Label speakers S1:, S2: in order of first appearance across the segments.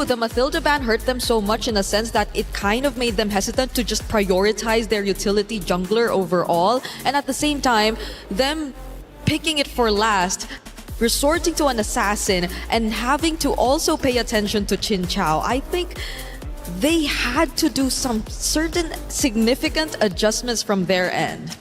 S1: the Mathilda ban hurt them so much in a sense that it kind of made them hesitant to just prioritize their utility jungler overall. And at the same time, them picking it for last, resorting to an assassin, and having to also pay attention to Chin Chao, I think they had to do some certain significant adjustments from their end.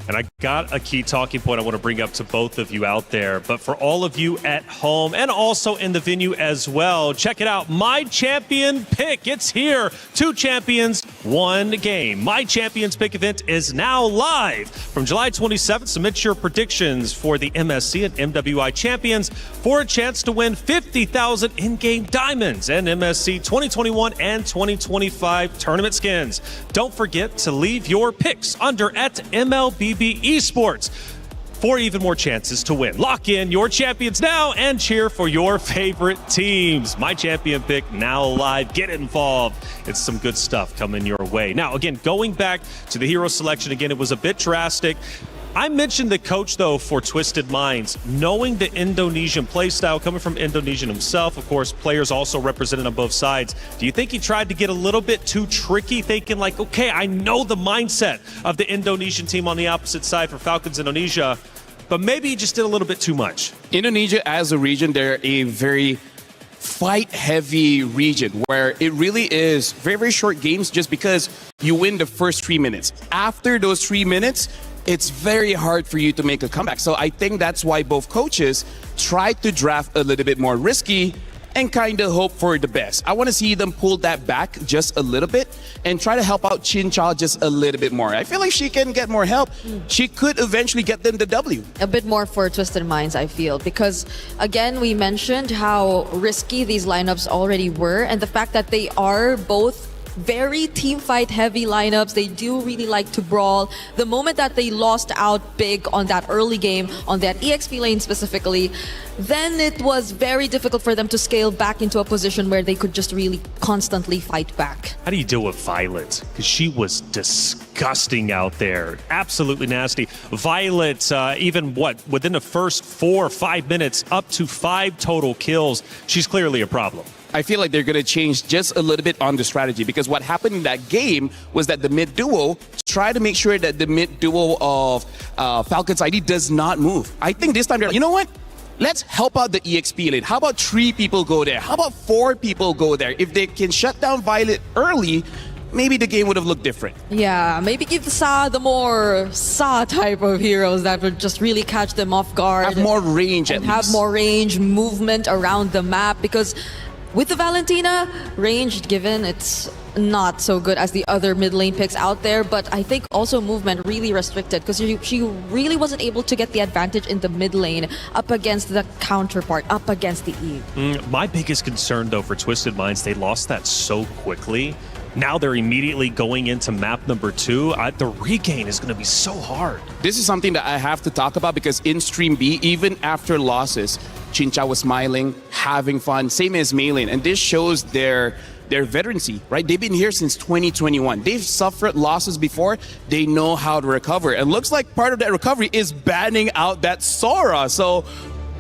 S2: And I got a key talking point I want to bring up to both of you out there. But for all of you at home and also in the venue as well, check it out. My Champion Pick. It's here. 2 champions, 1 game. My Champions Pick event is now live. From July 27th, submit your predictions for the MSC and MWI champions for a chance to win 50,000 in-game diamonds and MSC 2021 and 2025 tournament skins. Don't forget to leave your picks under at MLBB Esports for even more chances to win. Lock in your champions now and cheer for your favorite teams. My Champion Pick now live. Get involved. It's some good stuff coming your way. Now, again, going back to the hero selection, again, it was a bit drastic. I mentioned the coach, though, for Twisted Minds, knowing the Indonesian playstyle, coming from Indonesian himself, of course, players also represented on both sides. Do you think he tried to get a little bit too tricky, thinking like, okay, I know the mindset of the Indonesian team on the opposite side for Falcons Indonesia, but maybe he just did a little bit too much?
S3: Indonesia as a region, they're a very fight-heavy region where it really is very, very short games just because you win the first 3 minutes. After those 3 minutes, it's very hard for you to make a comeback. So I think that's why both coaches tried to draft a little bit more risky and kind of hope for the best. I want to see them pull that back just a little bit and try to help out Chin Chao just a little bit more. I feel like she can get more help. She could eventually get them the W.
S1: A bit more for Twisted Minds, I feel, because again, we mentioned how risky these lineups already were, and the fact that they are both very team fight heavy lineups. They do really like to brawl. The moment that they lost out big on that early game, on that EXP lane specifically, then it was very difficult for them to scale back into a position where they could just really constantly fight back.
S2: How do you deal with Violet? Because she was disgusting out there. Absolutely nasty. Violet, even within the first 4 or 5 minutes, up to 5 total kills. She's clearly a problem.
S3: I feel like they're going to change just a little bit on the strategy, because what happened in that game was that the mid duo tried to make sure that the mid duo of Falcon's ID does not move. I think this time they're like, you know what? Let's help out the EXP lane. How about 3 people go there? How about 4 people go there? If they can shut down Violet early, maybe the game would have looked different.
S1: Yeah, maybe give the more Sa type of heroes that would just really catch them off guard.
S3: Have more range
S1: and have more range, movement around the map, because with the Valentina, range given, it's not so good as the other mid lane picks out there, but I think also movement really restricted because she really wasn't able to get the advantage in the mid lane up against the counterpart, up against the E.
S2: My biggest concern, though, for Twisted Minds, they lost that so quickly. Now they're immediately going into map number 2. The regain is going to be so hard.
S3: This is something that I have to talk about because in Stream B, even after losses, Chin Chao was smiling, having fun, same as Maylin. And this shows their veterancy, right? They've been here since 2021. They've suffered losses before. They know how to recover. And looks like part of that recovery is banning out that Sora. So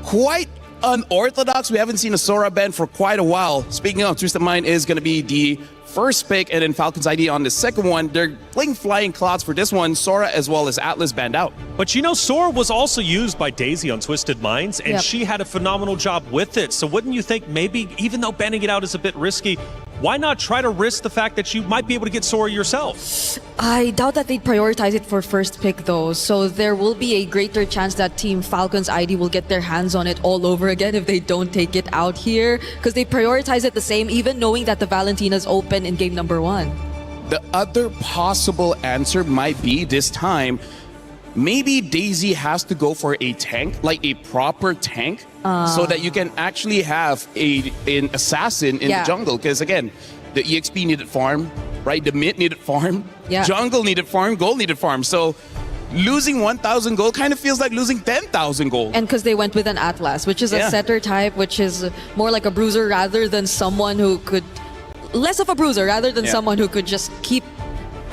S3: quite unorthodox. We haven't seen a Sora ban for quite a while. Speaking of, Twisted Mind is going to be the first pick, and then Falcon's ID on the second one. They're playing Flying Clouds for this one. Sora as well as Atlas banned out.
S2: But you know, Sora was also used by Daisy on Twisted Minds, and she had a phenomenal job with it. So wouldn't you think maybe, even though banning it out is a bit risky, why not try to risk the fact that you might be able to get Sora yourself?
S1: I doubt that they'd prioritize it for first pick though, so there will be a greater chance that Team Falcon's ID will get their hands on it all over again if they don't take it out here, because they prioritize it the same even knowing that the Valentina's open in game number 1.
S3: The other possible answer might be this time, maybe Daisy has to go for a tank, like a proper tank, so that you can actually have an assassin in the jungle. Because again, the EXP needed farm, right? The mid needed farm, jungle needed farm, gold needed farm. So losing 1,000 gold kind of feels like losing 10,000 gold.
S1: And because they went with an Atlas, which is a setter type, which is more like a bruiser rather than someone who could... Less of a bruiser rather than someone who could just keep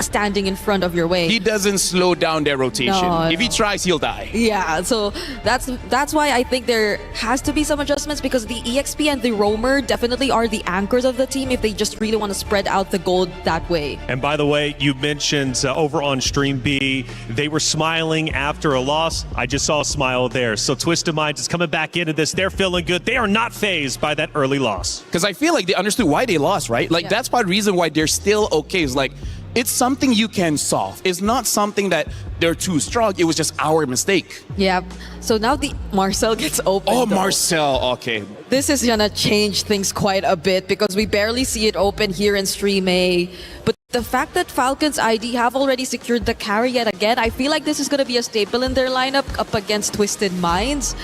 S1: standing in front of your way.
S3: He doesn't slow down their rotation.
S1: No,
S3: if he tries, he'll die.
S1: Yeah, so that's why I think there has to be some adjustments, because the EXP and the roamer definitely are the anchors of the team if they just really want to spread out the gold that way.
S2: And by the way, you mentioned over on Stream B, they were smiling after a loss. I just saw a smile there. So Twisted Minds is coming back into this. They're feeling good. They are not fazed by that early loss.
S3: Because I feel like they understood why they lost, right? Like, that's part of the reason why they're still okay. It's like, it's something you can solve. It's not something that they're too strong. It was just our mistake.
S1: Yeah. So now the Marcel gets open.
S3: Oh,
S1: though.
S3: Marcel. Okay.
S1: This is gonna change things quite a bit because we barely see it open here in Stream A. But the fact that Falcon's ID have already secured the carry yet again, I feel like this is gonna be a staple in their lineup up against Twisted Minds.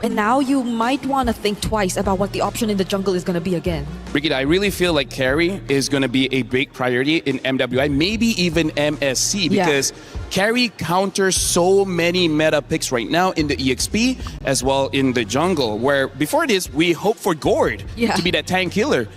S1: And now you might want to think twice about what the option in the jungle is going to be again.
S3: Brigitte, I really feel like carry is going to be a big priority in MWI, maybe even MSC, because carry counters so many meta picks right now in the EXP as well in the jungle, where before this, we hope for Gord to be that tank killer.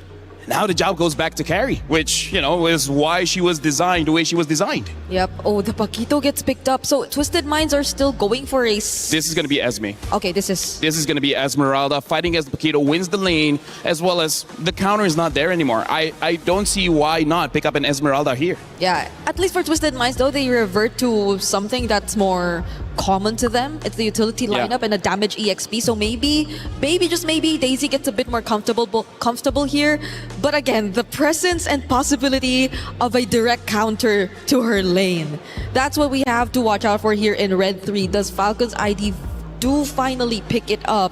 S3: Now the job goes back to carry, which, you know, is why she was designed the way she was designed.
S1: Yep. Oh, the Paquito gets picked up. So Twisted Minds are still going for a...
S3: This is going to be Esme.
S1: Okay, this is
S3: going to be Esmeralda fighting against Paquito, wins the lane, as well as the counter is not there anymore. I don't see why not pick up an Esmeralda here.
S1: Yeah, at least for Twisted Minds though, they revert to something that's more common to them. It's the utility lineup and a damage EXP. So maybe just maybe Daisy gets a bit more comfortable here. But again, the presence and possibility of a direct counter to her lane. That's what we have to watch out for here in Red 3. Does Falcon's ID do finally pick it up?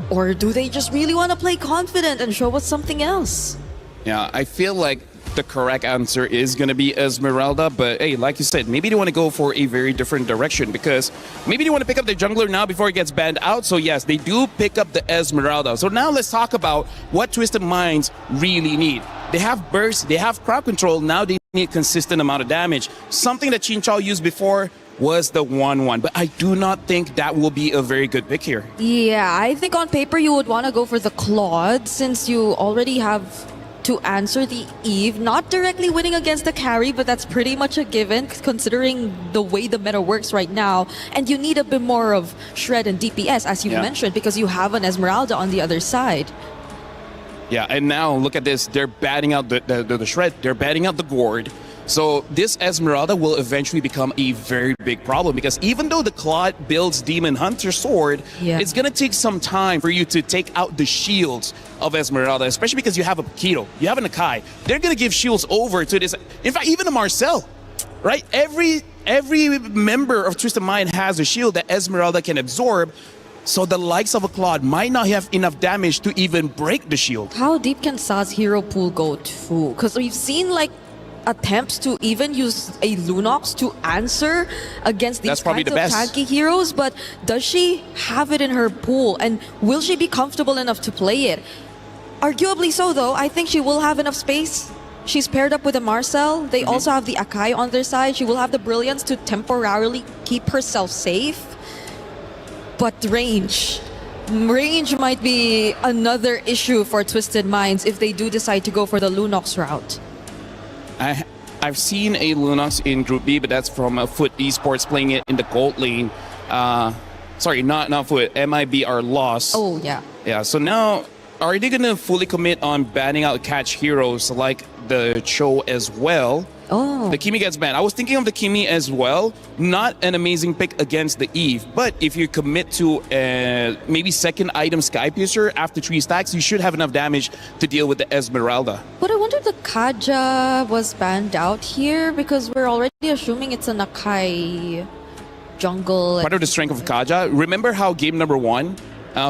S1: Or do they just really want to play confident and show us something else?
S3: Yeah, I feel like the correct answer is going to be Esmeralda, but hey, like you said, maybe they want to go for a very different direction, because maybe they want to pick up the jungler now before it gets banned out. So yes, they do pick up the Esmeralda. So now let's talk about what Twisted Minds really need. They have burst, they have crowd control, now they need consistent amount of damage. Something that Chinchao used before was the 1-1, but I do not think that will be a very good pick here.
S1: Yeah, I think on paper you would want to go for the Claude, since you already have to answer the Eve, not directly winning against the carry, but that's pretty much a given considering the way the meta works right now. And you need a bit more of shred and DPS, as you mentioned, because you have an Esmeralda on the other side.
S3: Yeah, and now look at this. They're batting out the shred. They're batting out the gourd. So this Esmeralda will eventually become a very big problem, because even though the Claude builds Demon Hunter Sword, it's going to take some time for you to take out the shields of Esmeralda, especially because you have a Paquito, you have an Akai. They're going to give shields over to this. In fact, even a Marcel, right? Every member of Twisted Mind has a shield that Esmeralda can absorb. So the likes of a Claude might not have enough damage to even break the shield.
S1: How deep can Sa's hero pool go to? Because we've seen like attempts to even use a Lunox to answer against these kinds of tanky heroes, but does she have it in her pool, and will she be comfortable enough to play it? Arguably so though. I think she will have enough space. She's paired up with a Marcel. They also have the Akai on their side. She will have the brilliance to temporarily keep herself safe. But range might be another issue for Twisted Minds if they do decide to go for the Lunox route.
S3: I've seen a Lunox in Group B, but that's from Foot Esports playing it in the gold lane. Sorry, not Foot. MIB are lost.
S1: Oh, yeah.
S3: Yeah, so now, are they going to fully commit on banning out catch heroes like the Cho as well?
S1: Oh.
S3: The Kimi gets banned. I was thinking of the Kimi as well. Not an amazing pick against the Eve, but if you commit to maybe second item Sky Piercer after 3 stacks, you should have enough damage to deal with the Esmeralda.
S1: But I wonder if the Kaja was banned out here, because we're already assuming it's an Akai jungle.
S3: Part of the strength of Kaja. Remember how game number 1,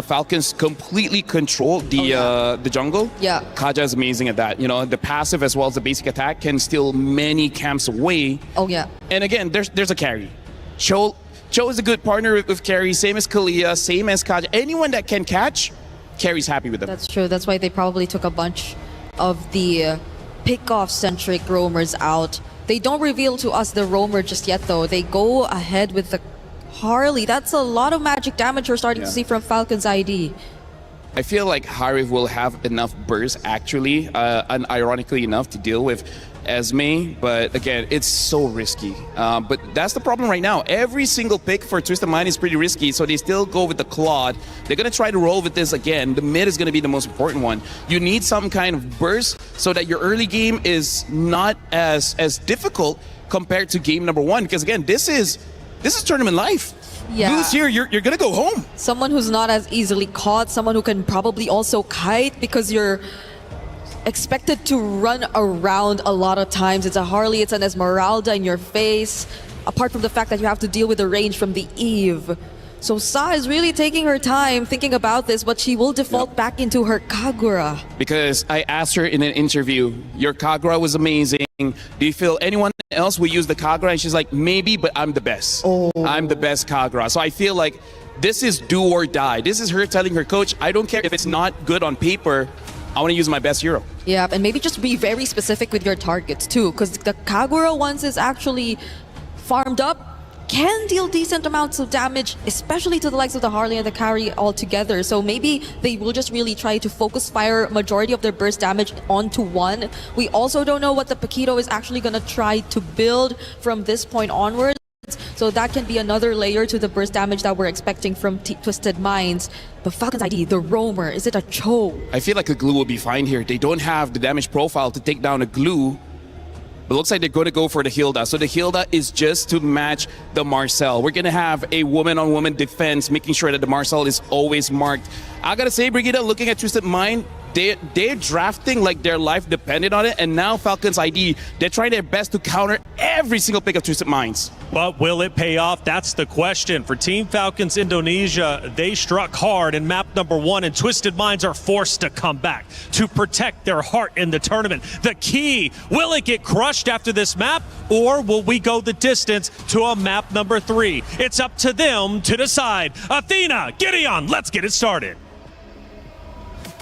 S3: Falcons completely controlled the jungle?
S1: Yeah.
S3: Kaja is amazing at that. You know, the passive as well as the basic attack can steal many camps away.
S1: Oh, yeah.
S3: And again, there's a carry. Cho is a good partner with carry, same as Kalia, same as Kaja. Anyone that can catch, carry's happy with them.
S1: That's true. That's why they probably took a bunch of the pick-off-centric roamers out. They don't reveal to us the roamer just yet, though. They go ahead with the Harley. That's a lot of magic damage we're starting to see from Falcon's ID.
S3: I feel like Harif will have enough burst actually, and ironically enough, to deal with Esme, but again, it's so risky. But that's the problem right now. Every single pick for Twisted Mind is pretty risky, so they still go with the Claude. They're going to try to roll with this again. The mid is going to be the most important one. You need some kind of burst so that your early game is not as difficult compared to game number one, because again, this is tournament life.
S1: Yeah.
S3: Lose here, you're going to go home.
S1: Someone who's not as easily caught, someone who can probably also kite because you're expected to run around a lot of times. It's a Harley, it's an Esmeralda in your face, apart from the fact that you have to deal with the range from the Eve. So Sa is really taking her time thinking about this, but she will default back into her Kagura.
S3: Because I asked her in an interview, your Kagura was amazing. Do you feel anyone else will use the Kagura? And she's like, maybe, but I'm the best.
S1: Oh.
S3: I'm the best Kagura. So I feel like this is do or die. This is her telling her coach, I don't care if it's not good on paper, I want to use my best hero.
S1: Yeah, and maybe just be very specific with your targets too, because the Kagura, once is actually farmed up, can deal decent amounts of damage, especially to the likes of the Harley and the carry altogether. So maybe they will just really try to focus fire majority of their burst damage onto one. We also don't know what the Paquito is actually going to try to build from this point onwards. So that can be another layer to the burst damage that we're expecting from Twisted Minds. But Falcon's ID, the Roamer, is it a Cho?
S3: I feel like a glue will be fine here. They don't have the damage profile to take down a glue. But looks like they're going to go for the Hilda. So the Hilda is just to match the Marcel. We're going to have a woman-on-woman defense, making sure that the Marcel is always marked. I got to say, Brigida, looking at Twisted Mind, they're drafting like their life depended on it. And now Falcon's ID, they're trying their best to counter every single pick of Twisted Minds.
S2: But will it pay off? That's the question. For Team Falcons Indonesia, they struck hard in map number 1, and Twisted Minds are forced to come back to protect their heart in the tournament. The key, will it get crushed after this map, or will we go the distance to a map number 3? It's up to them to decide. Athena, Gideon, let's get it started.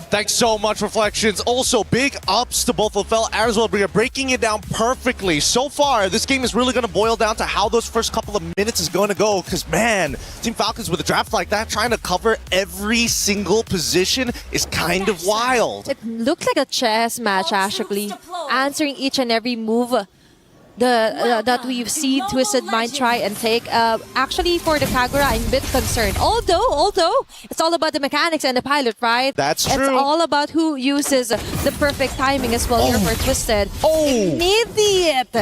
S4: Thanks so much, Reflections. Also, big ups to both Lafell as well, breaking it down perfectly. So far, this game is really going to boil down to how those first couple of minutes is going to go. Because, man, Team Falcons with a draft like that, trying to cover every single position is kind of wild.
S5: It looked like a chess match, actually. Answering each and every move that we've seen Twisted Mind try and take. Actually, for the Kagura, I'm a bit concerned. Although, it's all about the mechanics and the pilot, right?
S4: That's true.
S5: It's all about who uses the perfect timing as well here for Twisted. Immediate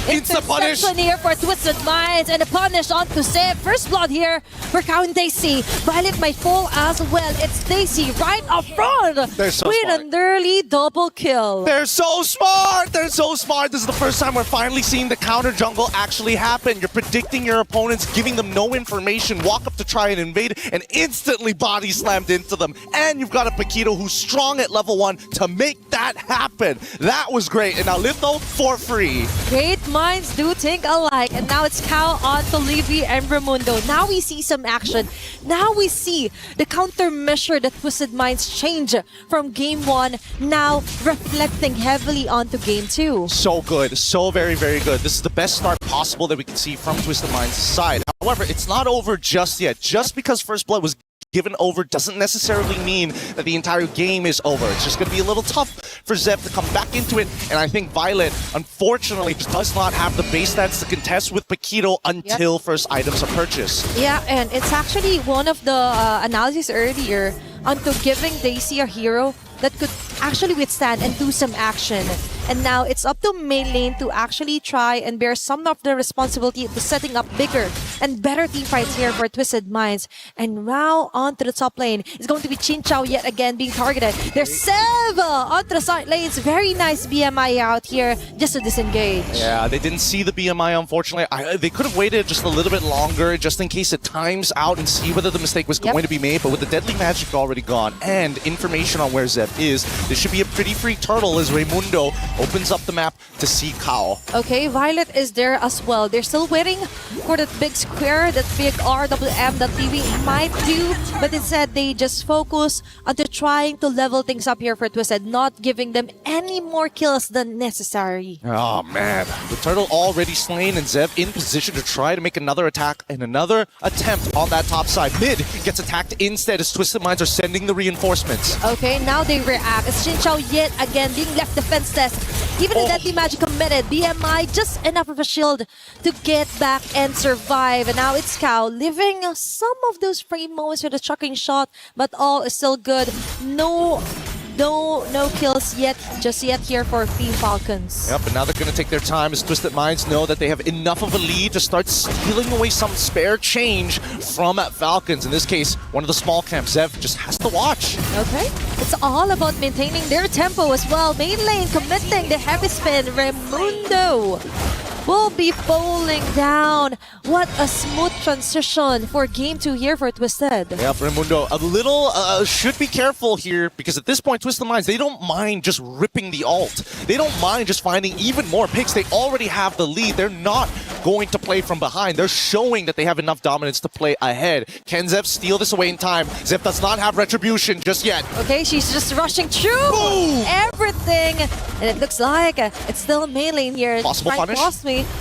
S5: interception here for Twisted Minds, and a punish onto Seb. First blood here for Count Daisy. Violet might fall as well. It's Daisy right up front
S4: They're so
S5: with
S4: smart.
S5: an early double kill.
S4: They're so smart! They're so smart! This is the first time we're finally seeing the counter jungle actually happen. You're predicting your opponents, giving them no information, walk up to try and invade, and instantly body slammed into them. And you've got a Paquito who's strong at level 1 to make that happen. That was great. And now Litho for free.
S5: Great minds do think alike, and now it's Cal on to Levy and Ramundo. Now we see some action. Now we see the countermeasure that Twisted Minds change from game 1, now reflecting heavily onto game 2.
S4: So good. So very, very good. This is the best start possible that we can see from Twisted Minds' side. However, it's not over just yet. Just because First Blood was given over doesn't necessarily mean that the entire game is over. It's just going to be a little tough for Zev to come back into it, and I think Violet, unfortunately, just does not have the base stats to contest with Paquito until first items are purchased.
S5: Yeah, and it's actually one of the analyses earlier onto giving Daisy a hero that could actually withstand and do some action. And now it's up to main lane to actually try and bear some of the responsibility to setting up bigger and better team fights here for Twisted Minds. And now onto the top lane is going to be Chinchao yet again being targeted. There's Seva onto the side lanes. Very nice BMI out here just to disengage.
S4: Yeah, they didn't see the BMI, unfortunately. They could have waited just a little bit longer just in case it times out and see whether the mistake was going to be made. But with the Deadly Magic already gone and information on where Zev is, this should be a pretty free turtle as Raimundo opens up the map to see Kao.
S5: Okay, Violet is there as well. They're still waiting for that big square, that big RWM that TV might do, but instead they just focus on trying to level things up here for Twisted, not giving them any more kills than necessary.
S4: Oh man, the turtle already slain and Zev in position to try to make another attack and another attempt on that top side. Mid gets attacked instead as Twisted Minds are sending the reinforcements.
S5: Okay, now they react. It's Xinqiao yet again being left defenseless. Even the Deadly Magic committed. BMI just enough of a shield to get back and survive. And now it's Cow living some of those frame moments with a chucking shot, but all is still good. No kills yet, just yet here for Team Falcons.
S4: Yep, but now they're going to take their time as Twisted Minds know that they have enough of a lead to start stealing away some spare change from Falcons. In this case, one of the small camps, Zev just has to watch.
S5: Okay, it's all about maintaining their tempo as well. Main lane committing the heavy spin. Raimundo will be bowling down. What a smooth transition for game 2 here for Twisted.
S4: Yeah, Raimundo, a little should be careful here because at this point, Twisted Minds, they don't mind just ripping the ult. They don't mind just finding even more picks. They already have the lead. They're not going to play from behind. They're showing that they have enough dominance to play ahead. Can Zev steal this away in time? Zev does not have retribution just yet.
S5: Okay, she's just rushing through everything. And it looks like it's still main lane here.
S4: Possible punish?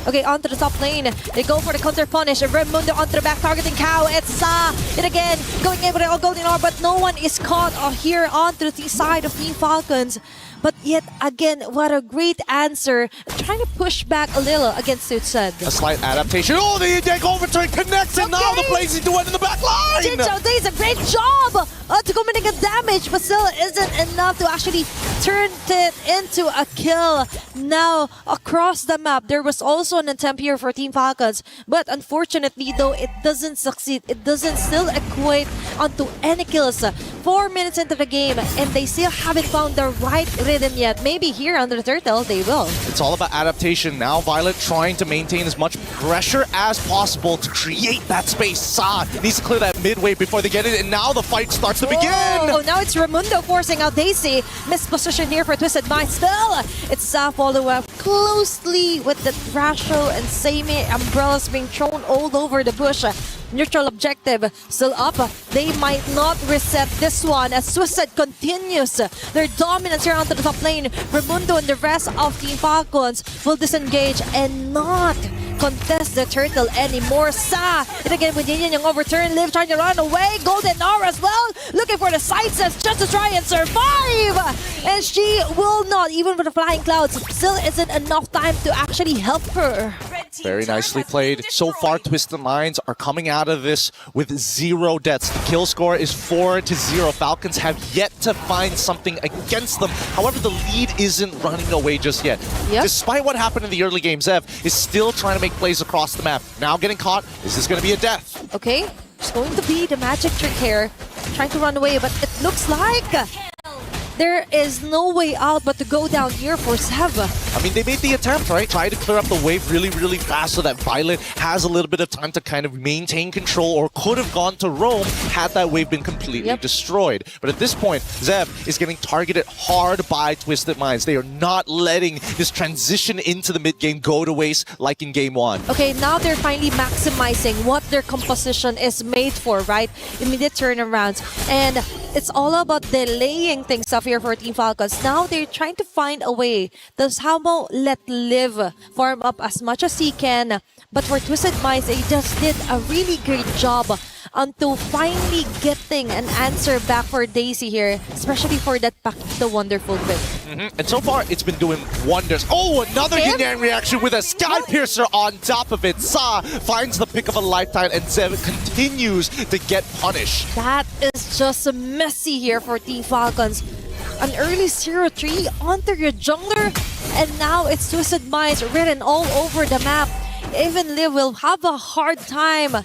S5: Okay, onto the top lane. They go for the counter punish. Raimundo onto the back, targeting Cow. It's Sa. And again, going in with a golden orb, but no one is caught here onto the side of Team Falcons. But yet again, what a great answer. Trying to push back a little against Twisted.
S4: A slight adaptation. Oh, the deck overturn connects, and now the Blazing Duet in the back line!
S5: Xinqiao does a great job to committing a damage, but still isn't enough to actually turn it into a kill. Now, across the map, there was also an attempt here for Team Falcons, but unfortunately, though, it doesn't succeed. It doesn't still equate onto any kills. 4 minutes into the game, and they still haven't found the right rhythm yet. Maybe here under the turtle, they will.
S4: It's all about adaptation. Now Violet trying to maintain as much pressure as possible to create that space. Sa needs to clear that midway before they get it, and now the fight starts to begin!
S5: Oh, now it's Raimundo forcing out Daisy. Missed position here for Twisted Minds. Still, it's Sa follow up closely with the Thrasho and Sammy umbrellas being thrown all over the bush. Neutral objective still up. They might not reset this one as Twisted continues their dominance here onto the top lane. Raimundo and the rest of Team Falcons will disengage and not contest the turtle anymore. Sa, and again with Yin yung overturn, Liv trying to run away. Golden Aura as well, looking for the side steps just to try and survive. And she will not, even with the flying clouds, still isn't enough time to actually help her.
S4: Very nicely played. So far, Twisted Minds are coming out of this with 0 deaths. The kill score is 4-0. Falcons have yet to find something against them. However, the lead isn't running away just yet.
S5: Yep.
S4: Despite what happened in the early game, Zev is still trying to make plays across the map. Now getting caught. Is this going to be a death?
S5: Okay, it's going to be the magic trick here. Trying to run away, but it looks like there is no way out but to go down here for Zev.
S4: I mean, they made the attempt, right? Try to clear up the wave really, really fast so that Violet has a little bit of time to kind of maintain control, or could have gone to roam had that wave been completely destroyed. But at this point, Zev is getting targeted hard by Twisted Minds. They are not letting this transition into the mid-game go to waste like in Game 1.
S5: Okay, now they're finally maximizing what their composition is made for, right? Immediate turnarounds. And it's all about delaying things up here for Team Falcons. Now they're trying to find a way. Does how about let Liv farm up as much as he can? But for Twisted Minds, they just did a really great job until finally getting an answer back for Daisy here, especially for that Paquito wonderful pick.
S4: And so far, it's been doing wonders. Oh, another Yin reaction with a Sky Piercer on top of it. Sa finds the pick of a lifetime, and Zev continues to get punished.
S5: That is just messy here for Team Falcons. An early 0-3 onto your jungler, and now it's Twisted Minds written all over the map. Even Liv will have a hard time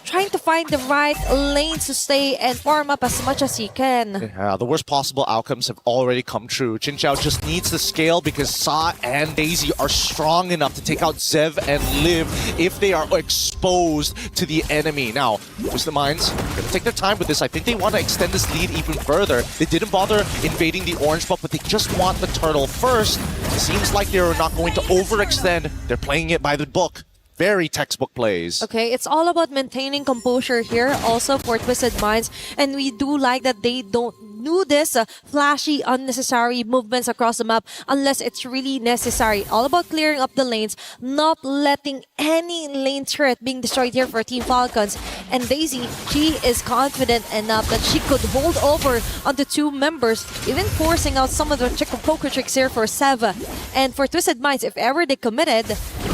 S5: trying to find the right lanes to stay and farm up as much as he can.
S4: Yeah, the worst possible outcomes have already come true. Xinqiao just needs to scale because Sa and Daisy are strong enough to take out Zev and Liv if they are exposed to the enemy. Now, Twisted Minds are going to take their time with this. I think they want to extend this lead even further. They didn't bother invading the orange buff, but they just want the turtle first. It seems like they're not going to overextend. They're playing it by the book. Very textbook plays.
S5: Okay, it's all about maintaining composure here also for Twisted Minds. And we do like that they don't do this flashy, unnecessary movements across the map unless it's really necessary. All about clearing up the lanes, not letting any lane turret being destroyed here for Team Falcons. And Daisy, she is confident enough that she could hold over on the two members, even forcing out some of the poker tricks here for Seva. And for Twisted Minds, if ever they committed,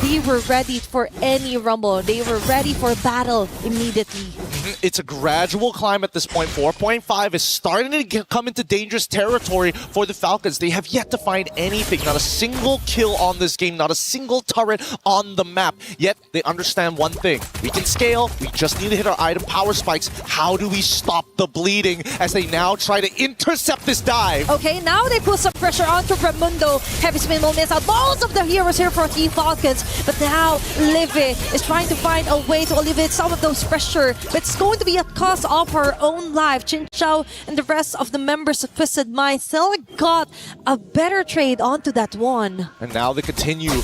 S5: they were ready for any rumble. They were ready for battle immediately.
S4: It's a gradual climb at this point. 4.5 is starting to come into dangerous territory for the Falcons. They have yet to find anything. Not a single kill on this game. Not a single turret on the map. Yet they understand one thing. We can scale. We just need to hit our item power spikes. How do we stop the bleeding as they now try to intercept this dive?
S5: Okay, now they put some pressure onto Ramundo. Heavy spin moments out. Most of the heroes here for Team Falcons. But now Livy is trying to find a way to alleviate some of those pressure. But it's going to be at cost of her own life. Chinchao and the rest of the members of Twisted Mind still got a better trade onto that one.
S4: And now they continue.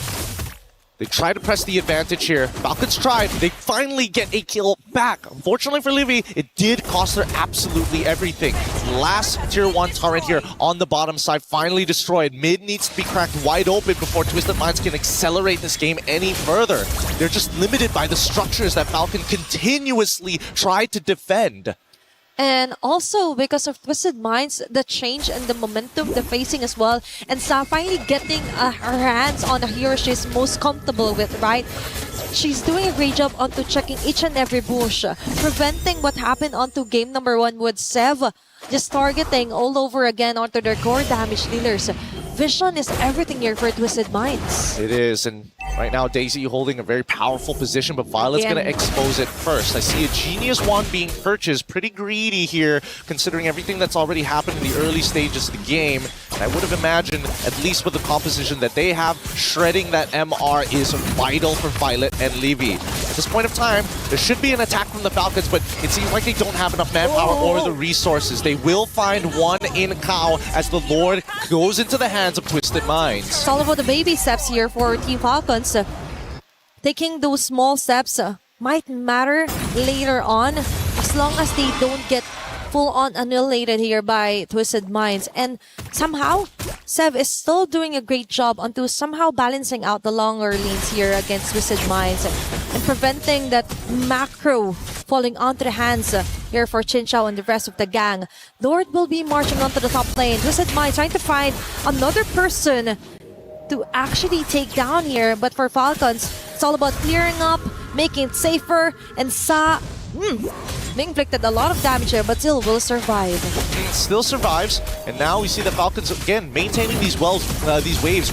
S4: They try to press the advantage here. Falcons tried. They finally get a kill back. Unfortunately for Livy, it did cost her absolutely everything. Last tier 1 turret here on the bottom side finally destroyed. Mid needs to be cracked wide open before Twisted Minds can accelerate this game any further. They're just limited by the structures that Falcon continuously tried to defend.
S5: And also because of Twisted Minds, the change and the momentum they're facing as well. And Sa finally getting her hands on a hero she's most comfortable with, right? She's doing a great job onto checking each and every bush, preventing what happened onto game number 1 with Sev. Just targeting all over again onto their core damage dealers. Vision is everything here for Twisted Minds.
S4: It is, and right now Daisy holding a very powerful position, but Violet's going to expose it first. I see a Genius Wand being purchased. Pretty greedy here, considering everything that's already happened in the early stages of the game. And I would have imagined, at least with the composition that they have, shredding that MR is vital for Violet and Livy. At this point of time, there should be an attack from the Falcons, but it seems like they don't have enough manpower or the resources. They will find one in Kao as the Lord goes into the hands of Twisted Minds.
S5: It's all about the baby steps here for Team Falcons. Taking those small steps might matter later on as long as they don't get full-on annihilated here by Twisted Minds. And somehow, Sev is still doing a great job onto somehow balancing out the longer lanes here against Twisted Minds and preventing that macro falling onto the hands here for Chinchao and the rest of the gang. Lord will be marching onto the top lane. Twisted Minds trying to find another person to actually take down here. But for Falcons, it's all about clearing up, making it safer, and Sa being inflicted a lot of damage here, but still will survive.
S4: Still survives, and now we see the Falcons again maintaining these waves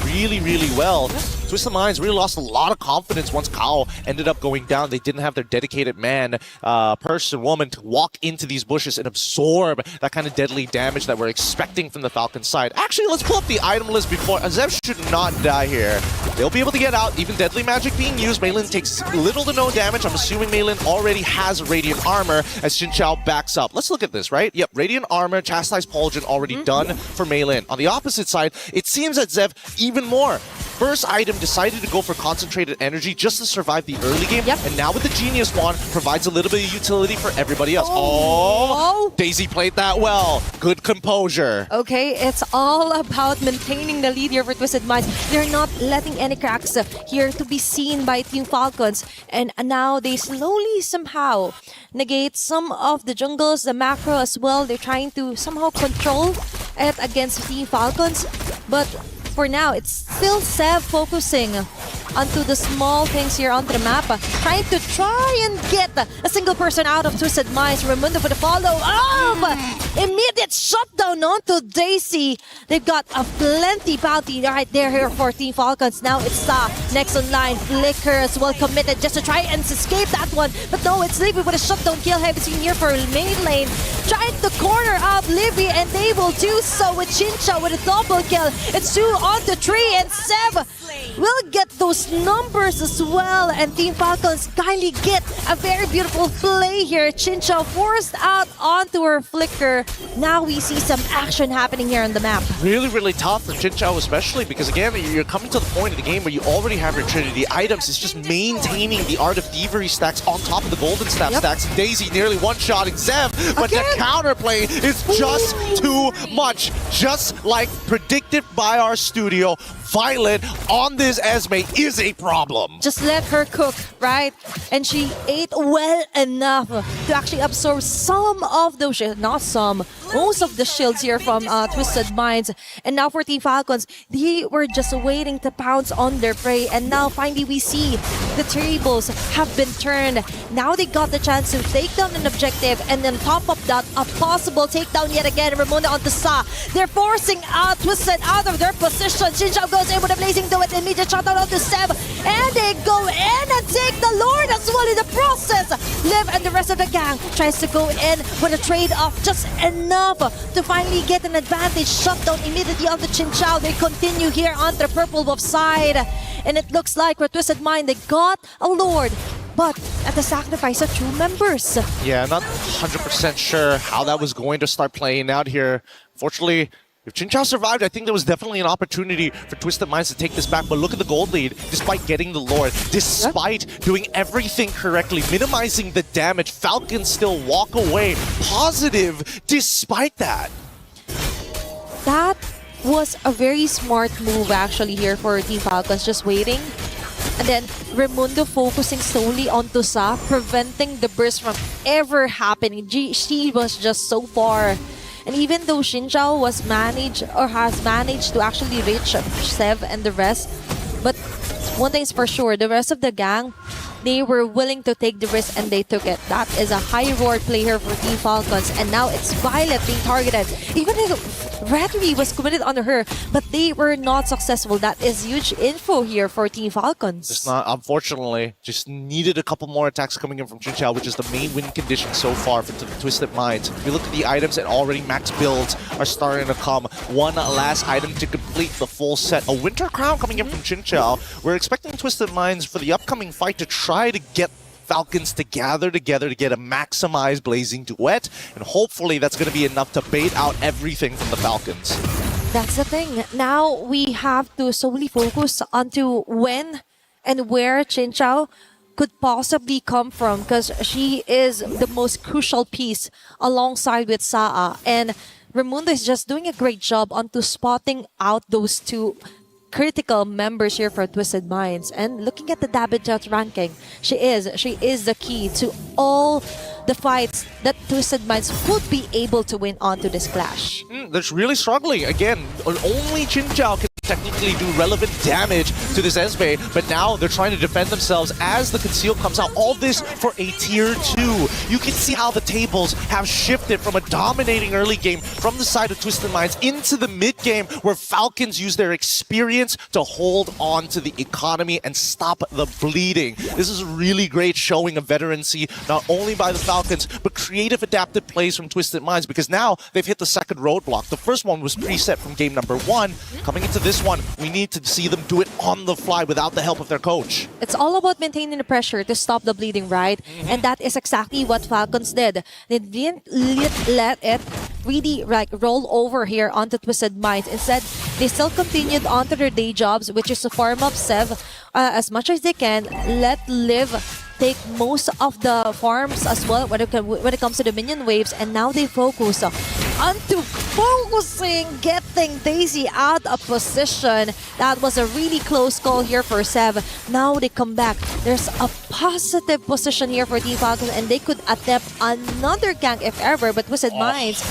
S4: really, really well. Twisted Minds really lost a lot of confidence once Kao ended up going down. They didn't have their dedicated man, woman to walk into these bushes and absorb that kind of deadly damage that we're expecting from the Falcon side. Actually, let's pull up the item list before. Zev should not die here. They'll be able to get out, even deadly magic being used. Maylin takes little to no damage. I'm assuming Maylin already has Radiant Armor as Chinchao backs up. Let's look at this, right? Yep, Radiant Armor, Chastise Pauldron already done for Maylin. On the opposite side, it seems that Zev even more. First item decided to go for concentrated energy just to survive the early game.
S5: Yep.
S4: And now with the Genius Wand, provides a little bit of utility for everybody else. Oh! Daisy played that well. Good composure.
S5: Okay, it's all about maintaining the lead here for Twisted Minds. They're not letting any cracks here to be seen by Team Falcons. And now they slowly somehow negate some of the jungles, the macro as well. They're trying to somehow control it against Team Falcons. But for now, it's still Sev focusing onto the small things here onto the map, trying to and get a single person out of Twisted Minds. Raimundo for the follow-up! Immediate shutdown onto Daisy. They've got a plenty bounty right there here for Team Falcons. Now it's next on line. Flicker as well committed just to try and escape that one. But no, it's Livy with a shutdown kill. Heavy seen here for main lane. Trying to corner out Livy, and they will do so with Chincha with a double kill. It's 2 on the 3, and Sev will get those numbers as well. And Team Falcons kindly get a very beautiful play here. Chincha forced out onto her Flicker. Now we see some action happening here on the map.
S4: Really, really tough for Chinchao especially because, again, you're coming to the point of the game where you already have your Trinity items. It's just maintaining the Art of Thievery stacks on top of the Golden Staff stacks. Daisy nearly one-shotting Zev, but the counterplay play is just too much. Just like predicted by our studio, Violet on this Esme is a problem.
S5: Just let her cook, right? And she ate well enough to actually absorb some of those, not some, most of the shields here from Twisted Minds. And now for Team Falcons, they were just waiting to pounce on their prey. And now finally we see the tables have been turned. Now they got the chance to take down an objective, and then top of that, a possible takedown yet again. Ramona onto Sa. They're forcing out Twisted out of their position. Xinjiao goes in with a blazing do it. Immediate shutdown onto Seb. And they go in and take the Lord as well in the process. Liv and the rest of the gang tries to go in with a trade-off, just enough to finally get an advantage. Shutdown immediately onto Xinjiao. They continue here on the Purple Wolf side. And it looks like for Twisted Mind, they got a Lord, but at the sacrifice of 2 members.
S4: Yeah, not 100% sure how that was going to start playing out here. Fortunately, if Xinjiao survived, I think there was definitely an opportunity for Twisted Minds to take this back. But look at the gold lead, despite getting the Lord, despite doing everything correctly, minimizing the damage, Falcons still walk away positive despite that.
S5: That was a very smart move actually here for Team Falcons, just waiting. And then Raimundo focusing solely on Tusa, preventing the burst from ever happening. She was just so far. And even though Xinjiao was managed or has managed to actually reach Sev and the rest, but one thing is for sure, the rest of the gang, they were willing to take the risk and they took it. That is a high reward play here for Team Falcons. And now it's Violet being targeted. Even if Rattery was committed on her, but they were not successful. That is huge info here for Team Falcons.
S4: Just not, unfortunately, just needed a couple more attacks coming in from Xinjiao, which is the main win condition so far for the Twisted Minds. If you look at the items, and already max builds are starting to come. One last item to complete the full set. A Winter Crown coming in from Xinjiao. We're expecting Twisted Minds for the upcoming fight to try to get Falcons to gather together to get a maximized Blazing Duet, and hopefully that's going to be enough to bait out everything from the Falcons.
S5: That's the thing. Now we have to solely focus onto when and where Xinjiao could possibly come from, because she is the most crucial piece alongside with Saa, and Raimundo is just doing a great job onto spotting out those 2 critical members here for Twisted Minds. And looking at the Dabijot ranking, she is the key to all the fights that Twisted Minds would be able to win onto this clash.
S4: They're really struggling. Again, only Xinjiao can technically do relevant damage to this Esme, but now they're trying to defend themselves as the conceal comes out. All this for a tier 2. You can see how the tables have shifted from a dominating early game from the side of Twisted Minds into the mid game, where Falcons use their experience to hold on to the economy and stop the bleeding. This is a really great showing of veterancy, not only by the Falcons, but creative adaptive plays from Twisted Minds, because now they've hit the second roadblock. The first one was preset from game number 1. Coming into this one, we need to see them do it on the fly without the help of their coach.
S5: It's all about maintaining the pressure to stop the bleeding, right? And that is exactly what Falcons did. They didn't let it really roll over here onto Twisted Minds. Instead, they still continued onto their day jobs, which is to farm up Sev as much as they can. Let Liv take most of the farms as well when it comes to the minion waves, and now they focus onto getting Daisy out of position. That was a really close call here for Sev. Now they come back. There's a positive position here for Team Falcon, and they could attempt another gank if ever, but Twisted Minds,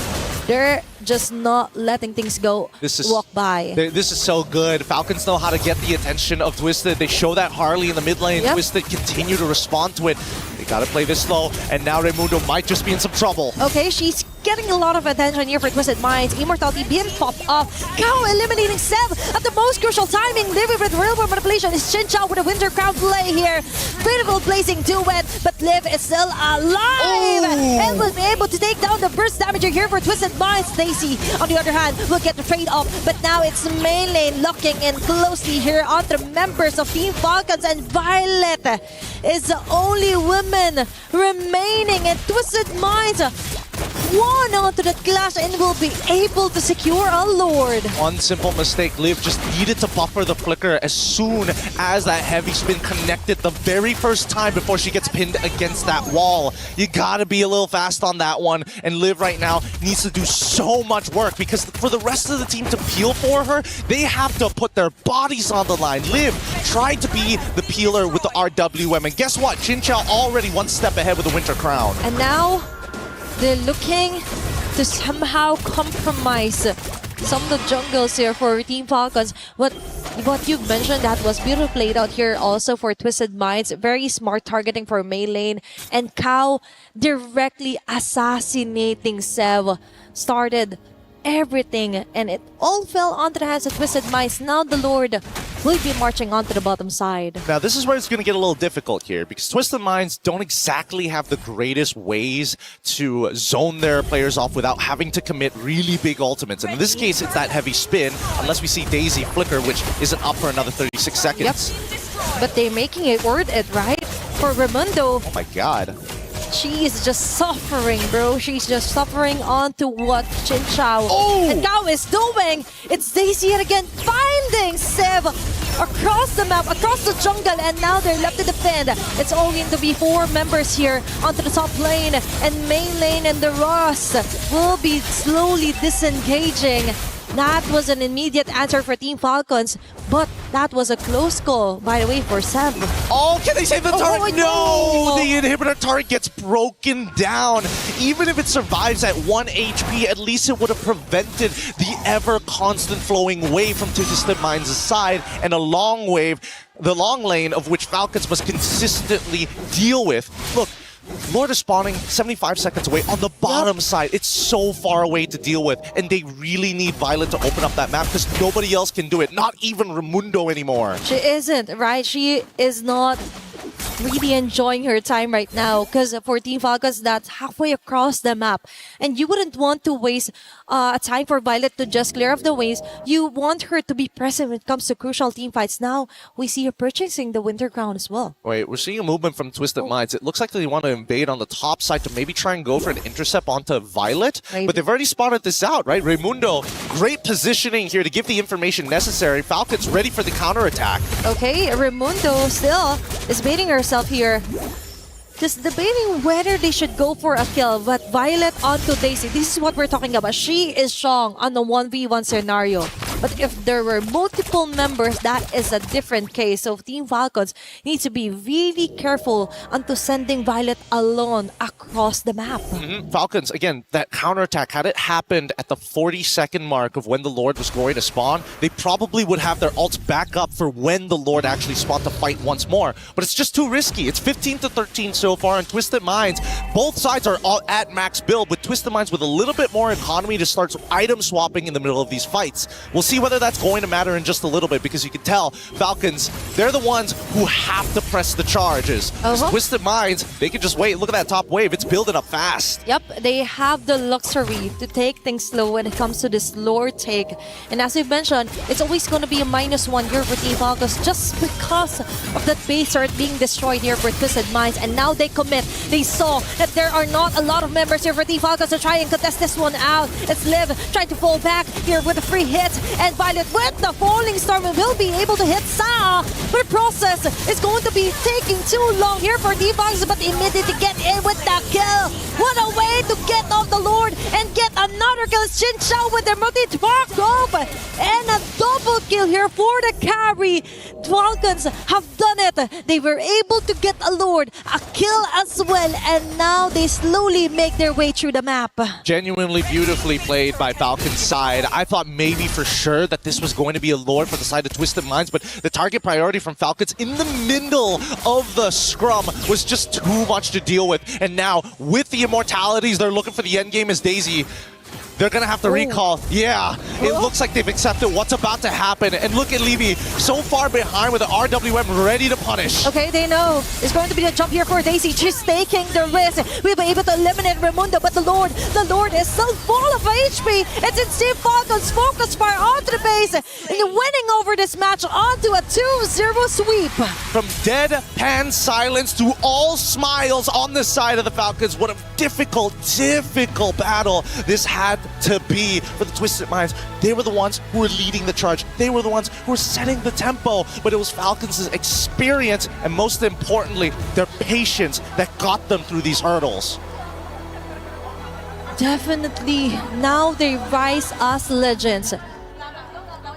S5: they're just not letting things go walk by.
S4: This is so good. Falcons know how to get the attention of Twisted. They show that Harley in the mid lane.
S5: Yep.
S4: Twisted continue to respond to it. They gotta play this slow, and now Raimundo might just be in some trouble.
S5: Okay, she's getting a lot of attention here for Twisted Minds. Immortality being popped off. Kao eliminating Sev at the most crucial timing. Living with real world manipulation is Xinjiao with a Winter Crown play here. Beautiful Blazing Duet, but Liv is still alive and will be able to take down the burst damager here for Twisted Minds. Stacy, on the other hand, will get the trade-off, but now it's main lane locking in closely here on the members of Team Falcons, and Violet is the only woman remaining, and Twisted Minds one onto that clash and will be able to secure a Lord.
S4: One simple mistake. Liv just needed to buffer the flicker as soon as that heavy spin connected the very first time before she gets pinned against that wall. You gotta be a little fast on that one, and Liv right now needs to do so much work because for the rest of the team to peel for her, they have to put their bodies on the line. Liv tried to be the peeler with the RWM, and guess what? Chinchao already one step ahead with the Winter Crown.
S5: And now they're looking to somehow compromise some of the jungles here for Team Falcons. What you mentioned, that was beautifully played out here also for Twisted Minds. Very smart targeting for Mei Lane, and Kao directly assassinating Sev started everything, and it all fell onto the hands of Twisted Minds. Now the Lord will be marching onto the bottom side.
S4: Now this is where it's going to get a little difficult here because Twisted Minds don't exactly have the greatest ways to zone their players off without having to commit really big ultimates. And in this case, it's that heavy spin, unless we see Daisy flicker, which isn't up for another 36 seconds.
S5: Yep. But they're making it worth it, right? For Raimundo.
S4: Oh my god.
S5: She is just suffering, bro. She's just suffering onto what Chinchao and Kao is doing. It's Daisy yet again finding Sev across the map, across the jungle, and now they're left to defend. It's only going to be 4 members here onto the top lane, and main lane and the Ross will be slowly disengaging. That was an immediate answer for Team Falcons, but that was a close call, by the way, for Sev.
S4: Oh, can they save the turret?
S5: no!
S4: The inhibitor turret gets broken down. Even if it survives at 1 HP, at least it would have prevented the ever-constant flowing wave from Twisted Minds' side, and a long wave, the long lane of which Falcons must consistently deal with. Look, Lord is spawning 75 seconds away on the bottom side. It's so far away to deal with, and they really need Violet to open up that map because nobody else can do it, not even Raimundo anymore.
S5: She isn't, right? She is not really enjoying her time right now because for Team Falcons, that's halfway across the map. And you wouldn't want to waste a time for Violet to just clear off the waves. You want her to be present when it comes to crucial team fights. Now, we see her purchasing the Winter Crown as well.
S4: Wait, we're seeing a movement from Twisted Minds. It looks like they want to invade on the top side to maybe try and go for an intercept onto Violet.
S5: Maybe.
S4: But they've already spotted this out, right? Raimundo, great positioning here to give the information necessary. Falcon's ready for the counterattack.
S5: Okay, Raimundo still is baiting herself here. Just debating whether they should go for a kill, but Violet onto Daisy. This is what we're talking about. She is strong on the 1v1 scenario. But if there were multiple members, that is a different case. So Team Falcons needs to be really careful onto sending Violet alone across the map.
S4: Falcons, again, that counterattack, had it happened at the 40-second mark of when the Lord was going to spawn, they probably would have their ults back up for when the Lord actually spawned to fight once more. But it's just too risky. It's 15-13 so far, and Twisted Minds, both sides are all at max build, with Twisted Minds with a little bit more economy to start item swapping in the middle of these fights. We'll see whether that's going to matter in just a little bit, because you can tell Falcons, they're the ones who have to press the charges. Twisted Minds, they can just wait. Look at that top wave. It's building up fast.
S5: Yep, they have the luxury to take things slow when it comes to this Lord take. And as we've mentioned, it's always going to be a -1 here for Team Falcons just because of that base art being destroyed here for Twisted Minds. And now they commit. They saw that there are not a lot of members here for Team Falcons to try and contest this one out. It's Liv trying to fall back here with a free hit, and Violet with the falling storm will be able to hit Sa. But the process is going to be taking too long here for Team Falcons, but immediately get in with the kill. What a way to get off the Lord and get another kill. Chinchao with their multi-spark rope and a double kill here for the carry. Falcons have done it. They were able to get a Lord, a kill as well, and now they slowly make their way through the map.
S4: Genuinely beautifully played by Falcon's side. I thought maybe for sure that this was going to be a Lord for the side of Twisted Minds, but the target priority from Falcons in the middle of the scrum was just too much to deal with. And now, with the immortalities, they're looking for the end game as Daisy. They're going to have to recall. Yeah, it looks like they've accepted what's about to happen. And look at Levy, so far behind with the RWM ready to punish.
S5: Okay, they know it's going to be a jump here for Daisy. She's taking the risk. We'll be able to eliminate Raimundo, but the Lord is still full of HP. It's in Steve Falcon's focus fire onto the base and winning over this match onto a 2-0 sweep.
S4: From deadpan silence to all smiles on the side of the Falcons. What a difficult battle this had to be for the Twisted Minds. They were the ones who were leading the charge. They were the ones who were setting the tempo, but it was Falcons' experience and most importantly, their patience that got them through these hurdles.
S5: Definitely, now they rise as legends.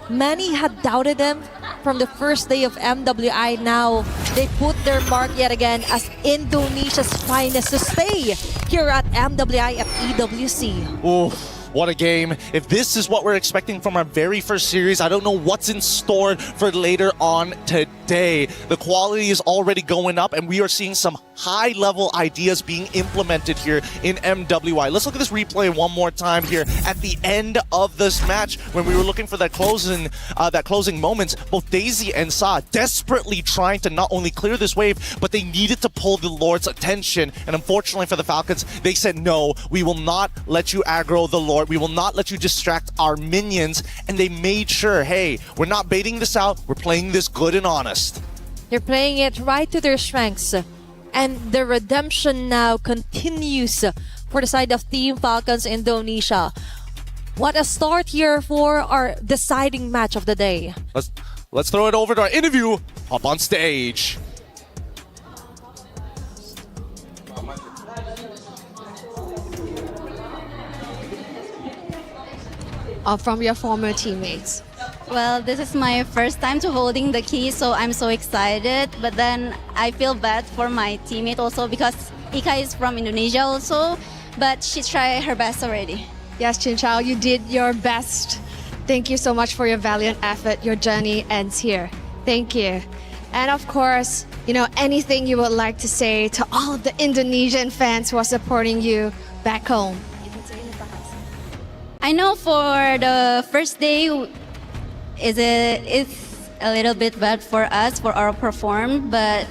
S5: Many had doubted them from the first day of MWI. Now they put their mark yet again as Indonesia's finest to stay here at MWI at EWC.
S4: Ooh, what a game. If this is what we're expecting from our very first series, I don't know what's in store for later on today. The quality is already going up and we are seeing some high-level ideas being implemented here in MWI. Let's look at this replay one more time here at the end of this match when we were looking for that closing moments. Both Daisy and Sa desperately trying to not only clear this wave, but they needed to pull the Lord's attention. And unfortunately for the Falcons, they said, no, we will not let you aggro the Lord. We will not let you distract our minions. And they made sure, hey, we're not baiting this out. We're playing this good and honest.
S5: They're playing it right to their strengths. And the redemption now continues for the side of Team Falcons Indonesia. What a start here for our deciding match of the day.
S4: Let's throw it over to our interview. Hop on stage.
S6: From your former teammates?
S7: Well, this is my first time to holding the key, so I'm so excited. But then I feel bad for my teammate also because Ika is from Indonesia also, but she tried her best already.
S6: Yes, Chinchao, you did your best. Thank you so much for your valiant effort. Your journey ends here. Thank you. And of course, anything you would like to say to all of the Indonesian fans who are supporting you back home?
S7: I know for the first day, it's a little bit bad for us, for our perform, but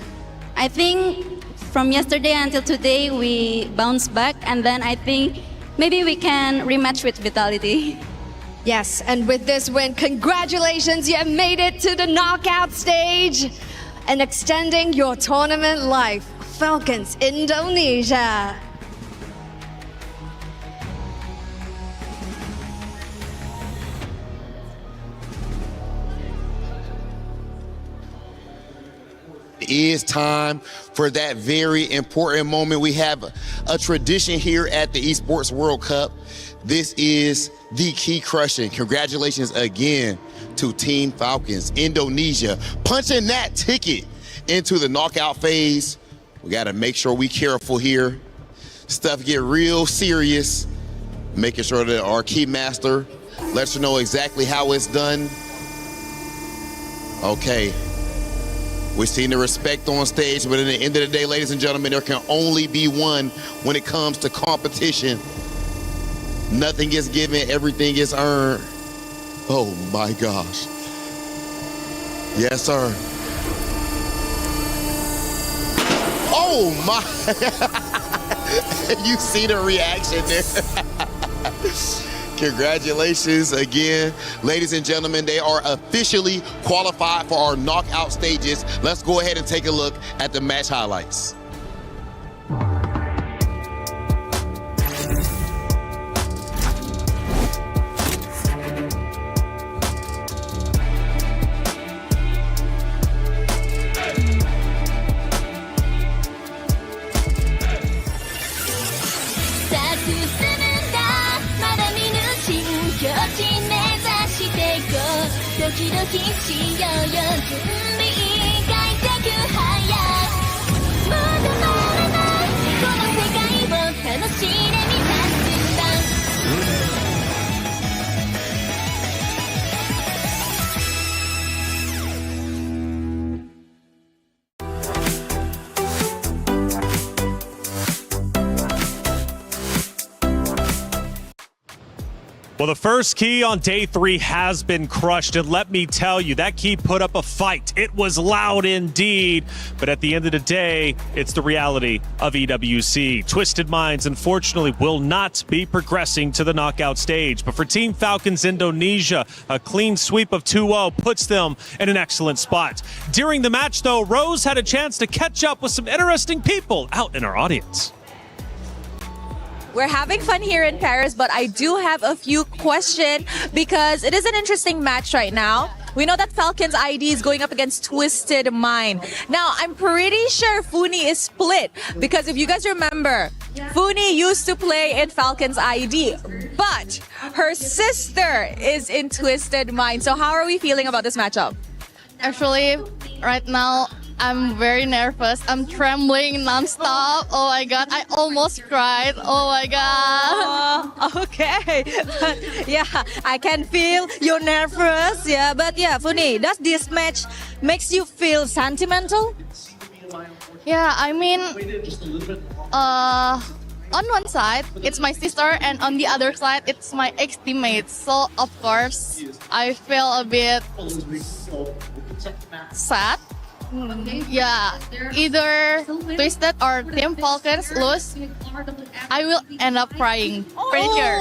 S7: I think from yesterday until today, we bounced back, and then I think maybe we can rematch with Vitality.
S6: Yes, and with this win, congratulations, you have made it to the knockout stage and extending your tournament life. Falcons Indonesia.
S8: It is time for that very important moment. We have a tradition here at the Esports World Cup. This is the key crushing. Congratulations again to Team Falcons Indonesia, punching that ticket into the knockout phase. We got to make sure we careful here. Stuff get real serious. Making sure that our key master lets you know exactly how it's done. Okay. We've seen the respect on stage, but at the end of the day, ladies and gentlemen, there can only be one when it comes to competition. Nothing is given, everything is earned. Oh my gosh. Yes, sir. Oh my. You see the reaction there. Congratulations again. Ladies and gentlemen, they are officially qualified for our knockout stages. Let's go ahead and take a look at the match highlights.
S2: Well, the first key on day 3 has been crushed, and let me tell you, that key put up a fight. It was loud indeed, but at the end of the day, it's the reality of EWC. Twisted Minds, unfortunately, will not be progressing to the knockout stage, but for Team Falcon's Indonesia, a clean sweep of 2-0 puts them in an excellent spot. During the match, though, Rose had a chance to catch up with some interesting people out in our audience.
S9: We're having fun here in Paris, but I do have a few questions because it is an interesting match right now. We know that Falcon's ID is going up against Twisted Mind. Now, I'm pretty sure Funi is split because if you guys remember, Funi used to play in Falcon's ID, but her sister is in Twisted Mind. So how are we feeling about this matchup?
S10: Actually, right now, I'm very nervous. I'm trembling nonstop. Oh my god, I almost cried. Oh my god.
S5: Okay. Yeah, I can feel you're nervous. Yeah, but yeah, Funi, does this match makes you feel sentimental?
S10: Yeah, I mean, on one side, it's my sister, and on the other side, it's my ex-teammate. So, of course, I feel a bit sad. Yeah, either Twisted or Team Falcons lose, I will end up crying. Pretty sure.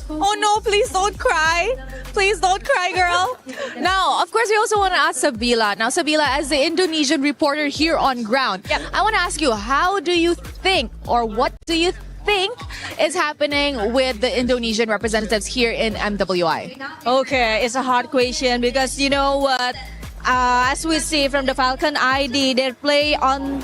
S9: Oh no, please don't cry. Please don't cry, girl. Now, of course, we also want to ask Sabila. Now, Sabila, as the Indonesian reporter here on ground, I want to ask you, how do you think, or what do you think is happening with the Indonesian representatives here in MWI?
S5: Okay, it's a hard question because you know what? As we see from the Falcon ID, their play on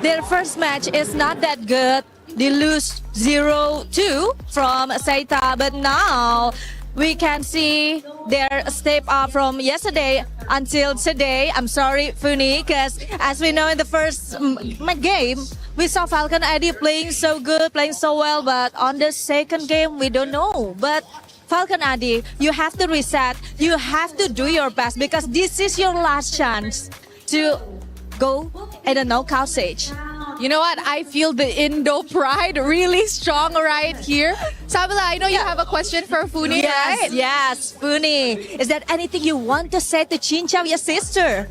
S5: their first match is not that good. They lose 0-2 from Seita, but now we can see their step up from yesterday until today. I'm sorry, Funi, because as we know in the first game, we saw Falcon ID playing so good, playing so well, but on the second game, we don't know. But Falcon ID, you have to reset. You have to do your best because this is your last chance to go in the knockout stage.
S9: You know what? I feel the Indo pride really strong right here. Sabila, I know you have a question for Funi, right?
S5: Yes, Funi. Is there anything you want to say to Chinchao, your sister?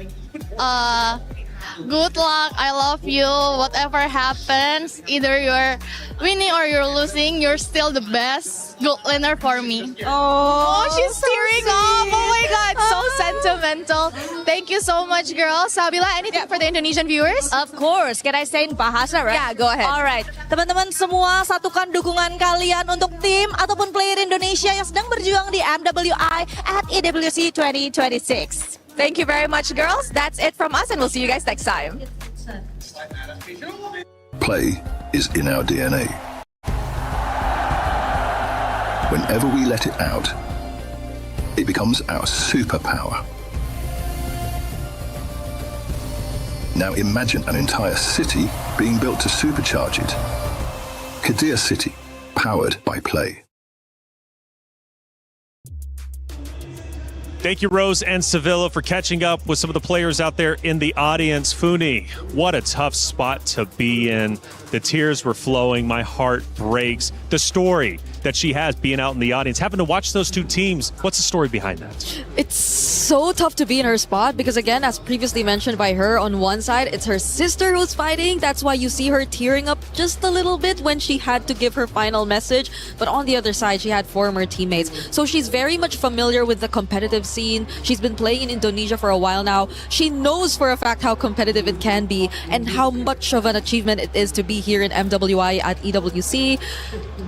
S10: Good luck. I love you. Whatever happens, either you're winning or you're losing, you're still the best gold winner for me.
S9: Oh, she's tearing up. Oh my God, so sentimental. Thank you so much, girl. Sabila, anything for the Indonesian viewers?
S5: Of course. Can I say in Bahasa, right?
S9: Yeah, go ahead.
S5: Alright. Teman-teman semua, satukan dukungan kalian untuk tim ataupun player Indonesia yang sedang berjuang di MWI at EWC 2026.
S9: Thank you very much, girls. That's it from us, and we'll see you guys next time.
S11: Play is in our DNA. Whenever we let it out, it becomes our superpower. Now imagine an entire city being built to supercharge it. Kadir City, powered by Play.
S2: Thank you, Rose and Sevilla, for catching up with some of the players out there in the audience. Funi, what a tough spot to be in. The tears were flowing. My heart breaks. The story that she has being out in the audience, having to watch those two teams. What's the story behind that?
S1: It's so tough to be in her spot because, again, as previously mentioned by her, on one side, it's her sister who's fighting. That's why you see her tearing up just a little bit when she had to give her final message. But on the other side, she had former teammates. So she's very much familiar with the competitive scene. She's been playing in Indonesia for a while now. She knows for a fact how competitive it can be and how much of an achievement it is to be here in MWI at EWC.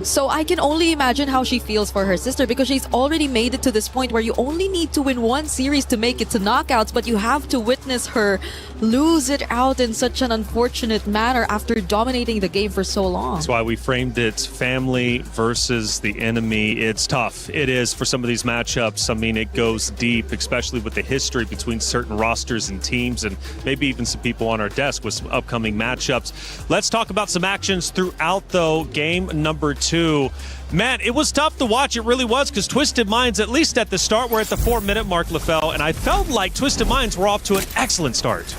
S1: So I can only imagine how she feels for her sister because she's already made it to this point where you only need to win one series to make it to knockouts, but you have to witness her lose it out in such an unfortunate manner after dominating the game for so long.
S2: That's why we framed it family versus the enemy. It's tough. It is for some of these matchups. I mean, it goes deep, especially with the history between certain rosters and teams, and maybe even some people on our desk with some upcoming matchups. Let's talk about some actions throughout, though. Game number 2. Man, it was tough to watch. It really was, because Twisted Minds, at least at the start, were at the 4-minute mark, LaFell, and I felt like Twisted Minds were off to an excellent start.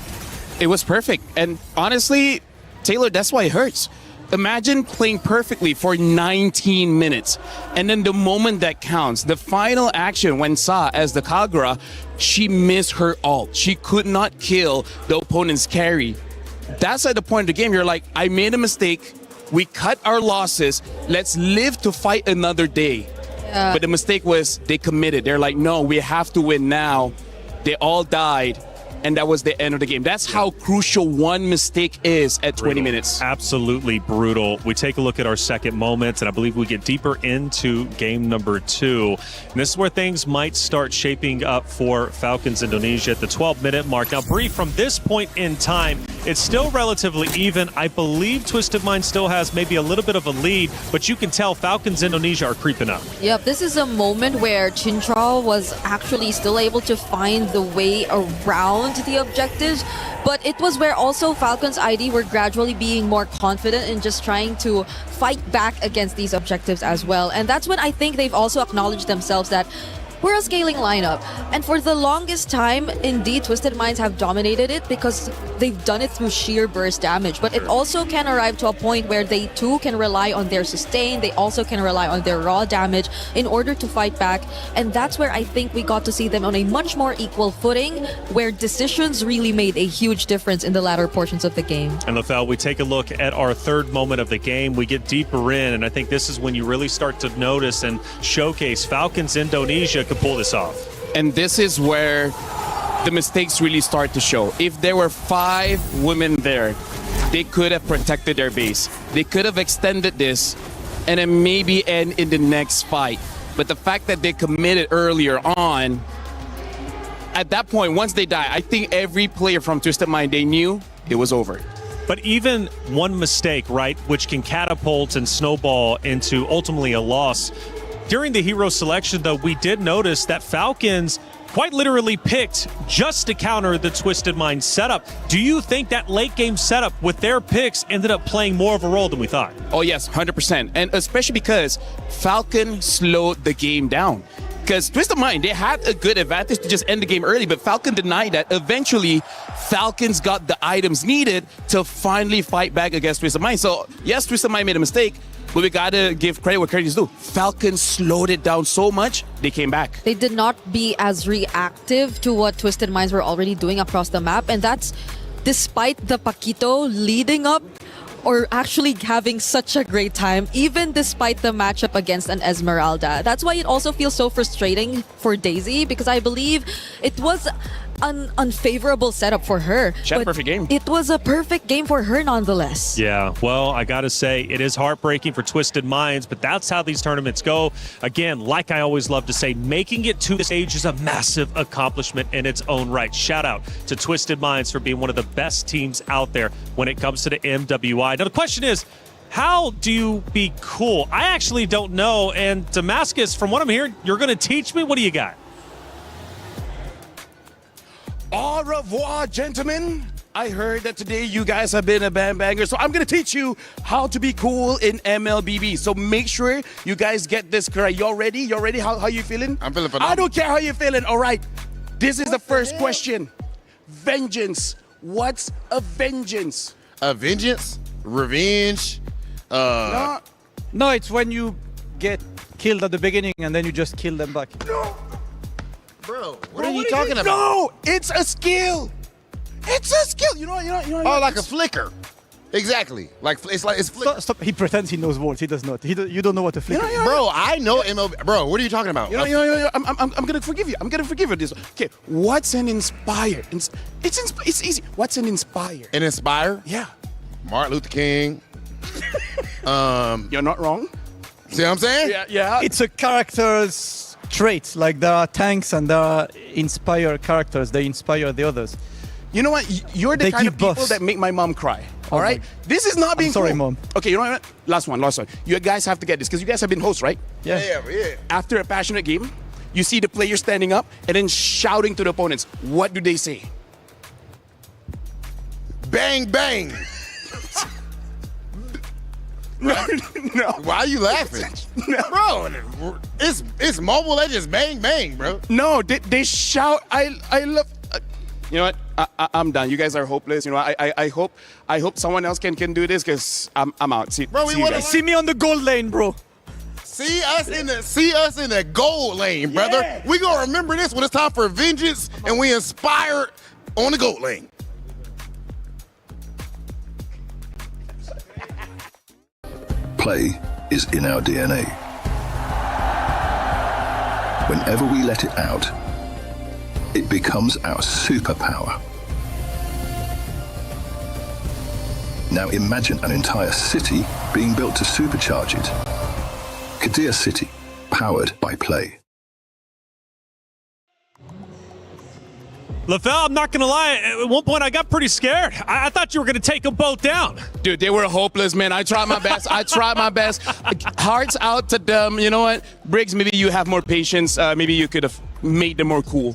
S3: It was perfect. And honestly, Taylor, that's why it hurts. Imagine playing perfectly for 19 minutes. And then the moment that counts, the final action when Sa as the Kagura, she missed her ult. She could not kill the opponent's carry. That's at the point of the game, you're like, I made a mistake. We cut our losses. Let's live to fight another day. But the mistake was they committed. They're like, no, we have to win now. They all died. And that was the end of the game. That's how crucial one mistake is at 20 minutes.
S2: Absolutely brutal. We take a look at our second moments, and I believe we get deeper into game number 2. And this is where things might start shaping up for Falcons Indonesia at the 12-minute mark. Now, Bree, from this point in time, it's still relatively even. I believe Twisted Mind still has maybe a little bit of a lead, but you can tell Falcons Indonesia are creeping up.
S1: Yep, this is a moment where Chinchal was actually still able to find the way around the objectives, but it was where also Falcons ID were gradually being more confident in just trying to fight back against these objectives as well. And that's when I think they've also acknowledged themselves that we're a scaling lineup. And for the longest time, indeed, Twisted Minds have dominated it because they've done it through sheer burst damage. But it also can arrive to a point where they too can rely on their sustain. They also can rely on their raw damage in order to fight back. And that's where I think we got to see them on a much more equal footing, where decisions really made a huge difference in the latter portions of the game.
S2: And Lefel, we take a look at our third moment of the game. We get deeper in, and I think this is when you really start to notice and showcase Falcons Indonesia can pull this off.
S3: And this is where the mistakes really start to show. If there were 5 women there, they could have protected their base. They could have extended this and then maybe end in the next fight. But the fact that they committed earlier on, at that point, once they die, I think every player from Twisted Mind, they knew it was over.
S2: But even one mistake, right, which can catapult and snowball into ultimately a loss. During the hero selection, though, we did notice that Falcons quite literally picked just to counter the Twisted Mind setup. Do you think that late game setup with their picks ended up playing more of a role than we thought?
S3: Oh, yes, 100%. And especially because Falcon slowed the game down. Because Twisted Mind, they had a good advantage to just end the game early, but Falcon denied that. Eventually, Falcons got the items needed to finally fight back against Twisted Mind. So, yes, Twisted Mind made a mistake, but we gotta give credit where credit is due. Falcons slowed it down so much, they came back.
S1: They did not be as reactive to what Twisted Minds were already doing across the map, and that's despite the Paquito leading up or actually having such a great time, even despite the matchup against an Esmeralda. That's why it also feels so frustrating for Daisy, because I believe it was an unfavorable setup for her.
S3: She had a perfect game.
S1: It was a perfect game for her nonetheless.
S2: Yeah, well, I gotta say, it is heartbreaking for Twisted Minds, but that's how these tournaments go. Again, like I always love to say, making it to this stage is a massive accomplishment in its own right. Shout out to Twisted Minds for being one of the best teams out there when it comes to the MWI. Now, the question is, how do you be cool? I actually don't know, and Damascus, from what I'm hearing, you're gonna teach me? What do you got?
S3: Au revoir, gentlemen. I heard that today you guys have been a banger, so I'm going to teach you how to be cool in MLBB. So make sure you guys get this correct. Y'all ready? Y'all ready? How you feeling?
S8: I'm feeling phenomenal.
S3: I don't care how you're feeling. All right. This is the first question. Vengeance. What's a vengeance?
S8: A vengeance? Revenge?
S12: No, it's when you get killed at the beginning and then you just kill them back.
S3: No.
S8: Bro, what are you talking about?
S3: No, it's a skill. It's a skill. You know.
S8: Oh, like a flicker. Exactly. It's flicker.
S12: Stop. He pretends he knows words. He does not. You don't know what a flicker is.
S8: Bro, I know MLB. Bro, what are you talking about?
S3: I'm gonna forgive you. I'm gonna forgive you this. Okay, what's an inspire? It's easy. What's an inspire?
S8: An inspire?
S3: Yeah.
S8: Martin Luther King.
S3: You're not wrong.
S8: See what I'm saying?
S3: Yeah.
S12: It's a character's traits. Like there are tanks and there are inspire characters. They inspire the others.
S3: You know what? You're the kind of people
S12: buffs.
S3: that make my mom cry. All right? This is not being
S12: I'm sorry,
S3: cool.
S12: Mom.
S3: Okay, you know what? Last one. You guys have to get this because you guys have been hosts, right?
S12: Yeah.
S3: After a passionate game, you see the player standing up and then shouting to the opponents. What do they say?
S8: Bang, bang.
S3: No.
S8: Why are you laughing?
S3: No.
S8: Bro, it's Mobile Legends bang, bang, bro.
S3: No, they shout, I love... You know what? I'm done. You guys are hopeless. You know, I hope someone else can do this because I'm out.
S8: Bro, we want to
S12: See me on the gold lane, bro.
S8: see us in the gold lane, brother.
S12: Yeah.
S8: We gonna remember this when it's time for vengeance, and we inspired on the gold lane.
S11: Play is in our DNA. Whenever we let it out, it becomes our superpower. Now imagine an entire city being built to supercharge it. Kadir City, powered by play.
S2: LaFell, I'm not going to lie. At one point, I got pretty scared. I thought you were going to take them both down.
S3: Dude, they were hopeless, man. I tried my best. Hearts out to them. You know what? Briggs, maybe you have more patience. Maybe you could have made them more cool.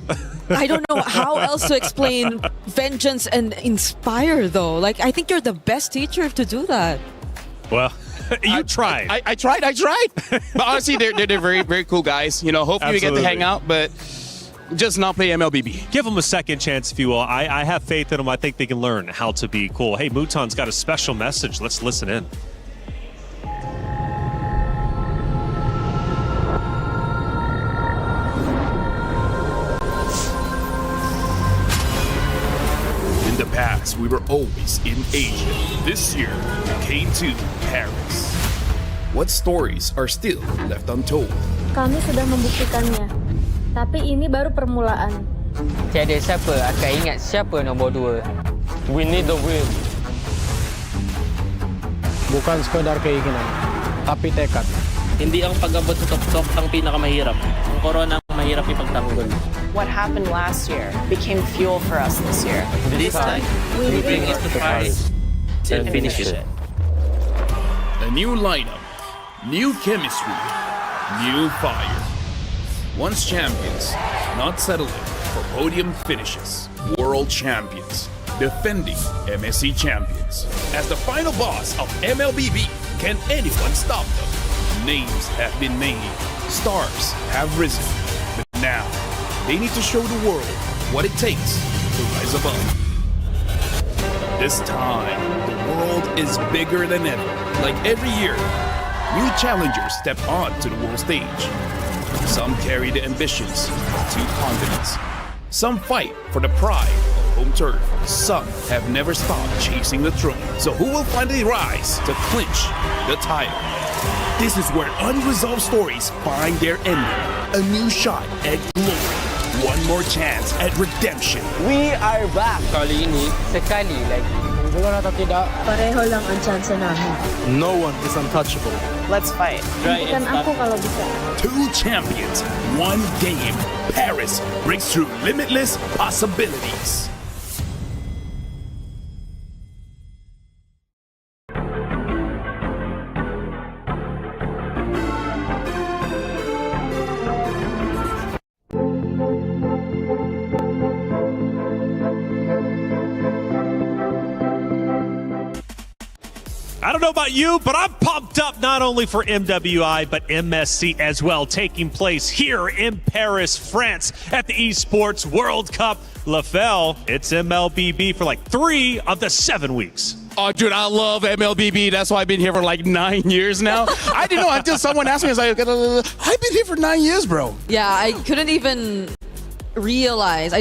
S1: I don't know how else to explain vengeance and inspire, though. Like, I think you're the best teacher to do that.
S2: Well, you tried.
S3: I tried. But honestly, they're very, very cool guys. You know, hopefully we get to hang out, but just not play MLBB.
S2: Give them a second chance, if you will. I have faith in them. I think they can learn how to be cool. Hey, Muton's got a special message. Let's listen in.
S13: In the past, we were always in Asia. This year, we came to Paris. What stories are still left untold?
S14: Kami sudah membuktikannya. Tapi ini baru permulaan.
S15: Tiada siapa akan ingat siapa nombor 2. We need the win.
S16: Bukan sekadar keinginan, tapi tekad.
S17: Hindi ang pag-abot sa top ang pinakamahirap. Ang corona ang mahirap ipagtanggol.
S18: What happened last year became fuel for us this year.
S17: This time, we bring it to Paris and finish it.
S13: A new lineup, new chemistry, new fire. Once champions, not settling for podium finishes. World champions, defending MSC champions. As the final boss of MLBB, can anyone stop them? Names have been made, stars have risen, but now they need to show the world what it takes to rise above. This time, the world is bigger than ever. Like every year, new challengers step on to the world stage. Some carry the ambitions of 2 continents. Some fight for the pride of home turf. Some have never stopped chasing the throne. So who will finally rise to clinch the title? This is where unresolved stories find their ending. A new shot at glory. One more chance at redemption.
S15: We are back. Kali ini, sekali lagi.
S16: Bukan atau tidak,
S14: Pareho lang ang chance namin.
S16: no one is untouchable.
S18: Let's fight.
S14: Bukan ako kalau bisa.
S13: 2 champions, 1 game. Paris breaks through limitless possibilities.
S2: I don't know about you, but I'm pumped up not only for MWI, but MSC as well, taking place here in Paris, France at the Esports World Cup. LaFell, it's MLBB for like 3 of the 7 weeks.
S3: Oh, dude, I love MLBB. That's why I've been here for like 9 years now. I didn't know until someone asked me. I was like, I've been here for 9 years, bro.
S1: Yeah, I didn't even realize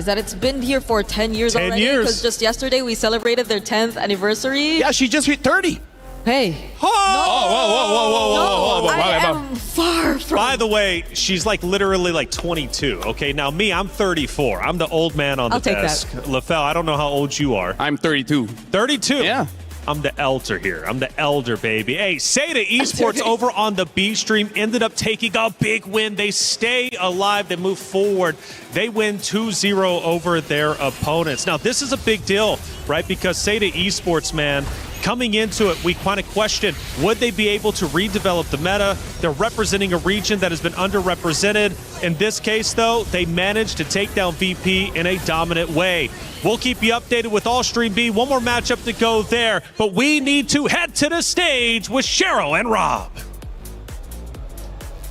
S1: that it's been here for 10 years
S2: 10
S1: already.
S2: years.
S1: Because just yesterday we celebrated their 10th anniversary.
S3: Yeah, she just hit 30.
S1: Hey.
S2: Oh,
S1: No, I am far from.
S2: By the way, she's like literally like 22. Okay, now me, I'm 34. I'm the old man on the
S1: I'll take
S2: desk. LaFell, I don't know how old you are.
S3: I'm 32.
S2: 32?
S3: Yeah.
S2: I'm the elder here. I'm the elder, baby. Hey, Seda Esports over on the B stream ended up taking a big win. They stay alive. They move forward. They win 2-0 over their opponents. Now, this is a big deal, right? Because Seda Esports, man, coming into it, we kind of question, would they be able to redevelop the meta? They're representing a region that has been underrepresented. In this case, though, they managed to take down VP in a dominant way. We'll keep you updated with all Stream B. One more matchup to go there, but we need to head to the stage with Cheryl and Rob.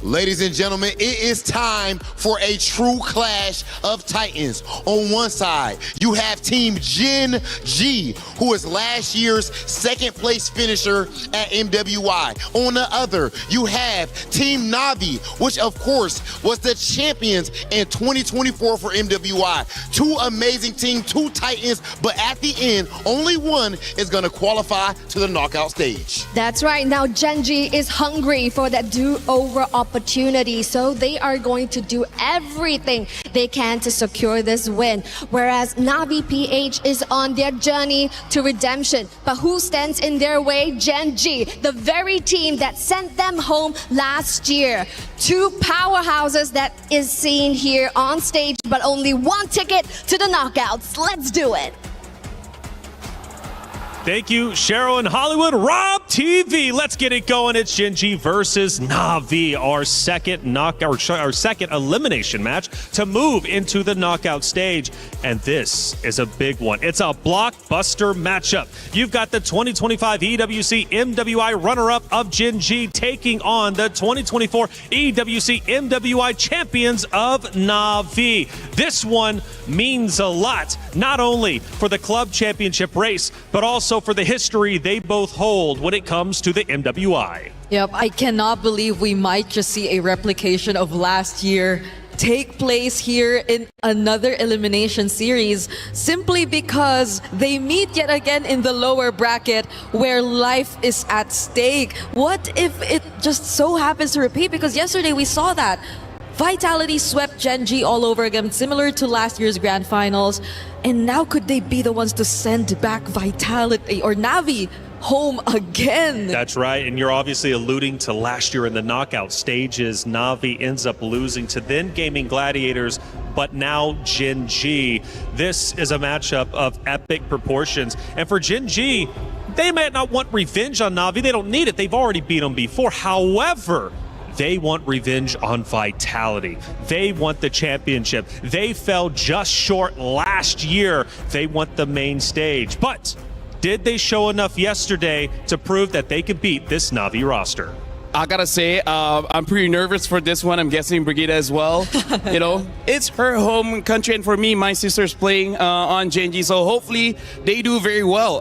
S8: Ladies and gentlemen, it is time for a true clash of titans. On one side, you have Team Gen.G, who is last year's second place finisher at MWI. On the other, you have Team Navi, which of course was the champions in 2024 for MWI. Two amazing teams, two titans, but at the end, only one is gonna qualify to the knockout stage.
S6: That's right. Now Gen.G is hungry for that do-over opportunity, so they are going to do everything they can to secure this win. Whereas Navi PH is on their journey to redemption. But who stands in their way? Gen.G, the very team that sent them home last year. Two powerhouses that is seen here on stage, but only one ticket to the knockouts. Let's do it.
S2: Thank you, Cheryl in Hollywood. Rob TV, let's get it going. It's Gen.G versus Navi, our second elimination match to move into the knockout stage. And this is a big one. It's a blockbuster matchup. You've got the 2025 EWC MWI runner-up of Gen.G taking on the 2024 EWC MWI champions of Navi. This one means a lot, not only for the club championship race, but also for the history they both hold when it comes to the MWI.
S1: Yep, I cannot believe we might just see a replication of last year take place here in another elimination series, simply because they meet yet again in the lower bracket where life is at stake. What if it just so happens to repeat? Because yesterday we saw that Vitality swept Gen.G all over again, similar to last year's grand finals. And now could they be the ones to send back Vitality or Navi home again?
S2: That's right, and you're obviously alluding to last year in the knockout stages. Navi ends up losing to then Gaming Gladiators, but now Gen.G. This is a matchup of epic proportions. And for Gen.G, they might not want revenge on Navi. They don't need it. They've already beat them before. However, they want revenge on Vitality. They want the championship. They fell just short last year. They want the main stage. But did they show enough yesterday to prove that they could beat this Navi roster?
S3: I gotta say, I'm pretty nervous for this one. I'm guessing Brigida as well. You know, it's her home country, and for me, my sister's playing on Gen.G, so hopefully they do very well.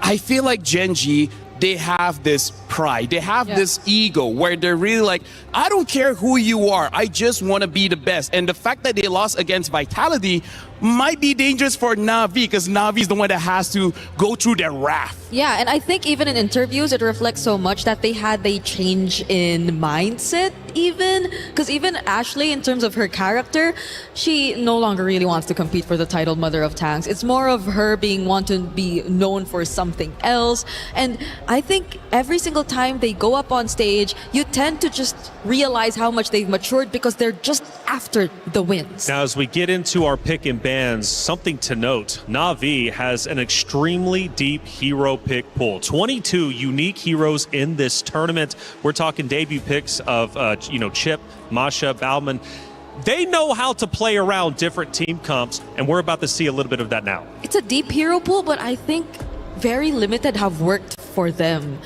S3: I feel like Gen.G, they have this pride, they have this ego where they're really like, I don't care who you are, I just want to be the best. And the fact that they lost against Vitality might be dangerous for Navi, because Navi is the one that has to go through their wrath.
S1: Yeah, and I think even in interviews, it reflects so much that they had a change in mindset even. Because even Ashley, in terms of her character, she no longer really wants to compete for the title Mother of Tanks. It's more of her being want to be known for something else. And I think every single time they go up on stage, you tend to just realize how much they've matured because they're just after the wins.
S2: Now, as we get into our pick and bans, something to note, Navi has an extremely deep hero pick pool. 22 unique heroes in this tournament. We're talking debut picks of Chip, Masha, Bauman. They know how to play around different team comps, and we're about to see a little bit of that now.
S1: It's a deep hero pool, but I think very limited have worked for them.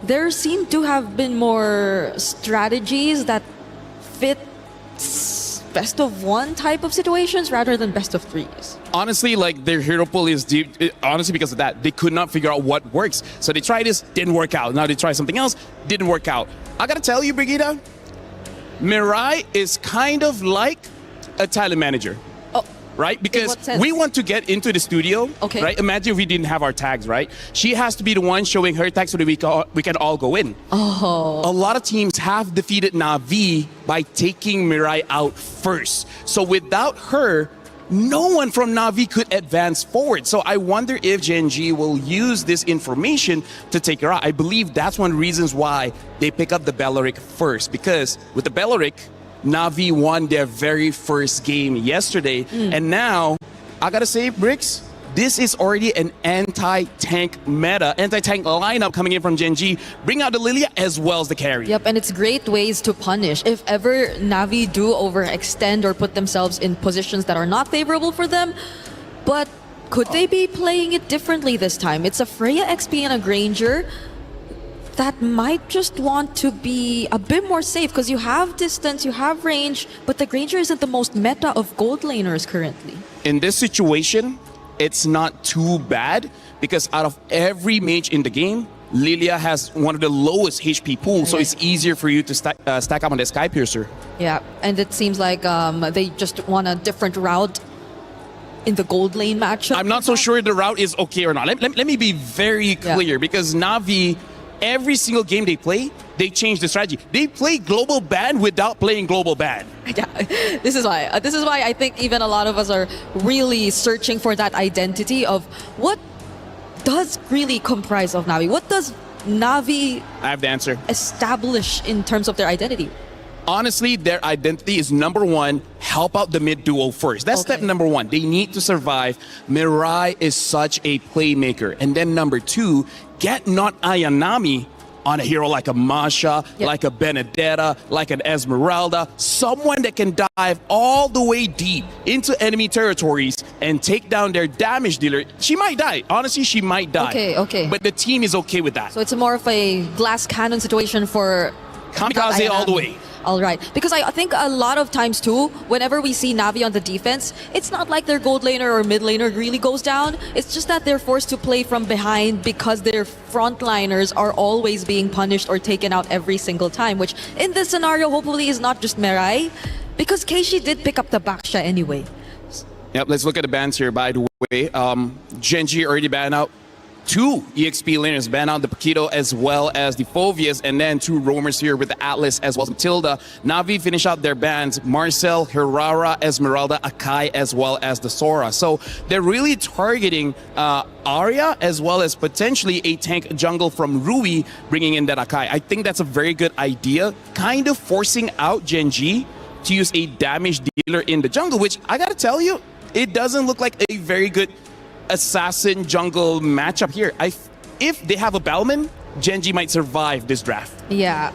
S1: There seem to have been more strategies that fit best of one type of situations rather than best of threes.
S3: Honestly, like, their hero pool is deep, honestly, because of that. They could not figure out what works. So they tried this, didn't work out. Now they try something else, didn't work out. I gotta tell you, Brigida, Mirai is kind of like a talent manager. Right? Because we want to get into the studio, right? Imagine if we didn't have our tags, right? She has to be the one showing her tags so that we can all go in. A lot of teams have defeated Navi by taking Mirai out first. So without her, no one from Navi could advance forward. So I wonder if Gen.G will use this information to take her out. I believe that's one of the reasons why they pick up the Belleric first. Because with the Belleric, Navi won their very first game yesterday. And now, I gotta say, Bricks, this is already an anti-tank meta, anti-tank lineup coming in from Gen.G. Bring out the Lilia as well as the carry.
S1: Yep, and it's great ways to punish. If ever Navi do overextend or put themselves in positions that are not favorable for them, but could they be playing it differently this time? It's a Freya XP and a Granger. that might just want to be a bit more safe because you have distance, you have range, but the Granger isn't the most meta of gold laners currently.
S3: In this situation, it's not too bad because out of every mage in the game, Lilia has one of the lowest HP pools, so it's easier for you to stack up on the Sky Piercer.
S1: Yeah, and it seems like they just want a different route in the gold lane matchup.
S3: I'm not so sure the route is okay or not. Let me be very clear because Na'Vi, every single game they play, they change the strategy. They play global ban without playing global ban.
S1: Yeah, this is why I think even a lot of us are really searching for that identity of what does really comprise of Na'Vi. What does Na'Vi
S3: I have the answer.
S1: establish in terms of their identity?
S3: Honestly, their identity is number one, help out the mid duo first. That's step number one. They need to survive. Mirai is such a playmaker. And then number two, get not Ayanami on a hero like a Masha, like a Benedetta, like an Esmeralda, someone that can dive all the way deep into enemy territories and take down their damage dealer. She might die. Honestly, she might die.
S1: Okay.
S3: But the team is okay with that.
S1: So it's more of a glass cannon situation for
S3: Kamikaze all the way.
S1: All right. Because I think a lot of times too, whenever we see Na'Vi on the defense, it's not like their gold laner or mid laner really goes down. It's just that they're forced to play from behind because their frontliners are always being punished or taken out every single time, which in this scenario hopefully is not just Mirai, because Keishi did pick up the Baksha anyway.
S3: Yep, let's look at the bans here, by the way. Gen.G already banned out 2 EXP laners, ban out the Paquito as well as the Phovias, and then 2 roamers here with the Atlas as well as Matilda. Na'Vi finish out their bans, Marcel, Hirara, Esmeralda, Akai, as well as the Sora. So they're really targeting Arya as well as potentially a tank jungle from Rui, bringing in that Akai. I think that's a very good idea, kind of forcing out Gen.G to use a damage dealer in the jungle, which I gotta tell you, it doesn't look like a very good assassin jungle matchup here. If they have a Bellman, Gen.G might survive this draft.
S1: Yeah.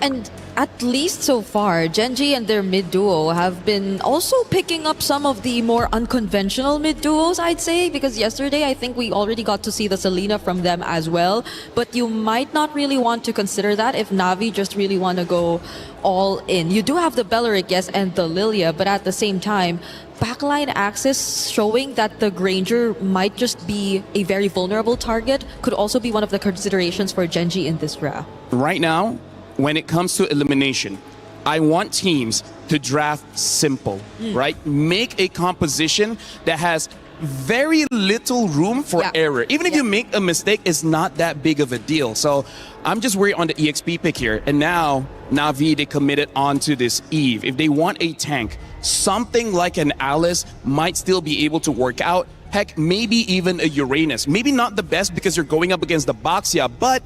S1: And at least so far, Gen.G and their mid duo have been also picking up some of the more unconventional mid duos, I'd say, because yesterday I think we already got to see the Selena from them as well. But you might not really want to consider that if Na'Vi just really want to go all in. You do have the Belleric, yes, and the Lilia, but at the same time, backline access showing that the Granger might just be a very vulnerable target could also be one of the considerations for Gen.G in this draft.
S3: Right now, when it comes to elimination, I want teams to draft simple, right? Make a composition that has very little room for error. Even if you make a mistake, it's not that big of a deal. So I'm just worried on the EXP pick here. And now Na'Vi, they committed onto this Eve. If they want a tank, something like an Alice might still be able to work out. Heck, maybe even a Uranus. Maybe not the best because you're going up against the Baxia, but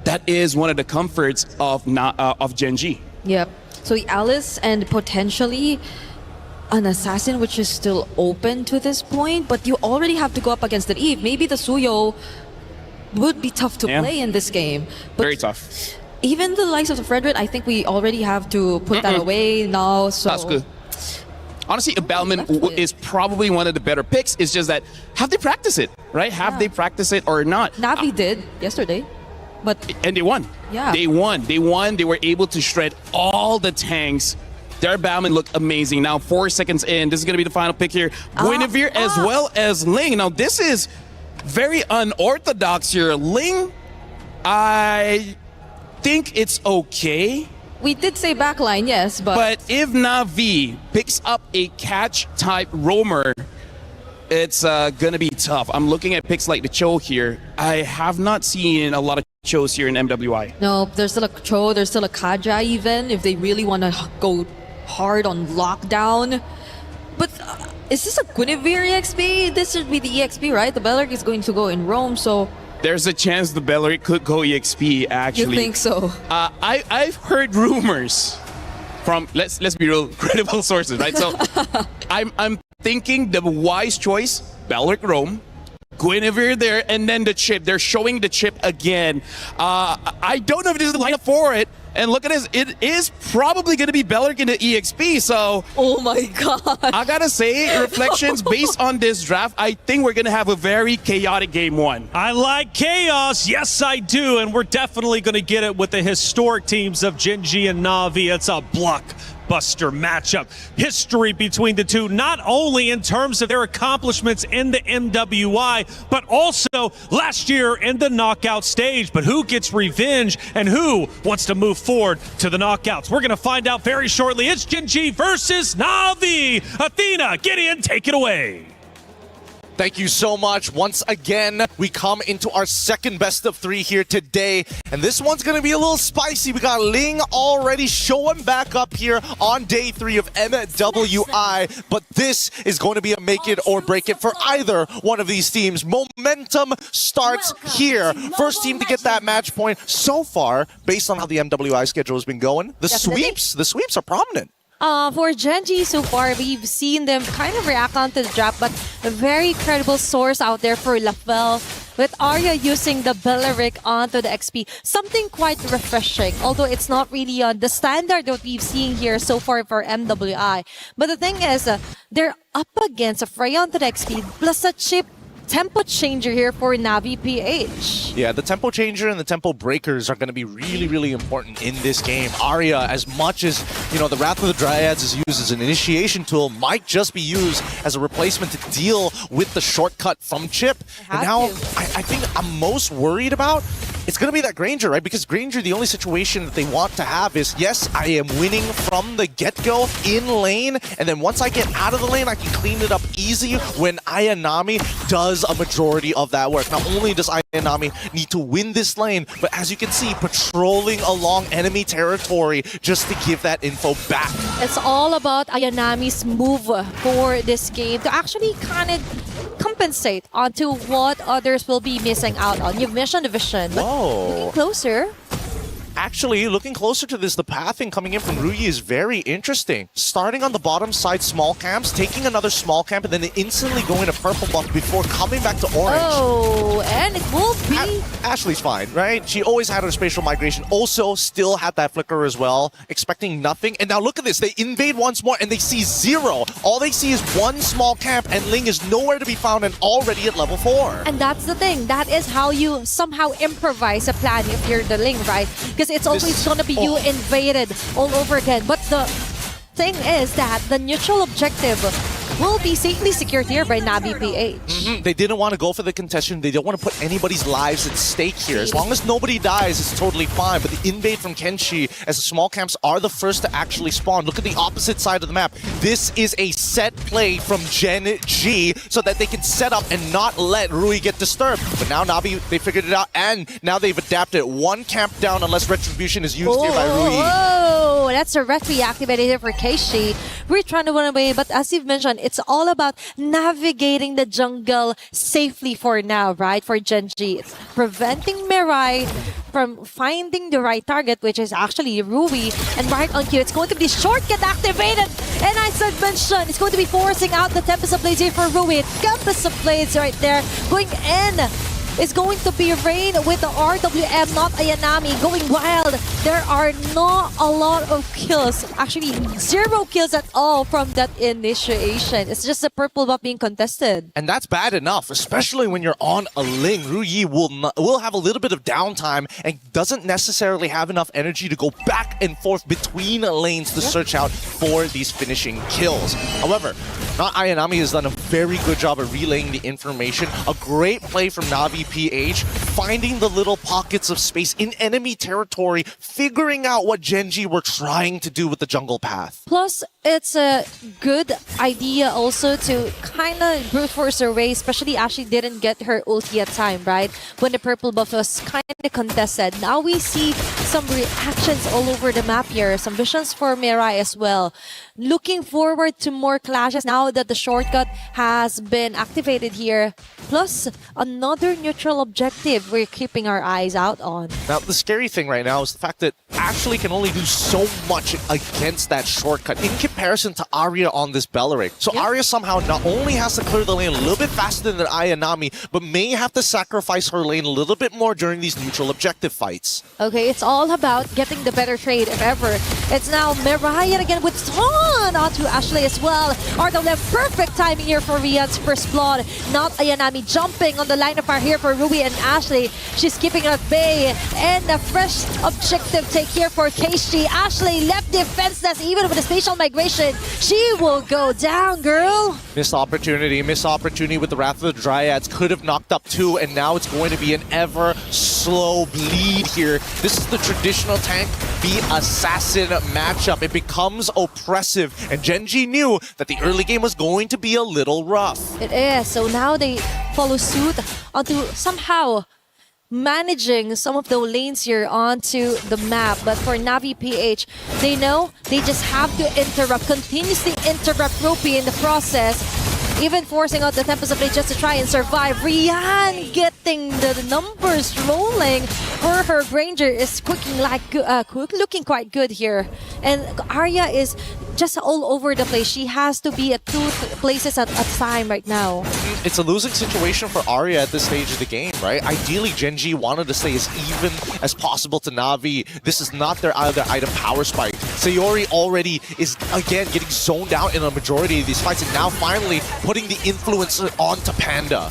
S3: that is one of the comforts of Gen.G.
S1: Yep. So the Alice and potentially an assassin, which is still open to this point, but you already have to go up against the Eve. Maybe the Suyo would be tough to play in this game. But
S3: very tough.
S1: Even the likes of the Frederick, I think we already have to put that away now. So
S3: that's good. Honestly, a Bellman is probably one of the better picks. It's just that, have they practiced it, right? Have they practiced it or not?
S1: Na'Vi did yesterday.
S3: And they won.
S1: Yeah.
S3: They won. They won. They were able to shred all the tanks. Their Bellman looked amazing. Now, 4 seconds in, this is going to be the final pick here. Guinevere as well as Ling. Now, this is very unorthodox here. Ling, I think it's okay.
S1: We did say backline, yes,
S3: but if Na'Vi picks up a catch-type roamer, it's going to be tough. I'm looking at picks like the Cho here. I have not seen a lot of Chos here in MWI.
S1: No, there's still a Cho, there's still a Kaja even, if they really want to go hard on lockdown. But is this a Guinevere EXP? This should be the EXP, right? The Belleric is going to go in Rome, so...
S3: There's a chance the Belleric could go EXP, actually.
S1: You think so?
S3: I've heard rumors from, let's be real, credible sources, right? So I'm thinking the wise choice, Belleric Rome, Guinevere there, and then the chip. They're showing the chip again. I don't know if this is the lineup for it, And look at this, it is probably going to be Beleric into EXP, so...
S5: Oh my god.
S3: I gotta say, reflections based on this draft, I think we're going to have a very chaotic game one.
S2: I like chaos, yes I do, and we're definitely going to get it with the historic teams of Gen.G and Na'Vi. It's a blockbuster matchup. History between the two, not only in terms of their accomplishments in the MWI, but also last year in the knockout stage. But who gets revenge and who wants to move forward to the knockouts? We're going to find out very shortly. It's Gen.G versus Na'Vi. Athena, Gideon, take it away.
S4: Thank you so much. Once again, we come into our second best of 3 here today. And this one's going to be a little spicy. We got Ling already showing back up here on day 3 of MWI. But this is going to be a make it or break it for either one of these teams. Momentum starts here. First team to get that match point so far, based on how the MWI schedule has been going. The sweeps are prominent.
S5: For Gen.G so far, we've seen them kind of react onto the draft, but a very credible source out there for Lafel, with Arya using the Beleric onto the XP. Something quite refreshing, although it's not really on the standard that we've seen here so far for MWI. But the thing is, they're up against a Freya onto the XP, plus a chip tempo changer here for Na'Vi PH.
S4: Yeah, the tempo changer and the tempo breakers are going to be really, really important in this game. Arya, as much as, you know, the Wrath of the Dryads is used as an initiation tool, might just be used as a replacement to deal with the shortcut from Chip. And now, I think I'm most worried about, it's going to be that Granger, right? Because Granger, the only situation that they want to have is, yes, I am winning from the get-go in lane, and then once I get out of the lane, I can clean it up easy when Ayanami does a majority of that work. Not only does Ayanami need to win this lane, but as you can see, patrolling along enemy territory just to give that info back.
S5: It's all about Ayanami's move for this game to actually kind of compensate onto what others will be missing out on. You've mentioned the vision, but looking closer.
S4: Actually, looking closer to this, the pathing coming in from Ruyi is very interesting. Starting on the bottom side small camps, taking another small camp, and then instantly going to purple buff before coming back to orange.
S5: Oh, and it will be...
S4: Ashley's fine, right? She always had her spatial migration. Also, still had that flicker as well, expecting nothing. And now look at this. They invade once more, and they see 0. All they see is one small camp, and Ling is nowhere to be found and already at level 4.
S5: And that's the thing. That is how you somehow improvise a plan if you're the Ling, right? Because it's always going to be you invaded all over again. But the thing is that the neutral objective will be safely secured here by Na'Vi PH.
S4: They didn't want to go for the contestation. They don't want to put anybody's lives at stake here. As long as nobody dies, it's totally fine. But the invade from Kenshi, as the small camps are the first to actually spawn. Look at the opposite side of the map. This is a set play from Gen.G so that they can set up and not let Rui get disturbed. But now Na'Vi, they figured it out, and now they've adapted. One camp down unless Retribution is used here by Rui.
S5: Oh, that's a Ret reactivated here for Keishi. We're trying to run away, but as you've mentioned, it's all about navigating the jungle safely for now, right? For Gen.G. It's preventing Mirai from finding the right target, which is actually Rui. And right on cue, it's going to be shortcut activated. And as I mentioned, it's going to be forcing out the Tempest of Blades here for Rui. Tempest of Blades right there going in. Is going to be Rain with the RWM, not Ayanami, going wild. There are not a lot of kills. Actually, 0 kills at all from that initiation. It's just a purple buff being contested.
S4: And that's bad enough, especially when you're on a Ling. Ruyi will have a little bit of downtime and doesn't necessarily have enough energy to go back and forth between lanes to search out for these finishing kills. However, Ayanami has done a very good job of relaying the information. A great play from Na'Vi PH, finding the little pockets of space in enemy territory, figuring out what Gen.G were trying to do with the jungle path.
S5: Plus, it's a good idea also to kind of brute force her way, especially Ashley didn't get her ulti at time, right? When the purple buff was kind of contested. Now we see some reactions all over the map here, some visions for Mirai as well. Looking forward to more clashes now that the shortcut has been activated here. Plus, another neutral objective we're keeping our eyes out on.
S4: Now, the scary thing right now is the fact that Ashley can only do so much against that shortcut in comparison to Arya on this Beleric. So Arya somehow not only has to clear the lane a little bit faster than Ayanami, but may have to sacrifice her lane a little bit more during these neutral objective fights.
S5: Okay, it's all about getting the better trade if ever. It's now Mariah again with Ton onto Ashley as well. RWF, perfect timing here for Rian's first blood. Not Ayanami jumping on the line of fire here for Ruby and Ashley. She's keeping it at bay. And a fresh objective take here for KG. Ashley left defenseless even with the spatial migration. She will go down, girl.
S4: Missed opportunity with the Wrath of the Dryads. Could have knocked up 2, and now it's going to be an ever slow bleed here. This is the traditional tank v assassin matchup. It becomes oppressive, and Gen.G knew that the early game was going to be a little rough.
S5: It is. So now they follow suit onto somehow managing some of the lanes here onto the map. But for Navi PH, they know they just have to interrupt, continuously interrupt Ropey in the process, even forcing out the Tempest of Fate just to try and survive. Rian getting the numbers rolling for her Granger is looking quite good here. And Arya is just all over the place. She has to be at 2 places at a time right now.
S4: It's a losing situation for Arya at this stage of the game, right? Ideally, Gen.G wanted to stay as even as possible to Navi. This is not their other item power spike. Sayori already is, again, getting zoned out in a majority of these fights, and now finally putting the influence onto Panda.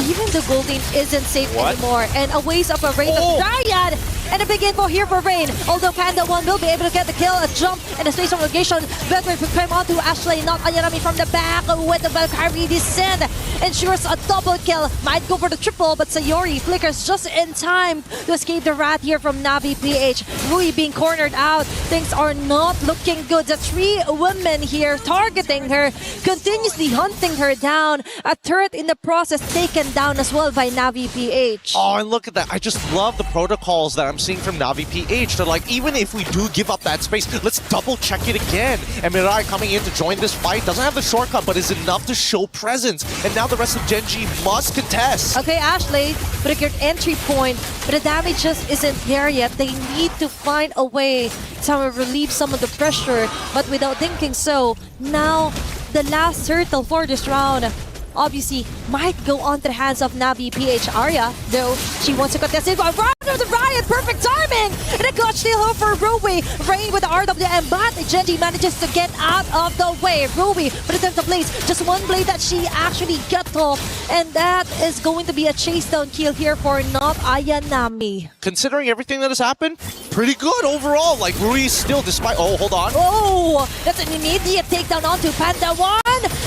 S5: Even the gold lane isn't safe anymore. And a waste of a Rain of Dryad. And a big info here for Rain. Although Panda 1 will be able to get the kill, a jump, and a space obligation. Veteran to climb onto Ashley, not Ayanami from the back with the Valkyrie descent. Ensures a double kill. Might go for the triple, but Sayori flickers just in time to escape the rat here from Navi PH. Rui being cornered out. Things are not looking good. The 3 women here targeting her, continuously hunting her down. A turret in the process taken down as well by Navi PH.
S4: Oh, and look at that. I just love the protocols that I'm seeing from Navi PH. They're like, even if we do give up that space, let's double check it again. And Mirai coming in to join this fight doesn't have the shortcut, but is enough to show presence. And now the rest of Gen.G must contest.
S5: Okay, Ashley, with a good entry point, but the damage just isn't there yet. They need to find a way to relieve some of the pressure, but without thinking so, now the last turtle for this round obviously might go onto the hands of Navi PH. Arya, though, she wants to contest it. Right of the Riot, perfect timing! And a clutch steal for Ruby. Rain with the RWM, but Gen.G manages to get out of the way. Ruby, with the attempt blades, just one blade that she actually gets off, and that is going to be a chase down kill here for not Ayanami.
S4: Considering everything that has happened, pretty good overall. Like, Rui still, despite... Oh, hold on.
S5: Oh, that's an immediate takedown onto Panda 1,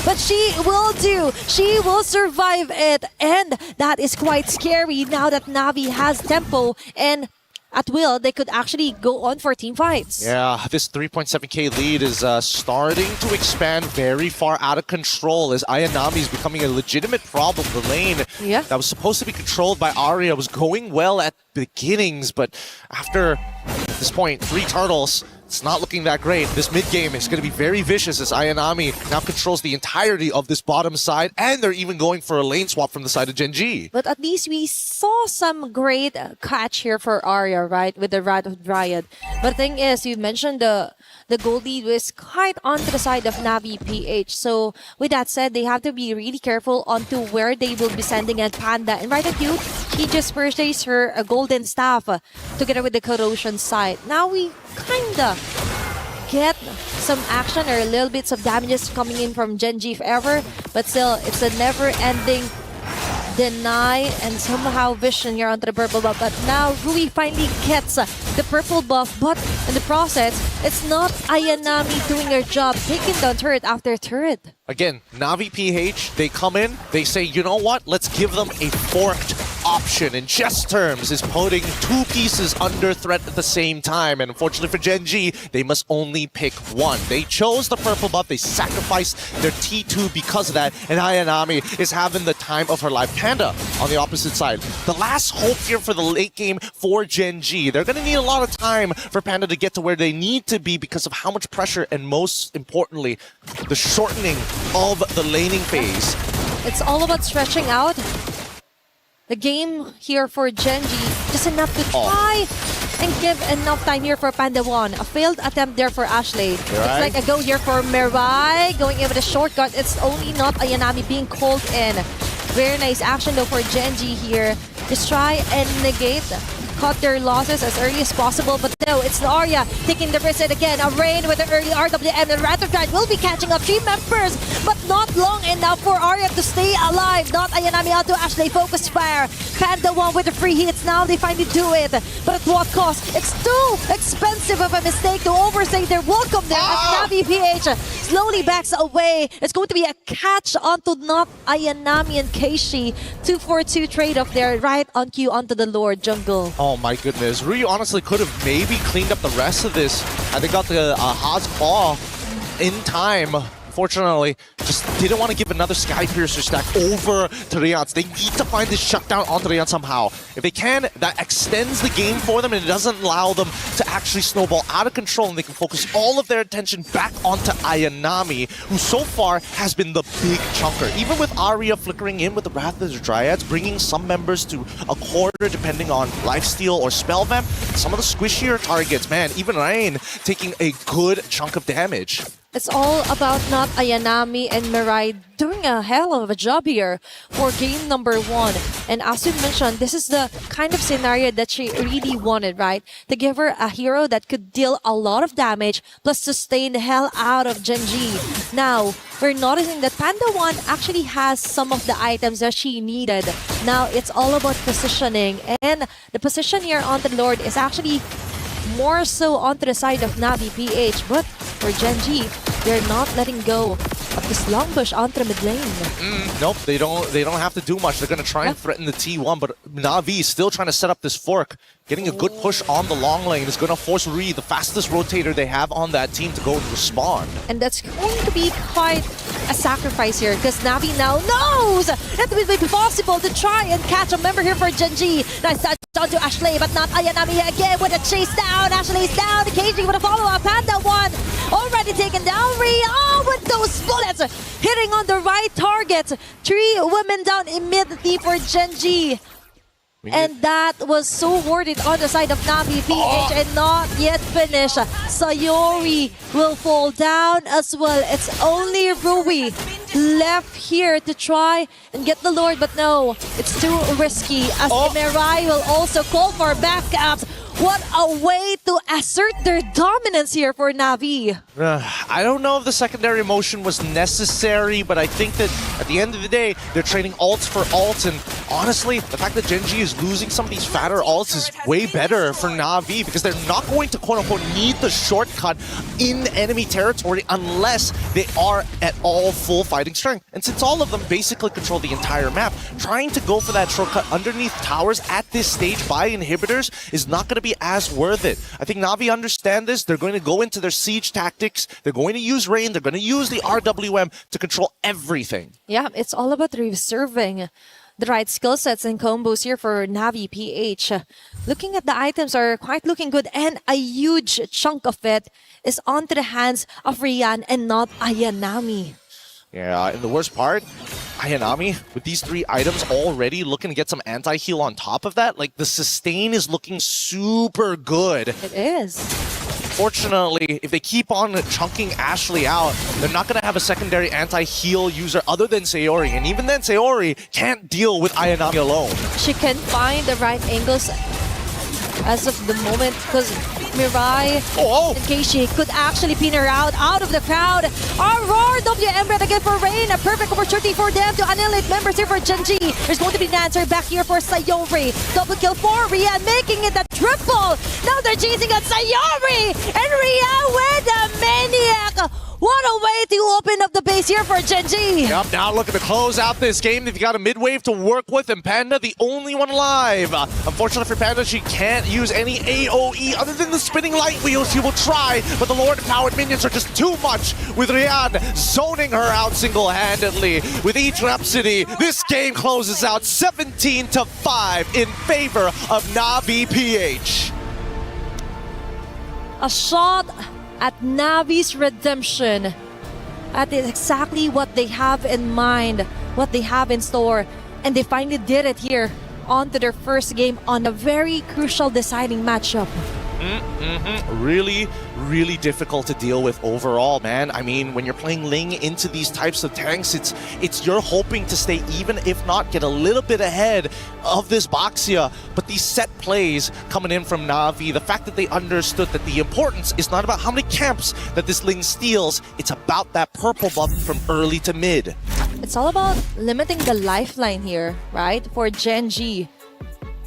S5: but she will do. She will survive it, and that is quite scary now that Navi has tempo, and at will, they could actually go on for team fights.
S4: Yeah, this 3.7k lead is starting to expand very far out of control as Ayanami is becoming a legitimate problem. The lane that was supposed to be controlled by Arya was going well at beginnings, but after this point, 3 turtles, it's not looking that great. This mid-game is going to be very vicious as Ayanami now controls the entirety of this bottom side, and they're even going for a lane swap from the side of Gen.G.
S5: But at least we saw some great catch here for Arya, right, with the Wrath of Dryad. But the thing is, you mentioned the gold lead was quite onto the side of Navi PH. So with that said, they have to be really careful onto where they will be sending at Panda. And right at you, he just purchased her a golden staff together with the corrosion side. Now we kinda get some action or little bits of damages coming in from Gen.G if ever, but still, it's a never-ending deny and somehow vision here onto the purple buff. But now Rui finally gets the purple buff, but in the process, it's not Ayanami doing her job, taking down turret after turret.
S4: Again, Navi PH, they come in, they say, you know what, let's give them a forked option. In chess terms, is putting 2 pieces under threat at the same time. And unfortunately for Gen.G, they must only pick one. They chose the purple buff, they sacrificed their T2 because of that, and Ayanami is having the time of her life. Panda on the opposite side. The last hope here for the late game for Gen.G. They're going to need a lot of time for Panda to get to where they need to be because of how much pressure and most importantly, the shortening of the laning phase.
S5: It's all about stretching out the game here for Gen.G, just enough to try and give enough time here for Panda 1. A failed attempt there for Ashley. It's like a go here for Mirai, going in with a shortcut. It's only not Ayanami being called in. Very nice action though for Gen.G here. Just try and negate, cut their losses as early as possible, but no, it's Arya taking the risk, and again, a Rain with the early RWM, and Raptor Drive will be catching up 3 members, but not long enough for Arya to stay alive. Not Ayanami out to Ashley, focus fire. Panda 1 with the free hits, now they finally do it, but at what cost? It's too expensive of a mistake to overstay their welcome there as Navi PH slowly backs away. It's going to be a catch onto not Ayanami and Keishi. 2-4-2 trade-off there, right on cue onto the Lord jungle.
S4: Oh my goodness, Ryu honestly could have maybe cleaned up the rest of this. And they got the Haas Claw in time. Unfortunately, just didn't want to give another Sky Piercer stack over to Riance. They need to find this shutdown onto Riance somehow. If they can, that extends the game for them and it doesn't allow them to actually snowball out of control, and they can focus all of their attention back onto Ayanami, who so far has been the big chunker. Even with Arya flickering in with the Wrath of the Dryads, bringing some members to a quarter depending on lifesteal or spell vamp, some of the squishier targets, man, even Rain taking a good chunk of damage.
S5: It's all about not Ayanami and Mirai doing a hell of a job here for game number 1. And as you mentioned, this is the kind of scenario that she really wanted, right? To give her a hero that could deal a lot of damage plus sustain the hell out of Gen.G. Now, we're noticing that Panda 1 actually has some of the items that she needed. Now, it's all about positioning. And the position here on the Lord is actually more so onto the side of Navi PH, but for Gen.G, they're not letting go of this long push onto the mid lane.
S4: Nope, they don't have to do much. They're going to try and threaten the T1, but Navi is still trying to set up this fork. Getting a good push on the long lane is going to force Rui, the fastest rotator they have on that team, to go and respond.
S5: And that's going to be quite a sacrifice here, because Navi now knows that it will be possible to try and catch a member here for Gen.G. Nice touch onto Ashley, but not Ayanami again with a chase down. Ashley's down, KG with a follow-up. Panda 1 already taken down. Rio with those bullets hitting on the right target. 3 women down immediately for Gen.G. And that was so worth it on the side of Navi PH and not yet finished. Sayori will fall down as well. It's only Rui left here to try and get the Lord, but no, it's too risky as Mirai will also call for backups. What a way to assert their dominance here for Navi.
S4: I don't know if the secondary motion was necessary, but I think that at the end of the day, they're trading ults for ults, and honestly, the fact that Gen.G is losing some of these fatter ults is way better for Navi, because they're not going to quote-unquote need the shortcut in enemy territory unless they are at all full fighting strength. And since all of them basically control the entire map, trying to go for that shortcut underneath towers at this stage by inhibitors is not going to be as worth it. I think Navi understand this. They're going to go into their siege tactics. They're going to use Rain. They're going to use the RWM to control everything.
S5: Yeah, it's all about reserving the right skill sets and combos here for Navi PH. Looking at the items are quite looking good, and a huge chunk of it is onto the hands of Rian and not Ayanami.
S4: Yeah, and the worst part, Ayanami, with these 3 items already looking to get some anti-heal on top of that, like the sustain is looking super good.
S5: It is.
S4: Fortunately, if they keep on chunking Ashley out, they're not going to have a secondary anti-heal user other than Sayori. And even then, Sayori can't deal with Ayanami alone.
S5: She can find the right angles as of the moment, because Mirai and Keishi could actually pin her out of the crowd. Aurora WM red again for Rain. A perfect opportunity for them to annihilate members here for Gen.G. There's going to be an answer back here for Sayori. Double kill for Rian, making it a triple. Now they're chasing at Sayori. And Rian with a maniac. What a way to open up the base here for Gen.G.
S4: Yep, now looking to close out this game. They've got a mid-wave to work with, and Panda, the only one alive. Unfortunately for Panda, she can't use any AoE other than the spinning light wheels. She will try, but the Lord-powered minions are just too much, with Rian zoning her out single-handedly. With each Rhapsody, this game closes out 17-5 in favor of Navi PH.
S5: A shot at Navi's redemption. That is exactly what they have in mind, what they have in store. And they finally did it here onto their first game on a very crucial deciding matchup.
S4: Really, really difficult to deal with overall, man. I mean, when you're playing Ling into these types of tanks, it's you're hoping to stay even, if not get a little bit ahead of this Baxia. But these set plays coming in from Na'Vi, the fact that they understood that the importance is not about how many camps that this Ling steals, it's about that purple buff from early to mid.
S5: It's all about limiting the lifeline here, right? For Gen.G.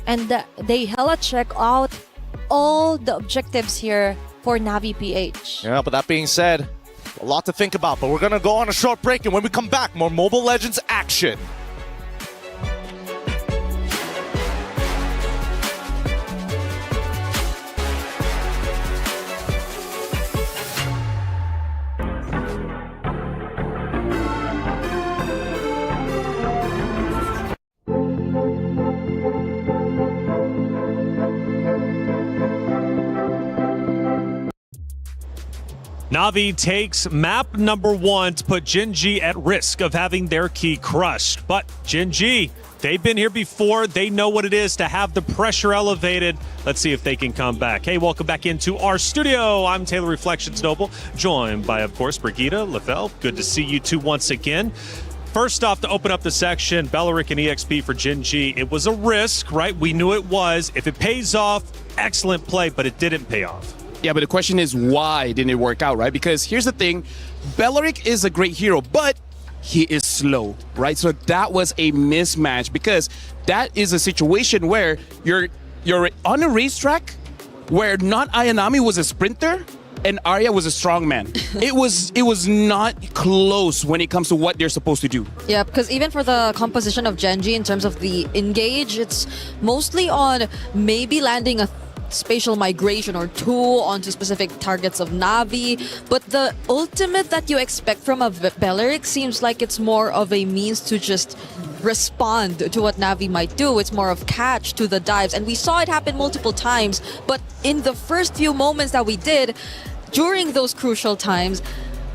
S5: And they hella check out all the objectives here for Na'Vi PH.
S4: Yeah, but that being said, a lot to think about. But we're going to go on a short break, and when we come back, more Mobile Legends action.
S2: Na'Vi takes map number 1 to put Gen.G at risk of having their key crushed. But Gen.G, they've been here before. They know what it is to have the pressure elevated. Let's see if they can come back. Hey, welcome back into our studio. I'm Taylor Reflections Noble, joined by, of course, Brigitte, Lefel. Good to see you two once again. First off, to open up the section, Beleric and EXP for Gen.G. It was a risk, right? We knew it was. If it pays off, excellent play, but it didn't pay off.
S3: Yeah, but the question is, why didn't it work out, right? Because here's the thing, Beleric is a great hero, but he is slow, right? So that was a mismatch, because that is a situation where you're on a racetrack where not Ayanami was a sprinter and Arya was a strongman. It was not close when it comes to what they're supposed to do.
S1: Yeah, because even for the composition of Gen.G in terms of the engage, it's mostly on maybe landing a spatial migration or two onto specific targets of Na'Vi, but the ultimate that you expect from a Beleric seems like it's more of a means to just respond to what Na'Vi might do. It's more of catch to the dives, and we saw it happen multiple times, but in the first few moments that we did, during those crucial times,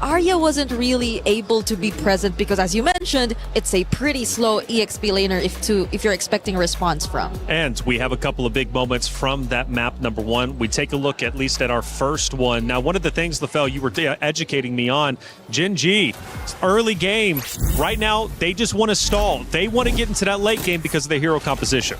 S1: Arya wasn't really able to be present because, as you mentioned, it's a pretty slow EXP laner if you're expecting a response from.
S2: And we have a couple of big moments from that map number 1. We take a look at least at our first one. Now, one of the things, Lefel, you were educating me on, Gen.G, early game. Right now, they just want to stall. They want to get into that late game because of the hero composition.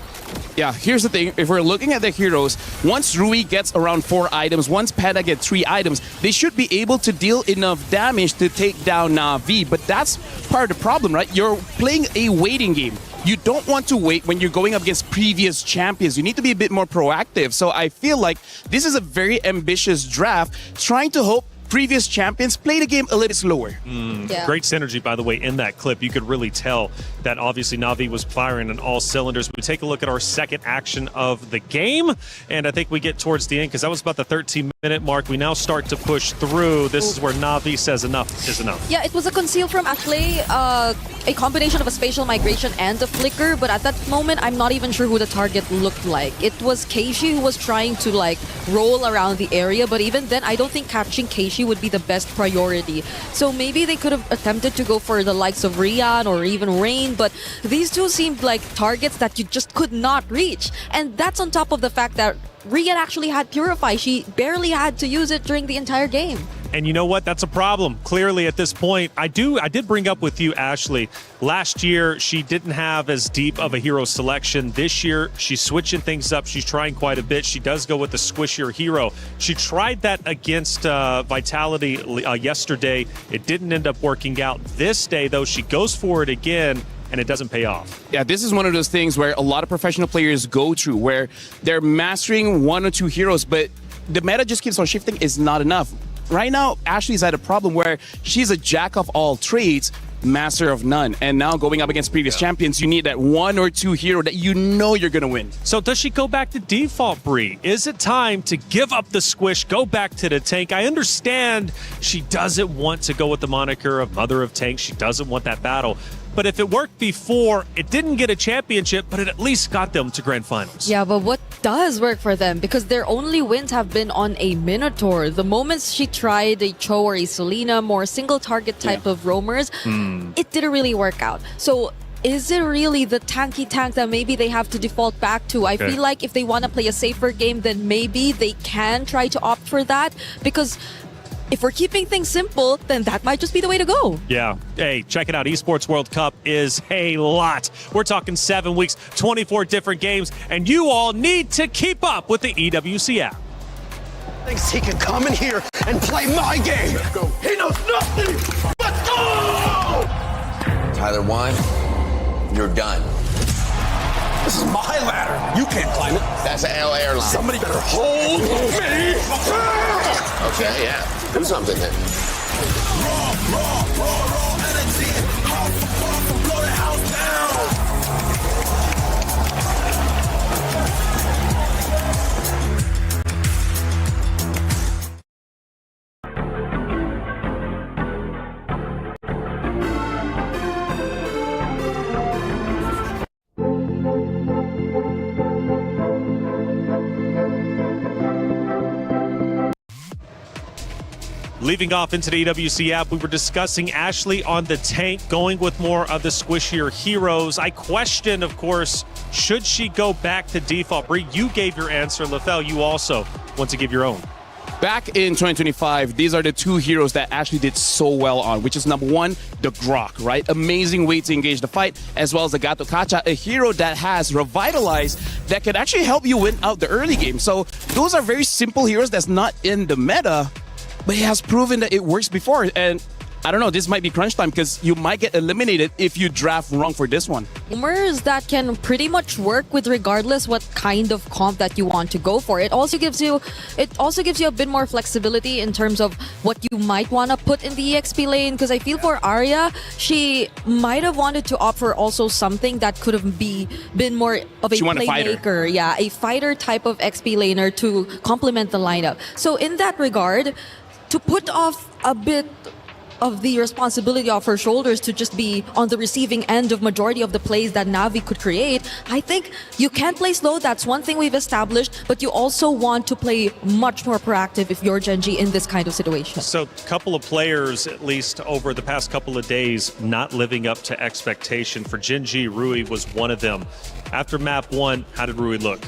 S3: Yeah, here's the thing. If we're looking at the heroes, once Rui gets around 4 items, once Peta gets 3 items, they should be able to deal enough damage to take down Na'Vi. But that's part of the problem, right? You're playing a waiting game. You don't want to wait when you're going up against previous champions. You need to be a bit more proactive. So I feel like this is a very ambitious draft, trying to hope previous champions play the game a little slower.
S1: Yeah.
S2: Great synergy, by the way, in that clip. You could really tell that obviously Na'Vi was firing on all cylinders. We take a look at our second action of the game, and I think we get towards the end because that was about the 13-minute mark. We now start to push through. This is where Na'Vi says enough is enough.
S1: Yeah, it was a conceal from Ashley, a combination of a spatial migration and a flicker, but at that moment, I'm not even sure who the target looked like. It was Keishi who was trying to like roll around the area, but even then, I don't think catching Keishi would be the best priority. So maybe they could have attempted to go for the likes of Rian or even Rain, but these two seemed like targets that you just could not reach. And that's on top of the fact that Rian actually had Purify. She barely had to use it during the entire game.
S2: And you know what? That's a problem. Clearly, at this point, I did bring up with you, Ashley. Last year, she didn't have as deep of a hero selection. This year, she's switching things up. She's trying quite a bit. She does go with the squishier hero. She tried that against Vitality yesterday. It didn't end up working out. This day, though, she goes for it again, and it doesn't pay off.
S3: Yeah, this is one of those things where a lot of professional players go through, where they're mastering 1 or 2 heroes, but the meta just keeps on shifting is not enough. Right now, Ashley's at a problem where she's a jack of all trades, master of none. And now going up against previous champions, you need that 1 or 2 hero that you know you're going to win.
S2: So does she go back to default, Bree? Is it time to give up the squish, go back to the tank? I understand she doesn't want to go with the moniker of Mother of Tanks. She doesn't want that battle. But if it worked before, it didn't get a championship, but it at least got them to grand finals.
S1: Yeah, but what does work for them? Because their only wins have been on a Minotaur. The moments she tried a Cho or a Selena, more single target type of roamers, it didn't really work out. So is it really the tanky tank that maybe they have to default back to? I feel like if they want to play a safer game, then maybe they can try to opt for that, because if we're keeping things simple, then that might just be the way to go.
S2: Yeah. Hey, check it out. Esports World Cup is a lot. We're talking 7 weeks, 24 different games, and you all need to keep up with the EWC app.
S19: Thinks he can come in here and play my game. He knows nothing. Let's go!
S20: Tyler Wine, you're done.
S19: This is my ladder. You can't climb it.
S20: That's an L airline.
S19: Somebody better hold me.
S20: Okay, yeah. Do something then.
S19: Raw energy. Blow the house down.
S2: Leaving off into the EWC app, we were discussing Ashley on the tank, going with more of the squishier heroes. I question, of course, should she go back to default? Bree, you gave your answer. Lefel, you also want to give your own.
S3: Back in 2025, these are the two heroes that Ashley did so well on, which is number one, the Grok, right? Amazing way to engage the fight, as well as the Gato Kacha, a hero that has revitalized that can actually help you win out the early game. So those are very simple heroes that's not in the meta, but it has proven that it works before. And I don't know, this might be crunch time because you might get eliminated if you draft wrong for this one.
S1: Rumors that can pretty much work with regardless what kind of comp that you want to go for. It also gives you a bit more flexibility in terms of what you might want to put in the EXP lane, because I feel for Arya, she might have wanted to opt for also something that could have been more of a playmaker. Yeah, a fighter type of XP laner to complement the lineup. So in that regard, to put off a bit of the responsibility off her shoulders to just be on the receiving end of majority of the plays that Navi could create, I think you can play slow. That's one thing we've established, but you also want to play much more proactive if you're Gen.G in this kind of situation.
S2: So a couple of players, at least over the past couple of days, not living up to expectation. For Gen.G, Rui was one of them. After map 1, how did Rui look?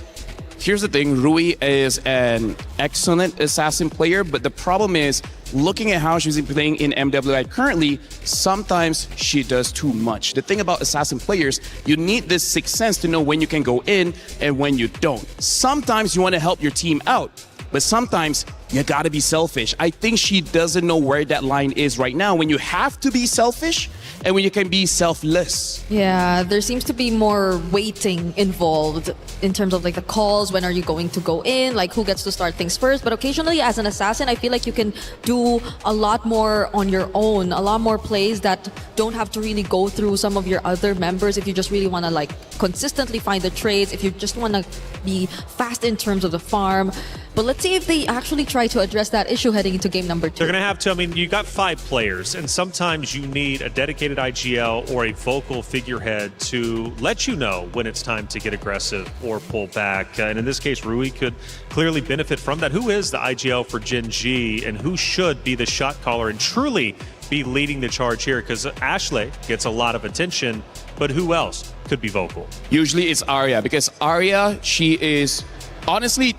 S3: Here's the thing, Rui is an excellent assassin player, but the problem is, looking at how she's playing in MWI currently, sometimes she does too much. The thing about assassin players, you need this sixth sense to know when you can go in and when you don't. Sometimes you want to help your team out, but sometimes you gotta be selfish. I think she doesn't know where that line is right now, when you have to be selfish and when you can be selfless.
S1: Yeah, there seems to be more waiting involved in terms of like the calls, when are you going to go in, like who gets to start things first. But occasionally as an assassin, I feel like you can do a lot more on your own, a lot more plays that don't have to really go through some of your other members if you just really want to like consistently find the trades, if you just want to be fast in terms of the farm. But let's see if they actually try to address that issue heading into game number 2.
S2: They're going to have to. I mean, you got 5 players, and sometimes you need a dedicated IGL or a vocal figurehead to let you know when it's time to get aggressive or pull back. And in this case, Rui could clearly benefit from that. Who is the IGL for Gen.G, and who should be the shot caller and truly be leading the charge here? Because Ashley gets a lot of attention, but who else could be vocal?
S3: Usually it's Arya, because Arya, she is honestly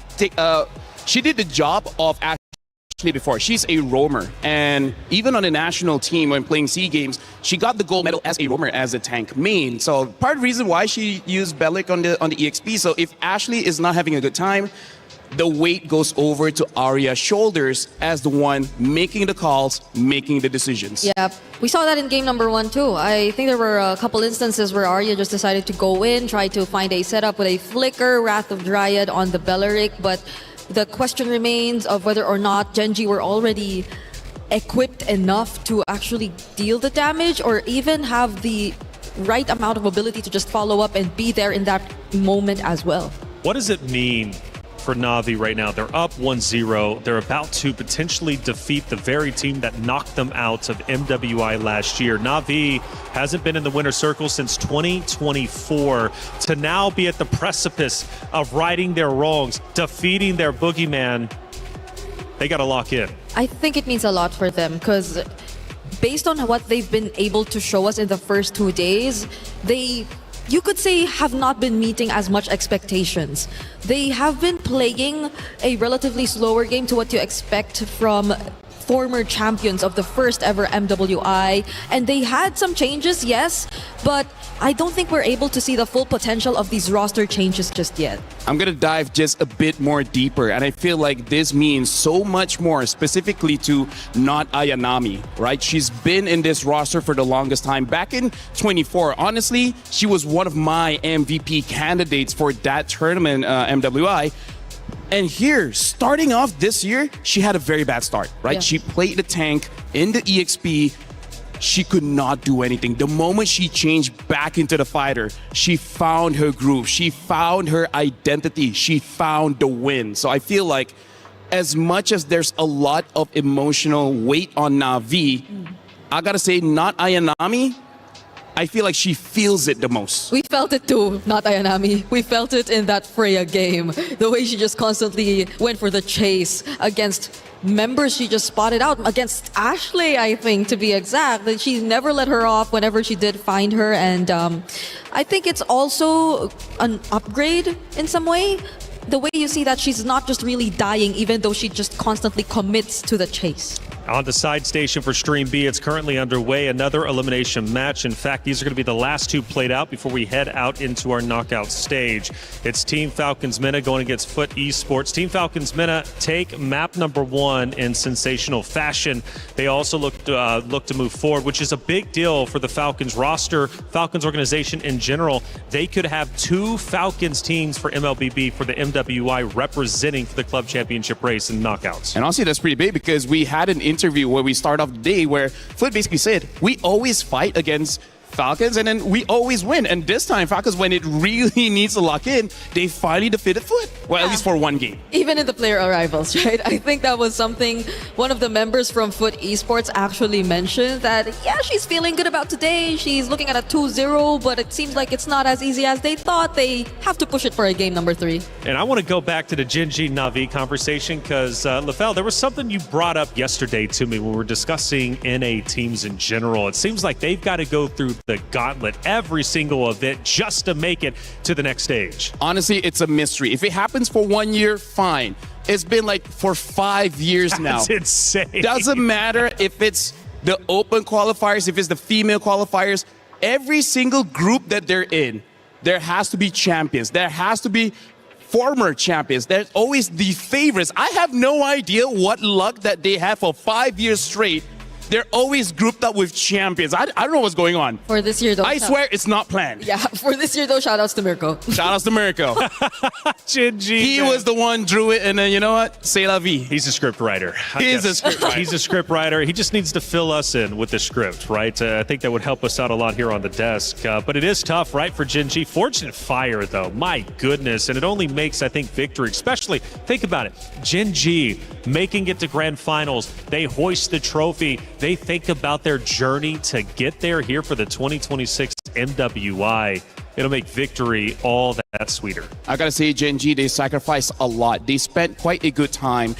S3: she did the job of Ashley before. She's a roamer, and even on the national team when playing SEA Games, she got the gold medal as a roamer, as a tank main. So part of the reason why she used Bellic on the EXP. So if Ashley is not having a good time, the weight goes over to Arya's shoulders as the one making the calls, making the decisions.
S1: Yeah, we saw that in game number 1 too. I think there were a couple instances where Arya just decided to go in, try to find a setup with a flicker, Wrath of Dryad on the Belleric, but the question remains of whether or not Gen.G were already equipped enough to actually deal the damage, or even have the right amount of ability to just follow up and be there in that moment as well.
S2: What does it mean for Navi right now? They're up 1-0. They're about to potentially defeat the very team that knocked them out of MWI last year. Navi hasn't been in the winner's circle since 2024. To now be at the precipice of righting their wrongs, defeating their boogeyman, they got to lock in.
S1: I think it means a lot for them, because based on what they've been able to show us in the first 2 days, you could say, have not been meeting as much expectations. They have been playing a relatively slower game to what you expect from former champions of the first ever MWI, and they had some changes, yes, but I don't think we're able to see the full potential of these roster changes just yet.
S3: I'm gonna dive just a bit more deeper, and I feel like this means so much more specifically to not Ayanami, right? She's been in this roster for the longest time. Back in 24, honestly, she was one of my MVP candidates for that tournament, MWI. And here, starting off this year, she had a very bad start, right?
S1: Yeah.
S3: She played the tank in the EXP. She could not do anything. The moment she changed back into the fighter, she found her groove. She found her identity. She found the win. So I feel like as much as there's a lot of emotional weight on Na'Vi, I gotta say, not Ayanami, I feel like she feels it the most.
S1: We felt it too, not Ayanami. We felt it in that Freya game. The way she just constantly went for the chase against members she just spotted out. Against Ashley, I think, to be exact. That she never let her off whenever she did find her. And I think it's also an upgrade in some way. The way you see that she's not just really dying, even though she just constantly commits to the chase.
S2: On the side station for Stream B, it's currently underway. Another elimination match. In fact, these are going to be the last two played out before we head out into our knockout stage. It's Team Falcons Mena going against Foot Esports. Team Falcons Mena take map number 1 in sensational fashion. They also look to move forward, which is a big deal for the Falcons roster, Falcons organization in general. They could have 2 Falcons teams for MLBB for the MWI representing for the club championship race and knockouts.
S3: And honestly, that's pretty big because we had an interview where we start off the day where Foot basically said, we always fight against Falcons and then we always win. And this time, Falcons, when it really needs to lock in, they finally defeated Foot. Well, at least for one game.
S1: Even in the player arrivals, right? I think that was something one of the members from Foot Esports actually mentioned, that, yeah, she's feeling good about today. She's looking at a 2-0, but it seems like it's not as easy as they thought. They have to push it for a game number 3.
S2: And I want to go back to the Gen.G Na'Vi conversation because, Lefel, there was something you brought up yesterday to me when we were discussing NA teams in general. It seems like they've got to go through the gauntlet every single event just to make it to the next stage.
S3: Honestly, it's a mystery. If it happens for 1 year, fine. It's been like for 5 years now.
S2: That's insane.
S3: Doesn't matter if it's the open qualifiers, if it's the female qualifiers, every single group that they're in, there has to be champions. There has to be former champions. There's always the favorites. I have no idea what luck that they have for 5 years straight. They're always grouped up with champions. I don't know what's going on.
S1: For this year, though.
S3: I swear it's not planned.
S1: Yeah, for this year, though, shout outs to Mirko.
S3: Shout outs to Mirko.
S2: Gen.G.
S3: He was the one drew it, and then you know what? C'est la vie.
S2: He's a script writer.
S3: He's a script writer.
S2: He's a script writer. He just needs to fill us in with the script, right? I think that would help us out a lot here on the desk. But it is tough, right, for Gen.G. Fortunate Fire, though. My goodness. And it only makes, I think, victory, especially, think about it. Gen.G making it to grand finals. They hoist the trophy. They think about their journey to get there here for the 2026 MWI. It'll make victory all that sweeter.
S3: I gotta say, Gen.G, they sacrificed a lot. They spent quite a good time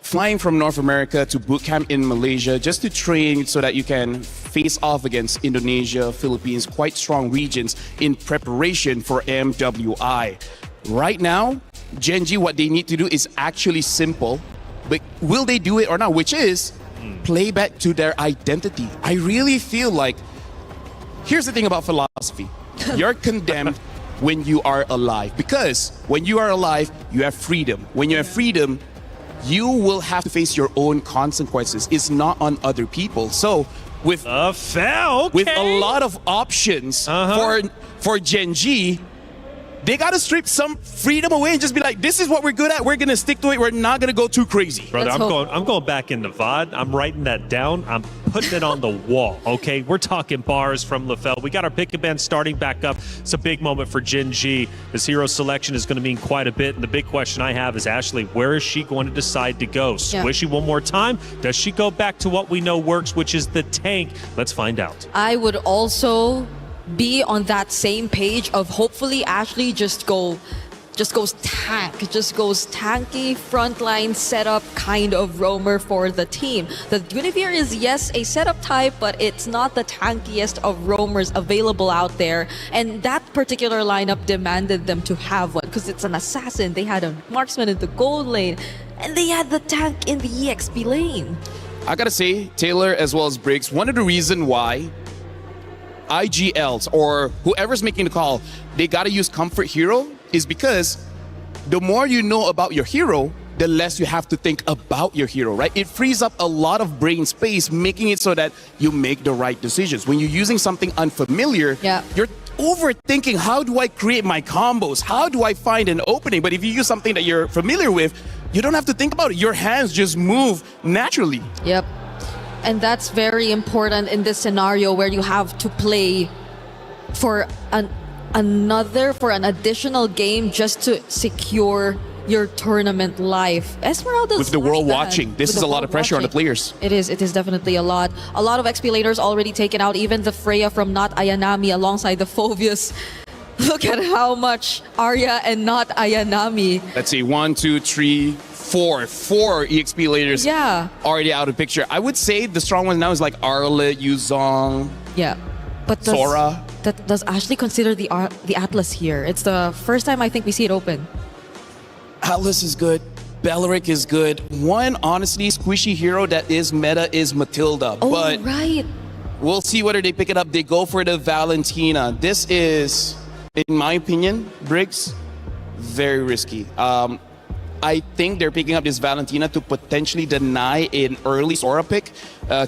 S3: flying from North America to boot camp in Malaysia just to train so that you can face off against Indonesia, Philippines, quite strong regions in preparation for MWI. Right now, Gen.G, what they need to do is actually simple, but will they do it or not? Which is play back to their identity. I really feel like, here's the thing about philosophy. You're condemned when you are alive, because when you are alive, you have freedom. When you have freedom, you will have to face your own consequences. It's not on other people. So with with a lot of options for Gen.G, they got to strip some freedom away and just be like, this is what we're good at. We're going to stick to it. We're not going to go too crazy.
S2: Brother, I'm going back into VOD. I'm writing that down. I'm putting it on the wall, okay? We're talking bars from Lefel. We got our pick and band starting back up. It's a big moment for Gen.G. This hero selection is going to mean quite a bit. And the big question I have is, Ashley, where is she going to decide to go? Squishy one more time? Does she go back to what we know works, which is the tank? Let's find out.
S1: I would also be on that same page of hopefully Ashley just go just goes tanky frontline setup kind of roamer for the team. The Guinevere is, yes, a setup type, but it's not the tankiest of roamers available out there. And that particular lineup demanded them to have one because it's an assassin. They had a marksman in the gold lane, and they had the tank in the EXP lane.
S3: I gotta say, Taylor as well as Briggs, one of the reasons why IGLs or whoever's making the call, they gotta use Comfort Hero is because the more you know about your hero, the less you have to think about your hero, right? It frees up a lot of brain space, making it so that you make the right decisions. When you're using something unfamiliar, you're overthinking, how do I create my combos? How do I find an opening? But if you use something that you're familiar with, you don't have to think about it. Your hands just move naturally.
S1: Yep. And that's very important in this scenario where you have to play for an additional game just to secure your tournament life. Esmeralda's
S3: with the world
S1: that.
S3: watching, this
S1: With
S3: is
S1: the
S3: a lot
S1: world
S3: of pressure on the
S1: watching.
S3: players.
S1: It is definitely a lot. A lot of XP laters already taken out, even the Freya from Not Ayanami alongside the Phobius. Look at how much Arya and Not Ayanami.
S3: Let's see, 1, 2, 3, 4 EXP laters already out of picture. I would say the strong one now is like Arlet, Yuzong,
S1: but
S3: Sora.
S1: Does Ashley consider the Atlas here? It's the first time I think we see it open.
S3: Atlas is good. Bellaric is good. One, honestly, squishy hero that is meta is Matilda.
S1: Oh,
S3: but
S1: right.
S3: We'll see whether they pick it up. They go for the Valentina. This is, in my opinion, Briggs, very risky. I think they're picking up this Valentina to potentially deny an early Sora pick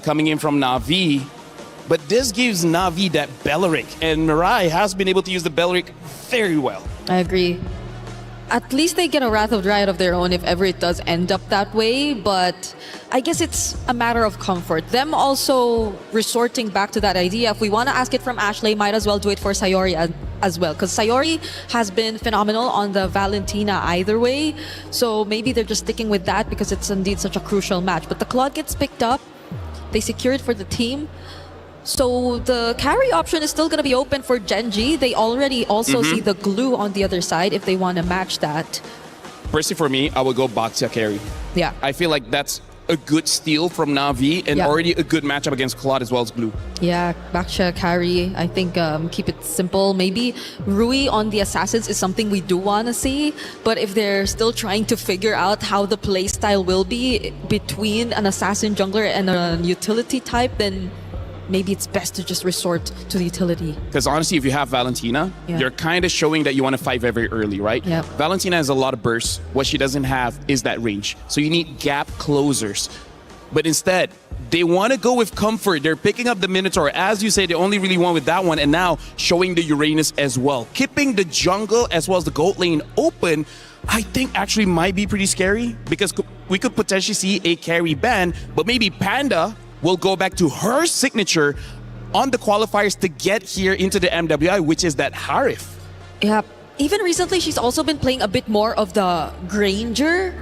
S3: coming in from Na'Vi. But this gives Na'Vi that Bellaric, and Mirai has been able to use the Bellaric very well.
S1: I agree. At least they get a Wrath of Riot of their own if ever it does end up that way, but I guess it's a matter of comfort. Them also resorting back to that idea, if we want to ask it from Ashley, might as well do it for Sayori as well, because Sayori has been phenomenal on the Valentina either way, so maybe they're just sticking with that because it's indeed such a crucial match. But the Claude gets picked up, they secure it for the team. So the carry option is still going to be open for Gen.G. They already also see the glue on the other side if they want to match that.
S3: Personally, for me, I would go Baxia carry.
S1: Yeah.
S3: I feel like that's a good steal from Na'Vi and already a good matchup against Claude as well as Glue.
S1: Yeah, Baxia carry. I think keep it simple. Maybe Rui on the Assassins is something we do want to see, but if they're still trying to figure out how the playstyle will be between an Assassin jungler and a utility type, then maybe it's best to just resort to the utility.
S3: Because honestly, if you have Valentina, you're kind of showing that you want to fight very early, right?
S1: Yep.
S3: Valentina has a lot of bursts. What she doesn't have is that range. So you need gap closers. But instead, they want to go with comfort. They're picking up the Minotaur. As you say, they only really went with that one, and now showing the Uranus as well. Keeping the jungle as well as the gold lane open, I think actually might be pretty scary, because we could potentially see a carry ban, but maybe Panda will go back to her signature on the qualifiers to get here into the MWI, which is that Harif.
S1: Yeah, even recently she's also been playing a bit more of the Granger.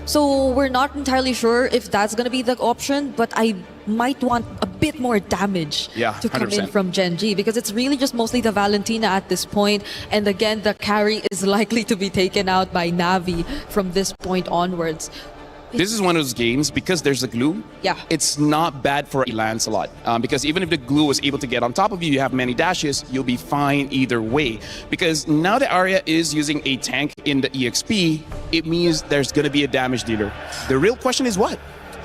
S1: So we're not entirely sure if that's going to be the option, but I might want a bit more damage to come
S3: 100%.
S1: in from Gen.G, because it's really just mostly the Valentina at this point. And again, the carry is likely to be taken out by Na'Vi from this point onwards.
S3: This is one of those games, because there's a glue, it's not bad for Lancelot. Because even if the glue was able to get on top of you, you have many dashes, you'll be fine either way. Because now that Arya is using a tank in the EXP, it means there's going to be a damage dealer. The real question is what?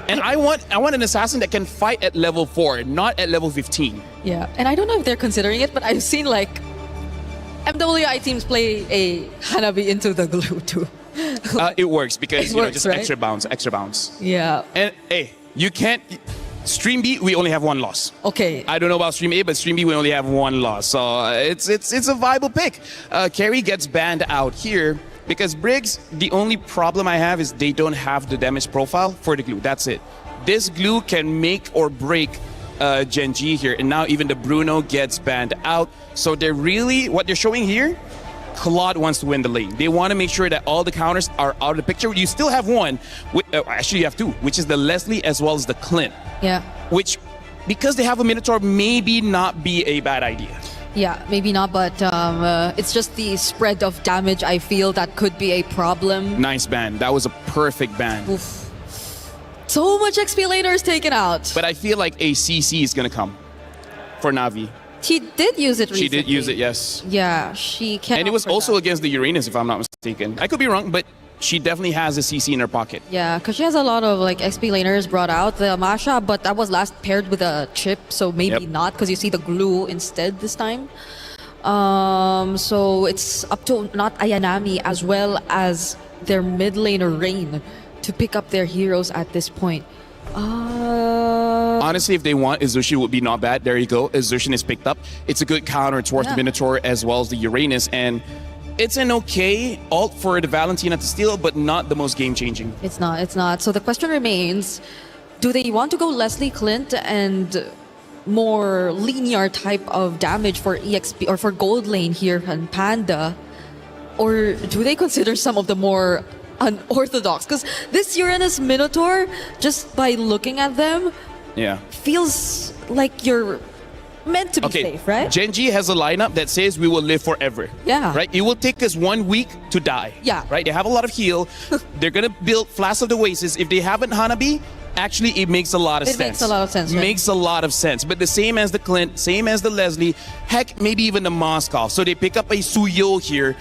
S3: And I want an assassin that can fight at level 4, not at level 15.
S1: Yeah, and I don't know if they're considering it, but I've seen like MWI teams play a Hanabi into the glue too.
S3: It works because
S1: It works,
S3: just
S1: right?
S3: extra bounce.
S1: Yeah.
S3: And hey, you can't. Stream B, we only have one loss.
S1: Okay.
S3: I don't know about Stream A, but Stream B, we only have one loss. So it's a viable pick. Carry gets banned out here because Briggs, the only problem I have is they don't have the damage profile for the glue. That's it. This glue can make or break Gen.G here. And now even the Bruno gets banned out. So they're really, what they're showing here, Claude wants to win the lane. They want to make sure that all the counters are out of the picture. You still have one, actually you have two, which is the Leslie as well as the Clint.
S1: Yeah.
S3: Which, because they have a Minotaur, maybe not be a bad idea.
S1: Yeah, maybe not, but it's just the spread of damage I feel that could be a problem.
S3: Nice ban. That was a perfect ban.
S1: Oof. So much XP laner is taken out.
S3: But I feel like a CC is going to come for Na'Vi.
S1: She did use it recently.
S3: She did use it, yes.
S1: Yeah, she can.
S3: And it was also against the Uranus, if I'm not mistaken. I could be wrong, but she definitely has a CC in her pocket.
S1: Yeah, because she has a lot of like XP laners brought out. The Masha, but that was last paired with a chip, so maybe not, because you see the glue instead this time. So it's up to not Ayanami as well as their mid laner Rain to pick up their heroes at this point.
S3: Honestly, if they want, Azushi would be not bad. There you go. Azushi is picked up. It's a good counter towards the Minotaur as well as the Uranus. And it's an okay ult for the Valentina to steal, but not the most game-changing.
S1: It's not. So the question remains, do they want to go Leslie Clint and more linear type of damage for EXP or for gold lane here and Panda? Or do they consider some of the more unorthodox? Because this Uranus Minotaur, just by looking at them, feels like you're meant to be safe, right?
S3: Gen.G has a lineup that says we will live forever.
S1: Yeah.
S3: Right? It will take us 1 week to die.
S1: Yeah.
S3: Right? They have a lot of heal. They're going to build Flash of the Oasis. If they haven't Hanabi, actually it makes a lot of sense.
S1: It makes a lot of sense.
S3: Makes a lot of sense. But the same as the Clint, same as the Leslie, heck, maybe even the Moskov. So they pick up a Suyo here.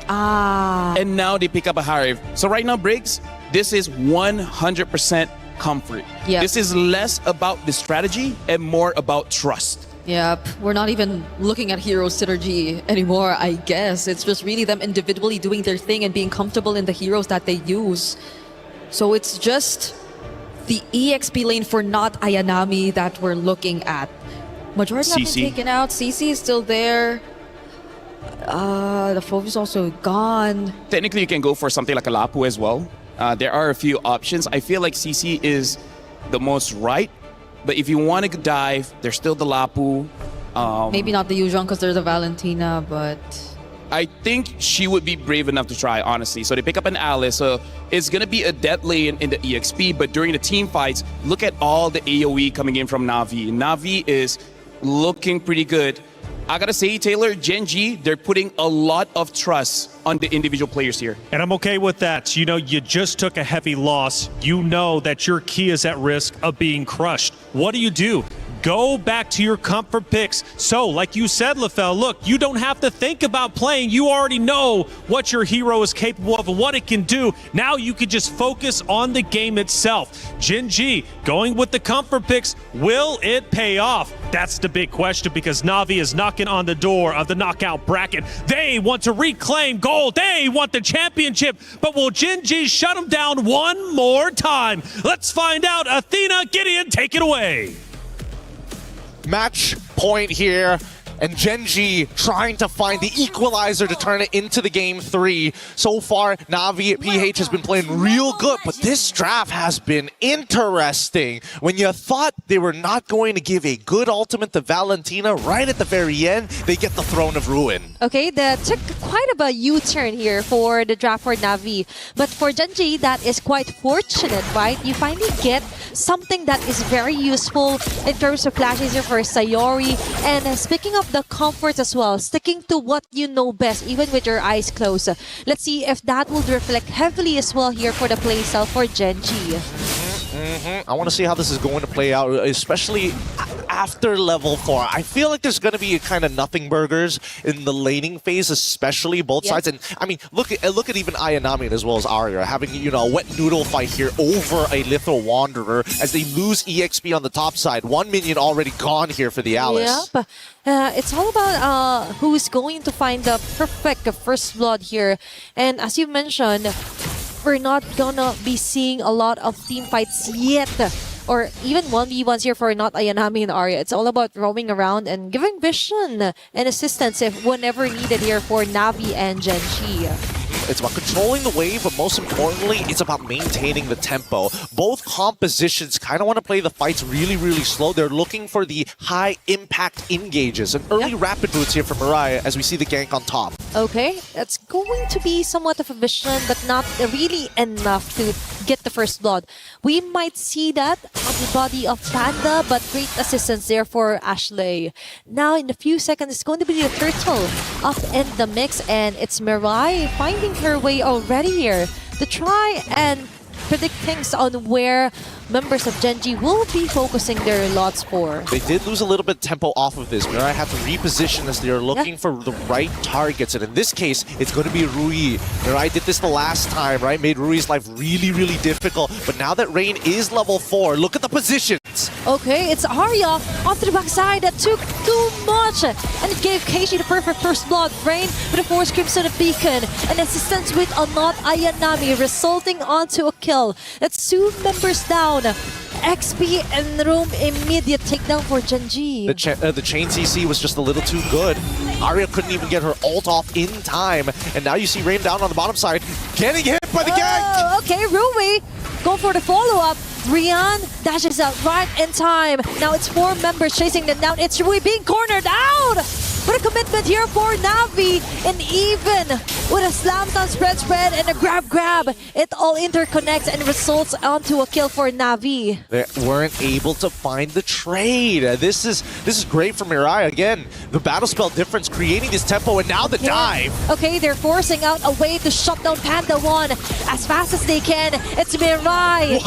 S3: And now they pick up a Harif. So right now, Briggs, this is 100% comfort.
S1: Yep.
S3: This is less about the strategy and more about trust.
S1: Yep, we're not even looking at hero synergy anymore, I guess. It's just really them individually doing their thing and being comfortable in the heroes that they use. So it's just the EXP lane for not Ayanami that we're looking at. Majority have been taken out. CC is still there. The focus is also gone.
S3: Technically, you can go for something like a Lapu as well. There are a few options. I feel like CC is the most right. But if you want to dive, there's still the Lapu.
S1: Maybe not the Yuzhong because there's a Valentina, but...
S3: I think she would be brave enough to try, honestly. So they pick up an Alice. So it's going to be a dead lane in the EXP. But during the team fights, look at all the AoE coming in from Na'Vi. Na'Vi is looking pretty good. I gotta say, Taylor, Gen.G, they're putting a lot of trust on the individual players here.
S2: And I'm okay with that. You know, you just took a heavy loss. You know that your key is at risk of being crushed. What do? Go back to your comfort picks. So, like you said, LaFell, look, you don't have to think about playing. You already know what your hero is capable of and what it can do. Now you can just focus on the game itself. Gen.G going with the comfort picks. Will it pay off? That's the big question because Na'Vi is knocking on the door of the knockout bracket. They want to reclaim gold. They want the championship. But will Gen.G shut them down one more time? Let's find out. Athena, Gideon, take it away.
S4: Match point here, and Gen.G trying to find the equalizer to turn it into the game 3. So far, Na'Vi at PH has been playing real good, but this draft has been interesting. When you thought they were not going to give a good ultimate to Valentina, right at the very end, they get the Throne of Ruin.
S5: Okay, that took quite a U-turn here for the draft for Na'Vi. But for Gen.G, that is quite fortunate, right? You finally get something that is very useful in terms of flashes here for Sayori. And speaking of the comfort as well, sticking to what you know best, even with your eyes closed. Let's see if that will reflect heavily as well here for the playstyle for Gen.G.
S4: I want to see how this is going to play out, especially after level 4. I feel like there's going to be a kind of nothing burgers in the laning phase, especially both sides. And I mean, look at even Ayanami as well as Arya having, you know, a wet noodle fight here over a Lethal Wanderer as they lose EXP on the top side. 1 minion already gone here for the Alice.
S5: Yep. It's all about who's going to find the perfect first blood here. And as you mentioned, we're not gonna be seeing a lot of team fights yet, or even 1v1s here for not Ayanami and Arya. It's all about roaming around and giving vision and assistance if whenever needed here for Na'Vi and Gen.G.
S4: It's about controlling the wave, but most importantly, it's about maintaining the tempo. Both compositions kind of want to play the fights really, really slow. They're looking for the high-impact engages. An early rapid boots here from Mariah as we see the gank on top.
S5: Okay, that's going to be somewhat of a vision, but not really enough to get the first blood. We might see that up the body of Panda, but great assistance there for Ashley. Now, in a few seconds, it's going to be the turtle up in the mix, and it's Mirai finding her way already here to try and predict things on where members of Gen.G will be focusing their lots for.
S4: They did lose a little bit of tempo off of this. Mirai have to reposition as they're looking for the right targets. And in this case, it's going to be Rui. Mirai did this the last time, right? Made Rui's life really, really difficult. But now that Rain is level 4, look at the positions.
S5: Okay, it's Arya onto the backside. That took too much. And it gave Keishi the perfect first blood. Rain with a Force Crimson Beacon. And assistance with a not Ayanami, resulting onto a kill. That's 2 members down. XP and Room immediate takedown for Gen.G.
S4: The chain CC was just a little too good. Arya couldn't even get her ult off in time. And now you see Rain down on the bottom side, getting hit by the gank.
S5: Okay, Rui, go for the follow-up. Rian dashes out right in time. Now it's 4 members chasing them down. It's Rui being cornered out. But a commitment here for Navi, and even with a slam down spread and a grab, it all interconnects and results onto a kill for Navi.
S4: They weren't able to find the trade. This is great for Mirai. Again, the battle spell difference creating this tempo, and now the dive.
S5: Okay, they're forcing out a way to shut down Panda 1 as fast as they can. It's Mirai,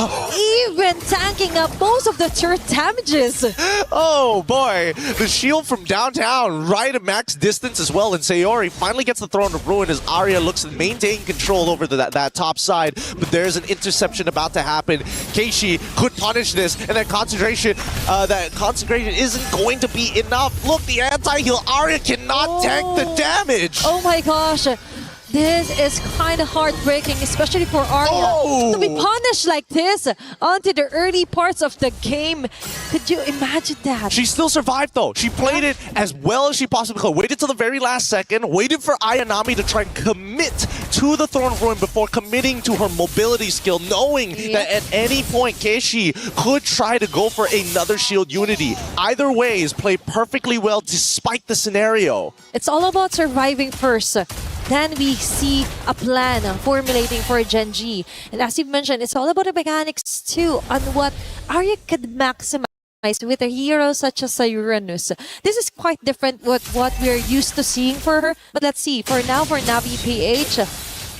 S5: even tanking up most of the turret damages.
S4: Oh boy, the shield from downtown right at max distance as well, and Sayori finally gets the Throne of Ruin as Arya looks to maintain control over that top side, but there's an interception about to happen. Keishi could punish this, and that concentration isn't going to be enough. Look, the anti-heal, Arya cannot tank the damage.
S5: Oh my gosh. This is kind of heartbreaking, especially for Arya. To be punished like this onto the early parts of the game. Could you imagine that?
S4: She still survived though. She played it as well as she possibly could. Waited till the very last second, waited for Ayanami to try and commit to the Throne of Ruin before committing to her mobility skill, knowing that at any point Keishi could try to go for another shield unity. Either way is played perfectly well despite the scenario.
S5: It's all about surviving first. Then we see a plan formulating for Gen.G. And as you've mentioned, it's all about the mechanics too on what Arya could maximize with a hero such as Uranus. This is quite different with what we're used to seeing for her. But let's see, for now, for Navi PH,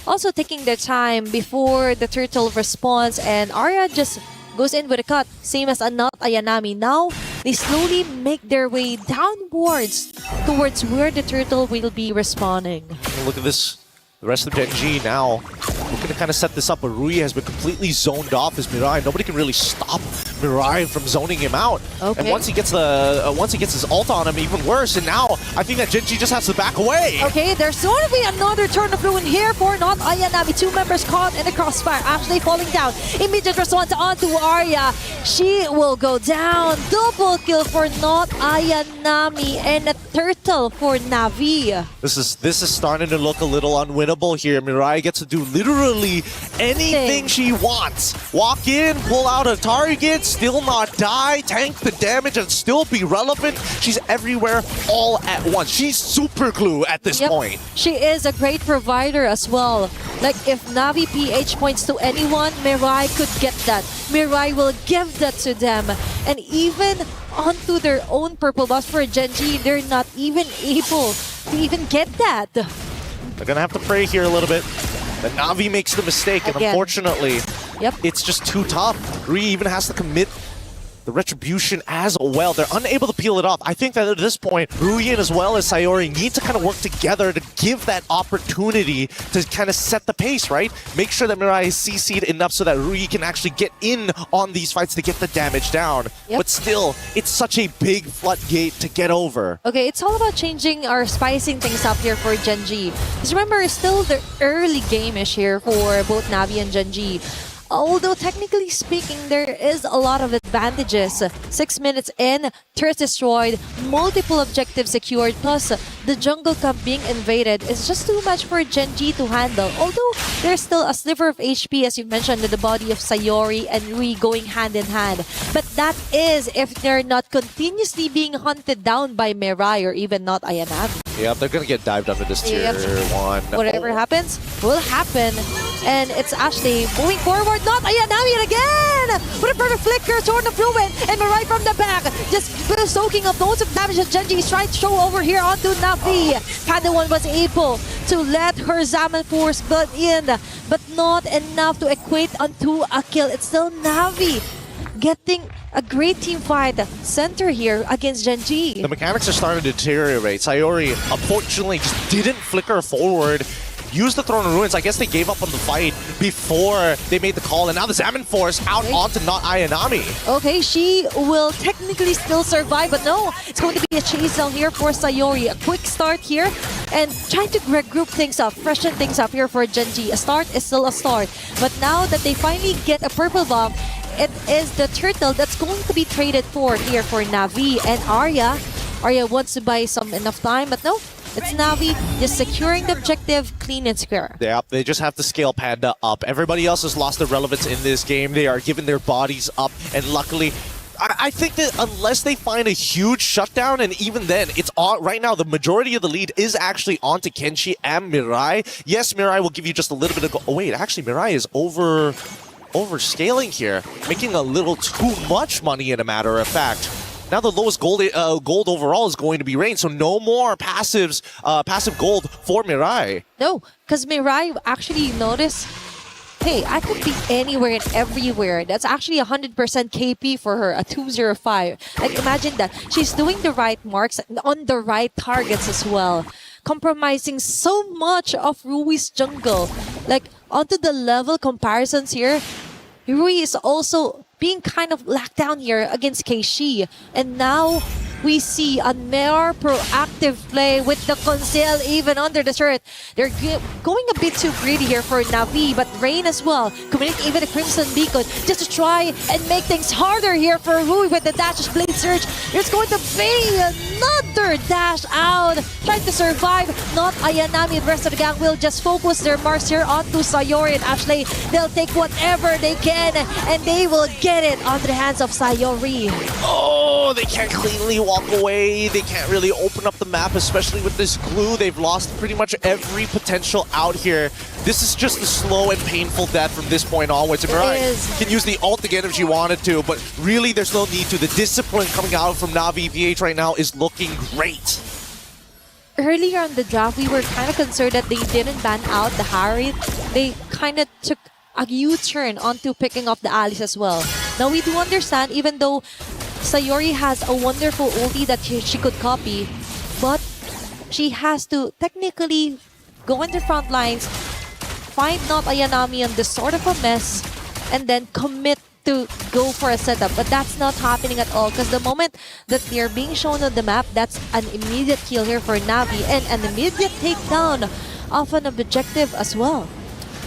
S5: also taking their time before the turtle responds, and Arya just goes in with a cut, same as not Ayanami. Now, they slowly make their way downwards towards where the turtle will be respawning.
S4: Look at this. The rest of Gen.G now looking to kind of set this up, but Rui has been completely zoned off as Mirai. Nobody can really stop Mirai from zoning him out.
S5: Okay.
S4: And once he gets his ult on him, even worse. And now I think that Gen.G just has to back away.
S5: Okay, there's going to be another turn of ruin here for not Ayanami. 2 members caught in the crossfire, actually falling down. Immediate response onto Arya. She will go down. Double kill for not Ayanami, and a turtle for Navi.
S4: This is starting to look a little unwinnable here. Mirai gets to do literally anything she wants. Walk in, pull out a target, still not die, tank the damage and still be relevant. She's everywhere all at once. She's super glue at this point.
S5: She is a great provider as well. Like if Navi PH points to anyone, Mirai could get that. Mirai will give that to them. And even onto their own purple buffs for Gen.G, they're not even able to even get that.
S4: They're gonna have to pray here a little bit. The Navi makes the mistake, and unfortunately, it's just too tough. Rui even has to commit the retribution as well. They're unable to peel it off. I think that at this point, Ruyin as well as Sayori need to kind of work together to give that opportunity to kind of set the pace, right? Make sure that Mirai is CC'd enough so that Rui can actually get in on these fights to get the damage down. But still, it's such a big floodgate to get over.
S5: Okay, it's all about changing or spicing things up here for Gen.G. Because remember, it's still the early game-ish here for both Navi and Gen.G. Although technically speaking, there is a lot of advantages. 6 minutes in, turret destroyed, multiple objectives secured, plus the jungle camp being invaded is just too much for Gen.G to handle. Although there's still a sliver of HP, as you mentioned, in the body of Sayori and Rui going hand in hand. But that is if they're not continuously being hunted down by Mirai or even not Ayanami.
S4: Yep, they're gonna get dived under this tier 1.
S5: Whatever happens, will happen. And it's Ashley moving forward, not Ayanami again! With a perfect flicker, Sword of Ruin, and right from the back, just soaking up loads of damage that Gen.G is trying to show over here onto Navi. Padawan was able to let her Zaman Force build in, but not enough to equate onto a kill. It's still Navi getting a great team fight center here against Gen.G.
S4: The mechanics are starting to deteriorate. Sayori, unfortunately, just didn't flicker forward. Used the Throne of Ruins. I guess they gave up on the fight before they made the call, and now the Zaman Force out onto not Ayanami.
S5: Okay, she will technically still survive, but no, it's going to be a chase down here for Sayori. A quick start here, and trying to group things up, freshen things up here for Gen.G. A start is still a start, but now that they finally get a purple bomb, it is the turtle that's going to be traded for here for Navi and Arya. Arya wants to buy some enough time, but no. It's Navi just securing the objective clean and square.
S4: Yeah, they just have to scale Panda up. Everybody else has lost their relevance in this game. They are giving their bodies up, and luckily, I think that unless they find a huge shutdown, and even then, it's on right now, the majority of the lead is actually onto Kenshi and Mirai. Yes, Mirai will give you just a little bit of... Oh wait, actually Mirai is overscaling here, making a little too much money, in a matter of fact. Now the lowest gold overall is going to be Rain, so no more passive gold for Mirai.
S5: No, because Mirai actually noticed, hey, I could be anywhere and everywhere. That's actually 100% KP for her, a 205. Like, imagine that. She's doing the right marks on the right targets as well. Compromising so much of Rui's jungle. Like, onto the level comparisons here, Rui is also being kind of locked down here against Keishi. And now we see a more proactive play with the Conceal even under the shirt. They're going a bit too greedy here for Navi, but Rain as well, committing even a Crimson Beacon just to try and make things harder here for Rui with the Dash's Blade Surge. It's going to be another dash out, trying to survive. Not Ayanami, the rest of the gang will just focus their marks here onto Sayori and Ashley. They'll take whatever they can, and they will get it onto the hands of Sayori.
S4: Oh, they can't cleanly walk away. They can't really open up the map, especially with this glue. They've lost pretty much every potential out here. This is just a slow and painful death from this point onwards. And Mirai can use the ult again if she wanted to, but really there's no need to. The discipline coming out from Navi PH right now is looking great.
S5: Earlier on the draft, we were kind of concerned that they didn't ban out the Harriet. They kind of took a U-turn onto picking up the allies as well. Now we do understand, even though Sayori has a wonderful ulti that she could copy, but she has to technically go in the front lines, find not Ayanami on this sort of a mess, and then commit to go for a setup. But that's not happening at all, because the moment that they're being shown on the map, that's an immediate kill here for Navi and an immediate takedown of an objective as well.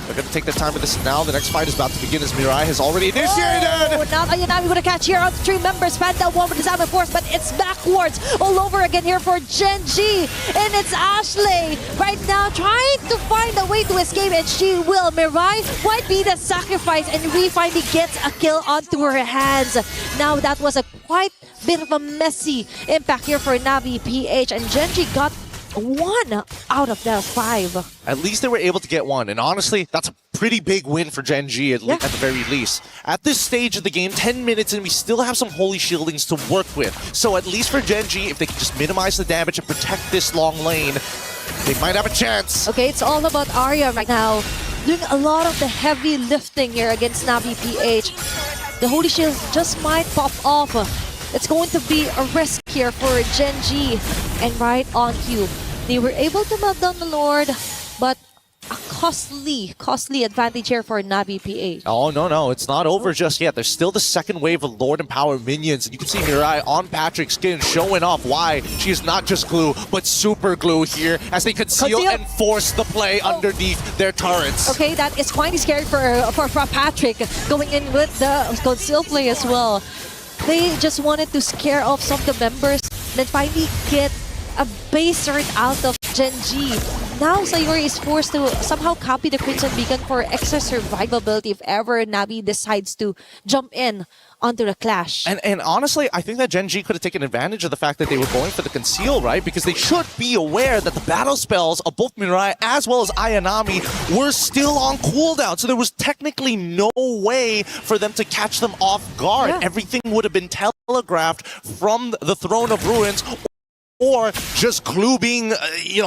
S4: They're going to take their time with this now. The next fight is about to begin as Mirai has already initiated.
S5: Oh, now Ayanami with a catch here on the 3 members. Panda one with the Zaman Force, but it's backwards all over again here for Gen.G. And it's Ashley right now trying to find a way to escape, and she will. Mirai might be the sacrifice, and Rui finally gets a kill onto her hands. Now that was a quite bit of a messy impact here for Navi PH, and Gen.G got 1 out of the 5.
S4: At least they were able to get 1, and honestly, that's a pretty big win for Gen.G at the very least. At this stage of the game, 10 minutes and we still have some holy shieldings to work with. So at least for Gen.G, if they can just minimize the damage and protect this long lane, they might have a chance.
S5: Okay, it's all about Arya right now, doing a lot of the heavy lifting here against Navi PH. The holy shields just might pop off. It's going to be a risk here for Gen.G, and right on cue. They were able to melt down the Lord, but a costly advantage here for Navi PH.
S4: Oh, no, it's not over just yet. There's still the second wave of Lord and Power minions, and you can see Mirai on Patrick's skin showing off why she is not just glue, but super glue here as they conceal and force the play underneath their turrets.
S5: Okay, that is quite scary for Patrick going in with the conceal play as well. They just wanted to scare off some of the members, then finally get a base turret out of Gen.G. now Sayori is forced to somehow copy the Crimson Beacon for extra survivability if ever Navi decides to jump in onto the clash.
S4: And honestly, I think that Gen.G could have taken advantage of the fact that they were going for the conceal, right? Because they should be aware that the battle spells of both Mirai as well as Ayanami were still on cooldown. So there was technically no way for them to catch them off guard.
S5: Yeah.
S4: Everything would have been telegraphed from the Throne of Ruins, or just Clue being,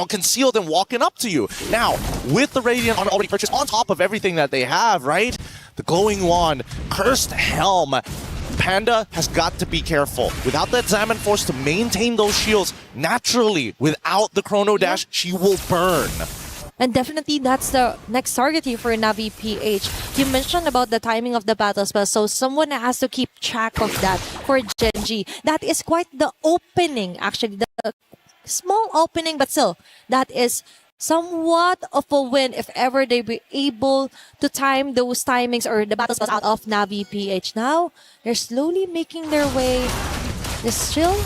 S4: concealed and walking up to you. Now, with the Radiant already purchased, on top of everything that they have, right? The Glowing Wand, Cursed Helm. Panda has got to be careful. Without that Examine Force to maintain those shields, naturally, without the Chrono Dash, she will burn.
S5: And definitely that's the next target here for Navi PH. You mentioned about the timing of the battle spell, so someone has to keep track of that for Gen.G. That is quite the opening, actually. The small opening, but still, that is somewhat of a win if ever they be able to time those timings or the battle spells out of Navi PH. Now, they're slowly making their way. They're still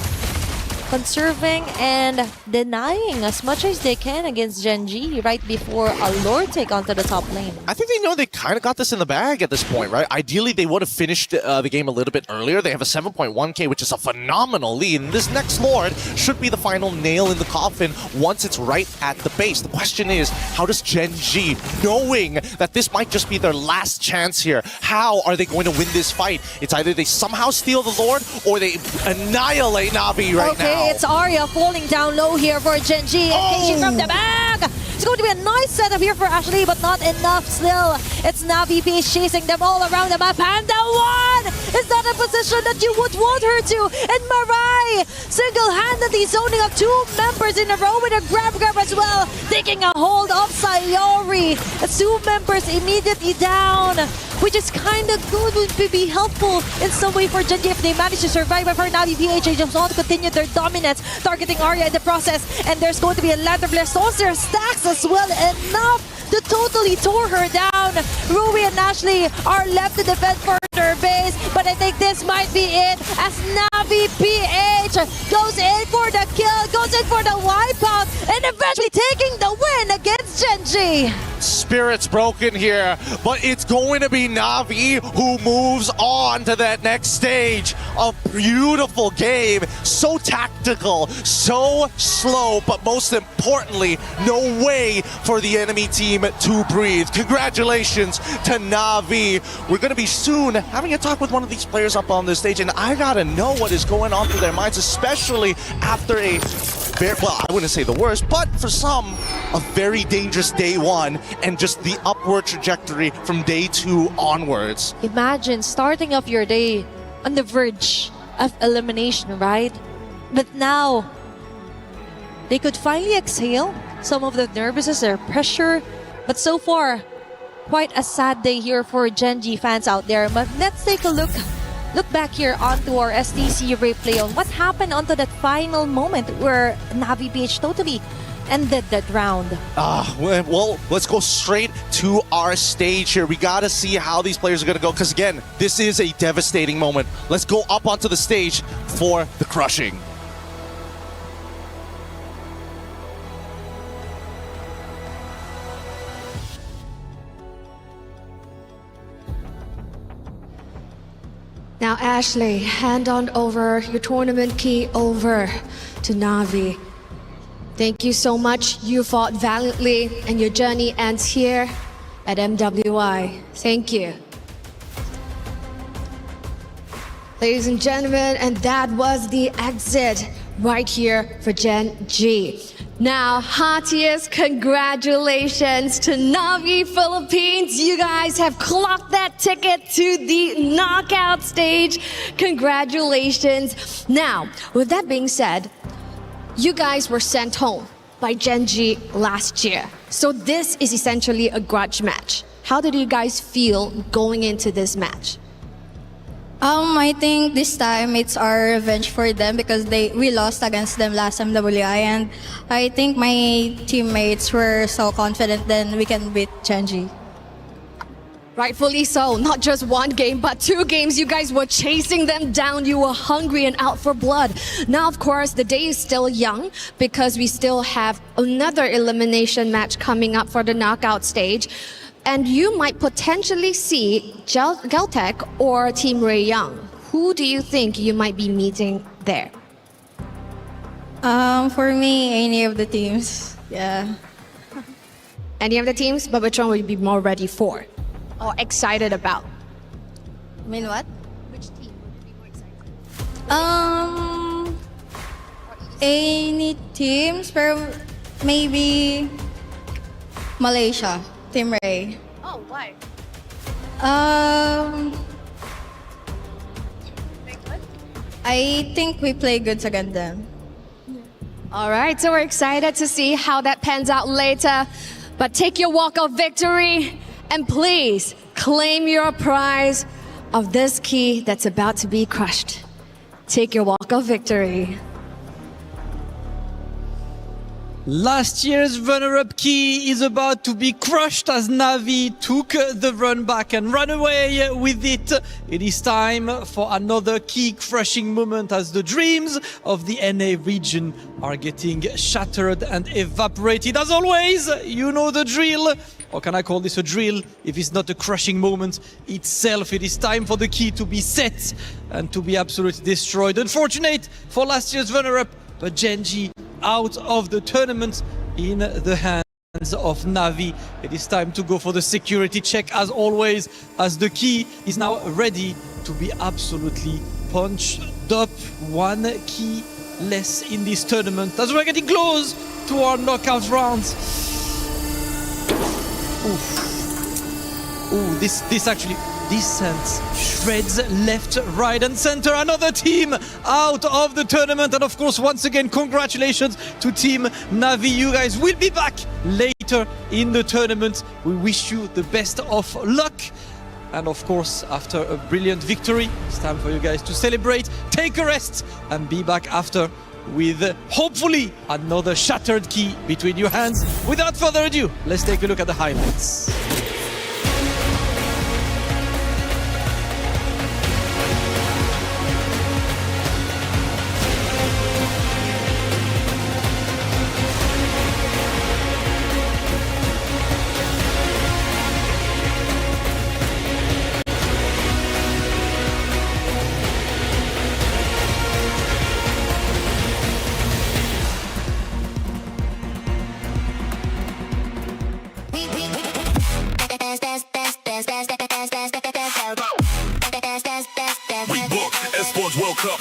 S5: conserving and denying as much as they can against Gen.G right before a Lord take onto the top lane.
S4: I think they know they kind of got this in the bag at this point, right? Ideally, they would have finished the game a little bit earlier. They have a 7.1k, which is a phenomenal lead. And this next Lord should be the final nail in the coffin once it's right at the base. The question is, how does Gen.G, knowing that this might just be their last chance here, how are they going to win this fight? It's either they somehow steal the Lord or they annihilate Navi right now.
S5: It's Arya falling down low here for Gen.G. Engaging from the back. It's going to be a nice setup here for Ashley, but not enough still. It's Navi PH chasing them all around the map. Panda 1 is not a position that you would want her to. And Mirai single-handedly zoning up 2 members in a row with a grab as well. Taking a hold of Sayori. It's 2 members immediately down, which is kind of good, would be helpful in some way for Gen.G if they manage to survive. But for Navi PH, they just want to continue their dominance, targeting Arya in the process. And there's going to be a ladder blast on their stacks as well. Enough to totally tore her down. Rui and Ashley are left to defend for their base, but I think this might be it as Navi PH goes in for the kill, goes in for the wipeout, and eventually taking the win against Gen.G.
S4: Spirit's broken here, but it's going to be Navi who moves on to that next stage. A beautiful game, so tactical, so slow, but most importantly, no way for the enemy team to breathe. Congratulations to Navi. We're going to be soon having a talk with one of these players up on the stage, and I gotta know what is going on through their minds, especially after a well, I wouldn't say the worst, but for some, a very dangerous day 1 and just the upward trajectory from day 2 onwards.
S5: Imagine starting off your day on the verge of elimination, right? But now, they could finally exhale some of the nervousness, their pressure. But so far, quite a sad day here for Gen.G fans out there. But let's take a look back here onto our STC replay on what happened onto that final moment where Navi PH totally ended that round.
S4: Well, let's go straight to our stage here. We gotta see how these players are gonna go, because again, this is a devastating moment. Let's go up onto the stage for the crushing.
S6: Now, Ashley, hand on over your tournament key over to Navi. Thank you so much. You fought valiantly, and your journey ends here at MWI. Thank you. Ladies and gentlemen, and that was the exit right here for Gen.G. Now, heartiest congratulations to Navi Philippines. You guys have clocked that ticket to the knockout stage. Congratulations. Now, with that being said, you guys were sent home by Gen.G last year. So this is essentially a grudge match. How did you guys feel going into this match?
S7: I think this time it's our revenge for them because we lost against them last MWI, and I think my teammates were so confident then we can beat Gen.G.
S6: Rightfully so. Not just one game, but 2 games. You guys were chasing them down. You were hungry and out for blood. Now, of course, the day is still young because we still have another elimination match coming up for the knockout stage. And you might potentially see Geltec or Team Ray Young. Who do you think you might be meeting there?
S10: For me, any of the teams. Yeah.
S6: Any of the teams, but which one would you be more ready for or excited about?
S10: I mean what?
S6: Which team would you be more excited?
S10: Any teams, pero maybe Malaysia, Team Ray.
S6: Oh, why?
S10: I think we play good against them.
S6: All right, so we're excited to see how that pans out later. But take your walk of victory and please claim your prize of this key that's about to be crushed. Take your walk of victory.
S12: Last year's runner-up key is about to be crushed as Navi took the run back and ran away with it. It is time for another key-crushing moment as the dreams of the NA region are getting shattered and evaporated. As always, you know the drill. Or can I call this a drill if it's not a crushing moment itself? It is time for the key to be set and to be absolutely destroyed. Unfortunate for last year's runner-up, but Gen.G out of the tournament in the hands of Navi. It is time to go for the security check as always, as the key is now ready to be absolutely punched up. 1 key less in this tournament as we're getting close to our knockout rounds. Ooh, this sends shreds left, right and center. Another team out of the tournament, and of course once again congratulations to Team Navi. You guys will be back later in the tournament. We wish you the best of luck, and of course after a brilliant victory it's time for you guys to celebrate, take a rest and be back after with hopefully another shattered key between your hands. Without further ado, let's take a look at the highlights.
S13: Esports World Cup.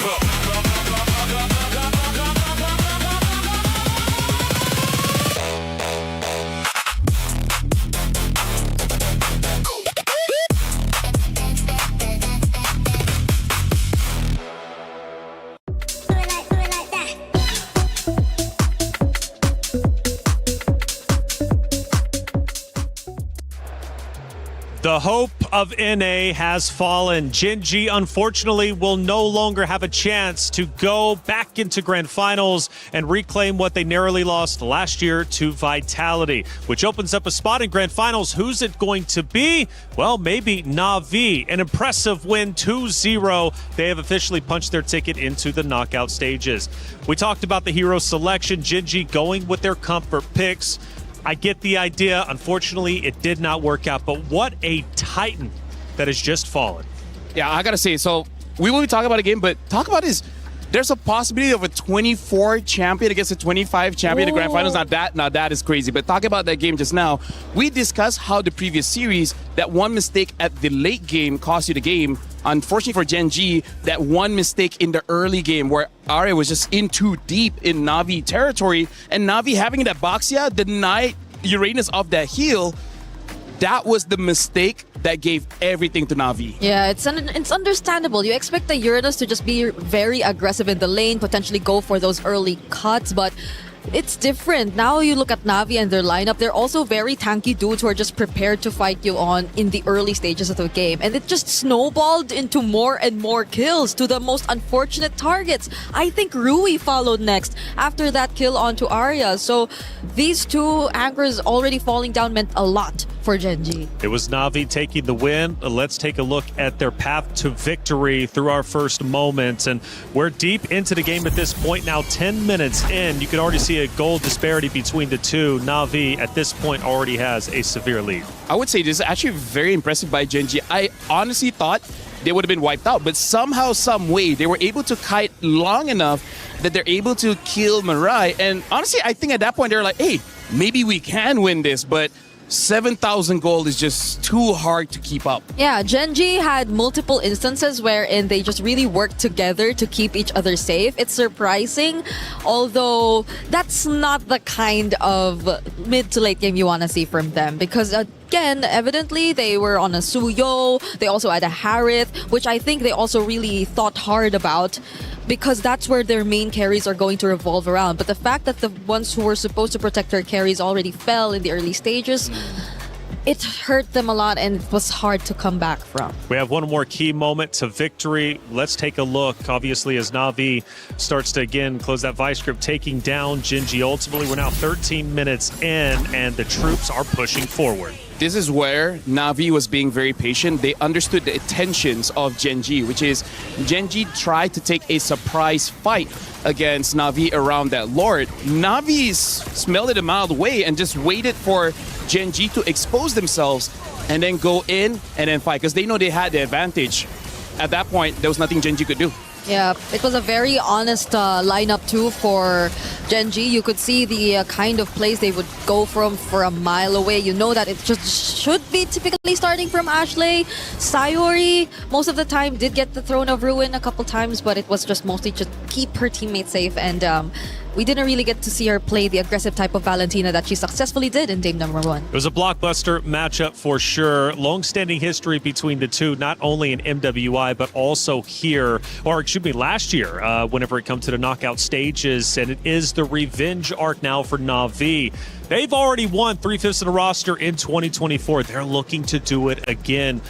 S2: The hope of NA has fallen. Gen.G unfortunately will no longer have a chance to go back into grand finals and reclaim what they narrowly lost last year to Vitality, which opens up a spot in grand finals. Who's it going to be? Well, maybe Navi. An impressive win, 2-0. They have officially punched their ticket into the knockout stages. We talked about the hero selection, Gen.G going with their comfort picks. I get the idea. Unfortunately, it did not work out, but what a titan that has just fallen.
S3: Yeah, I gotta say, so we will be talking about a game, but talk about this. There's a possibility of a 24 champion against a 25 champion in the grand finals. Now that is crazy. But talking about that game just now, we discussed how the previous series, that one mistake at the late game cost you the game. Unfortunately for Gen.G, that one mistake in the early game where Arya was just in too deep in Navi territory, and Navi having that Boxia denied Uranus of that heal. That was the mistake that gave everything to Navi.
S1: Yeah, it's understandable. You expect the Uranus to just be very aggressive in the lane, potentially go for those early cuts, but it's different. Now you look at Navi and their lineup, they're also very tanky dudes who are just prepared to fight you on in the early stages of the game. And it just snowballed into more and more kills to the most unfortunate targets. I think Rui followed next after that kill onto Arya. So these two anchors already falling down meant a lot for Gen.G.
S2: It was Na'Vi taking the win. Let's take a look at their path to victory through our first moment. And we're deep into the game at this point now, 10 minutes in. You can already see a goal disparity between the two. Na'Vi at this point already has a severe lead.
S3: I would say this is actually very impressive by Gen.G. I honestly thought they would have been wiped out, but somehow, some way, they were able to kite long enough that they're able to kill Mirai. And honestly, I think at that point, they're like, hey, maybe we can win this, but 7,000 gold is just too hard to keep up.
S1: Yeah, Gen.G had multiple instances wherein they just really worked together to keep each other safe. It's surprising, although that's not the kind of mid to late game you want to see from them, because again, evidently they were on a Suyo, they also had a Harith, which I think they also really thought hard about, because that's where their main carries are going to revolve around. But the fact that the ones who were supposed to protect their carries already fell in the early stages, it hurt them a lot and it was hard to come back from.
S2: We have one more key moment to victory. Let's take a look, obviously, as Na'Vi starts to again close that vice grip, taking down Gen.G. Ultimately, we're now 13 minutes in and the troops are pushing forward.
S3: This is where Na'Vi was being very patient. They understood the intentions of Gen.G, which is Gen.G tried to take a surprise fight against Na'Vi around that Lord. Na'Vi smelled it a mile away and just waited for Gen.G to expose themselves and then go in and then fight, because they know they had the advantage. At that point, there was nothing Gen.G could do.
S1: Yeah, it was a very honest lineup too for Gen.G. You could see the kind of plays they would go from for a mile away. You know that it just should be typically starting from Ashley. Sayori, most of the time, did get the Throne of Ruin a couple times, but it was just mostly just keep her teammates safe. And we didn't really get to see her play the aggressive type of Valentina that she successfully did in game number 1.
S2: It was a blockbuster matchup for sure. Long-standing history between the two, not only in MWI, but also here, or excuse me, last year, whenever it comes to the knockout stages. And it is the revenge arc now for Na'Vi. They've already won 3/5 of the roster in 2024. They're looking to do it again.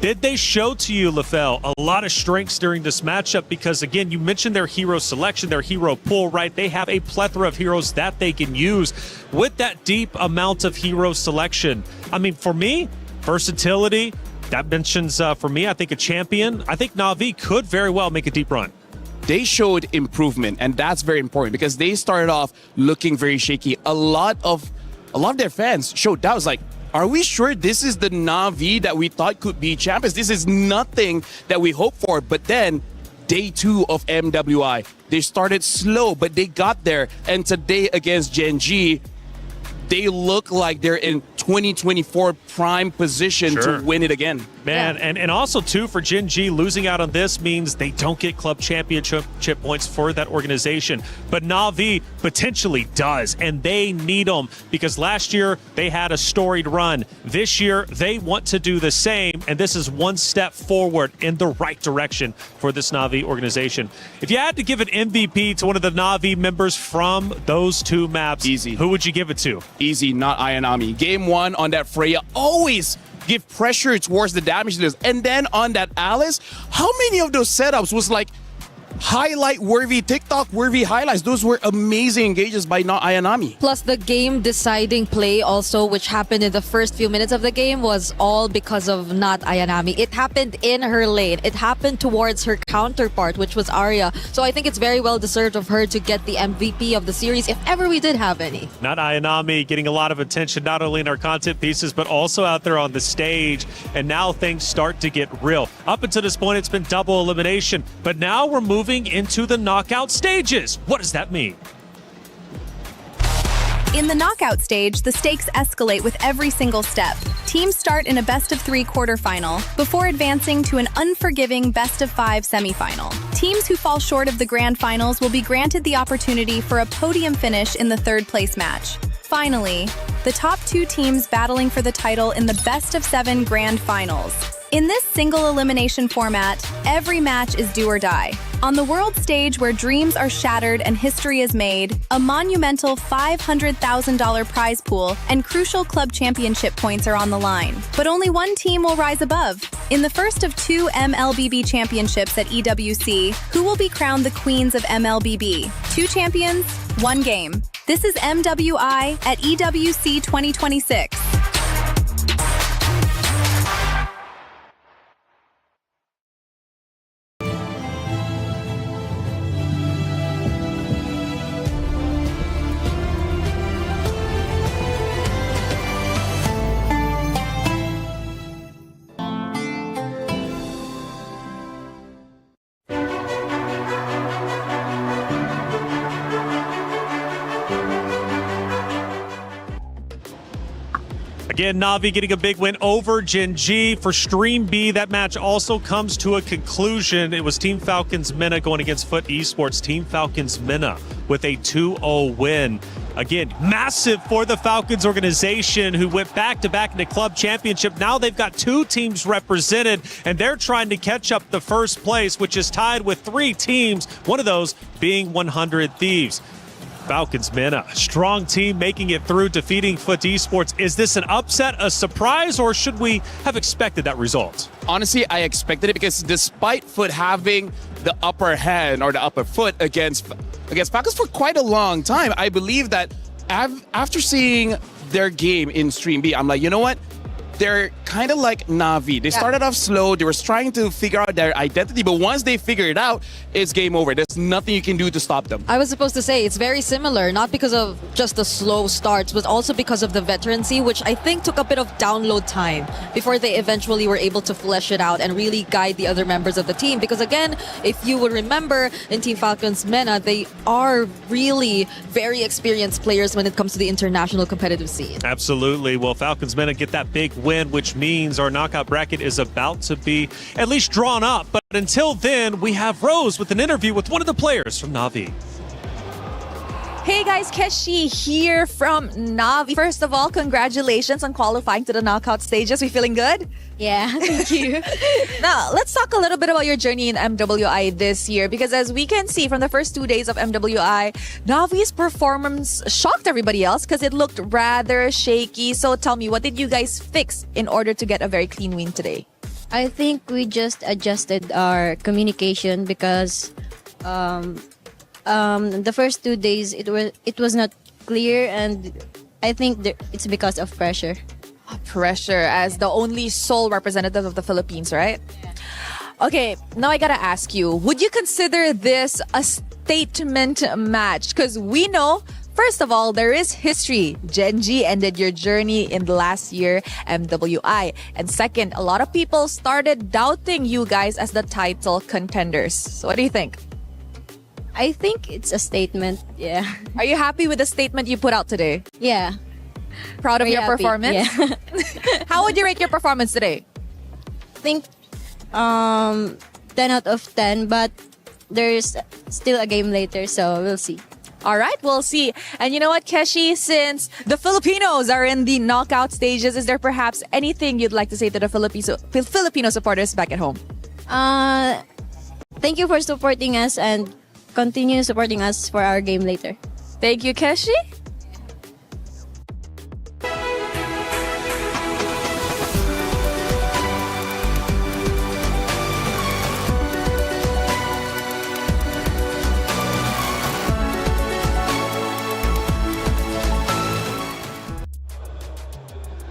S2: Did they show to you, Lefel, a lot of strengths during this matchup? Because, again, you mentioned their hero selection, their hero pool, right? They have a plethora of heroes that they can use. With that deep amount of hero selection, I mean, for me, versatility, that mentions, for me, I think a champion. I think Na'Vi could very well make a deep run.
S3: They showed improvement, and that's very important because they started off looking very shaky. A lot of their fans showed doubts, like, are we sure this is the Na'Vi that we thought could be champions? This is nothing that we hoped for. But then, day 2 of MWI, they started slow, but they got there. And today against Gen.G, they look like they're in 2024 prime position to win it again.
S2: Man, and also, too, for Gen.G, losing out on this means they don't get club championship points for that organization. But Na'Vi potentially does, and they need them because last year they had a storied run. This year, they want to do the same, and this is one step forward in the right direction for this Na'Vi organization. If you had to give an MVP to one of the Na'Vi members from those two maps,
S3: easy,
S2: who would you give it to?
S3: Easy, not Ayanami. Game 1 on that Freya, always give pressure towards the damage dealers. And then on that Alice, how many of those setups was like highlight-worthy, TikTok-worthy highlights? Those were amazing engages by not Ayanami.
S1: Plus the game-deciding play also, which happened in the first few minutes of the game, was all because of not Ayanami. It happened in her lane. It happened towards her counterpart, which was Arya. So I think it's very well deserved of her to get the MVP of the series, if ever we did have any.
S2: Not Ayanami getting a lot of attention, not only in our content pieces, but also out there on the stage. And now things start to get real. Up until this point, it's been double elimination, but now we're moving into the knockout stages. What does that mean?
S21: In the knockout stage, the stakes escalate with every single step. Teams start in a best-of-3 quarterfinal before advancing to an unforgiving best-of-5 semifinal. Teams who fall short of the grand finals will be granted the opportunity for a podium finish in the third-place match. Finally, the top 2 teams battling for the title in the best-of-7 grand finals. In this single elimination format, every match is do or die. On the world stage where dreams are shattered and history is made, a monumental $500,000 prize pool and crucial club championship points are on the line. But only one team will rise above. In the first of 2 MLBB championships at EWC, who will be crowned the queens of MLBB? 2 champions, 1 game. This is MWI at EWC 2026.
S2: Again, Na'Vi getting a big win over Gen.G. For Stream B, that match also comes to a conclusion. It was Team Falcon's Mena going against Foot Esports. Team Falcon's Mena with a 2-0 win. Again, massive for the Falcons organization, who went back-to-back into club championship. Now they've got 2 teams represented, and they're trying to catch up the first place, which is tied with 3 teams, one of those being 100 Thieves. Falcons Mena, strong team making it through, defeating Foot Esports. Is this an upset, a surprise, or should we have expected that result?
S3: Honestly, I expected it because despite Foot having the upper hand or the upper foot against Falcons for quite a long time, I believe that after seeing their game in Stream B, I'm like, you know what? They're kind of like Na'Vi. They started off slow. They were trying to figure out their identity, but once they figure it out, it's game over. There's nothing you can do to stop them.
S1: I was supposed to say it's very similar, not because of just the slow starts, but also because of the veterancy, which I think took a bit of download time before they eventually were able to flesh it out and really guide the other members of the team. Because again, if you would remember, in Team Falcons Mena, they are really very experienced players when it comes to the international competitive scene.
S2: Absolutely. Well, Falcons Mena get that big win, which means our knockout bracket is about to be at least drawn up. But until then, we have Rose with an interview with one of the players from Na'Vi.
S9: Hey guys, Keshi here from Na'Vi. First of all, congratulations on qualifying to the knockout stages. We feeling good?
S7: Yeah, thank you.
S9: Now, let's talk a little bit about your journey in MWI this year, because as we can see from the first 2 days of MWI, Na'Vi's performance shocked everybody else because it looked rather shaky. So tell me, what did you guys fix in order to get a very clean win today?
S7: I think we just adjusted our communication because the first 2 days it was not clear, and I think it's because of pressure.
S9: Pressure as the only sole representative of the Philippines, right? Okay, now I gotta ask you, would you consider this a statement match? Because we know, first of all, there is history. Gen.G ended your journey in the last year MWI. And second, a lot of people started doubting you guys as the title contenders. So what do you think?
S7: I think it's a statement, yeah.
S9: Are you happy with the statement you put out today?
S7: Yeah.
S9: Proud of
S7: Very
S9: your
S7: happy,
S9: performance?
S7: yeah.
S9: How would you rate your performance today?
S7: I think 10 out of 10, but there's still a game later, so we'll see.
S9: All right, we'll see. And you know what, Keshi, since the Filipinos are in the knockout stages, is there perhaps anything you'd like to say to the Filipino supporters back at home?
S7: Thank you for supporting us and continue supporting us for our game later.
S9: Thank you, Keshi.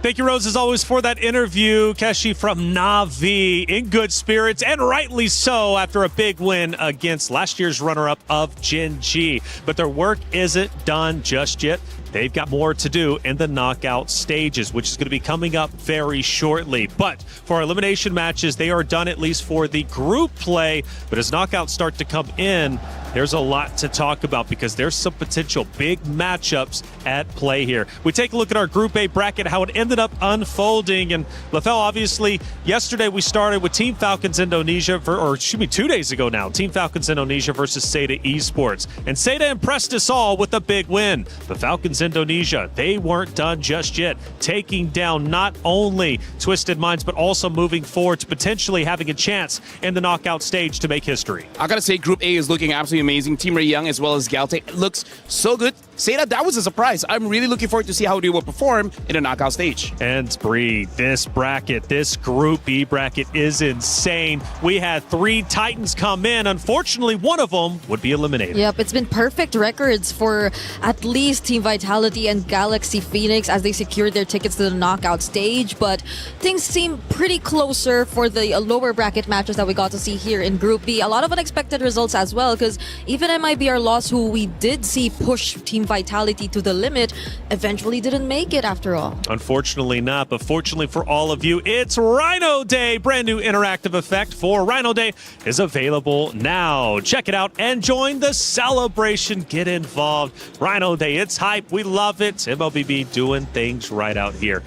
S2: Thank you, Rose, as always, for that interview. Keshi from Na'Vi in good spirits, and rightly so, after a big win against last year's runner-up of Gen.G. But their work isn't done just yet. They've got more to do in the knockout stages, which is going to be coming up very shortly. But for our elimination matches, they are done, at least for the group play. But as knockouts start to come in, there's a lot to talk about because there's some potential big matchups at play here. We take a look at our Group A bracket, how it ended up unfolding. And LaFell, obviously, yesterday we started with Team Falcons Indonesia, 2 days ago now, Team Falcons Indonesia versus Seda Esports. And Seda impressed us all with a big win. The Falcons Indonesia, they weren't done just yet, taking down not only Twisted Minds, but also moving forward to potentially having a chance in the knockout stage to make history.
S3: I gotta say, Group A is looking absolutely amazing. Team Ray Young as well as Galte, it looks so good. Seda, that was a surprise. I'm really looking forward to see how they will perform in the knockout stage.
S2: And Bree, this bracket, this Group B bracket is insane. We had 3 Titans come in. Unfortunately, one of them would be eliminated.
S1: Yep, it's been perfect records for at least Team Vitality and Galaxy Phoenix as they secured their tickets to the knockout stage. But things seem pretty closer for the lower bracket matches that we got to see here in Group B. A lot of unexpected results as well, because even MIBR Loss, who we did see push Team Vitality to the limit, eventually didn't make it after all.
S2: Unfortunately not, but fortunately for all of you, it's Rhino Day. Brand new interactive effect for Rhino Day is available now. Check it out and join the celebration. Get involved. Rhino Day, it's hype. We love it. MLBB doing things right out here.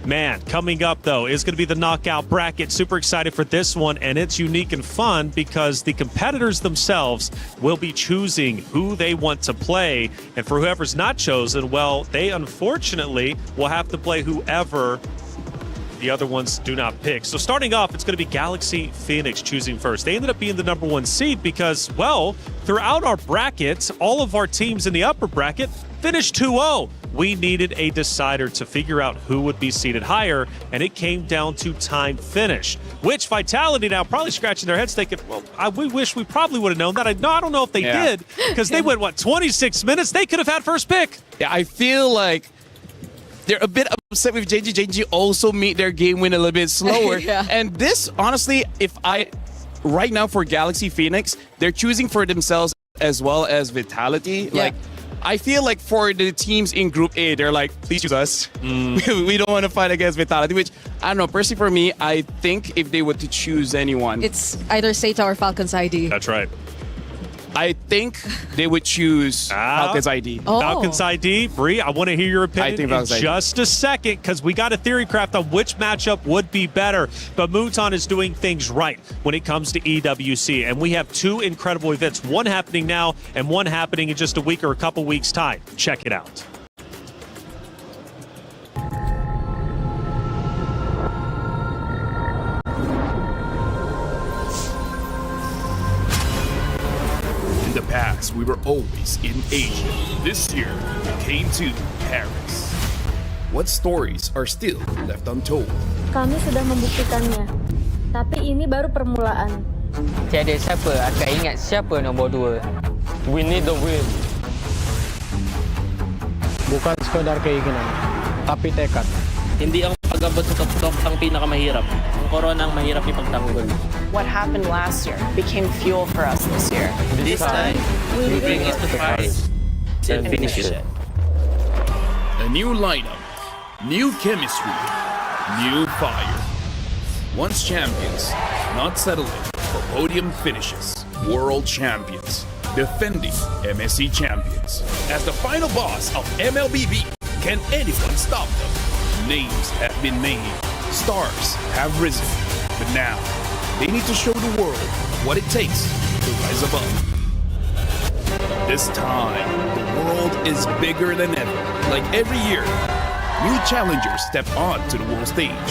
S2: Man, coming up, though, is going to be the knockout bracket. Super excited for this one, and it's unique and fun because the competitors themselves will be choosing who they want to play. And for whoever's not chosen, well, they unfortunately will have to play whoever the other ones do not pick. So starting off, it's going to be Galaxy Phoenix choosing first. They ended up being the #1 seed because, well, throughout our bracket, all of our teams in the upper bracket finished 2-0. We needed a decider to figure out who would be seated higher, and it came down to time finish, which Vitality now probably scratching their heads thinking, well, we wish we probably would have known that. I don't know if they did, because they went, 26 minutes? They could have had first pick.
S3: Yeah, I feel like they're a bit upset with Gen.G. Gen.G also made their game win a little bit slower. And this, honestly, right now for Galaxy Phoenix, they're choosing for themselves as well as Vitality. Like, I feel like for the teams in Group A, they're like, please choose us. We don't want to fight against Vitality, which, I don't know, personally for me, I think if they were to choose anyone,
S1: it's either Seta or Falcon's ID.
S2: That's right.
S3: I think they would choose Falcon's ID.
S2: Falcon's ID. Bree, I want to hear your opinion in just a second because we got a theory craft on which matchup would be better. But Muton is doing things right when it comes to EWC. And we have two incredible events, one happening now and one happening in just a week or a couple weeks' time. Check it out.
S13: In the past, we were always in Asia. This year, we came to Paris. What stories are still left untold?
S14: Kami sudah membuktikannya, tapi ini baru permulaan.
S15: Tiada siapa akan ingat siapa nombor 2. We need the win.
S16: Bukan sekadar keinginan, tapi tekad.
S17: Hindi ang pag-abot sa top ang pinakamahirap. Ang corona ang mahirap ipagtanggol.
S18: What happened last year became fuel for us this year.
S17: This time, we bring it to fight and finish it.
S13: A new lineup, new chemistry, new fire. Once champions, not settling for podium finishes. World champions, defending MSC champions. As the final boss of MLBB, can anyone stop them? Names have been named, stars have risen, but now they need to show the world what it takes to rise above. This time, the world is bigger than ever. Like every year, new challengers step on to the world stage.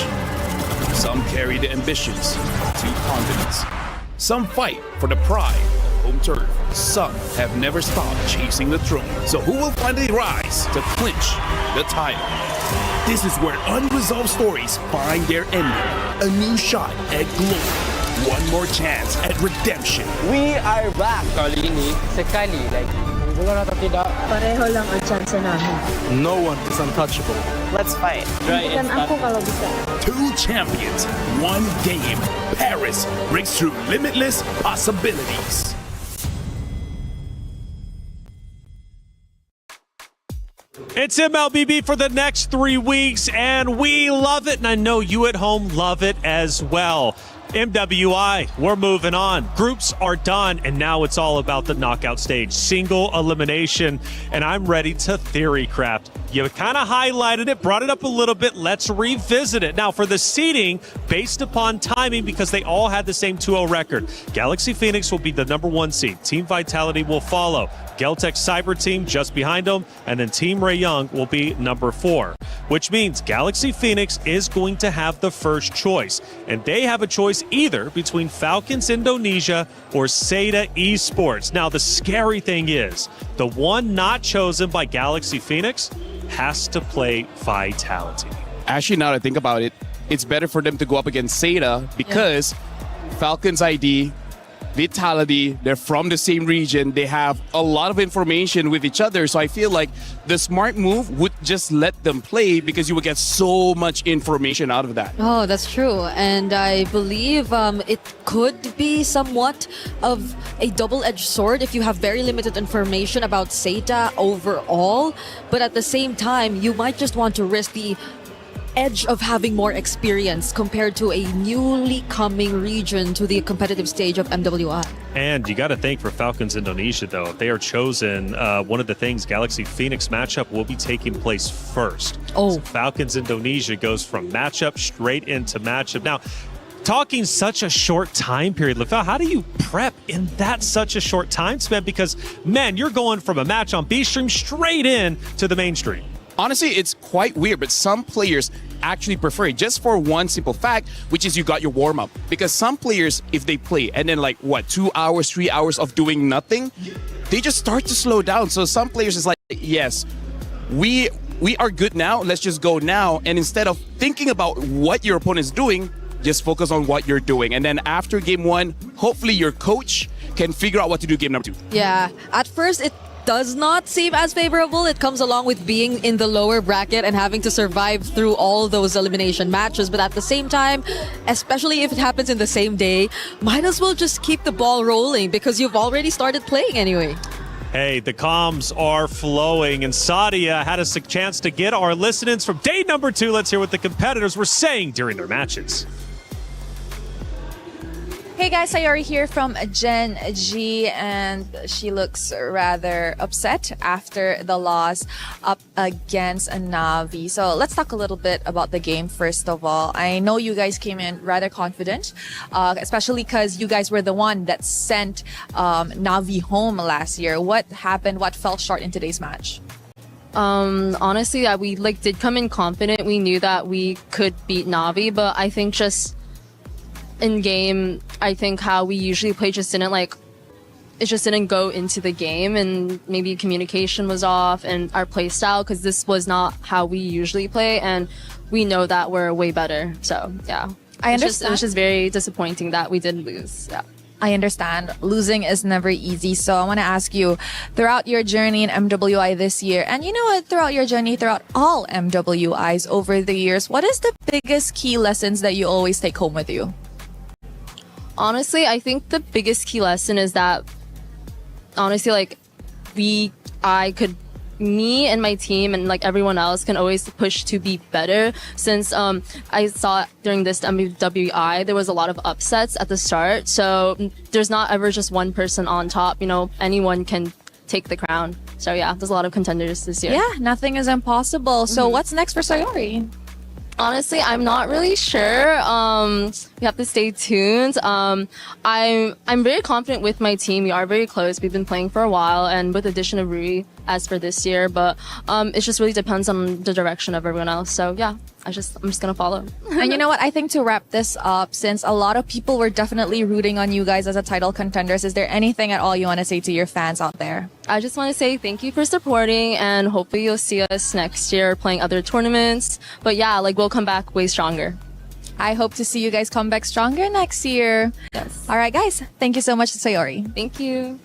S13: Some carry the ambitions of 2 continents. Some fight for the pride of home turf. Some have never stopped chasing the throne. So who will finally rise to clinch the title? This is where unresolved stories find their ending. A new shot at glory. One more chance at redemption.
S15: We are back. Kali ini, sekali lagi.
S16: Bukan atau tidak,
S14: Pareho lang ang chance namin.
S16: no one is untouchable.
S18: Let's fight.
S14: Bukan ako kalau bisa.
S13: 2 champions, 1 game. Paris breaks through limitless possibilities.
S2: It's MLBB for the next 3 weeks, and we love it, and I know you at home love it as well. MWI, we're moving on. Groups are done, and now it's all about the knockout stage. Single elimination, and I'm ready to theory craft. You kind of highlighted it, brought it up a little bit. Let's revisit it. Now, for the seeding, based upon timing, because they all had the same 2-0 record, Galaxy Phoenix will be the #1 seed. Team Vitality will follow. Geltec Cyber Team just behind them, and then Team Ray Young will be #4, which means Galaxy Phoenix is going to have the first choice, and they have a choice either between Falcons Indonesia or Seta Esports. Now, the scary thing is, the one not chosen by Galaxy Phoenix has to play Vitality.
S3: Actually, now that I think about it, it's better for them to go up against Seta because Falcon's ID, Vitality, they're from the same region. They have a lot of information with each other. So I feel like the smart move would just let them play because you would get so much information out of that.
S1: Oh, that's true. And I believe it could be somewhat of a double-edged sword if you have very limited information about Seta overall. But at the same time, you might just want to risk the edge of having more experience compared to a newly coming region to the competitive stage of MWI.
S2: And you got to think for Falcons Indonesia, though, if they are chosen, one of the things, Galaxy Phoenix matchup will be taking place first.
S1: Oh.
S2: So Falcons Indonesia goes from matchup straight into matchup. Now, talking such a short time period, Lefel, how do you prep in that such a short time span? Because, man, you're going from a match on B stream straight in to the mainstream.
S3: Honestly, it's quite weird, but some players actually prefer it just for one simple fact, which is you got your warm-up. Because some players, if they play and then 2 hours, 3 hours of doing nothing, they just start to slow down. So some players is like, yes, we are good now, let's just go now. And instead of thinking about what your opponent is doing, just focus on what you're doing. And then after game one, hopefully your coach can figure out what to do game number 2.
S1: Yeah, at first it does not seem as favorable. It comes along with being in the lower bracket and having to survive through all those elimination matches. But at the same time, especially if it happens in the same day, might as well just keep the ball rolling because you've already started playing anyway.
S2: Hey, the comms are flowing, and Sadia had us a chance to get our listenings from day number 2. Let's hear what the competitors were saying during their matches.
S9: Hey guys, Sayori here from Gen.G, and she looks rather upset after the loss up against Navi. So let's talk a little bit about the game first of all. I know you guys came in rather confident, especially because you guys were the one that sent Navi home last year. What happened? What fell short in today's match?
S11: Honestly, we did come in confident. We knew that we could beat Navi, but I think just in game, I think how we usually play just didn't it just didn't go into the game, and maybe communication was off and our play style, because this was not how we usually play, and we know that we're way better. So yeah,
S9: I understand.
S11: It was just very disappointing that we did lose. Yeah.
S9: I understand. Losing is never easy. So I want to ask you, throughout your journey in MWI this year, and you know what, throughout your journey, throughout all MWIs over the years, what is the biggest key lessons that you always take home with you?
S11: Honestly, I think the biggest key lesson is that, honestly, me and my team and everyone else can always push to be better. Since I saw during this MWI, there was a lot of upsets at the start. So there's not ever just one person on top. You know, anyone can take the crown. So yeah, there's a lot of contenders this year.
S9: Yeah, nothing is impossible. So what's next for Sayori?
S11: Honestly, I'm not really sure. We have to stay tuned. I'm very confident with my team. We are very close. We've been playing for a while, and with the addition of Rui as for this year, but it just really depends on the direction of everyone else. So yeah, I'm just gonna follow.
S9: And you know what? I think to wrap this up, since a lot of people were definitely rooting on you guys as a title contenders, is there anything at all you want to say to your fans out there?
S11: I just want to say thank you for supporting, and hopefully you'll see us next year playing other tournaments. But yeah, we'll come back way stronger.
S9: I hope to see you guys come back stronger next year.
S11: Yes.
S9: All right, guys. Thank you so much, Sayori.
S11: Thank you.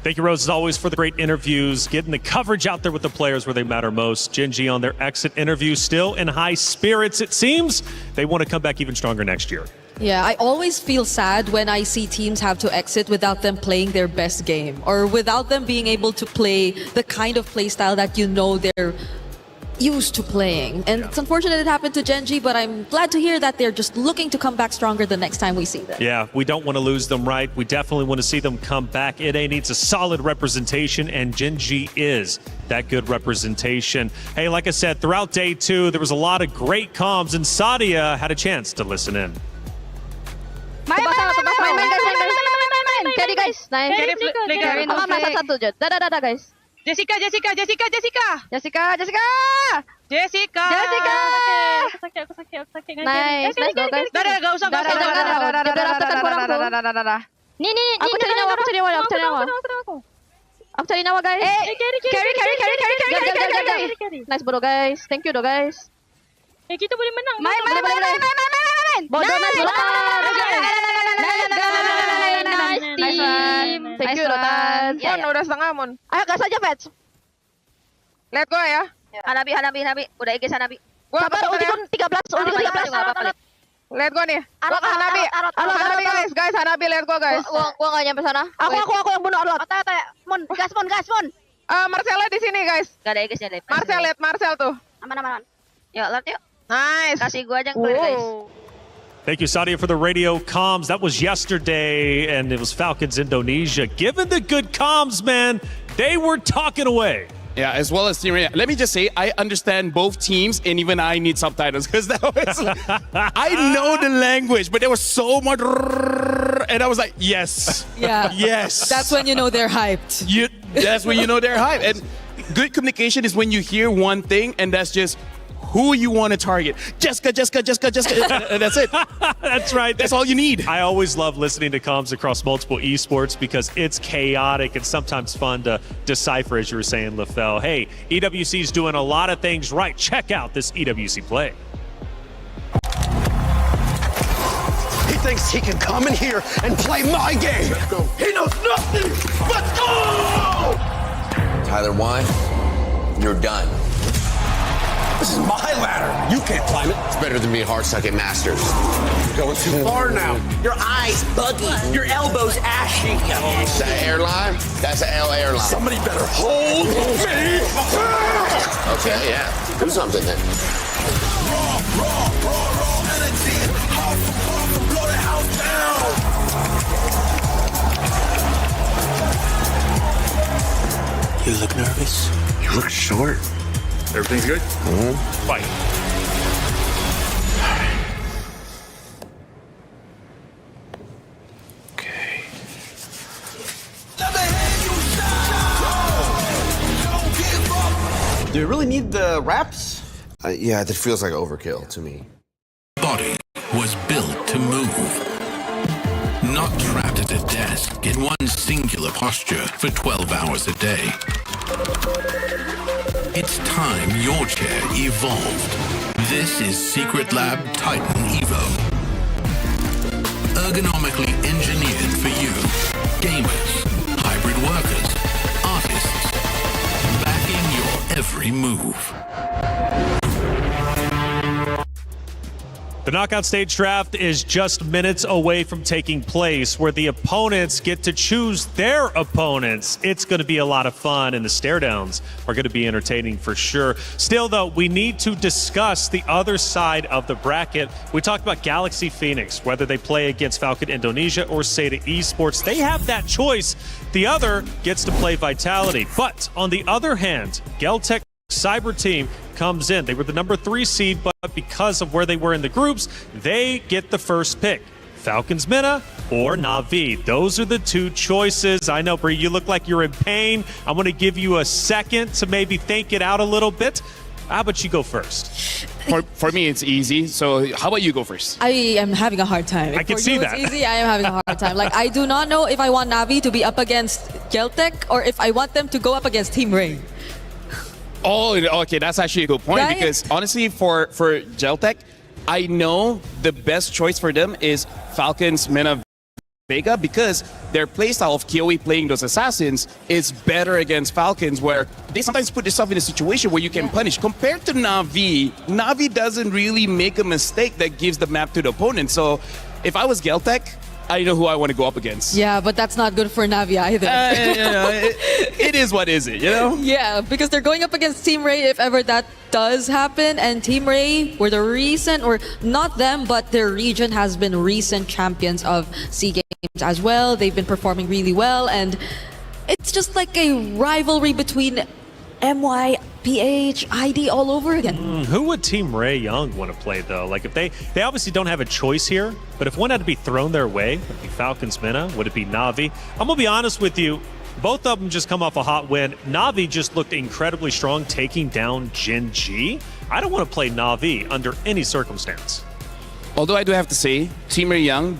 S2: Thank you, Rose, as always, for the great interviews, getting the coverage out there with the players where they matter most. Gen.G on their exit interview, still in high spirits, it seems. They want to come back even stronger next year.
S1: Yeah, I always feel sad when I see teams have to exit without them playing their best game, or without them being able to play the kind of play style that you know they're used to playing. And it's unfortunate it happened to Gen.G, but I'm glad to hear that they're just looking to come back stronger the next time we see them.
S2: Yeah, we don't want to lose them, right? We definitely want to see them come back. NA needs a solid representation, and Gen.G is that good representation. Hey, like I said, throughout day 2, there was a lot of great comms, and Sadia had a chance to listen in.
S22: Main carry guys, nice. Carry no masa satu Jod. Dadah guys. Jessica. Sakit. Nice go guys. Dadah, enggak usah. Nih. Aku cari nyawa. Aku cari nyawa guys. Carry. Nice bro guys. Thank you do guys. Kita boleh menang. Main. Bodoh nice. Nice team. Thank you Rotan. Mon udah setengah Mon. Ayo gas aja Vets. Let go ya. Hanabi. Udah IG Hanabi. Sabar ulti kun 13. Let go nih. Gua ke Hanabi. Hanabi guys. Hanabi let go guys. Gua enggak nyampe sana. Aku yang bunuh Arlot. Mon, gas Mon.
S23: Marcella di sini guys.
S22: Gak ada IG-nya deh.
S23: Marcel tuh.
S22: Aman. Yuk, Lord, yuk. Nice. Kasih gua aja yang clear, guys.
S2: Thank you, Sadia, for the radio comms. That was yesterday, and it was Falcons Indonesia. Given the good comms, man, they were talking away.
S3: Yeah, as well as Team Ray. Let me just say, I understand both teams, and even I need subtitles because that was. I know the language, but there was so much, and I was like, yes,
S1: Yeah.
S3: yes.
S1: That's when you know they're hyped.
S3: That's when you know they're hyped. And good communication is when you hear one thing, and that's just who you want to target. Jessica. And that's it.
S2: That's right.
S3: That's all you need.
S2: I always love listening to comms across multiple esports because it's chaotic and sometimes fun to decipher, as you were saying, LaFell. Hey, EWC's doing a lot of things right. Check out this EWC play.
S19: He thinks he can come in here and play my game. He knows nothing but go!
S8: Tyler, one, you're done.
S19: This is my ladder. You can't climb it.
S8: It's better than being hard stuck at Masters.
S19: You're going too far now.
S8: Your eyes buggy. Your elbows ashy. Is that airline? That's an L airline.
S19: Somebody better hold me.
S8: Okay, yeah. Do something then.
S19: Raw energy. Blow the house down.
S8: You look nervous. You look short.
S2: Everything's good? Fight.
S8: Okay.
S19: Do you really need the wraps?
S8: Yeah, that feels like overkill to me.
S20: Body was built to move. Not trapped at a desk in one singular posture for 12 hours a day. It's time your chair evolved. This is Secret Lab Titan Evo. Ergonomically engineered for you. Gamers, hybrid workers, artists. Backing your every move.
S2: The knockout stage draft is just minutes away from taking place, where the opponents get to choose their opponents. It's going to be a lot of fun, and the stare downs are going to be entertaining for sure. Still, though, we need to discuss the other side of the bracket. We talked about Galaxy Phoenix, whether they play against Falcon Indonesia or Seda Esports. They have that choice. The other gets to play Vitality. But on the other hand, Geltec Cyber Team comes in. They were the number 3 seed, but because of where they were in the groups, they get the first pick. Falcons Mina or Na'Vi. Those are the two choices. I know, Bree, you look like you're in pain. I'm going to give you a second to maybe think it out a little bit. How about you go first?
S3: For me, it's easy. So how about you go first?
S1: I am having a hard time.
S2: I can see that.
S1: It's easy. I am having a hard time. Like, I do not know if I want Na'Vi to be up against Geltec or if I want them to go up against Team Ray.
S3: Oh, okay, that's actually a good point,
S1: right?
S3: Because honestly, for Geltec, I know the best choice for them is Falcons, Mina, Vega, because their playstyle of KOE playing those assassins is better against Falcons, where they sometimes put themselves in a situation where you can punish. Compared to Na'Vi, Na'Vi doesn't really make a mistake that gives the map to the opponent. So if I was Geltec, I know who I want to go up against.
S1: Yeah, but that's not good for Na'Vi either.
S3: It is what is it, you know?
S1: Yeah, because they're going up against Team Ray if ever that does happen. And Team Ray were the recent, or not them, but their region has been recent champions of SEA Games as well. They've been performing really well. And it's just like a rivalry between MY, PH, ID all over again.
S2: Who would Team Ray Young want to play, though? Like, if they obviously don't have a choice here, but if one had to be thrown their way, would it be Falcons Mina? Would it be Na'Vi? I'm going to be honest with you. Both of them just come off a hot win. Na'Vi just looked incredibly strong, taking down Gen.G. I don't want to play Na'Vi under any circumstance.
S3: Although I do have to say, Team Ray Young,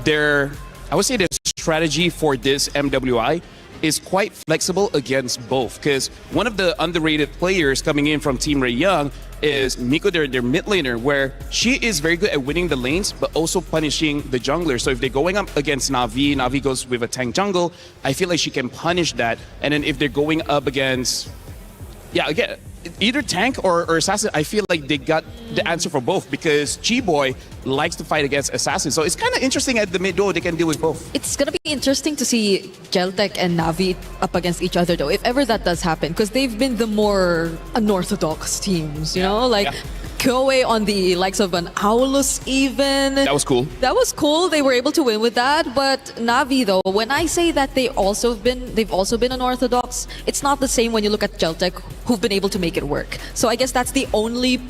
S3: I would say their strategy for this MWI is quite flexible against both, because one of the underrated players coming in from Team Ray Young is Miko, their mid laner, where she is very good at winning the lanes, but also punishing the jungler. So if they're going up against Na'Vi, Na'Vi goes with a tank jungle, I feel like she can punish that. And then if they're going up against, again, either tank or assassin, I feel like they got the answer for both, because G-Boy likes to fight against assassins. So it's kind of interesting at the mid duo, they can deal with both.
S1: It's going to be interesting to see Geltec and Na'Vi up against each other, though, if ever that does happen, because they've been the more unorthodox teams, you know? Like, Kyoe on the likes of an Aulus even.
S3: That was cool.
S1: That was cool. They were able to win with that. But Navi though, when I say that they've also been unorthodox, it's not the same when you look at Gen.G who've been able to make it work. So I guess that's the only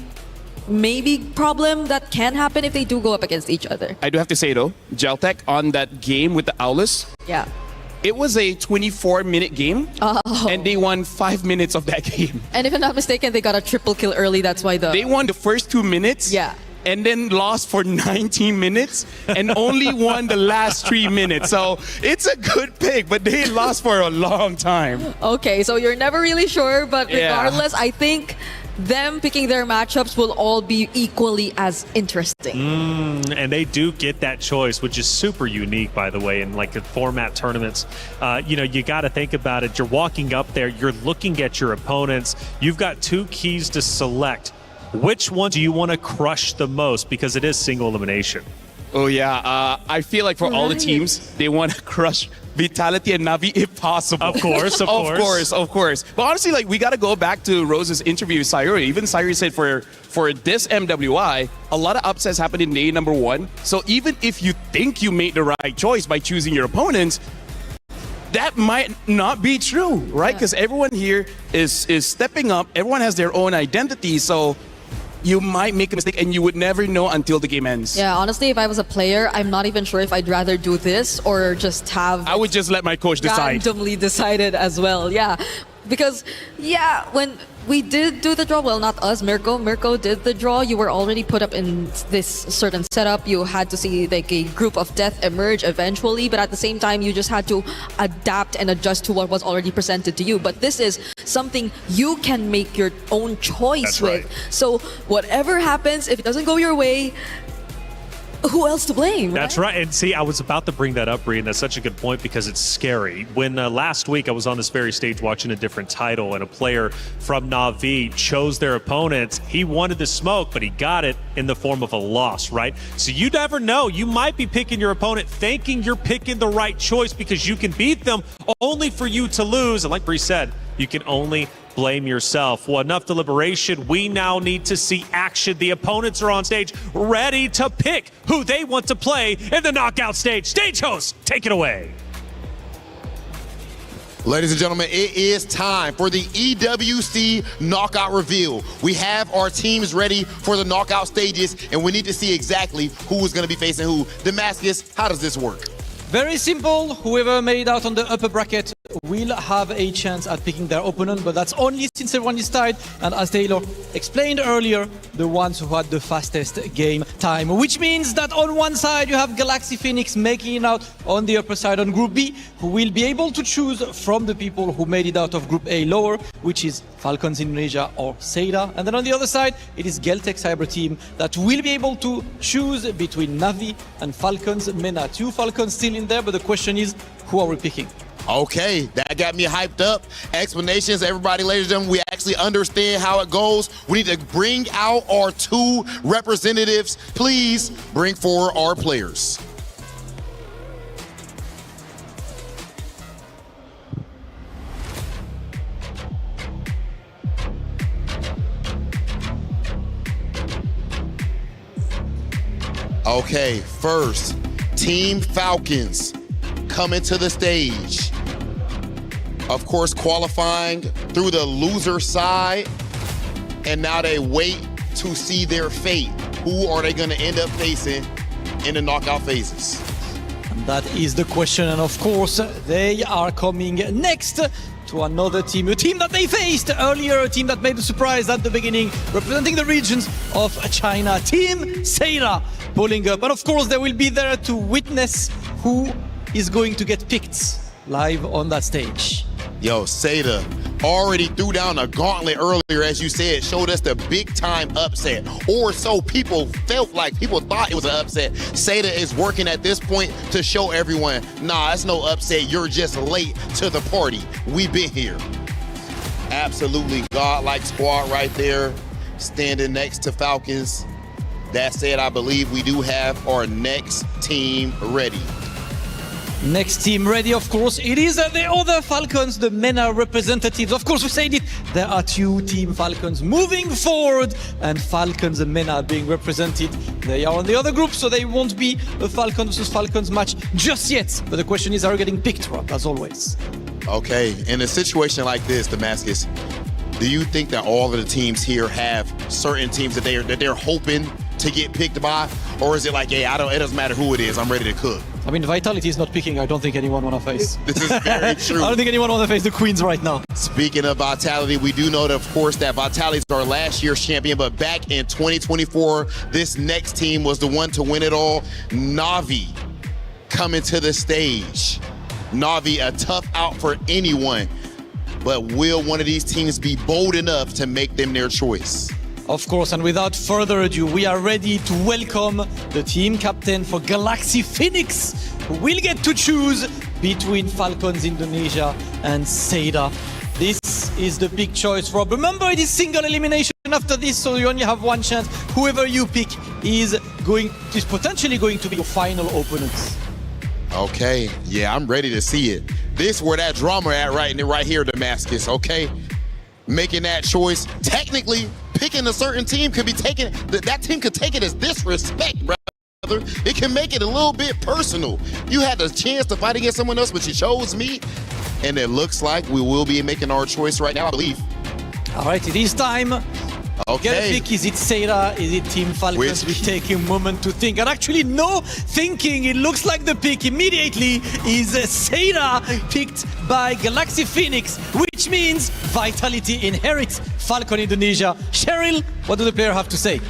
S1: maybe problem that can happen if they do go up against each other.
S3: I do have to say though, Gen.G on that game with the Aulus,
S1: yeah,
S3: it was a 24-minute game, and they won 5 minutes of that game.
S1: And if I'm not mistaken, they got a triple kill early. That's why
S3: they won the first 2 minutes.
S1: Yeah.
S3: And then lost for 19 minutes and only won the last 3 minutes. So it's a good pick, but they lost for a long time.
S1: Okay, so you're never really sure, but
S3: Yeah.
S1: regardless, I think them picking their matchups will all be equally as interesting.
S2: And they do get that choice, which is super unique, by the way, in like the format tournaments. You know, you got to think about it. You're walking up there, you're looking at your opponents. You've got 2 keys to select. Which one do you want to crush the most? Because it is single elimination.
S3: Oh, yeah. I feel like for all the teams, they want to crush Vitality and Navi if possible.
S2: Of course, of course.
S3: Of course. But honestly, like, we got to go back to Rose's interview with Sayuri. Even Sayuri said for this MWI, a lot of upsets happened in day number 1. So even if you think you made the right choice by choosing your opponents, that might not be true, right? Because everyone here is stepping up. Everyone has their own identity. So you might make a mistake and you would never know until the game ends.
S1: Yeah, honestly, if I was a player, I'm not even sure if I'd rather do this or just have...
S3: I would just let my coach decide.
S1: Randomly decided as well, yeah. Because, yeah, when we did do the draw, well, not us, Mirko did the draw, you were already put up in this certain setup. You had to see like a group of death emerge eventually, but at the same time, you just had to adapt and adjust to what was already presented to you. But this is something you can make your own choice
S2: That's
S1: with.
S2: right.
S1: So whatever happens, if it doesn't go your way, who else to blame?
S2: That's right. And see, I was about to bring that up, Bree, and that's such a good point because it's scary. When last week I was on this very stage watching a different title and a player from Navi chose their opponents, he wanted the smoke, but he got it in the form of a loss, right? So you never know. You might be picking your opponent thinking you're picking the right choice because you can beat them only for you to lose. And like Bree said, you can only blame yourself. Well, enough deliberation. We now need to see action. The opponents are on stage ready to pick who they want to play in the knockout stage. Stage host, take it away.
S8: Ladies and gentlemen, it is time for the EWC knockout reveal. We have our teams ready for the knockout stages, and we need to see exactly who is going to be facing who. Damascus, how does this work?
S12: Very simple. Whoever made it out on the upper bracket will have a chance at picking their opponent, but that's only since everyone is tied. And as Taylor explained earlier, the ones who had the fastest game time, which means that on one side you have Galaxy Phoenix making it out on the upper side on Group B, who will be able to choose from the people who made it out of Group A lower, which is Falcons Indonesia or Seda. And then on the other side, it is Geltec Cyber Team that will be able to choose between Navi and Falcons MENA. 2 Falcons still in there, but the question is, who are we picking?
S8: Okay, that got me hyped up. Explanations, everybody, ladies and gentlemen, we actually understand how it goes. We need to bring out our 2 representatives. Please bring forward our players. Okay, first, Team Falcons coming to the stage. Of course, qualifying through the loser side, and now they wait to see their fate. Who are they going to end up facing in the knockout phases?
S12: And that is the question, and of course, they are coming next to another team, a team that they faced earlier, a team that made a surprise at the beginning, representing the regions of China, Team Seda pulling up. And of course, they will be there to witness who is going to get picked live on that stage.
S8: Yo, Seda already threw down a gauntlet earlier, as you said, showed us the big time upset, or so people felt like. People thought it was an upset. Seda is working at this point to show everyone, nah, it's no upset. You're just late to the party. We've been here. Absolutely godlike squad right there, standing next to Falcons. That said, I believe we do have our next team ready.
S12: Next team ready, of course. It is the other Falcons, the MENA representatives. Of course, we said it. There are two Team Falcons moving forward, and Falcons and MENA are being represented. They are on the other group, so they won't be a Falcons versus Falcons match just yet. But the question is, are we getting picked, Rob, as always?
S8: Okay, in a situation like this, Damascus, do you think that all of the teams here have certain teams that they're hoping to get picked by, or is it like, yeah, it doesn't matter who it is, I'm ready to cook?
S12: I mean, Vitality is not picking. I don't think anyone want to face.
S8: This is very true.
S12: I don't think anyone want to face the Queens right now.
S8: Speaking of Vitality, we do know, that, of course, that Vitality is our last year's champion, but back in 2024, this next team was the one to win it all. Na'Vi coming to the stage. Na'Vi, a tough out for anyone, but will one of these teams be bold enough to make them their choice?
S12: Of course, and without further ado, we are ready to welcome the team captain for Galaxy Phoenix, who will get to choose between Falcons Indonesia and Seda. This is the big choice, Rob. Remember, it is single elimination after this, so you only have one chance. Whoever you pick is potentially going to be your final opponents.
S8: Okay, yeah, I'm ready to see it. This where that drama at right here, Damascus, okay? Making that choice, technically, picking a certain team could be taken, that team could take it as disrespect, brother. It can make it a little bit personal. You had the chance to fight against someone else, but you chose me, and it looks like we will be making our choice right now, I believe.
S12: All right, it is time.
S8: Okay.
S12: Get a pick. Is it Seda? Is it Team Falcons? We take a moment to think. And actually, no thinking. It looks like the pick immediately is Seda, picked by Galaxy Phoenix, which means Vitality inherits Falcon Indonesia. Cheryl, what do the players have to say?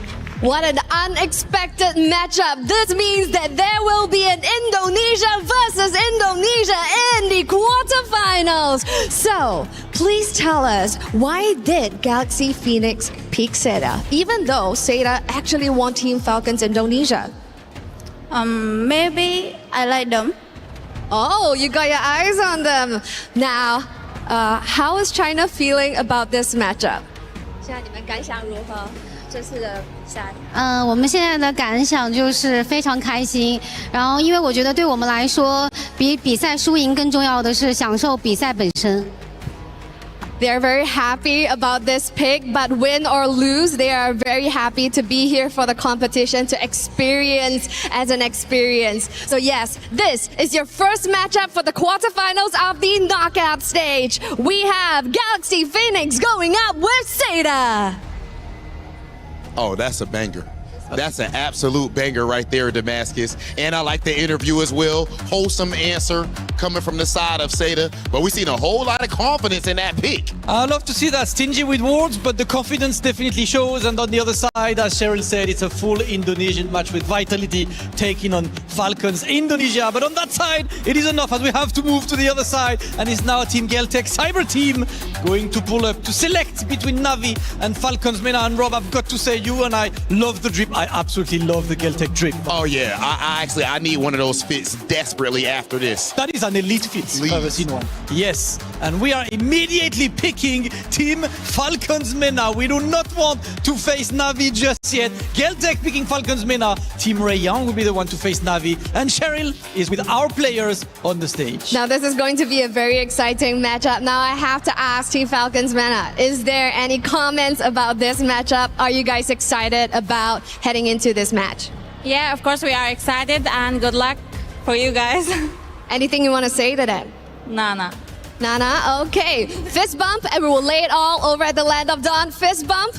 S6: What an unexpected matchup. This means that there will be an Indonesia versus Indonesia in the quarterfinals. So, please tell us, why did Galaxy Phoenix pick Seda, even though Seda actually won Team Falcons Indonesia?
S7: Maybe I like them.
S6: Oh, you got your eyes on them. Now, how is China feeling about this matchup?
S4: 我们现在的感想就是非常开心，然后因为我觉得对我们来说，比比赛输赢更重要的是享受比赛本身。
S6: They're very happy about this pick, but win or lose, they are very happy to be here for the competition, to experience as an experience. So yes, this is your first matchup for the quarterfinals of the knockout stage. We have Galaxy Phoenix going up with Seda.
S8: Oh, that's a banger. That's an absolute banger right there, Damascus. And I like the interview as well. Wholesome answer coming from the side of Seda. But we've seen a whole lot of confidence in that pick.
S12: I love to see that. Stingy with words, but the confidence definitely shows. And on the other side, as Cheryl said, it's a full Indonesian match with Vitality taking on Falcons Indonesia. But on that side, it is enough as we have to move to the other side. And it's now Team Geltech Cyber Team going to pull up to select between Na'Vi and Falcons MENA. And Rob, I've got to say, you and I love the drip. I absolutely love the Geltech drip.
S8: Oh yeah, I need one of those fits desperately after this.
S12: That is an elite fit. I've ever seen one. Yes, and we are immediately picking Team Falcons MENA. We do not want to face Na'Vi just yet. Geltech picking Falcons MENA. Team Ray Young will be the one to face Na'Vi, and Cheryl is with our players on the stage.
S6: Now this is going to be a very exciting matchup. Now I have to ask Team Falcons MENA, is there any comments about this matchup? Are you guys excited about heading into this match?
S5: Yeah, of course we are excited, and good luck for you guys.
S6: Anything you want to say to that?
S5: Nana.
S6: Nana, okay. Fist bump, and we will lay it all over at the Land of Dawn. Fist bump.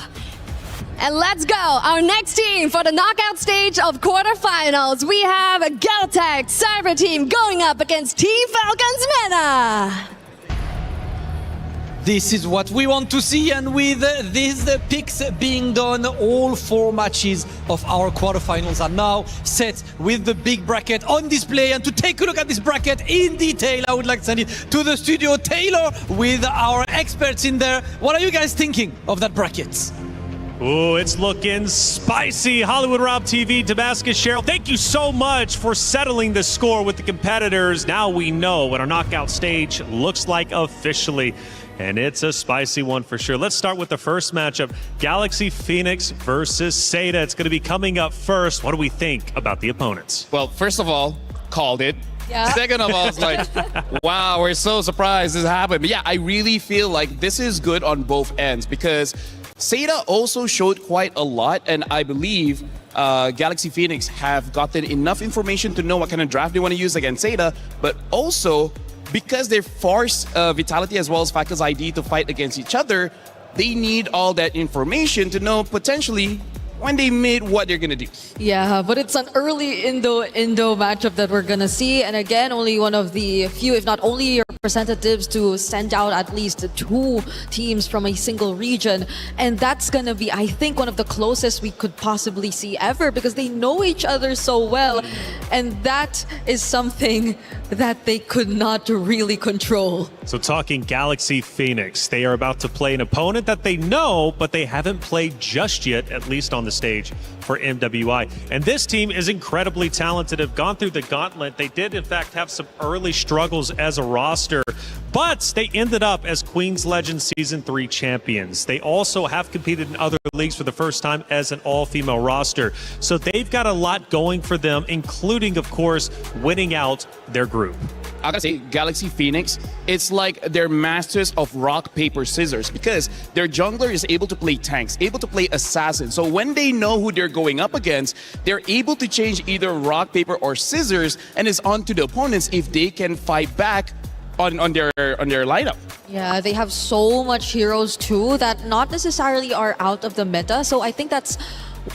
S6: And let's go. Our next team for the knockout stage of quarterfinals. We have a Geltech Cyber Team going up against Team Falcons MENA.
S12: This is what we want to see, and with these picks being done, all 4 matches of our quarterfinals are now set with the big bracket on display. And to take a look at this bracket in detail, I would like to send it to the studio. Taylor with our experts in there. What are you guys thinking of that bracket?
S2: Ooh, it's looking spicy. Hollywood Rob TV, Damascus, Cheryl, thank you so much for settling the score with the competitors. Now we know what our knockout stage looks like officially. And it's a spicy one for sure. Let's start with the first matchup, Galaxy Phoenix versus Seda. It's going to be coming up first. What do we think about the opponents?
S3: Well, first of all, called it.
S9: Yeah.
S3: Second of all, I was like, wow, we're so surprised this happened. But yeah, I really feel like this is good on both ends because Seda also showed quite a lot, and I believe Galaxy Phoenix have gotten enough information to know what kind of draft they want to use against Seda, but also because they force Vitality as well as Falcon's ID to fight against each other, they need all that information to know potentially when they made what they're gonna do.
S1: Yeah, but it's an early Indo matchup that we're gonna see, and again, only one of the few, if not only representatives, to send out at least 2 teams from a single region, and that's gonna be, I think, one of the closest we could possibly see ever because they know each other so well, and that is something that they could not really control.
S2: So talking Galaxy Phoenix, they are about to play an opponent that they know, but they haven't played just yet, at least on the stage for MWI. And this team is incredibly talented, have gone through the gauntlet. They did, in fact, have some early struggles as a roster, but they ended up as Queen's Legend Season 3 champions. They also have competed in other leagues for the first time as an all-female roster. So they've got a lot going for them, including, of course, winning out their group.
S3: I gotta say, Galaxy Phoenix, it's like they're masters of rock, paper, scissors because their jungler is able to play tanks, able to play assassins. So when they know who they're going up against, they're able to change either rock, paper, or scissors, and it's on to the opponents if they can fight back on their lineup.
S1: Yeah, they have so much heroes too that not necessarily are out of the meta. So I think that's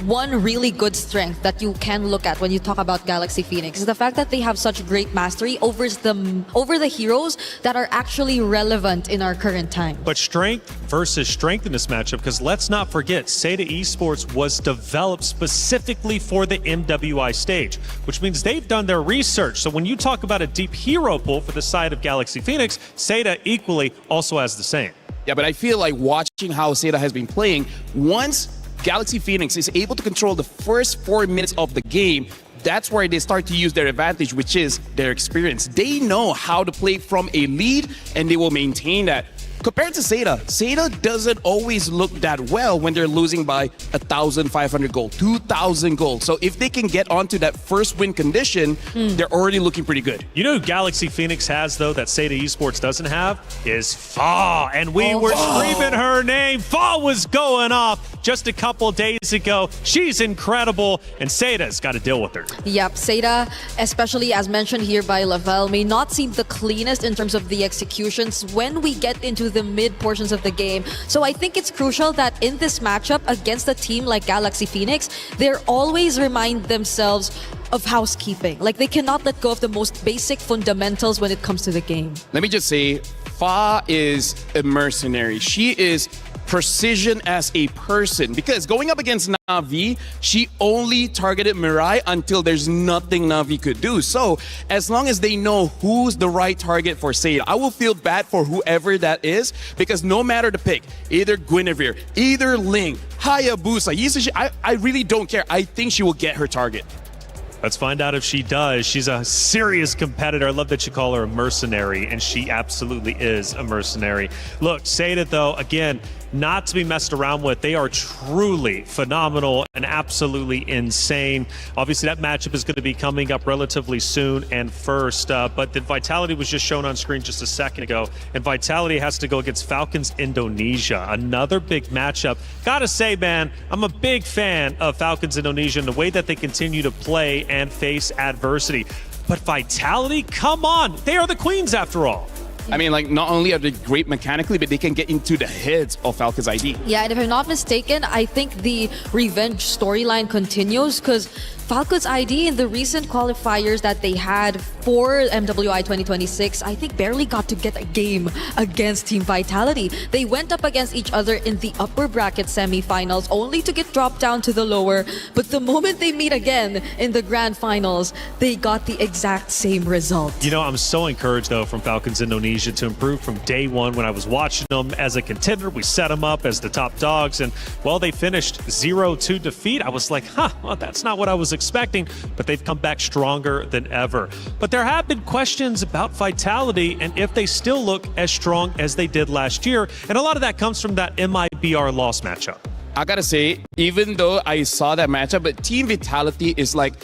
S1: one really good strength that you can look at when you talk about Galaxy Phoenix is the fact that they have such great mastery over the heroes that are actually relevant in our current time.
S2: But strength versus strength in this matchup, because let's not forget, Seda Esports was developed specifically for the MWI stage, which means they've done their research. So when you talk about a deep hero pool for the side of Galaxy Phoenix, Seda equally also has the same.
S3: Yeah, but I feel like watching how Seda has been playing, once Galaxy Phoenix is able to control the first 4 minutes of the game, that's where they start to use their advantage, which is their experience. They know how to play from a lead, and they will maintain that. Compared to Seda, Seda doesn't always look that well when they're losing by 1,500 gold, 2,000 gold. So if they can get onto that first win condition, they're already looking pretty good.
S2: You know who Galaxy Phoenix has, though, that Seda Esports doesn't have? Is Fa. And we were screaming her name. Fa was going off just a couple days ago. She's incredible, and Seda's got to deal with her.
S1: Yep, Seda, especially as mentioned here by Lavelle, may not seem the cleanest in terms of the executions when we get into the mid portions of the game. So I think it's crucial that in this matchup against a team like Galaxy Phoenix, they're always remind themselves of housekeeping. Like they cannot let go of the most basic fundamentals when it comes to the game.
S3: Let me just say, Fa is a mercenary. She is precision as a person because going up against Na'Vi, she only targeted Mirai until there's nothing Na'Vi could do. So as long as they know who's the right target for Seda, I will feel bad for whoever that is because no matter the pick, either Guinevere, either Ling, Hayabusa, Yisashi, I really don't care. I think she will get her target.
S2: Let's find out if she does. She's a serious competitor. I love that you call her a mercenary, and she absolutely is a mercenary. Look, Seda, though, again, not to be messed around with. They are truly phenomenal and absolutely insane. Obviously, that matchup is going to be coming up relatively soon and first, but the Vitality was just shown on screen just a second ago, and Vitality has to go against Falcons Indonesia. Another big matchup. Gotta say, man, I'm a big fan of Falcons Indonesia and the way that they continue to play and face adversity. But Vitality, come on, they are the queens after all.
S3: I mean, like, not only are they great mechanically, but they can get into the heads of Falcon's ID.
S1: Yeah, and if I'm not mistaken, I think the revenge storyline continues because Falcon's ID in the recent qualifiers that they had for MWI 2026, I think barely got to get a game against Team Vitality. They went up against each other in the upper bracket semifinals only to get dropped down to the lower. But the moment they meet again in the grand finals, they got the exact same result.
S2: You know, I'm so encouraged, though, from Falcons Indonesia to improve from day one. When I was watching them as a contender, we set them up as the top dogs. And, well, they finished 0-2 defeat. I was like, well, that's not what I was expecting, but they've come back stronger than ever. But there have been questions about Vitality and if they still look as strong as they did last year, and a lot of that comes from that MIBR loss matchup.
S3: I gotta say, even though I saw that matchup, but Team Vitality is like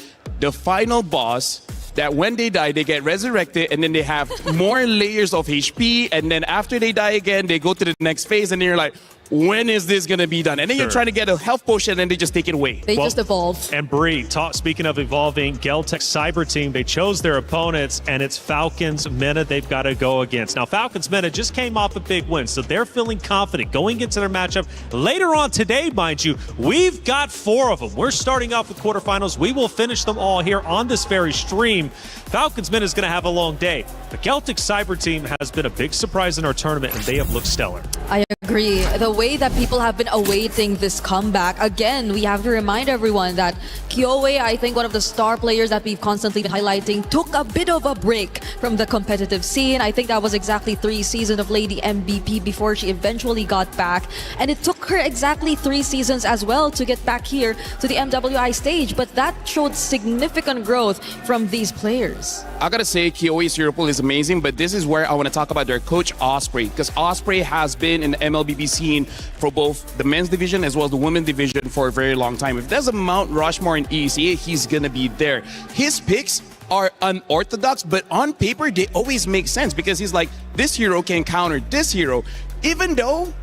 S3: the final boss that when they die, they get resurrected, and then they have more layers of HP, and then after they die again, they go to the next phase, and you're like, when is this going to be done? And then you're trying to get a health potion and they just take it away.
S1: They just evolve.
S2: And Bree, speaking of evolving, Geltech Cyber Team, they chose their opponents, and it's Falcons Mena they've got to go against. Now, Falcons Mena just came off a big win, so they're feeling confident going into their matchup. Later on today, mind you, we've got 4 of them. We're starting off with quarterfinals. We will finish them all here on this very stream. Falcons Mena is going to have a long day. The Geltech Cyber Team has been a big surprise in our tournament, and they have looked stellar.
S1: I agree. The way that people have been awaiting this comeback, again, we have to remind everyone that Kyoe, I think one of the star players that we've constantly been highlighting, took a bit of a break from the competitive scene. I think that was exactly 3 seasons of Lady MVP before she eventually got back. And it took her exactly 3 seasons as well to get back here to the MWI stage. But that showed significant growth from these players.
S3: I gotta say, Kyoe's Hero Pool is amazing, but this is where I want to talk about their coach, Osprey, because Osprey has been in the MLBB scene for both the men's division as well as the women's division for a very long time. If there's a Mount Rushmore in ECA, he's gonna be there. His picks are unorthodox, but on paper, they always make sense because he's like, this hero can counter this hero, even though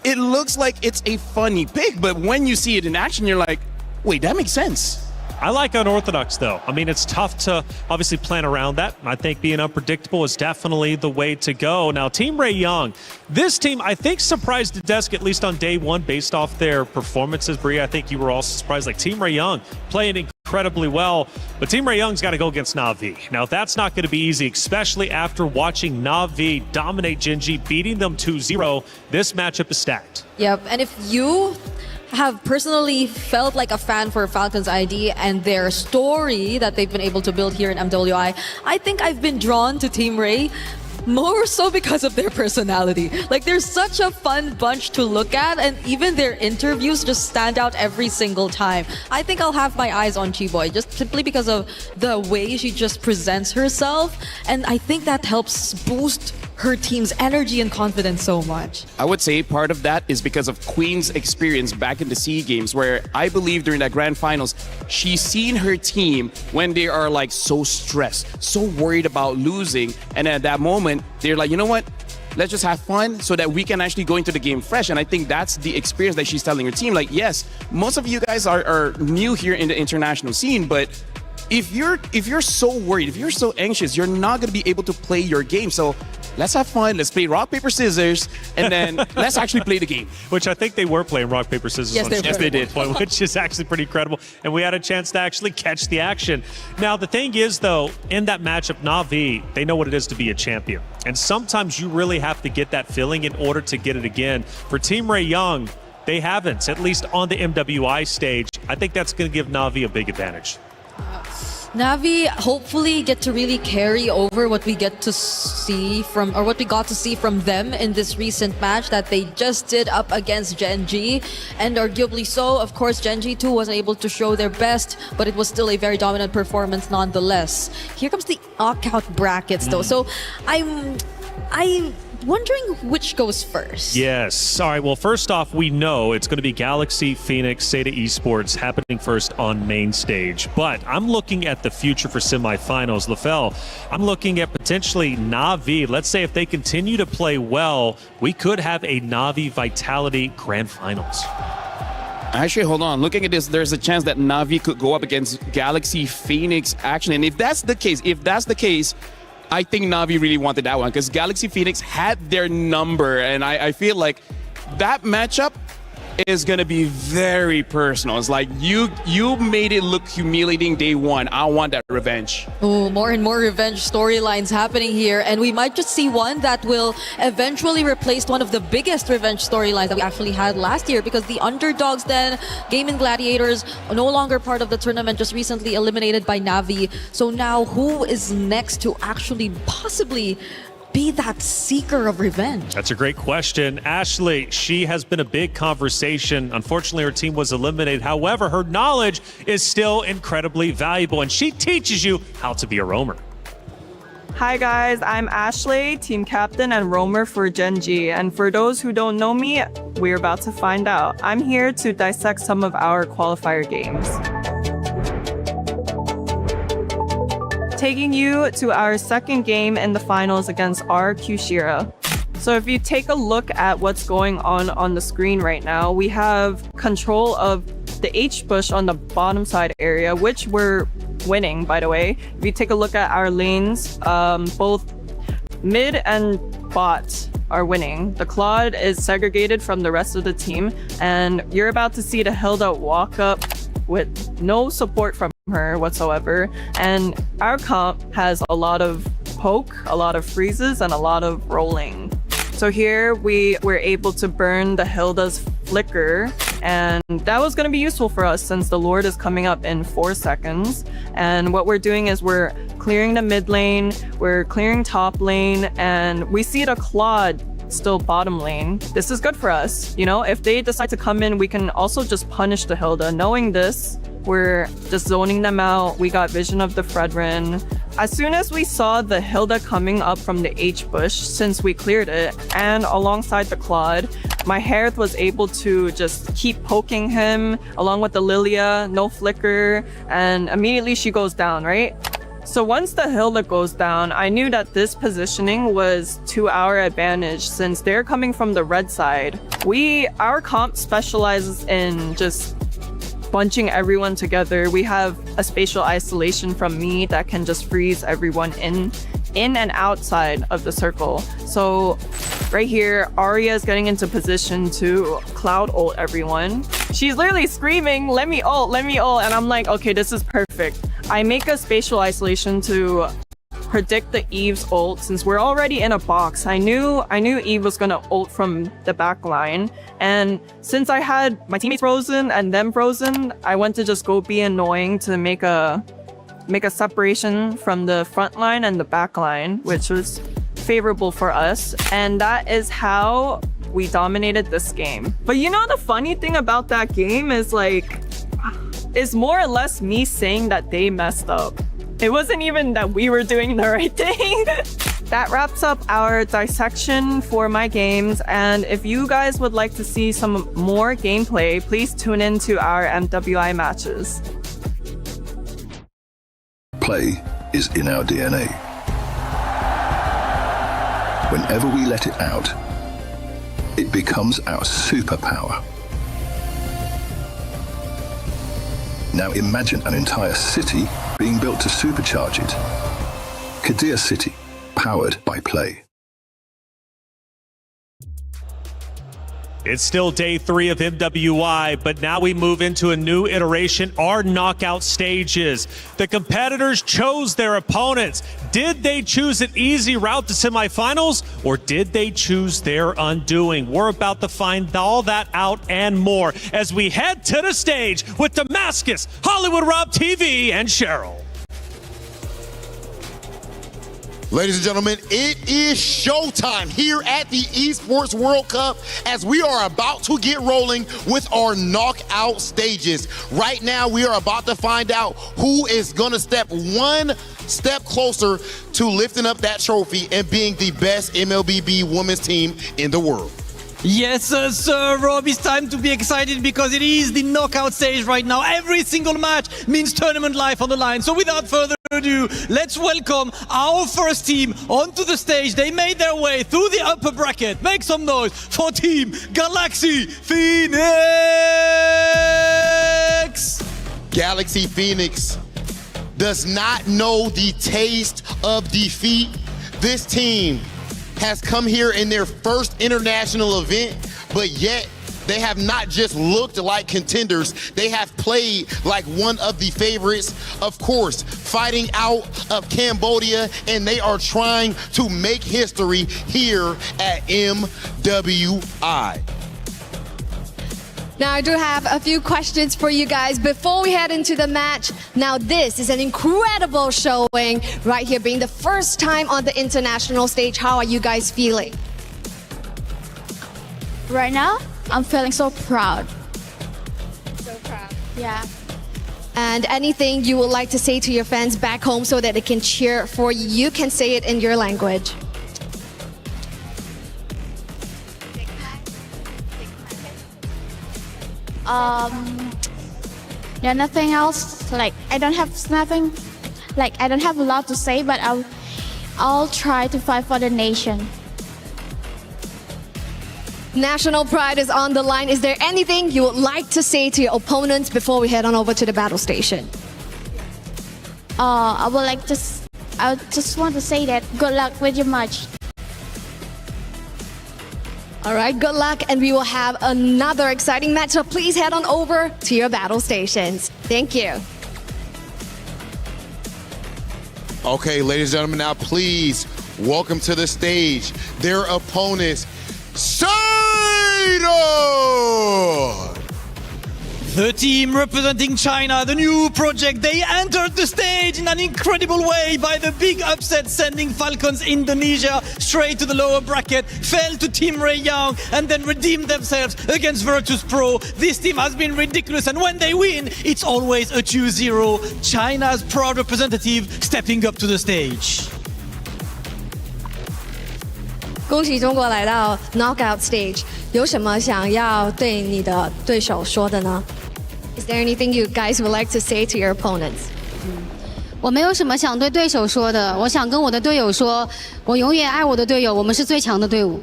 S3: it looks like it's a funny pick, but when you see it in action, you're like, wait, that makes sense.
S2: I like unorthodox, though. I mean, it's tough to obviously plan around that. I think being unpredictable is definitely the way to go. Now, Team Ray Young, this team, I think, surprised the desk, at least on day one, based off their performances. Bria, I think you were also surprised. Like, Team Ray Young playing incredibly well, but Team Ray Young's got to go against Na'Vi. Now, that's not going to be easy, especially after watching Na'Vi dominate Gen.G, beating them 2-0. This matchup is stacked.
S1: Yep, and if you have personally felt like a fan for Falcons ID and their story that they've been able to build here in MWI, I think I've been drawn to Team Ray more so because of their personality. Like, they're such a fun bunch to look at, and even their interviews just stand out every single time. I think I'll have my eyes on Chiboy just simply because of the way she just presents herself, and I think that helps boost her team's energy and confidence so much.
S3: I would say part of that is because of Queen's experience back in the SEA Games, where I believe during that grand finals, she's seen her team when they are like so stressed, so worried about losing, and at that moment, they're like, you know what? Let's just have fun so that we can actually go into the game fresh. And I think that's the experience that she's telling her team. Like, yes, most of you guys are new here in the international scene, but if you're so worried, if you're so anxious, you're not going to be able to play your game. So let's have fun. Let's play rock, paper, scissors, and then let's actually play the game.
S2: Which I think they were playing rock, paper, scissors.
S1: Yes,
S2: they did. Which is actually pretty incredible. And we had a chance to actually catch the action. Now, the thing is, though, in that matchup, Na'Vi, they know what it is to be a champion. And sometimes you really have to get that feeling in order to get it again. For Team Ray Young, they haven't, at least on the MWI stage. I think that's going to give Na'Vi a big advantage.
S1: Na'Vi hopefully get to really carry over what we get to see from, or what we got to see from them in this recent match that they just did up against Gen.G, and arguably so. Of course, Gen.G too wasn't able to show their best, but it was still a very dominant performance nonetheless. Here comes the knockout brackets though. So I'm wondering which goes first.
S2: Yes. All right. Well, first off, we know it's going to be Galaxy, Phoenix, Seda Esports happening first on main stage. But I'm looking at the future for semifinals. LaFell, I'm looking at potentially Na'Vi. Let's say if they continue to play well, we could have a Na'Vi Vitality Grand Finals.
S3: Actually, hold on. Looking at this, there's a chance that Na'Vi could go up against Galaxy, Phoenix, actually. And if that's the case, I think Na'Vi really wanted that one because Galaxy Phoenix had their number, and I feel like that matchup is going to be very personal. It's like you made it look humiliating day one. I want that revenge.
S1: Oh, more and more revenge storylines happening here, and we might just see one that will eventually replace one of the biggest revenge storylines that we actually had last year, because the underdogs then, Gaming Gladiators, no longer part of the tournament, just recently eliminated by Na'Vi. So now who is next to actually possibly be that seeker of revenge?
S2: That's a great question. Ashley, she has been a big conversation. Unfortunately, her team was eliminated. However, her knowledge is still incredibly valuable, and she teaches you how to be a roamer.
S10: Hi guys, I'm Ashley, team captain and roamer for Gen.G. And for those who don't know me, we're about to find out. I'm here to dissect some of our qualifier games. taking you to our second game in the finals against our Kushira. So if you take a look at what's going on the screen right now, we have control of the H bush on the bottom side area, which we're winning, by the way. If you take a look at our lanes, both mid and bot are winning. The Claude is segregated from the rest of the team, and you're about to see the Hilda walk up with no support from her whatsoever. And our comp has a lot of poke, a lot of freezes, and a lot of rolling. So here we were able to burn the Hilda's flicker, and that was going to be useful for us since the Lord is coming up in 4 seconds. And what we're doing is we're clearing the mid lane, we're clearing top lane, and we see the Claude still bottom lane. This is good for us. You know, if they decide to come in, we can also just punish the Hilda. Knowing this, we're just zoning them out. We got vision of the Fredrin. As soon as we saw the Hilda coming up from the H bush, since we cleared it, and alongside the Claude, my Herth was able to just keep poking him along with the Lilia, no flicker, and immediately she goes down, right? So once the Hilda goes down, I knew that this positioning was to our advantage since they're coming from the red side. Our comp specializes in just bunching everyone together. We have a spatial isolation from me that can just freeze everyone in and outside of the circle. So right here, Arya is getting into position to cloud ult everyone. She's literally screaming, let me ult, and I'm like, okay, this is perfect. I make a spatial isolation to predict the Eve's ult since we're already in a box. I knew Eve was gonna ult from the back line, and since I had my teammates frozen and them frozen, I went to just go be annoying to make a separation from the front line and the back line, which was favorable for us, and that is how we dominated this game. But you know, the funny thing about that game is it's more or less me saying that they messed up. It wasn't even that we were doing the right thing. That wraps up our dissection for my games, and if you guys would like to see some more gameplay, please tune in to our MWI matches.
S17: Play is in our DNA. Whenever we let it out, it becomes our superpower. Now imagine an entire city being built to supercharge it. Kadir City, powered by Play.
S2: It's still day 3 of MWI, but now we move into a new iteration, our knockout stages. The competitors chose their opponents. Did they choose an easy route to semifinals, or did they choose their undoing? We're about to find all that out and more as we head to the stage with Damascus, Hollywood Rob TV, and Cheryl.
S8: Ladies and gentlemen, it is showtime here at the Esports World Cup as we are about to get rolling with our knockout stages. Right now, we are about to find out who is gonna step one step closer to lifting up that trophy and being the best MLBB women's team in the world.
S12: Yes, sir, Rob, it's time to be excited because it is the knockout stage right now. Every single match means tournament life on the line. So without further ado, let's welcome our first team onto the stage. They made their way through the upper bracket. Make some noise for Team Galaxy Phoenix!
S8: Galaxy Phoenix does not know the taste of defeat. This team has come here in their first international event, but yet they have not just looked like contenders, they have played like one of the favorites, of course, fighting out of Cambodia, and they are trying to make history here at MWI.
S6: Now, I do have a few questions for you guys before we head into the match. Now, this is an incredible showing right here, being the first time on the international stage. How are you guys feeling?
S21: Right now, I'm feeling so proud.
S6: So proud.
S21: Yeah.
S6: And anything you would like to say to your fans back home so that they can cheer for you, you can say it in your language.
S21: Yeah, nothing else. Like, I don't have nothing. Like, I don't have a lot to say, but I'll try to fight for the nation.
S6: National pride is on the line. Is there anything you would like to say to your opponents before we head on over to the battle station?
S21: I just want to say that good luck with your match.
S6: All right, good luck, and we will have another exciting matchup. Please head on over to your battle stations. Thank you.
S8: Okay, ladies and gentlemen, now please welcome to the stage their opponents, Seda!
S12: The team representing China, the new project, they entered the stage in an incredible way by the big upset, sending Falcons Indonesia straight to the lower bracket, fell to Team Ray Young, and then redeemed themselves against Virtus Pro. This team has been ridiculous, and when they win, it's always a 2-0. China's proud representative stepping up to the stage.
S6: 恭喜中国来到 knockout stage， 有什么想要对你的对手说的呢？ Is there anything you guys would like to say to your opponents?
S4: 我没有什么想对对手说的，我想跟我的队友说，我永远爱我的队友，我们是最强的队伍。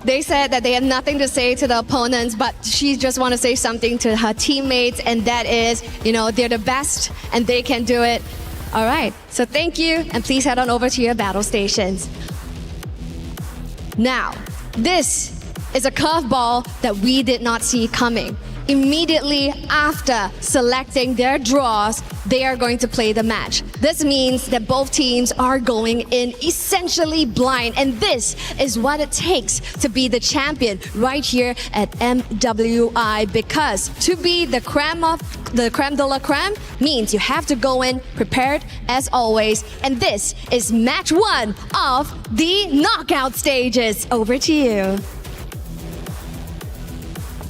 S6: They said that they have nothing to say to the opponents, but she just want to say something to her teammates, and that is, you know, they're the best and they can do it. All right, so thank you, and please head on over to your battle stations. Now, this is a curveball that we did not see coming. Immediately after selecting their draws, they are going to play the match. This means that both teams are going in essentially blind, and this is what it takes to be the champion right here at MWI, because to be the creme de la creme means you have to go in prepared as always, and this is match 1 of the knockout stages. Over to you.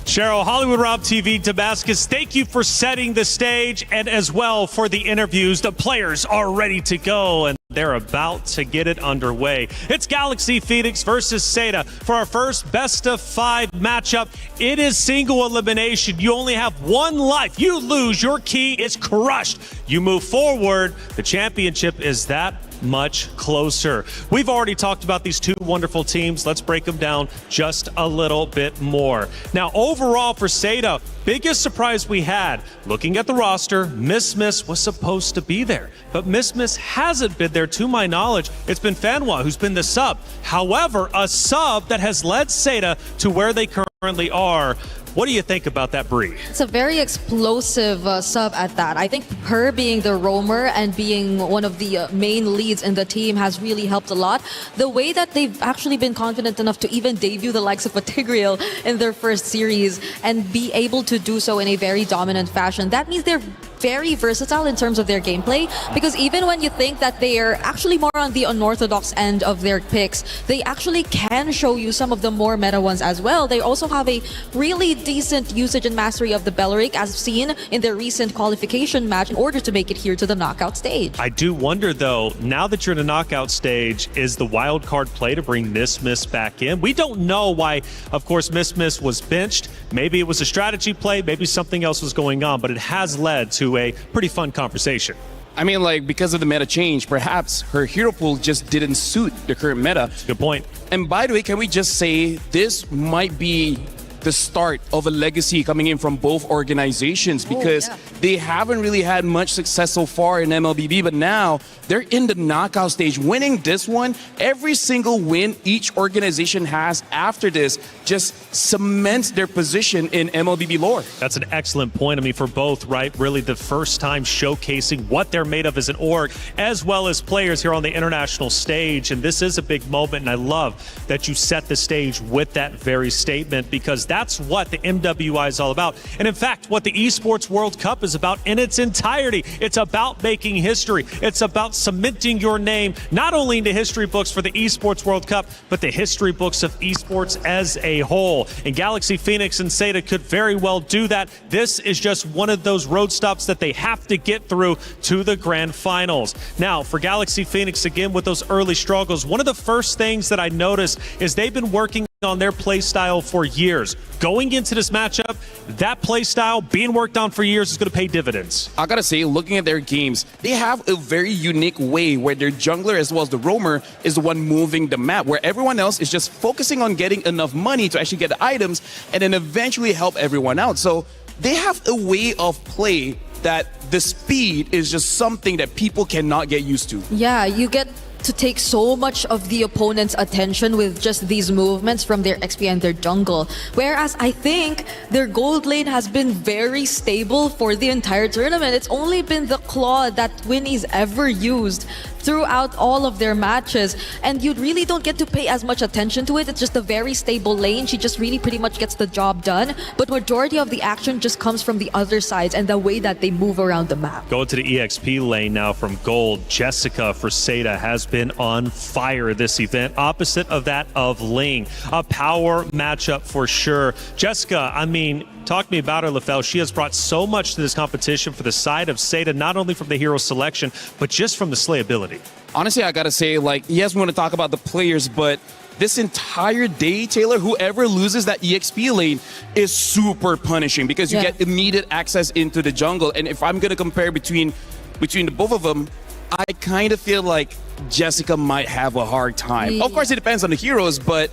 S2: Cheryl, Hollywood Rob TV, Damascus, thank you for setting the stage and as well for the interviews. The players are ready to go and they're about to get it underway. It's Galaxy Phoenix versus Seda for our first best of 5 matchup. It is single elimination. You only have 1 life. You lose, your key is crushed. You move forward, the championship is that much closer. We've already talked about these 2 wonderful teams. Let's break them down just a little bit more. Now, overall for Seda, biggest surprise we had, looking at the roster, Miss was supposed to be there, but Miss hasn't been there to my knowledge. It's been Fanwa who's been the sub. However, a sub that has led Seda to where they currently are. What do you think about that, Bree?
S1: It's a very explosive sub at that. I think her being the roamer and being one of the main leads in the team has really helped a lot. The way that they've actually been confident enough to even debut the likes of a Tigreal in their first series and be able to do so in a very dominant fashion, that means they're very versatile in terms of their gameplay, because even when you think that they are actually more on the unorthodox end of their picks, they actually can show you some of the more meta ones as well. They also have a really decent usage and mastery of the Belleric, as seen in their recent qualification match, in order to make it here to the knockout stage.
S2: I do wonder though, now that you're in a knockout stage, is the wild card play to bring Miss back in? We don't know why, of course, Miss was benched. Maybe it was a strategy play, maybe something else was going on, but it has led to a pretty fun conversation.
S3: I mean, like, because of the meta change, perhaps her hero pool just didn't suit the current meta.
S2: Good point.
S3: And by the way, can we just say this might be the start of a legacy coming in from both organizations, because they haven't really had much success so far in MLBB, but now they're in the knockout stage. Winning this one, every single win each organization has after this just cements their position in MLBB lore.
S2: That's an excellent point. I mean, for both, right? Really the first time showcasing what they're made of as an org, as well as players here on the international stage. And this is a big moment, and I love that you set the stage with that very statement, because that's what the MWI is all about. And in fact, what the Esports World Cup is about in its entirety. It's about making history. It's about cementing your name, not only in the history books for the Esports World Cup, but the history books of esports as a whole. And Galaxy Phoenix and Seda could very well do that. This is just one of those road stops that they have to get through to the grand finals. Now, for Galaxy Phoenix, again, with those early struggles, one of the first things that I noticed is they've been working on their play style for years. Going into this matchup, that play style being worked on for years is going to pay dividends.
S3: I gotta say, looking at their games, they have a very unique way where their jungler as well as the roamer is the one moving the map, where everyone else is just focusing on getting enough money to actually get the items and then eventually help everyone out. So they have a way of play that the speed is just something that people cannot get used to.
S1: Yeah, you get to take so much of the opponent's attention with just these movements from their XP and their jungle. Whereas I think their gold lane has been very stable for the entire tournament. It's only been the claw that Winnie's ever used throughout all of their matches, and you really don't get to pay as much attention to it. It's just a very stable lane. She just really pretty much gets the job done, but majority of the action just comes from the other sides and the way that they move around the map.
S2: Going to the EXP lane now from gold, Jessica for Seda has been on fire this event, opposite of that of Ling. A power matchup for sure. Jessica, I mean, talk to me about her, LaFell. She has brought so much to this competition for the side of Seda, not only from the hero selection, but just from the slayability.
S3: Honestly, I gotta say, like, yes, we want to talk about the players, but this entire day, Taylor, whoever loses that EXP lane is super punishing because you get immediate access into the jungle. And if I'm gonna compare between the both of them, I kind of feel like Jessica might have a hard time.
S1: Yeah.
S3: Of course, it depends on the heroes, but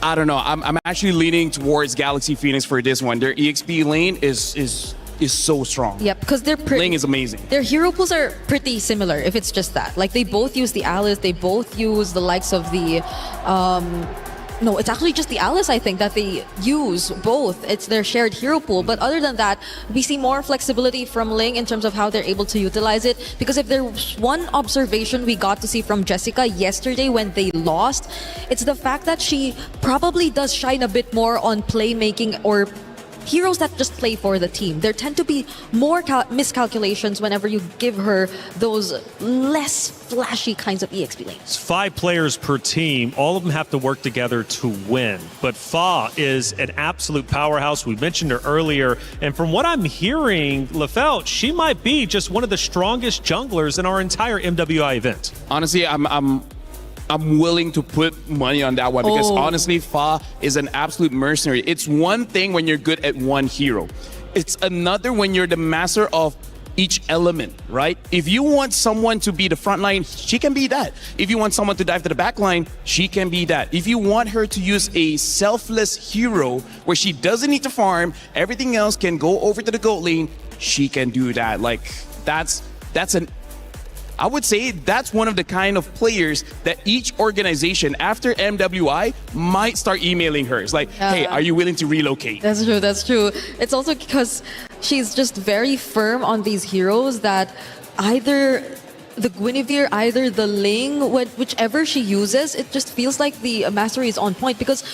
S3: I don't know. I'm actually leaning towards Galaxy Phoenix for this one. Their EXP lane is so strong.
S1: Yep, because they're
S3: Ling is amazing.
S1: Their hero pools are pretty similar if it's just that. Like, they both use the Alice, they both use the likes of the no, it's actually just the Alice, I think, that they use both. It's their shared hero pool. But other than that, we see more flexibility from Ling in terms of how they're able to utilize it. Because if there's one observation we got to see from Jessica yesterday when they lost, it's the fact that she probably does shine a bit more on playmaking or heroes that just play for the team. There tend to be more miscalculations whenever you give her those less flashy kinds of EXP lanes.
S2: It's 5 players per team. All of them have to work together to win. But Fa is an absolute powerhouse. We mentioned her earlier. And from what I'm hearing, LaFell, she might be just one of the strongest junglers in our entire MWI event.
S3: Honestly, I'm willing to put money on that one because honestly, Fa is an absolute mercenary. It's one thing when you're good at one hero. It's another when you're the master of each element, right? If you want someone to be the front line, she can be that. If you want someone to dive to the back line, she can be that. If you want her to use a selfless hero where she doesn't need to farm, everything else can go over to the gold lane, she can do that. Like, I would say that's one of the kind of players that each organization after MWI might start emailing her. It's like, hey, are you willing to relocate?
S1: That's true, that's true. It's also because she's just very firm on these heroes that either the Guinevere, either the Ling, whichever she uses, it just feels like the mastery is on point because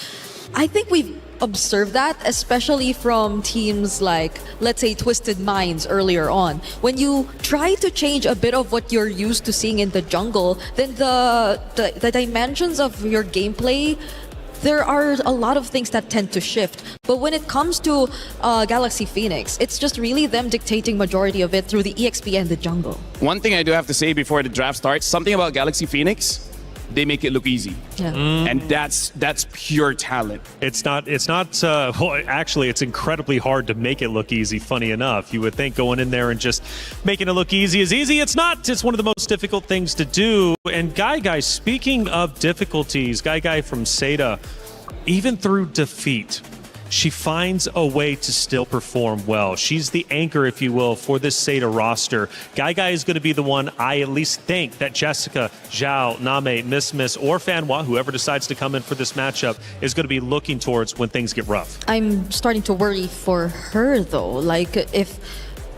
S1: I think we've observed that, especially from teams like, let's say, Twisted Minds earlier on. When you try to change a bit of what you're used to seeing in the jungle, then the dimensions of your gameplay, there are a lot of things that tend to shift. But when it comes to Galaxy Phoenix, it's just really them dictating majority of it through the EXP and the jungle.
S3: One thing I do have to say before the draft starts, something about Galaxy Phoenix, they make it look easy.
S1: Yeah.
S3: And that's pure talent.
S2: It's not well, actually, it's incredibly hard to make it look easy, funny enough. You would think going in there and just making it look easy is easy. It's not. It's one of the most difficult things to do. And Guy, speaking of difficulties, Guy from Seda, even through defeat, she finds a way to still perform well. She's the anchor, if you will, for this Seda roster. Guy is going to be the one I at least think that Jessica, Zhao, Name, Miss, or Fanwa, whoever decides to come in for this matchup, is going to be looking towards when things get rough.
S1: I'm starting to worry for her, though. Like,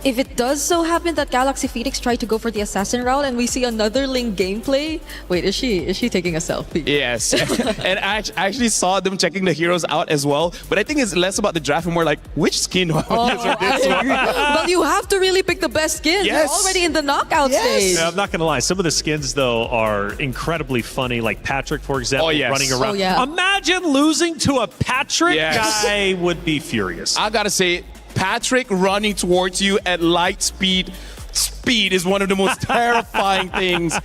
S1: if it does so happen that Galaxy Phoenix try to go for the assassin route and we see another Ling gameplay, wait, is she taking a selfie?
S3: Yes, and I actually saw them checking the heroes out as well. But I think it's less about the draft and more like, which skin do I want to use for this one?
S1: Well, you have to really pick the best skin.
S3: Yes.
S1: You're already in the knockout stage.
S2: Yeah, I'm not going to lie. Some of the skins, though, are incredibly funny. Like Patrick, for example, running around.
S1: Oh, yeah.
S2: Imagine losing to a Patrick. Guy would be furious.
S3: I got to say, Patrick running towards you at light speed, speed is one of the most terrifying things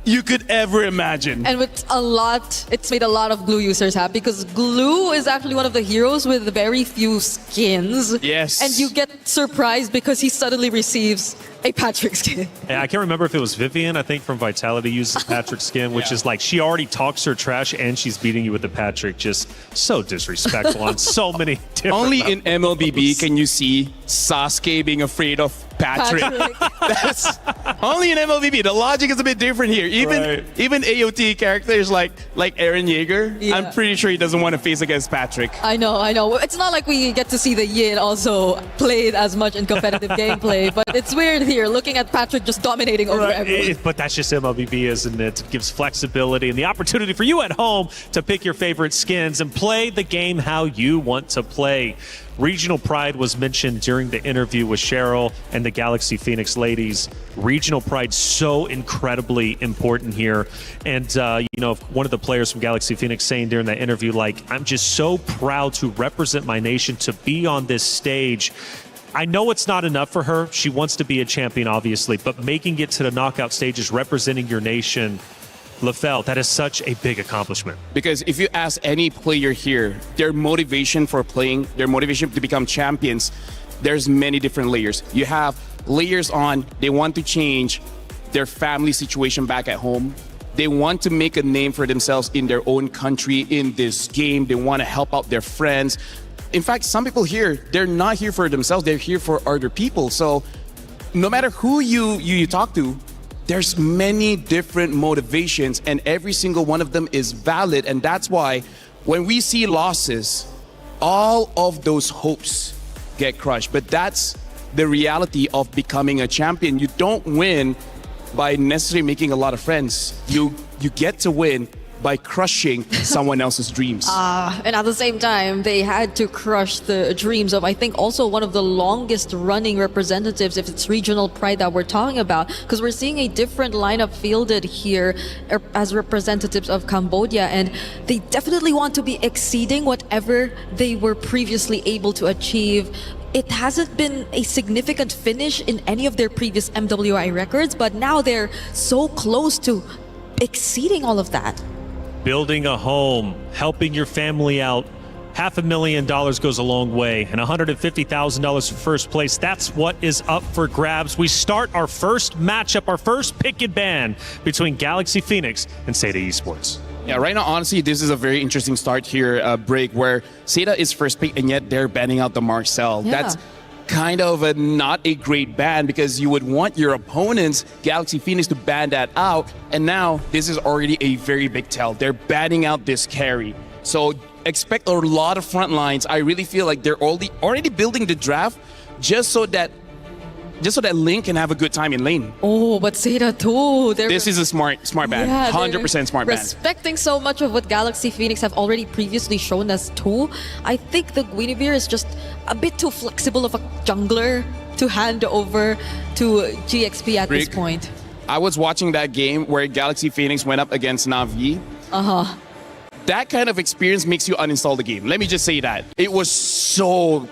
S3: you could ever imagine.
S1: And it's made a lot of Glue users happy because Glue is actually one of the heroes with very few skins.
S3: Yes.
S1: And you get surprised because he suddenly receives a Patrick skin.
S2: Yeah, I can't remember if it was Vivian, I think, from Vitality uses Patrick's skin, which is like she already talks her trash and she's beating you with the Patrick. Just so disrespectful on so many different
S3: Only
S2: levels.
S3: in MLBB can you see Sasuke being afraid of Patrick. That's only in MLBB. The logic is a bit different here. Even AOT characters like Eren Yeager, I'm pretty sure he doesn't want to face against Patrick.
S1: I know. It's not like we get to see the Yin also played as much in competitive gameplay, but it's weird here looking at Patrick just dominating over everyone.
S2: But that's just MLBB, isn't it? It gives flexibility and the opportunity for you at home to pick your favorite skins and play the game how you want to play. Regional pride was mentioned during the interview with Cheryl and the Galaxy Phoenix ladies. Regional pride so incredibly important here. And, one of the players from Galaxy Phoenix saying during that interview, like, I'm just so proud to represent my nation, to be on this stage. I know it's not enough for her. She wants to be a champion, obviously, but making it to the knockout stages, representing your nation, LaFell, that is such a big accomplishment.
S3: Because if you ask any player here, their motivation for playing, their motivation to become champions, there's many different layers. You have layers on, they want to change their family situation back at home. They want to make a name for themselves in their own country, in this game. They want to help out their friends. In fact, some people here, they're not here for themselves, they're here for other people. So no matter who you talk to, there's many different motivations and every single one of them is valid. And that's why when we see losses, all of those hopes get crushed. But that's the reality of becoming a champion. You don't win by necessarily making a lot of friends. You get to win by crushing someone else's dreams.
S1: And at the same time, they had to crush the dreams of, I think, also one of the longest running representatives, if it's regional pride that we're talking about, because we're seeing a different lineup fielded here as representatives of Cambodia, and they definitely want to be exceeding whatever they were previously able to achieve. It hasn't been a significant finish in any of their previous MWI records, but now they're so close to exceeding all of that.
S2: Building a home, helping your family out, $500,000 goes a long way, and $150,000 for first place. That's what is up for grabs. We start our first matchup, our first pick and ban between Galaxy Phoenix and Seda Esports.
S3: Yeah, right now, honestly, this is a very interesting start here, Break, where Seda is first pick, and yet they're banning out the Marcel.
S1: Yeah.
S3: That's kind of not a great ban because you would want your opponents, Galaxy Phoenix, to ban that out. And now this is already a very big tell. They're banning out this carry. So expect a lot of front lines. I really feel like they're already building the draft just so that Link can have a good time in lane.
S1: Oh, but Seda too.
S3: This is a smart ban.
S1: Yeah,
S3: 100% smart ban.
S1: Respecting so much of what Galaxy Phoenix have already previously shown us too, I think the Guinevere is just a bit too flexible of a jungler to hand over to GXP at this point.
S3: I was watching that game where Galaxy Phoenix went up against Na'Vi. That kind of experience makes you uninstall the game. Let me just say that. It was so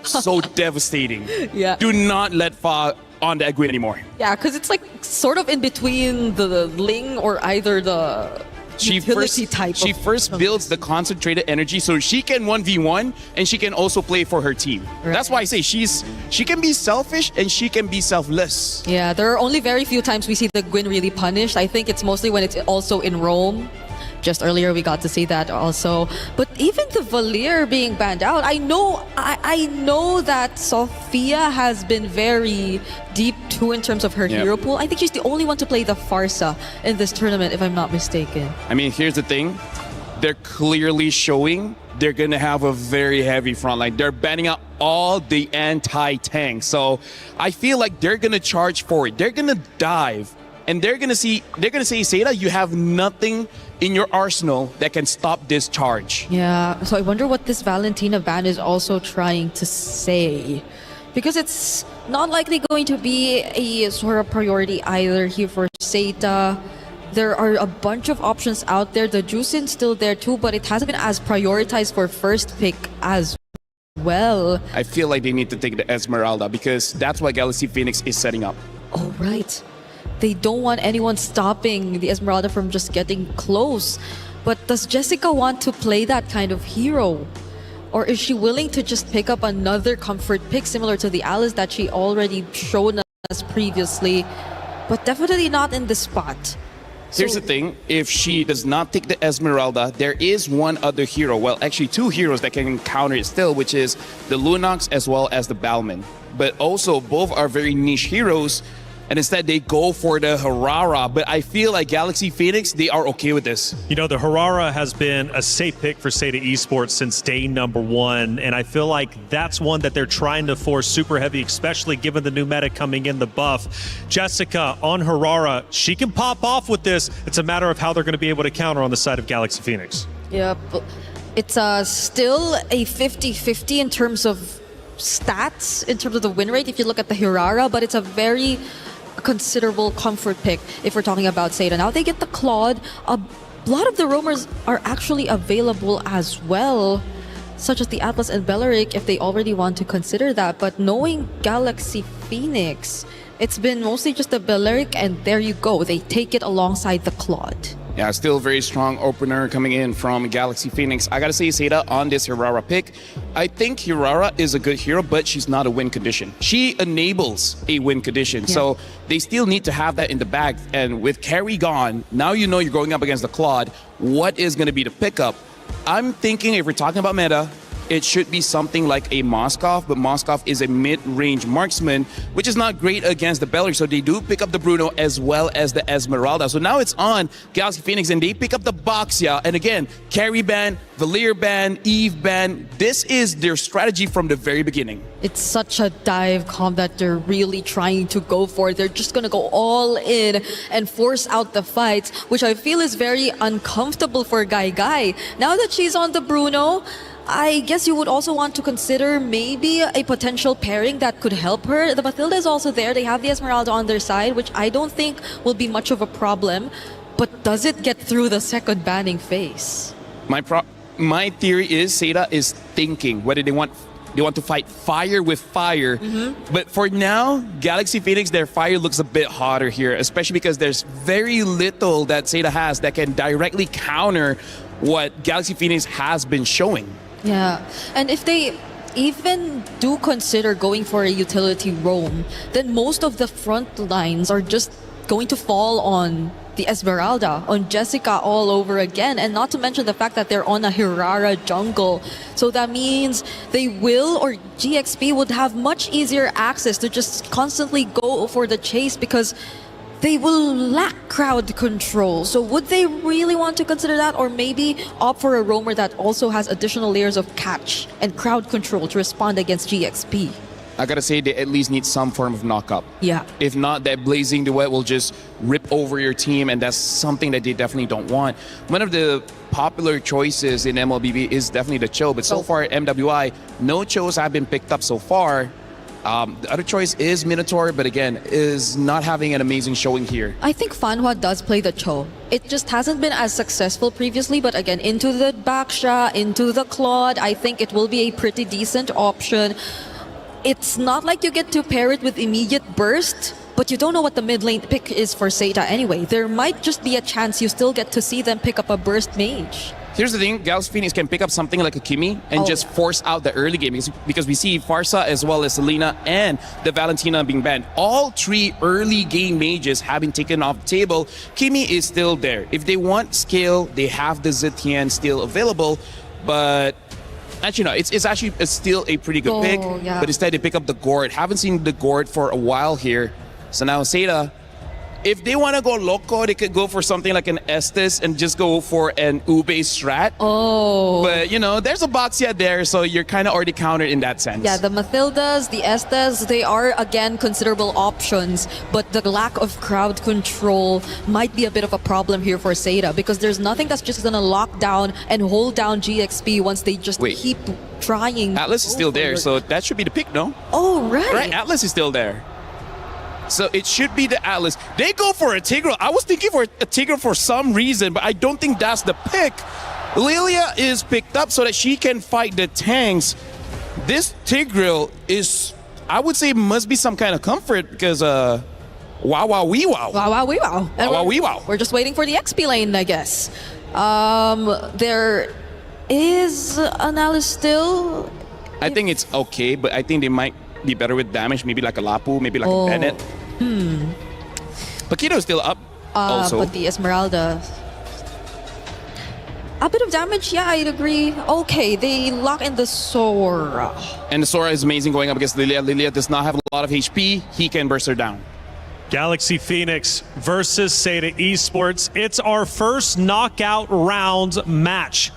S3: devastating.
S1: Yeah.
S3: Do not let Fa on that Gwyn anymore.
S1: Yeah, because it's like sort of in between the Ling or either the utility type.
S3: She first builds the concentrated energy so she can 1v1 and she can also play for her team. Right. That's why I say she can be selfish and she can be selfless.
S1: Yeah, there are only very few times we see the Gwyn really punished. I think it's mostly when it's also in Rome. Just earlier we got to see that also. But even the Valier being banned out, I know that Sophia has been very deep too in terms of her hero pool. I think she's the only one to play the Farsa in this tournament, if I'm not mistaken.
S3: I mean, here's the thing. They're clearly showing they're going to have a very heavy front line. They're banning out all the anti-tank. So I feel like they're going to charge forward. They're going to dive. And they're gonna say, Seda, you have nothing in your arsenal that can stop this charge.
S1: Yeah, so I wonder what this Valentina ban is also trying to say. Because it's not likely going to be a sort of priority either here for Seda. There are a bunch of options out there. The Jusin's still there too, but it hasn't been as prioritized for first pick as well.
S3: I feel like they need to take the Esmeralda because that's what Galaxy Phoenix is setting up.
S1: Oh, right. They don't want anyone stopping the Esmeralda from just getting close. But does Jessica want to play that kind of hero? Or is she willing to just pick up another comfort pick similar to the Alice that she already shown us previously? But definitely not in this spot.
S3: Here's the thing, if she does not take the Esmeralda, there is one other hero, well actually two heroes that can counter it still, which is the Lunox as well as the Balman. But also both are very niche heroes, and instead they go for the Harara. But I feel like Galaxy Phoenix, they are okay with this.
S2: You know, the Harara has been a safe pick for Seta Esports since day number one, and I feel like that's one that they're trying to force super heavy, especially given the new meta coming in, the buff. Jessica on Harara, she can pop off with this. It's a matter of how they're going to be able to counter on the side of Galaxy Phoenix.
S1: Yep. It's still a 50-50 in terms of stats, in terms of the win rate if you look at the Hirara, but it's a very considerable comfort pick if we're talking about Seta. Now they get the Claude. A lot of the roamers are actually available as well, such as the Atlas and Belleric if they already want to consider that. But knowing Galaxy Phoenix, it's been mostly just the Belleric, and there you go. They take it alongside the Claude.
S3: Yeah, still very strong opener coming in from Galaxy Phoenix. I gotta say, Seta on this Hirara pick, I think Hirara is a good hero, but she's not a win condition. She enables a win condition, so they still need to have that in the bag. And with carry gone, now you know you're going up against the Claude. What is gonna be the pickup? I'm thinking if we're talking about meta, it should be something like a Moskov, but Moskov is a mid-range marksman, which is not great against the Belleric, so they do pick up the Bruno as well as the Esmeralda. So now it's on Galaxy Phoenix, and they pick up the Boxia, and again, carry ban, Valier ban, Eve ban. This is their strategy from the very beginning.
S1: It's such a dive comp that they're really trying to go for. They're just going to go all in and force out the fights, which I feel is very uncomfortable for Guy. Now that she's on the Bruno, I guess you would also want to consider maybe a potential pairing that could help her. The Mathilda is also there. They have the Esmeralda on their side, which I don't think will be much of a problem. But does it get through the second banning phase?
S3: My theory is Seta is thinking whether they want to fight fire with fire. But for now, Galaxy Phoenix, their fire looks a bit hotter here, especially because there's very little that Seta has that can directly counter what Galaxy Phoenix has been showing.
S1: Yeah, and if they even do consider going for a utility roam, then most of the front lines are just going to fall on the Esmeralda, on Jessica all over again, and not to mention the fact that they're on a Hirara jungle. So that means they will, or GXP would have much easier access to just constantly go for the chase because they will lack crowd control. So would they really want to consider that, or maybe opt for a roamer that also has additional layers of catch and crowd control to respond against GXP?
S3: I gotta say they at least need some form of knockup.
S1: Yeah.
S3: If not, that Blazing Duet will just rip over your team, and that's something that they definitely don't want. One of the popular choices in MLBB is definitely the Cho, but so far at MWI, no Chos have been picked up so far. The other choice is Minotaur, but again, is not having an amazing showing here.
S1: I think Fanhua does play the Cho. It just hasn't been as successful previously, but again, into the Baksha, into the Claude, I think it will be a pretty decent option. It's not like you get to pair it with immediate burst, but you don't know what the mid lane pick is for Seta anyway. There might just be a chance you still get to see them pick up a burst mage.
S3: Here's the thing, Galaxy Phoenix can pick up something like a Kimi and just force out the early game, because we see Farsa as well as Selena and the Valentina being banned. All three early game mages have been taken off the table. Kimi is still there. If they want scale, they have the Zetian still available, but actually no, it's actually still a pretty good pick, but instead they pick up the Gord. Haven't seen the Gord for a while here. So now Seta, if they want to go loco, they could go for something like an Estes and just go for an Ube strat. But, you know, there's a Boxia there, so you're kind of already countered in that sense.
S1: Yeah, the Mathildas, the Estes, they are, again, considerable options. But the lack of crowd control might be a bit of a problem here for Seta, because there's nothing that's just going to lock down and hold down GXP once they just keep trying.
S3: Atlas is still there, so that should be the pick, no?
S1: Oh, right.
S3: Right, Atlas is still there. So it should be the Atlas. They go for a Tigreal. I was thinking for a Tigreal for some reason, but I don't think that's the pick. Lilia is picked up so that she can fight the tanks. This Tigreal is, I would say, must be some kind of comfort, because Wow, wow, wee, wow.
S1: Wow, wow, wee, wow.
S3: Wow, wow, wee, wow.
S1: We're just waiting for the XP lane, I guess. There is an Alice still.
S3: I think it's okay, but I think they might be better with damage. Maybe like a Lapu, maybe like a Bennett. Paquito's still up also.
S1: But the Esmeralda, a bit of damage, yeah, I'd agree. Okay, they lock in the Sora.
S3: And the Sora is amazing going up against Lilia. Lilia does not have a lot of HP. He can burst her down.
S2: Galaxy Phoenix versus Seda Esports. It's our first knockout round match.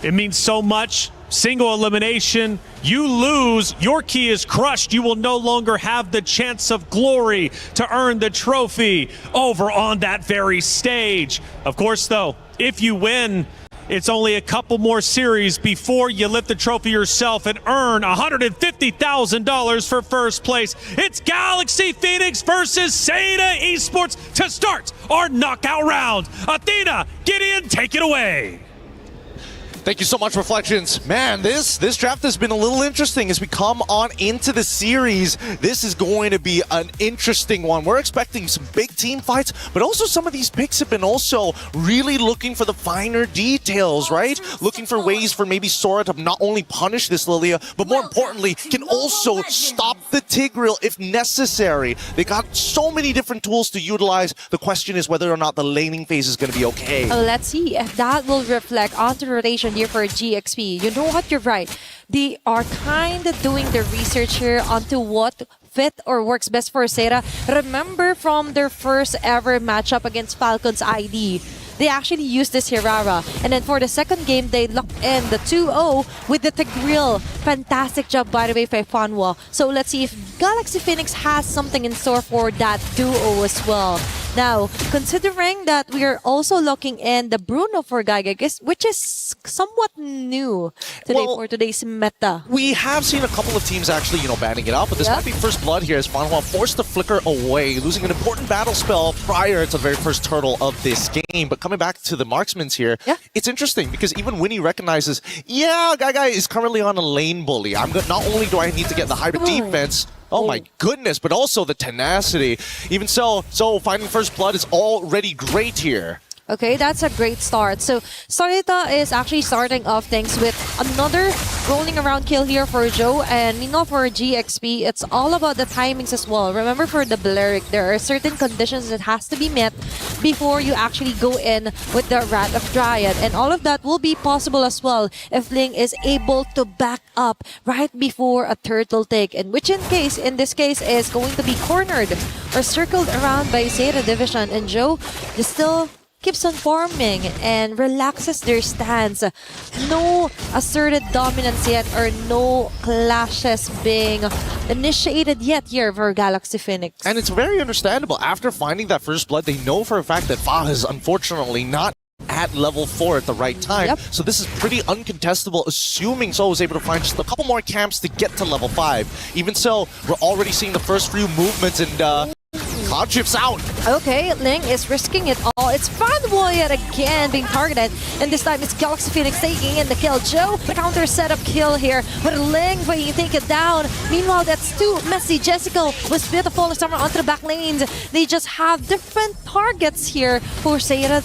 S2: It means so much. Single elimination. You lose, your key is crushed. You will no longer have the chance of glory to earn the trophy over on that very stage. Of course, though, if you win, it's only a couple more series before you lift the trophy yourself and earn $150,000 for first place. It's Galaxy Phoenix versus Seda Esports to start our knockout round. Athena, Gideon, take it away.
S15: Thank you so much, Reflections. Man, this draft has been a little interesting as we come on into the series. This is going to be an interesting one. We're expecting some big team fights, but also some of these picks have been also really looking for the finer details, right? Looking for ways for maybe Sora to not only punish this Lilia, but more importantly, can also stop the Tigreal if necessary. They got so many different tools to utilize. The question is whether or not the laning phase is going to be okay.
S16: Let's see if that will reflect onto rotation here for GXP. You know what? You're right. They are kind of doing the research here onto what fit or works best for Seda. Remember from their first ever matchup against Falcon's ID, they actually used this Hirara. And then for the second game, they locked in the 2-0 with the Tigreal. Fantastic job, by the way, by Fanwa. So let's see if Galaxy Phoenix has something in store for that duo as well. Now, considering that we are also locking in the Bruno for Gaiga, which is somewhat new today for today's meta.
S15: We have seen a couple of teams actually, banning it out, but this might be first blood here as Fanwa forced the flicker away, losing an important battle spell prior to the very first turtle of this game. But coming back to the marksmans here, it's interesting because even Winnie recognizes, Gaiga is currently on a lane bully. Not only do I need to get the hybrid defense, oh my goodness, but also the tenacity. Even so finding first blood is already great here.
S16: Okay, that's a great start. So Sarita is actually starting off things with another rolling around kill here for Joe, and for GXP, it's all about the timings as well. Remember, for the Balearic, there are certain conditions that has to be met before you actually go in with the Wrath of Dryad, and all of that will be possible as well if Ling is able to back up right before a turtle take, and which in this case is going to be cornered or circled around by Seda Division, and Joe is still keeps on farming and relaxes their stance. No asserted dominance yet, or no clashes being initiated yet here for Galaxy Phoenix.
S15: And it's very understandable. After finding that first blood, they know for a fact that Fa is unfortunately not at level 4 at the right time. So this is pretty uncontestable, assuming Soul was able to find just a couple more camps to get to level 5. Even so, we're already seeing the first few movements, and Cloud Shift's out. Okay,
S16: Ling is risking it all. It's Fanboy yet again being targeted, and this time it's Galaxy Phoenix taking in the kill. Joe, the counter setup kill here, but Ling but you take it down. Meanwhile, that's too messy. Jessica was beautiful summer onto the back lanes. They just have different targets here for Seda.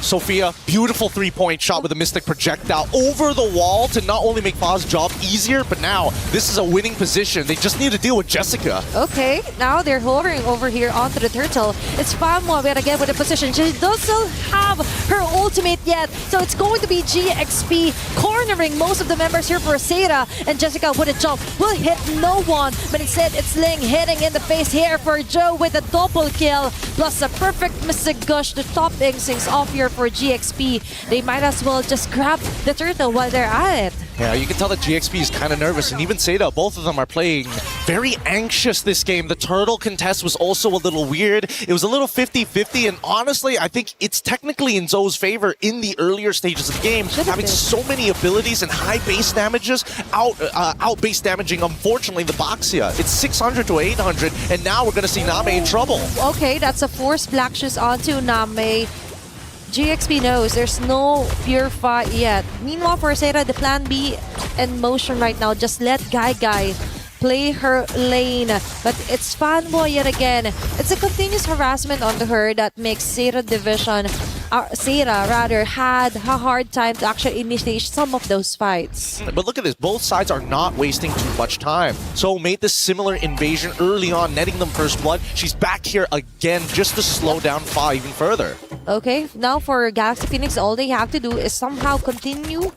S15: Sophia, beautiful three-point shot with a Mystic Projectile over the wall to not only make Fa's job easier, but now this is a winning position. They just need to deal with Jessica.
S16: Okay, now they're hovering over here onto the turtle. It's Fanwa again with the position. She doesn't have her ultimate yet, so it's going to be GXP cornering most of the members here for Seda, and Jessica with a jump will hit no one, but instead it's Ling hitting in the face here for Joe with a double kill, plus a perfect Mystic Gush to top things off here for GXP. They might as well just grab the turtle while they're at it.
S15: Yeah, you can tell that GXP is kind of nervous, and even Seda, both of them are playing very anxious this game. The turtle contest was also a little weird. It was a little 50-50, and honestly, I think it's technically in Zoe's favor in the earlier stages of the game, having so many abilities and high base damages, out base damaging, unfortunately, the Boxia. It's 600 to 800, and now we're going to see Name in trouble.
S16: Okay, that's a forced Black Shoes onto Name. GXP knows there's no pure fight yet. Meanwhile, for Seda, the plan B in motion right now. Just let Guy play her lane. But it's Fanboy yet again. It's a continuous harassment onto her that makes Sera Division, Sera rather, had a hard time to actually initiate some of those fights.
S15: But look at this, both sides are not wasting too much time. So made this similar invasion early on, netting them first blood. She's back here again just to slow down Fa even further.
S16: Okay, now for Galaxy Phoenix, all they have to do is somehow continue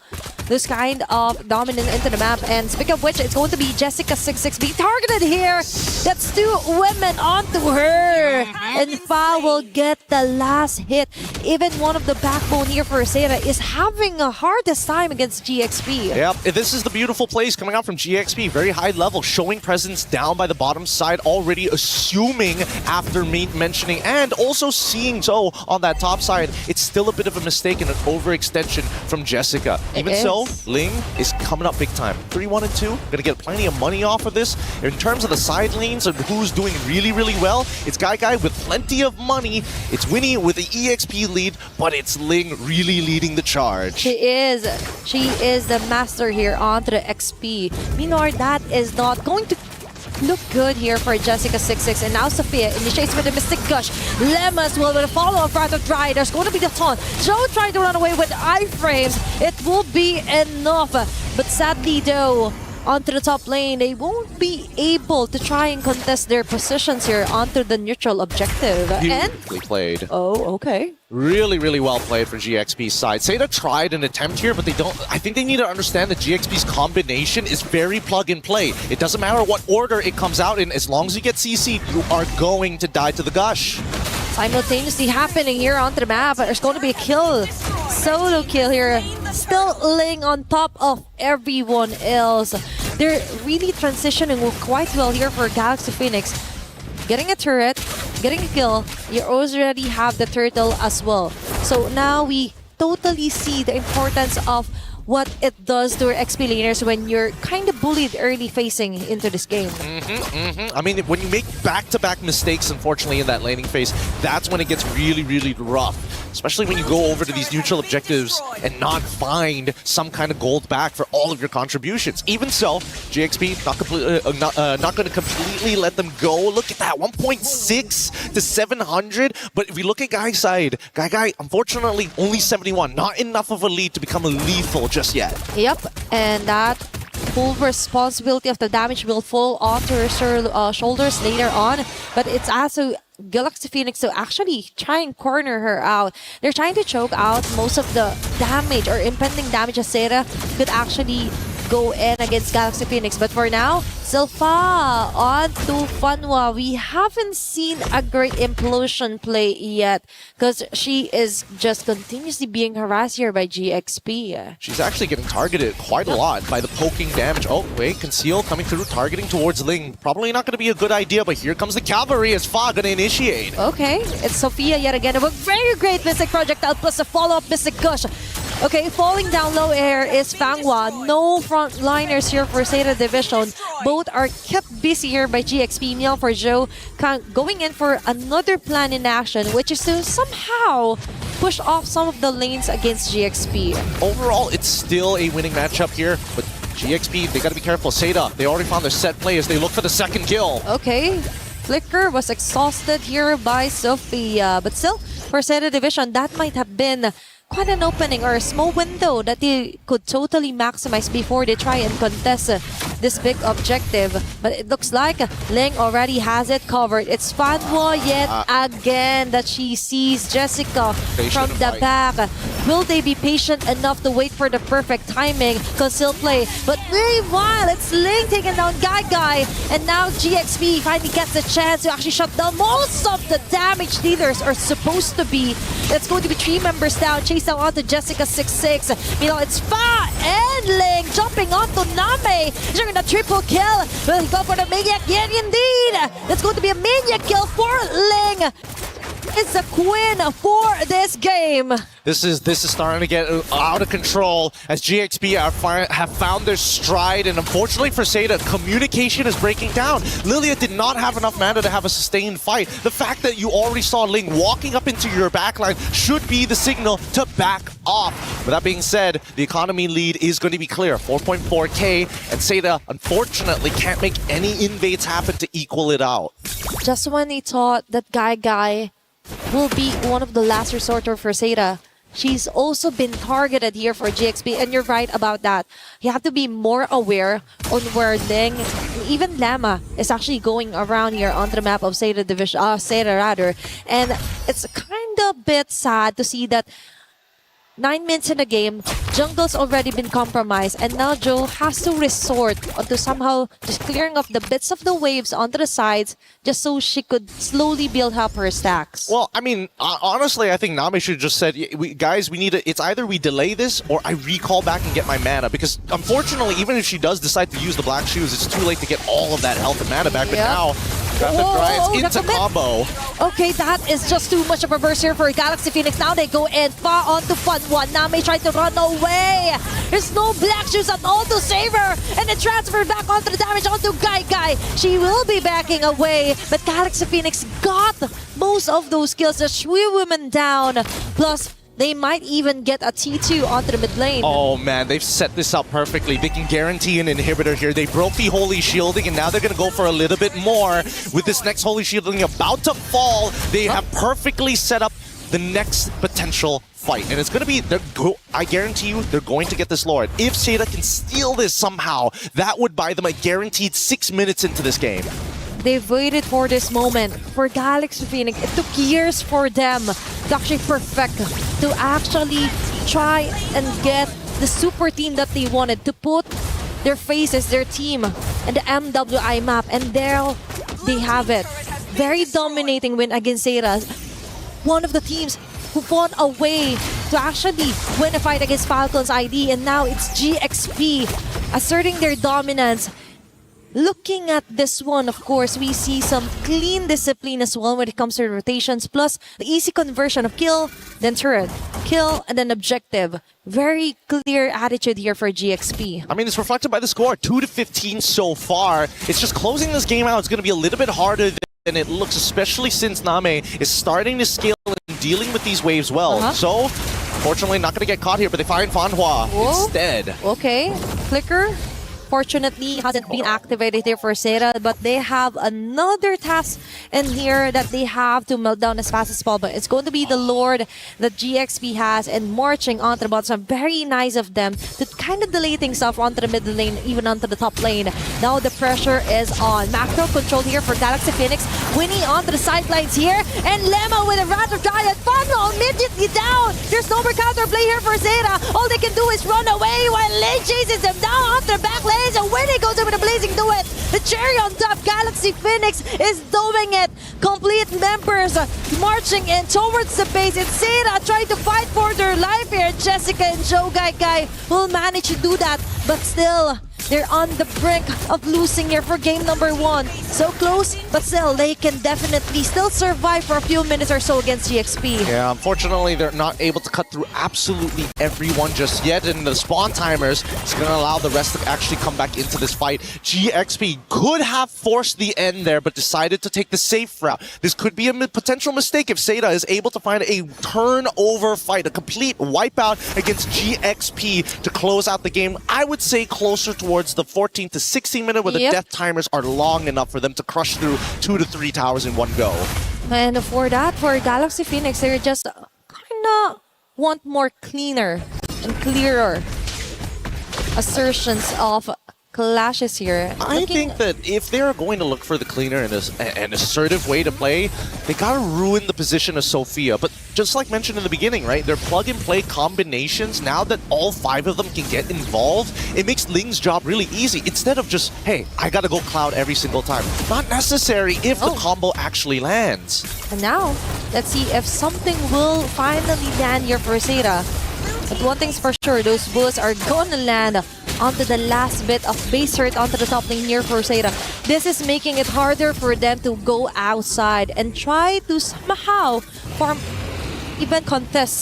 S16: this kind of dominance into the map. And speaking of which, it's going to be Jessica66 being targeted here. That's 2 women onto her. And Fa will get the last hit. Even one of the backbone here for Sera is having a hardest time against GXP.
S15: Yep, this is the beautiful plays coming out from GXP. Very high level, showing presence down by the bottom side, already assuming after mentioning and also seeing so on that top side. It's still a bit of a mistake and an overextension from Jessica. Even so, Ling is coming up big time. 3-1 and 2, gonna get plenty of money off of this. In terms of the side lanes and who's doing really, really well, it's Guy with plenty of money. It's Winnie with the EXP lead, but it's Ling really leading the charge.
S16: She is the master here onto the XP. Meanwhile, that is not going to look good here for Jessica66. And now Sophia initiates with a Mystic Gush. Lemus will follow up right of Dry. There's going to be the taunt. Joe trying to run away with iframes. It will be enough. But sadly though, onto the top lane, they won't be able to try and contest their positions here onto the neutral objective.
S15: Beautifully played.
S16: Oh, okay.
S15: Really, really well played for GXP's side. Seda tried an attempt here, but they don't. I think they need to understand that GXP's combination is very plug and play. It doesn't matter what order it comes out in, as long as you get CC'd, you are going to die to the gush.
S16: Simultaneously happening here onto the map. There's going to be a kill. Solo kill here. Still laying on top of everyone else. They're really transitioning quite well here for Galaxy Phoenix. Getting a turret, getting a kill, you already have the turtle as well. So now we totally see the importance of what it does to our XP laners when you're kind of bullied early facing into this game.
S15: I mean, when you make back-to-back mistakes, unfortunately, in that laning phase, that's when it gets really, really rough. Especially when you go over to these neutral objectives and not find some kind of gold back for all of your contributions. Even so, GXP not going to completely let them go. Look at that, 1.6 to 700. But if we look at Guy's side, Guy, unfortunately, only 71. Not enough of a lead to become lethal just yet.
S16: Yep, and that full responsibility of the damage will fall onto her shoulders later on. But it's also Galaxy Phoenix to actually try and corner her out. They're trying to choke out most of the damage or impending damage as Sera could actually go in against Galaxy Phoenix. But for now, Silpha on to Fanwa. We haven't seen a great implosion play yet because she is just continuously being harassed here by GXP.
S15: She's actually getting targeted quite a lot by the poking damage. Oh, wait, Conceal coming through, targeting towards Ling. Probably not going to be a good idea, but here comes the cavalry as Fa going to initiate.
S16: Okay, it's Sophia yet again. A very great Mystic Projectile plus a follow-up Mystic Gush. Okay, falling down low air is Fanghua. No frontliners here for Sera Division. Both are kept busy here by GXP. Meanwhile for Joe, going in for another plan in action, which is to somehow push off some of the lanes against GXP.
S15: Overall, it's still a winning matchup here, but GXP, they gotta be careful. Seda, they already found their set play as they look for the second kill.
S16: Okay, Flicker was exhausted here by Sophia, but still, for Sera Division, that might have been quite an opening or a small window that they could totally maximize before they try and contest this big objective. But it looks like Ling already has it covered. It's Fanwa yet again that she sees Jessica from the back. Will they be patient enough to wait for the perfect timing? Conceal play. But meanwhile, it's Ling taking down Guy. And now GXP finally gets a chance to actually shut down most of the damage dealers are supposed to be. It's going to be 3 members down. Chase down onto Jessica66. You know, it's Fa and Ling jumping onto Name. He's going to triple kill. Will he go for the Maniac? Yeah, indeed. That's going to be a Maniac kill for Ling. is the queen for this game.
S15: This is starting to get out of control as GXP have found their stride, and unfortunately for Seda, communication is breaking down. Lilia did not have enough mana to have a sustained fight. The fact that you already saw Ling walking up into your backline should be the signal to back off. With that being said, the economy lead is going to be clear, 4.4k, and Seda unfortunately can't make any invades happen to equal it out.
S16: Just when he thought that Guy will be one of the last resorter for Seda, she's also been targeted here for GXP, and you're right about that. You have to be more aware on where Ling, even Llama, is actually going around here on the map of Seda Division, Seda rather. And it's kind of a bit sad to see that 9 minutes in the game, jungle's already been compromised, and now Joe has to resort to somehow just clearing up the bits of the waves onto the sides just so she could slowly build up her stacks.
S15: Well, I mean, honestly, I think Nami should have just said, guys, we need to, it's either we delay this or I recall back and get my mana, because unfortunately, even if she does decide to use the black shoes, it's too late to get all of that health and mana back, but now Rapid Giants into combo.
S16: Okay, that is just too much of a burst here for Galaxy Phoenix. Now they go in far onto Fun 1. Nami tried to run away. There's no black shoes at all to save her. And it transferred back onto the damage onto Guy. She will be backing away. But Galaxy Phoenix got most of those kills. The Shui women down. Plus, they might even get a T2 onto the mid lane.
S15: Oh man, they've set this up perfectly. They can guarantee an inhibitor here. They broke the Holy Shielding, and now they're going to go for a little bit more. With this next Holy Shielding about to fall, they have perfectly set up the next potential fight. And it's going to be, I guarantee you, they're going to get this Lord. If Seda can steal this somehow, that would buy them a guaranteed 6 minutes into this game.
S16: They've waited for this moment. For Galaxy Phoenix, it took years for them to actually perfect, to actually try and get the super team that they wanted, to put their faces, their team, and the MWI map. And there they have it. Very dominating win against Seda. One of the teams who fought a way to actually win a fight against Falcon's ID. And now it's GXP asserting their dominance. Looking at this one, of course, we see some clean discipline as well when it comes to rotations, plus the easy conversion of kill, then turret, kill, and then objective. Very clear attitude here for GXP.
S15: I mean, it's reflected by the score, 2-15 so far. It's just closing this game out. It's going to be a little bit harder than it looks, especially since Name is starting to scale and dealing with these waves well. So, fortunately, not going to get caught here, but they find Fanhua instead.
S16: Okay, Flicker. Fortunately, hasn't been activated here for Seda, but they have another task in here that they have to melt down as fast as possible. It's going to be the Lord that GXP has and marching onto the bottom. So very nice of them to kind of delay things off onto the mid lane, even onto the top lane. Now the pressure is on. Macro control here for Galaxy Phoenix. Winnie onto the sidelines here, and Lemma with a Rat of Giant. Funnel immediately down. There's no more counter play here for Seda. All they can do is run away while Lane chases them down onto the back lane. And when he goes over the Blazing Duet, the cherry on top, Galaxy Phoenix is doing it. Complete members marching in towards the base. It's Seda trying to fight for their life here. Jessica and Joe Guy will manage to do that, but still, they're on the brink of losing here for game number 1. So close, but still, they can definitely still survive for a few minutes or so against GXP.
S15: Yeah, unfortunately, they're not able to cut through absolutely everyone just yet, and the spawn timers is going to allow the rest to actually come back into this fight. GXP could have forced the end there, but decided to take the safe route. This could be a potential mistake if Seda is able to find a turnover fight, a complete wipeout against GXP to close out the game. I would say closer towards the 14 to 16 minute where the death timers are long enough for them to crush through 2 to 3 towers in one go.
S16: And for that, for Galaxy Phoenix, they just kind of want more cleaner and clearer assertions of clashes here.
S15: I think that if they're going to look for the cleaner and an assertive way to play, they gotta ruin the position of Sophia. But just like mentioned in the beginning, right, their plug-and-play combinations, now that all 5 of them can get involved, it makes Ling's job really easy. Instead of just, hey, I gotta go Cloud every single time. Not necessary if the combo actually lands.
S16: And now, let's see if something will finally land here for Seda. But one thing's for sure, those bullets are gonna land onto the last bit of base hurt onto the top lane near Forsaita. This is making it harder for them to go outside and try to somehow farm, even contest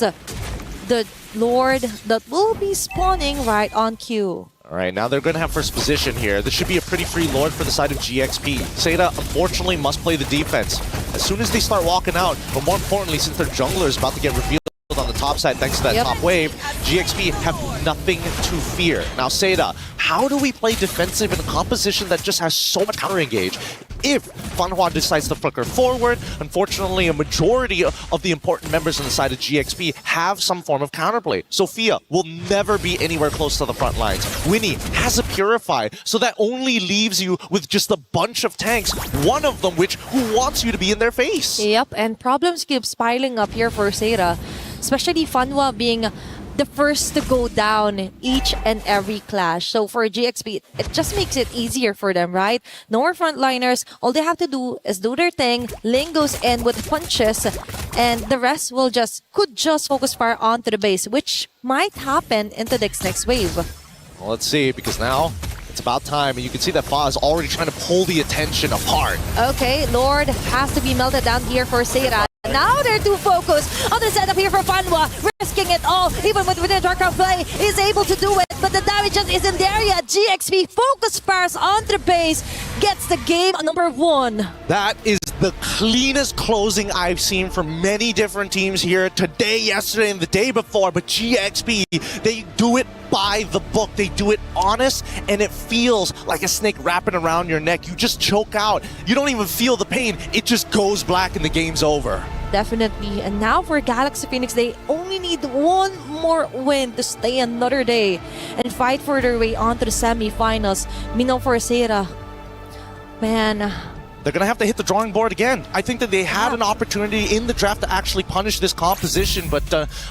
S16: the Lord that will be spawning right on cue.
S15: All right, now they're going to have first position here. This should be a pretty free Lord for the side of GXP. Seda, unfortunately, must play the defense. As soon as they start walking out, but more importantly, since their jungler is about to get revealed on the top side thanks to that top wave, GXP have nothing to fear. Now, Seda, how do we play defensive in a composition that just has so much counter-engage? If Fanhua decides to flicker forward, unfortunately, a majority of the important members on the side of GXP have some form of counterplay. Sophia will never be anywhere close to the front lines. Winnie has a Purify, so that only leaves you with just a bunch of tanks, one of them who wants you to be in their face.
S16: Yep, and problems keeps piling up here for Seda, especially Fanhua being the first to go down each and every clash. So for GXP, it just makes it easier for them, right? No more frontliners. All they have to do is do their thing. Ling goes in with punches, and the rest could just focus fire onto the base, which might happen into the next wave.
S15: Well, let's see, because now it's about time, and you can see that Fa is already trying to pull the attention apart.
S16: Okay, Lord has to be melted down here for Seda. Now they're too focused on the setup here for Fanhua, risking it all, even within Darkround play, is able to do it, but the damage just isn't there yet. GXP focus fires onto the base, gets the game number 1.
S15: That is the cleanest closing I've seen from many different teams here today, yesterday, and the day before, but GXP, they do it by the book. They do it honest, and it feels like a snake wrapping around your neck. You just choke out. You don't even feel the pain. It just goes black and the game's over.
S16: Definitely. And now for Galaxy Phoenix, they only need one more win to stay another day and fight for their way onto the semifinals. Mino for Seda. Man,
S15: they're going to have to hit the drawing board again. I think that they had an opportunity in the draft to actually punish this composition, but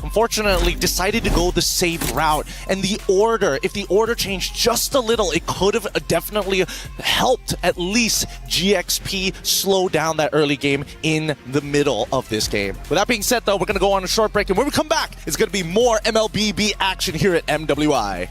S15: unfortunately decided to go the safe route. And the order, if the order changed just a little, it could have definitely helped at least GXP slow down that early game in the middle of this game. With that being said, though, we're going to go on a short break, and when we come back, it's going to be more MLBB action here at MWI.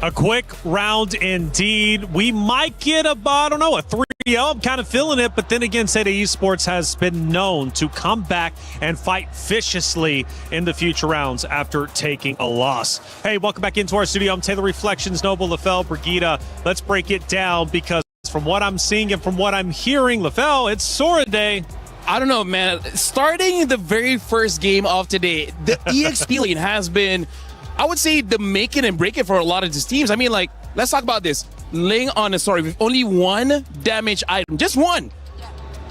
S2: A quick round indeed. We might get a 3-0. I'm kind of feeling it, but then again, Seda Esports has been known to come back and fight viciously in the future rounds after taking a loss. Hey, welcome back into our studio. I'm Taylor Reflections, Noble, LaFell, Brigida. Let's break it down, because from what I'm seeing and from what I'm hearing, LaFell, it's Sora Day.
S14: I don't know, man. Starting the very first game of today, the EXP lane has been, I would say, the make it and break it for a lot of these teams. I mean, like, let's talk about this. Ling on a story with only one damage item. Just one.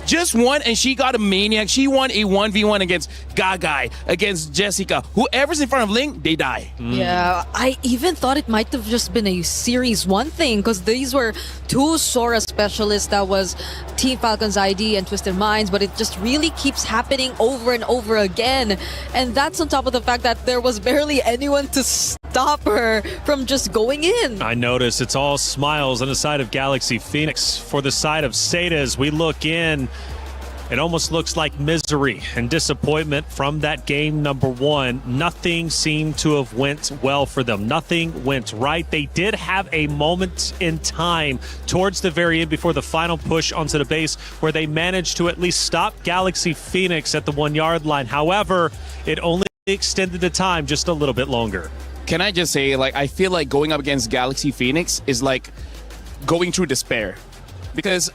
S14: Just one, and she got a Maniac. She won a 1v1 against Gagai, against Jessica. Whoever's in front of Ling, they die.
S1: Yeah, I even thought it might have just been a Series 1 thing, because these were two Sora specialists. That was Team Falcon's ID and Twisted Minds, but it just really keeps happening over and over again. And that's on top of the fact that there was barely anyone to stop her from just going in.
S2: I notice it's all smiles on the side of Galaxy Phoenix. For the side of Seda, as we look in, it almost looks like misery and disappointment from that game number 1. Nothing seemed to have went well for them. Nothing went right. They did have a moment in time towards the very end before the final push onto the base where they managed to at least stop Galaxy Phoenix at the 1-yard line. However, it only extended the time just a little bit longer.
S14: Can I just say, like, I feel like going up against Galaxy Phoenix is like going through despair. Because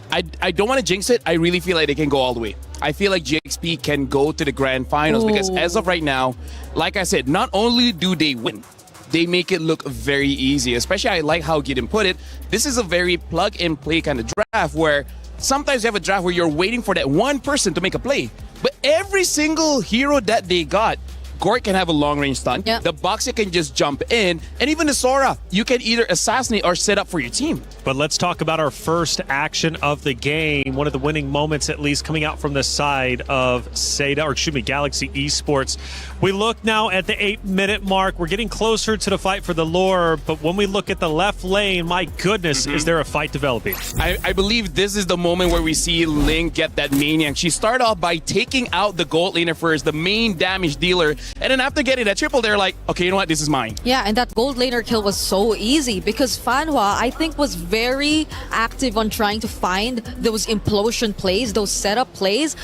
S14: I don't want to jinx it. I really feel like they can go all the way. I feel like GXP can go to the grand finals because as of right now, like I said, not only do they win, they make it look very easy. Especially, I like how Gideon put it. This is a very plug-and-play kind of draft where sometimes you have a draft where you're waiting for that one person to make a play. But every single hero that they got
S3: Gort can have a long-range stun.
S1: Yeah.
S3: The Boxer can just jump in. And even the Sora, you can either assassinate or set up for your team.
S2: But let's talk about our first action of the game. One of the winning moments, at least, coming out from the side of Galaxy Esports. We look now at the 8-minute mark. We're getting closer to the fight for the lore, but when we look at the left lane, my goodness, is there a fight developing?
S3: I believe this is the moment where we see Ling get that Maniac. She started off by taking out the gold laner first, the main damage dealer, and then after getting that triple, they're like, okay, you know what, this is mine.
S1: Yeah, and that gold laner kill was so easy because Fanhua, I think, was very active on trying to find those implosion plays, those setup plays.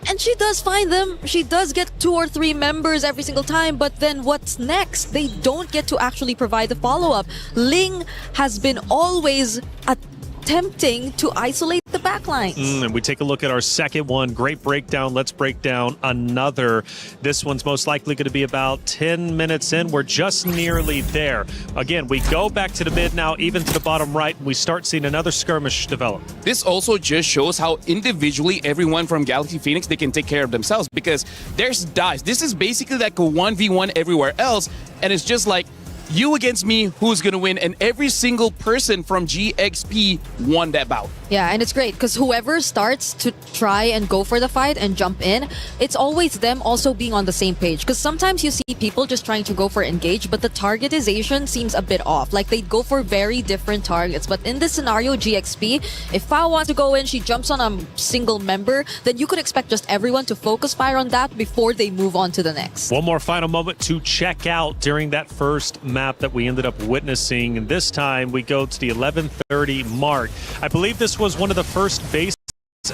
S1: And she does find them. She does get 2 or 3 members every single time. But then what's next? They don't get to actually provide the follow-up. Ling has been always attempting to isolate the backlines.
S2: And we take a look at our second one. Great breakdown. Let's break down another. This one's most likely going to be about 10 minutes in. We're just nearly there. Again, we go back to the mid now, even to the bottom right, and we start seeing another skirmish develop.
S3: This also just shows how individually everyone from Galaxy Phoenix, they can take care of themselves because there's dives. This is basically like a 1v1 everywhere else, and it's just like, you against me, who's going to win? And every single person from GXP won that bout.
S1: Yeah, and it's great because whoever starts to try and go for the fight and jump in, it's always them also being on the same page. Because sometimes you see people just trying to go for engage, but the targetization seems a bit off. Like they go for very different targets. But in this scenario, GXP, if Fao wants to go in, she jumps on a single member, then you could expect just everyone to focus fire on that before they move on to the next.
S2: One more final moment to check out during that first map that we ended up witnessing. And this time we go to the 11:30 mark. I believe this was one of the first base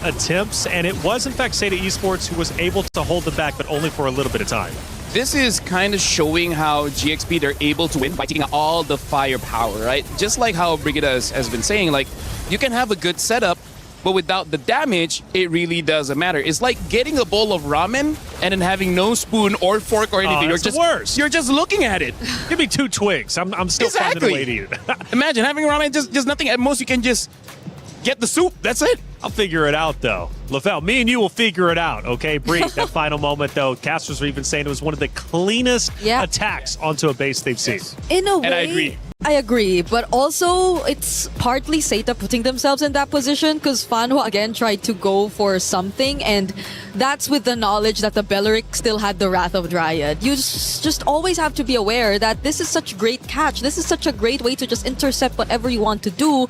S2: attempts, and it was in fact Seda Esports who was able to hold them back, but only for a little bit of time.
S3: This is kind of showing how GXP, they're able to win by taking out all the firepower, right? Just like how Brigitte has been saying, like, you can have a good setup, but without the damage, it really doesn't matter. It's like getting a bowl of ramen and then having no spoon or fork or anything.
S2: That's the worst.
S3: You're just looking at it.
S2: Give me 2 twigs. I'm still finding a way to eat it.
S3: Imagine having ramen, just nothing. At most, you can just get the soup. That's it.
S2: I'll figure it out, though. LaFell, me and you will figure it out, okay? Bree, that final moment, though, casters were even saying it was one of the cleanest attacks onto a base they've seen.
S1: In a way,
S3: and I agree.
S1: I agree, but also it's partly Seta putting themselves in that position because Fanhua again tried to go for something, and that's with the knowledge that the Belleric still had the Wrath of Dryad. You just always have to be aware that this is such a great catch. This is such a great way to just intercept whatever you want to do,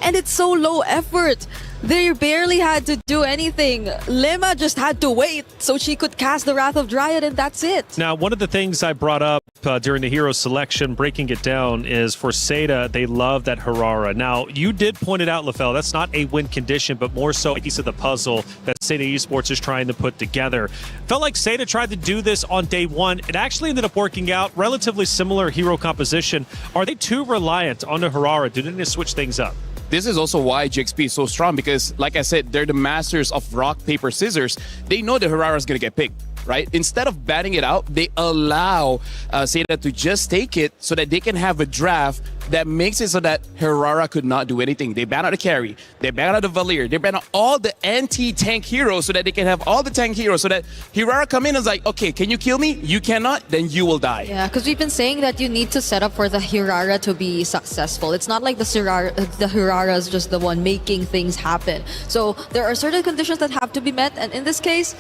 S1: and it's so low effort. They barely had to do anything. Lema just had to wait so she could cast the Wrath of Dryad, and that's it.
S2: Now, one of the things I brought up during the hero selection, breaking it down, is for Seda, they love that Harara. Now, you did point it out, LaFell, that's not a win condition, but more so a piece of the puzzle that Seda Esports is trying to put together. Felt like Seda tried to do this on day one. It actually ended up working out. Relatively similar hero composition. Are they too reliant on the Harara? Do they need to switch things up?
S3: This is also why GXP is so strong because, like I said, they're the masters of rock, paper, scissors. They know the Harara is going to get picked, right? Instead of batting it out, they allow Seda to just take it so that they can have a draft that makes it so that Harara could not do anything. They ban out the carry, they ban out the Valir, they ban out all the anti-tank heroes so that they can have all the tank heroes so that Harara come in and is like, okay, can you kill me? You cannot, then you will die.
S1: Yeah, because we've been saying that you need to set up for the Hirara to be successful. It's not like the Hirara is just the one making things happen. So there are certain conditions that have to be met, and in this case,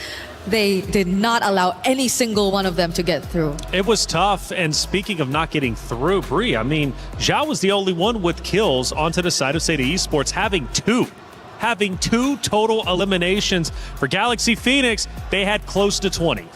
S1: they did not allow any single one of them to get through.
S2: It was tough, and speaking of not getting through, Bree, I mean, Zhao was the only one with kills onto the side of Seda Esports, having two total eliminations. For Galaxy Phoenix, they had close to 20.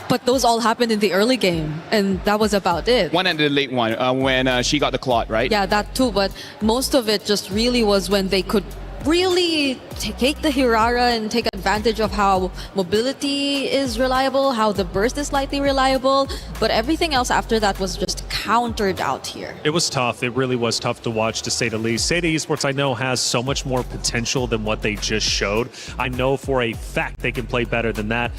S1: But those all happened in the early game, and that was about it.
S3: One and the late one, when she got the clot, right?
S1: Yeah, that too, but most of it just really was when they could really take the Hirara and take advantage of how mobility is reliable, how the burst is slightly reliable, but everything else after that was just countered out here.
S2: It was tough. It really was tough to watch, to say the least. Seda Esports, I know, has so much more potential than what they just showed. I know for a fact they can play better than that.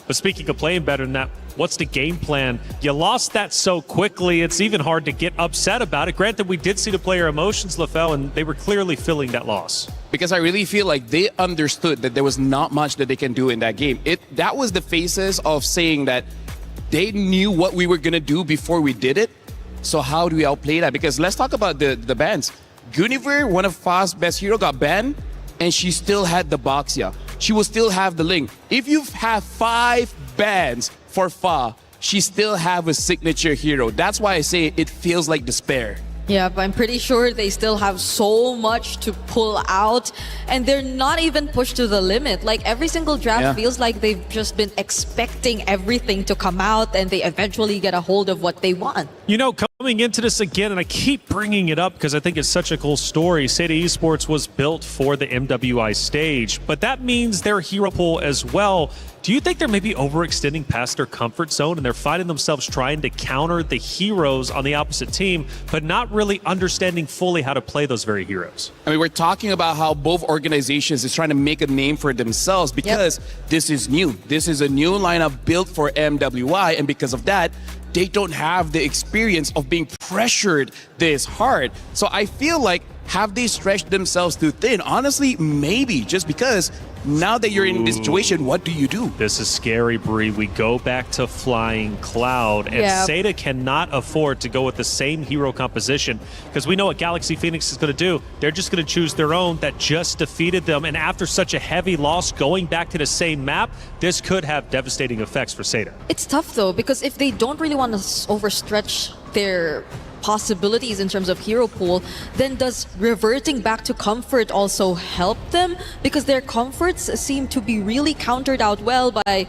S2: But speaking of playing better than that, what's the game plan? You lost that so quickly, it's even hard to get upset about it. Granted, we did see the player emotions, LaFell, and they were clearly feeling that loss.
S3: Because I really feel like they understood that there was not much that they can do in that game. That was the phases of saying that they knew what we were gonna do before we did it. So how do we outplay that? Because let's talk about the bans. Guinevere, one of Fa's best hero, got banned, and she still had the Boxia. She will still have the Ling. If you have 5 bans for Fa, she still have a signature hero. That's why I say it feels like despair.
S1: Yeah, but I'm pretty sure they still have so much to pull out, and they're not even pushed to the limit. Like every single draft feels like they've just been expecting everything to come out, and they eventually get a hold of what they want.
S2: You know, coming into this again, and I keep bringing it up because I think it's such a cool story, Seda Esports was built for the MWI stage, but that means their hero pool as well. Do you think they're maybe overextending past their comfort zone and they're finding themselves trying to counter the heroes on the opposite team, but not really understanding fully how to play those very heroes?
S3: I mean, we're talking about how both organizations is trying to make a name for themselves because this is new. This is a new lineup built for MWI, and because of that, they don't have the experience of being pressured this hard. So I feel like, have they stretched themselves too thin? Honestly, maybe, just because now that you're in this situation, what do you do?
S2: This is scary, Bree. We go back to Flying Cloud, and Seda cannot afford to go with the same hero composition because we know what Galaxy Phoenix is going to do. They're just going to choose their own that just defeated them, and after such a heavy loss going back to the same map, this could have devastating effects for Seda.
S1: It's tough though, because if they don't really want to overstretch their possibilities in terms of hero pool, then does reverting back to comfort also help them? Because their comforts seem to be really countered out well by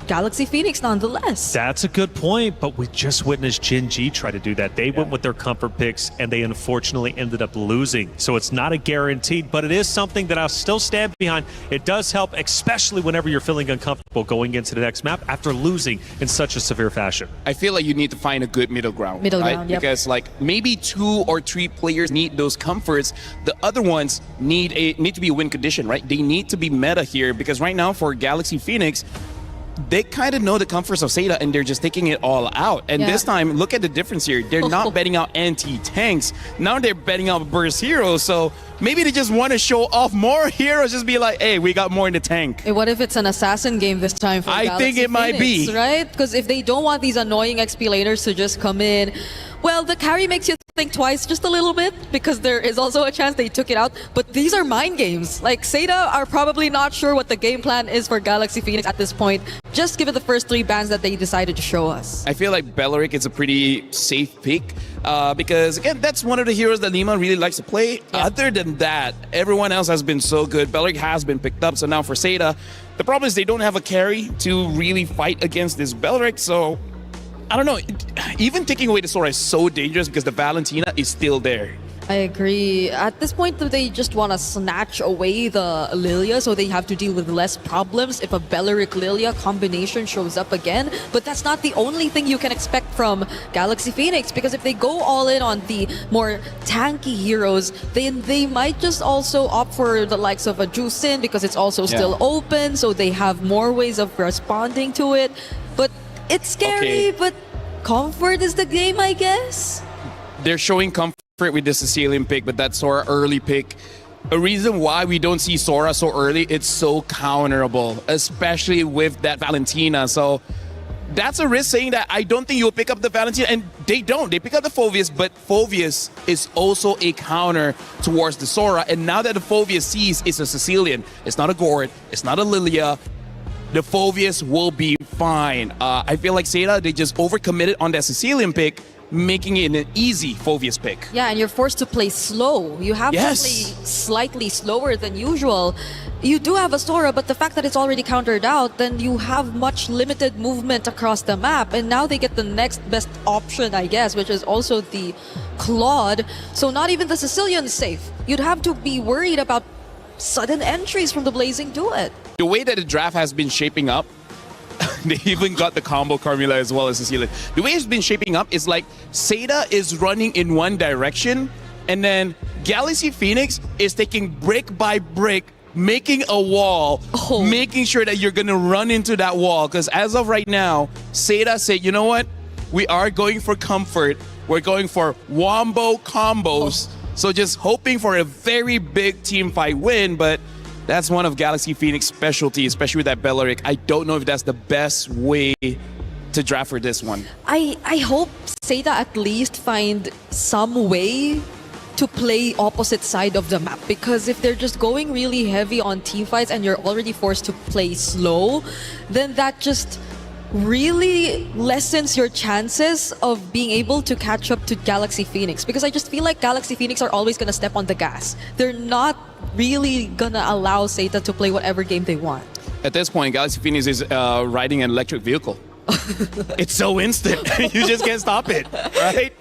S1: Galaxy Phoenix nonetheless.
S2: That's a good point, but we just witnessed Gen.G try to do that. They went with their comfort picks, and they unfortunately ended up losing. So it's not a guaranteed, but it is something that I'll still stand behind. It does help, especially whenever you're feeling uncomfortable going into the next map after losing in such a severe fashion.
S3: I feel like you need to find a good middle ground. Because like maybe 2 or 3 players need those comforts. The other ones need to be a win condition, right? They need to be meta here, because right now for Galaxy Phoenix, they kind of know the comforts of Seda, and they're just taking it all out. And this time, look at the difference here. They're not betting out anti-tanks. Now they're betting out burst heroes. So maybe they just want to show off more heroes. Just be like, hey, we got more in the tank.
S1: Hey, what if it's an assassin game this time for Galaxy
S3: think it might
S1: Phoenix,
S3: be.
S1: right? Because if they don't want these annoying XP laners to just come in, well, the carry makes you think twice just a little bit, because there is also a chance they took it out. But these are mind games. Like, Seda are probably not sure what the game plan is for Galaxy Phoenix at this point, just given the first 3 bans that they decided to show us.
S3: I feel like Belleric is a pretty safe pick because, again, that's one of the heroes that Lima really likes to play. Other than that, everyone else has been so good. Belleric has been picked up, so now for Seda, the problem is they don't have a carry to really fight against this Belleric, so I don't know. Even taking away the Sora is so dangerous because the Valentina is still there.
S1: I agree. At this point, they just want to snatch away the Lilia, so they have to deal with less problems if a Belleric Lilia combination shows up again. But that's not the only thing you can expect from Galaxy Phoenix, because if they go all in on the more tanky heroes, then they might just also opt for the likes of a Jusin, because it's also still open, so they have more ways of responding to it. But it's scary, but comfort is the game, I guess.
S3: They're showing comfort with the Sicilian pick, but that Sora early pick. A reason why we don't see Sora so early, it's so counterable, especially with that Valentina. So that's a risk, saying that I don't think you'll pick up the Valentina, and they don't. They pick up the Phoveus, but Phoveus is also a counter towards the Sora. And now that the Phoveus sees it's a Sicilian, it's not a Gord, it's not a Lilia, the Phoveus will be fine. I feel like Seda, they just overcommitted on that Sicilian pick, making it an easy Phoveus pick.
S1: Yeah, and you're forced to play slow. You have to play slightly slower than usual. You do have a Sora, but the fact that it's already countered out, then you have much limited movement across the map. And now they get the next best option, I guess, which is also the Claude. So not even the Sicilian is safe. You'd have to be worried about sudden entries from the Blazing Duet.
S3: The way that the draft has been shaping up, they even got the combo Carmilla as well as Cecilia. The way it's been shaping up is like Seda is running in one direction, and then Galaxy Phoenix is taking brick by brick, making a wall, making sure that you're going to run into that wall. Because as of right now, Seda said, you know what? We are going for comfort. We're going for wombo combos. So just hoping for a very big team fight win, but that's one of Galaxy Phoenix's specialty, especially with that Belleric. I don't know if that's the best way to draft for this one.
S1: I hope Seda at least find some way to play opposite side of the map, because if they're just going really heavy on team fights and you're already forced to play slow, then that just really lessens your chances of being able to catch up to Galaxy Phoenix, because I just feel like Galaxy Phoenix are always going to step on the gas. They're not really going to allow Seda to play whatever game they want.
S3: At this point, Galaxy Phoenix is riding an electric vehicle. It's so instant. You just can't stop it, right?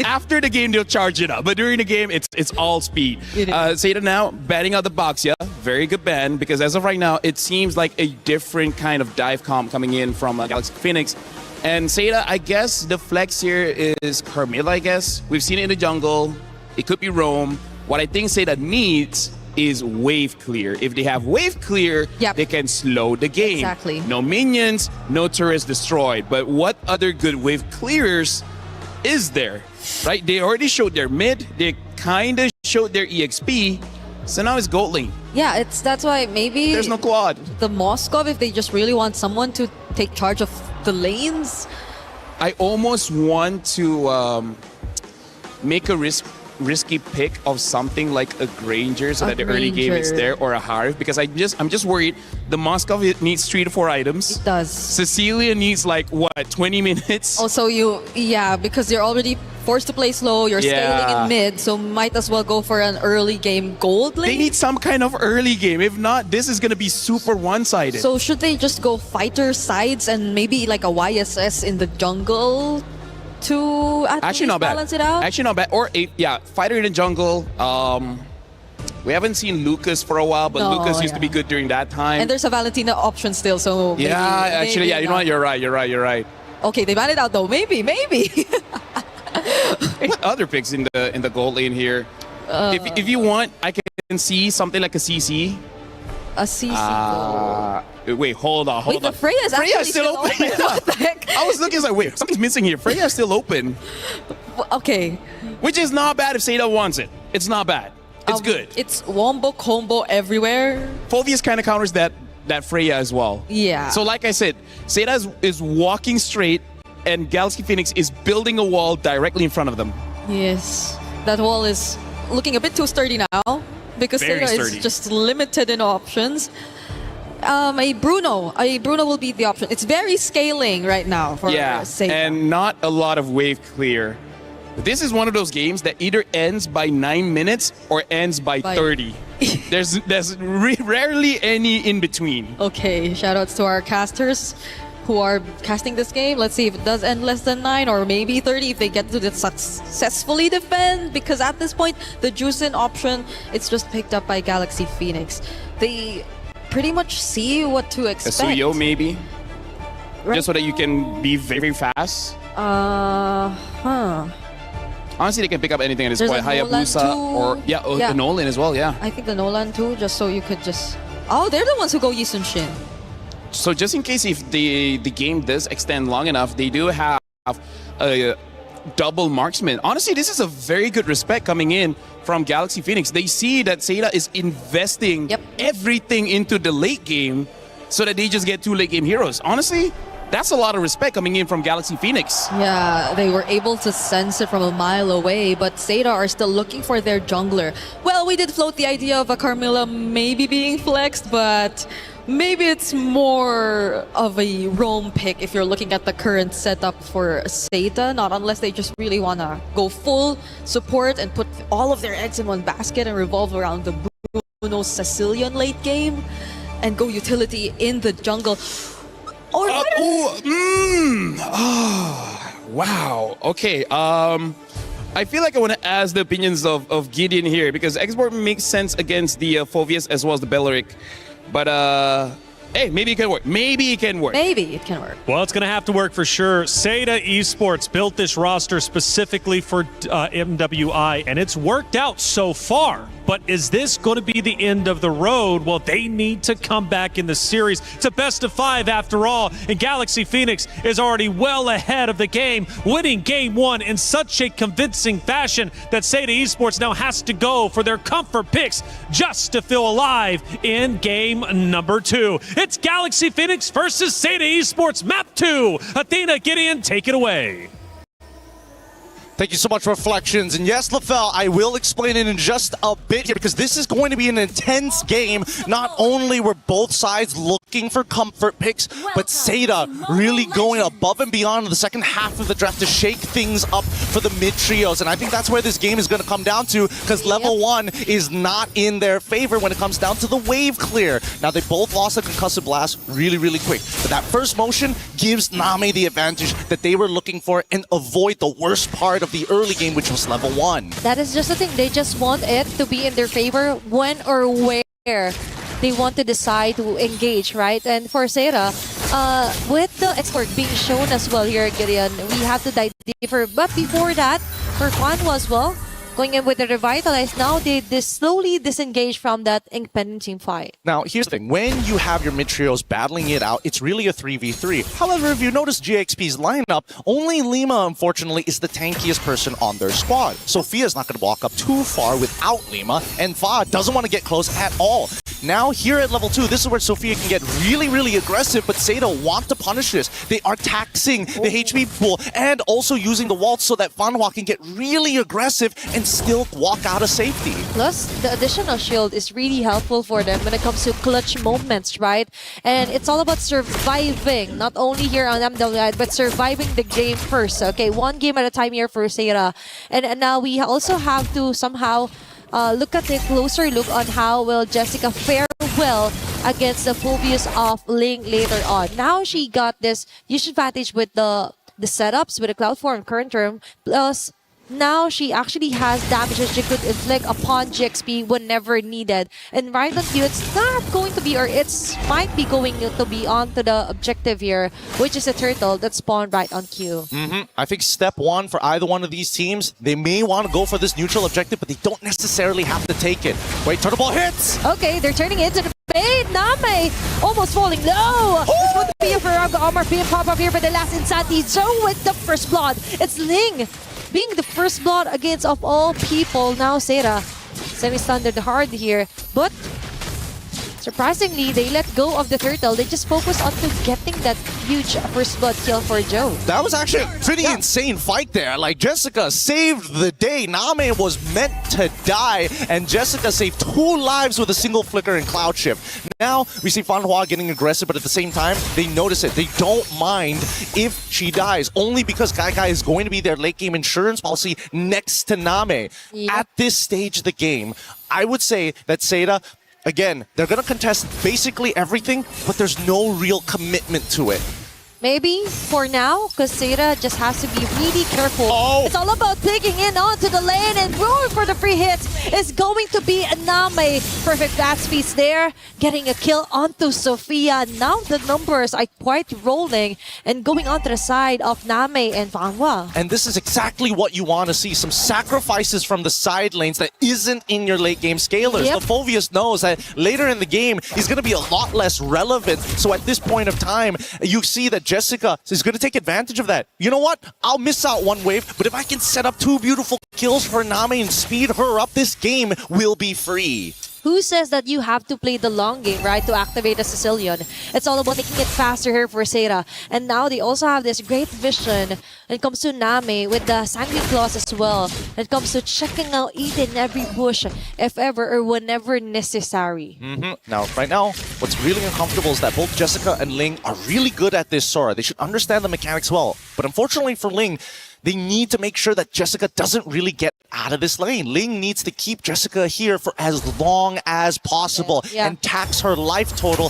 S3: After the game, they'll charge it up. But during the game, it's all speed. Seda now, banning out the box, yeah. Very good ban, because as of right now, it seems like a different kind of dive comp coming in from Galaxy Phoenix. And Seda, I guess the flex here is Carmilla, I guess. We've seen it in the jungle. It could be Roam. What I think Seda needs is wave clear. If they have wave clear, they can slow the game.
S1: Exactly.
S3: No minions, no turrets destroyed. But what other good wave clearers is there? Right? They already showed their mid. They kind of showed their EXP. So now it's gold lane.
S1: Yeah, that's why maybe
S3: there's no quad.
S1: The Moskov, if they just really want someone to take charge of the lanes.
S3: I almost want to make a risky pick of something like a Granger so that the early game is there, or a Harv, because I'm just worried the Moskov needs 3 to 4 items.
S1: It does.
S3: Cecilia needs like what, 20 minutes?
S1: Also because you're already forced to play slow, you're scaling in mid, so might as well go for an early game gold lane.
S3: They need some kind of early game. If not, this is gonna be super one-sided.
S1: So should they just go fighter sides and maybe like a YSS in the jungle to
S3: actually not
S1: balance
S3: bad.
S1: it out?
S3: Actually not bad. Or fighter in the jungle. We haven't seen Lucas for a while, but Lucas used to be good during that time.
S1: And there's a Valentina option still, so maybe,
S3: you know what? You're right.
S1: Okay, they ban it out though. Maybe.
S3: What other picks in the gold lane here? If you want, I can see something like a CC.
S1: A CC.
S3: Wait, hold on.
S1: Wait, the Freya's actually still open. What the heck?
S3: I was looking, like, wait, something's missing here. Freya's still open.
S1: Okay.
S3: Which is not bad if Seda wants it. It's not bad. It's good.
S1: It's wombo combo everywhere.
S3: Phoveus kind of counters that Freya as well.
S1: Yeah.
S3: So like I said, Seda is walking straight, and Galaxy Phoenix is building a wall directly in front of them.
S1: Yes. That wall is looking a bit too sturdy now, because Seda is just limited in options. A Bruno will be the option. It's very scaling right now for Seda.
S3: And not a lot of wave clear. This is one of those games that either ends by 9 minutes or ends by 30. There's rarely any in between.
S1: Okay, shoutouts to our casters who are casting this game. Let's see if it does end less than 9 or maybe 30 if they get to successfully defend, because at this point the Juicin option, it's just picked up by Galaxy Phoenix. They pretty much see what to expect.
S3: A Suyo maybe? Just so that you can be very fast? Honestly, they can pick up anything at this point. Hayabusa or the Nolan as well,
S1: I think the Nolan too, just so you could just... Oh, they're the ones who go Yi Sun-shin.
S3: So just in case if the game does extend long enough, they do have a double marksman. Honestly, this is a very good respect coming in from Galaxy Phoenix. They see that Seda is investing everything into the late game so that they just get 2 late game heroes. Honestly, that's a lot of respect coming in from Galaxy Phoenix.
S1: Yeah, they were able to sense it from a mile away, but Seda are still looking for their jungler. Well, we did float the idea of a Carmilla maybe being flexed, but maybe it's more of a roam pick if you're looking at the current setup for Seda, not unless they just really want to go full support and put all of their eggs in one basket and revolve around the Bruno Sicilian late game and go utility in the jungle. Or
S3: wow. Okay. I feel like I want to ask the opinions of Gideon here, because export makes sense against the Phoveus as well as the Belleric. But hey, maybe it can work. Maybe it can work.
S2: Well, it's going to have to work for sure. Seda Esports built this roster specifically for MWI, and it's worked out so far. But is this going to be the end of the road? Well, they need to come back in the series. It's a best of 5 after all, and Galaxy Phoenix is already well ahead of the game, winning Game 1 in such a convincing fashion that Seda Esports now has to go for their comfort picks just to feel alive in Game number 2. It's Galaxy Phoenix versus Seda Esports Map 2. Athena, Gideon, take it away.
S15: Thank you so much, Reflections. And yes, LaFell, I will explain it in just a bit here because this is going to be an intense game. Not only were both sides looking for comfort picks, but Seda really going above and beyond in the second half of the draft to shake things up for the mid trios. And I think that's where this game is going to come down to because level 1 is not in their favor when it comes down to the wave clear. Now, they both lost a concussive blast really, really quick. But that first motion gives Name the advantage that they were looking for and avoid the worst part of the early game, which was level 1.
S16: That is just the thing. They just want it to be in their favor when or where they want to decide to engage, right? And for Seda, with the export being shown as well here, Gideon, we have to dive deeper. But before that, for Fanwa as well, going in with the Revitalize, now they slowly disengage from that independent team fight.
S15: Now, here's the thing. When you have your mid-trios battling it out, it's really a 3v3. However, if you notice GXP's lineup, only Lima, unfortunately, is the tankiest person on their squad. Sophia's not going to walk up too far without Lima, and Fa doesn't want to get close at all. Now, here at level 2, this is where Sophia can get really, really aggressive, but Seda want to punish this. They are taxing the HP pool and also using the waltz so that Fanhua can get really aggressive and still walk out of safety.
S16: Plus, the additional shield is really helpful for them when it comes to clutch moments, right? And it's all about surviving, not only here on MWI, but surviving the game first. Okay, one game at a time here for Seda. And now we also have to somehow look at a closer look on how will Jessica fare well against the Phobius of Ling later on. Now she got this huge advantage with the setups with the Cloud Form current term, plus now she actually has damages she could inflict upon GXP whenever needed. And right on Q, it's not going to be, or it's might be going to be onto the objective here, which is a turtle that spawned right on Q.
S15: I think step 1 for either one of these teams, they may want to go for this neutral objective, but they don't necessarily have to take it. Wait, turtle ball hits!
S16: Okay, they're turning it into the bait. Name almost falling low. It's going to be a Virago armor being pop up here by the last Insanity. So with the first blood, it's Ling being the first blood against of all people. Now Seda semi-standard hard here, but surprisingly, they let go of the turtle. They just focus on to getting that huge first blood kill for Joe.
S15: That was actually a pretty insane fight there. Like, Jessica saved the day. Name was meant to die, and Jessica saved 2 lives with a single flicker and Cloud Shift. Now, we see Fanhua getting aggressive, but at the same time, they notice it. They don't mind if she dies, only because Kai is going to be their late game insurance policy next to Name.
S16: Yep.
S15: At this stage of the game, I would say that Seda, again, they're going to contest basically everything, but there's no real commitment to it.
S16: Maybe for now, because Seda just has to be really careful. It's all about digging in onto the lane and going for the free hits. It's going to be Name. Perfect bat speeds there, getting a kill onto Sophia. Now the numbers are quite rolling and going onto the side of Name and Fanhua.
S15: And this is exactly what you want to see. Some sacrifices from the side lanes that isn't in your late game scalers.
S16: Yep.
S15: Phobius knows that later in the game, he's going to be a lot less relevant. So at this point of time, you see that Jessica is going to take advantage of that. You know what? I'll miss out one wave, but if I can set up 2 beautiful kills for Name and speed her up, this game will be free.
S16: Who says that you have to play the long game, right, to activate a Sicilian? It's all about making it faster here for Seda. And now they also have this great vision when it comes to Name with the Sanguine Claws as well. When it comes to checking out each and every bush, if ever or whenever necessary.
S15: Now, right now, what's really uncomfortable is that both Jessica and Ling are really good at this Sora. They should understand the mechanics well. But unfortunately for Ling, they need to make sure that Jessica doesn't really get out of this lane. Ling needs to keep Jessica here for as long as possible and tax her life total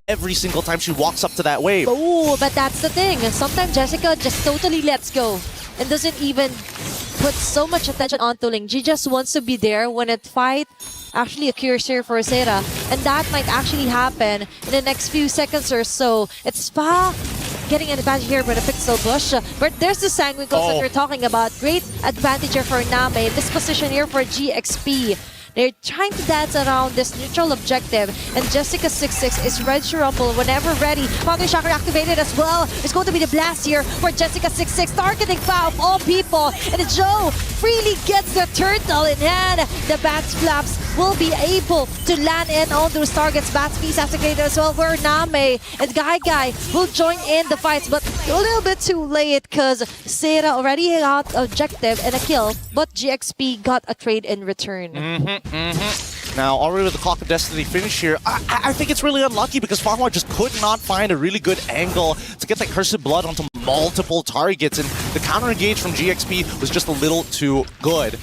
S15: every single time she walks up to that wave.
S16: Oh, but that's the thing. Sometimes Jessica just totally lets go and doesn't even put so much attention onto Ling. She just wants to be there when a fight actually occurs here for Seda. And that might actually happen in the next few seconds or so. It's Spa getting an advantage here for the Pixel Bush. But there's the Sanguine Claws that we're talking about. Great advantage here for Name. This position here for GXP. They're trying to dance around this neutral objective, and Jessica 6-6 is ready to rumble whenever ready. Foundry Chakra activated as well. It's going to be the blast here for Jessica 6-6, targeting Fa of all people. And Joe freely gets the turtle in hand. The bat flaps will be able to land in on those targets. Batspeed has to create as well where Name and Guy will join in the fights, but a little bit too late because Sera already got objective and a kill, but GXP got a trade in return.
S15: Now, already with the Clock of Destiny finish here, I think it's really unlucky because Fanwa just could not find a really good angle to get that Cursed Blood onto multiple targets, and the counter engage from GXP was just a little too good.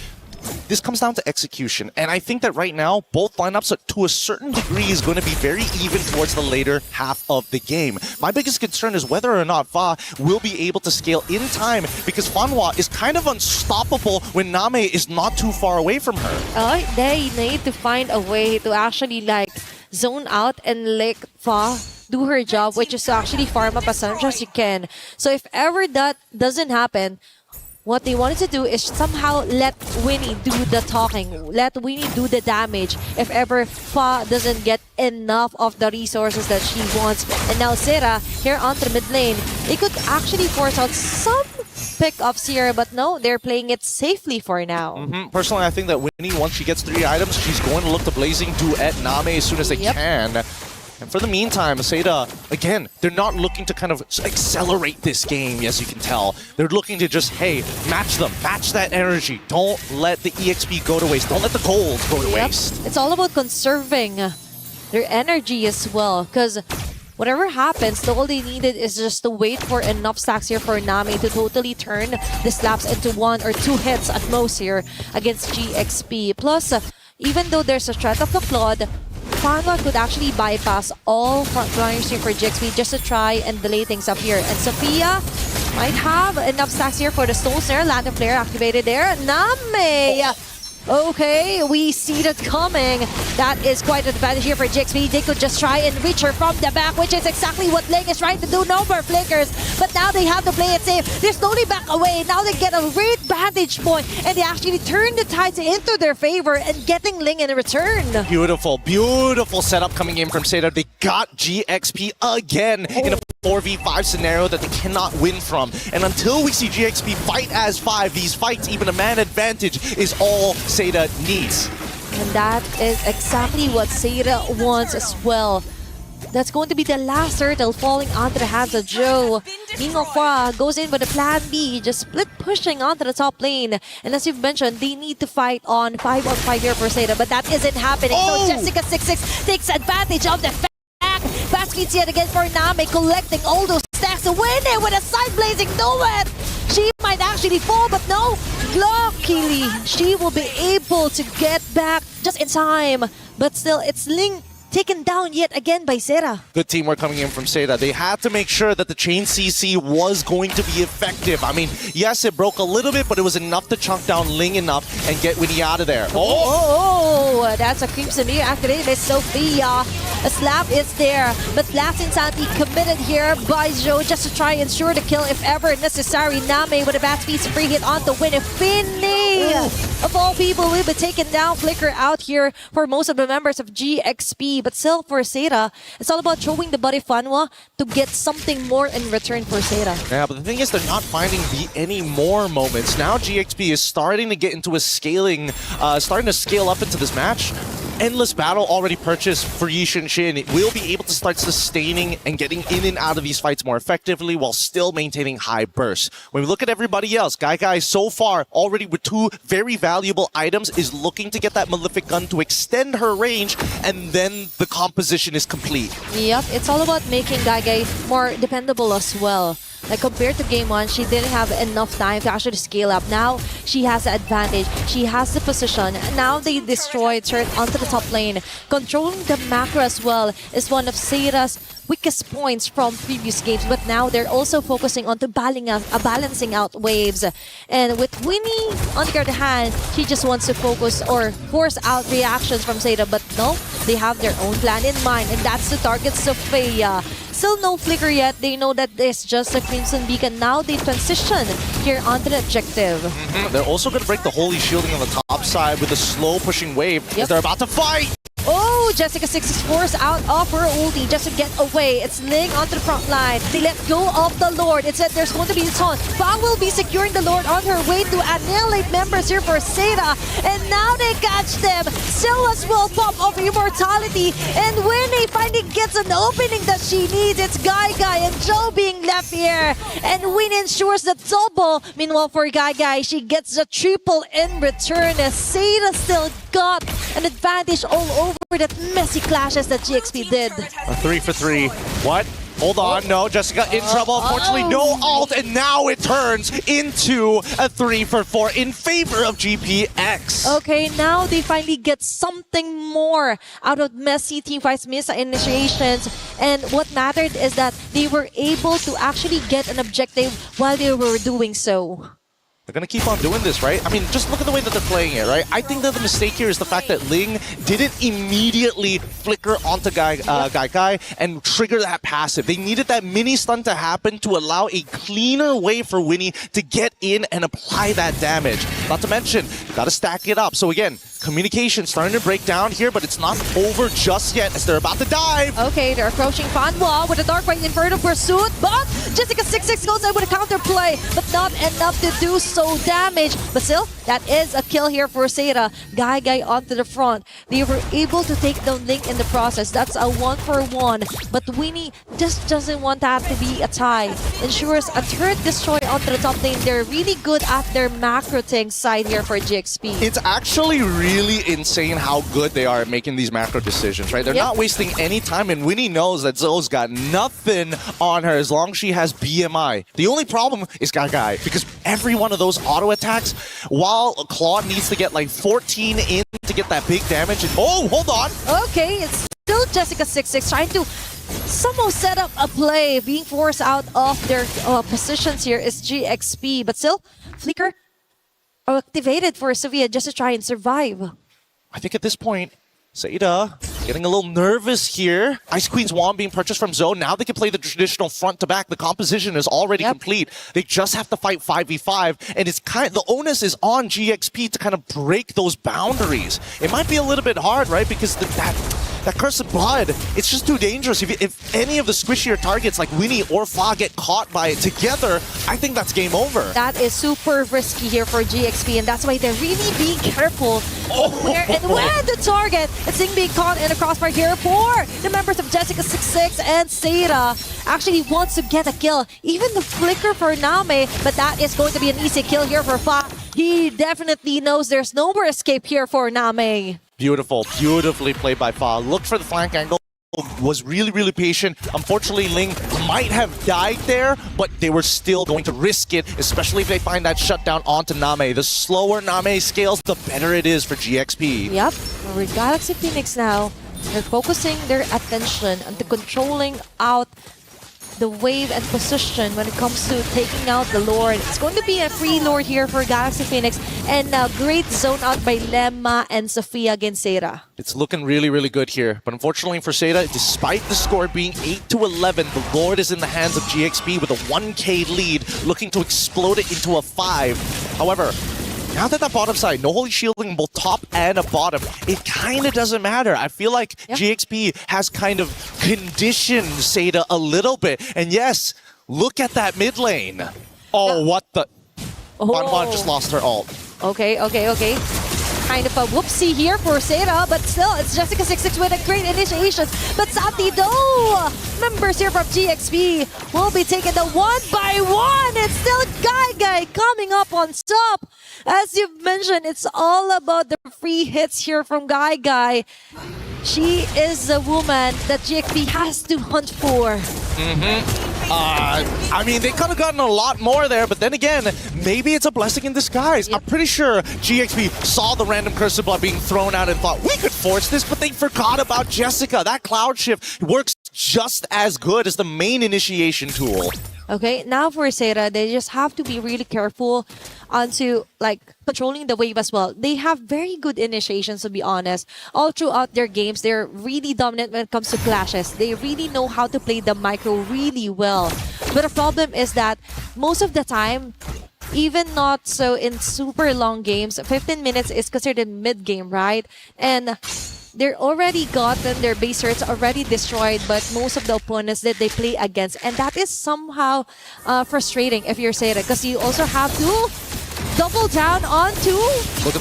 S15: This comes down to execution, and I think that right now, both lineups to a certain degree is going to be very even towards the later half of the game. My biggest concern is whether or not Fa will be able to scale in time, because Fanwa is kind of unstoppable when Name is not too far away from her.
S16: They need to find a way to actually like zone out and let Fa do her job, which is to actually farm up as much as you can. So if ever that doesn't happen, what they wanted to do is somehow let Winnie do the talking, let Winnie do the damage if ever Fa doesn't get enough of the resources that she wants. And now Sera, here on the mid lane, they could actually force out some pickups here, but no, they're playing it safely for now.
S15: Personally, I think that Winnie, once she gets 3 items, she's going to look to Blazing Duet Name as soon as they can. And for the meantime, Seda, again, they're not looking to kind of accelerate this game, as you can tell. They're looking to just, hey, match them, match that energy. Don't let the EXP go to waste. Don't let the gold go to waste.
S16: It's all about conserving their energy as well, because whatever happens, all they needed is just to wait for enough stacks here for Nami to totally turn the slaps into 1 or 2 hits at most here against GXP. Plus, even though there's a threat of the Claude, Fanwa could actually bypass all frontliners here for GXP just to try and delay things up here. And Sophia might have enough stacks here for the Soul Snare. Lantern Flare activated there. Name! Okay, we see that coming. That is quite an advantage here for GXP. They could just try and reach her from the back, which is exactly what Ling is trying to do. No more flickers, but now they have to play it safe. They're slowly back away. Now they get a great vantage point, and they actually turn the tides into their favor and getting Ling in return.
S15: Beautiful, beautiful setup coming in from Seda. They got GXP again in a 4v5 scenario that they cannot win from. And until we see GXP fight as 5, these fights, even a man advantage, is all Seda needs.
S16: And that is exactly what Seda wants as well. That's going to be the last turtle falling onto the hands of Joe. Mingo Fa goes in with a plan B, just split pushing onto the top lane. And as you've mentioned, they need to fight on 5-on-5 here for Seda, but that isn't happening. So Jessica 66 takes advantage of the fact. Batspeed's yet again for Name, collecting all those stacks to win it with a side blazing duet. She might actually fall, but no, luckily she will be able to get back just in time. But still, it's Ling taken down yet again by Sera.
S15: Good teamwork coming in from Seda. They had to make sure that the chain CC was going to be effective. I mean, yes, it broke a little bit, but it was enough to chunk down Ling enough and get Winnie out of there.
S16: Oh, that's a Crimson Mirror activated by Sophia. A slap is there, but last insanity committed here by Joe just to try and ensure the kill if ever necessary. Name with a Batspeed's free hit on the win. Finley, of all people, will be taken down. Flicker out here for most of the members of GXP. But still, for Seda, it's all about throwing the body Fanwa to get something more in return for Seda.
S15: Yeah, but the thing is, they're not finding any more moments. Now GXP is starting to get into a scaling, starting to scale up into this match. Endless Battle already purchased for Yishin Shin. It will be able to start sustaining and getting in and out of these fights more effectively while still maintaining high bursts. When we look at everybody else, Guy so far already with 2 very valuable items is looking to get that Malefic Gun to extend her range, and then the composition is complete.
S16: Yep, it's all about making Guy more dependable as well. Like compared to game 1, she didn't have enough time to actually scale up. Now she has the advantage. She has the position. Now they destroyed her onto the top lane. Controlling the macro as well is one of Seda's weakest points from previous games, but now they're also focusing on to balancing out waves. And with Winnie, on the other hand, she just wants to focus or force out reactions from Seda, but no, they have their own plan in mind, and that's to target Sophia. Still no flicker yet. They know that it's just a Crimson Beacon. Now they transition here onto the objective.
S15: They're also going to break the Holy Shielding on the top side with a slow pushing wave as they're about to fight.
S16: Oh, Jessica 6 is forced out of her ulti just to get away. It's Ling onto the front line. They let go of the Lord. It said there's going to be a taunt. Fa will be securing the Lord on her way to annihilate members here for Seda. And now they catch them. Silas will pop of immortality. And Winnie finally gets an opening that she needs. It's Guy and Joe being left here. And Winnie ensures the double. Meanwhile, for Guy, she gets the triple in return. As Seda still got an advantage all over that messy clashes that GXP did.
S15: A 3 for 3. What? Hold on, no, Jessica in trouble. Unfortunately, no ult, and now it turns into a 3 for 4 in favor of GPX.
S16: Okay, now they finally get something more out of messy teamfights, miss initiations, and what mattered is that they were able to actually get an objective while they were doing so.
S15: They're going to keep on doing this, right? I mean, just look at the way that they're playing it, right? I think that the mistake here is the fact that Ling didn't immediately flicker onto Guy and trigger that passive. They needed that mini stun to happen to allow a cleaner way for Winnie to get in and apply that damage. Not to mention, got to stack it up. So again, communication starting to break down here, but it's not over just yet as they're about to dive.
S16: Okay, they're approaching Fanwa with a Dark Right Inferno pursuit, but Jessica 6 goes in with a counterplay, but not enough to do so damage. But still, that is a kill here for Seda. Guy onto the front. They were able to take down Link in the process. That's a 1-for-1, but Winnie just doesn't want that to be a tie. Ensures a third destroy onto the top lane. They're really good at their macro tank side here for GXP.
S15: It's actually really insane how good they are at making these macro decisions, right? They're not wasting any time, and Winnie knows that Zoe's got nothing on her as long as she has BMI. The only problem is Guy, because every one of those auto attacks, while Claude needs to get like 14 in to get that big damage, and oh, hold on.
S16: Okay, it's still Jessica 6 trying to somehow set up a play. Being forced out of their positions here is GXP, but still, Flicker activated for Sofia just to try and survive.
S15: I think at this point, Seda getting a little nervous here. Ice Queen's wand being purchased from Zoe. Now they can play the traditional front to back. The composition is already complete. They just have to fight 5v5, and it's the onus is on GXP to kind of break those boundaries. It might be a little bit hard, right? Because that Curse of Blood, it's just too dangerous. If any of the squishier targets like Winnie or Fa get caught by it together, I think that's game over.
S16: That is super risky here for GXP, and that's why they're really being careful where the target. It's being caught in a crossfire here for the members of Jessica 6 and Seda. Actually wants to get a kill. Even the flicker for Name, but that is going to be an easy kill here for Fa. He definitely knows there's no more escape here for Name.
S15: Beautiful, beautifully played by Fa. Looked for the flank angle, was really patient. Unfortunately, Ling might have died there, but they were still going to risk it, especially if they find that shutdown onto Name. The slower Name scales, the better it is for GXP.
S16: Yep, with Galaxy Phoenix now, they're focusing their attention on controlling out the wave and position when it comes to taking out the Lord. It's going to be a free Lord here for Galaxy Phoenix, and a great zone out by Lemma and Sofia against Seda.
S15: It's looking really good here, but unfortunately for Seda, despite the score being 8-11, the Lord is in the hands of GXP with a 1k lead, looking to explode it into a 5. However, now that bottom side, no holy shielding both top and a bottom, it kind of doesn't matter. I feel like GXP has kind of conditioned Seda a little bit. And yes, look at that mid lane. Oh, what the... Banban just lost her ult.
S16: Okay. Kind of a whoopsie here for Seda, but still, it's Jessica 6 with a great initiation. But Satido, members here from GXP, will be taking the 1-by-1. It's still Guy coming up on top. As you've mentioned, it's all about the free hits here from Guy. She is the woman that GXP has to hunt for.
S15: I mean, they could have gotten a lot more there, but then again, maybe it's a blessing in disguise. I'm pretty sure GXP saw the random Curse of Blood being thrown out and thought, we could force this, but they forgot about Jessica. That Cloud Shift works just as good as the main initiation tool.
S16: Okay, now for Seda, they just have to be really careful onto controlling the wave as well. They have very good initiations, to be honest. All throughout their games, they're really dominant when it comes to clashes. They really know how to play the micro really well. But the problem is that most of the time, even not so in super long games, 15 minutes is considered mid-game, right? And they're already gotten their base turrets already destroyed, but most of the opponents that they play against, and that is somehow frustrating if you're Seda, because you also have to double down onto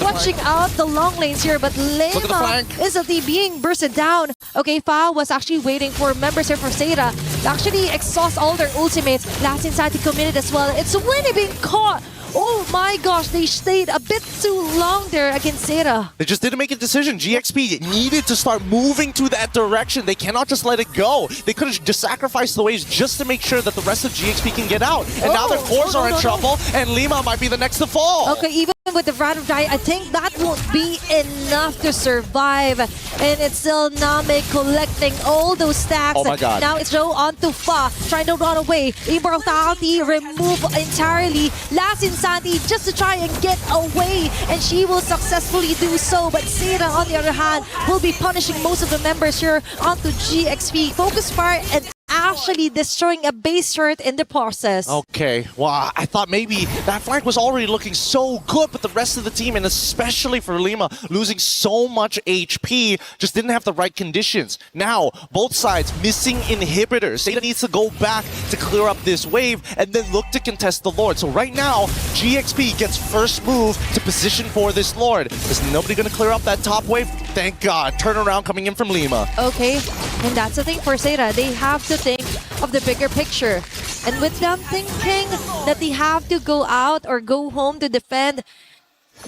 S16: watching out the long lanes here, but Lema instantly being bursted down. Okay, Fa was actually waiting for members here for Seda to actually exhaust all their ultimates. Last Insanity committed as well. It's Winnie being caught. Oh my gosh, they stayed a bit too long there against Seda.
S15: They just didn't make a decision. GXP needed to start moving to that direction. They cannot just let it go. They could have just sacrificed the waves just to make sure that the rest of GXP can get out. And now their cores are in trouble, and Lima might be the next to fall.
S16: Okay, even with the random die, I think that won't be enough to survive. And it's still Name collecting all those stacks.
S15: Oh my god.
S16: Now it's Joe onto Fa, trying to run away. Immortality remove entirely. Last Insanity just to try and get away, and she will successfully do so. But Seda, on the other hand, will be punishing most of the members here onto GXP. Focus Fire and actually destroying a base turret in the process.
S15: Okay, wow, I thought maybe that flank was already looking so good, but the rest of the team, and especially for Lima, losing so much HP, just didn't have the right conditions. Now, both sides missing inhibitors. Seda needs to go back to clear up this wave and then look to contest the Lord. So right now, GXP gets first move to position for this Lord. Is nobody going to clear up that top wave? Thank God. Turnaround coming in from Lima.
S16: Okay, and that's the thing for Seda. They have to think of the bigger picture. And with them thinking that they have to go out or go home to defend,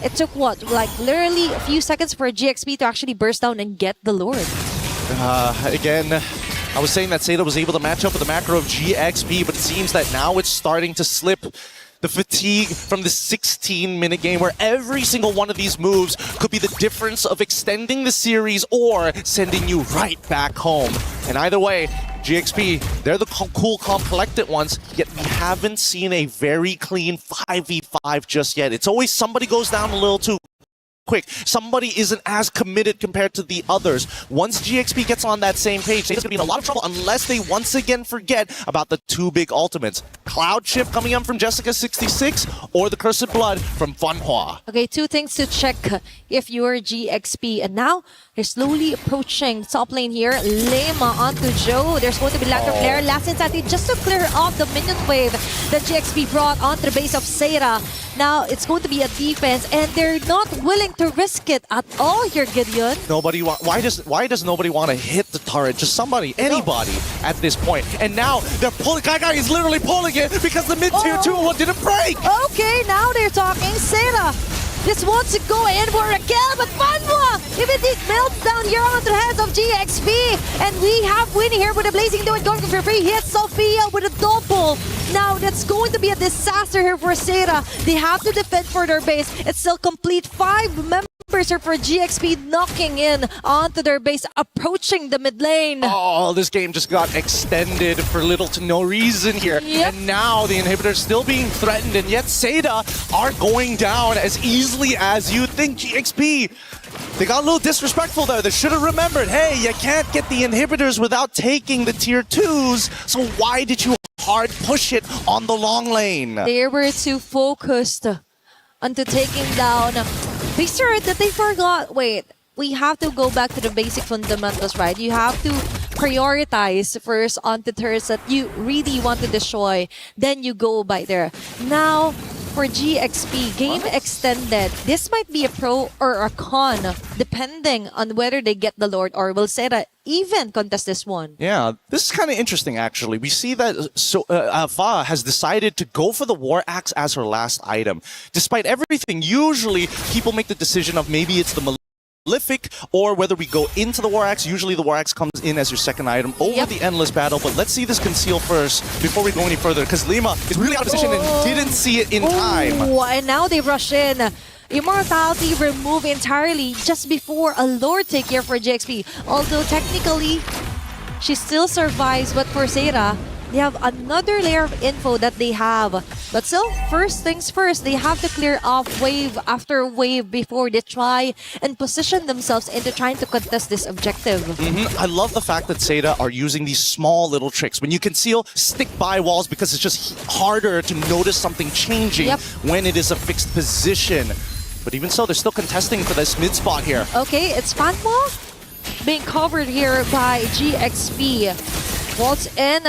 S16: it took what? Like literally a few seconds for GXP to actually burst down and get the Lord.
S15: Again, I was saying that Seda was able to match up with the macro of GXP, but it seems that now it's starting to slip. The fatigue from the 16-minute game where every single one of these moves could be the difference of extending the series or sending you right back home. And either way, GXP, they're the cool, calm, collected ones, yet we haven't seen a very clean 5v5 just yet. It's always somebody goes down a little too quick. Somebody isn't as committed compared to the others. Once GXP gets on that same page, they're going to be in a lot of trouble unless they once again forget about the two big ultimates. Cloud Shift coming in from Jessica66 or the Cursed Blood from Fanhua.
S16: Okay, two things to check if you're GXP. And now, they're slowly approaching top lane here. Lema onto Joe. There's going to be lack of flare. Last Insanity just to clear off the minion wave that GXP brought onto the base of Seda. Now, it's going to be a defense, and they're not willing to risk it at all here, Gideon.
S15: Why does nobody want to hit the turret? Just somebody, anybody at this point. And now they're pulling. Guy is literally pulling it because the mid-tier 2 didn't break.
S16: Okay, now they're talking. Seda just wants to go in for a kill, but Fanhua immediately melts down here onto the heads of GXP. And we have Winnie here with a Blazing Duet going for free. Hits Sophia with a double. Now that's going to be a disaster here for Seda. They have to defend for their base. It's still complete 5 members here for GXP knocking in onto their base, approaching the mid lane.
S15: Oh, this game just got extended for little to no reason here.
S16: Yep.
S15: And now the inhibitor's still being threatened, and yet Seda are going down as easily as you think. GXP, they got a little disrespectful there. They should have remembered, hey, you can't get the inhibitors without taking the tier 2s, so why did you hard push it on the long lane?
S16: They were too focused onto taking down Vincere that they forgot. Wait, we have to go back to the basic fundamentals, right? You have to prioritize first on the turrets that you really want to destroy, then you go by there. Now, for GXP, game extended. This might be a pro or a con, depending on whether they get the Lord or will Seda even contest this one.
S15: Yeah, this is kind of interesting, actually. We see that Fa has decided to go for the War Axe as her last item. Despite everything, usually people make the decision of maybe it's the Malefic or whether we go into the War Axe. Usually the War Axe comes in as your second item over the Endless Battle, but let's see this Conceal first before we go any further, because Lima is really out of position and didn't see it in time.
S16: And now they rush in. Immortality removed entirely just before a Lord take here for GXP. Although technically, she still survives, but for Seda, they have another layer of info that they have. But still, first things first, they have to clear off wave after wave before they try and position themselves into trying to contest this objective.
S15: I love the fact that Seda are using these small little tricks. When you conceal, stick by walls because it's just harder to notice something changing when it is a fixed position. But even so, they're still contesting for this mid spot here.
S16: Okay, it's Fanmo being covered here by GXP. Waltz in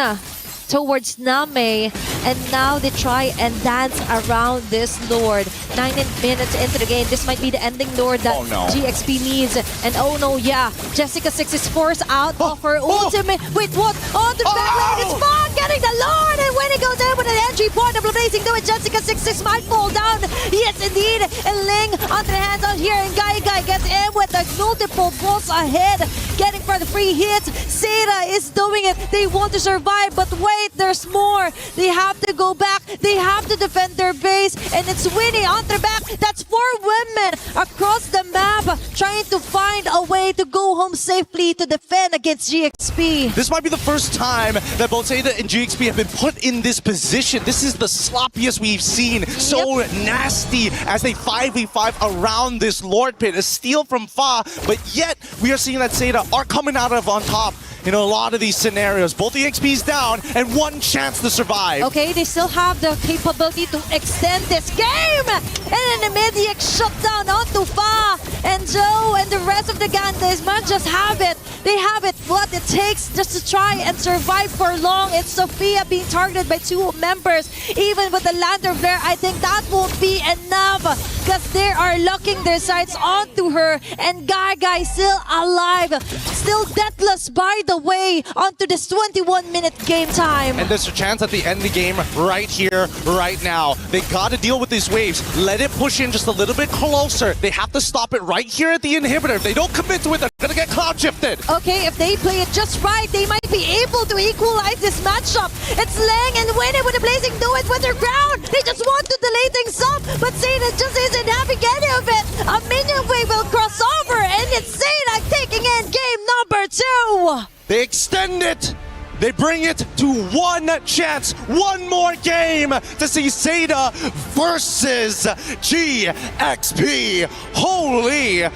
S16: towards Name, and now they try and dance around this Lord. 9 minutes into the game, this might be the ending Lord that GXP needs. And oh no, yeah, Jessica 6 is forced out of her ultimate. Wait, what? On the back line, it's Fon getting the Lord, and when he goes in with an entry point of Blazing to it, Jessica 6 might fall down. Yes, indeed. And Ling on the hands out here, and Guy gets in with the multiple balls ahead, getting for the free hits. Seda is doing it. They want to survive, but wait, there's more. They have to go back. They have to defend their base, and it's Winnie on their back. That's 4 women across the map trying to find a way to go home safely to defend against GXP.
S15: This might be the first time that both Seda and GXP have been put in this position. This is the sloppiest we've seen. So nasty as they 5v5 around this Lord pit. A steal from Fa, but yet we are seeing that Seda are coming out of on top in a lot of these scenarios. Both the XP's down and one chance to survive.
S16: Okay, they still have the capability to extend this game! And an immediate shutdown onto Fa and Joe and the rest of the gang. They might just have it. They have it, what it takes just to try and survive for long. It's Sophia being targeted by 2 members. Even with the Lander Flare, I think that won't be enough because they are locking their sights onto her. And Guy still alive, still deathless by the way, onto this 21-minute game time.
S15: And there's a chance at the end of the game right here, right now. They got to deal with these waves. Let it push in just a little bit closer. They have to stop it right here at the inhibitor. If they don't commit to it, they're going to get cloud shifted.
S16: Okay, if they play it just right, they might be able to equalize this matchup. It's Lang and Winnie with the Blazing Do It with their ground. They just want to delay things up, but Seda just isn't having any of it. A minion wave will cross over, and it's Seda taking in game number 2.
S15: They extend it. They bring it to one chance, one more game to see Seda versus GXP. Holy!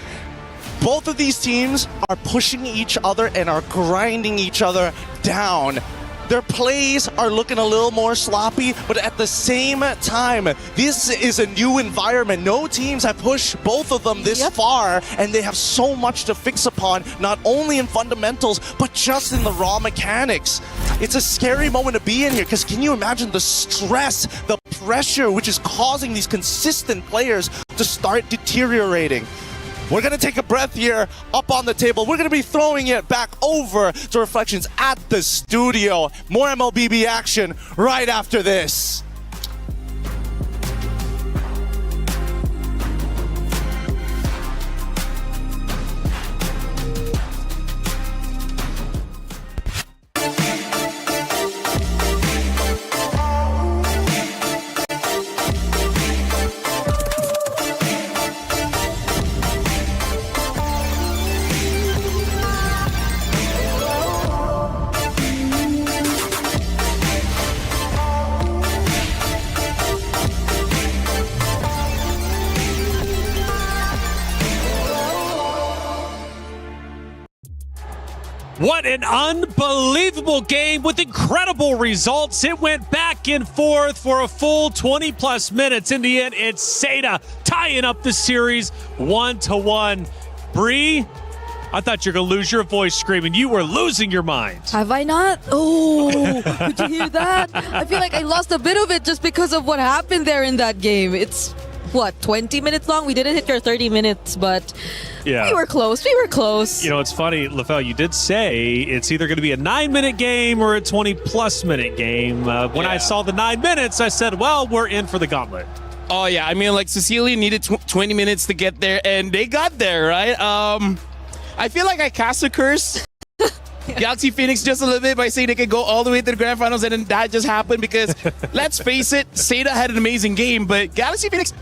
S15: Both of these teams are pushing each other and are grinding each other down. Their plays are looking a little more sloppy, but at the same time, this is a new environment. No teams have pushed both of them this far, and they have so much to fix upon, not only in fundamentals, but just in the raw mechanics. It's a scary moment to be in here, because can you imagine the stress, the pressure, which is causing these consistent players to start deteriorating? We're going to take a breath here up on the table. We're going to be throwing it back over to Reflections at the studio. More MLBB action right after this.
S2: What an unbelievable game with incredible results. It went back and forth for a full 20-plus minutes. In the end, it's Seda tying up the series 1-1. Bree, I thought you were going to lose your voice screaming. You were losing your mind.
S1: Have I not? Oh, did you hear that? I feel like I lost a bit of it just because of what happened there in that game. It's, what, 20 minutes long? We didn't hit our 30 minutes, but
S2: yeah,
S1: we were close. We were close.
S2: You know, it's funny, LaFell, you did say it's either going to be a 9-minute game or a 20-plus minute game. When I saw the 9 minutes, I said, well, we're in for the gauntlet.
S3: Oh, yeah. I mean, like, Cecilia needed 20 minutes to get there, and they got there, right? I feel like I cast a curse Galaxy Phoenix just a little bit by saying they could go all the way to the grand finals, and then that just happened because, let's face it, Seda had an amazing game, but Galaxy Phoenix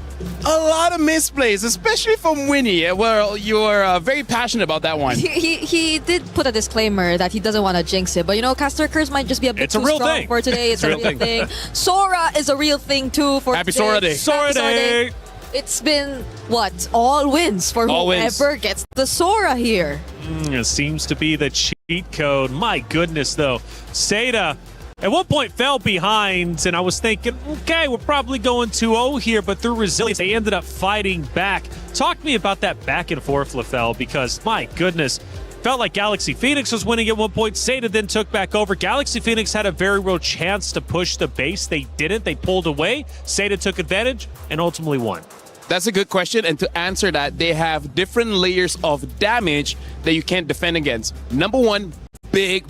S3: a lot of misplays, especially from Winnie. Well, you're very passionate about that one.
S1: He did put a disclaimer that he doesn't want to jinx it, but you know, Caster Curse might just be a bit too strong for today. It's a real thing. Sora is a real thing too for
S3: Happy
S1: today.
S3: Sora Day.
S2: Sora Day.
S1: It's been, what, all wins for whoever gets the Sora here.
S2: It seems to be the cheat code. My goodness, though. Seda at one point fell behind, and I was thinking, okay, we're probably going 2-0 here, but through resilience, they ended up fighting back. Talk to me about that back and forth, LaFell, because, my goodness, felt like Galaxy Phoenix was winning at one point. Seda then took back over. Galaxy Phoenix had a very real chance to push the base. They didn't. They pulled away. Seda took advantage and ultimately won.
S3: That's a good question, and to answer that, they have different layers of damage that you can't defend against. Number one, big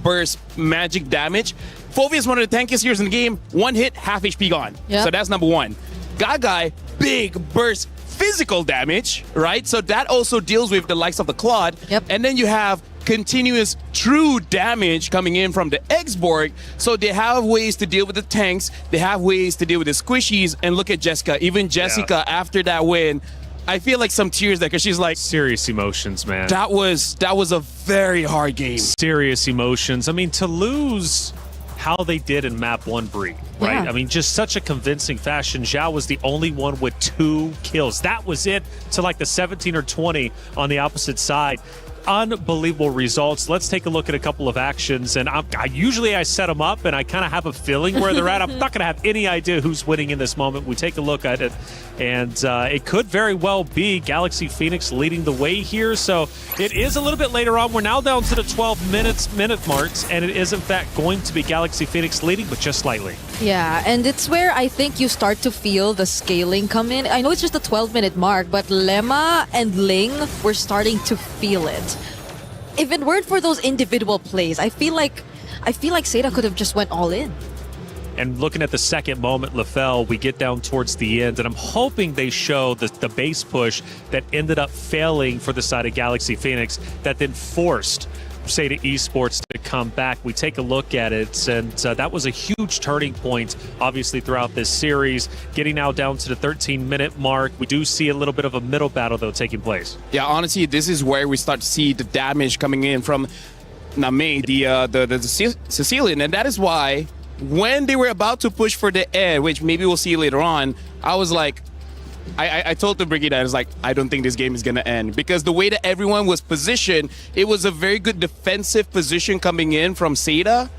S3: burst magic damage. Phovia is one of the tankiest heroes in the game. One hit, half HP gone.
S1: Yep.
S3: So that's number one. Gagai, big burst physical damage, right? So that also deals with the likes of the Claude.
S1: Yep.
S3: And then you have continuous true damage coming in from the Xborg. So they have ways to deal with the tanks. They have ways to deal with the squishies. And look at Jessica. Even Jessica, after that win, I feel like some tears there because she's like,
S2: serious emotions, man.
S3: That was a very hard game.
S2: Serious emotions. I mean, to lose how they did in map 1 Bree, right?
S1: Yeah.
S2: I mean, just such a convincing fashion. Zhao was the only one with 2 kills. That was it to like the 17 or 20 on the opposite side. Unbelievable results. Let's take a look at a couple of actions. And usually I set them up and I kind of have a feeling where they're at. I'm not going to have any idea who's winning in this moment. We take a look at it, and it could very well be Galaxy Phoenix leading the way here. So it is a little bit later on. We're now down to the 12 minute marks, and it is in fact going to be Galaxy Phoenix leading, but just slightly.
S1: Yeah, and it's where I think you start to feel the scaling come in. I know it's just a 12-minute mark, but Lemma and Ling were starting to feel it. If it weren't for those individual plays, I feel like Seda could have just went all in.
S2: And looking at the second moment, LaFell, we get down towards the end, and I'm hoping they show the base push that ended up failing for the side of Galaxy Phoenix that then forced Seda Esports to come back. We take a look at it, and that was a huge turning point, obviously, throughout this series. Getting now down to the 13-minute mark. We do see a little bit of a middle battle, though, taking place.
S3: Yeah, honestly, this is where we start to see the damage coming in from Name, the Sicilian, and that is why when they were about to push for the air, which maybe we'll see later on, I was like, I told the Brigade, I was like, I don't think this game is going to end. Because the way that everyone was positioned, it was a very good defensive position coming in from Seda.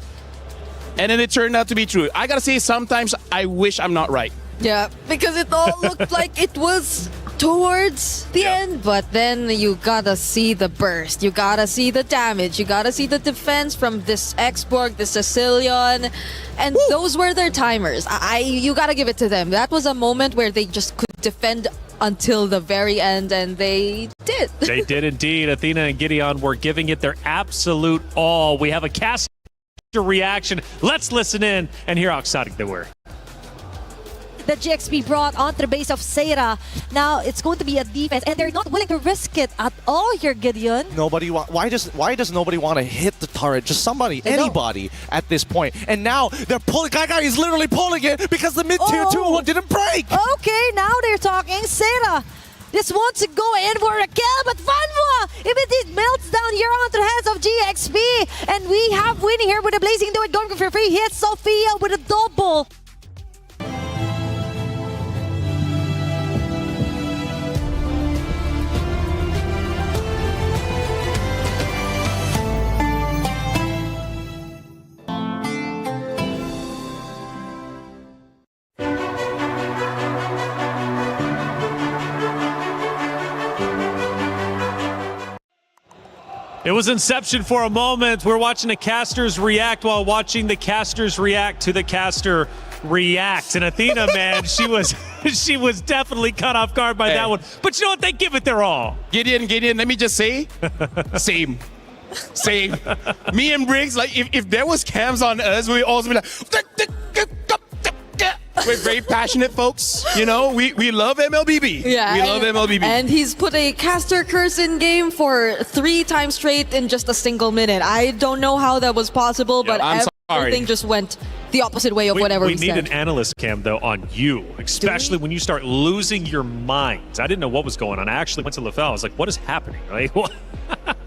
S3: And then it turned out to be true. I got to say, sometimes I wish I'm not right.
S1: Yeah, because it all looked like it was towards the end, but then you gotta see the burst, you gotta see the damage, you gotta see the defense from this Xborg, the Sicilian, and those were their timers. You gotta give it to them. That was a moment where they just could defend until the very end, and they did.
S2: They did indeed. Athena and Gideon were giving it their absolute all. We have a caster reaction. Let's listen in and hear how excited they were.
S16: The GXP brought onto the base of Seda. Now it's going to be a defense, and they're not willing to risk it at all here, Gideon.
S15: Why does nobody want to hit the turret? Just somebody, anybody at this point. And now they're pulling. Gaga is literally pulling it because the mid tier 2 didn't break.
S16: Okay, now they're talking. Seda just wants to go in for a kill, but Fanwa, if it melts down here onto the hands of GXP, and we have Winnie here with a blazing do it going for free. Hits Sophia with a double.
S2: It was Inception for a moment. We're watching the casters react while watching the casters react to the caster react. And Athena, man, she was definitely caught off guard by that one. But you know what? They give it their all.
S3: Gideon, let me just say, same. Me and Briggs, like, if there was cams on us, we'd also be like, we're very passionate folks. You know, we love MLBB.
S1: Yeah,
S3: we love MLBB.
S1: And he's put a caster curse in game for 3 times straight in just a single minute. I don't know how that was possible, but everything just went the opposite way of whatever we
S2: need
S1: said.
S2: an analyst cam though on you, especially when you start losing your mind. I didn't know what was going on. I actually went to LaFell. I was like, what is happening? Like, what?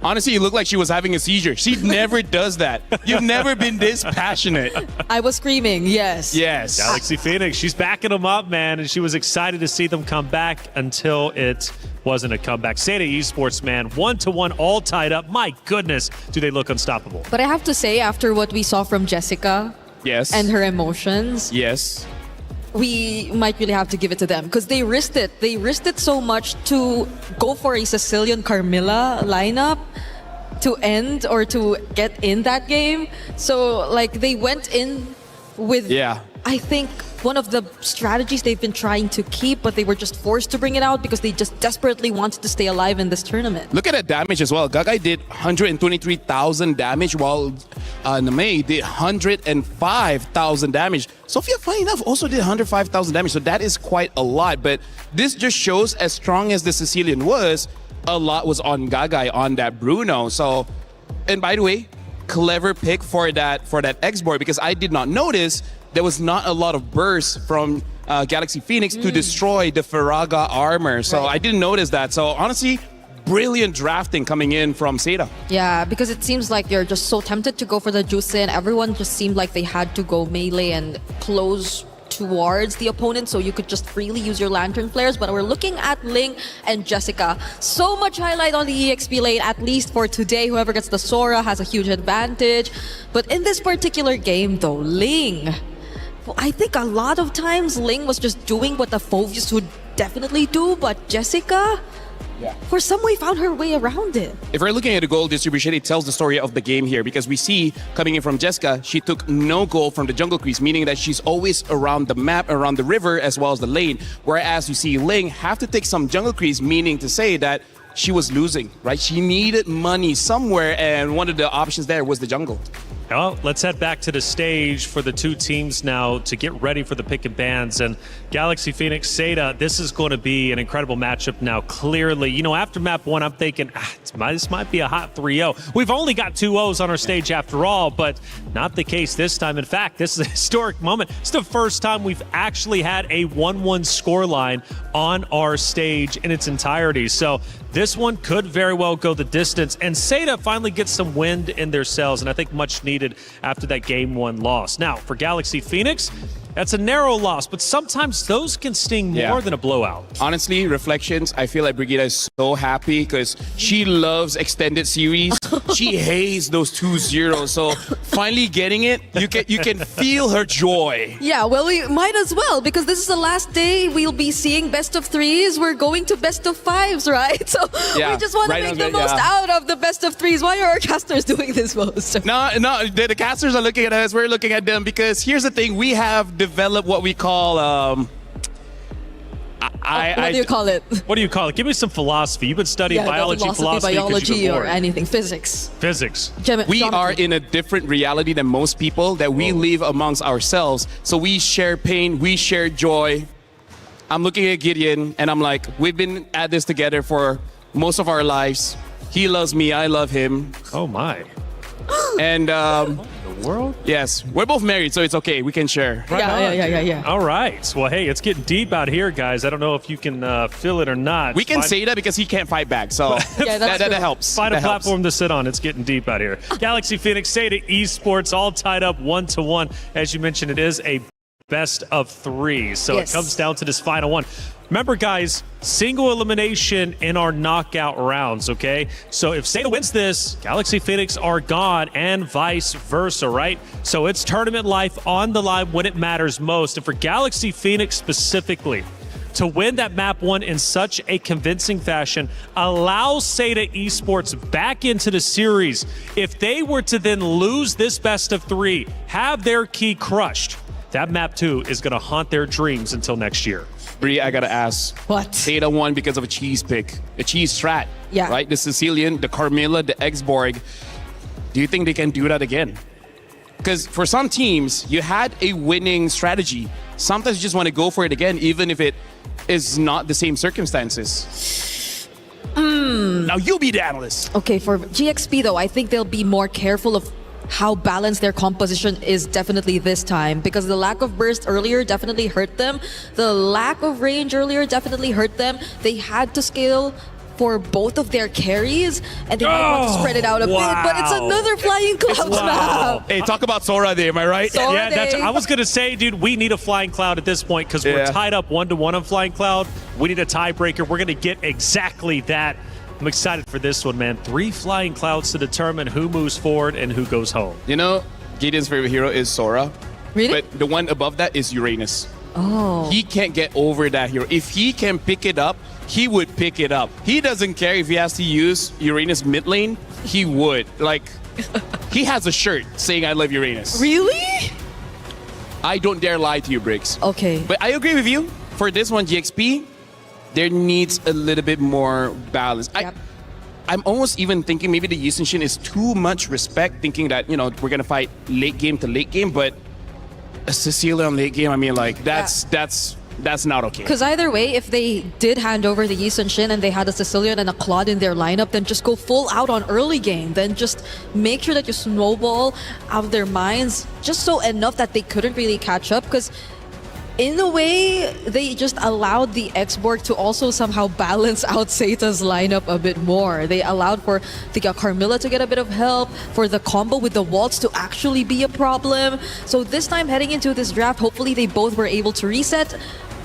S3: Honestly, it looked like she was having a seizure. She never does that. You've never been this passionate.
S1: I was screaming, yes.
S3: Yes.
S2: Galaxy Phoenix, she's backing them up, man, and she was excited to see them come back until it wasn't a comeback. Seda Esports, man, 1-1, all tied up. My goodness, do they look unstoppable.
S1: But I have to say, after what we saw from Jessica
S3: yes,
S1: and her emotions,
S3: yes,
S1: we might really have to give it to them because they risked it. They risked it so much to go for a Sicilian Carmilla lineup to end or to get in that game. So, like, they went in with, I think, one of the strategies they've been trying to keep, but they were just forced to bring it out because they just desperately wanted to stay alive in this tournament.
S3: Look at that damage as well. Gagai did 123,000 damage, while Namei did 105,000 damage. Sophia, funny enough, also did 105,000 damage, so that is quite a lot. But this just shows, as strong as the Sicilian was, a lot was on Gagai, on that Bruno. So, and by the way, clever pick for that X-board, because I did not notice there was not a lot of bursts from Galaxy Phoenix to destroy the Faraga armor. So I didn't notice that. So honestly, brilliant drafting coming in from Seda.
S1: Yeah, because it seems like you're just so tempted to go for the Juice, and everyone just seemed like they had to go melee and close towards the opponent so you could just freely use your lantern flares. But we're looking at Ling and Jessica. So much highlight on the EXP lane, at least for today. Whoever gets the Sora has a huge advantage. But in this particular game though, Ling, I think a lot of times Ling was just doing what the Phoveus would definitely do, but Jessica, for some way, found her way around it.
S3: If we're looking at the goal distribution, it tells the story of the game here, because we see, coming in from Jessica, she took no gold from the jungle crease, meaning that she's always around the map, around the river, as well as the lane. Whereas you see Ling have to take some jungle crease, meaning to say that she was losing, right? She needed money somewhere, and one of the options there was the jungle.
S2: Well, let's head back to the stage for the two teams now to get ready for the pick and bans. And Galaxy Phoenix, Seda, this is going to be an incredible matchup now, clearly. You know, after map 1, I'm thinking, this might be a hot 3-0. We've only got 2 O's on our stage after all, but not the case this time. In fact, this is a historic moment. It's the first time we've actually had a 1-1 scoreline on our stage in its entirety. So this one could very well go the distance. And Seda finally gets some wind in their sails, and I think much needed after that game 1 loss. Now, for Galaxy Phoenix, that's a narrow loss, but sometimes those can sting more than a blowout.
S3: Honestly, reflections, I feel like Brigida is so happy because she loves extended series. She hates those 2-0. So finally getting it, you can feel her joy.
S1: Yeah, well, we might as well, because this is the last day we'll be seeing best of 3s. We're going to best of 5s, right? So we just want to make the most out of the best of 3s. Why are our casters doing this most?
S3: No, the casters are looking at us. We're looking at them because here's the thing. We have developed what we call
S1: what do you call it?
S2: What do you call it? Give me some philosophy. You've been studying philosophy
S1: biology, or anything. Physics.
S3: We are in a different reality than most people, that we live amongst ourselves. So we share pain, we share joy. I'm looking at Gideon and I'm like, we've been at this together for most of our lives. He loves me, I love him.
S2: Oh my.
S3: And
S2: the world?
S3: Yes, we're both married, so it's okay. We can share.
S1: Yeah.
S2: All right. Well, hey, it's getting deep out here, guys. I don't know if you can feel it or not.
S3: We can say that because he can't fight back, so that helps.
S2: Find a platform to sit on. It's getting deep out here. Galaxy Phoenix, Seda Esports, all tied up 1-1. As you mentioned, it is a best of 3, so it comes down to this final one. Remember, guys, single elimination in our knockout rounds, okay? So if Seda wins this, Galaxy Phoenix are gone, and vice versa, right? So it's tournament life on the line when it matters most. And for Galaxy Phoenix specifically, to win that map 1 in such a convincing fashion allows Seda Esports back into the series. If they were to then lose this best of 3, have their key crushed, that map 2 is going to haunt their dreams until next year.
S3: Bree, I gotta ask.
S1: What?
S3: Seda won because of a cheese pick, a cheese strat.
S1: Yeah.
S3: Right? The Sicilian, the Carmilla, the X-Borg. Do you think they can do that again? Because for some teams, you had a winning strategy. Sometimes you just want to go for it again, even if it is not the same circumstances. Now you be the analyst.
S1: Okay, for GXP though, I think they'll be more careful of how balanced their composition is definitely this time, because the lack of burst earlier definitely hurt them. The lack of range earlier definitely hurt them. They had to scale for both of their carries, and they might want to spread it out a bit, but it's another Flying Cloud map.
S14: Hey, talk about Sora Day, am I right?
S1: Sora
S2: Yeah, that's.
S1: Day.
S2: I was gonna say, dude, we need a Flying Cloud at this point because we're tied up 1-1 on Flying Cloud. We need a tiebreaker. We're gonna get exactly that. I'm excited for this one, man. 3 Flying Clouds to determine who moves forward and who goes home.
S3: You know, Gideon's favorite hero is Sora.
S1: Really?
S3: But the one above that is Uranus.
S1: Oh.
S3: He can't get over that hero. If he can pick it up, he would pick it up. He doesn't care if he has to use Uranus mid lane, he would. Like, he has a shirt saying I love Uranus.
S1: Really?
S3: I don't dare lie to you, Briggs.
S1: Okay.
S3: But I agree with you. For this one, GXP, there needs a little bit more balance. I'm almost even thinking maybe the Yushin Shin is too much respect, thinking that, you know, we're going to fight late game to late game, but a Cecilia on late game, I mean, like, that's not okay.
S1: Because either way, if they did hand over the Yi Sun Shin and they had a Sicilian and a Claude in their lineup, then just go full out on early game. Then just make sure that you snowball out of their minds just so enough that they couldn't really catch up. Because in a way, they just allowed the X-Borg to also somehow balance out Seta's lineup a bit more. They allowed for the Carmilla to get a bit of help, for the combo with the Waltz to actually be a problem. So this time heading into this draft, hopefully they both were able to reset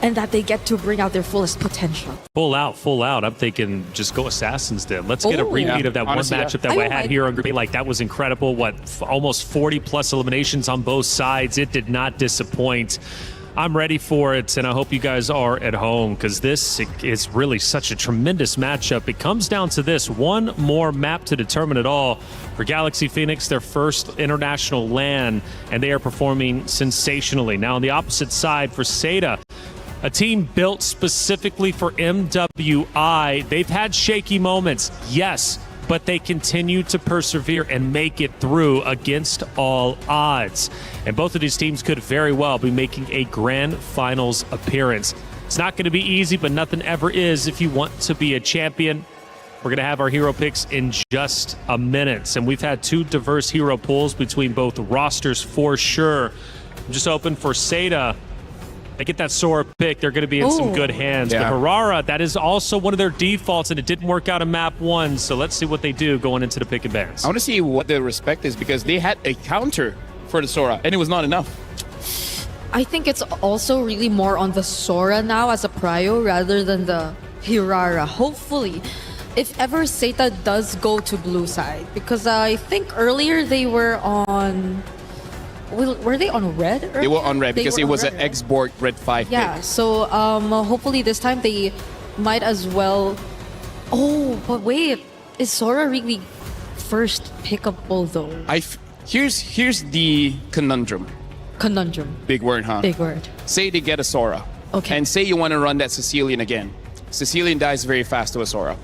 S1: and that they get to bring out their fullest potential.
S2: Full out. I'm thinking just go Assassin's Den. Let's get a repeat of that
S3: Honestly,
S2: one matchup that we had here on Group A. Like, that was incredible. Almost 40 plus eliminations on both sides. It did not disappoint. I'm ready for it, and I hope you guys are at home, because this is really such a tremendous matchup. It comes down to this one more map to determine it all. For Galaxy Phoenix, their first international LAN, and they are performing sensationally. Now on the opposite side for Seda, a team built specifically for MWI. They've had shaky moments, yes, but they continue to persevere and make it through against all odds. And both of these teams could very well be making a grand finals appearance. It's not going to be easy, but nothing ever is if you want to be a champion. We're going to have our hero picks in just a minute. And we've had 2 diverse hero pools between both rosters for sure. I'm just hoping for Seda. They get that Sora pick, they're going to be in some good hands.
S3: Yeah.
S2: But Harara, that is also one of their defaults, and it didn't work out in map 1. So let's see what they do going into the pick and bans.
S3: I want to see what the respect is, because they had a counter for the Sora, and it was not enough.
S1: I think it's also really more on the Sora now as a prio rather than the Hirara. Hopefully, if ever Seta does go to blue side, because I think earlier they were on... Were they on red? Earlier?
S3: They were on red because it was
S1: red,
S3: an X-Borg red 5
S1: Yeah,
S3: pick.
S1: so hopefully this time they might as well... Oh, but wait, is Sora really first pickable though?
S3: Here's the conundrum.
S1: Conundrum.
S3: Big word, huh?
S1: Big word.
S3: Say they get a Sora.
S1: Okay.
S3: And say you want to run that Sicilian again. Sicilian dies very fast to a Sora.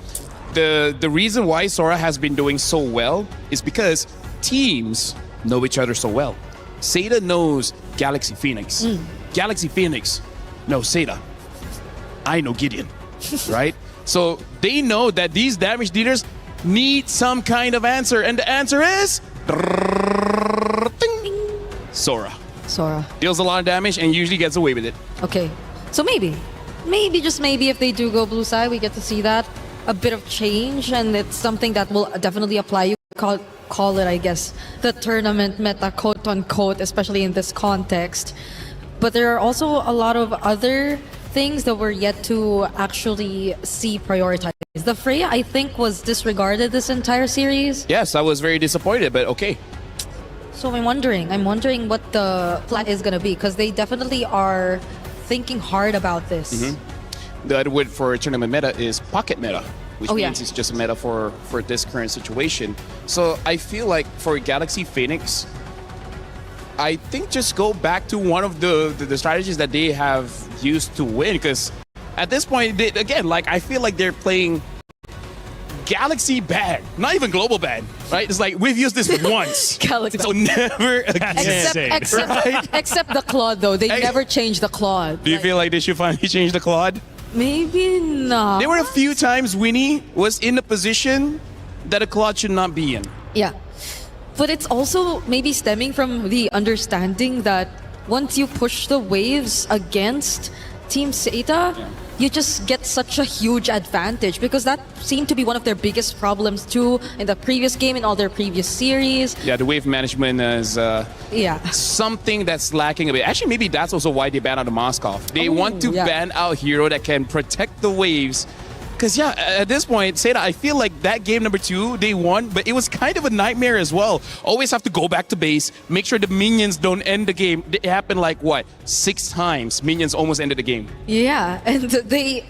S3: The reason why Sora has been doing so well is because teams know each other so well. Seda knows Galaxy Phoenix. Galaxy Phoenix knows Seda. I know Gideon, right? So they know that these damage dealers need some kind of answer, and the answer is Sora.
S1: Sora.
S3: Deals a lot of damage and usually gets away with it.
S1: Okay, so maybe just maybe if they do go blue side, we get to see that a bit of change, and it's something that will definitely apply. You call it, I guess, the tournament meta, quote unquote, especially in this context. But there are also a lot of other things that we're yet to actually see prioritized. The Freya, I think, was disregarded this entire series.
S3: Yes, I was very disappointed, but okay.
S1: So I'm wondering what the plan is going to be, because they definitely are thinking hard about this.
S3: The other word for tournament meta is pocket meta, which
S1: Oh,
S3: means
S1: yeah.
S3: it's just a meta for this current situation. So I feel like for Galaxy Phoenix, I think just go back to one of the strategies that they have used to win, because at this point, again, like, I feel like they're playing Galaxy bad, not even global bad, right? It's like, we've used this once,
S1: Galaxy
S3: so never again.
S1: Except the Claude, though. They never changed the Claude.
S3: Do you feel like they should finally change the Claude?
S1: Maybe not.
S3: There were a few times Winnie was in a position that a Claude should not be in.
S1: Yeah. But it's also maybe stemming from the understanding that once you push the waves against Team Zeta, you just get such a huge advantage, because that seemed to be one of their biggest problems too in the previous game, in all their previous series.
S3: Yeah, the wave management is something that's lacking a bit. Actually, maybe that's also why they banned out the Moskov. They want to ban out hero that can protect the waves. Because, yeah, at this point, Zeta, I feel like that game number 2, they won, but it was kind of a nightmare as well. Always have to go back to base, make sure the minions don't end the game. It happened like, what, 6 times minions almost ended the game.
S1: Yeah, and they...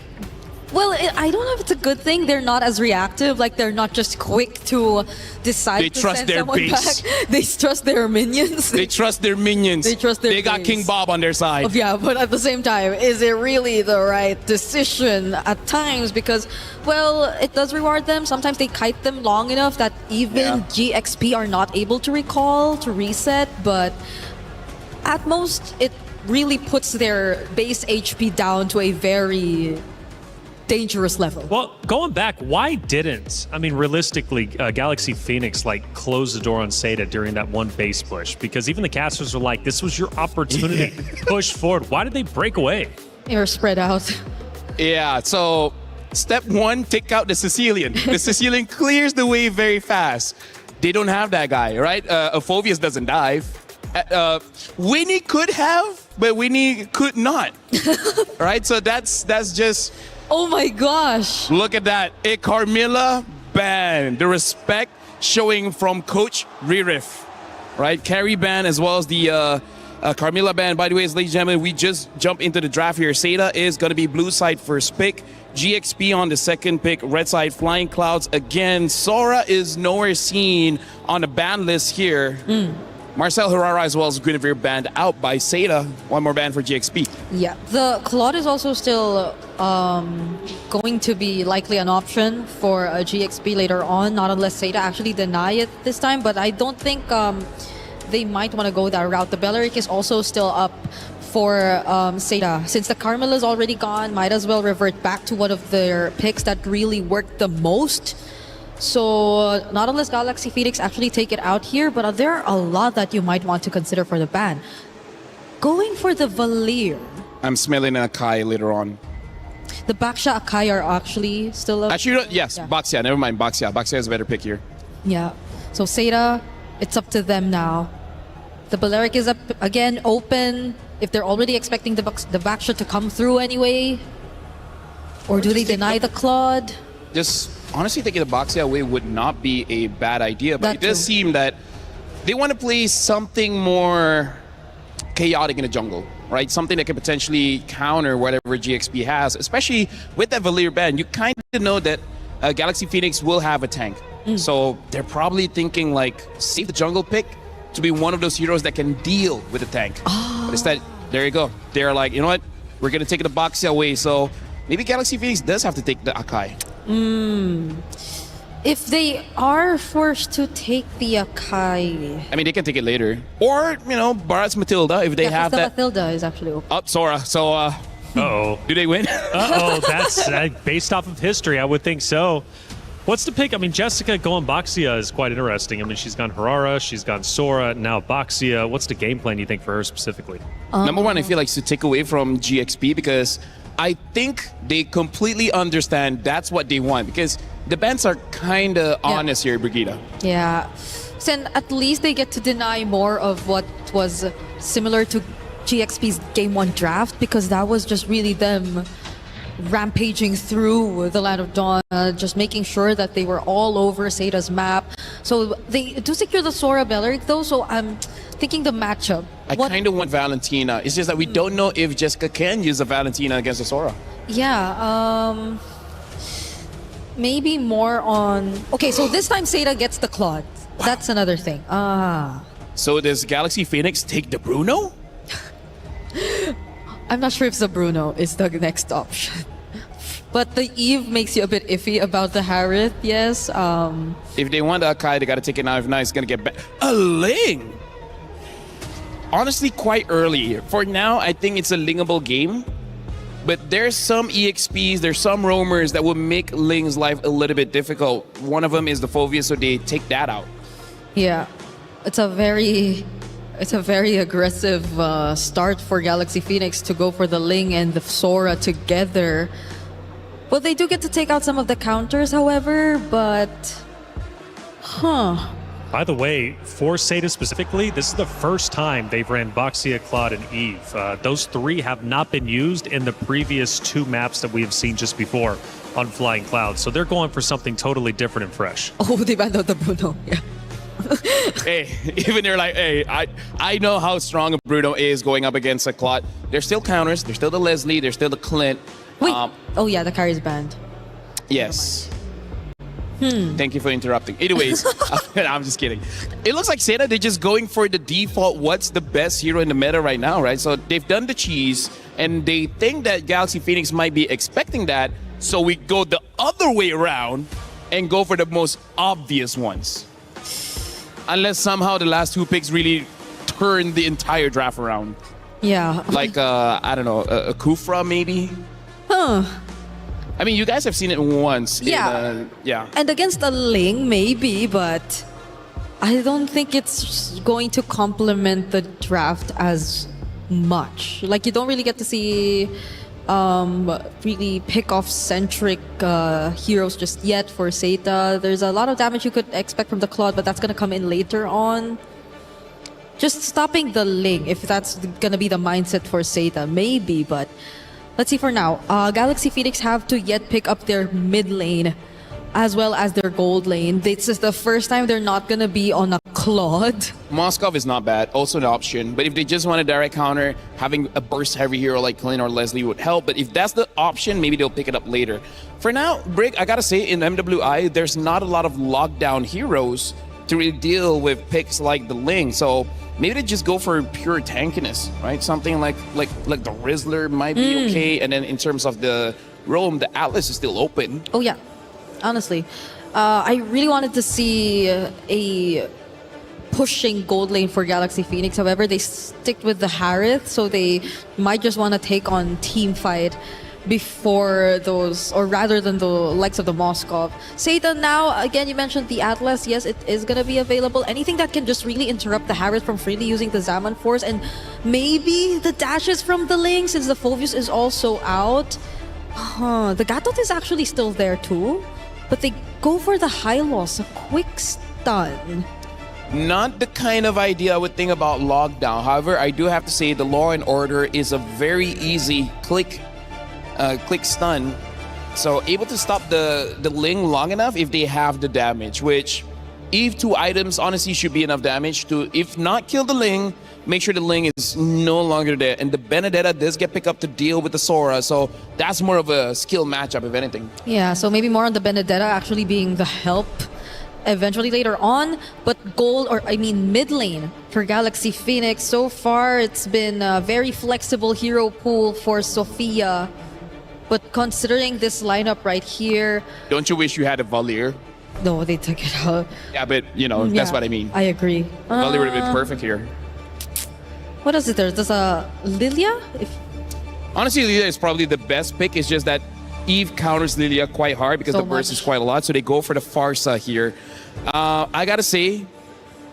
S1: Well, I don't know if it's a good thing. They're not as reactive. Like, they're not just quick to decide to
S3: trust
S1: send
S3: their
S1: someone
S3: base.
S1: back. They trust their minions.
S3: They trust their minions.
S1: They trust their
S3: They got
S1: base.
S3: King Bob on their side.
S1: Yeah, but at the same time, is it really the right decision at times? Because, well, it does reward them. Sometimes they kite them long enough that even GXP are not able to recall, to reset. But at most, it really puts their base HP down to a very dangerous level.
S2: Well, going back, why didn't, I mean, realistically, Galaxy Phoenix like close the door on Zeta during that one base push? Because even the casters are like, this was your opportunity. Push forward. Why did they break away?
S1: They were spread out.
S3: Yeah, so step 1, take out the Sicilian. The Sicilian clears the wave very fast. They don't have that guy, right? Aphovius doesn't dive. Winnie could have, but Winnie could not. Right? So that's just...
S1: Oh my gosh.
S3: Look at that. A Carmilla ban. The respect showing from Coach Ririf. Right? Carry ban as well as the Carmilla ban. By the way, ladies and gentlemen, we just jump into the draft here. Zeta is going to be blue side first pick. GXP on the second pick. Red side Flying Clouds again. Sora is nowhere seen on the ban list here. Marcel Herrera as well as Guinevere banned out by Zeta. One more ban for GXP.
S1: Yeah, the Claude is also still going to be likely an option for a GXP later on, not unless Zeta actually deny it this time, but I don't think they might want to go that route. The Belleric is also still up for Zeta. Since the Carmel is already gone, might as well revert back to one of their picks that really worked the most. So not unless Galaxy Phoenix actually take it out here, but there are a lot that you might want to consider for the ban. Going for the Valir.
S3: I'm smelling an Akai later on.
S1: The Baksha Akai are actually still up.
S3: Actually, yes, yeah. Baxia. Never mind, Baxia. Baxia is a better pick here.
S1: Yeah. So Zeta, it's up to them now. The Balearic is up again, open. If they're already expecting the Baksha to come through anyway. Or do they deny the Claude?
S3: Just honestly taking the Baxia away would not be a bad idea, but it does seem that they want to play something more chaotic in the jungle, right? Something that can potentially counter whatever GXP has, especially with that Valir ban. You kind of know that Galaxy Phoenix will have a tank. So they're probably thinking like, save the jungle pick to be one of those heroes that can deal with the tank. But instead, there you go. They're like, you know what? We're going to take the Baxia away. So maybe Galaxy Phoenix does have to take the Akai.
S1: If they are forced to take the Akai...
S3: I mean, they can take it later. Or, you know, Barat's Matilda, if they have that.
S1: Matilda is actually open.
S3: Up, Sora. So,
S2: uh-oh.
S3: Do they win?
S2: Uh-oh, that's based off of history, I would think so. What's the pick? I mean, Jessica going Baxia is quite interesting. I mean, she's gone Herrera, she's gone Sora, now Baxia. What's the game plan, you think, for her specifically?
S3: Number one, I feel like to take away from GXP because I think they completely understand that's what they want because the bans are kind of honest here, Brigida.
S1: Yeah. So at least they get to deny more of what was similar to GXP's Game 1 draft because that was just really them rampaging through the Land of Dawn, just making sure that they were all over Zeta's map. So they do secure the Sora Belleric though, so I'm thinking the matchup.
S3: I kind of want Valentina. It's just that we don't know if Jessica can use a Valentina against a Sora.
S1: Yeah, maybe more on... Okay, so this time Zeta gets the Claude. That's another thing.
S3: So does Galaxy Phoenix take the Bruno?
S1: I'm not sure if the Bruno is the next option. But the Eve makes you a bit iffy about the Harith, yes.
S3: If they want the Akai, they got to take it now. If not, it's going to get back. A Ling! Honestly, quite early. For now, I think it's a Lingable game. But there's some EXPs, there's some roamers that will make Ling's life a little bit difficult. One of them is the Phobia, so they take that out.
S1: Yeah. it's a very aggressive start for Galaxy Phoenix to go for the Ling and the Sora together. Well, they do get to take out some of the counters, however, but...
S2: By the way, for Seda specifically, this is the first time they've ran Boxia, Claude, and Eve. Those three have not been used in the previous 2 maps that we have seen just before on Flying Cloud. So they're going for something totally different and fresh.
S1: Oh, they banned out the Bruno. Yeah.
S3: Hey, even they're like, hey, I know how strong Bruno is going up against a Claude. There's still counters. There's still the Leslie. There's still the Clint.
S1: Wait. Oh, yeah, the carry's banned.
S3: Yes. Thank you for interrupting. Anyways, I'm just kidding. It looks like Seda, they're just going for the default, what's the best hero in the meta right now, right? So they've done the cheese, and they think that Galaxy Phoenix might be expecting that, so we go the other way around and go for the most obvious ones. Unless somehow the last 2 picks really turn the entire draft around.
S1: Yeah.
S3: Like, I don't know, a Kufra maybe? I mean, you guys have seen it once.
S1: Yeah.
S3: Yeah.
S1: And against a Ling, maybe, but I don't think it's going to complement the draft as much. Like, you don't really get to see really pick-off-centric heroes just yet for Zeta. There's a lot of damage you could expect from the Claude, but that's going to come in later on. Just stopping the Ling, if that's going to be the mindset for Zeta, maybe, but... Let's see for now. Galaxy Phoenix have to yet pick up their mid lane as well as their gold lane. This is the first time they're not going to be on a Claude.
S3: Moskov is not bad, also an option. But if they just want a direct counter, having a burst heavy hero like Clint or Leslie would help. But if that's the option, maybe they'll pick it up later. For now, Brig, I gotta say, in MWI, there's not a lot of lockdown heroes to really deal with picks like the Ling. So maybe they just go for pure tankiness, right? Something like the Rizzler might be okay. And then in terms of the roam, the Atlas is still open.
S1: Oh yeah, honestly. I really wanted to see a pushing gold lane for Galaxy Phoenix. However, they stick with the Harith, so they might just want to take on team fight before those, or rather than the likes of the Moskov. Zeta now, again, you mentioned the Atlas. Yes, it is going to be available. Anything that can just really interrupt the Harith from freely using the Zaman Force, and maybe the dashes from the Ling, since the Phoveus is also out. The Gatot is actually still there too, but they go for the Hylos, a quick stun.
S3: Not the kind of idea I would think about lockdown. However, I do have to say the Law and Order is a very easy click stun. So able to stop the Ling long enough if they have the damage, which if 2 items honestly should be enough damage to, if not kill the Ling, make sure the Ling is no longer there. And the Benedetta does get picked up to deal with the Sora, so that's more of a skill matchup if anything.
S1: Yeah, so maybe more on the Benedetta actually being the help eventually later on, but mid lane for Galaxy Phoenix. So far, it's been a very flexible hero pool for Sophia. But considering this lineup right here...
S3: Don't you wish you had a Valier?
S1: No, they took it out.
S3: Yeah, but, you know, that's what I mean.
S1: I agree.
S3: Valier would have been perfect here.
S1: What is it there? There's a Lilia?
S3: Honestly, Lilia is probably the best pick. It's just that Eve counters Lilia quite hard because the burst is quite a lot. So they go for the Farsa here. I gotta say,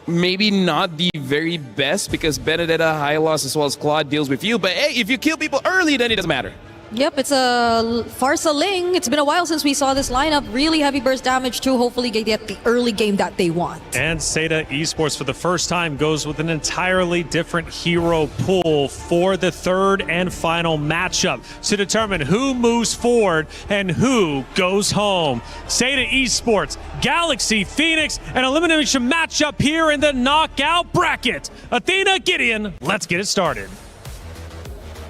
S3: maybe not the very best because Benedetta, Hylos, as well as Claude deals with you. But hey, if you kill people early, then it doesn't matter.
S1: Yep, it's a Farsa Ling. It's been a while since we saw this lineup. Really heavy burst damage too. Hopefully they get the early game that they want.
S2: And Seda Esports for the first time goes with an entirely different hero pool for the third and final matchup to determine who moves forward and who goes home. Seda Esports, Galaxy Phoenix, an elimination matchup here in the knockout bracket. Athena, Gideon, let's get it started.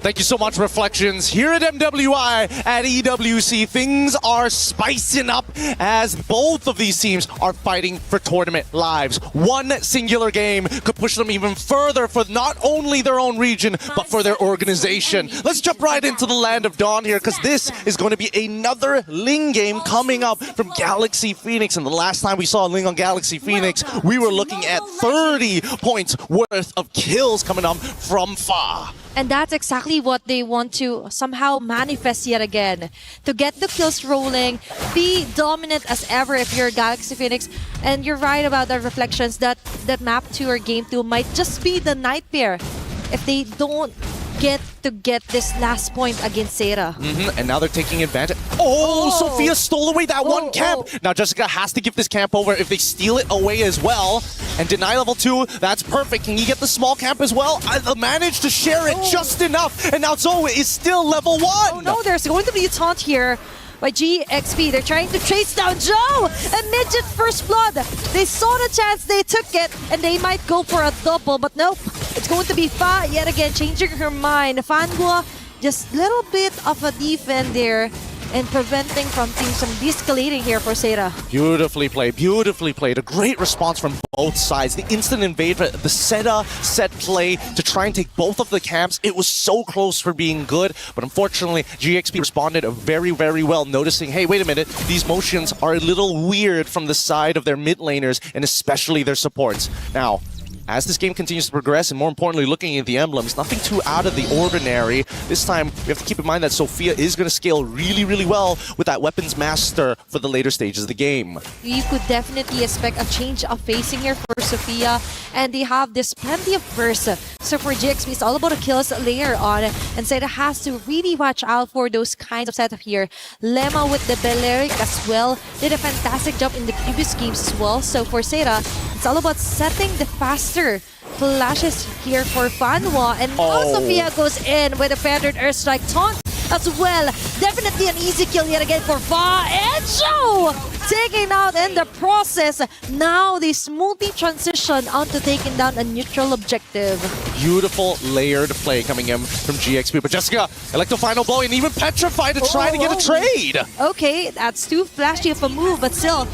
S15: Thank you so much, Reflections. Here at MWI at EWC, things are spicing up as both of these teams are fighting for tournament lives. One singular game could push them even further for not only their own region, but for their organization. Let's jump right into the Land of Dawn here, because this is going to be another Ling game coming up from Galaxy Phoenix. And the last time we saw Ling on Galaxy Phoenix, we were looking at 30 points worth of kills coming up from Fa.
S16: And that's exactly what they want to somehow manifest yet again. To get the kills rolling, be dominant as ever if you're Galaxy Phoenix. And you're right about the reflections that map 2 or game 2 might just be the nightmare if they don't get this last point against Zeta.
S15: And now they're taking advantage. Oh, Sophia stole away that one camp. Now Jessica has to give this camp over if they steal it away as well. And deny level 2, that's perfect. Can you get the small camp as well? I managed to share it just enough. And now Zoe is still level 1.
S16: Oh no, there's going to be a taunt here by GXP. They're trying to chase down Joe! A midget first blood! They saw the chance, they took it, and they might go for a double, but nope. It's going to be Fa yet again, changing her mind. Fangua, just little bit of a defend there and preventing from things from de-escalating here for Zeta.
S15: Beautifully played, beautifully played. A great response from both sides. The instant invade, the set play to try and take both of the camps. It was so close for being good, but unfortunately, GXP responded very, very well, noticing, hey, wait a minute, these motions are a little weird from the side of their mid laners, and especially their supports. Now, as this game continues to progress, and more importantly, looking at the emblems, nothing too out of the ordinary. This time, we have to keep in mind that Sophia is going to scale really, really well with that weapons master for the later stages of the game.
S16: You could definitely expect a change of facing here for Sophia, and they have this plenty of burst. So for GXP, it's all about the kills later on, and Zeta has to really watch out for those kinds of setup here. Lemma with the Balearic as well did a fantastic job in the previous games as well. So for Zeta, it's all about setting the faster flashes here for Fanwa, and now Sophia goes in with a feathered Earthstrike taunt as well. Definitely an easy kill yet again for Fa, and Joe taking out in the process. Now they smoothly transition onto taking down a neutral objective.
S15: Beautiful layered play coming in from GXP, but Jessica, Electro final blow and even petrified to try to get a trade.
S16: Okay, that's too flashy of a move, but still,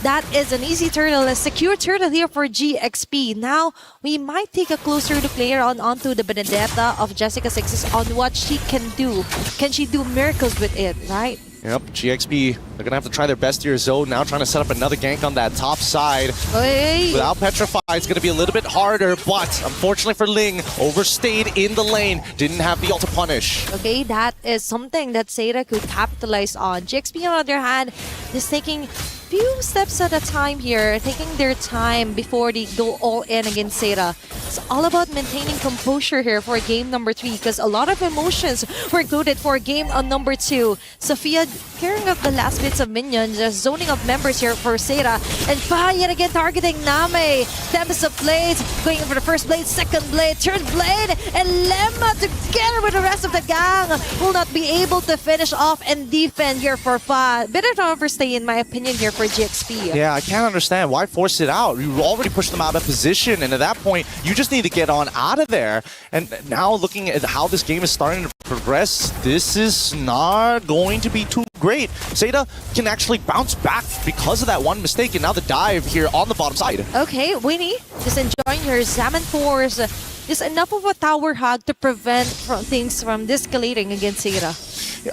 S16: that is an easy turtle, a secure turtle here for GXP. Now, we might take a closer look later on onto the Benedetta of Jessica 6 on what she can do. Can she do miracles with it, right?
S15: Yep, GXP, they're going to have to try their best here. Zoe now trying to set up another gank on that top side.
S16: Hey.
S15: Without Petrify, it's going to be a little bit harder, but unfortunately for Ling, overstayed in the lane, didn't have the ult to punish.
S16: Okay, that is something that Zeta could capitalize on. GXP, on the other hand, is taking few steps at a time here, taking their time before they go all in against Zeta. It's all about maintaining composure here for game number 3, because a lot of emotions were included for game number 2. Sophia carrying up the last bits of minions, just zoning up members here for Zeta, and Fa yet again targeting Name. Tempest of Blades, going in for the first blade, second blade, third blade, and Lemma together with the rest of the gang will not be able to finish off and defend here for Fa. Bit of an overstay in my opinion here for GXP.
S15: Yeah, I can't understand. Why force it out? You already pushed them out of position, and at that point, you just need to get on out of there. And now looking at how this game is starting to progress, this is not going to be too great. Zeta can actually bounce back because of that one mistake, and now the dive here on the bottom side.
S16: Okay, Winnie, just enjoying her Zaman Force. Just enough of a tower hug to prevent things from escalating against Zeta.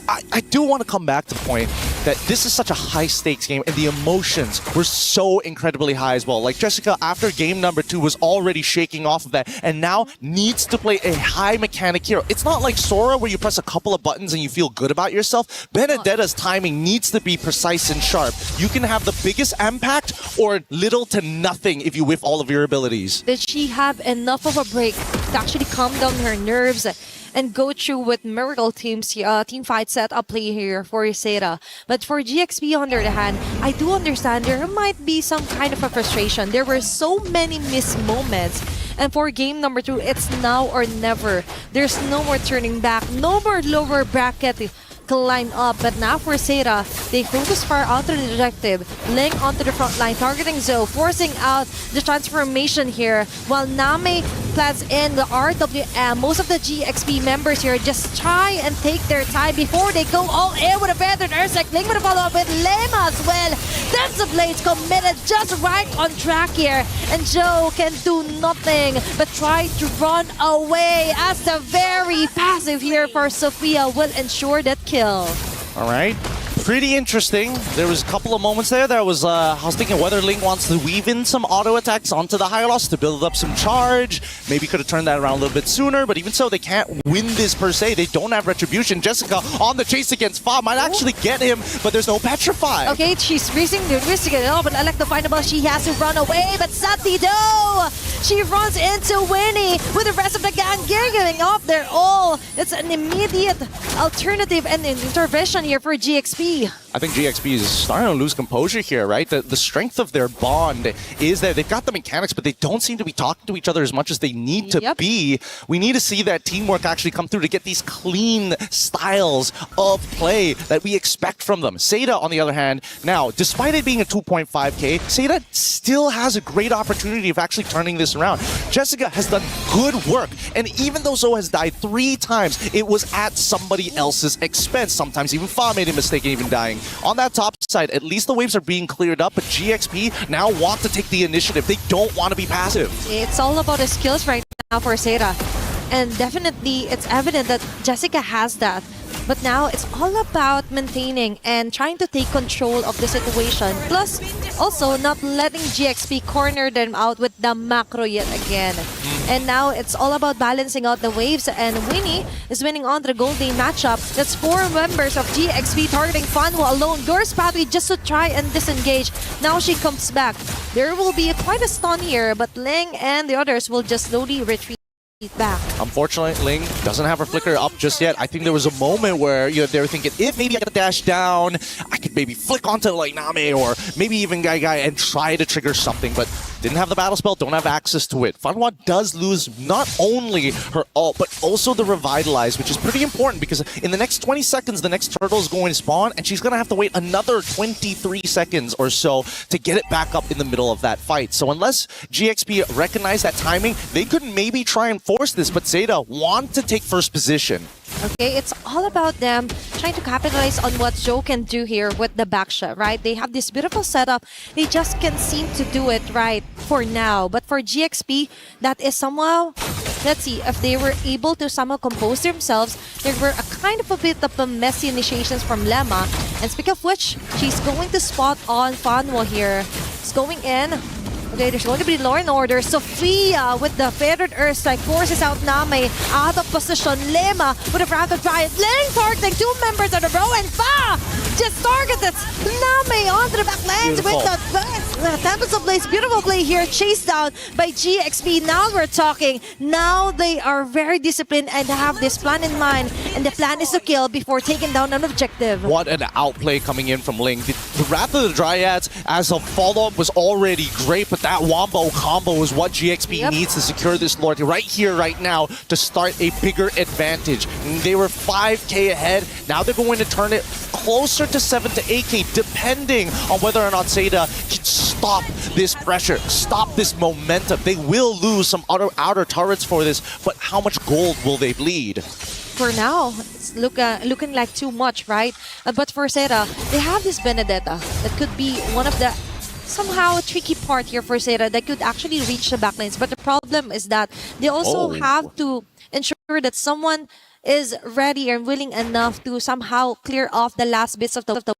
S15: I do want to come back to the point that this is such a high-stakes game, and the emotions were so incredibly high as well. Like Jessica, after game number 2, was already shaking off of that, and now needs to play a high-mechanic hero. It's not like Sora, where you press a couple of buttons and you feel good about yourself. Benedetta's timing needs to be precise and sharp. You can have the biggest impact, or little to nothing if you whiff all of your abilities.
S16: Did she have enough of a break to actually calm down her nerves and go through with miracle team fight setup play here for Zeta? But for GXP on the other hand, I do understand there might be some kind of a frustration. There were so many missed moments. And for game number 2, it's now or never. There's no more turning back, no more lower bracket climb up. But now for Zeta, they focus far onto the objective, laying onto the front line, targeting Zoe, forcing out the transformation here, while Name plans in the RWM. Most of the GXP members here just try and take their time before they go all in with a feathered Earthstrike. Ling with a follow-up with Lemma as well. That's the Blades committed just right on track here, and Joe can do nothing but try to run away, as the very passive here for Sophia will ensure that kill.
S15: All right. pretty interesting. There was a couple of moments there. I was thinking whether Ling wants to weave in some auto attacks onto the Hylos to build up some charge. Maybe could have turned that around a little bit sooner, but even so, they can't win this per se. They don't have Retribution. Jessica on the chase against Fa might actually get him, but there's no Petrify.
S16: Okay, she's risking to get it all, but I like the findable. She has to run away, but Sati though! She runs into Winnie with the rest of the gang giggling off their all. It's an immediate alternative and an intervention here for GXP.
S15: I think GXP is starting to lose composure here, right? The strength of their bond is that they've got the mechanics, but they don't seem to be talking to each other as much as they need to be. We need to see that teamwork actually come through to get these clean styles of play that we expect from them. Seda, on the other hand, now, despite it being a 2.5k, Seda still has a great opportunity of actually turning this around. Jessica has done good work, and even though Zoe has died 3 times, it was at somebody else's expense. Sometimes even Fa made a mistake in even dying. On that top side, at least the waves are being cleared up, but GXP now want to take the initiative. They don't want to be passive.
S16: It's all about the skills right now for Seda. And definitely, it's evident that Jessica has that. But now, it's all about maintaining and trying to take control of the situation. Plus, also not letting GXP corner them out with the macro yet again. And now, it's all about balancing out the waves. And Winnie is winning on the Gold Day matchup. That's 4 members of GXP targeting Fanwa alone. Doors Pathway just to try and disengage. Now she comes back. There will be quite a stun here, but Ling and the others will just slowly retreat back.
S15: Unfortunately, Ling doesn't have her flicker up just yet. I think there was a moment where they were thinking, if maybe I get a dash down, I could maybe flick onto like Name or maybe even Gai and try to trigger something, but didn't have the battle spell, don't have access to it. Fanwa does lose not only her ult, but also the Revitalize, which is pretty important because in the next 20 seconds, the next turtle is going to spawn, and she's going to have to wait another 23 seconds or so to get it back up in the middle of that fight. So unless GXP recognize that timing, they could maybe try and force this, but Zeta want to take first position.
S16: Okay, it's all about them trying to capitalize on what Joe can do here with the backshot, right? They have this beautiful setup. They just can't seem to do it right for now. But for GXP, that is somehow... Let's see, if they were able to somehow compose themselves, there were a kind of a bit of a messy initiations from Lemma. And speak of which, she's going to spot on Fanwa here. It's going in. Okay, there's going to be law and order. Sophia with the Feathered Earth Strike forces out Name out of position. Lema with a rapid fire. Ling targeting 2 members in a row, and Fa just targeted Name onto the back lines with the Tempest of Blaze. Beautiful play here, chased down by GXP. Now we're talking. Now they are very disciplined and have this plan in mind, and the plan is to kill before taking down an objective.
S15: What an outplay coming in from Ling. The Wrath of the Dryads as a follow-up was already great, but that Wombo combo is what GXP needs to secure this Lord right here, right now, to start a bigger advantage. They were 5k ahead. Now they're going to turn it closer to 7 to 8k, depending on whether or not Seda can stop this pressure, stop this momentum. They will lose some outer turrets for this, but how much gold will they bleed?
S16: For now, it's looking like too much, right? But for Seda, they have this Benedetta that could be one of the somehow a tricky part here for Seda that could actually reach the backlines. But the problem is that they also have to ensure that someone is ready and willing enough to somehow clear off the last bits of the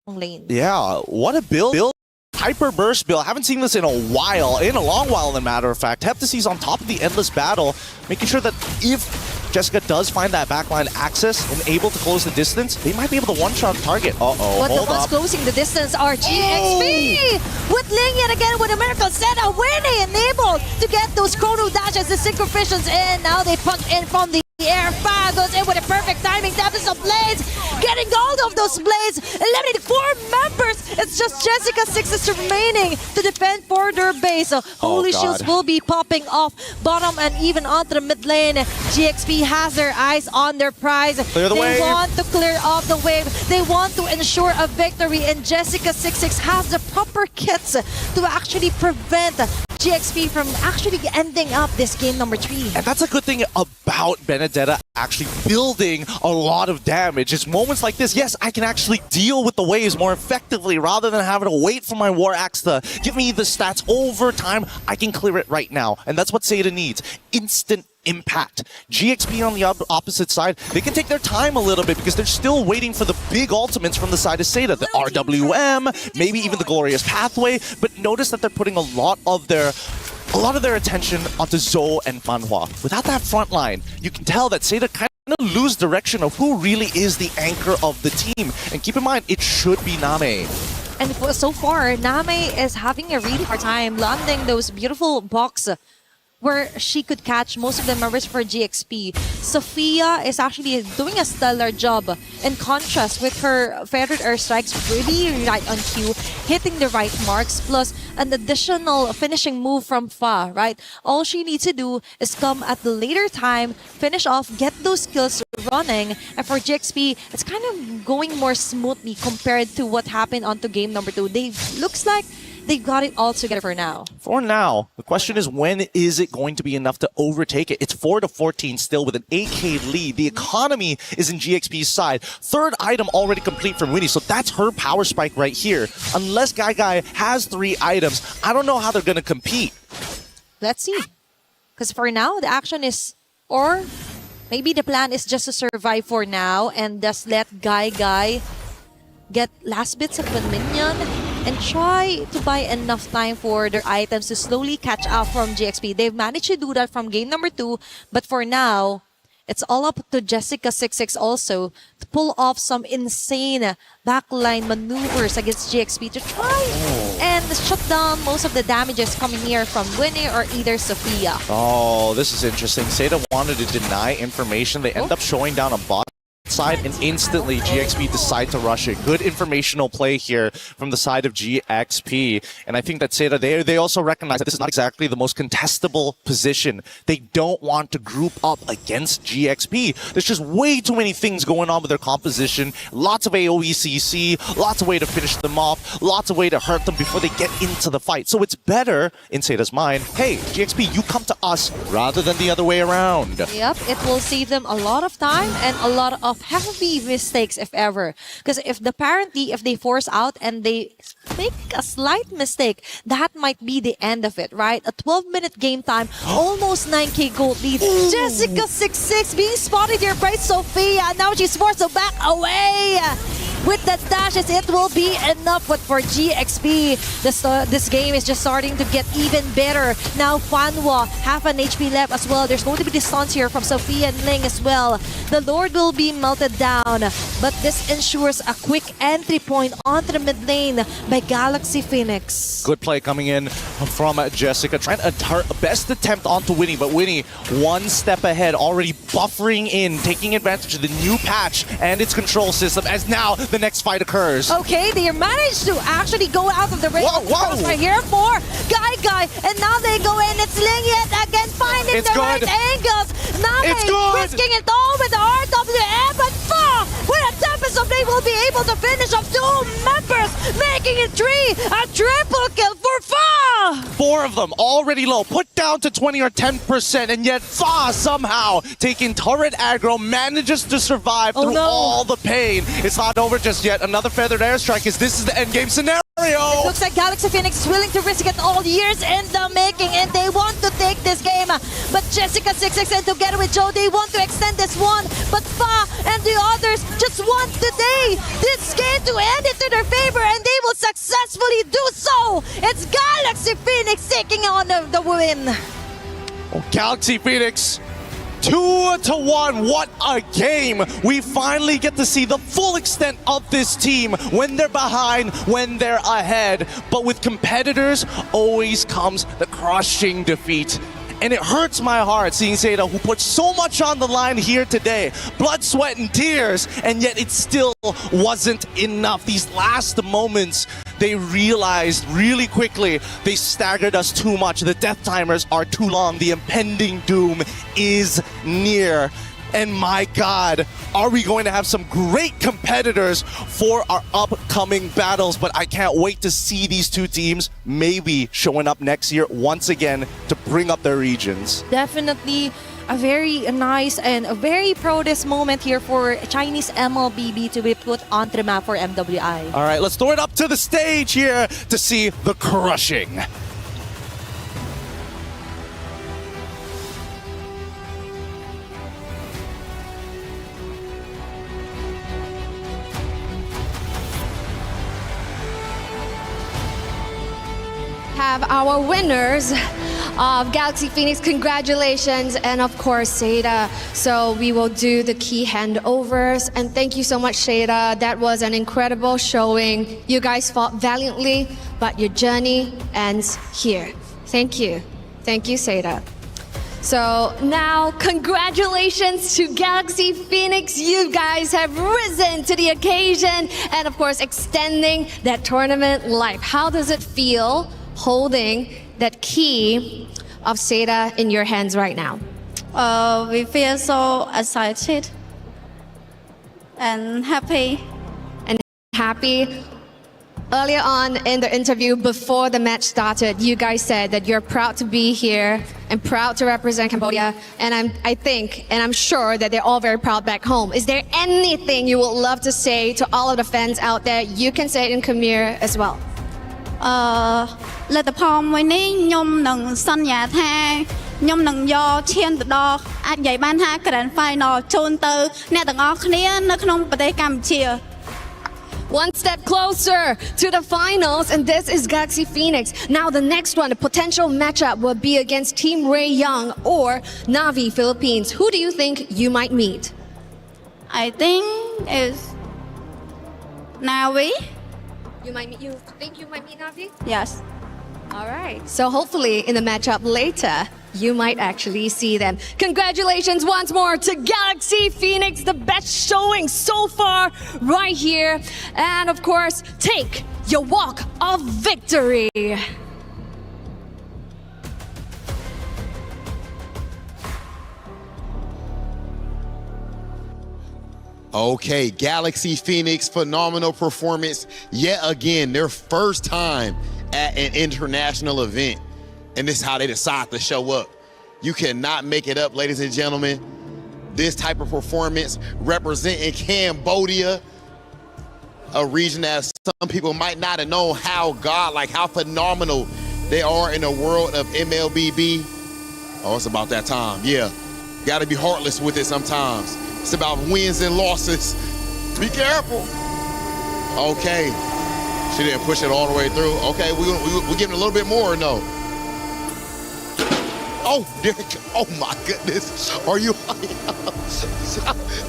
S16: lane.
S15: Yeah, what a build. Hyper Burst build. Haven't seen this in a long while, as a matter of fact. Heptacy's on top of the Endless Battle, making sure that if Jessica does find that backline access and able to close the distance, they might be able to one-shot target.
S16: But the ones closing the distance are GXP! With Ling yet again with a miracle setup, Winnie enabled to get those chrono dashes and synchrovisions in. Now they punch in from the air. Fa goes in with a perfect timing. Tempest of Blades, getting all of those blades, eliminating 4 members. It's just Jessica 6 is remaining to defend for their base. So holy shields will be popping off bottom and even onto the mid lane. GXP has their eyes on their prize.
S15: Clear the wave.
S16: They want to clear off the wave. They want to ensure a victory, and Jessica 66 has the proper kits to actually prevent GXP from actually ending up this game number 3.
S15: And that's a good thing about Benedetta actually building a lot of damage. It's moments like this, yes, I can actually deal with the waves more effectively rather than having to wait for my War Axe to give me the stats over time. I can clear it right now. And that's what Seda needs. Instant impact. GXP on the opposite side, they can take their time a little bit because they're still waiting for the big ultimates from the side of Seda, the RWM, maybe even the Glorious Pathway, but notice that they're putting a lot of their attention onto Zo and Fanhua. Without that front line, you can tell that Seda kind of lose direction of who really is the anchor of the team. And keep in mind, it should be Name.
S16: And so far, Name is having a really hard time landing those beautiful blocks where she could catch most of the members for GXP. Sophia is actually doing a stellar job. In contrast with her feathered airstrikes, really right on cue, hitting the right marks, plus an additional finishing move from Fa, right? All she needs to do is come at the later time, finish off, get those skills running, and for GXP, it's kind of going more smoothly compared to what happened onto game number 2. Looks like they've got it all together for now.
S15: For now, the question is, when is it going to be enough to overtake it? It's 4-14 still with an 8K lead. The economy is in GXP's side. Third item already complete from Winnie, so that's her power spike right here. Unless Guy has 3 items, I don't know how they're going to compete.
S16: Let's see. Because for now, the action is, or maybe the plan is just to survive for now and just let Guy get last bits of one minion and try to buy enough time for their items to slowly catch up from GXP. They've managed to do that from game number 2, but for now, it's all up to Jessica66 also to pull off some insane backline maneuvers against GXP to try and shut down most of the damages coming here from Winnie or either Sophia.
S15: Oh, this is interesting. Seda wanted to deny information. They end up showing down a bot side, and instantly GXP decide to rush it. Good informational play here from the side of GXP, and I think that Seda, they also recognize that this is not exactly the most contestable position. They don't want to group up against GXP. There's just way too many things going on with their composition. Lots of AoE CC, lots of way to finish them off, lots of way to hurt them before they get into the fight. So it's better, in Seda's mind, hey, GXP, you come to us rather than the other way around.
S16: Yep, it will save them a lot of time and a lot of heavy mistakes, if ever. Because if they force out and they make a slight mistake, that might be the end of it, right? A 12-minute game time, almost 9K gold lead. Jessica66 being spotted here by Sophia. Now she's forced to back away. With the dashes, it will be enough. But for GXP, this game is just starting to get even better. Now Fanhua, half an HP left as well. There's going to be distance here from Sophia and Ling as well. The Lord will be melted down, but this ensures a quick entry point onto the mid lane by Galaxy Phoenix.
S15: Good play coming in from Jessica, trying her best attempt onto Winnie, but Winnie one step ahead, already buffering in, taking advantage of the new patch and its control system as now the next fight occurs.
S16: Okay, they managed to actually go out of the range right here for Guy, and now they go in. It's Ling yet again, finding the right angles. Now risking it all with the RWM, but with a Tempest of Blade will be able to finish off 2 members, making it 3, a triple kill for Fa!
S15: 4 of them already low, put down to 20 or 10%, and yet Fa somehow taking turret aggro manages to survive through all the pain. It's not over just yet. Another feathered airstrike as this is the endgame scenario.
S16: It looks like Galaxy Phoenix is willing to risk it all, years in the making, and they want to take this game. But Jessica66 and together with Joe, they want to extend this one. But Fa and the others just want today this game to end it to their favor, and they will successfully do so. It's Galaxy Phoenix taking on the win.
S15: Oh, Galaxy Phoenix 2-1, what a game! We finally get to see the full extent of this team when they're behind, when they're ahead. But with competitors, always comes the crushing defeat. And it hurts my heart seeing Seda, who put so much on the line here today. Blood, sweat, and tears, and yet it still wasn't enough. These last moments, they realized really quickly they staggered us too much. The death timers are too long. The impending doom is near. And my God, are we going to have some great competitors for our upcoming battles. But I can't wait to see these two teams maybe showing up next year once again to bring up their regions.
S16: Definitely a very nice and a very proudest moment here for Chinese MLBB to be put onto the map for MWI.
S15: All right, let's throw it up to the stage here to see the crushing.
S6: have our winners of Galaxy Phoenix. Congratulations, and of course, Seda. So we will do the key handovers. And thank you so much, Seda. That was an incredible showing. You guys fought valiantly, but your journey ends here. Thank you. Thank you, Seda. So now, congratulations to Galaxy Phoenix. You guys have risen to the occasion and, of course, extending that tournament life. How does it feel holding that key of Seda in your hands right now?
S7: We feel so excited and happy.
S6: And happy. Earlier on in the interview, before the match started, you guys said that you're proud to be here and proud to represent Cambodia. And I think, and I'm sure that they're all very proud back home. Is there anything you would love to say to all of the fans out there? You can say it in Khmer as well.
S7: លទ្ធផលមួយនេះខ្ញុំនឹងសន្យាថាខ្ញុំនឹងយកឈានទៅដល់អាចនិយាយបានថា Grand Final ជូនទៅអ្នកទាំងអស់គ្នានៅក្នុងប្រទេសកម្ពុជា
S6: One step closer to the finals, and this is Galaxy Phoenix. Now the next one, the potential matchup will be against Team Ray Young or Navi Philippines. Who do you think you might meet?
S7: I think is Navi.
S6: You think you might meet Navi?
S7: Yes.
S6: All right. So hopefully in the matchup later, you might actually see them. Congratulations once more to Galaxy Phoenix, the best showing so far right here. And of course, take your walk of victory.
S8: Okay, Galaxy Phoenix, phenomenal performance yet again, their first time at an international event. And this is how they decide to show up. You cannot make it up, ladies and gentlemen. This type of performance representing Cambodia, a region that some people might not have known how godlike, how phenomenal they are in the world of MLBB. Oh, it's about that time. Yeah, gotta be heartless with it sometimes. It's about wins and losses. Be careful. Okay, she didn't push it all the way through. Okay, we're giving a little bit more or no? Oh, oh my goodness. Are you?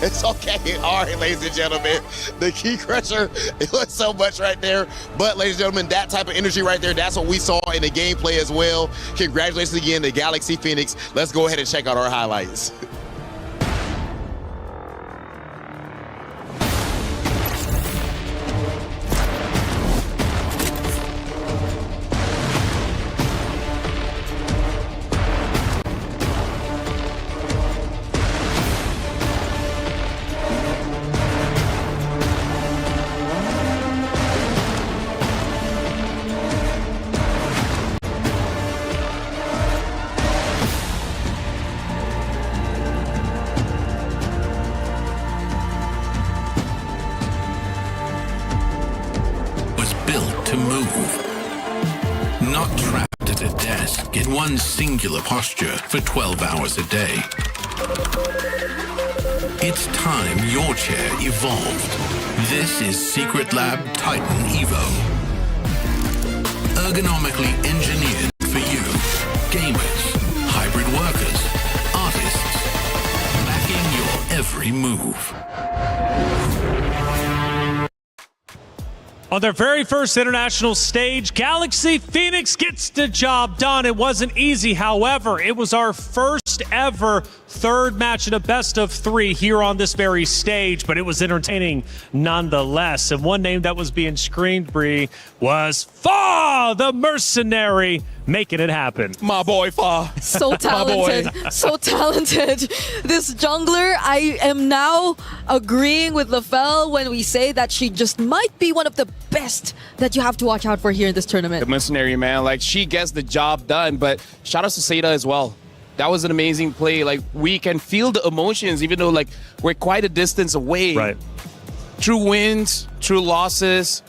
S8: It's okay. All right, ladies and gentlemen. The key crusher, it was so much right there. But, ladies and gentlemen, that type of energy right there, that's what we saw in the gameplay as well. Congratulations again to Galaxy Phoenix. Let's go ahead and check out our highlights.
S20: To move, not trapped at a desk in one singular posture for 12 hours a day. It's time your chair evolved. This is Secret Lab Titan Evo. Ergonomically engineered for you, gamers, hybrid workers, artists, backing your every move.
S2: On their very first international stage, Galaxy Phoenix gets the job done. It wasn't easy, however, it was our first ever third match in a best of three here on this very stage, but it was entertaining nonetheless. And one name that was being screamed, Bree, was Fa, the mercenary, making it happen.
S3: My boy, Fa.
S1: So talented. So talented. This jungler, I am now agreeing with LaFell when we say that she just might be one of the best that you have to watch out for here in this tournament.
S3: The mercenary, man. Like, she gets the job done, but shout out to Seda as well. That was an amazing play. Like, we can feel the emotions, even though, like, we're quite a distance away.
S2: Right.
S3: True wins, true losses.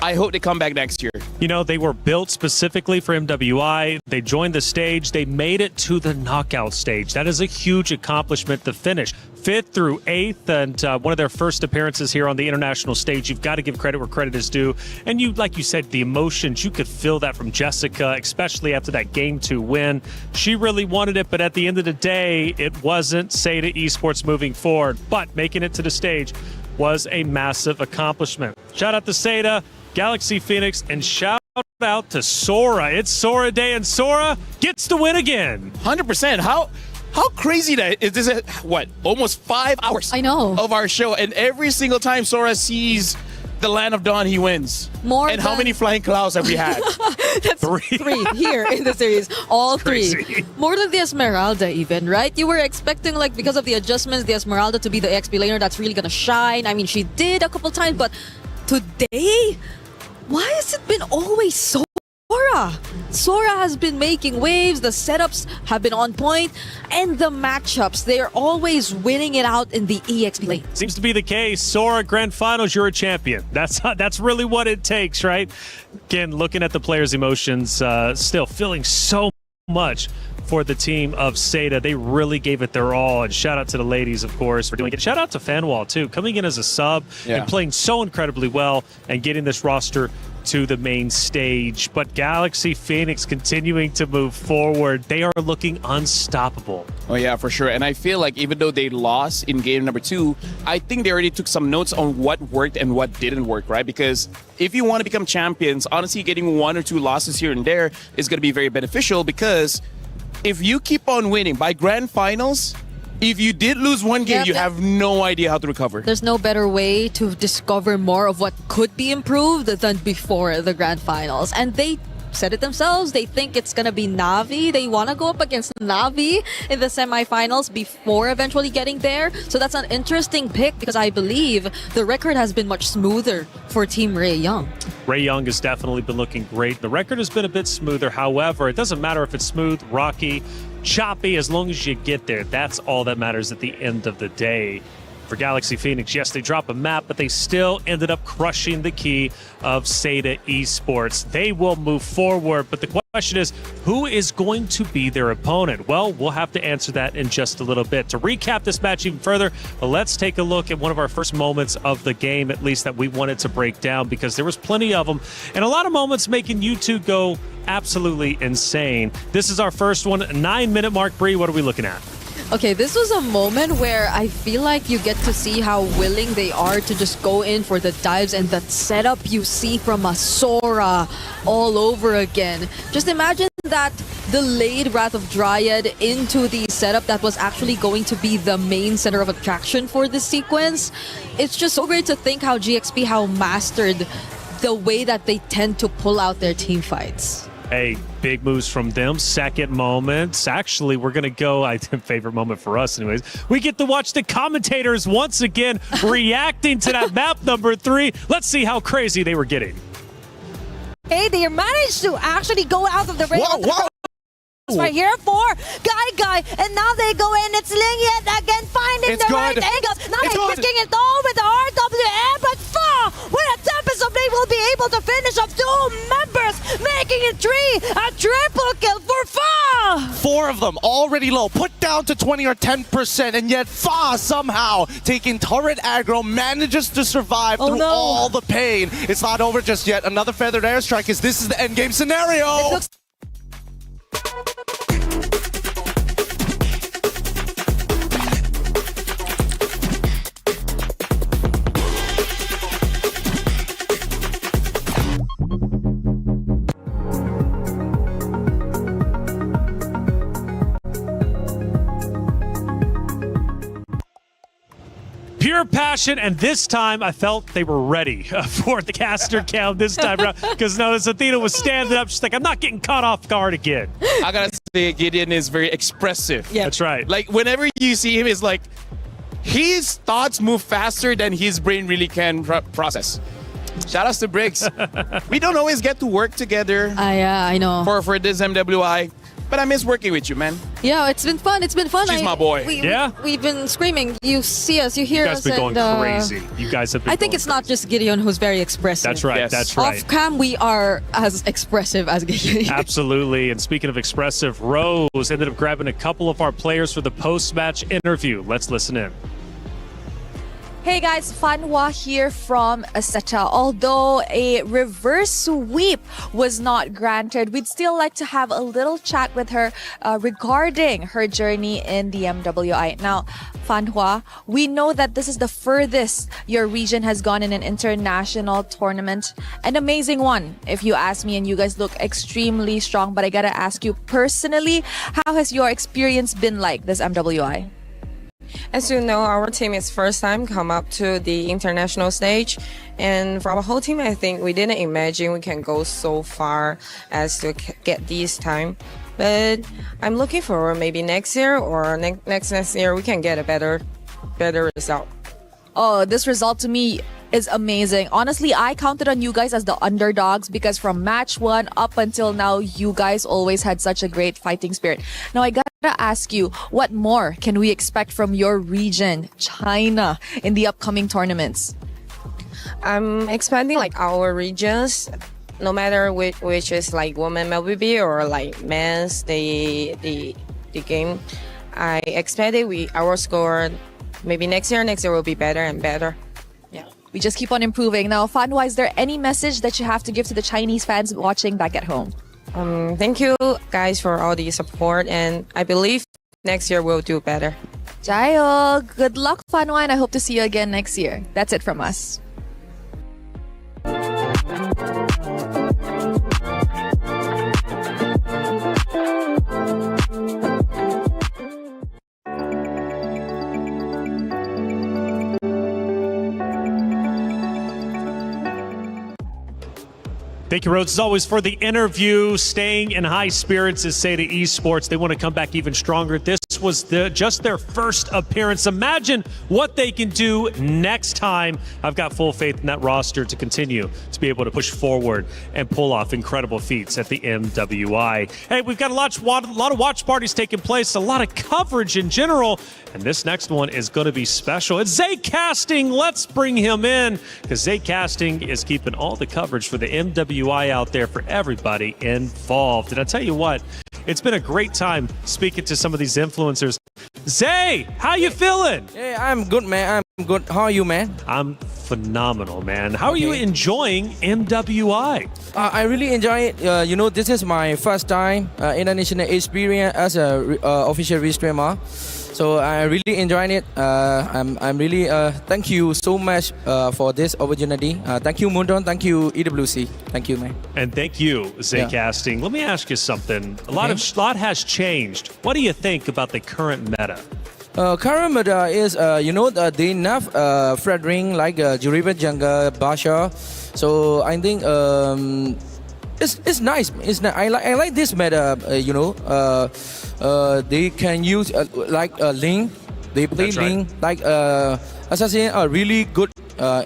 S3: I hope they come back next year.
S2: You know, they were built specifically for MWI. They joined the stage. They made it to the knockout stage. That is a huge accomplishment to finish 5th through 8th, and one of their first appearances here on the international stage. You've got to give credit where credit is due. And you, like you said, the emotions, you could feel that from Jessica, especially after that Game 2 win. She really wanted it, but at the end of the day, it wasn't Seda Esports moving forward. But making it to the stage was a massive accomplishment. Shout out to Seda, Galaxy Phoenix, and shout out to Sora. It's Sora Day, and Sora gets the win again.
S3: 100%. How crazy that is this? What, almost 5 hours?
S1: I know.
S3: Of our show, and every single time Sora sees the Land of Dawn, he wins. How many flying clouds have we had?
S1: That's 3 here in the series. All 3. More than the Esmeralda even, right? You were expecting, like, because of the adjustments, the Esmeralda to be the XP laner that's really gonna shine. I mean, she did a couple times, but today, why has it been always Sora? Sora has been making waves, the setups have been on point, and the matchups, they're always winning it out in the EXP lane.
S2: Seems to be the case. Sora, Grand Finals, you're a champion. That's really what it takes, right? Again, looking at the players' emotions, still feeling so much for the team of Seda. They really gave it their all, and shout out to the ladies, of course, for doing it. Shout out to Fanwall, too, coming in as a sub and playing so incredibly well and getting this roster to the main stage. But Galaxy Phoenix continuing to move forward. They are looking unstoppable.
S3: Oh, yeah, for sure. And I feel like even though they lost in game number 2, I think they already took some notes on what worked and what didn't work, right? Because if you want to become champions, honestly, getting 1 or 2 losses here and there is going to be very beneficial, because if you keep on winning by Grand Finals, if you did lose one game, you have no idea how to recover.
S1: There's no better way to discover more of what could be improved than before the Grand Finals. And they said it themselves. They think it's going to be Na'Vi. They want to go up against Na'Vi in the semifinals before eventually getting there. So that's an interesting pick, because I believe the record has been much smoother for Team Ray Young.
S2: Ray Young has definitely been looking great. The record has been a bit smoother. However, it doesn't matter if it's smooth, rocky, choppy, as long as you get there. That's all that matters at the end of the day. For Galaxy Phoenix, yes, they drop a map, but they still ended up crushing the key of Seda Esports. They will move forward, but the question is, who is going to be their opponent? Well, we'll have to answer that in just a little bit. To recap this match even further, let's take a look at one of our first moments of the game, at least that we wanted to break down, because there was plenty of them, and a lot of moments making you two go absolutely insane. This is our first one, 9-minute mark. Bree, what are we looking at?
S1: Okay, this was a moment where I feel like you get to see how willing they are to just go in for the dives, and that setup you see from a Sora all over again. Just imagine that delayed Wrath of Dryad into the setup that was actually going to be the main center of attraction for this sequence. It's just so great to think how GXP mastered the way that they tend to pull out their team fights.
S2: Hey, big moves from them. Second moments. Actually, we're going to go, I think, favorite moment for us anyways. We get to watch the commentators once again reacting to that map number 3. Let's see how crazy they were getting.
S16: Hey, they managed to actually go out of the ring. Right here for Guy, and now they go in. It's Ling yet again, finding the right angles. Now they're risking it all with the RWM, but Fa with a Tempest of Blade will be able to finish off 2 members, making it 3, a triple kill for Fa.
S15: 4 of them already low, put down to 20 or 10%, and yet Fa somehow taking turret aggro manages to survive through all the pain. It's not over just yet. Another feathered airstrike, as this is the end game scenario.
S2: Pure passion, and this time I felt they were ready for the caster cam this time around, because notice Athena was standing up. She's like, I'm not getting caught off guard again.
S3: I gotta say, Gideon is very expressive.
S2: Yeah, that's right.
S3: Like, whenever you see him, it's like his thoughts move faster than his brain really can process. Shout outs to Briggs. We don't always get to work together.
S1: Yeah, I know.
S3: For this MWI. But I miss working with you, man.
S1: Yeah, it's been fun. It's been fun.
S3: She's my boy.
S1: We've been screaming. You see us, you hear
S2: You guys
S1: us.
S2: been going
S1: and,
S2: crazy. You guys have been
S1: I think
S2: going
S1: it's not just Gideon who's very expressive.
S2: That's right.
S3: Yes.
S2: That's right.
S1: Off cam, we are as expressive as Gideon.
S2: Absolutely. And speaking of expressive, Rose ended up grabbing a couple of our players for the post-match interview. Let's listen in.
S9: Hey guys, Fanhua here from Aseta. Although a reverse sweep was not granted, we'd still like to have a little chat with her regarding her journey in the MWI. Now, Fanhua, we know that this is the furthest your region has gone in an international tournament. An amazing one, if you ask me, and you guys look extremely strong. But I gotta ask you personally, how has your experience been like this MWI?
S13: As you know, our team is first time come up to the international stage, and for our whole team, I think we didn't imagine we can go so far as to get this time. But I'm looking forward maybe next year or next year we can get a better result.
S9: Oh, this result to me is amazing. Honestly, I counted on you guys as the underdogs because from match 1 up until now, you guys always had such a great fighting spirit. Now, I gotta ask you, what more can we expect from your region, China, in the upcoming tournaments?
S13: I'm expecting like our regions, no matter which is like women MLBB or like men's the game. I expected our score maybe next year will be better and better.
S9: We just keep on improving. Now, Fanhua, is there any message that you have to give to the Chinese fans watching back at home?
S13: Thank you guys for all the support, and I believe next year we'll do better.
S9: Jayo! Good luck, Fanhua, and I hope to see you again next year. That's it from us.
S2: Thank you, Rose, as always, for the interview. Staying in high spirits is Seda Esports. They want to come back even stronger. This was just their first appearance. Imagine what they can do next time. I've got full faith in that roster to continue to be able to push forward and pull off incredible feats at the MWI. Hey, we've got a lot of watch parties taking place, a lot of coverage in general, and this next one is going to be special. It's Zay Casting. Let's bring him in because Zay Casting is keeping all the coverage for the MWI out there for everybody involved. And I tell you what, it's been a great time speaking to some of these influencers. Zay, how you feeling?
S18: Hey, I'm good, man. I'm good. How are you, man?
S2: I'm phenomenal, man. How are you enjoying MWI?
S18: I really enjoy it. This is my first time international experience as a official restreamer. So I really enjoyed it. I'm really thank you so much for this opportunity. Thank you, Mundon. Thank you, EWC. Thank you, man.
S2: And thank you, Zay Casting. Let me ask you something. A lot has changed. What do you think about the current meta?
S18: Current meta is, they nerf Fredring like Juriba Jungle, Basha. So I think it's nice. I like this meta. They can use Link. They play Link like Assassin are really good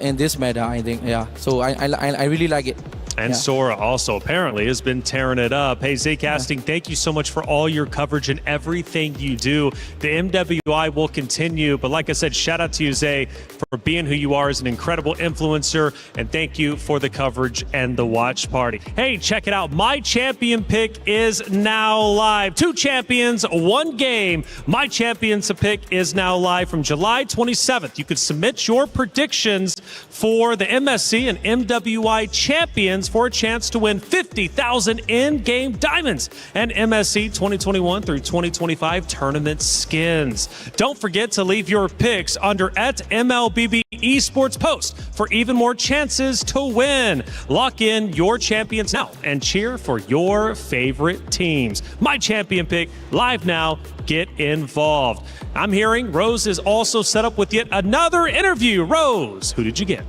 S18: in this meta. I think So I really like it.
S2: And Sora also apparently has been tearing it up. Hey, Zay Casting, thank you so much for all your coverage and everything you do. The MWI will continue. But like I said, shout out to you, Zay, for being who you are as an incredible influencer. And thank you for the coverage and the watch party. Hey, check it out. My champion pick is now live. 2 champions, 1 game. My champions pick is now live from July 27th. You can submit your predictions for the MSC and MWI champions for a chance to win 50,000 in-game diamonds and MSC 2021 through 2025 tournament skins. Don't forget to leave your picks under @MLBB Esports post for even more chances to win. Lock in your champions now and cheer for your favorite teams. My champion pick live now. Get involved. I'm hearing Rose is also set up with yet another interview. Rose, who did you get?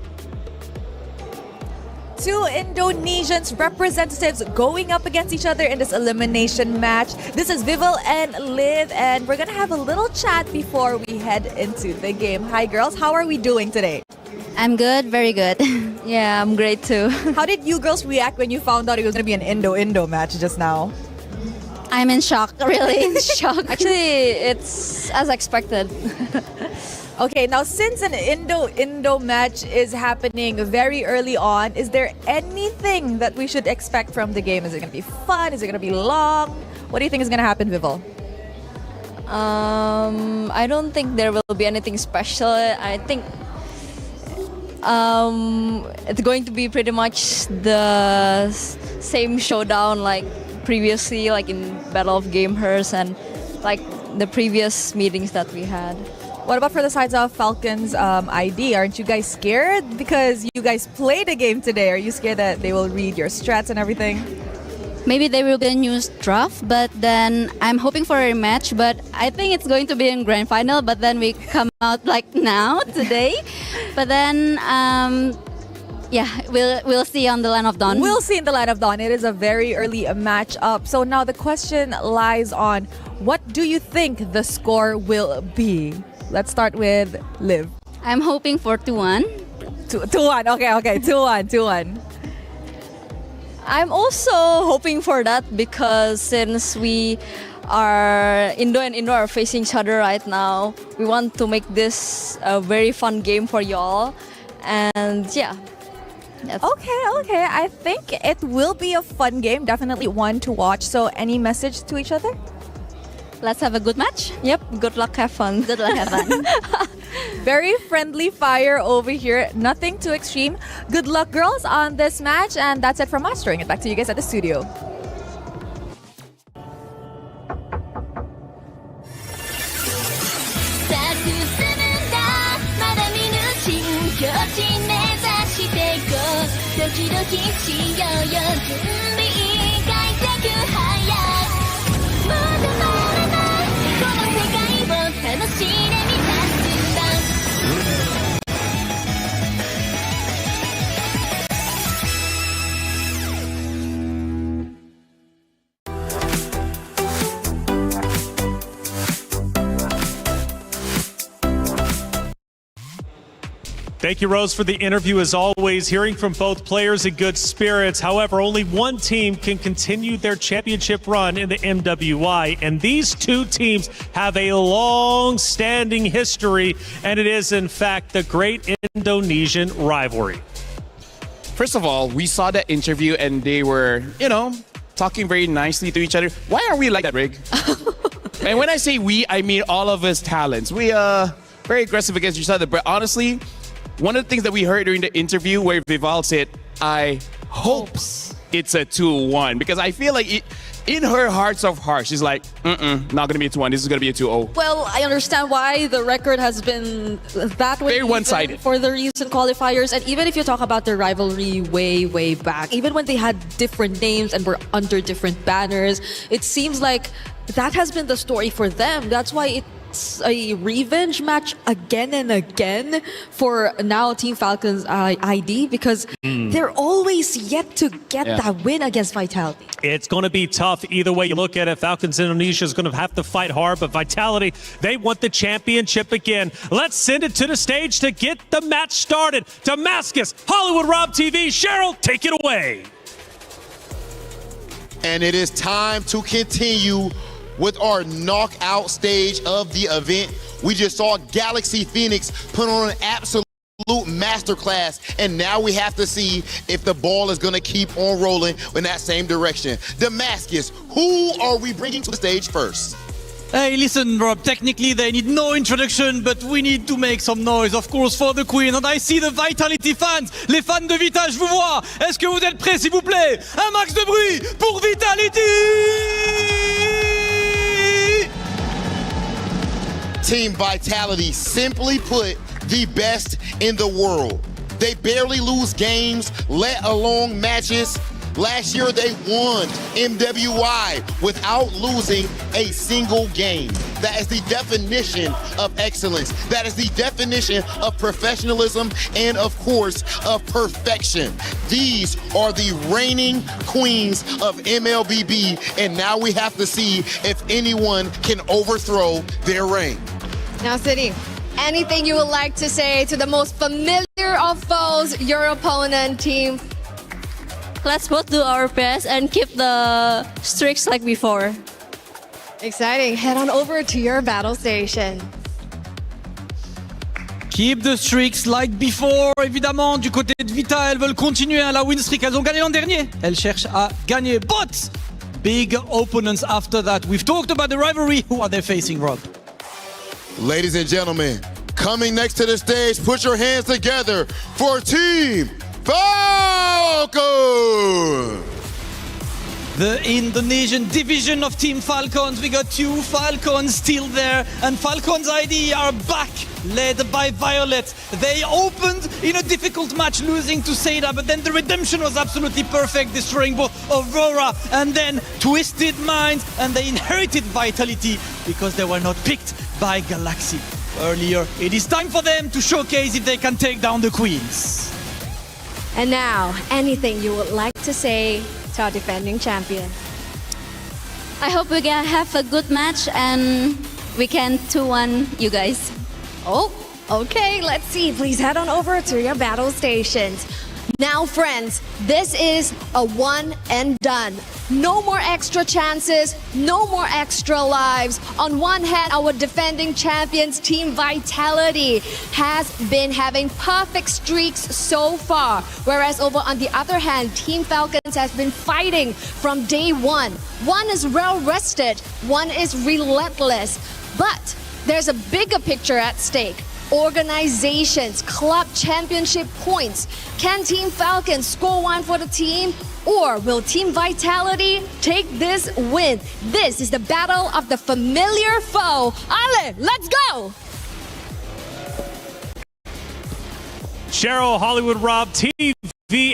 S9: 2 Indonesian representatives going up against each other in this elimination match. This is Vival and Liv, and we're gonna have a little chat before we head into the game. Hi girls, how are we doing today?
S7: I'm good, very good. Yeah, I'm great too.
S9: How did you girls react when you found out it was gonna be an Indo-Indo match just now?
S7: I'm in shock, really in shock.
S11: Actually, it's as expected.
S9: Okay, now since an Indo match is happening very early on, is there anything that we should expect from the game? Is it going to be fun? Is it going to be long? What do you think is going to happen, Vivol?
S11: I don't think there will be anything special. I think it's going to be pretty much the same showdown like previously, like in Battle of Gamers and like the previous meetings that we had.
S9: What about for the sides of Falcon's ID? Aren't you guys scared? Because you guys played a game today. Are you scared that they will read your strats and everything?
S7: Maybe there will be a new draft, but then I'm hoping for a rematch. But I think it's going to be in grand final. But then we come out like now today. But then, yeah, we'll see on the Line of Dawn.
S9: We'll see in the Line of Dawn. It is a very early matchup. So now the question lies on, what do you think the score will be? Let's start with Liv.
S7: I'm hoping for 2-1.
S9: 2-1. Okay. 2-1.
S11: I'm also hoping for that because since we are Indo and Indo are facing each other right now, we want to make this a very fun game for y'all. And yeah.
S9: Okay. I think it will be a fun game. Definitely one to watch. So any message to each other?
S7: Let's have a good match.
S11: Yep. Good luck, have fun.
S7: Good luck, have fun.
S9: Very friendly fire over here. Nothing too extreme. Good luck, girls, on this match. And that's it from us. Throwing it back to you guys at the studio.
S2: Thank you, Rose, for the interview. As always, hearing from both players in good spirits. However, only one team can continue their championship run in the MWI, and these two teams have a long-standing history, and it is, in fact, the great Indonesian rivalry.
S3: First of all, we saw that interview, and they were, talking very nicely to each other. Why are we like that, Rig? And when I say we, I mean all of us talents. We are very aggressive against each other, but honestly, one of the things that we heard during the interview where Vival said, I hope it's a 2-1, because I feel like in her hearts of hearts, she's like, not going to be a 2-1. This is going to be a 2-0.
S1: Well, I understand why the record has been that way.
S3: Very one-sided.
S1: For the recent qualifiers. And even if you talk about the rivalry way back, even when they had different names and were under different banners, it seems like that has been the story for them. That's why it's a revenge match again and again for now Team Falcon's ID, because they're always yet to get that win against Vitality.
S2: It's going to be tough either way you look at it. Falcons Indonesia is going to have to fight hard, but Vitality, they want the championship again. Let's send it to the stage to get the match started. Damascus, Hollywood Rob TV. Cheryl, take it away.
S8: And it is time to continue with our knockout stage of the event. We just saw Galaxy Phoenix put on an absolute masterclass, and now we have to see if the ball is going to keep on rolling in that same direction. Damascus, who are we bringing to the stage first?
S12: Hey, listen, Rob, technically they need no introduction, but we need to make some noise, of course, for the Queen. And I see the Vitality fans, les fans de Vita, je vous vois. Est-ce que vous êtes prêts, s'il vous plaît? Un max de bruit pour Vitality!
S8: Team Vitality, simply put, the best in the world. They barely lose games, let alone matches. Last year, they won MWI without losing a single game. That is the definition of excellence. That is the definition of professionalism and, of course, of perfection. These are the reigning queens of MLBB, and now we have to see if anyone can overthrow their reign.
S6: Now, City, anything you would like to say to the most familiar of foes, your opponent, team?
S11: Let's both do our best and keep the streaks like before.
S6: Exciting. Head on over to your battle station.
S12: Keep the streaks like before. Évidemment, du côté de Vita, elles veulent continuer la win streak. Elles ont gagné l'an dernier. Elles cherchent à gagner. But big opponents after that. We've talked about the rivalry. Who are they facing, Rob?
S8: Ladies and gentlemen, coming next to the stage, put your hands together for Team Falcon!
S12: The Indonesian division of Team Falcons. We got 2 Falcons still there, and Falcons ID are back, led by Violet. They opened in a difficult match, losing to Seda, but then the redemption was absolutely perfect, destroying both Aurora and then Twisted Minds, and they inherited Vitality because they were not picked by Galaxy earlier. It is time for them to showcase if they can take down the Queens.
S6: And now, anything you would like to say to our defending champion?
S7: I hope we can have a good match and we can 2-1 you guys.
S6: Oh, okay, let's see. Please head on over to your battle stations. Now, friends, this is a one and done. No more extra chances, no more extra lives. On one hand, our defending champions, Team Vitality, has been having perfect streaks so far. Whereas over on the other hand, Team Falcons has been fighting from day one. One is well rested, one is relentless. But there's a bigger picture at stake. Organizations, club championship points. Can Team Falcon score one for the team? Or will Team Vitality take this win? This is the battle of the familiar foe. Ale, let's go!
S2: Cheryl, Hollywood Rob, TV,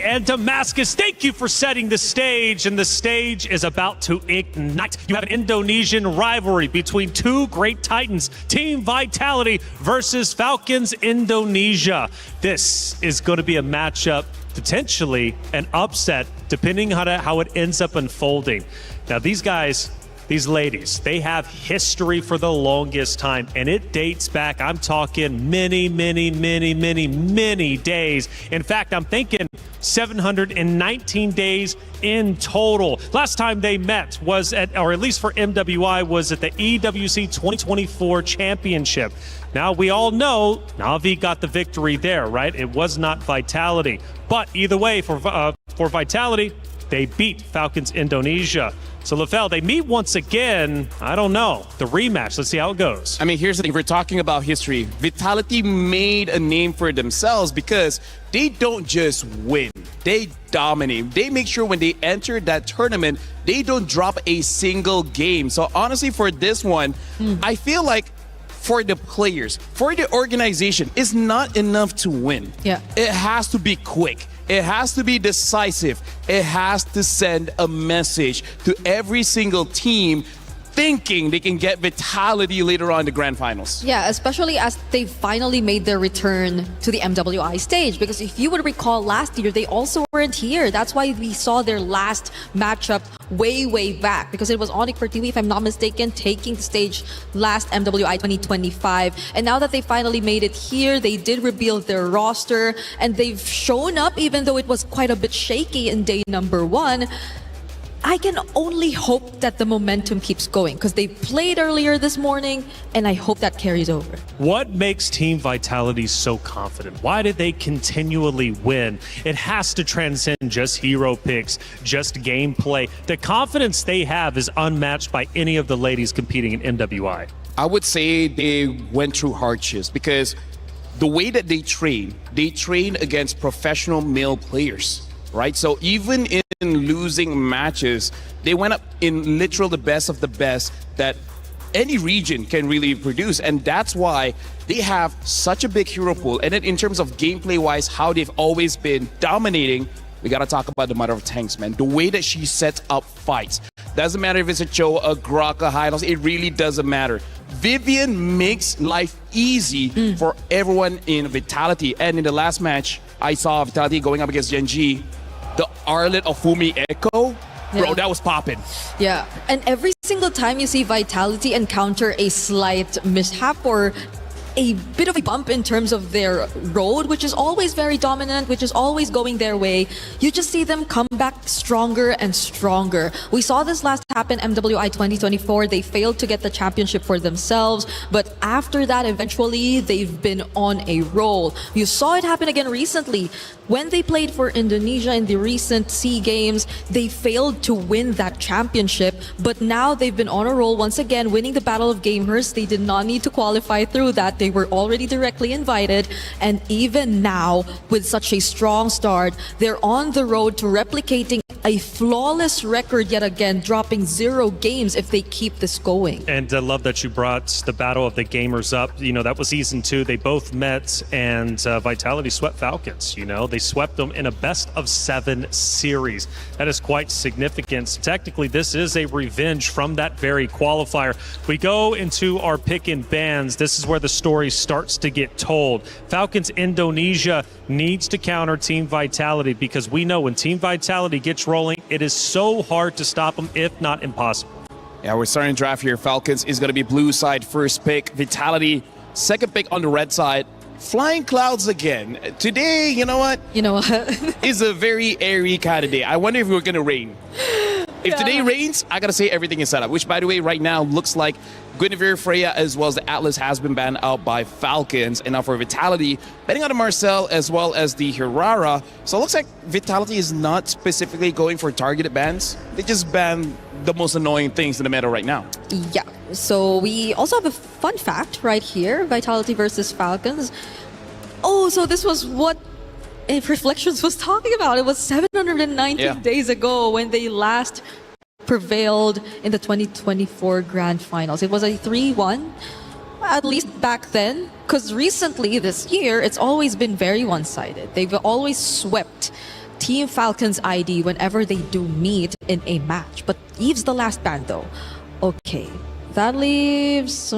S2: and Damascus, thank you for setting the stage, and the stage is about to ignite. You have an Indonesian rivalry between 2 great titans, Team Vitality versus Falcons Indonesia. This is going to be a matchup, potentially an upset, depending on how it ends up unfolding. Now, these guys, these ladies, they have history for the longest time, and it dates back, I'm talking many days. In fact, I'm thinking 719 days in total. Last time they met was at, or at least for MWI, was at the EWC 2024 Championship. Now, we all know Na'Vi got the victory there, right? It was not Vitality. But either way, for Vitality, they beat Falcons Indonesia. So, LaFell, they meet once again. I don't know. The rematch. Let's see how it goes.
S3: I mean, here's the thing. If we're talking about history, Vitality made a name for themselves because they don't just win. They dominate. They make sure when they enter that tournament, they don't drop a single game. So, honestly, for this one, I feel like for the players, for the organization, it's not enough to win.
S1: Yeah.
S3: It has to be quick. It has to be decisive. It has to send a message to every single team thinking they can get Vitality later on in the grand finals.
S1: Yeah, especially as they finally made their return to the MWI stage. Because if you would recall last year, they also weren't here. That's why we saw their last matchup way back. Because it was Onyx for TV, if I'm not mistaken, taking the stage last MWI 2025. And now that they finally made it here, they did reveal their roster. And they've shown up, even though it was quite a bit shaky in day number 1. I can only hope that the momentum keeps going because they played earlier this morning, and I hope that carries over.
S2: What makes Team Vitality so confident? Why did they continually win? It has to transcend just hero picks, just gameplay. The confidence they have is unmatched by any of the ladies competing in MWI.
S3: I would say they went through hardships because the way that they train against professional male players. Right? So even in losing matches, they went up in literal the best of the best that any region can really produce. And that's why they have such a big hero pool. And then in terms of gameplay-wise, how they've always been dominating, we got to talk about the Mother of Tanks, man. The way that she sets up fights. Doesn't matter if it's a Cho, a Grok, a Hylos, it really doesn't matter. Vivian makes life easy for everyone in Vitality. And in the last match, I saw Vitality going up against Gen.G. The Arlet of Fumi Echo, bro, that was popping.
S1: Yeah, and every single time you see Vitality encounter a slight mishap or a bit of a bump in terms of their road, which is always very dominant, which is always going their way. You just see them come back stronger and stronger. We saw this last happen, MWI 2024. They failed to get the championship for themselves, but after that, eventually, they've been on a roll. You saw it happen again recently. When they played for Indonesia in the recent SEA Games, they failed to win that championship, but now they've been on a roll once again, winning the Battle of Gamehurst. They did not need to qualify through that. They were already directly invited, and even now, with such a strong start, they're on the road to replicating a flawless record yet again, dropping 0 games if they keep this going.
S2: And I love that you brought the Battle of the Gamers up. You know, that was season 2. They both met, and Vitality swept Falcons. You know, they swept them in a best-of-7 series. That is quite significant. Technically, this is a revenge from that very qualifier. We go into our pick and bans. This is where the story starts to get told. Falcons Indonesia needs to counter Team Vitality, because we know when Team Vitality gets rolling, it is so hard to stop them, if not impossible.
S3: Yeah, we're starting to draft here. Falcons is going to be blue side first pick. Vitality second pick on the red side. Flying clouds again. Today, you know what?
S1: You know what?
S3: is a very airy kind of day. I wonder if we're going to rain. If today rains, I got to say everything is set up, which, by the way, right now looks like Guinevere, Freya, as well as the Atlas has been banned out by Falcons. And now for Vitality, betting on the Marcel as well as the Hirara. So it looks like Vitality is not specifically going for targeted bans. They just ban the most annoying things in the meta right now.
S1: Yeah. So we also have a fun fact right here. Vitality versus Falcons. Oh, so this was what Reflections was talking about. It was 719 days ago when they last prevailed in the 2024 Grand Finals. It was a 3-1, at least back then, because recently this year, it's always been very one-sided. They've always swept Team Falcons ID whenever they do meet in a match. But Eve's the last ban, though. Okay, that leaves...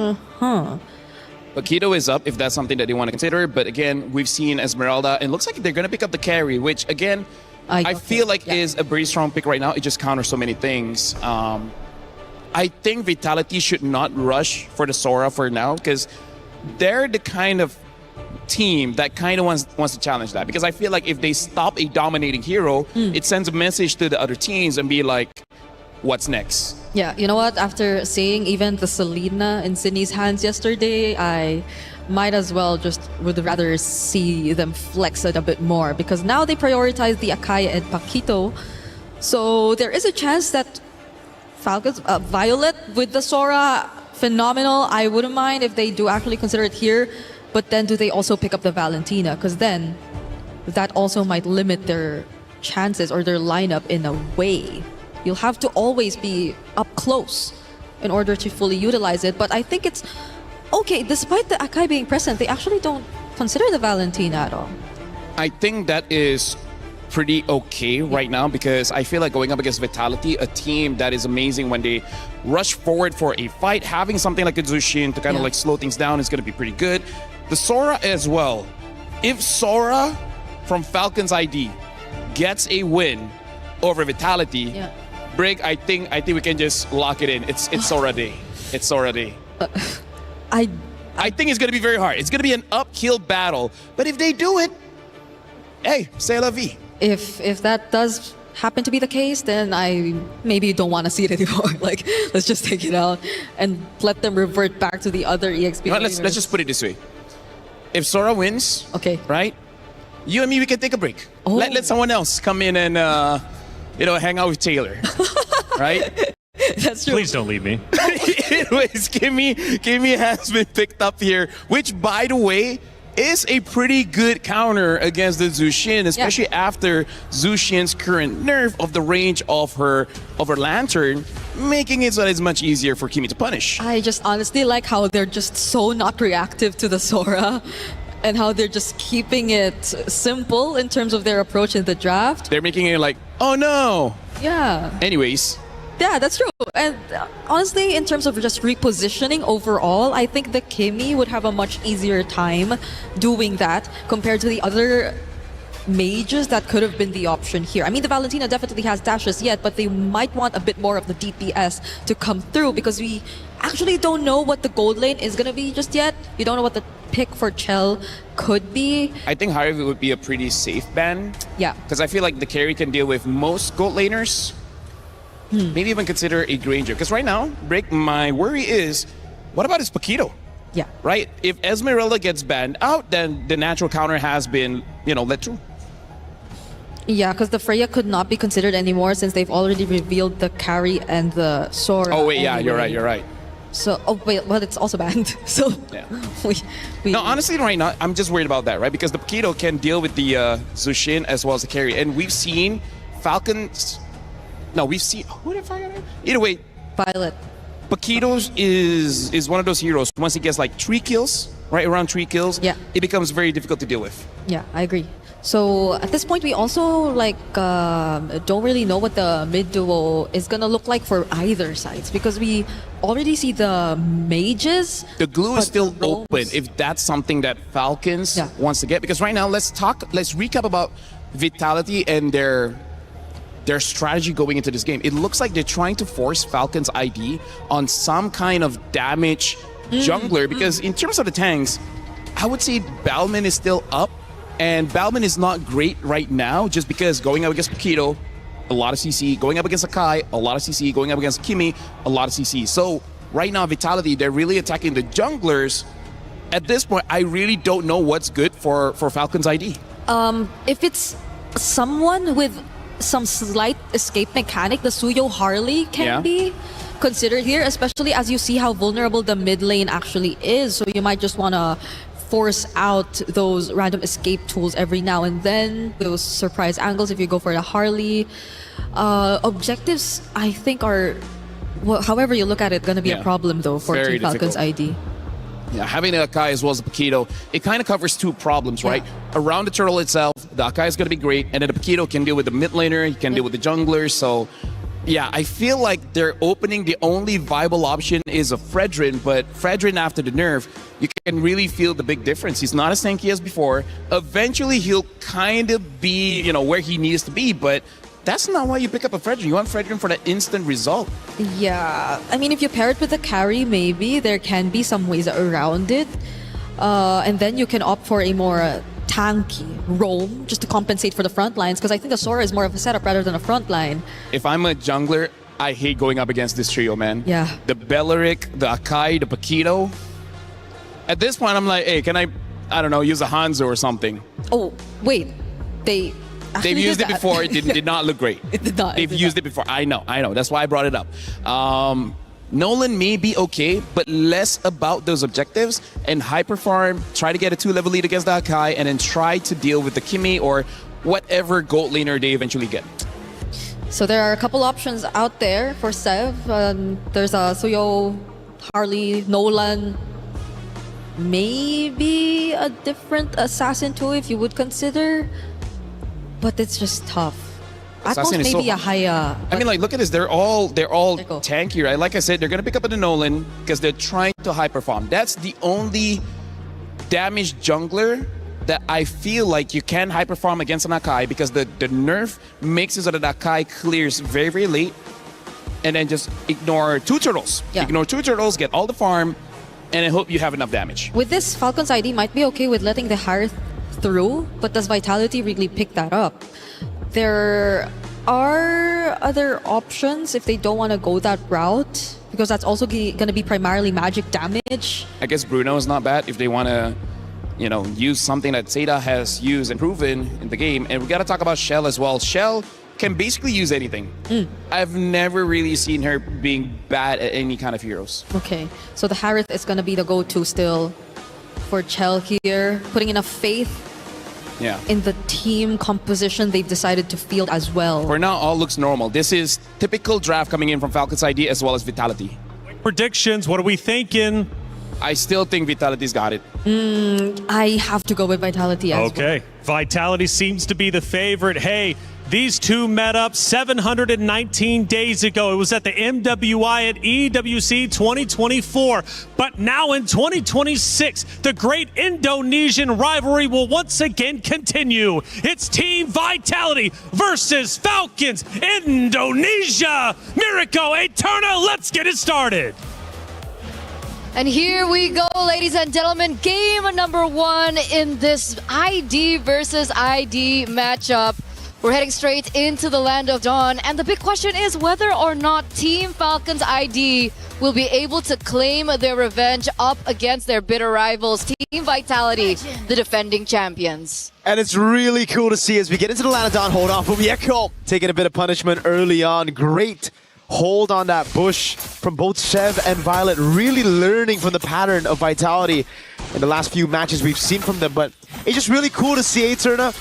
S3: But Keto is up if that's something that they want to consider. But again, we've seen Esmeralda, and it looks like they're going to pick up the carry, which again, I feel like is a very strong pick right now. It just counters so many things. I think Vitality should not rush for the Sora for now, because they're the kind of team that kind of wants to challenge that. Because I feel like if they stop a dominating hero, it sends a message to the other teams and be like, what's next?
S1: Yeah, you know what? After seeing even the Selena in Sydney's hands yesterday, I might as well would rather see them flex it a bit more, because now they prioritize the Akai and Paquito. So there is a chance that Falcons, Violet with the Sora, phenomenal. I wouldn't mind if they do actually consider it here, but then do they also pick up the Valentina? Because then that also might limit their chances or their lineup in a way. You'll have to always be up close in order to fully utilize it. But I think it's okay, despite the Akai being present, they actually don't consider the Valentina at all.
S3: I think that is pretty okay right now, because I feel like going up against Vitality, a team that is amazing when they rush forward for a fight, having something like a Zushin to kind of like slow things down is going to be pretty good. The Sora as well. If Sora from Falcons ID gets a win over Vitality, Brig, I think we can just lock it in. It's Sora day. It's Sora day. I think it's going to be very hard. It's going to be an uphill battle. But if they do it, hey, c'est la vie.
S1: If that does happen to be the case, then I maybe don't want to see it anymore. Like, let's just take it out and let them revert back to the other EXP.
S3: You know, let's just put it this way. If Sora wins, right, you and me, we can take a break. Let someone else come in and hang out with Taylor, right?
S1: That's true.
S2: Please don't leave me.
S3: Anyways, Kimmy has been picked up here, which, by the way, is a pretty good counter against the Zushin, especially after Zushin's current nerf of the range of her lantern, making it so that it's much easier for Kimmy to punish.
S1: I just honestly like how they're just so not reactive to the Sora, and how they're just keeping it simple in terms of their approach in the draft.
S3: They're making it like, oh no.
S1: Yeah.
S3: Anyways.
S1: Yeah, that's true. And honestly, in terms of just repositioning overall, I think the Kimmy would have a much easier time doing that compared to the other mages that could have been the option here. I mean, the Valentina definitely has dashes yet, but they might want a bit more of the DPS to come through, because we actually don't know what the gold lane is going to be just yet. You don't know what the pick for Chell could be.
S3: I think Harvey would be a pretty safe ban.
S1: Yeah.
S3: Because I feel like the carry can deal with most gold laners. Maybe even consider a Granger. Because right now, Break, my worry is, what about his Paquito?
S1: Yeah.
S3: Right? If Esmeralda gets banned out, then the natural counter has been, let through.
S1: Yeah, because the Freya could not be considered anymore since they've already revealed the carry and the Sora.
S3: Oh, wait, yeah,
S1: anyway.
S3: you're right.
S1: So, but it's also banned. So,
S3: yeah.
S1: we
S3: No, honestly, right now, I'm just worried about that, right? Because the Paquito can deal with the Zushin as well as the carry. And we've seen Falcons... No, we've seen... Who did I forget? Either way...
S1: Violet.
S3: Paquitos is one of those heroes. Once he gets like 3 kills, right around 3 kills,
S1: yeah,
S3: it becomes very difficult to deal with.
S1: Yeah, I agree. So at this point, we also don't really know what the mid duo is gonna look like for either sides because we already see the mages.
S3: The glue is still open if that's something that Falcons wants to get. Because right now, let's recap about Vitality and their strategy going into this game. It looks like they're trying to force Falcon's ID on some kind of damage jungler because in terms of the tanks, I would say Balman is still up and Balman is not great right now just because going up against Paquito, a lot of CC, going up against Akai, a lot of CC, going up against Kimi, a lot of CC. So right now, Vitality, they're really attacking the junglers. At this point, I really don't know what's good for Falcon's ID.
S1: If it's someone with some slight escape mechanic, the Suyo Harley can be considered here, especially as you see how vulnerable the mid lane actually is. So you might just want to force out those random escape tools every now and then, those surprise angles if you go for the Harley. Objectives, I think, are, however you look at it, going to be a problem though for Team Falcon's ID.
S3: Yeah, having the Akai as well as the Paquito, it kind of covers 2 problems, right? Around the turtle itself, the Akai is going to be great, and then the Paquito can deal with the mid laner, he can deal with the jungler, so yeah, I feel like they're opening the only viable option is a Fredrin, but Fredrin after the nerf, you can really feel the big difference. He's not as tanky as before. Eventually, he'll kind of be, where he needs to be, but that's not why you pick up a Fredrin. You want Fredrin for that instant result.
S1: Yeah, I mean, if you pair it with a carry, maybe there can be some ways around it. And then you can opt for a more tanky roam just to compensate for the front lines, because I think the Sora is more of a setup rather than a front line.
S3: If I'm a jungler, I hate going up against this trio, man.
S1: Yeah.
S3: The Belleric, the Akai, the Paquito. At this point, I'm like, hey, can I don't know, use a Hanzo or something?
S1: Oh, wait. They've
S3: used it before. It did not look great.
S1: It did not.
S3: They've used it before. I know. That's why I brought it up. Nolan may be okay, but less about those objectives and hyper farm, try to get a 2-level lead against the Akai, and then try to deal with the Kimi or whatever gold laner they eventually get.
S1: So there are a couple options out there for Sev. There's a Suyo, Harley, Nolan, maybe a different assassin too if you would consider, but it's just tough. At most, maybe a Haya.
S3: I mean, like, look at this. They're all tanky, right? Like I said, they're gonna pick up the Nolan because they're trying to hyper farm. That's the only damaged jungler that I feel like you can hyper farm against an Akai because the nerf makes it so that Akai clears very, very late, and then just ignore 2 turtles.
S1: Yeah.
S3: Ignore 2 turtles, get all the farm, and I hope you have enough damage.
S1: With this, Falcon's ID might be okay with letting the Harith through, but does Vitality really pick that up? There are other options if they don't want to go that route, because that's also going to be primarily magic damage.
S3: I guess Bruno is not bad if they want to, use something that Zeta has used and proven in the game. And we got to talk about Shell as well. Shell can basically use anything. I've never really seen her being bad at any kind of heroes.
S1: Okay, so the Harith is going to be the go-to still for Chell here, putting enough faith in the team composition they've decided to field as well.
S3: For now, all looks normal. This is typical draft coming in from Falcon's ID as well as Vitality.
S2: Predictions, what are we thinking?
S3: I still think Vitality's got it.
S1: I have to go with Vitality as well.
S2: Okay, Vitality seems to be the favorite. Hey, these two met up 719 days ago. It was at the MWI at EWC 2024. But now in 2026, the great Indonesian rivalry will once again continue. It's Team Vitality versus Falcons Indonesia. Mirko Eterna, let's get it started.
S19: And here we go, ladies and gentlemen. Game number 1 in this ID versus ID matchup. We're heading straight into the land of dawn. And the big question is whether or not Team Falcon's ID will be able to claim their revenge up against their bitter rivals, Team Vitality, the defending champions.
S22: And it's really cool to see as we get into the land of dawn. Hold on from Echo, taking a bit of punishment early on. Great hold on that bush from both Chev and Violet, really learning from the pattern of Vitality in the last few matches we've seen from them. But it's just really cool to see, Eterna.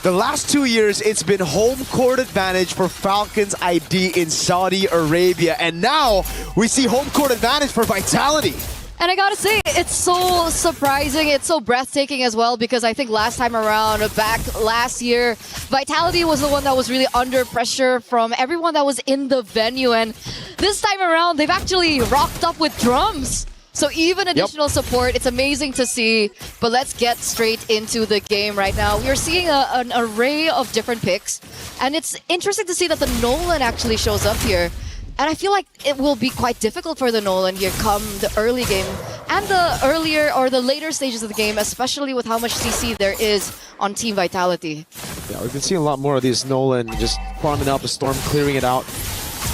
S22: The last 2 years, it's been home court advantage for Falcon's ID in Saudi Arabia. And now we see home court advantage for Vitality.
S19: And I gotta say, it's so surprising, it's so breathtaking as well, because I think last time around, back last year, Vitality was the one that was really under pressure from everyone that was in the venue. And this time around, they've actually rocked up with drums. So even additional support, it's amazing to see. But let's get straight into the game right now. We are seeing an array of different picks. And it's interesting to see that the Nolan actually shows up here. And I feel like it will be quite difficult for the Nolan here come the early game and the earlier or the later stages of the game, especially with how much CC there is on Team Vitality.
S22: Yeah, we've been seeing a lot more of these Nolan just farming out the Storm, clearing it out,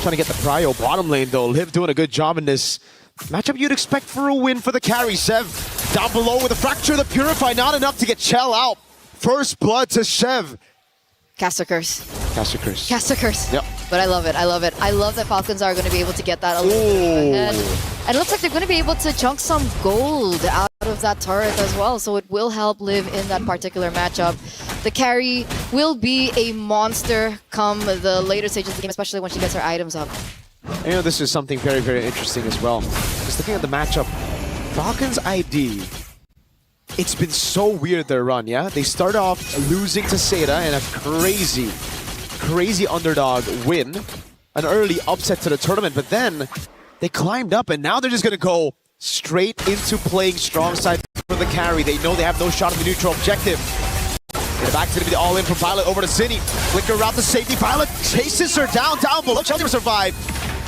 S22: trying to get the prio. Bottom lane though, Liv doing a good job in this matchup. You'd expect for a win for the carry. Chev down below with a fracture, the Purify, not enough to get Chell out. First blood to Chev.
S19: Caster Curse.
S22: Caster Curse.
S19: Caster Curse.
S22: Yep.
S19: But I love it. I love it. I love that Falcons are going to be able to get that a little bit ahead. And it looks like they're going to be able to chunk some gold out of that turret as well. So it will help Liv in that particular matchup. The carry will be a monster come the later stages of the game, especially when she gets her items up.
S22: And, you know, this is something very, very interesting as well. Just looking at the matchup, Falcons ID, it's been so weird their run, yeah? They start off losing to Seda in a crazy underdog win, an early upset to the tournament, but then they climbed up and now they're just gonna go straight into playing strong side for the carry. They know they have no shot at the neutral objective. And back to the all-in from Violet over to Cine. Flicker around the safety. Violet chases her down below. Chelsea will survive.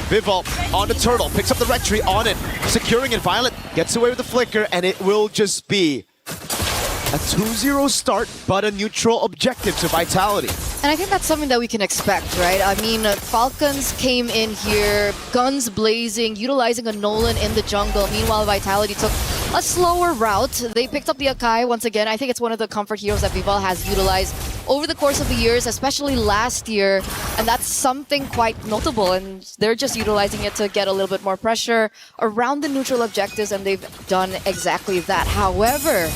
S22: Vival on the turtle, picks up the red tree on it, securing it. Violet gets away with the flicker, and it will just be a 2-0 start, but a neutral objective to Vitality.
S19: And I think that's something that we can expect, right? I mean, Falcons came in here, guns blazing, utilizing a Nolan in the jungle. Meanwhile, Vitality took a slower route. They picked up the Akai once again. I think it's one of the comfort heroes that Vival has utilized over the course of the years, especially last year. And that's something quite notable. And they're just utilizing it to get a little bit more pressure around the neutral objectives, and they've done exactly that. However,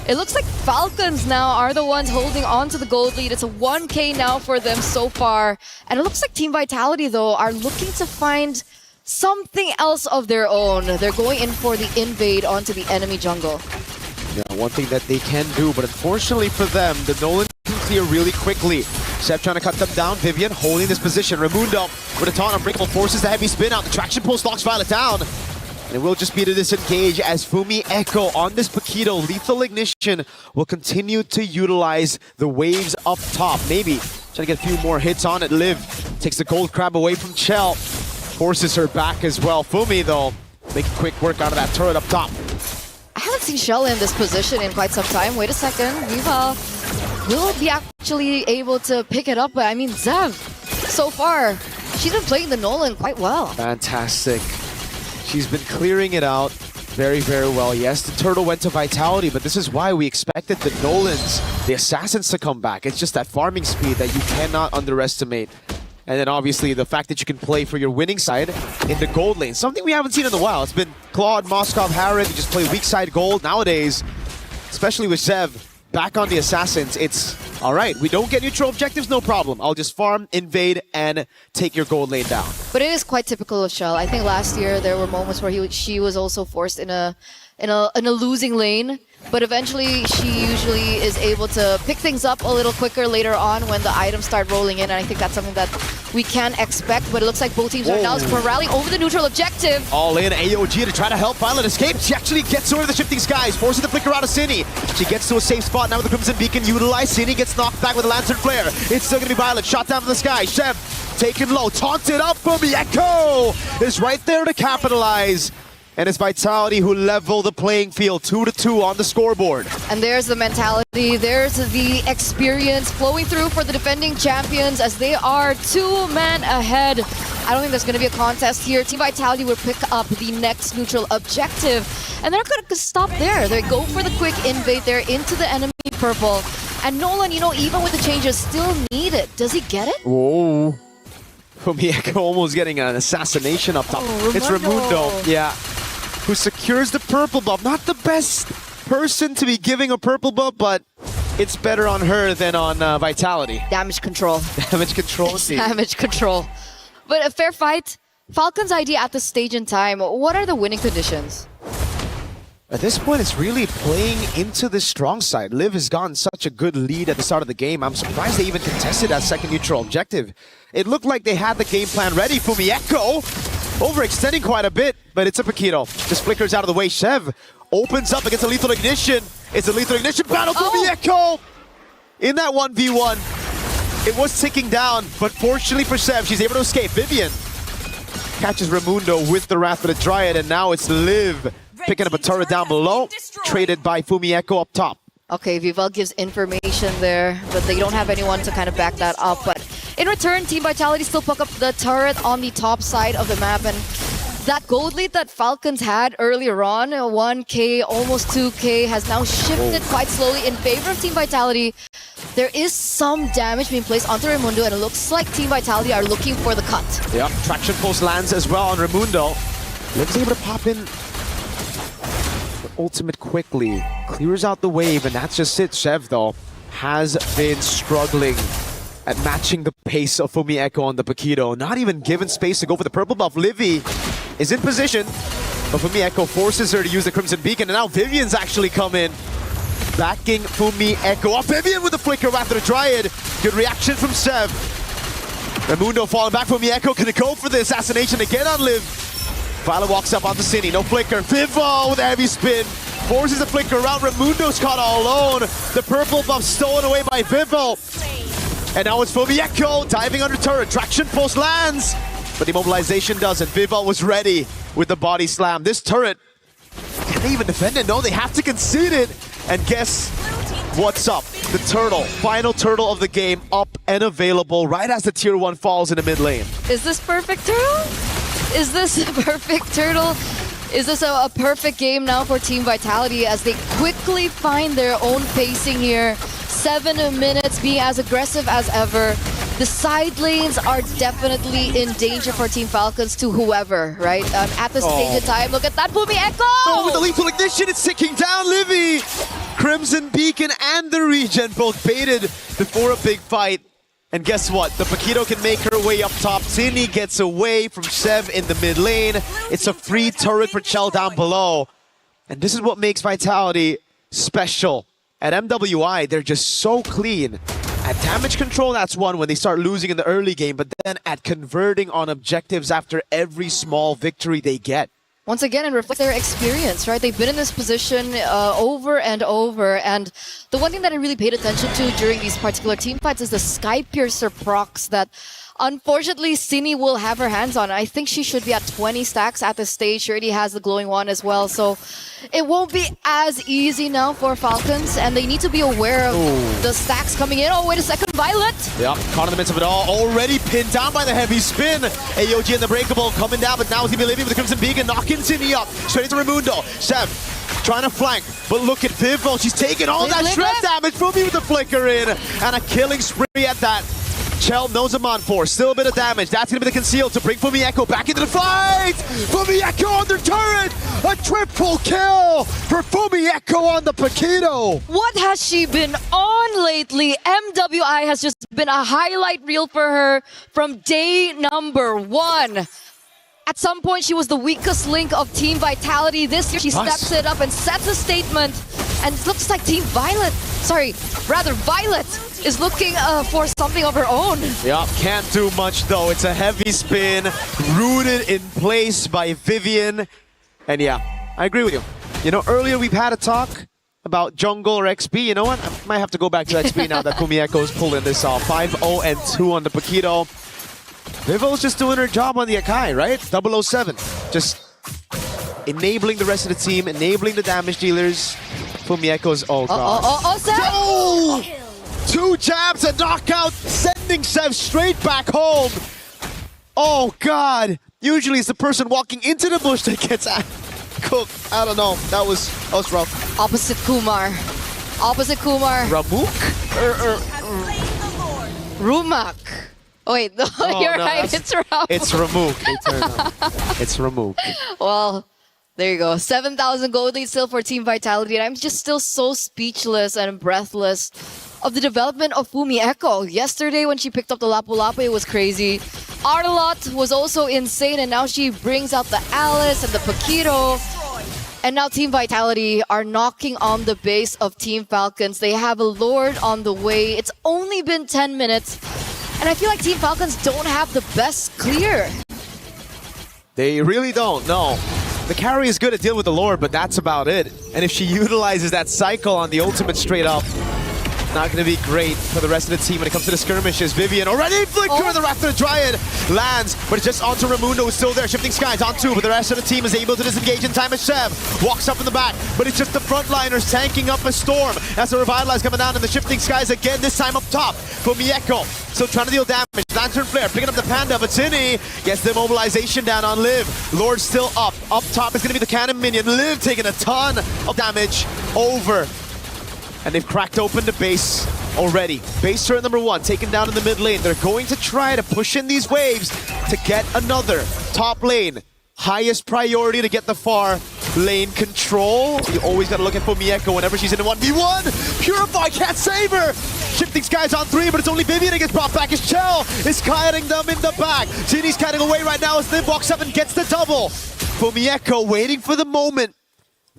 S19: it looks like Falcons now are the ones holding on to the gold lead. It's a 1K now for them so far. And it looks like Team Vitality, though, are looking to find something else of their own. They're going in for the invade onto the enemy jungle.
S22: Yeah, one thing that they can do, but unfortunately for them, the Nolan can clear really quickly. Seb trying to cut them down. Vivian holding this position. Raimundo with a taunt. Unbreakable forces the heavy spin out. The traction pulse locks Violet down. And it will just be to disengage as Fumi Echo on this Paquito. Lethal Ignition will continue to utilize the waves up top. Maybe trying to get a few more hits on it. Liv takes the gold crab away from Chell. Forces her back as well. Fumi, though, making quick work out of that turret up top.
S19: I haven't seen Shell in this position in quite some time. Wait a second. Viva will be actually able to pick it up. But I mean, Zev, so far, she's been playing the Nolan quite well.
S22: Fantastic. She's been clearing it out very, very well. Yes, the turtle went to Vitality, but this is why we expected the Nolans, the Assassins, to come back. It's just that farming speed that you cannot underestimate. And then obviously the fact that you can play for your winning side in the gold lane. Something we haven't seen in a while. It's been Claude, Moskov, Harrod. You just play weak side gold. Nowadays, especially with Zev back on the Assassins, it's all right. We don't get neutral objectives, no problem. I'll just farm, invade, and take your gold lane down.
S19: But it is quite typical of Shell. I think last year there were moments where she was also forced in a losing lane. But eventually, she usually is able to pick things up a little quicker later on when the items start rolling in. And I think that's something that we can expect. But it looks like both teams are now rallying over the neutral objective.
S22: All in, AOG to try to help Violet escape. She actually gets over the shifting skies, forcing the flicker out of Cine. She gets to a safe spot now with the Crimson Beacon utilized. Cine gets knocked back with a Lantern Flare. It's still going to be Violet, shot down from the sky. Shev taken low, taunted up from the Echo is right there to capitalize. And it's Vitality who level the playing field 2-2 on the scoreboard.
S19: And there's the mentality, there's the experience flowing through for the defending champions as they are 2 men ahead. I don't think there's going to be a contest here. Team Vitality will pick up the next neutral objective. And they're not going to stop there. They go for the quick invade there into the enemy purple. And Nolan, you know, even with the changes, still need it. Does he get it?
S22: Whoa. Fumieko almost getting an assassination up top.
S19: Oh,
S22: it's Raimundo. Yeah. Who secures the purple buff. Not the best person to be giving a purple buff, but it's better on her than on Vitality.
S19: Damage control.
S22: Damage control.
S19: Damage control. But a fair fight. Falcon's idea at this stage in time. What are the winning conditions?
S22: At this point, it's really playing into the strong side. Liv has gotten such a good lead at the start of the game. I'm surprised they even contested that second neutral objective. It looked like they had the game plan ready. Fumieko overextending quite a bit, but it's a Paquito. Just flickers out of the way. Shev opens up against a Lethal Ignition. It's a Lethal Ignition battle. Fumieko in that 1v1. It was ticking down, but fortunately for Shev, she's able to escape. Vivian catches Raimundo with the Wrath of the Dryad, and now it's Liv picking up a turret down below, traded by Fumieko up top.
S19: Okay, Vival gives information there, but they don't have anyone to kind of back that up. But in return, Team Vitality still pick up the turret on the top side of the map. And that gold lead that Falcons had earlier on, 1K, almost 2K, has now shifted quite slowly in favor of Team Vitality. There is some damage being placed onto Raimundo, and it looks like Team Vitality are looking for the cut.
S22: Yep, traction pulse lands as well on Raimundo. Liv's able to pop in ultimate quickly, clears out the wave, and that's just it. Shev, though, has been struggling at matching the pace of Fumieko on the Paquito. Not even given space to go for the purple buff. Livy is in position, but Fumieko forces her to use the Crimson Beacon, and now Vivian's actually come in, backing Fumieko up. Vivian with the flicker after the Dryad. Good reaction from Shev. Raimundo falling back. Fumieko gonna go for the assassination again on Liv. Violet walks up onto Cine, no flicker. Vivo with a heavy spin. Forces the flicker around. Raimundo's caught all alone. The purple buff stolen away by Vivo. And now it's Fumieko diving under turret. Traction pulse lands, but the immobilization doesn't. Vivo was ready with the body slam. This turret, can they even defend it? No, they have to concede it. And guess what's up? The turtle, final turtle of the game, up and available right as the tier 1 falls in the mid lane.
S19: Is this perfect turtle? Is this a perfect turtle? Is this a perfect game now for Team Vitality as they quickly find their own pacing here? 7 minutes, being as aggressive as ever. The side lanes are definitely in danger for Team Falcons to whoever, right? At this stage of time, look at that Fumieko!
S22: Oh, with the Lethal Ignition, it's ticking down, Livy! Crimson Beacon and the regen both baited before a big fight. And guess what? The Paquito can make her way up top. Tini gets away from Shev in the mid lane. It's a free turret for Chell down below. And this is what makes Vitality special. At MWI, they're just so clean. At damage control, that's one when they start losing in the early game, but then at converting on objectives after every small victory they get.
S19: Once again, it reflects their experience, right? They've been in this position over and over. And the one thing that I really paid attention to during these particular team fights is the Sky Piercer procs that unfortunately Cine will have her hands on. I think she should be at 20 stacks at this stage. She already has the glowing one as well. So it won't be as easy now for Falcons, and they need to be aware of the stacks coming in. Oh, wait a second, Violet!
S22: Yeah, caught in the midst of it all. Already pinned down by the heavy spin. AOG and the Breakable coming down, but now he's gonna be living with the Crimson Beacon, knocking Cine up. Straight into Raimundo. Shev trying to flank, but look at Vivo. She's taking all that shred damage from me with the flicker in, and a killing spree at that. Chell knows him on for. Still a bit of damage. That's going to be the conceal to bring Fumieko back into the fight. Fumieko on the turret. A triple kill for Fumieko on the Paquito.
S19: What has she been on lately? MWI has just been a highlight reel for her from day number 1. At some point, she was the weakest link of Team Vitality. This year, she steps it up and sets a statement. And it looks like Team Violet, Violet is looking for something of her own.
S22: Yeah, can't do much though. It's a heavy spin, rooted in place by Vivian. And yeah, I agree with you. You know, earlier we've had a talk about jungle or XP. You know what? I might have to go back to XP now that Fumieko's pulling this off. 5-0-2 on the Paquito. Vivo's just doing her job on the Akai, right? 007. Just enabling the rest of the team, enabling the damage dealers. Fumi Echo's, oh god.
S1: Zev!
S22: Two jabs and knockout, sending Zev straight back home. Oh god. Usually it's the person walking into the bush that gets cooked. I don't know. That was rough.
S19: Opposite Kumar.
S22: Ramuk?
S19: Rumak. Oh wait, no, you're
S22: no,
S19: right. It's Ramuk.
S22: It's Ramuk. It's Ramuk.
S19: Well, there you go. 7,000 gold lead still for Team Vitality, and I'm just still so speechless and breathless of the development of Fumi Echo. Yesterday when she picked up the Lapu Lapu, it was crazy. Artelot was also insane, and now she brings out the Alice and the Paquito. And now Team Vitality are knocking on the base of Team Falcons. They have a Lord on the way. It's only been 10 minutes. And I feel like Team Falcons don't have the best clear.
S22: They really don't, no. The carry is good at dealing with the Lord, but that's about it. And if she utilizes that cycle on the ultimate straight up, not going to be great for the rest of the team when it comes to the skirmishes. Vivian already flicker, the Raptor Dryad lands, but it's just onto Raimundo, who's still there. Shifting Skies on two, but the rest of the team is able to disengage in time as Shev walks up in the back, but it's just the frontliners tanking up a storm as the Revitalize coming down in the Shifting Skies again, this time up top for Mieko. Still trying to deal damage. Lantern Flare picking up the Panda, but Tini gets the mobilization down on Liv. Lord still up. Up top is going to be the Cannon Minion. Liv taking a ton of damage over. And they've cracked open the base already. Base turret number one taken down in the mid lane. They're going to try to push in these waves to get another top lane. Highest priority to get the far lane control. You always got to look at Mieko whenever she's in a 1v1. Purify can't save her. Shifting Skies on three, but it's only Vivian that gets brought back as Chell is kiting them in the back. Tini's kiting away right now as Liv walks up and gets the double. Mieko waiting for the moment.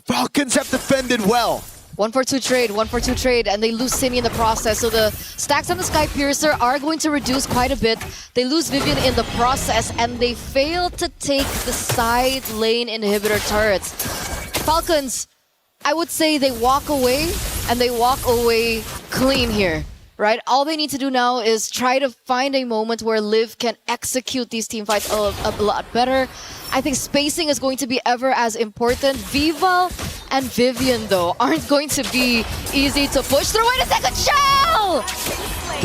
S22: Falcons have defended well.
S19: 1-for-2 trade, and they lose Cini in the process. So the stacks on the Sky Piercer are going to reduce quite a bit. They lose Vivian in the process, and they fail to take the side lane inhibitor turrets. Falcons, I would say they walk away, and they walk away clean here. Right? All they need to do now is try to find a moment where Liv can execute these team fights a lot better. I think spacing is going to be ever as important. Vival and Vivian, though, aren't going to be easy to push through. Wait a second, Shell!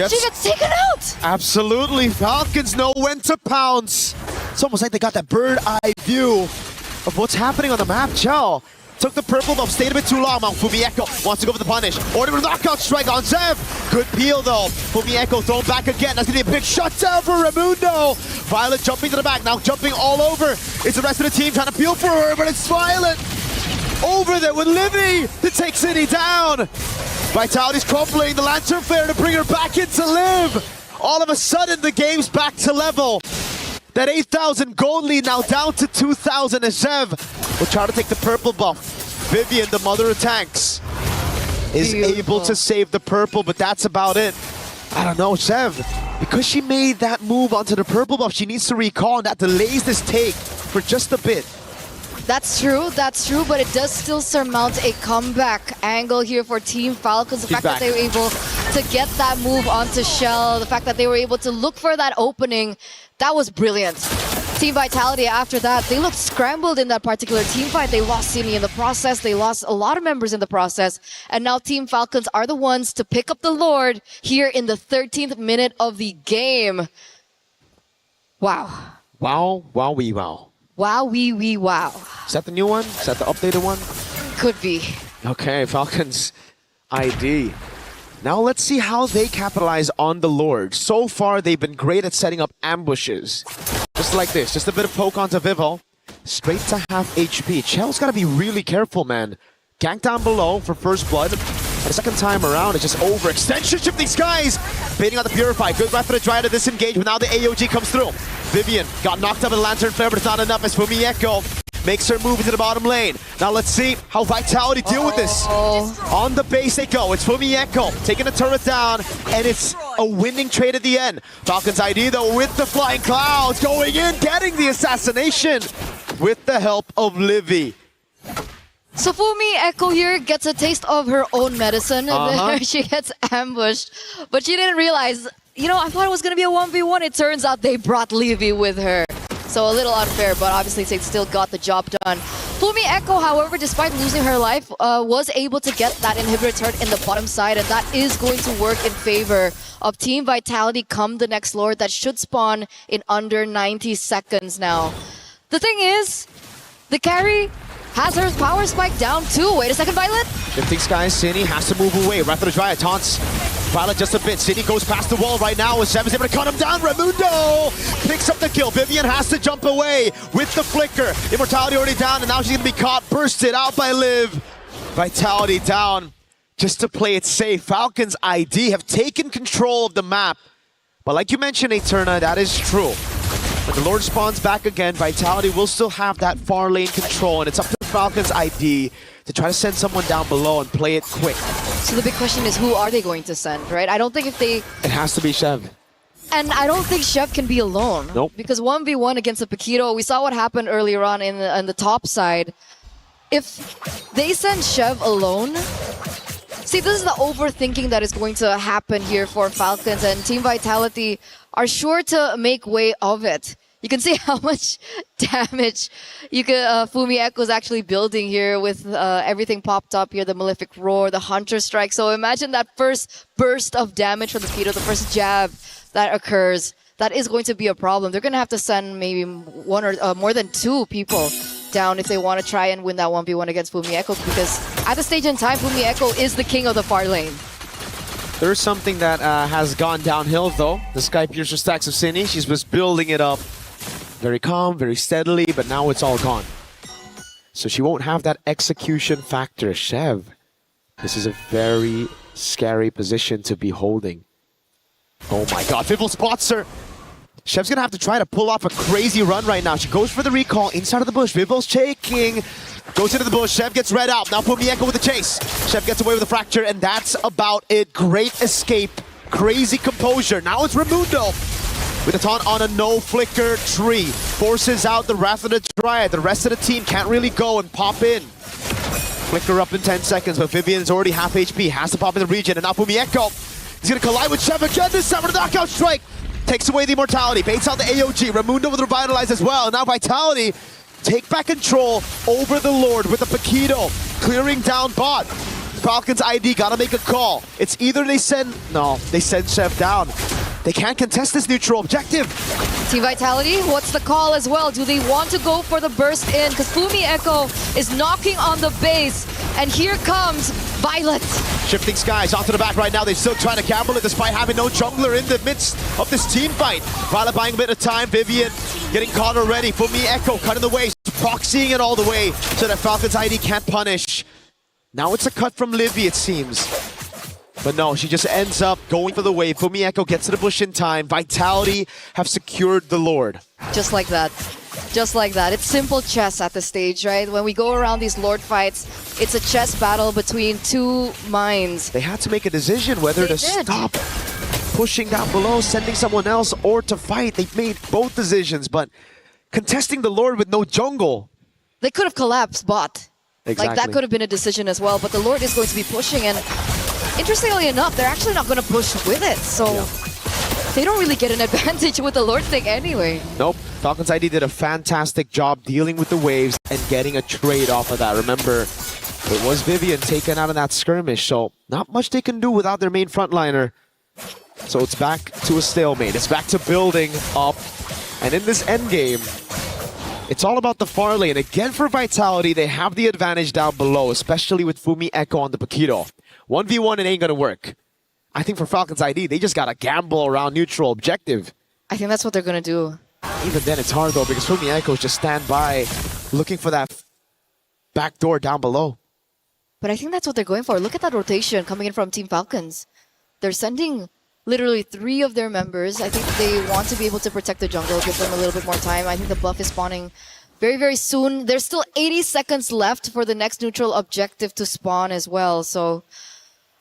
S19: She gets taken out!
S22: Absolutely, Falcons know when to pounce. It's almost like they got that bird eye view of what's happening on the map. Chell took the purple buff, stayed a bit too long. Fumieko wants to go for the punish. Order a knockout strike on Zev. Good peel though. Fumieko thrown back again. That's gonna be a big shutdown for Raimundo. Violet jumping to the back, now jumping all over. It's the rest of the team trying to peel for her, but it's Violet over there with Livy to take City down. Vitality's crumbling, the Lantern Flare to bring her back into Liv. All of a sudden the game's back to level. That 8,000 gold lead now down to 2,000 as Zev will try to take the purple buff. Vivian, the mother of tanks, is able to save the purple, but that's about it. I don't know, Zev, because she made that move onto the purple buff, she needs to recall, and that delays this take for just a bit.
S19: That's true, but it does still surmount a comeback angle here for Team Falcons. The fact that they were able to get that move onto Shell, the fact that they were able to look for that opening, that was brilliant. Team Vitality, after that, they looked scrambled in that particular team fight. They lost Cini in the process, they lost a lot of members in the process, and now Team Falcons are the ones to pick up the Lord here in the 13th minute of the game. Wow.
S22: Wow, wow, wee, wow.
S19: Wow, wee, wee, wow.
S22: Is that the new one? Is that the updated one?
S19: Could be.
S22: Okay, Falcons ID. Now let's see how they capitalize on the Lord. So far, they've been great at setting up ambushes. Just like this, just a bit of poke onto Vival. Straight to half HP. Chell's gotta be really careful, man. Gank down below for first blood. The second time around, it's just overextension. Shifting Skies, baiting on the Purify. Good breath for the Dryad to disengage, but now the AOG comes through. Vivian got knocked up in the Lantern Flare, but it's not enough as Fumieko makes her move into the bottom lane. Now let's see how Vitality deal with this. On the base they go. It's Fumieko taking the turret down, and it's a winning trade at the end. Falcons ID though with the Flying Clouds going in, getting the assassination with the help of Livy.
S19: So Fumieko here gets a taste of her own medicine, and then she gets ambushed. But she didn't realize, you know, I thought it was going to be a 1v1. It turns out they brought Livy with her. So a little unfair, but obviously they still got the job done. Fumi Echo, however, despite losing her life, was able to get that inhibitor turret in the bottom side, and that is going to work in favor of Team Vitality come the next Lord that should spawn in under 90 seconds now. The thing is, the carry has her power spike down too. Wait a second, Violet.
S22: Shifting skies, Cine has to move away. Wrath of the Dryad taunts Violet just a bit. Cine goes past the wall right now. Sev is able to cut him down. Raimundo picks up the kill. Vivian has to jump away with the flicker. Immortality already down, and now she's going to be caught. Bursted out by Liv. Vitality down just to play it safe. Falcon's ID have taken control of the map. But like you mentioned, Eterna, that is true. When the Lord spawns back again, Vitality will still have that far lane control, and it's up to Falcon's ID to try to send someone down below and play it quick.
S19: So the big question is, who are they going to send, right? I don't think if they...
S22: It has to be Shev.
S19: And I don't think Shev can be alone.
S22: Nope.
S19: Because 1v1 against the Paquito, we saw what happened earlier on in the top side. If they send Shev alone... See, this is the overthinking that is going to happen here for Falcons, and Team Vitality are sure to make way of it. You can see how much damage Fumi Echo is actually building here with everything popped up here, the Malefic Roar, the Hunter Strike. So imagine that first burst of damage from the Paquito, the first jab that occurs. That is going to be a problem. They're going to have to send maybe one or more than two people down if they want to try and win that 1v1 against Fumi Echo, because at this stage in time, Fumi Echo is the king of the far lane.
S22: There's something that has gone downhill though. The Sky Piercer stacks of Cine. She's just building it up very calm, very steadily, but now it's all gone. So she won't have that execution factor. Shev, this is a very scary position to be holding. Oh my god, Vivel spots her. Shev's gonna have to try to pull off a crazy run right now. She goes for the recall inside of the bush. Vivel's shaking. Goes into the bush. Shev gets read out. Now Fumi Echo with the chase. Shev gets away with a fracture, and that's about it. Great escape. Crazy composure. Now it's Raimundo with a taunt on a no flicker tree. Forces out the Wrath of the Dryad. The rest of the team can't really go and pop in. Flicker up in 10 seconds, but Vivian's already half HP. Has to pop in the region, and now Fumi Echo is gonna collide with Shev again. This time with a knockout strike. Takes away the immortality, baits out the AOG. Raimundo with Revitalize as well. Now Vitality take back control over the Lord with the Paquito clearing down bot. Falcon's ID gotta make a call. It's either they send Shev down. They can't contest this neutral objective.
S19: Team Vitality, what's the call as well? Do they want to go for the burst in? Because Fumi Echo is knocking on the base, and here comes Violet.
S22: Shifting skies onto the back right now. They're still trying to gamble it despite having no jungler in the midst of this team fight. Violet buying a bit of time. Vivian getting caught already. Fumi Echo cutting the way, proxying it all the way so that Falcon's ID can't punish. Now it's a cut from Livy, it seems. But no, she just ends up going for the wave. Fumi Echo gets to the bush in time. Vitality have secured the Lord.
S19: Just like that. Just like that. It's simple chess at this stage, right? When we go around these Lord fights, it's a chess battle between two minds.
S22: They had to make a decision whether to stop pushing down below, sending someone else, or to fight. They made both decisions, but contesting the Lord with no jungle.
S19: They could have collapsed bot.
S22: Exactly.
S19: Like that could have been a decision as well, but the Lord is going to be pushing, and interestingly enough, they're actually not going to push with it, so they don't really get an advantage with the Lord thing anyway.
S22: Nope. Falcon's ID did a fantastic job dealing with the waves and getting a trade off of that. Remember, it was Vivian taken out in that skirmish, so not much they can do without their main frontliner. So it's back to a stalemate. It's back to building up. And in this endgame, it's all about the far lane. Again, for Vitality, they have the advantage down below, especially with Fumi Echo on the Paquito. 1v1, it ain't gonna work. I think for Falcon's ID, they just gotta gamble around neutral objective.
S19: I think that's what they're gonna do.
S22: Even then, it's hard though, because Fumi Echoes just stand by, looking for that back door down below.
S19: But I think that's what they're going for. Look at that rotation coming in from Team Falcons. They're sending literally 3 of their members. I think they want to be able to protect the jungle, give them a little bit more time. I think the buff is spawning very, very soon. There's still 80 seconds left for the next neutral objective to spawn as well. So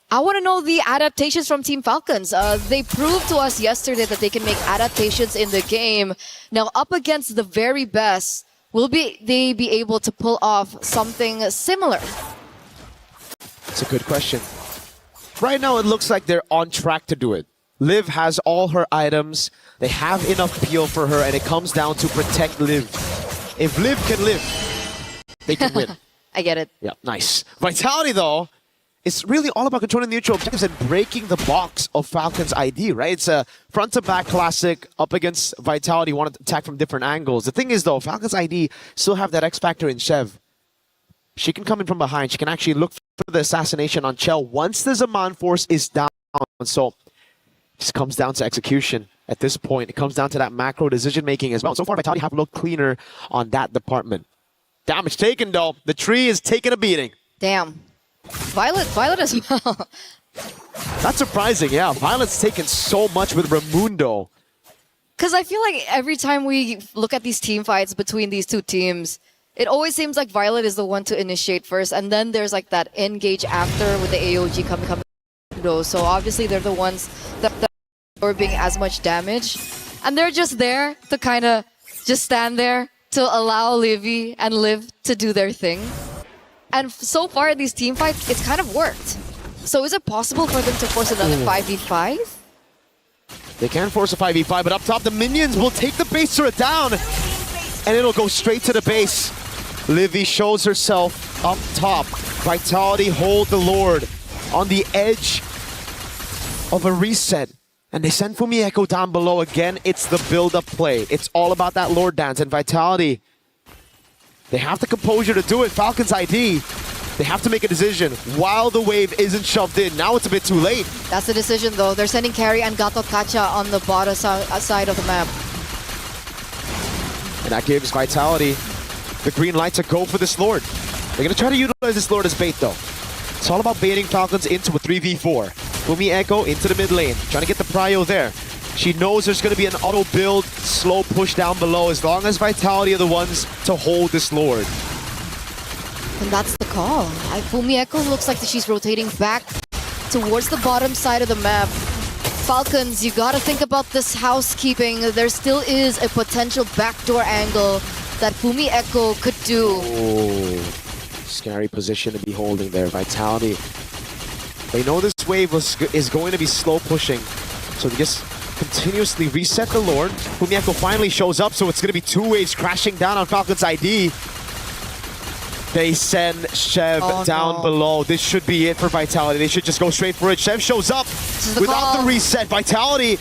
S19: I want to know the adaptations from Team Falcons. They proved to us yesterday that they can make adaptations in the game. Now, up against the very best, will they be able to pull off something similar?
S22: That's a good question. Right now, it looks like they're on track to do it. Liv has all her items. They have enough peel for her, and it comes down to protect Liv. If Liv can live, they can win.
S19: I get it.
S22: Yeah, nice. Vitality, though, it's really all about controlling neutral objectives and breaking the box of Falcon's ID, right? It's a front-to-back classic up against Vitality, want to attack from different angles. The thing is, though, Falcon's ID still have that X-Factor in Chev. She can come in from behind. She can actually look for the assassination on Chell once the Zaman Force is down. So it just comes down to execution at this point. It comes down to that macro decision-making as well. So far, Vitality have looked cleaner on that department. Damage taken, though. The tree is taking a beating.
S19: Damn. Violet as well.
S22: That's surprising, yeah. Violet's taken so much with Raimundo.
S19: Because I feel like every time we look at these team fights between these two teams, it always seems like Violet is the one to initiate first, and then there's like that engage after with the AOG coming. So obviously they're the ones that are absorbing as much damage, and they're just there to kind of just stand there to allow Livy and Liv to do their thing. And so far in these team fights, it's kind of worked. So is it possible for them to force another 5v5?
S22: They can force a 5v5, but up top, the minions will take the base turret down, and it'll go straight to the base. Livy shows herself up top. Vitality hold the Lord on the edge of a reset. And they send Fumi Echo down below again. It's the build-up play. It's all about that Lord dance, and Vitality, they have the composure to do it. Falcon's ID, they have to make a decision while the wave isn't shoved in. Now it's a bit too late.
S19: That's the decision, though. They're sending Carry and Gato Kacha on the bottom side of the map.
S22: And that gives Vitality the green light to go for this Lord. They're going to try to utilize this Lord as bait, though. It's all about baiting Falcons into a 3v4. Fumi Echo into the mid lane, trying to get the prio there. She knows there's going to be an auto build, slow push down below, as long as Vitality are the ones to hold this Lord.
S19: And that's the call. Fumi Echo looks like she's rotating back towards the bottom side of the map. Falcons, you gotta think about this housekeeping. There still is a potential backdoor angle that Fumi Echo could do.
S22: Oh, scary position to be holding there. Vitality, they know this wave is going to be slow pushing, so they just continuously reset the Lord. Fumi Echo finally shows up, so it's going to be two waves crashing down on Falcon's ID. They send Chev down below. This should be it for Vitality. They should just go straight for it. Chev shows up without the reset. Vitality,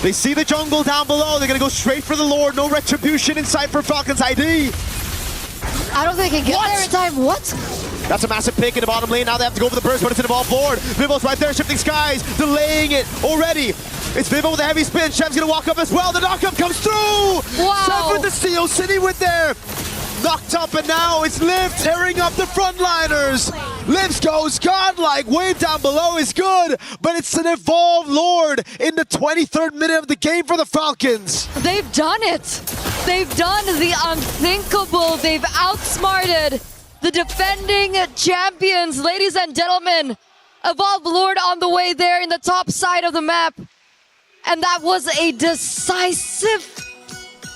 S22: they see the jungle down below. They're going to go straight for the Lord. No retribution in sight for Falcon's ID.
S19: I don't think they can get there in time. What?
S22: That's a massive pick in the bottom lane. Now they have to go for the burst, but it's an evolved Lord. Vivo's right there, shifting skies, delaying it already. It's Vivo with a heavy spin. Chev's going to walk up as well. The knockup comes through.
S19: Wow.
S22: Chev with the steal, sitting with there. Knocked up, and now it's Liv tearing up the frontliners. Liv goes godlike. Wave down below is good, but it's an evolved Lord in the 23rd minute of the game for the Falcons.
S19: They've done it. They've done the unthinkable. They've outsmarted the defending champions. Ladies and gentlemen, evolved Lord on the way there in the top side of the map. And that was a decisive,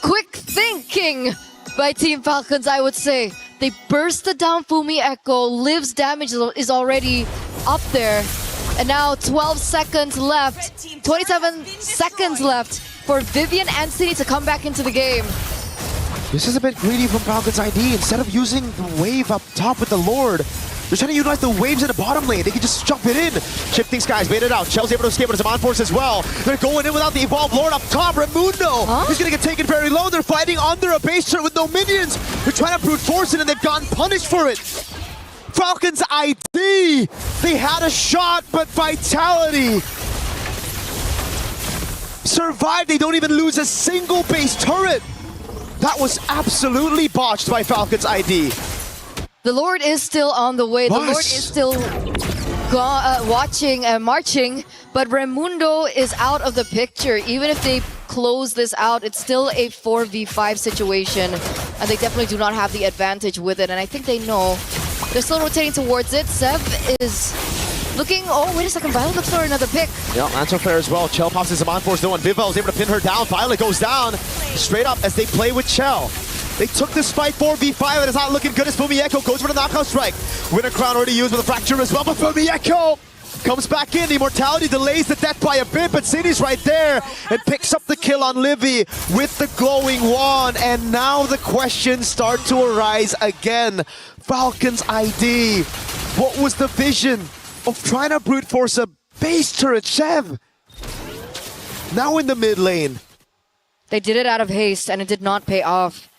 S19: quick thinking by Team Falcons, I would say. They bursted down Fumi Echo. Liv's damage is already up there. And now 12 seconds left, 27 seconds left for Vivian and City to come back into the game.
S22: This is a bit greedy from Falcon's ID. Instead of using the wave up top with the Lord, they're trying to utilize the waves in the bottom lane. They can just jump it in. Shifting skies, bait it out. Chell's able to escape with his Zaman Force as well. They're going in without the evolved Lord up top. Raimundo is going to get taken very low. They're fighting under a base turret with no minions. They're trying to brute force it, and they've gotten punished for it. Falcon's ID, they had a shot, but Vitality survived. They don't even lose a single base turret. That was absolutely botched by Falcon's ID.
S19: The Lord is still on the way. The Lord is still watching and marching, but Raimundo is out of the picture. Even if they close this out, it's still a 4v5 situation, and they definitely do not have the advantage with it, and I think they know. They're still rotating towards it. Sev is looking, oh, wait a second, Violet looks for another pick.
S22: Yeah, Lancer Fair as well. Chell pops his Zaman Force though, and Vivel is able to pin her down. Violet goes down straight up as they play with Chell. They took this fight 4v5, and it's not looking good as Fumi Echo goes for the knockout strike. Winter Crown already used with a fracture as well, but Fumi Echo Comes back in, Immortality delays the death by a bit, but City's right there and picks up the kill on Livy with the glowing wand. And now the questions start to arise again. Falcon's ID. What was the vision of trying to brute force a base turret Chev? Now in the mid lane.
S19: They did it out of haste and it did not pay off.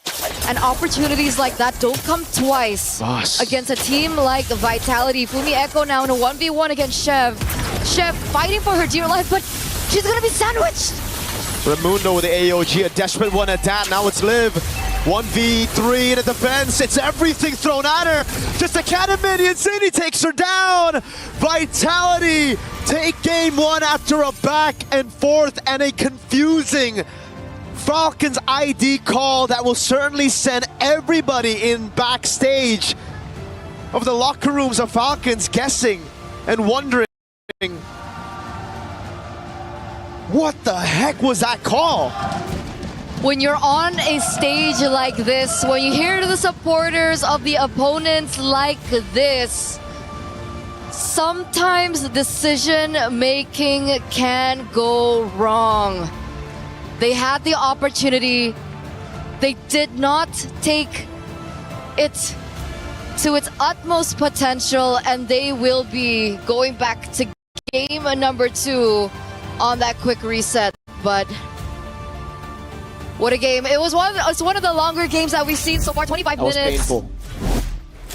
S19: And opportunities like that don't come twice against a team like Vitality. Fumi Echo now in a 1v1 against Chev. Chev fighting for her dear life, but she's gonna be sandwiched.
S22: Raimundo with the AOG, a desperate one at that. Now it's Liv. 1v3 in the defense. It's everything thrown at her. Just a cannon minion. City takes her down. Vitality take game one after a back and forth and a confusing Falcons ID call that will certainly send everybody in backstage of the locker rooms of Falcons guessing and wondering, what the heck was that call?
S19: When you're on a stage like this, when you hear the supporters of the opponents like this, sometimes decision making can go wrong. They had the opportunity. They did not take it to its utmost potential, and they will be going back to game number 2 on that quick reset. But what a game. It's one of the longer games that we've seen so far, 25 minutes.
S22: That was painful.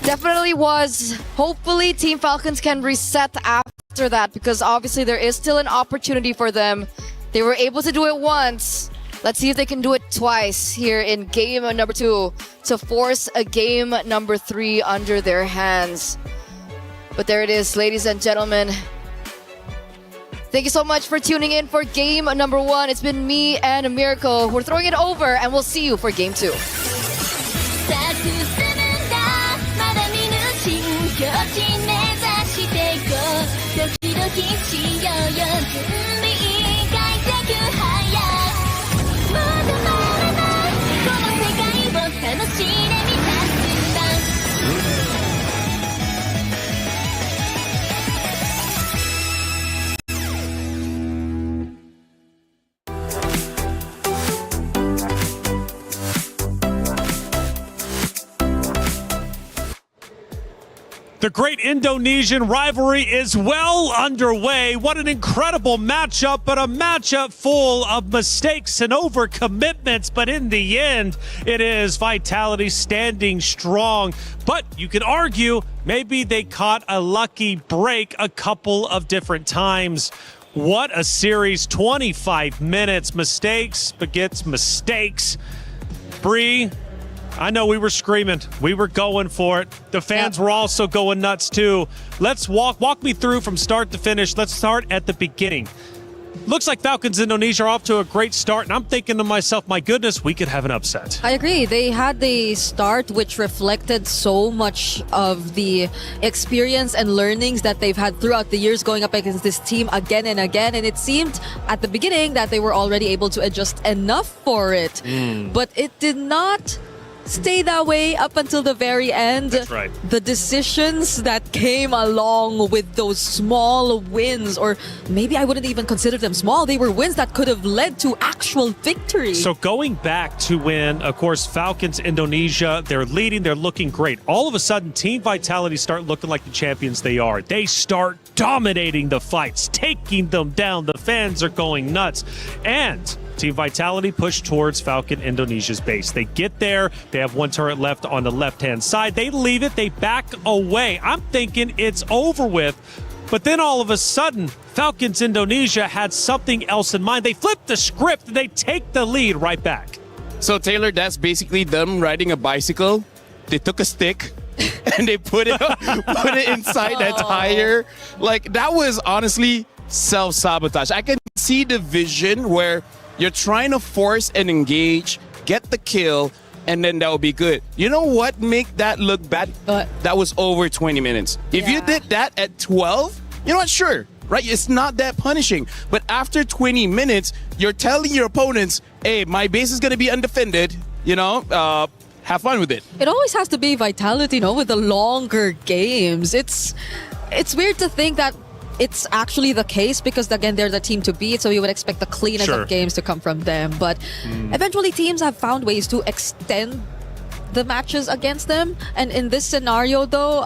S19: Definitely was. Hopefully Team Falcons can reset after that, because obviously there is still an opportunity for them. They were able to do it once. Let's see if they can do it twice here in game number 2 to force a game number 3 under their hands. But there it is, ladies and gentlemen. Thank you so much for tuning in for game number 1. It's been me and Mirko. We're throwing it over, and we'll see you for game 2.
S2: The great Indonesian rivalry is well underway. What an incredible matchup, but a matchup full of mistakes and overcommitments. But in the end, it is Vitality standing strong. But you can argue maybe they caught a lucky break a couple of different times. What a series, 25 minutes, mistakes begets mistakes. Bree, I know we were screaming. We were going for it. The fans were also going nuts too. Let's walk me through from start to finish. Let's start at the beginning. Looks like Falcons Indonesia are off to a great start, and I'm thinking to myself, my goodness, we could have an upset.
S1: I agree. They had the start which reflected so much of the experience and learnings that they've had throughout the years going up against this team again and again. And it seemed at the beginning that they were already able to adjust enough for it. But it did not stay that way up until the very end.
S2: That's right.
S1: The decisions that came along with those small wins, or maybe I wouldn't even consider them small, they were wins that could have led to actual victory.
S2: So going back to when, of course, Falcons Indonesia, they're leading, they're looking great. All of a sudden, Team Vitality start looking like the champions they are. They start dominating the fights, taking them down. The fans are going nuts. And Team Vitality push towards Falcon Indonesia's base. They get there. They have one turret left on the left-hand side. They leave it. They back away. I'm thinking it's over with. But then all of a sudden, Falcons Indonesia had something else in mind. They flip the script and they take the lead right back.
S3: So Taylor, that's basically them riding a bicycle. They took a stick and they put it inside that tire. Like, that was honestly self-sabotage. I can see the vision where you're trying to force and engage, get the kill, and then that will be good. You know what make that look bad? That was over 20 minutes. If you did that at 12, you know what? Sure, right? It's not that punishing. But after 20 minutes, you're telling your opponents, hey, my base is going to be undefended, you know, have fun with it.
S1: It always has to be Vitality, with the longer games. It's weird to think that it's actually the case because, again, they're the team to beat, so you would expect the cleanest
S2: Sure.
S1: of games to come from them. But eventually teams have found ways to extend the matches against them, and in this scenario though,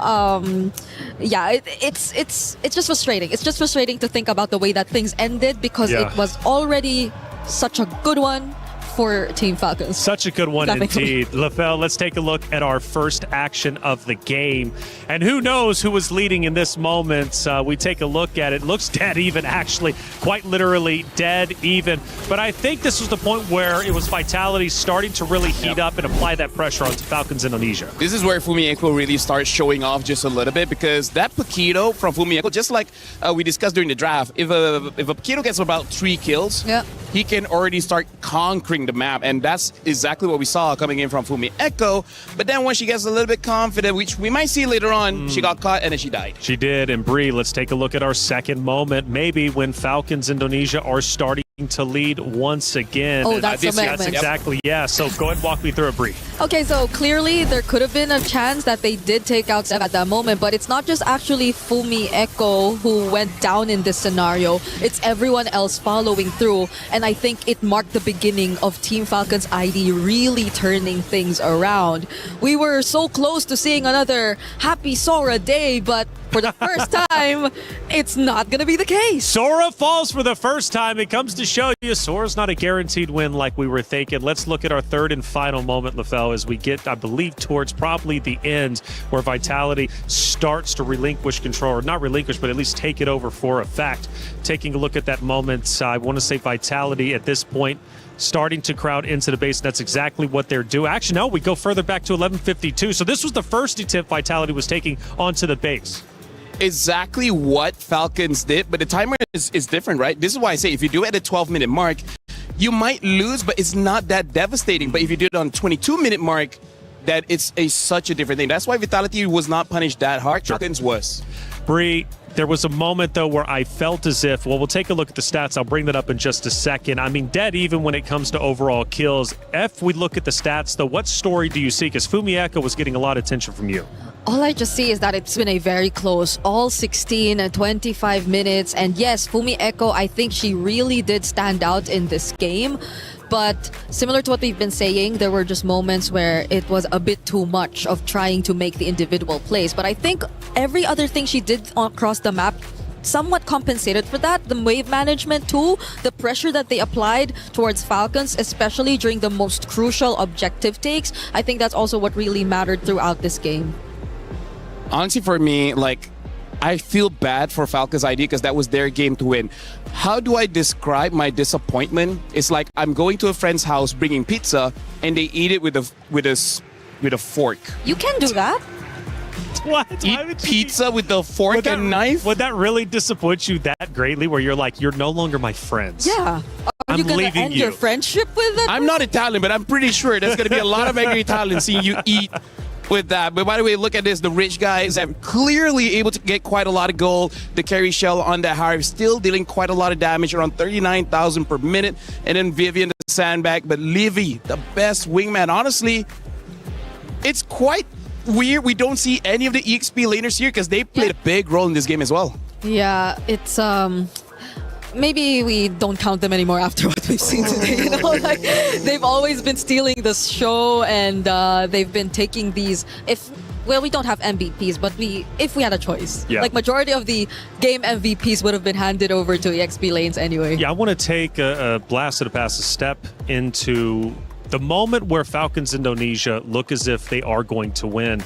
S1: it's just frustrating. It's just frustrating to think about the way that things ended because
S2: Yeah.
S1: it was already such a good one for Team Falcons.
S2: Such a good one indeed. LaFell, let's take a look at our first action of the game. And who knows who was leading in this moment. We take a look at it. Looks dead even, actually. Quite literally dead even. But I think this was the point where it was Vitality starting to really heat up and apply that pressure onto Falcons Indonesia.
S3: This is where Fumieko really starts showing off just a little bit because that Paquito from Fumieko, just like we discussed during the draft, if a Paquito gets about 3 kills, he can already start conquering the map, and that's exactly what we saw coming in from Fumieko. But then when she gets a little bit confident, which we might see later on, she got caught and then she died.
S2: She did. And Bree, let's take a look at our second moment, maybe when Falcons Indonesia are starting to lead once again.
S1: Oh, that's the
S2: That's
S1: moment.
S2: exactly, yeah. So go ahead and walk me through it, Bree.
S1: Okay, so clearly there could have been a chance that they did take out Sev at that moment, but it's not just actually Fumieko who went down in this scenario. It's everyone else following through, and I think it marked the beginning of Team Falcons ID really turning things around. We were so close to seeing another happy Sora day, but for the first time, it's not going to be the case.
S2: Sora falls for the first time. It comes to show you Sora's not a guaranteed win like we were thinking. Let's look at our third and final moment, LaFell, as we get, I believe, towards probably the end where Vitality starts to relinquish control, or not relinquish, but at least take it over for a fact. Taking a look at that moment, I want to say Vitality at this point starting to crowd into the base. That's exactly what they're doing. Actually, no, we go further back to 11:52. So this was the first attempt Vitality was taking onto the base.
S3: Exactly what Falcons did, but the timer is different, right? This is why I say if you do it at a 12-minute mark, you might lose, but it's not that devastating. But if you do it on 22-minute mark, that it's such a different thing. That's why Vitality was not punished that hard. Falcons was.
S2: Bree, there was a moment, though, where I felt as if, well, we'll take a look at the stats. I'll bring that up in just a second. I mean, dead even when it comes to overall kills. If we look at the stats, though, what story do you see? Because Fumieko was getting a lot of attention from you.
S1: All I just see is that it's been a very close, all 16 and 25 minutes. And yes, Fumieko, I think she really did stand out in this game. But similar to what we've been saying, there were just moments where it was a bit too much of trying to make the individual plays. But I think every other thing she did across the map somewhat compensated for that. The wave management too, the pressure that they applied towards Falcons, especially during the most crucial objective takes, I think that's also what really mattered throughout this game.
S3: Honestly, for me, like, I feel bad for Falcons ID because that was their game to win. How do I describe my disappointment? It's like I'm going to a friend's house bringing pizza and they eat it with a fork.
S1: You can do that.
S2: What?
S3: Eat pizza with a fork and knife?
S2: Would that really disappoint you that greatly where you're like, you're no longer my friends?
S1: Yeah. Are you
S2: I'm
S1: gonna
S2: leaving
S1: end
S2: you.
S1: your friendship with them?
S3: I'm not Italian, but I'm pretty sure there's going to be a lot of angry Italians seeing you eat with that. But by the way, look at this. The rich guys are clearly able to get quite a lot of gold. The carry shell on that Harv still dealing quite a lot of damage, around 39,000 per minute. And then Vivian, the sandbag. But Livy, the best wingman. Honestly, it's quite weird. We don't see any of the EXP laners here because they played a big role in this game as well.
S1: Yeah, it's maybe we don't count them anymore after what we've seen today. You know, like they've always been stealing the show, and they've been taking these. We don't have MVPs, but if we had a choice, like majority of the game MVPs would have been handed over to EXP lanes anyway.
S2: Yeah, I want to take a blast of the past, a step into the moment where Falcons Indonesia look as if they are going to win.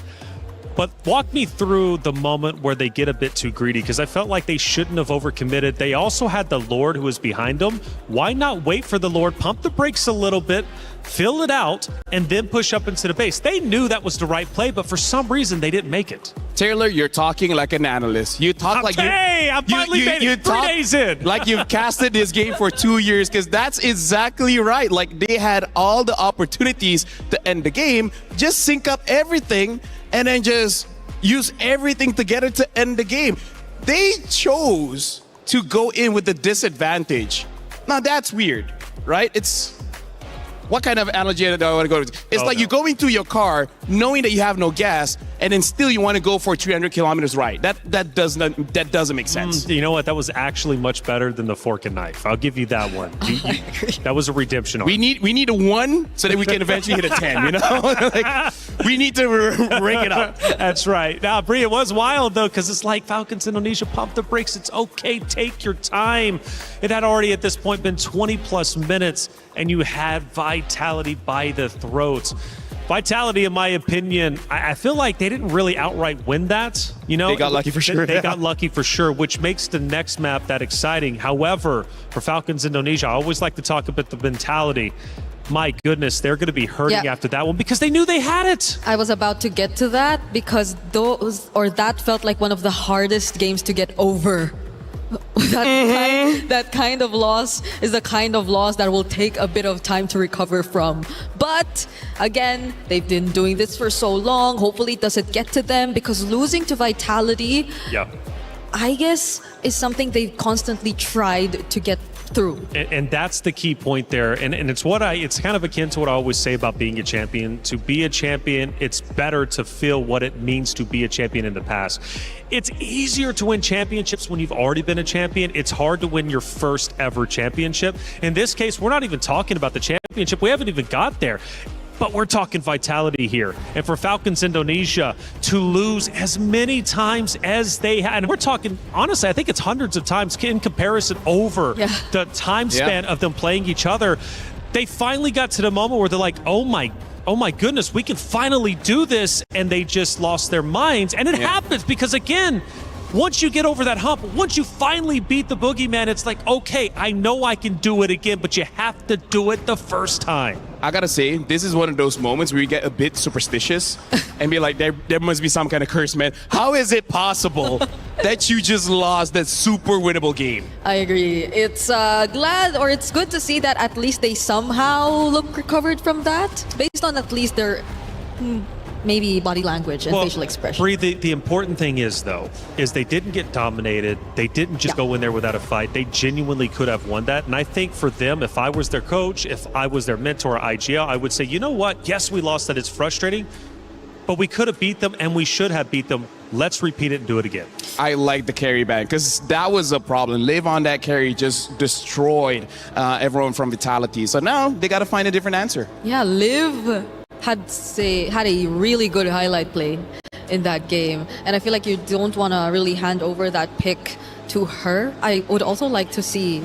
S2: But walk me through the moment where they get a bit too greedy, because I felt like they shouldn't have overcommitted. They also had the Lord who was behind them. Why not wait for the Lord, pump the brakes a little bit, fill it out, and then push up into the base? They knew that was the right play, but for some reason they didn't make it.
S3: Taylor, you're talking like an analyst. You talk like
S2: I'm finally made it 3 days in.
S3: Like you've casted this game for 2 years, because that's exactly right. Like they had all the opportunities to end the game, just sync up everything, and then just use everything together to end the game. They chose to go in with the disadvantage. Now that's weird, right? It's what kind of analogy do I want to go to? It's like you go into your car knowing that you have no gas, and then still you want to go for 300 kilometers right. That doesn't make sense.
S2: You know what? That was actually much better than the fork and knife. I'll give you that one. That was a redemption.
S3: We need a 1 so that we can eventually hit a 10. You know, like, we need to ring it up.
S2: That's right. Now, Bree, it was wild though, because it's like Falcons Indonesia, pump the brakes. It's okay. Take your time. It had already at this point been 20 plus minutes, and you had Vitality by the throat. Vitality, in my opinion, I feel like they didn't really outright win that. You know,
S3: they got lucky for sure.
S2: They got lucky for sure, which makes the next map that exciting. However, for Falcons Indonesia, I always like to talk about the mentality. My goodness, they're going to be hurting after that one because they knew they had it.
S1: I was about to get to that because that felt like one of the hardest games to get over. That kind of loss is the kind of loss that will take a bit of time to recover from. But again, they've been doing this for so long. Hopefully it doesn't get to them, because losing to Vitality, I guess, is something they've constantly tried to get through.
S2: And that's the key point there. And it's kind of akin to what I always say about being a champion. To be a champion, it's better to feel what it means to be a champion in the past. It's easier to win championships when you've already been a champion. It's hard to win your first ever championship. In this case, we're not even talking about the championship. We haven't even got there. But we're talking Vitality here. And for Falcons Indonesia to lose as many times as they had, and we're talking, honestly, I think it's hundreds of times in comparison over the time span of them playing each other. They finally got to the moment where they're like, oh my goodness, we can finally do this. And they just lost their minds. And it happens because, again, once you get over that hump, once you finally beat the boogeyman, it's like, okay, I know I can do it again, but you have to do it the first time.
S3: I gotta say, this is one of those moments where you get a bit superstitious and be like, there must be some kind of curse, man. How is it possible that you just lost that super winnable game?
S1: I agree. It's it's good to see that at least they somehow look recovered from that, based on at least their maybe body language and facial expression.
S2: Bree, the important thing is, though, is they didn't get dominated. They didn't just go in there without a fight. They genuinely could have won that. And I think for them, if I was their coach, if I was their mentor, IGL, I would say, you know what? Yes, we lost that. It's frustrating, but we could have beat them and we should have beat them. Let's repeat it and do it again.
S3: I like the carry ban because that was a problem. Live on that carry just destroyed everyone from Vitality. So now they got to find a different answer.
S1: Yeah, Liv had a really good highlight play in that game, and I feel like you don't want to really hand over that pick to her. I would also like to see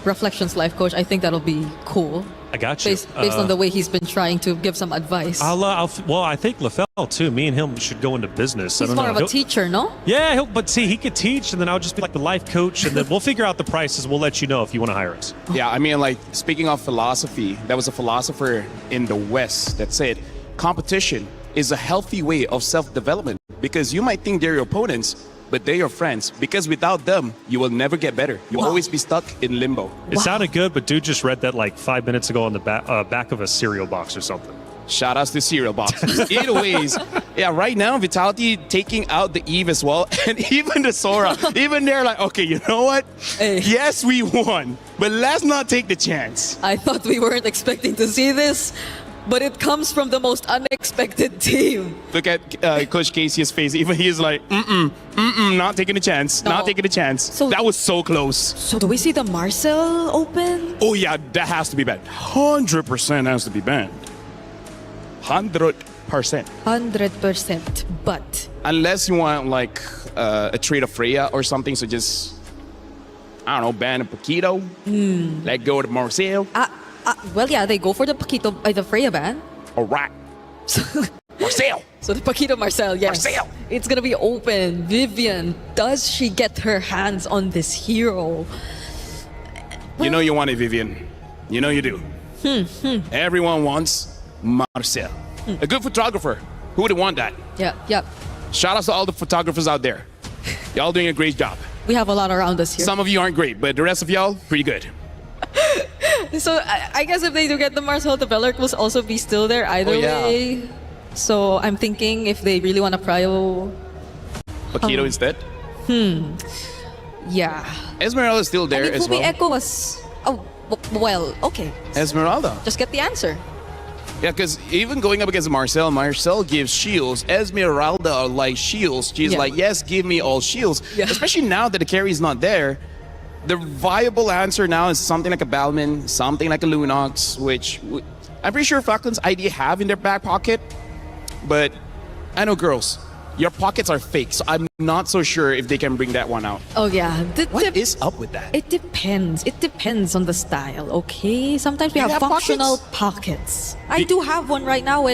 S1: Reflection's life coach. I think that'll be cool.
S2: I got you.
S1: Based on the way he's been trying to give some advice.
S2: Well, I think LaFell too. Me and him should go into business.
S1: He's more of a teacher, no?
S2: Yeah, but see, he could teach, and then I'll just be like the life coach, and then we'll figure out the prices. We'll let you know if you want to hire us.
S3: Yeah, I mean, like, speaking of philosophy, there was a philosopher in the West that said, competition is a healthy way of self-development, because you might think they're your opponents, but they're your friends, because without them, you will never get better. You'll always be stuck in limbo.
S2: It sounded good, but dude just read that like 5 minutes ago on the back of a cereal box or something.
S3: Shout outs to cereal boxes. Either ways, yeah, right now, Vitality taking out the Eve as well, and even the Sora, even they're like, okay, you know what?
S1: Hey.
S3: Yes, we won, but let's not take the chance.
S1: I thought we weren't expecting to see this, but it comes from the most unexpected team.
S3: Look at Coach Casey's face. Even he's like, not taking a chance.
S1: No.
S3: Not taking a chance. So that was so close.
S1: So do we see the Marcel open?
S3: Oh yeah, that has to be banned. 100% has to be banned. 100%.
S1: 100%. But
S3: unless you want like a trade of Freya or something, so just, I don't know, ban a Paquito. Let go of Marcel.
S1: Well, yeah, they go for the Paquito, the Freya ban.
S3: All right. Marcel.
S1: So the Paquito Marcel, yes.
S3: Marcel.
S1: It's gonna be open. Vivian, does she get her hands on this hero?
S3: You know you want it, Vivian. You know you do. Everyone wants Marcel. A good photographer. Who would want that?
S1: Yeah.
S3: Shout out to all the photographers out there. Y'all doing a great job.
S1: We have a lot around us here.
S3: Some of you aren't great, but the rest of y'all, pretty good.
S1: So I guess if they do get the Marcel, the Bellark will also be still there either way. So I'm thinking if they really want to prio
S3: Paquito instead?
S1: Yeah.
S3: Esmeralda is still there as well.
S1: Echo was... Oh, well, okay.
S3: Esmeralda.
S1: Just get the answer.
S3: Yeah, because even going up against Marcel, Marcel gives shields. Esmeralda are like shields. She's like, yes, give me all shields. Especially now that the carry is not there. The viable answer now is something like a Balman, something like a Lunox, which I'm pretty sure Falcon's ID have in their back pocket. But I know, girls, your pockets are fake, so I'm not so sure if they can bring that one out.
S1: Oh yeah.
S3: What is up with that?
S1: It depends. It depends on the style, okay? Sometimes we have functional pockets. I do have one right now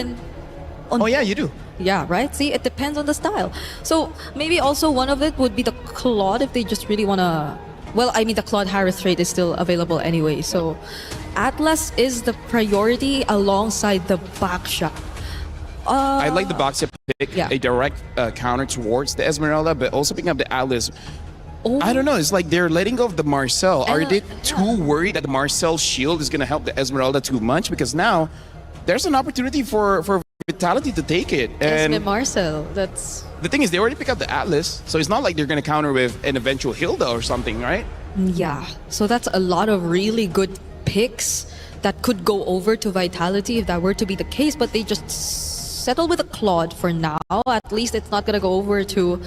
S22: Oh yeah, you do.
S1: Yeah, right? See, it depends on the style. So maybe also one of it would be the Claude if they just really want to... Well, I mean, the Claude Harris trade is still available anyway. So Atlas is the priority alongside the Baksha.
S3: I like the Baksha pick, a direct counter towards the Esmeralda, but also picking up the Atlas. I don't know, it's like they're letting go of the Marcel. Are they too worried that the Marcel shield is going to help the Esmeralda too much? Because now there's an opportunity for Vitality to take it. And
S1: Marcel, that's...
S3: The thing is, they already pick up the Atlas, so it's not like they're going to counter with an eventual Hilda or something, right?
S1: Yeah, so that's a lot of really good picks that could go over to Vitality if that were to be the case, but they just settle with a Claude for now. At least it's not going to go over to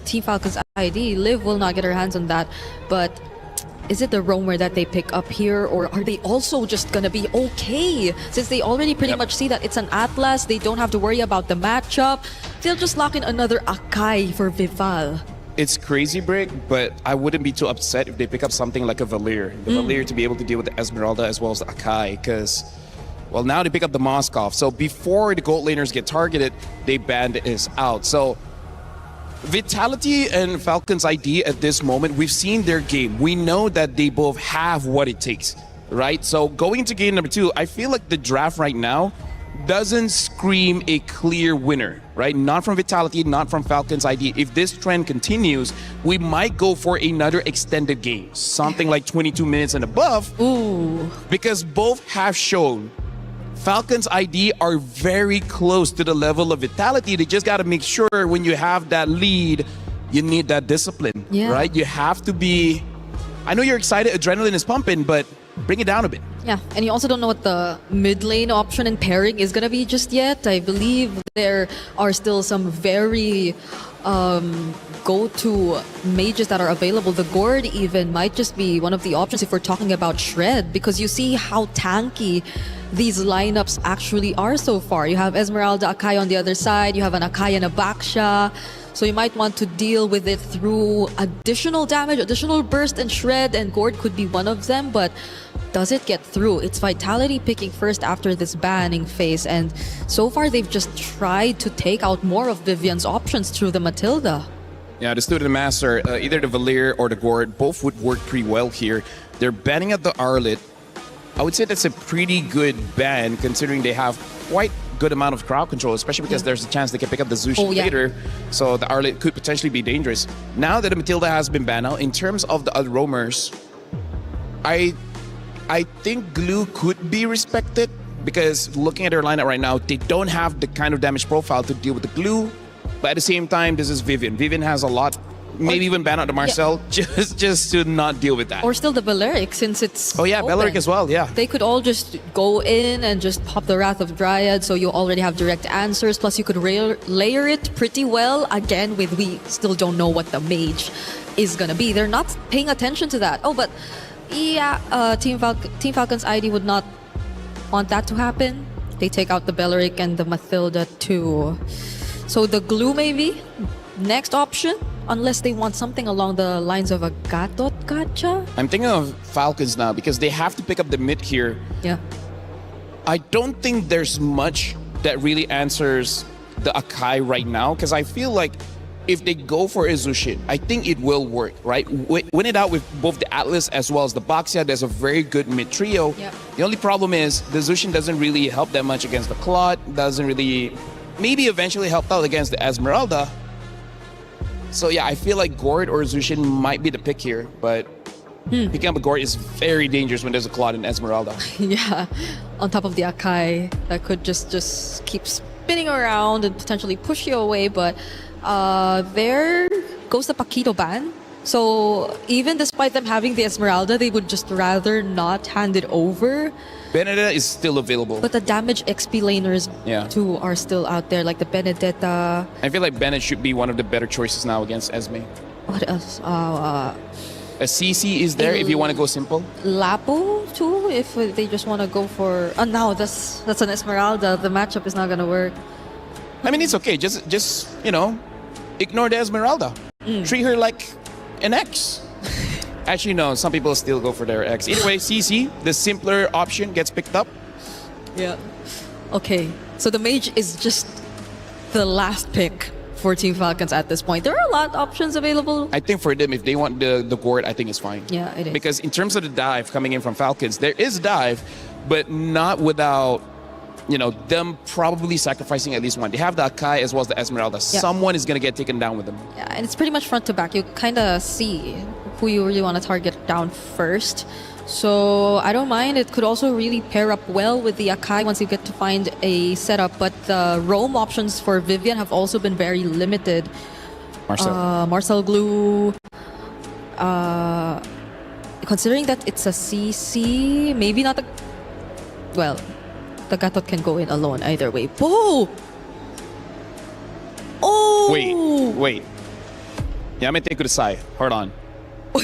S1: Team Falcon's ID. Liv will not get her hands on that, but is it the roamer that they pick up here, or are they also just gonna be okay? Since they already pretty much see that it's an Atlas, they don't have to worry about the matchup. They'll just lock in another Akai for Vival.
S3: It's crazy, Brick, but I wouldn't be too upset if they pick up something like a Valir. The Valir to be able to deal with the Esmeralda as well as the Akai, because, well, now they pick up the Moskov. So before the gold laners get targeted, they banned this out. So Vitality and Falcon's ID at this moment, we've seen their game. We know that they both have what it takes, right? So going into game number 2, I feel like the draft right now doesn't scream a clear winner, right? Not from Vitality, not from Falcon's ID. If this trend continues, we might go for another extended game, something like 22 minutes and above.
S1: Ooh.
S3: Because both have shown Falcon's ID are very close to the level of Vitality. They just got to make sure when you have that lead, you need that discipline, right? You have to be... I know you're excited, adrenaline is pumping, but bring it down a bit.
S1: Yeah, and you also don't know what the mid lane option and pairing is going to be just yet. I believe there are still some very go-to mages that are available. The Gourd even might just be one of the options if we're talking about Shred, because you see how tanky these lineups actually are so far. You have Esmeralda, Akai on the other side, you have an Akai and a Baksha, so you might want to deal with it through additional damage, additional burst, and Shred, and Gourd could be one of them, but does it get through? It's Vitality picking first after this banning phase, and so far they've just tried to take out more of Vivian's options through the Matilda.
S3: Yeah, the Student Master, either the Valir or the Gourd, both would work pretty well here. They're banning at the Arlet. I would say that's a pretty good ban considering they have quite good amount of crowd control, especially because there's a chance they can pick up the Zushi later. So the Arlet could potentially be dangerous. Now that the Matilda has been banned out, in terms of the other roamers, I think Glue could be respected because looking at their lineup right now, they don't have the kind of damage profile to deal with the Glue. But at the same time, this is Vivian. Vivian has a lot. Maybe even ban out the Marcel just to not deal with that.
S1: Or still the Valeric, since it's
S3: Valeric as well,
S1: They could all just go in and just pop the Wrath of Dryad, so you already have direct answers. Plus, you could layer it pretty well. Again, we still don't know what the mage is gonna be. They're not paying attention to that. Oh, but yeah, Team Falcon's ID would not want that to happen. They take out the Beleric and the Mathilda too. So the Glue maybe next option, unless they want something along the lines of a Gatot Gacha.
S3: I'm thinking of Falcons now because they have to pick up the mid here.
S1: Yeah.
S3: I don't think there's much that really answers the Akai right now because I feel like if they go for a Zushin, I think it will work, right? Win it out with both the Atlas as well as the Baksha. There's a very good mid trio.
S1: Yep.
S3: The only problem is the Zushin doesn't really help that much against the Claude, doesn't really, maybe eventually help out against the Esmeralda. So yeah, I feel like Gourd or Zushin might be the pick here, but picking up a Gourd is very dangerous when there's a Claude and Esmeralda.
S1: Yeah, on top of the Akai that could just keep spinning around and potentially push you away, but there goes the Paquito ban. So even despite them having the Esmeralda, they would just rather not hand it over.
S14: Benedetta is still available.
S1: But the damage XP laners too are still out there, like the Benedetta.
S14: I feel like Bennett should be one of the better choices now against Esme.
S1: What else?
S14: A CC is there if you want to go simple.
S1: Lapo too, if they just want to go for. Oh no, that's an Esmeralda. The matchup is not gonna work.
S14: I mean, it's okay. Just you know, ignore the Esmeralda. Treat her like an X. Actually, no. Some people still go for their X. Either way, CC, the simpler option, gets picked up.
S1: Yeah. Okay. So the mage is just the last pick for Team Falcons at this point. There are a lot of options available.
S14: I think for them, if they want the gourd, I think it's fine.
S1: Yeah, it is.
S14: Because in terms of the dive coming in from Falcons, there is a dive, but not without, you know, them probably sacrificing at least one. They have the Akai as well as the Esmeralda.
S1: Yeah.
S14: Someone is going to get taken down with them.
S1: Yeah, and it's pretty much front to back. You kind of see who you really want to target down first. So I don't mind. It could also really pair up well with the Akai once you get to find a setup. But the roam options for Vivian have also been very limited. Marcel Glue. Considering that it's a CC, maybe not a... Well, the Gatot can go in alone either way. Whoa! Oh!
S14: Wait. Yeah, I'm going to take it aside. Hold on.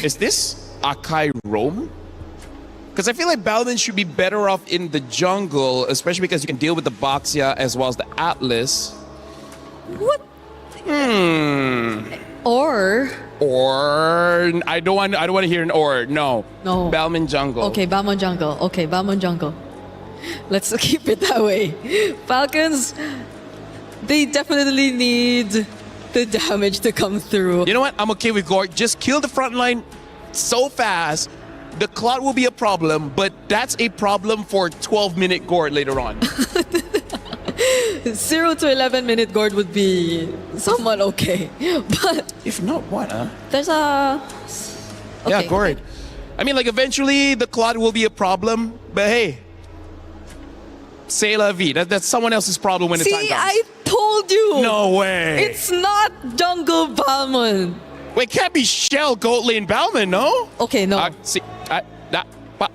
S14: Is this Akai roam? Because I feel like Balvin should be better off in the jungle, especially because you can deal with the Boxia as well as the Atlas.
S1: What? Or
S14: I don't want to hear an or. No. Balmond jungle.
S1: Okay, Balmond jungle. Okay, Balmond jungle. Let's keep it that way. Falcons, they definitely need the damage to come through.
S14: You know what? I'm okay with Gord. Just kill the front line so fast. The cloud will be a problem, but that's a problem for 12-minute Gord later on.
S1: 0 to 11-minute Gord would be somewhat okay. But
S14: if not, what, huh?
S1: There's a... Okay.
S14: Yeah, Gord. I mean, like, eventually the cloud will be a problem, but hey, c'est la vie. That's someone else's problem when the time comes.
S1: See, I told you!
S14: No way!
S1: It's not Jungle Balmond.
S14: Wait, can't be Shell, Goat Lane, Balmond, no?
S1: Okay, no.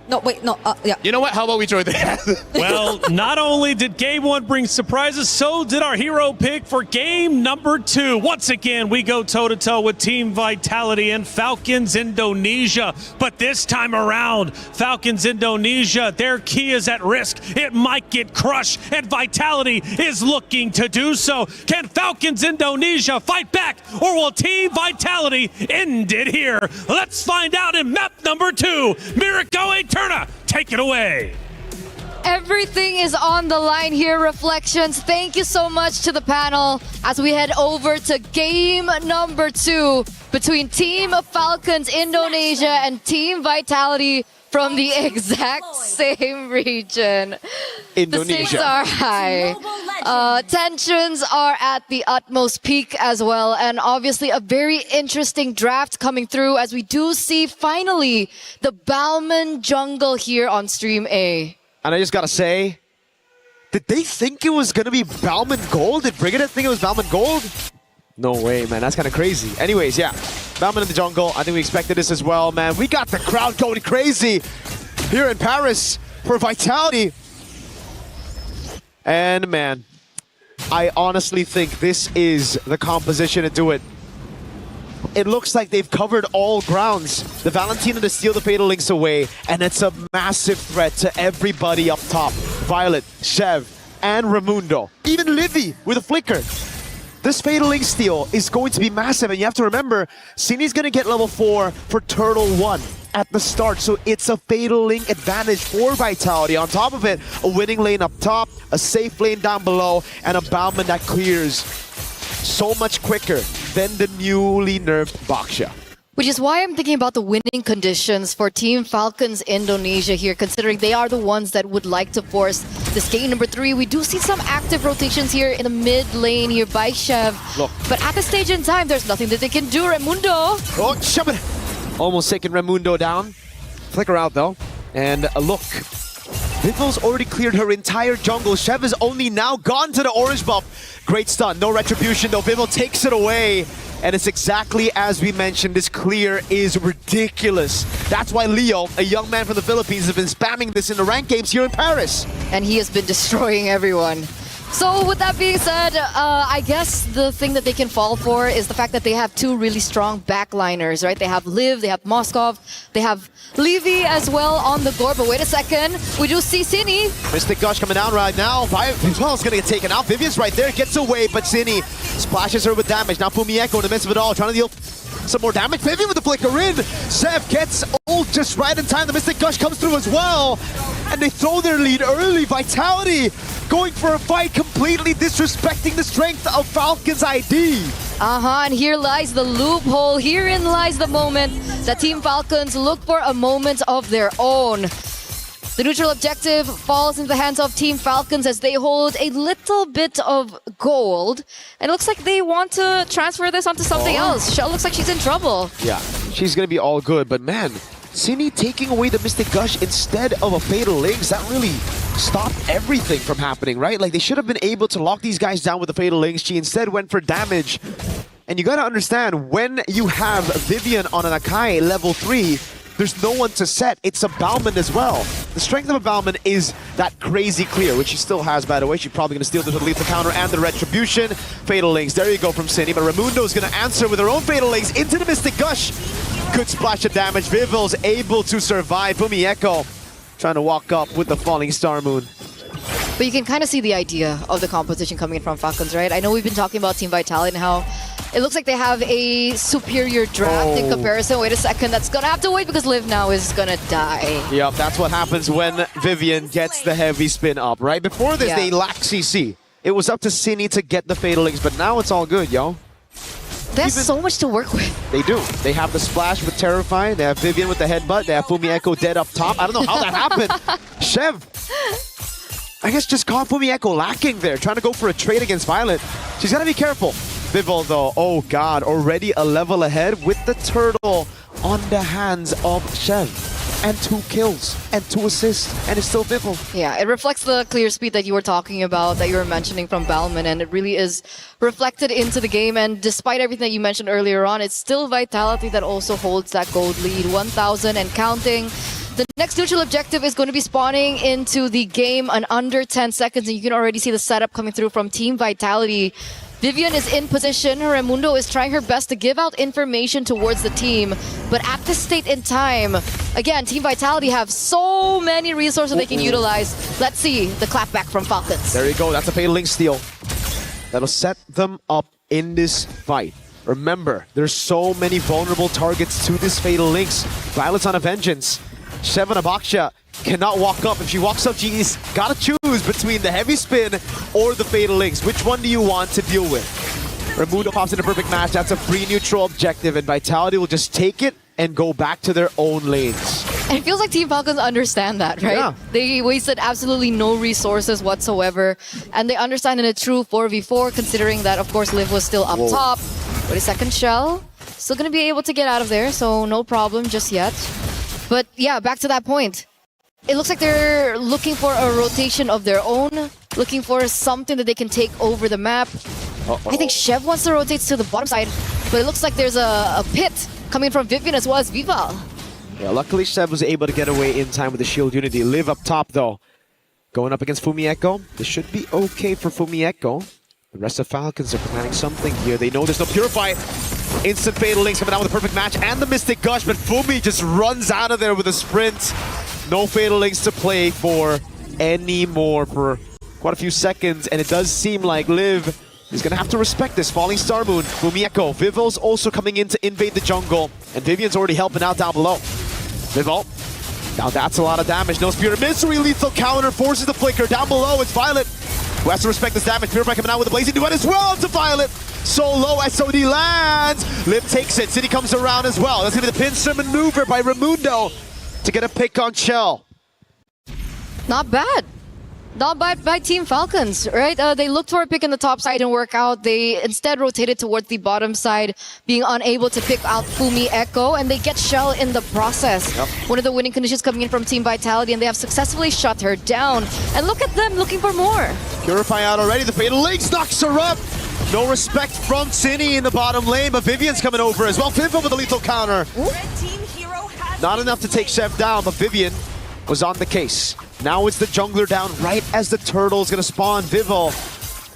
S14: No,
S1: wait, no, yeah.
S14: You know what? How about we throw that?
S2: Well, not only did Game 1 bring surprises, so did our hero pick for Game number 2. Once again, we go toe-to-toe with Team Vitality and Falcons Indonesia. But this time around, Falcons Indonesia, their key is at risk. It might get crushed, and Vitality is looking to do so. Can Falcons Indonesia fight back, or will Team Vitality end it here? Let's find out in map number 2. Miracle Eterna, take it away.
S19: Everything is on the line here, Reflections. Thank you so much to the panel as we head over to game number 2 between Team Falcons Indonesia and Team Vitality from the exact same region.
S22: Indonesia.
S19: The stakes are high. Tensions are at the utmost peak as well. And obviously a very interesting draft coming through as we do see finally the Balmond jungle here on Stream A.
S22: And I just gotta say, did they think it was gonna be Balmond Gold? Did Brigadier think it was Balmond Gold? No way, man. That's kind of crazy. Anyways, yeah. Balmond in the jungle. I think we expected this as well, man. We got the crowd going crazy here in Paris for Vitality. And, man, I honestly think this is the composition to do it. It looks like they've covered all grounds. The Valentina to steal the Fatal Links away, and it's a massive threat to everybody up top. Violet, Chev, and Raimundo. Even Livy with a flicker. This Fatal Link steal is going to be massive, and you have to remember, Sini's going to get level 4 for Turtle 1 at the start, so it's a Fatal Link advantage for Vitality. On top of it, a winning lane up top, a safe lane down below, and a Balmond that clears so much quicker than the newly nerfed Boxia.
S19: Which is why I'm thinking about the winning conditions for Team Falcons Indonesia here, considering they are the ones that would like to force this game number 3. We do see some active rotations here in the mid lane here by Chev.
S22: Look.
S19: But at this stage in time, there's nothing that they can do. Raimundo!
S22: Oh, shove it! Almost taking Raimundo down. Flicker out though. And look. Vival's already cleared her entire jungle. Chev has only now gone to the orange buff. Great stun, no retribution though. Vival takes it away. And it's exactly as we mentioned, this clear is ridiculous. That's why Leo, a young man from the Philippines, has been spamming this in the ranked games here in Paris.
S19: And he has been destroying everyone. So with that being said, I guess the thing that they can fall for is the fact that they have two really strong backliners, right? They have Liv, they have Moskov, they have Levy as well on the board. But wait a second, we do see Cine.
S22: Mystic Gush coming down right now. Vival's gonna get taken out. Vivian's right there, gets away, but Cine splashes her with damage. Now Fumieko in the midst of it all, trying to deal some more damage. Vivian with the flicker in. Sev gets ult just right in time. The Mystic Gush comes through as well. And they throw their lead early. Vitality going for a fight, completely disrespecting the strength of Falcon's ID.
S19: And here lies the loophole. Herein lies the moment that Team Falcons look for a moment of their own. The neutral objective falls into the hands of Team Falcons as they hold a little bit of gold. And it looks like they want to transfer this onto something else. Shell looks like she's in trouble.
S22: Yeah, she's going to be all good. But man, Cine taking away the Mystic Gush instead of a Fatal Links, that really stopped everything from happening, right? Like, they should have been able to lock these guys down with the Fatal Links. She instead went for damage. And you got to understand, when you have Vivian on an Akai level 3, there's no one to set. It's a Bauman as well. The strength of a Bauman is that crazy clear, which she still has, by the way. She's probably going to steal the lethal counter and the retribution. Fatal Links, there you go from Cine. But Raimundo is going to answer with her own Fatal Links into the Mystic Gush. Good splash of damage. Vival's able to survive. Fumieko trying to walk up with the falling Star Moon.
S19: But you can kind of see the idea of the composition coming in from Falcons, right? I know we've been talking about Team Vitality and how it looks like they have a superior draft in comparison. Wait a second, that's gonna have to wait because Liv now is gonna die.
S22: Yep, that's what happens when Vivian gets the heavy spin up, right? Before this, they lacked CC. It was up to Cine to get the Fatal Links, but now it's all good, yo.
S19: They have so much to work with.
S22: They do. They have the splash with Terrify. They have Vivian with the headbutt. They have Fumieko dead up top. I don't know how that happened. Chev, I guess, just caught Fumieko lacking there, trying to go for a trade against Violet. She's got to be careful. Vival, though, oh god, already a level ahead with the turtle on the hands of Chev. And 2 kills and 2 assists, and it's still Vival.
S19: Yeah, it reflects the clear speed that you were talking about, that you were mentioning from Bauman, and it really is reflected into the game. And despite everything that you mentioned earlier on, it's still Vitality that also holds that gold lead, 1,000 and counting. The next neutral objective is going to be spawning into the game in under 10 seconds, and you can already see the setup coming through from Team Vitality. Vivian is in position. Raimundo is trying her best to give out information towards the team. But at this state in time, again, Team Vitality have so many resources they can utilize. Let's see the clapback from Falcons.
S22: There you go. That's a Fatal Link steal. That'll set them up in this fight. Remember, there's so many vulnerable targets to this Fatal Links. Violet's on a vengeance. Shevana Baksha cannot walk up. If she walks up, she's got to choose between the heavy spin or the Fatal Links. Which one do you want to deal with? Raimundo pops in a perfect match. That's a free neutral objective, and Vitality will just take it and go back to their own lanes.
S19: And it feels like Team Falcons understand that, right? Yeah. They wasted absolutely no resources whatsoever. And they understand in a true 4v4, considering that, of course, Liv was still up top. Wait a second, Shell. Still going to be able to get out of there, so no problem just yet. But yeah, back to that point. It looks like they're looking for a rotation of their own, looking for something that they can take over the map. I think Chev wants to rotate to the bottom side, but it looks like there's a pit coming from Vivian as well as Vival.
S22: Yeah, luckily Chev was able to get away in time with the shield unity. Liv up top though, going up against Fumieko. This should be okay for Fumieko. The rest of Falcons are planning something here. They know there's no Purify. Instant Fatal Links coming down with a perfect match and the Mystic Gush, but Fumi just runs out of there with a sprint. No Fatal Links to play for anymore for quite a few seconds, and it does seem like Liv is going to have to respect this. Falling Star Moon, Fumieko. Vival's also coming in to invade the jungle, and Vivian's already helping out down below. Vival. Now that's a lot of damage. No Spirit Misery, lethal counter, forces the flicker. Down below, it's Violet, who has to respect this damage. Purify coming out with a blazing duet as well to Violet. So low, SOD lands. Liv takes it. City comes around as well. That's going to be the pincer maneuver by Raimundo to get a pick on Shell.
S19: Not bad. Not bad by Team Falcons, right? They looked for a pick in the top side and work out. They instead rotated towards the bottom side, being unable to pick out Fumieko, and they get Shell in the process. Yep. One of the winning conditions coming in from Team Vitality, and they have successfully shut her down. And look at them looking for more.
S22: Purify out already. The Fatal Links knocks her up. No respect from Cine in the bottom lane, but Vivian's coming over as well. Vivo with a lethal counter. Not enough to take Chef down, but Vivian was on the case. Now it's the jungler down right as the turtle is going to spawn. Vivo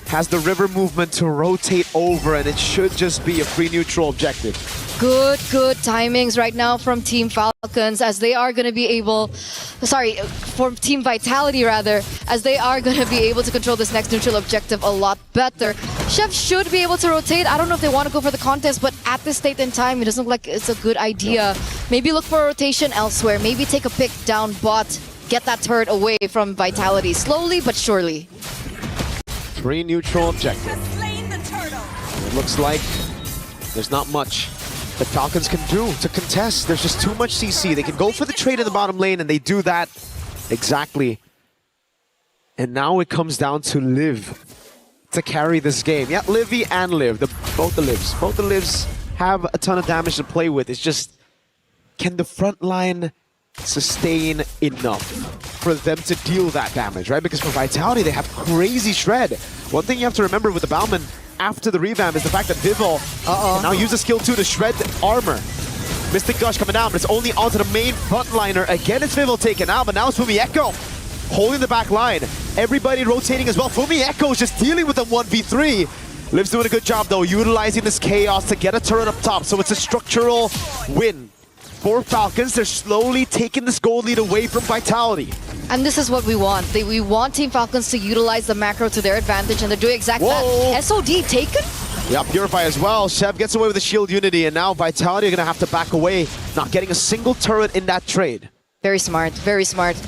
S22: has the river movement to rotate over, and it should just be a free neutral objective.
S19: Good timings right now from Team Falcons as they are going to be able, from Team Vitality rather, as they are going to be able to control this next neutral objective a lot better. Chef should be able to rotate. I don't know if they want to go for the contest, but at this state in time, it doesn't look like it's a good idea. Maybe look for a rotation elsewhere. Maybe take a pick down bot, get that turret away from Vitality, slowly but surely.
S22: Free neutral objective. It looks like there's not much the Falcons can do to contest. There's just too much CC. They can go for the trade in the bottom lane, and they do that exactly. And now it comes down to Liv to carry this game. Yeah, Livy and Liv, both the Livs have a ton of damage to play with. It's just, can the front line sustain enough for them to deal that damage, right? Because for Vitality, they have crazy shred. One thing you have to remember with the Bauman after the revamp is the fact that Vivo can now use the skill 2 to shred armor. Mystic Gush coming down, but it's only onto the main frontliner. Again, it's Vivo taken out, but now it's Fumi Echo holding the back line. Everybody rotating as well. Fumi Echo is just dealing with them 1v3. Liv's doing a good job though, utilizing this chaos to get a turret up top. So it's a structural win for Falcons. They're slowly taking this gold lead away from Vitality.
S19: And this is what we want. We want Team Falcons to utilize the macro to their advantage, and they're doing exactly that. SOD taken?
S22: Yeah, Purify as well. Shev gets away with the shield unity, and now Vitality are going to have to back away, not getting a single turret in that trade.
S19: Very smart, very smart.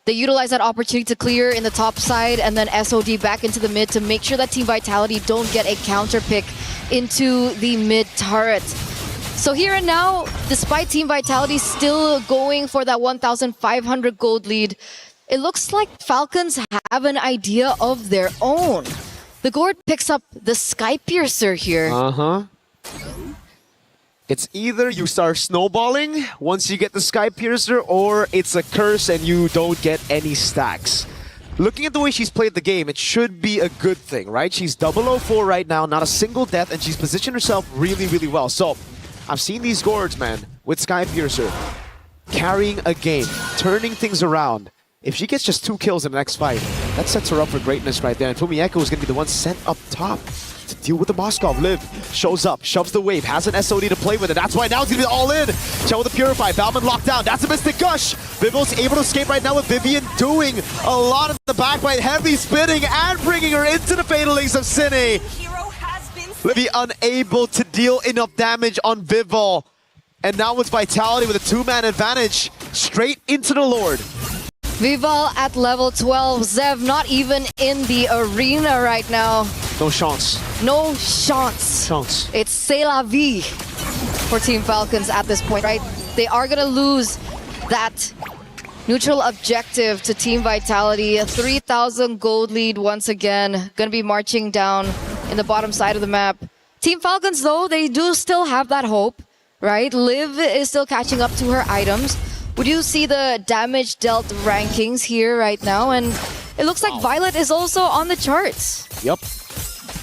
S19: They utilize that opportunity to clear in the top side, and then SOD back into the mid to make sure that Team Vitality don't get a counter pick into the mid turret. So here and now, despite Team Vitality still going for that 1,500 gold lead, it looks like Falcons have an idea of their own. The Gord picks up the Sky Piercer here.
S22: It's either you start snowballing once you get the Sky Piercer, or it's a curse and you don't get any stacks. Looking at the way she's played the game, it should be a good thing, right? She's 004 right now, not a single death, and she's positioned herself really, really well. So, I've seen these Gords, man, with Sky Piercer, carrying a game, turning things around. If she gets just 2 kills in the next fight, that sets her up for greatness right there. And Fumi Echo is going to be the one sent up top to deal with the Moskov. Liv shows up, shoves the wave, has an SOD to play with it. That's why now it's going to be all in. Shell with the Purify, Bauman locked down. That's a Mystic Gush. Vivo's able to escape right now with Vivian doing a lot in the backbite, heavy spinning and bringing her into the Fatal Links of Cine. Livy unable to deal enough damage on Vivo. And now with Vitality with a 2-man advantage, straight into the Lord.
S19: Vival at level 12. Zev not even in the arena right now.
S22: No chance.
S19: No chance. It's c'est la vie for Team Falcons at this point, right? They are going to lose that neutral objective to Team Vitality. A 3,000 gold lead once again. Going to be marching down in the bottom side of the map. Team Falcons, though, they do still have that hope, right? Liv is still catching up to her items. Would you see the damage dealt rankings here right now? And it looks like Violet is also on the charts.
S22: Yep.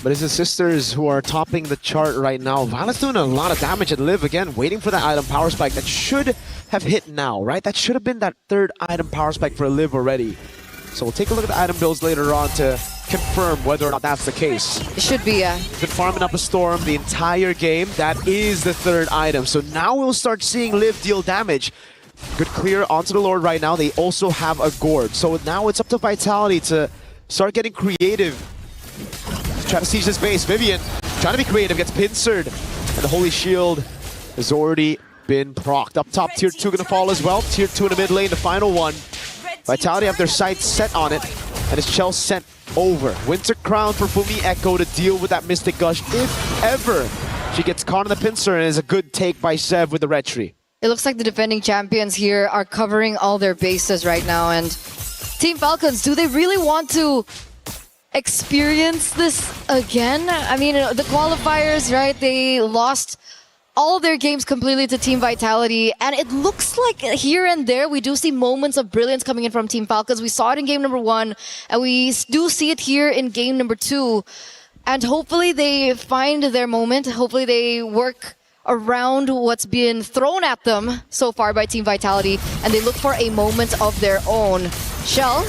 S22: But it's his sisters who are topping the chart right now. Violet's doing a lot of damage, and Liv, again, waiting for that item power spike that should have hit now, right? That should have been that 3rd item power spike for Liv already. So we'll take a look at the item builds later on to confirm whether or not that's the case.
S19: It should be, yeah.
S22: Been farming up a storm the entire game. That is the 3rd item. So now we'll start seeing Liv deal damage. Good clear onto the Lord right now. They also have a Gord. So now it's up to Vitality to start getting creative. Try to siege this base. Vivian trying to be creative, gets pincered. And the Holy Shield has already been procced. Up top, Tier 2 gonna fall as well. Tier 2 in the mid lane, the final one. Vitality have their sights set on it. And it's Chell sent over. Winter Crown for Fumi Echo to deal with that Mystic Gush if ever she gets caught in the pincer, and is a good take by Sev with the red tree.
S19: It looks like the defending champions here are covering all their bases right now. And Team Falcons, do they really want to experience this again? I mean, the qualifiers, right? They lost all their games completely to Team Vitality. And it looks like here and there, we do see moments of brilliance coming in from Team Falcons. We saw it in game number 1, and we do see it here in game number 2. And hopefully they find their moment. Hopefully they work around what's been thrown at them so far by Team Vitality, and they look for a moment of their own. Shell,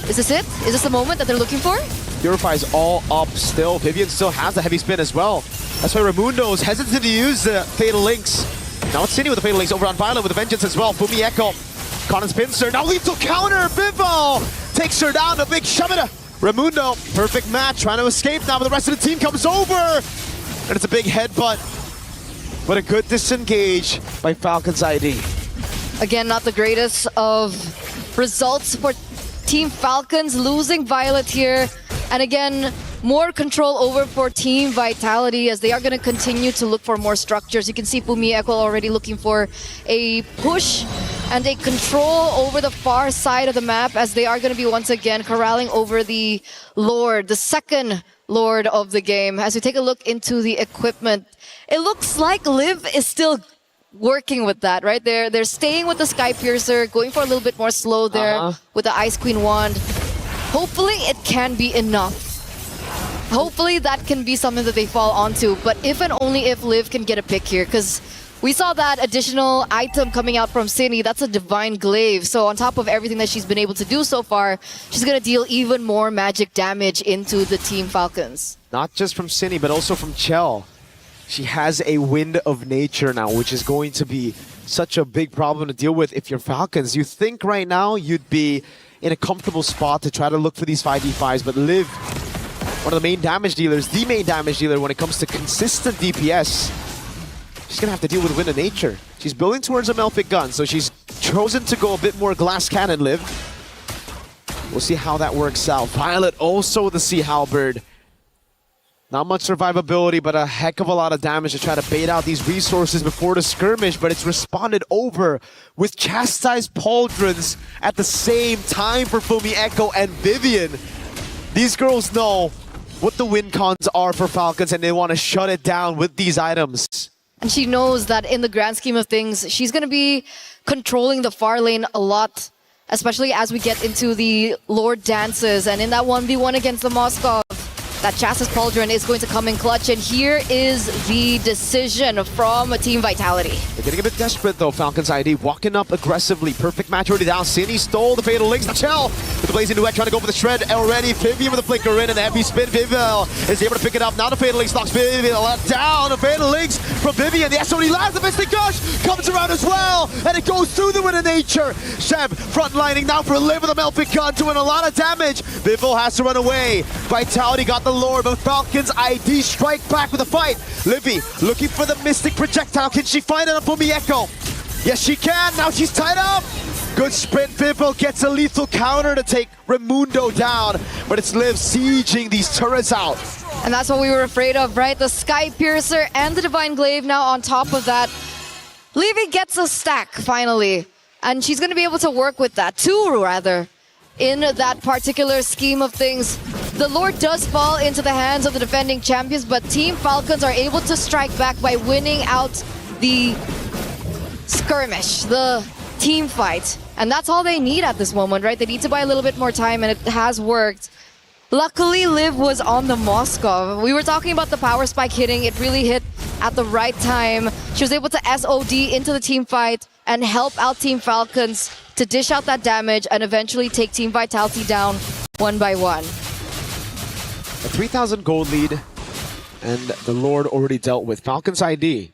S19: is this it? Is this the moment that they're looking for?
S22: Purify's all up still. Vivian still has the heavy spin as well. That's why Raimundo's hesitant to use the Fatal Links. Now it's Cine with the Fatal Links over on Violet with the Vengeance as well. Fumi Echo, Conan spins her. Now lethal counter. Bivol takes her down. A big shove it. Raimundo, perfect match, trying to escape now, but the rest of the team comes over. And it's a big headbutt. But a good disengage by Falcon's ID.
S19: Again, not the greatest of results for Team Falcons, losing Violet here. And again, more control over for Team Vitality as they are going to continue to look for more structures. You can see Fumi Echo already looking for a push and a control over the far side of the map as they are going to be once again corralling over the Lord, the second Lord of the game. As we take a look into the equipment, it looks like Liv is still working with that, right? They're staying with the Sky Piercer, going for a little bit more slow there with the Ice Queen wand. Hopefully it can be enough. Hopefully that can be something that they fall onto, but if and only if Liv can get a pick here, because we saw that additional item coming out from Cine. That's a Divine Glaive. So on top of everything that she's been able to do so far, she's going to deal even more magic damage into the Team Falcons.
S22: Not just from Cine, but also from Chell. She has a Wind of Nature now, which is going to be such a big problem to deal with if you're Falcons. You think right now you'd be in a comfortable spot to try to look for these 5v5s, but Liv, one of the main damage dealers, the main damage dealer when it comes to consistent DPS, she's gonna have to deal with Wind of Nature. She's building towards a Melfic gun, so she's chosen to go a bit more glass cannon, Liv. We'll see how that works out. Violet also the Sea Halberd. Not much survivability, but a heck of a lot of damage to try to bait out these resources before the skirmish, but it's responded over with Chastised Pauldrons at the same time for Fumi Echo and Vivian. These girls know what the win cons are for Falcons, and they want to shut it down with these items.
S19: And she knows that in the grand scheme of things, she's going to be controlling the far lane a lot, especially as we get into the Lord dances. And in that 1v1 against the Moskov, that Chastised Pauldron is going to come in clutch. And here is the decision from Team Vitality.
S22: They're getting a bit desperate though, Falcons ID. Walking up aggressively. Perfect match already down. Cine stole the Fatal Links. Chell with the Blazing Duet trying to go for the shred already. Vivian with the flicker in and the heavy spin. Vivian is able to pick it up. Now the Fatal Links knocks Vivian down. The Fatal Links from Vivian. The SOD lands the Mystic Gush. Comes around as well. And it goes through the Wind of Nature. Sheb frontlining now for Liv with a Melfic gun doing a lot of damage. Vivo has to run away. Vitality got the Lord, but Falcons ID strike back with a fight. Livy looking for the Mystic Projectile. Can she find it on Fumi Echo? Yes, she can. Now she's tied up. Good sprint. Vivo gets a lethal counter to take Raimundo down, but it's Liv sieging these turrets out.
S19: And that's what we were afraid of, right? The Sky Piercer and the Divine Glaive now on top of that. Livy gets a stack finally, and she's going to be able to work with that. Two, rather. In that particular scheme of things, the Lord does fall into the hands of the defending champions, but Team Falcons are able to strike back by winning out the skirmish, the team fight. And that's all they need at this moment, right? They need to buy a little bit more time, and it has worked. Luckily, Liv was on the Moskov. We were talking about the power spike hitting. It really hit at the right time. She was able to SOD into the team fight and help out Team Falcons to dish out that damage and eventually take Team Vitality down one by one.
S22: A 3,000 gold lead, and the Lord already dealt with. Falcons ID.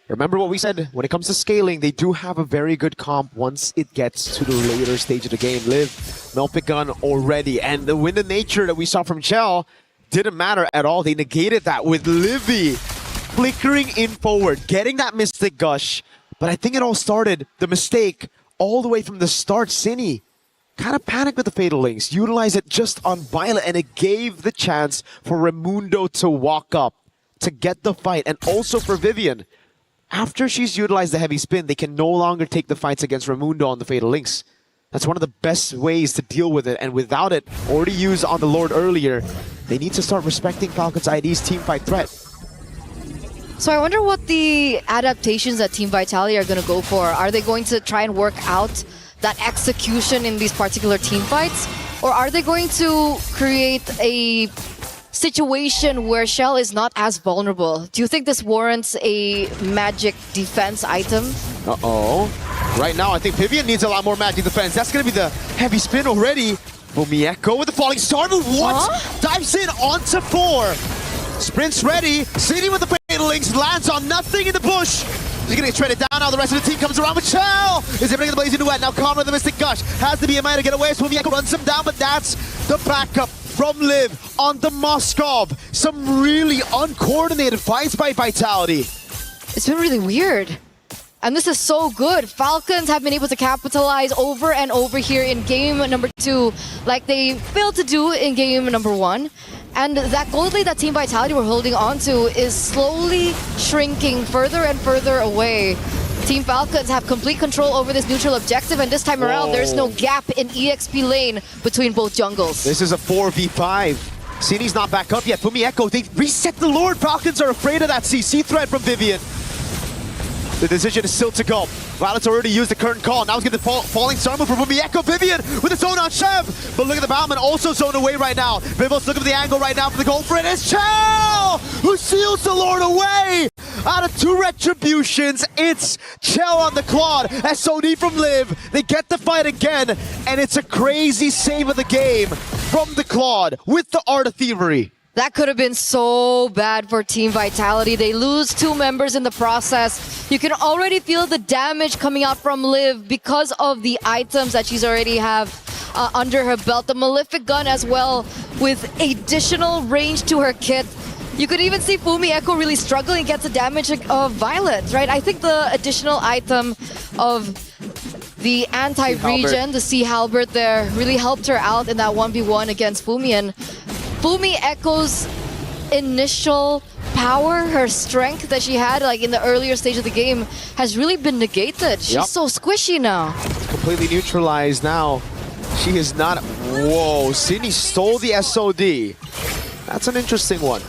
S22: Remember what we said, when it comes to scaling, they do have a very good comp once it gets to the later stage of the game. Liv, Melfic gun already, and the Wind of Nature that we saw from Chell didn't matter at all. They negated that with Livy flickering in forward, getting that Mystic Gush. But I think it all started, the mistake, all the way from the start. Cine kind of panicked with the Fatal Links, utilized it just on Violet, and it gave the chance for Raimundo to walk up, to get the fight, and also for Vivian. After she's utilized the heavy spin, they can no longer take the fights against Raimundo on the Fatal Links. That's one of the best ways to deal with it, and without it, already used on the Lord earlier, they need to start respecting Falcons ID's teamfight threat.
S19: So I wonder what the adaptations that Team Vitality are going to go for. Are they going to try and work out that execution in these particular team fights? Or are they going to create a situation where Shell is not as vulnerable. Do you think this warrants a magic defense item?
S22: Uh-oh. Right now, I think Vivian needs a lot more magic defense. That's going to be the heavy spin already. Fumieko with the falling star move. What? Dives in onto 4. Sprints ready. City with the fatal links. Lands on nothing in the bush. He's going to get shredded down now. The rest of the team comes around with Chell. Is able to get the blazing duet. Now Connor the Mystic Gush has the BMI to get away. So Fumieko runs him down, but that's the backup from Liv on the Moskov. Some really uncoordinated fights by Vitality.
S19: It's been really weird. And this is so good. Falcons have been able to capitalize over and over here in game number 2, like they failed to do in game number 1. And that gold lead that Team Vitality were holding on to is slowly shrinking further and further away. Team Falcons have complete control over this neutral objective, and this time around, there's no gap in EXP lane between both jungles.
S22: This is a 4v5. Sini's not back up yet. Fumieko, they reset the Lord. Falcons are afraid of that CC threat from Vivian. The decision is still to go. Violet's already used the current call. Now he's getting the falling star move for Fumieko. Vivian with the zone on Chev. But look at the Batman also zoned away right now. Vivos looking for the angle right now for the goal for it. It's Chell who seals the Lord away. Out of 2 retributions, it's Chell on the Claude. SOD from Liv. They get the fight again. And it's a crazy save of the game from the Claude with the Art of Thievery.
S19: That could have been so bad for Team Vitality. They lose 2 members in the process. You can already feel the damage coming out from Liv because of the items that she's already have under her belt. The Malefic Gun as well with additional range to her kit. You could even see Fumieko really struggling against the damage of Violet, right? I think the additional item of the anti-regen, the Sea Halberd there, really helped her out in that 1v1 against Fumian. Fumieko's initial power, her strength that she had like in the earlier stage of the game has really been negated. She's so squishy now.
S22: Completely neutralized now. She is not... Whoa, Sydney stole the SOD. That's an interesting one.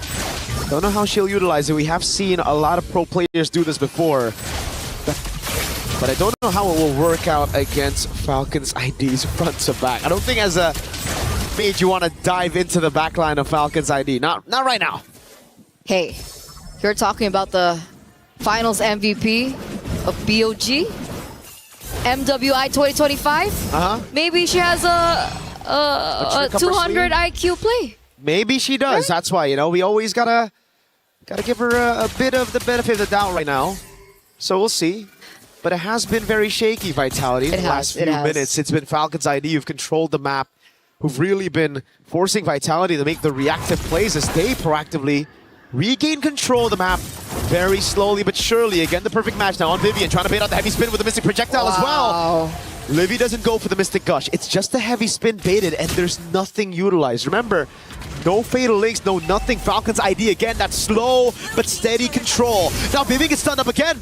S22: Don't know how she'll utilize it. We have seen a lot of pro players do this before. But I don't know how it will work out against Falcons ID's front to back. I don't think as a mage you want to dive into the backline of Falcons ID. Not right now.
S19: Hey, you're talking about the finals MVP of BOG? MWI 2025? Maybe she has a 200 IQ play.
S22: Maybe she does. Right? That's why, you know, we always gotta give her a bit of the benefit of the doubt right now. So we'll see. But it has been very shaky, Vitality, in the last few minutes. It's been Falcons ID who've controlled the map, who've really been forcing Vitality to make the reactive plays as they proactively regain control of the map very slowly but surely. Again, the perfect match now on Vivian, trying to bait out the heavy spin with the Mystic Projectile as well. Livy doesn't go for the Mystic Gush. It's just a heavy spin baited and there's nothing utilized. Remember, no Fatal Links, no nothing. Falcons ID again, that slow but steady control. Now Vivian gets stunned up again.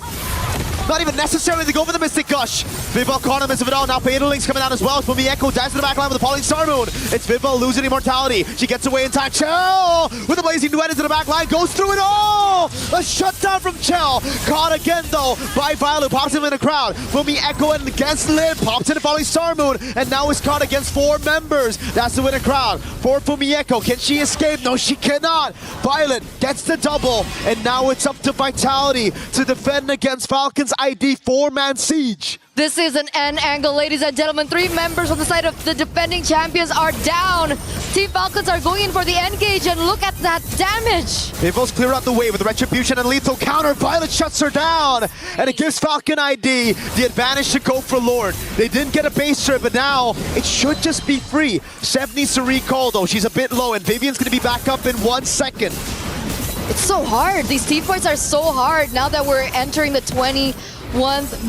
S22: Not even necessary to go for the Mystic Gush. Vivol caught him as of it all. Now Fatal Links coming out as well. Fumieko dives to the backline with the Falling Star Moon. It's Vivol losing immortality. She gets away in time. Chell with the Blazing Duet into the backline. Goes through it all. A shutdown from Chell. Caught again though by Violet. Pops him in the crowd. Fumieko against Liv. Pops in the Falling Star Moon. And now is caught against 4 members. That's the winning crowd for Fumieko. Can she escape? No, she cannot. Violet gets the double. And now it's up to Vitality to defend against Falcons ID 4-man siege.
S19: This is an N angle, ladies and gentlemen. 3 members on the side of the defending champions are down. Team Falcons are going in for the engage, and look at that damage.
S22: Vivos clear out the way with the Retribution and lethal counter. Violet shuts her down, and it gives Falcon ID the advantage to go for Lord. They didn't get a base trip, but now it should just be free. Sev needs to recall though. She's a bit low, and Vivian's going to be back up in 1 second.
S19: It's so hard. These team fights are so hard now that we're entering the 21st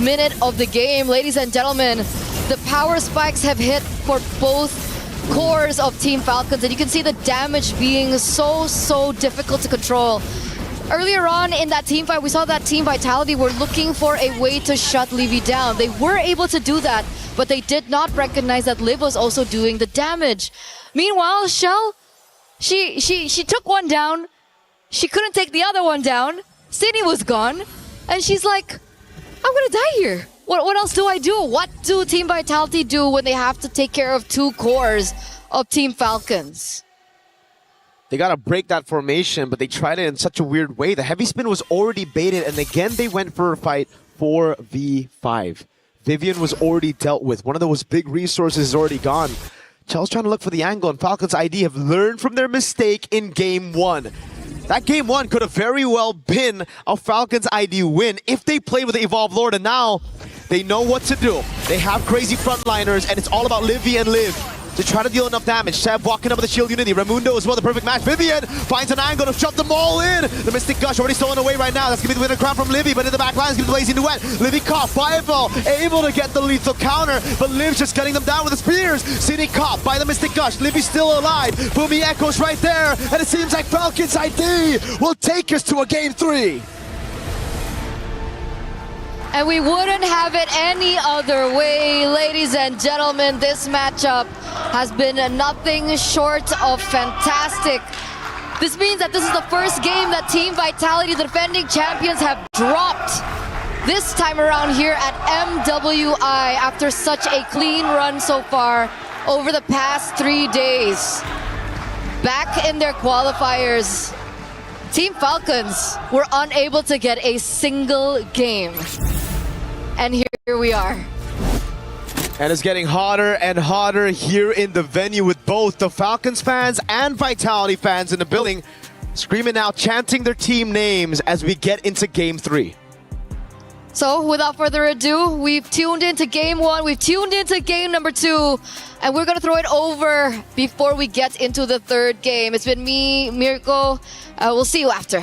S19: minute of the game. Ladies and gentlemen, the power spikes have hit for both cores of Team Falcons, and you can see the damage being so difficult to control. Earlier on in that team fight, we saw that Team Vitality were looking for a way to shut Livy down. They were able to do that, but they did not recognize that Liv was also doing the damage. Meanwhile, Shell, she took one down. She couldn't take the other one down. Sydney was gone. And she's like, I'm gonna die here. What else do I do? What do Team Vitality do when they have to take care of 2 cores of Team Falcons?
S22: They got to break that formation, but they tried it in such a weird way. The heavy spin was already baited, and again they went for a fight 4v5. Vivian was already dealt with. One of those big resources is already gone. Chel's trying to look for the angle, and Falcon's ID have learned from their mistake in Game 1. That Game 1 could have very well been a Falcon's ID win if they played with the Evolved Lord, and now they know what to do. They have crazy frontliners, and it's all about Livy and Liv to try to deal enough damage. Seb walking up with the shield unity. Raimundo as well, the perfect match. Vivian finds an angle to shove them all in. The Mystic Gush already stolen away right now. That's going to be the winner crown from Livy, but in the back line is going to be Blazing Duet. Livy caught, Fireball, able to get the lethal counter, but Liv's just cutting them down with the spears. City caught by the Mystic Gush. Livy still alive. Boomy echoes right there, and it seems like Falcon's ID will take us to a Game 3.
S19: And we wouldn't have it any other way, ladies and gentlemen. This matchup has been nothing short of fantastic. This means that this is the first game that Team Vitality, the defending champions, have dropped this time around here at MWI after such a clean run so far over the past 3 days. Back in their qualifiers, Team Falcons were unable to get a single game. And here we are.
S22: And it's getting hotter and hotter here in the venue with both the Falcons fans and Vitality fans in the building screaming out, chanting their team names as we get into Game 3.
S19: So without further ado, we've tuned into Game 1, we've tuned into Game number 2, and we're gonna throw it over before we get into the third game. It's been me, Mirko. We'll see you after.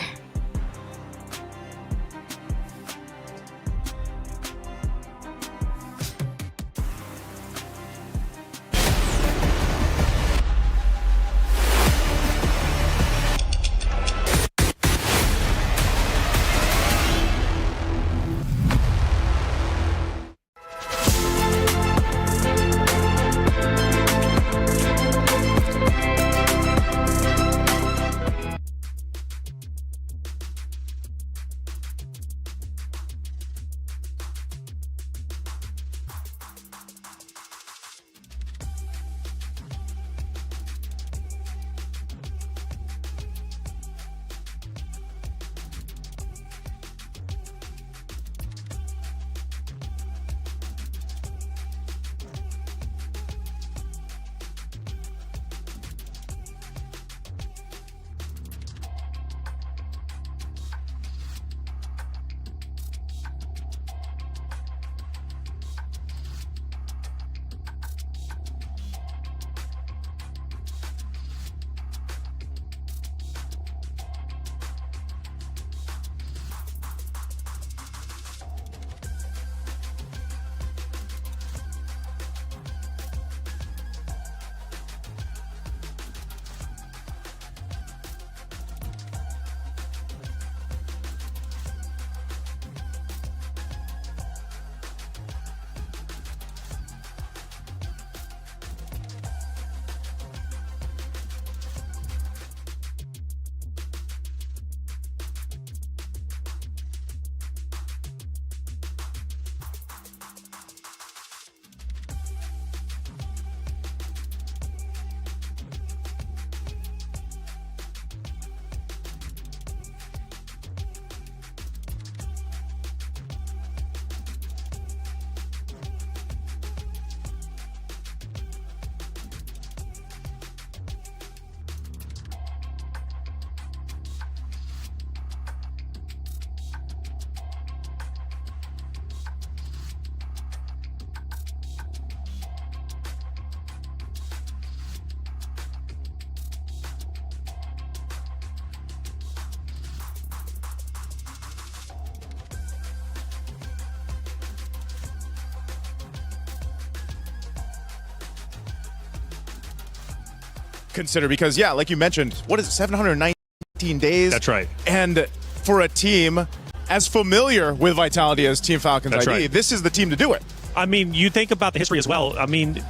S5: Consider, because yeah, like you mentioned, what is it, 719 days?
S2: That's right.
S5: And for a team as familiar with Vitality as Team Falcons
S2: That's
S5: ID,
S2: right.
S5: this is the team to do it.
S2: I mean, you think about the history as well. I mean,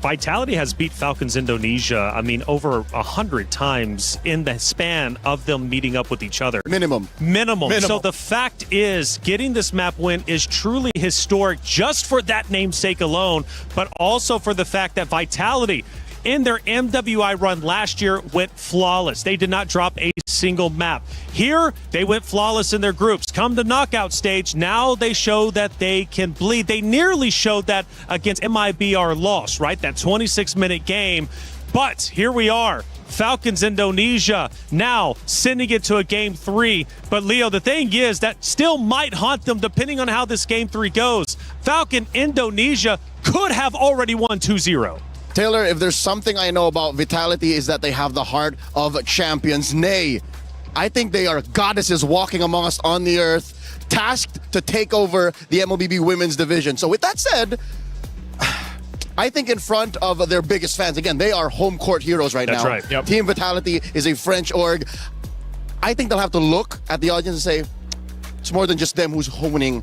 S2: Vitality has beat Falcons Indonesia, I mean, over 100 times in the span of them meeting up with each other.
S5: Minimum.
S2: So the fact is, getting this map win is truly historic just for that namesake alone, but also for the fact that Vitality in their MWI run last year went flawless. They did not drop a single map. Here, they went flawless in their groups. Come to knockout stage, now they show that they can bleed. They nearly showed that against MIBR loss, right? That 26-minute game. But here we are. Falcons Indonesia now sending it to a game 3. But Leo, the thing is that still might haunt them depending on how this game 3 goes. Falcon Indonesia could have already won 2-0.
S8: Taylor, if there's something I know about Vitality is that they have the heart of champions. Nay, I think they are goddesses walking among us on the earth, tasked to take over the MLBB women's division. So with that said, I think in front of their biggest fans, again, they are home court heroes right now.
S2: That's right. Yep.
S8: Team Vitality is a French org. I think they'll have to look at the audience and say, it's more than just them who's hoping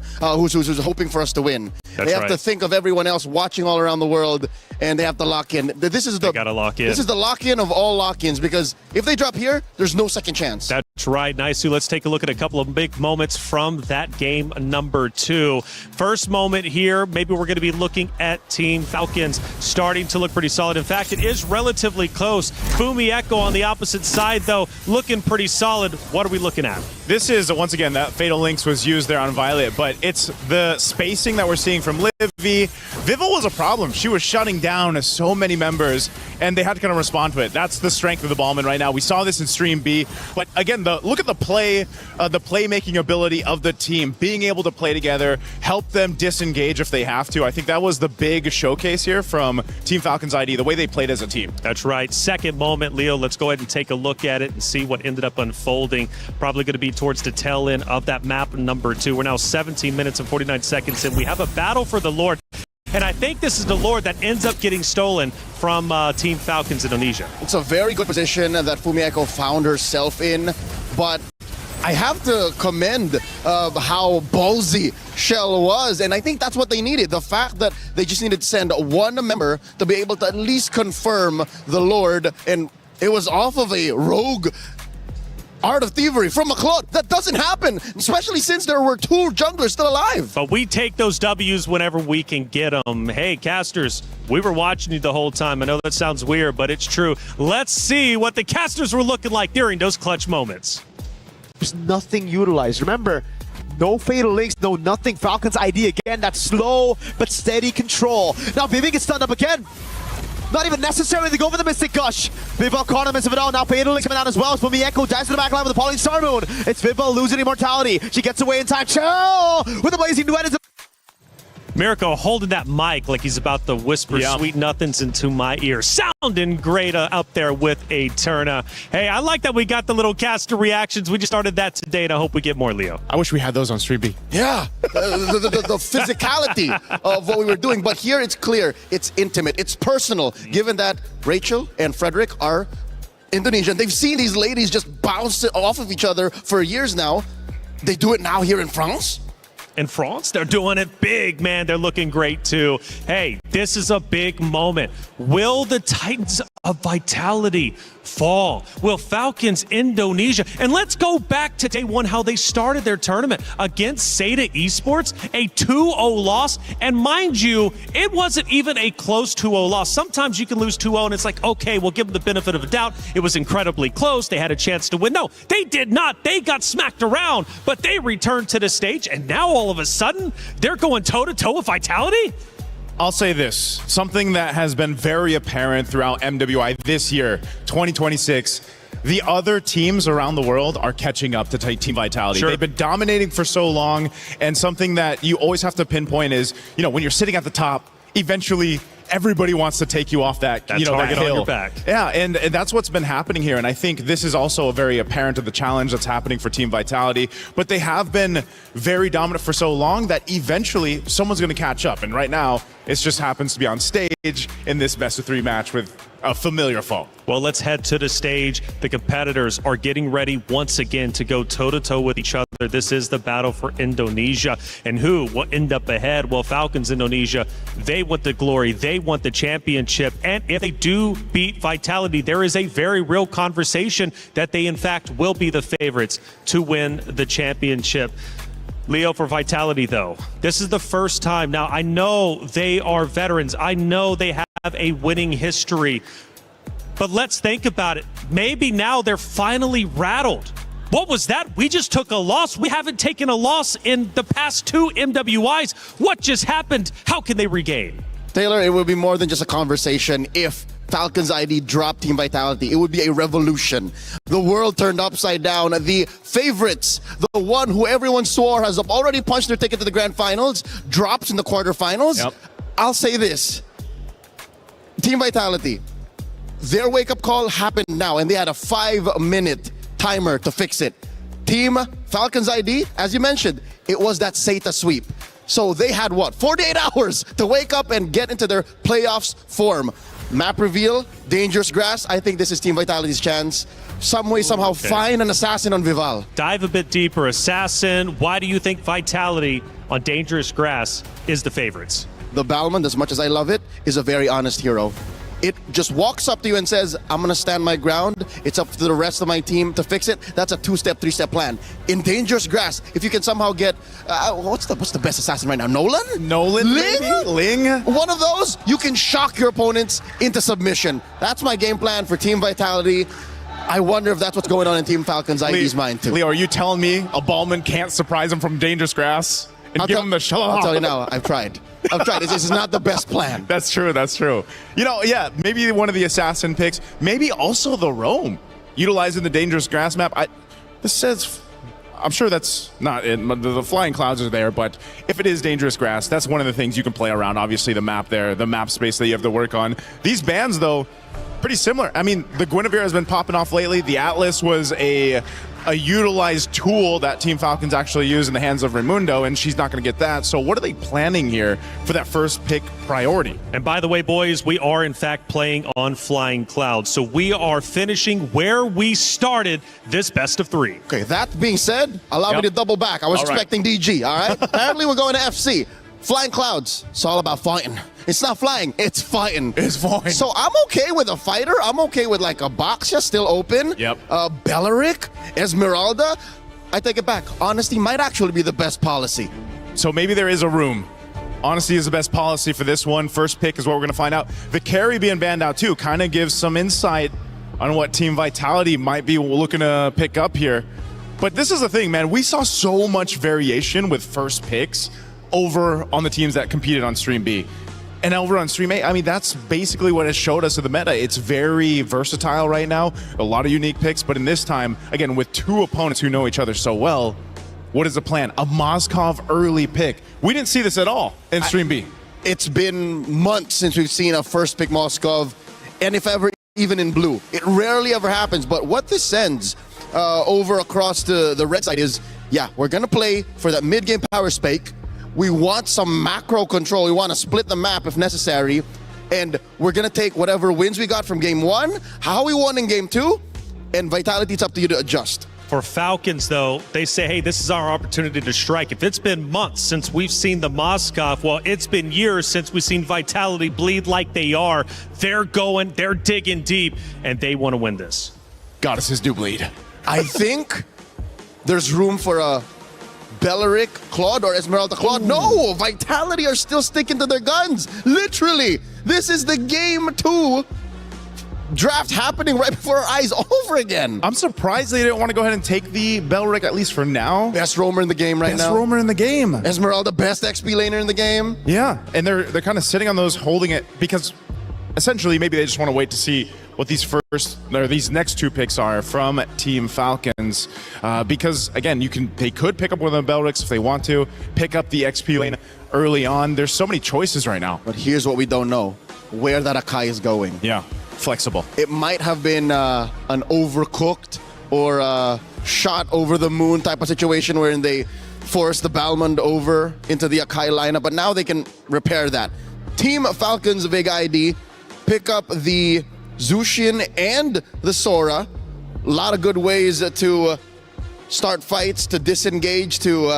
S8: for us to win. They have to think of everyone else watching all around the world, and they have to lock in. This is
S2: they gotta lock in.
S8: This is the lock-in of all lock-ins, because if they drop here, there's no second chance.
S2: That's right. Nice. Let's take a look at a couple of big moments from that game number 2. First moment here, maybe we're going to be looking at Team Falcons starting to look pretty solid. In fact, it is relatively close. Fumi Echo on the opposite side, though, looking pretty solid. What are we looking at?
S5: This is, once again, that Fatal Links was used there on Violet, but it's the spacing that we're seeing from Livy. Vival was a problem. She was shutting down so many members, and they had to kind of respond to it. That's the strength of the Ballman right now. We saw this in Stream B, but again, look at the playmaking ability of the team, being able to play together, help them disengage if they have to. I think that was the big showcase here from Team Falcons ID, the way they played as a team.
S2: That's right. Second moment, Leo, let's go ahead and take a look at it and see what ended up unfolding. Probably going to be towards the tail end of that map number 2. We're now 17 minutes and 49 seconds in. We have a battle for the Lord. And I think this is the Lord that ends up getting stolen from Team Falcons Indonesia.
S8: It's a very good position that Fumi Echo found herself in, but I have to commend how ballsy Shell was, and I think that's what they needed. The fact that they just needed to send one member to be able to at least confirm the Lord, and it was off of a rogue Art of Thievery from McCloud. That doesn't happen, especially since there were 2 junglers still alive.
S2: But we take those W's whenever we can get them. Hey, casters, we were watching you the whole time. I know that sounds weird, but it's true. Let's see what the casters were looking like during those clutch moments.
S22: There's nothing utilized. Remember, no Fatal Links, no nothing. Falcons ID again, that slow but steady control. Now Vivi gets stunned up again. Not even necessary to go for the Mystic Gush. Vival caught him of it all. Now Fatal Links coming out as well. Fumi Echo dives to the back line with the Poly Star Moon. It's Vival losing immortality. She gets away in time. Chill with the Blazing Duet.
S2: Mirko holding that mic like he's about to whisper sweet nothings into my ear. Sounding great up there with Eterna. Hey, I like that we got the little caster reactions. We just started that today, and I hope we get more, Leo.
S5: I wish we had those on Stream B.
S8: Yeah, the physicality of what we were doing. But here it's clear, it's intimate, it's personal, given that Rachel and Frederick are Indonesian. They've seen these ladies just bounce off of each other for years now. They do it now here in France?
S2: In France, they're doing it big, man. They're looking great, too. Hey, this is a big moment. Will the Titans of Vitality fall? Will Falcons Indonesia? And let's go back to day 1, how they started their tournament against Seda Esports, a 2-0 loss. And mind you, it wasn't even a close 2-0 loss. Sometimes you can lose 2-0 and it's like, okay, we'll give them the benefit of the doubt. It was incredibly close. They had a chance to win. No, they did not. They got smacked around, but they returned to the stage, and now all of a sudden, they're going toe-to-toe with Vitality?
S5: I'll say this, something that has been very apparent throughout MWI this year, 2026, the other teams around the world are catching up to Team Vitality.
S2: Sure.
S5: They've been dominating for so long, and something that you always have to pinpoint is, you know, when you're sitting at the top, eventually everybody wants to take you off that,
S2: that
S5: that
S2: target
S5: hill.
S2: On your back.
S5: Yeah, and that's what's been happening here. And I think this is also very apparent of the challenge that's happening for Team Vitality. But they have been very dominant for so long that eventually someone's going to catch up. And right now, it just happens to be on stage in this best-of-3 match with a familiar foe.
S2: Well, let's head to the stage. The competitors are getting ready once again to go toe-to-toe with each other. This is the battle for Indonesia. And who will end up ahead? Well, Falcons Indonesia, they want the glory. They want the championship. And if they do beat Vitality, there is a very real conversation that they, in fact, will be the favorites to win the championship. Leo, for Vitality, though, this is the first time. Now, I know they are veterans. I know they have a winning history. But let's think about it. Maybe now they're finally rattled. What was that? We just took a loss. We haven't taken a loss in the past 2 MWIs. What just happened? How can they regain?
S10: Taylor, it would be more than just a conversation if Falcons ID dropped Team Vitality. It would be a revolution. The world turned upside down. The favorites, the one who everyone swore has already punched their ticket to the grand finals, drops in the quarterfinals.
S5: Yep.
S10: I'll say this. Team Vitality, their wake-up call happened now, and they had a 5-minute timer to fix it. Team Falcons ID, as you mentioned, it was that Seta sweep. So they had what, 48 hours to wake up and get into their playoffs form. Map reveal, dangerous grass. I think this is Team Vitality's chance. Some way, somehow find an assassin on Vival.
S2: Dive a bit deeper. Assassin, why do you think Vitality on dangerous grass is the favorites?
S10: The Balmond, as much as I love it, is a very honest hero. It just walks up to you and says, I'm going to stand my ground. It's up to the rest of my team to fix it. That's a 2-step, 3-step plan. In dangerous grass, if you can somehow get, what's the best assassin right now? Nolan?
S5: Nolan,
S10: Ling?
S5: maybe? Ling?
S10: One of those, you can shock your opponents into submission. That's my game plan for Team Vitality. I wonder if that's what's going on in Team Falcon's ID's mind too.
S5: Leo, are you telling me a Ballman can't surprise him from dangerous grass and give him the shell?
S10: I'll tell you now, I've tried. This is not the best plan.
S5: That's true, that's true. You know, yeah, maybe one of the assassin picks, maybe also the roam, utilizing the dangerous grass map. This says, I'm sure that's not it. The flying clouds are there, but if it is dangerous grass, that's one of the things you can play around. Obviously, the map there, the map space that you have to work on. These bans, though, pretty similar. I mean, the Guinevere has been popping off lately. The Atlas was a utilized tool that Team Falcons actually use in the hands of Raimundo, and she's not going to get that. So what are they planning here for that first pick priority?
S2: And by the way, boys, we are in fact playing on Flying Clouds. So we are finishing where we started this best of 3.
S10: Okay, that being said, allow me to double back. I was expecting DG, all right? Apparently we're going to FC. Flying Clouds, it's all about fighting. It's not flying, it's fighting.
S5: It's fighting.
S10: So I'm okay with a fighter. I'm okay with like a Boxia still open.
S5: Yep.
S10: Belleric, Esmeralda. I take it back. Honesty might actually be the best policy.
S5: So maybe there is a room. Honesty is the best policy for this one. First pick is what we're going to find out. The carry being banned out too kind of gives some insight on what Team Vitality might be looking to pick up here. But this is the thing, man. We saw so much variation with first picks over on the teams that competed on Stream B. And over on Stream A, I mean, that's basically what it showed us of the meta. It's very versatile right now, a lot of unique picks, but in this time, again, with 2 opponents who know each other so well, what is the plan? A Moskov early pick. We didn't see this at all in Stream B.
S10: It's been months since we've seen a first pick Moskov, and if ever, even in blue. It rarely ever happens, but what this sends over across the red side is, yeah, we're going to play for that mid-game power spike. We want some macro control. We want to split the map if necessary. And we're going to take whatever wins we got from game 1, how we won in game 2, and Vitality, it's up to you to adjust.
S2: For Falcons, though, they say, hey, this is our opportunity to strike. If it's been months since we've seen the Moskov, well, it's been years since we've seen Vitality bleed like they are. They're going, they're digging deep, and they want to win this.
S5: Goddesses do bleed.
S10: I think there's room for a Belleric Claude or Esmeralda Claude. Ooh. No, Vitality are still sticking to their guns. Literally, this is the game 2 draft happening right before our eyes over again.
S5: I'm surprised they didn't want to go ahead and take the Belleric, at least for now.
S10: Best roamer in the game right now.
S5: Best roamer in the game.
S10: Esmeralda, best XP laner in the game.
S5: Yeah, and they're kind of sitting on those, holding it, because essentially maybe they just want to wait to see what these next 2 picks are from Team Falcons, because again, they could pick up one of the Bellerics if they want to, pick up the XP lane early on. There's so many choices right now.
S10: But here's what we don't know, where that Akai is going.
S5: Yeah, flexible.
S10: It might have been an overcooked or shot over the moon type of situation wherein they forced the Balmond over into the Akai lineup, but now they can repair that. Team Falcons Vega ID pick up the Zushin and the Sora. A lot of good ways to start fights, to disengage, to,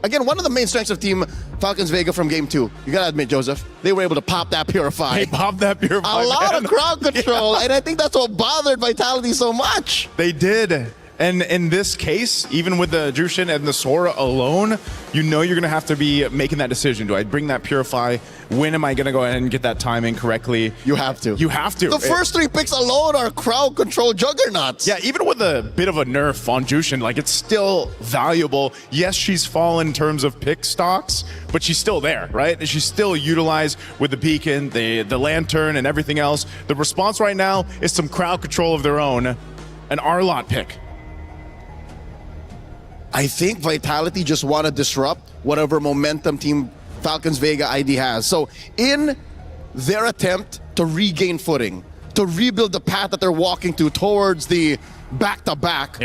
S10: again, one of the main strengths of Team Falcons Vega from game 2. You gotta admit, Joseph, they were able to pop that Purify.
S5: They popped that Purify,
S10: a lot of crowd control, and I think that's what bothered Vitality so much.
S5: They did. And in this case, even with the Jushin and the Sora alone, you know you're going to have to be making that decision. Do I bring that Purify? When am I going to go ahead and get that timing correctly?
S10: You have to.
S5: You have to.
S10: The first 3 picks alone are crowd control juggernauts.
S5: Yeah, even with a bit of a nerf on Jushin, like it's still valuable. Yes, she's fallen in terms of pick stocks, but she's still there, right? And she's still utilized with the beacon, the lantern, and everything else. The response right now is some crowd control of their own, an Arlott pick.
S10: I think Vitality just want to disrupt whatever momentum Team Falcons Vega ID has. So in their attempt to regain footing, to rebuild the path that they're walking to towards the back-to-back,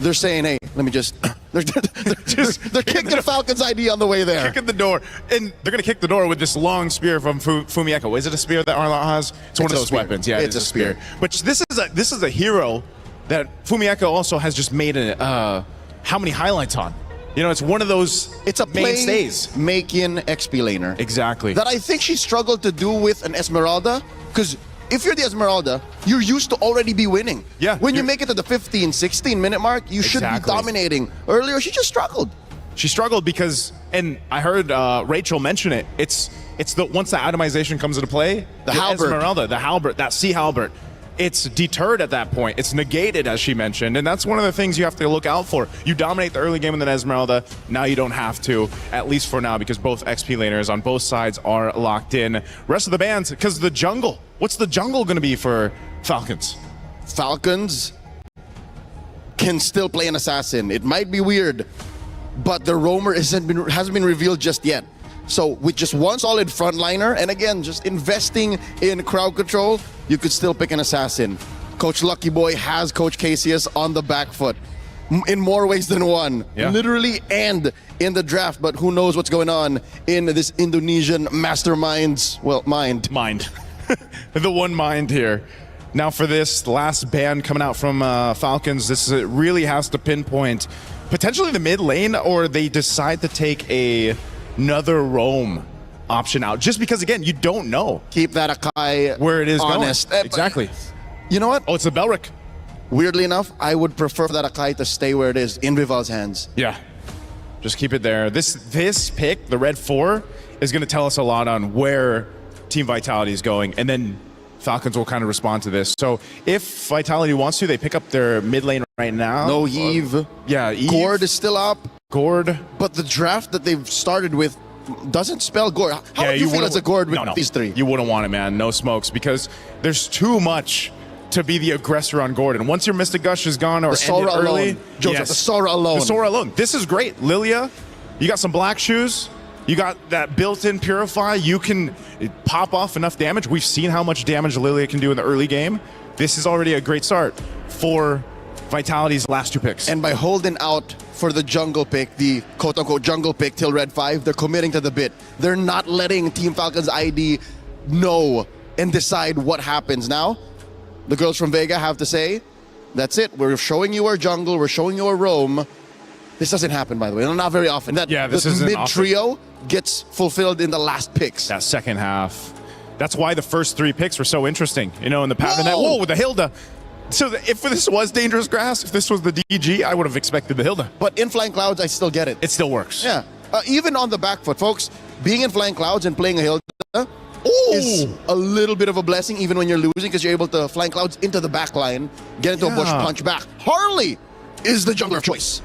S10: they're saying, hey, let me just... they're kicking Falcons ID on the way there.
S5: Kicking the door. And they're going to kick the door with this long spear from Fumieko. Is it a spear that Arlott has? It's one of those weapons. Yeah,
S10: it's a spear.
S5: But this is a hero that Fumieko also has just made how many highlights on? You know, it's one of those mainstays.
S10: Making XP laner.
S5: Exactly.
S10: That I think she struggled to do with an Esmeralda, because if you're the Esmeralda, you're used to already be winning.
S5: Yeah.
S10: When you make it to the 15, 16 minute mark, you should be dominating. Earlier, she just struggled.
S5: She struggled because, and I heard Rachel mention it, it's the once the atomization comes into play,
S10: the halberd.
S5: Esmeralda, the halberd, that sea halberd, it's deterred at that point. It's negated, as she mentioned, and that's one of the things you have to look out for. You dominate the early game with an Esmeralda, now you don't have to, at least for now, because both XP laners on both sides are locked in. Rest of the bans, because the jungle. What's the jungle going to be for Falcons?
S10: Falcons can still play an assassin. It might be weird, but the roamer hasn't been revealed just yet. So with just one solid frontliner, and again, just investing in crowd control, you could still pick an assassin. Coach Lucky Boy has Coach Casius on the back foot in more ways than one, literally and in the draft. But who knows what's going on in this Indonesian mastermind's, well, mind.
S5: The one mind here. Now for this last ban coming out from Falcons, it really has to pinpoint potentially the mid lane, or they decide to take another roam option out, just because again you don't know.
S10: Keep that Akai
S5: where it is
S10: honest.
S5: going. Exactly.
S10: You know what?
S5: Oh, it's a Belric.
S10: Weirdly enough, I would prefer for that Akai to stay where it is, in Vival's hands.
S5: Yeah, just keep it there. This pick, the red 4, is going to tell us a lot on where Team Vitality is going, and then Falcons will kind of respond to this. So if Vitality wants to, they pick up their mid lane right now.
S10: No Eve.
S5: Eve.
S10: Gord is still up.
S5: Gord.
S10: But the draft that they've started with doesn't spell Gord. How would you feel as a Gord with these 3?
S5: You wouldn't want it, man. No smokes, because there's too much to be the aggressor on Gordon. Once your Mystic Gush is gone or
S10: the Sora
S5: early,
S10: alone. Joseph, the Sora alone.
S5: The Sora alone. This is great. Lilia, you got some black shoes. You got that built-in Purify. You can pop off enough damage. We've seen how much damage Lilia can do in the early game. This is already a great start for Vitality's last 2 picks.
S10: And by holding out for the jungle pick, the quote-unquote jungle pick till red 5, they're committing to the bit. They're not letting Team Falcons ID know and decide what happens. Now, the girls from Vega have to say, that's it. We're showing you our jungle. We're showing you our roam. This doesn't happen, by the way. Not very often.
S5: This is
S10: mid-trio gets fulfilled in the last picks.
S5: That second half. That's why the first 3 picks were so interesting. You know, in the pattern. Whoa, with the Hilda. So if this was Dangerous Grass, if this was the DG, I would have expected the Hilda.
S10: But in Flying Clouds, I still get it.
S5: It still works.
S10: Yeah. Even on the back foot, folks, being in Flying Clouds and playing a Hilda is a little bit of a blessing, even when you're losing, because you're able to Flying Clouds into the back line, get into a bush, punch back. Harley is the jungler of choice.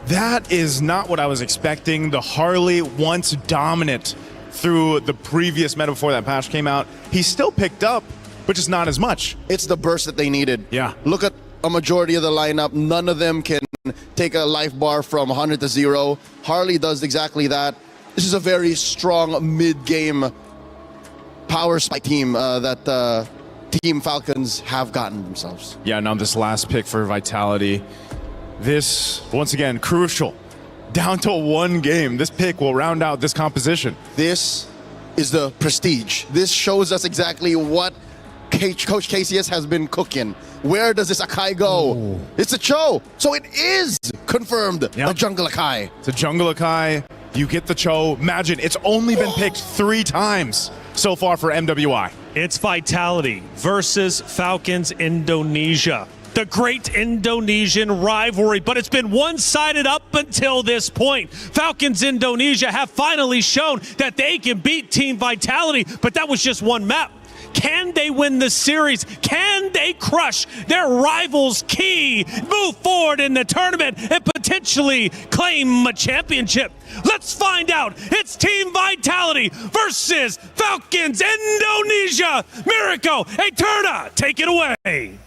S5: That is not what I was expecting. The Harley, once dominant through the previous meta before that patch came out, he's still picked up, but just not as much.
S10: It's the burst that they needed.
S5: Yeah.
S10: Look at a majority of the lineup. None of them can take a life bar from 100 to 0. Harley does exactly that. This is a very strong mid-game power spike team that Team Falcons have gotten themselves.
S5: Yeah, now this last pick for Vitality. This, once again, crucial. Down to 1 game. This pick will round out this composition.
S10: This is the prestige. This shows us exactly what Coach KCS has been cooking. Where does this Akai go? Ooh. It's a Cho. So it is confirmed a Jungle Akai.
S5: It's a Jungle Akai. You get the Cho. Imagine, it's only been picked 3 times so far for MWI.
S2: It's Vitality versus Falcons Indonesia. the great Indonesian rivalry, but it's been one-sided up until this point. Falcons Indonesia have finally shown that they can beat Team Vitality, but that was just one map. Can they win the series? Can they crush their rivals' key, move forward in the tournament, and potentially claim a championship? Let's find out. It's Team Vitality versus Falcons Indonesia. Mirko, Eterna, take it away.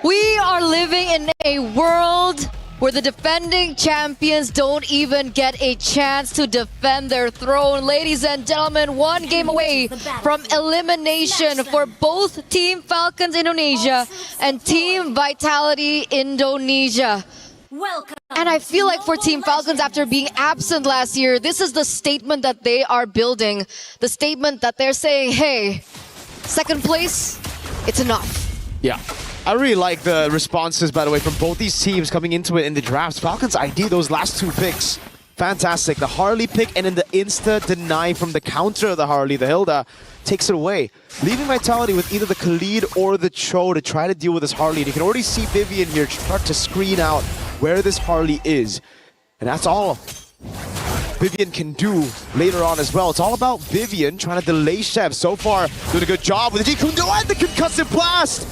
S19: We are living in a world where the defending champions don't even get a chance to defend their throne. Ladies and gentlemen, one game away from elimination for both Team Falcons Indonesia and Team Vitality Indonesia. And I feel like for Team Falcons, after being absent last year, this is the statement that they are building. The statement that they're saying, hey, second place, it's enough.
S22: Yeah. I really like the responses, by the way, from both these teams coming into it in the drafts. Falcons ID, those last two picks, fantastic. The Harley pick and then the insta-deny from the counter of the Harley, the Hilda, takes it away. Leaving Vitality with either the Khalid or the Cho to try to deal with this Harley. And you can already see Vivian here start to screen out where this Harley is. And that's all Vivian can do later on as well. It's all about Vivian trying to delay Chef. So far, doing a good job with the Jikundo and the concussive blast!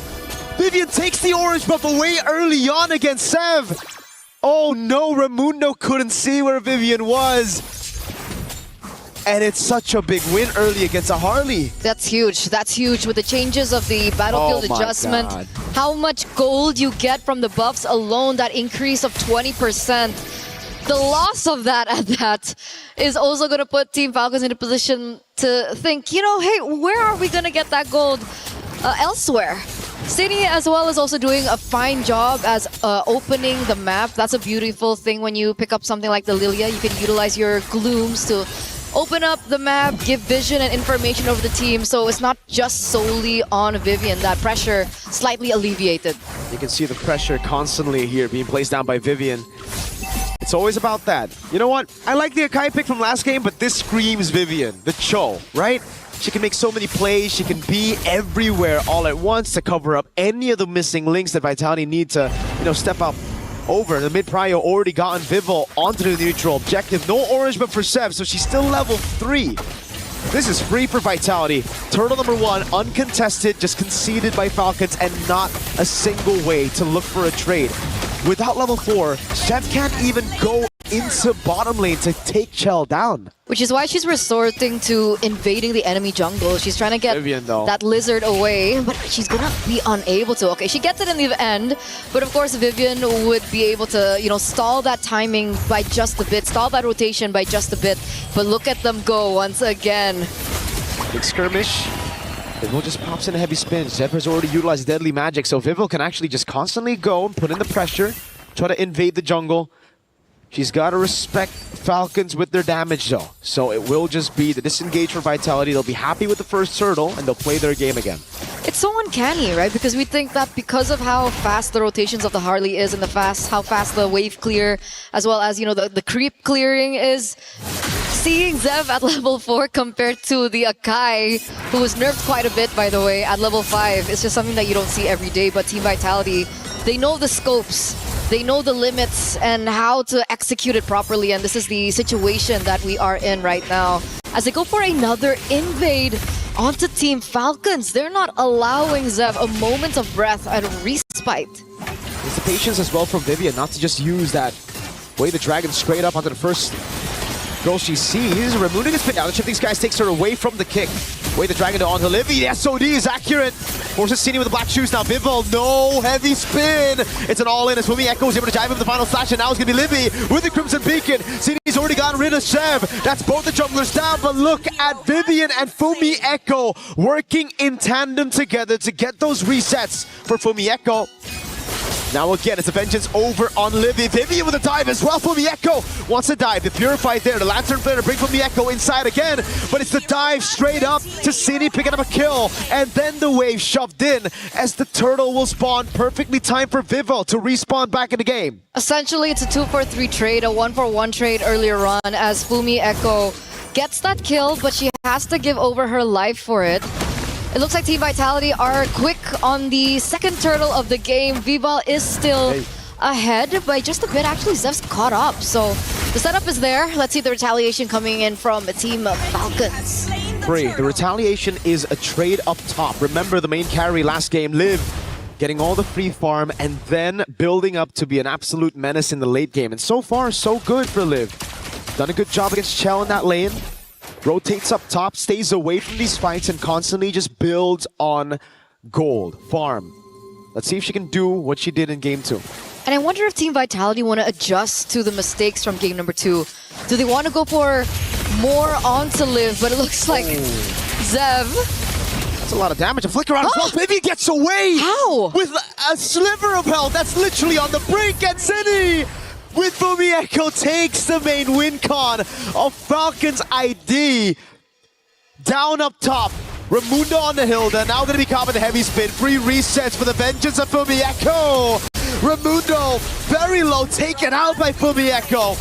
S22: Vivian takes the orange buff away early on against Sev. Oh no, Raimundo couldn't see where Vivian was. And it's such a big win early against a Harley.
S19: That's huge. That's huge with the changes of the battlefield adjustment.
S22: God.
S19: How much gold you get from the buffs alone, that increase of 20%. The loss of that at that is also going to put Team Falcons in a position to think, you know, hey, where are we going to get that gold elsewhere? City as well is also doing a fine job as opening the map. That's a beautiful thing when you pick up something like the Lilia. You can utilize your glooms to open up the map, give vision and information over the team. So it's not just solely on Vivian. That pressure slightly alleviated.
S22: You can see the pressure constantly here being placed down by Vivian. It's always about that. You know what? I like the Akai pick from last game, but this screams Vivian, the Cho, right? She can make so many plays, she can be everywhere all at once to cover up any of the missing links that Vitality need to, you know, step up over. The mid-prio already gotten Vival onto the neutral objective. No orange but for Sev, so she's still level 3. This is free for Vitality. Turtle number 1, uncontested, just conceded by Falcons, and not a single way to look for a trade. Without level 4, Sev can't even go into bottom lane to take Chell down.
S19: Which is why she's resorting to invading the enemy jungle. She's trying to get
S22: Vivian,
S19: that lizard away, but she's gonna be unable to. Okay, she gets it in the end, but of course Vivian would be able to, you know, stall that timing by just a bit, stall that rotation by just a bit. But look at them go once again.
S22: Big skirmish. Vival just pops in a heavy spin. Sev has already utilized deadly magic, so Vival can actually just constantly go and put in the pressure, try to invade the jungle. She's got to respect Falcons with their damage though. So it will just be the disengage for Vitality. They'll be happy with the first turtle and they'll play their game again.
S19: It's so uncanny, right? Because we think that because of how fast the rotations of the Harley is and how fast the wave clear, as well as, you know, the creep clearing is, seeing Zev at level 4 compared to the Akai, who was nerfed quite a bit, by the way, at level 5, it's just something that you don't see every day. But Team Vitality, they know the scopes. They know the limits and how to execute it properly, and this is the situation that we are in right now. As they go for another invade onto Team Falcons, they're not allowing Zev a moment of breath and respite.
S22: It's the patience as well from Vivian not to just use that way the dragon straight up onto the first girl she sees. Removing his spin down. The chip these guys takes her away from the kick. Way the dragon onto Livy. The SOD is accurate. Forces Cini with the black shoes now. Vival, no heavy spin. It's an all-in as Fumi Echo is able to dive him the final slash, and now it's going to be Livy with the Crimson Beacon. Cini's already gotten rid of Sev. That's both the junglers down, but look at Vivian and Fumi Echo working in tandem together to get those resets for Fumi Echo. Now again, it's a vengeance over on Livy. Vivian with a dive as well. Fumi Echo wants to dive. The Purify there. The Lantern Flare to bring Fumi Echo inside again. But it's the dive straight up to Cini, picking up a kill. And then the wave shoved in as the turtle will spawn. Perfectly timed for Vival to respawn back in the game.
S19: Essentially, it's a 2-for-3 trade, a 1-for-1 trade earlier on as Fumi Echo gets that kill, but she has to give over her life for it. It looks like Team Vitality are quick on the second turtle of the game. Vival is still ahead by just a bit. Actually, Zev's caught up. So the setup is there. Let's see the retaliation coming in from Team Falcons.
S22: Free. The retaliation is a trade up top. Remember the main carry last game, Liv, getting all the free farm and then building up to be an absolute menace in the late game. And so far, so good for Liv. Done a good job against Chell in that lane. Rotates up top, stays away from these fights, and constantly just builds on gold, farm. Let's see if she can do what she did in Game 2.
S19: And I wonder if Team Vitality want to adjust to the mistakes from Game number 2. Do they want to go for more onto Liv? But it looks like Zev.
S22: That's a lot of damage. A flicker on as well. Vivi gets away!
S19: How?
S22: With a sliver of health. That's literally on the brink. And City with Fumi Echo takes the main win con of Falcon's ID. Down up top. Ramundo on the hill. They're now going to be caught with the heavy spin. Free resets for the vengeance of Fumi Echo. Ramundo very low, taken out by Fumi Echo.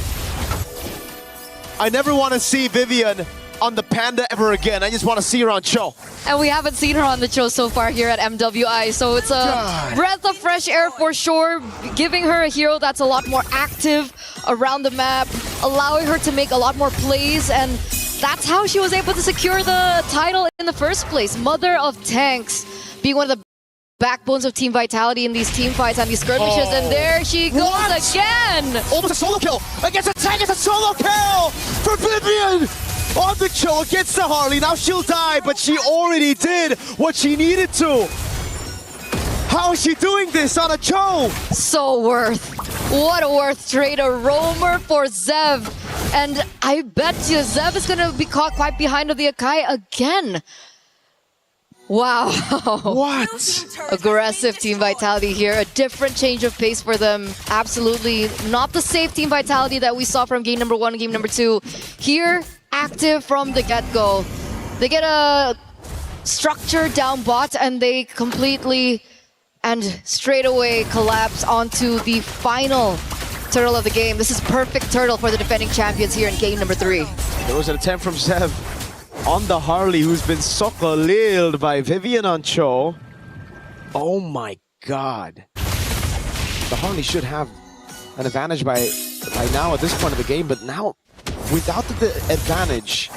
S22: I never want to see Vivian on the Panda ever again. I just want to see her on Cho.
S19: And we haven't seen her on the Cho so far here at MWI, so it's a breath of fresh air for sure, giving her a hero that's a lot more active around the map, allowing her to make a lot more plays, and that's how she was able to secure the title in the first place. Mother of Tanks, being one of the backbones of Team Vitality in these team fights and these skirmishes, and there she goes again!
S22: Almost a solo kill against a tank. It's a solo kill for Vivian on the Cho against the Harley. Now she'll die, but she already did what she needed to. How is she doing this on a Cho?
S19: So worth. What a worth trade, a roamer for Zev. And I bet you Zev is going to be caught quite behind of the Akai again. Wow.
S22: What?
S19: Aggressive Team Vitality here. A different change of pace for them. Absolutely not the safe Team Vitality that we saw from game number 1 and game number 2. Here, active from the get-go. They get a structure down bot and they completely and straight away collapse onto the final turtle of the game. This is perfect turtle for the defending champions here in game number 3.
S22: There was an attempt from Zev on the Harley, who's been sokoliled by Vivian on Cho. Oh my god. The Harley should have an advantage by now at this point of the game, but now without the advantage,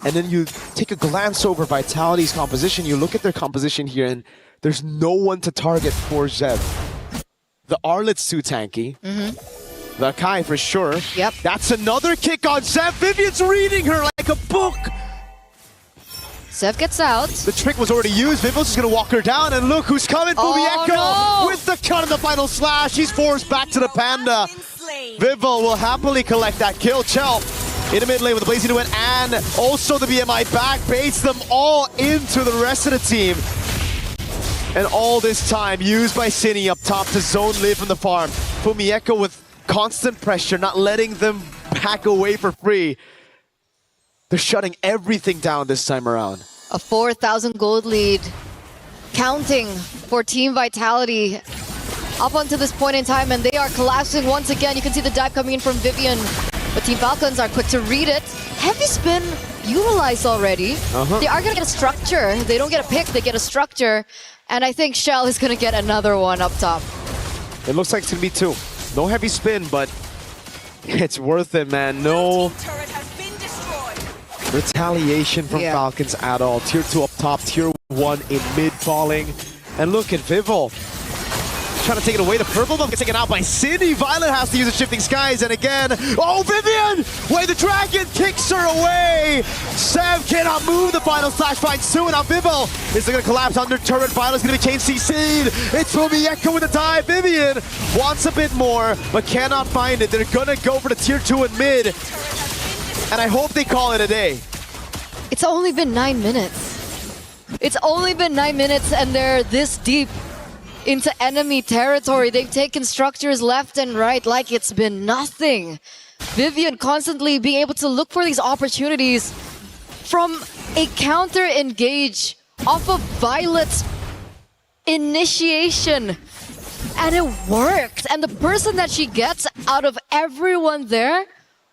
S22: and then you take a glance over Vitality's composition, you look at their composition here, and there's no one to target for Zev. The Arlet's too tanky. The Kai for sure.
S19: Yep.
S22: That's another kick on Zev. Vivian's reading her like a book.
S19: Zev gets out.
S22: The trick was already used. Vivil's just going to walk her down, and look who's coming. Fumi Echo with the cut in the final slash. He's forced back to the Panda. Vival will happily collect that kill. Chell in the mid lane with the Blazing Wind and also the BMI back. Baits them all into the rest of the team. And all this time used by Cine up top to zone Liv from the farm. Fumi Echo with constant pressure, not letting them back away for free. They're shutting everything down this time around.
S19: A 4,000 gold lead. Counting for Team Vitality up until this point in time, and they are collapsing once again. You can see the dive coming in from Vivian, but Team Falcons are quick to read it. Heavy spin utilized already. They are going to get a structure. They don't get a pick, they get a structure. And I think Shell is going to get another one up top.
S22: It looks like it's going to be 2. No heavy spin, but it's worth it, man. No retaliation from Falcons at all. Tier 2 up top, Tier 1 in mid falling. And look at Vival trying to take it away. The purple buff gets taken out by Cine. Violet has to use the Shifting Skies, and again, oh, Vivian! Wait, the dragon kicks her away! Sev cannot move. The final slash finds 2, and now Vival is going to collapse under turret. Violet's going to be chain CC'd. It's Fumi Echo with the dive. Vivian wants a bit more, but cannot find it. They're going to go for the Tier 2 in mid, and I hope they call it a day.
S19: It's only been 9 minutes. It's only been 9 minutes, and they're this deep into enemy territory. They've taken structures left and right like it's been nothing. Vivian constantly being able to look for these opportunities from a counter engage off of Violet's initiation. And it worked. And the person that she gets out of everyone there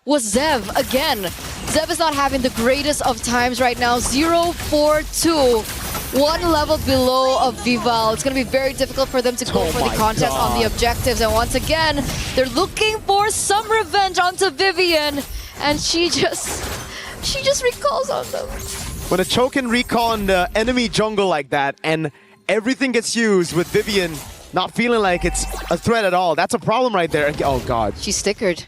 S19: was Zev again. Zev is not having the greatest of times right now. 0-4-2. one level below of Vival. It's going to be very difficult for them to go for the contest on the objectives. And once again, they're looking for some revenge onto Vivian. And she just recalls on them.
S22: When a choke can recall on the enemy jungle like that, and everything gets used with Vivian not feeling like it's a threat at all, that's a problem right there. Oh god.
S19: She's stickered.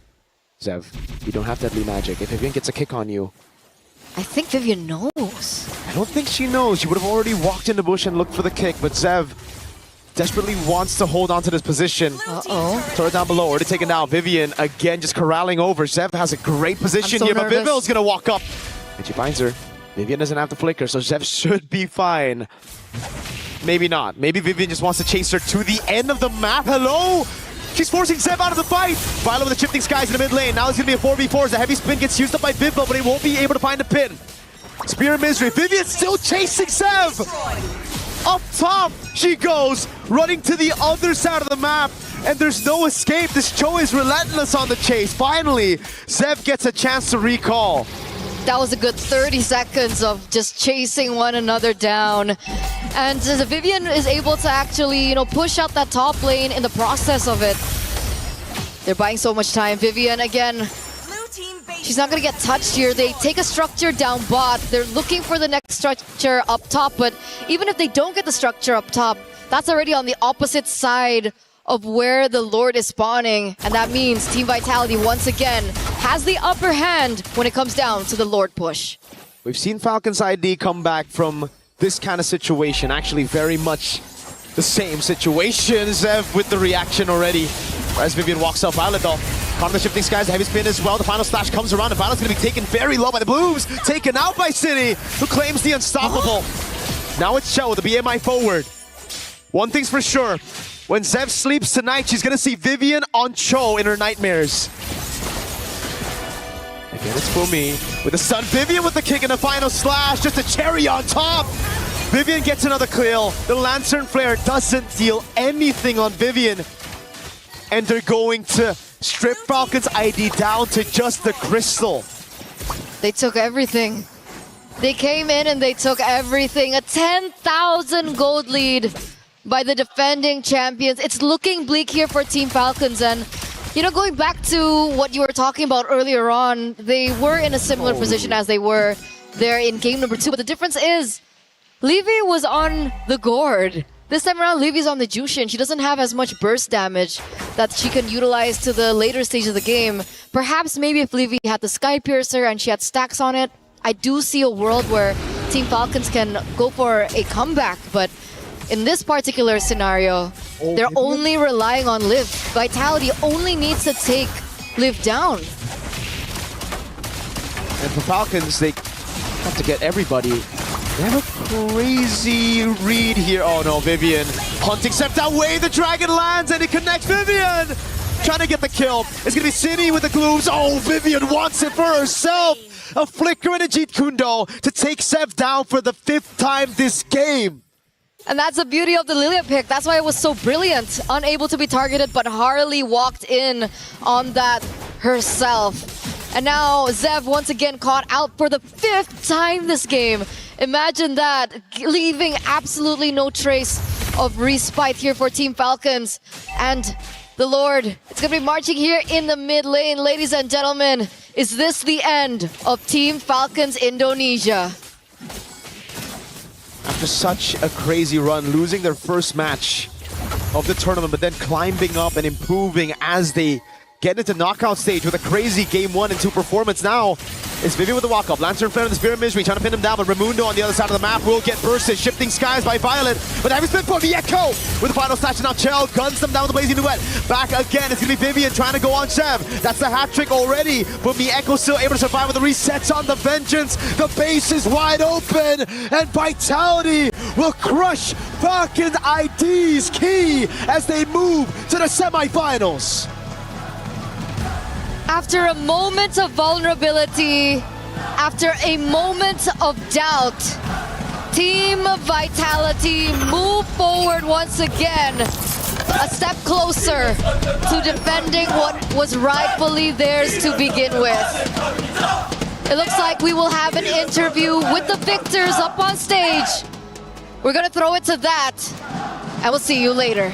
S22: Zev, you don't have deadly magic. If Vivian gets a kick on you...
S19: I think Vivian knows.
S22: I don't think she knows. She would have already walked in the bush and looked for the kick, but Zev desperately wants to hold on to this position. Throw it down below, already taken down. Vivian, again, just corralling over. Zev has a great position here, but Vivil's gonna walk up. And she finds her. Vivian doesn't have to flicker, so Zev should be fine. Maybe not. Maybe Vivian just wants to chase her to the end of the map. Hello? She's forcing Zev out of the fight. Violet with the shifting skies in the mid lane. Now it's going to be a 4v4 as the heavy spin gets used up by Vival, but he won't be able to find a pin. Spear of Misery. Vivian still chasing Zev. Up top she goes, running to the other side of the map. And there's no escape. This Cho is relentless on the chase. Finally, Zev gets a chance to recall.
S19: That was a good 30 seconds of just chasing one another down. And Vivian is able to actually, push out that top lane in the process of it. They're buying so much time. Vivian, again, she's not going to get touched here. They take a structure down bot. They're looking for the next structure up top. But even if they don't get the structure up top, that's already on the opposite side of where the Lord is spawning. And that means Team Vitality, once again, has the upper hand when it comes down to the Lord push.
S22: We've seen Falcon's ID come back from this kind of situation. Actually, very much the same situation. Zev with the reaction already. As Vivian walks up, Violet though. Caught on the shifting skies, the heavy spin as well. The final slash comes around, and Violet's going to be taken very low by the Blues. Taken out by City, who claims the unstoppable. Now it's Cho, the BMI forward. One thing's for sure. When Zev sleeps tonight, she's going to see Vivian on Cho in her nightmares. Again, it's Fumi with the stun. Vivian with the kick in the final slash. Just a cherry on top. Vivian gets another kill. The Lantern Flare doesn't deal anything on Vivian. And they're going to strip Falcon's ID down to just the crystal.
S19: They took everything. They came in and they took everything. A 10,000 gold lead by the defending champions. It's looking bleak here for Team Falcons. And, going back to what you were talking about earlier on, they were in a similar position as they were there in game number 2. But the difference is, Levy was on the gourd. This time around, Levy's on the Jushin. She doesn't have as much burst damage that she can utilize to the later stage of the game. Perhaps maybe if Levy had the Sky Piercer and she had stacks on it, I do see a world where Team Falcons can go for a comeback. But in this particular scenario, they're only relying on Liv. Vitality only needs to take Liv down.
S22: And for Falcons, they have to get everybody. They have a crazy read here. Oh no, Vivian hunting stepped away. The dragon lands and it connects Vivian. Trying to get the kill. It's gonna be Cine with the glooms. Oh, Vivian wants it for herself. A flicker and a Jeet Kundo to take Zev down for the 5th time this game.
S19: And that's the beauty of the Lilia pick. That's why it was so brilliant. Unable to be targeted, but Harley walked in on that herself. And now Zev once again caught out for the 5th time this game. Imagine that, leaving absolutely no trace of respite here for Team Falcons. And the Lord, it's going to be marching here in the mid lane. Ladies and gentlemen, is this the end of Team Falcons Indonesia?
S22: After such a crazy run, losing their first match of the tournament, but then climbing up and improving as they get into knockout stage with a crazy game 1 and 2 performance. Now it's Vivian with the walk-up. Lantern Flare and the Spear of Misery trying to pin him down, but Raimundo on the other side of the map will get bursted. Shifting skies by Violet, but that was been for Mieko with the final slash, and now Chell guns them down with the Blazing Duet. Back again, it's going to be Vivian trying to go on Zev. That's the hat trick already, but Mieko still able to survive with the resets on the Vengeance. The base is wide open, and Vitality will crush Falcon ID's key as they move to the semifinals.
S19: After a moment of vulnerability, after a moment of doubt, Team Vitality move forward once again, a step closer to defending what was rightfully theirs to begin with. It looks like we will have an interview with the victors up on stage. We're gonna throw it to that. I will see you later.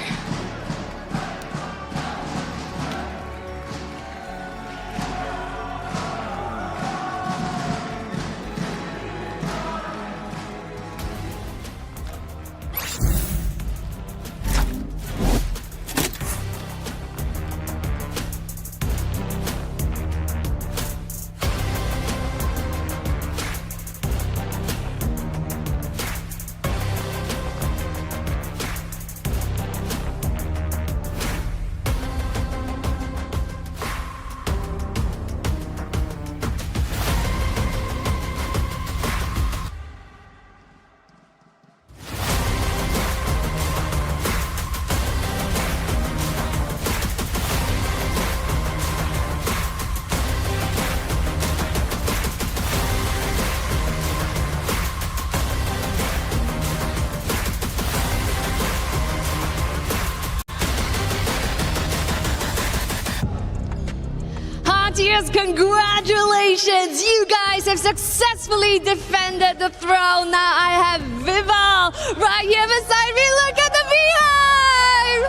S19: Yes, congratulations! You guys have successfully defended the throne. Now I have Vival right here beside me. Look at the beehive!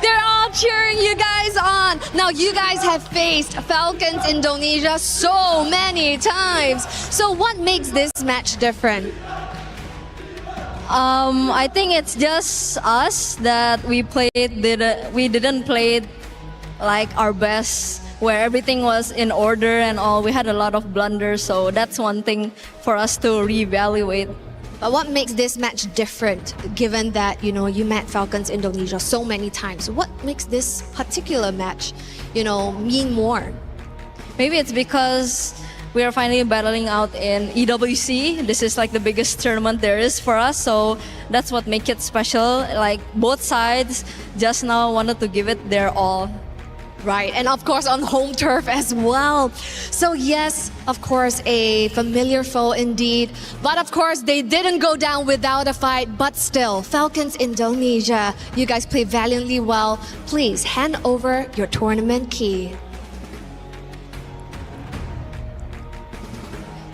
S19: They're all cheering you guys on. Now you guys have faced Falcons Indonesia so many times. So what makes this match different?
S11: I think it's just us that we didn't play like our best, where everything was in order and all. We had a lot of blunders, so that's one thing for us to reevaluate.
S6: But what makes this match different, given that, you know, you met Falcons Indonesia so many times? What makes this particular match, you know, mean more?
S11: Maybe it's because we are finally battling out in EWC. This is like the biggest tournament there is for us, so that's what makes it special. Like both sides just now wanted to give it their all.
S6: Right, and of course on home turf as well. So yes, of course, a familiar foe indeed. But of course, they didn't go down without a fight. But still, Falcons Indonesia, you guys play valiantly well. Please hand over your tournament key.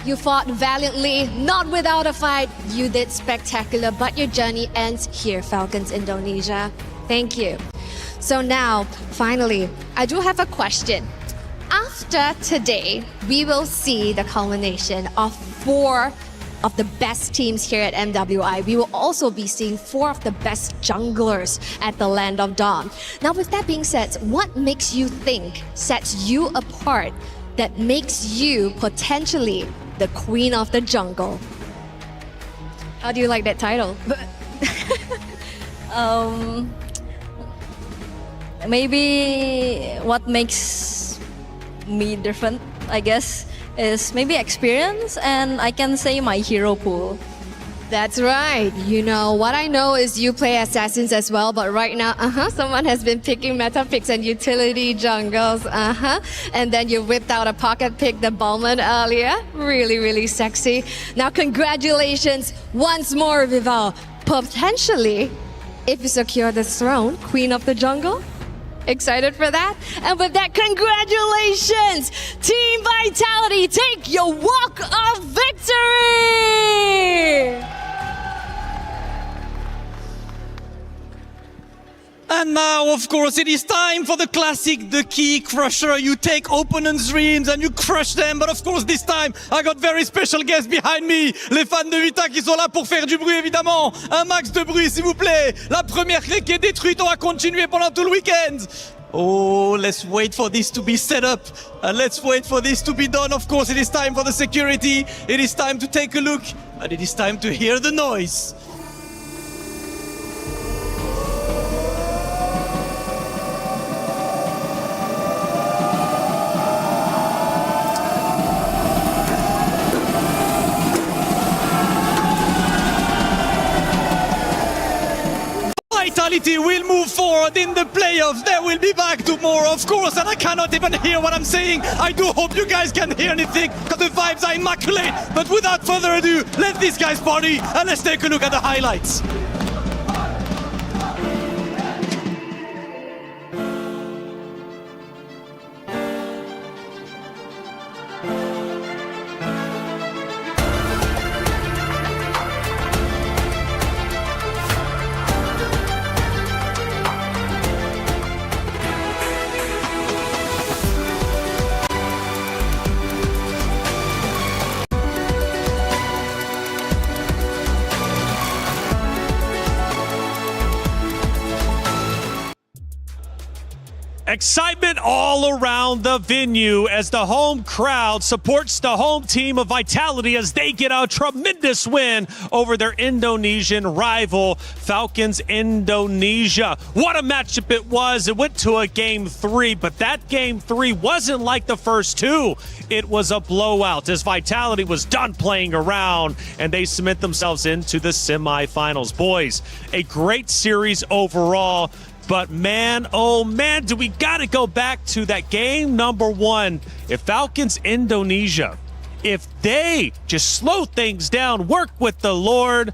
S6: You fought valiantly, not without a fight. You did spectacular, but your journey ends here, Falcons Indonesia. Thank you. So now, finally, I do have a question. After today, we will see the culmination of 4 of the best teams here at MWI. We will also be seeing 4 of the best junglers at the Land of Dawn. Now, with that being said, what makes you think sets you apart, that makes you potentially the Queen of the Jungle? How do you like that title?
S11: Maybe what makes me different, I guess, is maybe experience, and I can say my hero pool.
S6: That's right. You know, what I know is you play assassins as well, but right now, someone has been picking meta picks and utility jungles, and then you whipped out a pocket pick, the Bowman earlier. Really, really sexy. Now, congratulations once more, Vival. Potentially, if you secure the throne, Queen of the Jungle. Excited for that? And with that, congratulations! Team Vitality, take your walk of victory!
S12: And now, of course, it is time for the classic, the key crusher. You take opponents' dreams and you crush them. But of course, this time, I got very special guests behind me. Les fans de Vita qui sont là pour faire du bruit, évidemment. Un max de bruit, s'il vous plaît. La première clé qui est détruite, on va continuer pendant tout le week-end. Oh, let's wait for this to be set up. And let's wait for this to be done. Of course, it is time for the security. It is time to take a look. And it is time to hear the noise. Vitality will move forward in the playoffs. They will be back tomorrow, of course, and I cannot even hear what I'm saying. I do hope you guys can hear anything, because the vibes are immaculate. But without further ado, let these guys party, and let's take a look at the highlights.
S2: Excitement all around the venue as the home crowd supports the home team of Vitality as they get a tremendous win over their Indonesian rival, Falcons Indonesia. What a matchup it was. It went to a Game 3, but that Game 3 wasn't like the first two. It was a blowout as Vitality was done playing around and they cement themselves into the semifinals. Boys, a great series overall. But man, oh man, do we got to go back to that game number 1. If Falcons Indonesia, if they just slow things down, work with the Lord,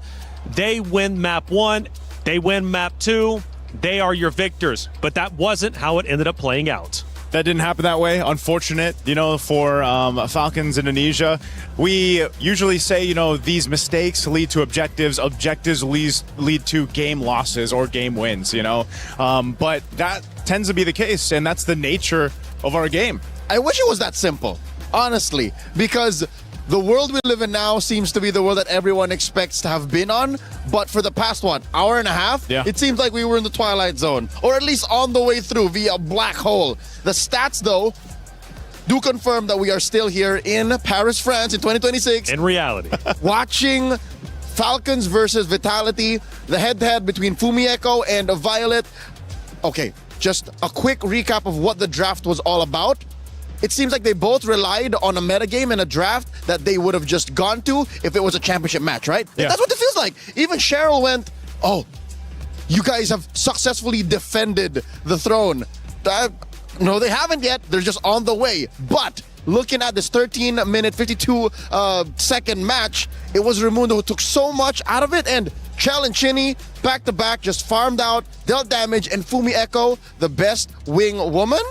S2: they win map 1, they win map 2, they are your victors. But that wasn't how it ended up playing out.
S5: That didn't happen that way. Unfortunate, for Falcons Indonesia. We usually say, these mistakes lead to objectives. Objectives lead to game losses or game wins, But that tends to be the case, and that's the nature of our game.
S10: I wish it was that simple, honestly, because the world we live in now seems to be the world that everyone expects to have been on. But for the past, hour and a half, it seems like we were in the Twilight Zone, or at least on the way through via a black hole. The stats, though, do confirm that we are still here in Paris, France in 2026.
S2: In reality.
S10: Watching Falcons versus Vitality, the head-to-head between Fumieko and Violet. Okay, just a quick recap of what the draft was all about. It seems like they both relied on a metagame and a draft that they would have just gone to if it was a championship match, right?
S5: Yeah.
S10: That's what it feels like. Even Cheryl went, oh, you guys have successfully defended the throne. No, they haven't yet. They're just on the way. But looking at this 13-minute, 52-second match, it was Raimundo who took so much out of it, and Chell and Chinny, back-to-back, just farmed out, dealt damage, and Fumieko, the best wing woman,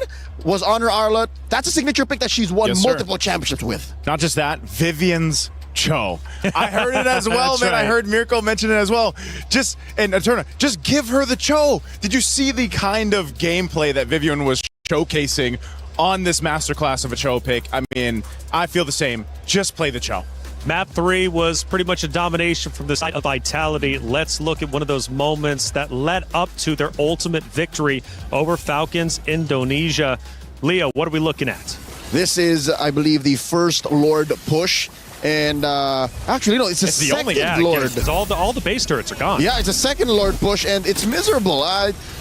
S10: was on her Arlott. That's a signature pick that she's won multiple championships with.
S5: Not just that, Vivian's Cho. I heard it as well, man.
S2: Right.
S5: I heard Mirko mention it as well. Just give her the Cho. Did you see the kind of gameplay that Vivian was showcasing on this masterclass of a Cho pick? I mean, I feel the same. Just play the Cho.
S2: Map 3 was pretty much a domination from the side of Vitality. Let's look at one of those moments that led up to their ultimate victory over Falcons Indonesia. Leo, what are we looking at?
S10: This is, I believe, the first Lord push. And actually, no, it's the second Lord.
S2: It's all the base turrets are gone.
S10: Yeah, it's a second Lord push, and it's miserable.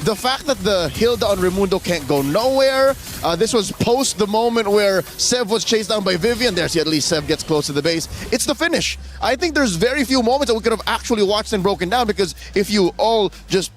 S10: The fact that the Hilda on Raimundo can't go nowhere. This was post the moment where Sev was chased down by Vivian. There's at least Sev gets close to the base. It's the finish. I think there's very few moments that we could have actually watched and broken down, because if you all just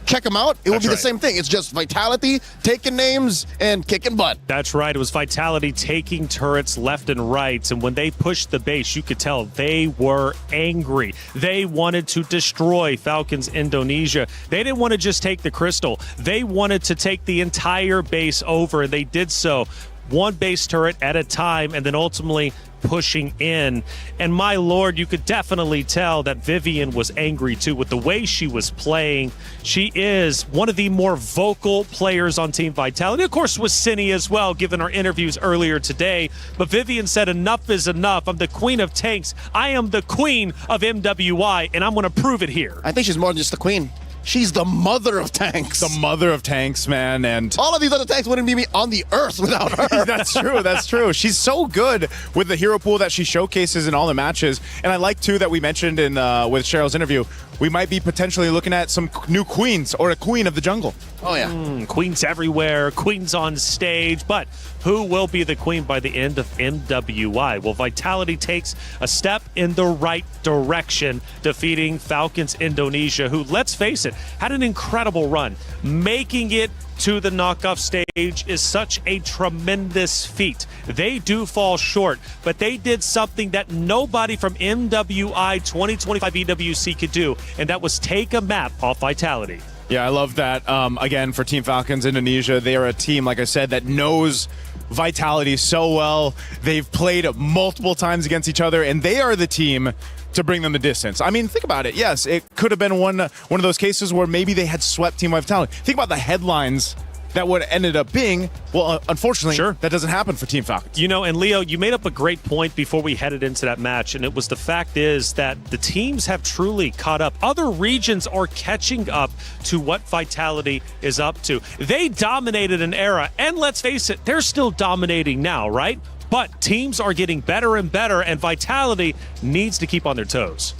S10: check them out, it would be the same thing. It's just Vitality taking names and kicking butt.
S2: That's right. It was Vitality taking turrets left and right. And when they pushed the base, you could tell they were angry. They wanted to destroy Falcons Indonesia. They didn't want to just take the crystal. They wanted to take the entire base over, and they did so. One base turret at a time, and then ultimately pushing in. And my lord, you could definitely tell that Vivian was angry too with the way she was playing. She is one of the more vocal players on Team Vitality. Of course, with Cindy as well, given our interviews earlier today. But Vivian said, enough is enough. I'm the queen of tanks. I am the queen of MWI, and I'm going to prove it here.
S10: I think she's more than just the queen. She's the mother of tanks.
S5: The mother of tanks, man. And
S10: all of these other tanks wouldn't be on the earth without her.
S5: That's true. That's true. She's so good with the hero pool that she showcases in all the matches. And I like, too, that we mentioned in with Cheryl's interview, we might be potentially looking at some new queens or a queen of the jungle.
S10: Oh, yeah.
S2: Queens everywhere, queens on stage. But who will be the queen by the end of MWI? Well, Vitality takes a step in the right direction, defeating Falcons Indonesia, who, let's face it, had an incredible run. Making it to the knockoff stage is such a tremendous feat. They do fall short, but they did something that nobody from MWI 2025 EWC could do, and that was take a map off Vitality.
S5: Yeah, I love that. Again, for Team Falcons Indonesia, they are a team, like I said, that knows Vitality so well. They've played multiple times against each other, and they are the team to bring them the distance. I mean, think about it. Yes, it could have been one of those cases where maybe they had swept Team Vitality. Think about the headlines that would have ended up being, well, unfortunately, that doesn't happen for Team Falcons.
S2: You know, and Leo, you made up a great point before we headed into that match, and it was the fact is that the teams have truly caught up. Other regions are catching up to what Vitality is up to. They dominated an era, and let's face it, they're still dominating now, right? But teams are getting better and better, and Vitality needs to keep on their toes.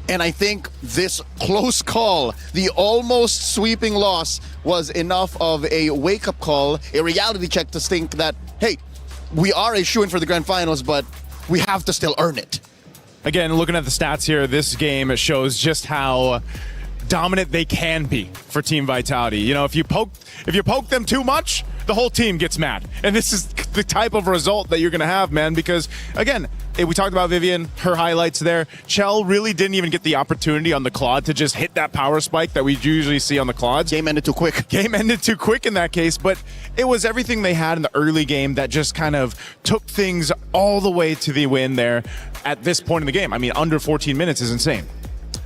S10: And I think this close call, the almost sweeping loss, was enough of a wake-up call, a reality check to think that, hey, we are a shoo-in for the grand finals, but we have to still earn it.
S5: Again, looking at the stats here, this game shows just how dominant they can be for Team Vitality. You know, if you poke them too much, the whole team gets mad. And this is the type of result that you're going to have, man, because, again, we talked about Vivian, her highlights there. Chell really didn't even get the opportunity on the Claude to just hit that power spike that we usually see on the Claudes.
S10: Game ended too quick.
S5: Game ended too quick in that case, but it was everything they had in the early game that just kind of took things all the way to the win there at this point in the game. I mean, under 14 minutes is insane.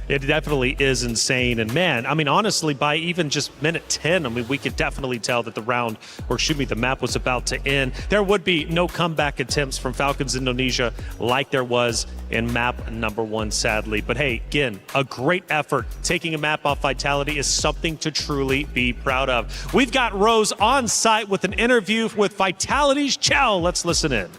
S2: It definitely is insane. And man, I mean, honestly, by even just minute 10, I mean, we could definitely tell that the map was about to end. There would be no comeback attempts from Falcons Indonesia like there was in map number 1, sadly. But hey, again, a great effort. Taking a map off Vitality is something to truly be proud of. We've got Rose on site with an interview with Vitality's Chell. Let's listen in.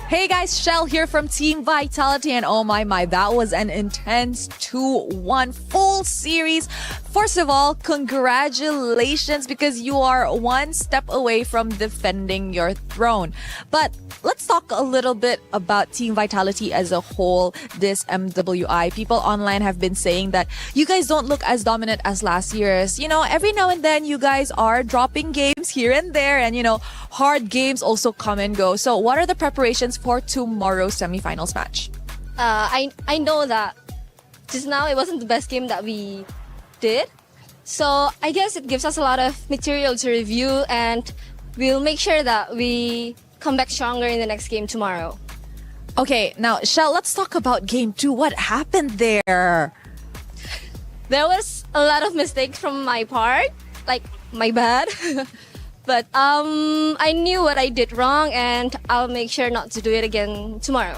S9: Hey guys, Shell here from Team Vitality, and oh my, that was an intense 2-1 full series. First of all, congratulations, because you are one step away from defending your throne. But let's talk a little bit about Team Vitality as a whole this MWI. People online have been saying that you guys don't look as dominant as last year's. You know, every now and then you guys are dropping games here and there, and you know, hard games also come and go. So what are the preparations for tomorrow's semifinals match?
S11: I know that just now it wasn't the best game that we did. So I guess it gives us a lot of material to review, and we'll make sure that we come back stronger in the next game tomorrow.
S9: Okay, now Shell, let's talk about game 2. What happened there?
S11: There was a lot of mistakes from my part, like my bad. But I knew what I did wrong, and I'll make sure not to do it again tomorrow.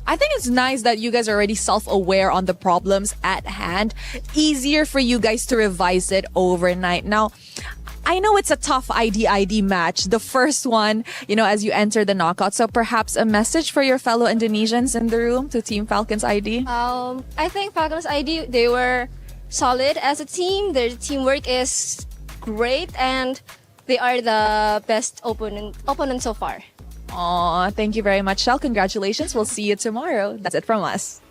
S9: I think it's nice that you guys are already self-aware on the problems at hand. Easier for you guys to revise it overnight. Now, I know it's a tough ID match, the first one, you know, as you enter the knockout. So perhaps a message for your fellow Indonesians in the room to Team Falcons ID?
S11: I think Falcons ID, they were solid as a team. Their teamwork is great, and they are the best opponent so far.
S9: Aw, thank you very much, Shell. Congratulations. We'll see you tomorrow. That's it from us.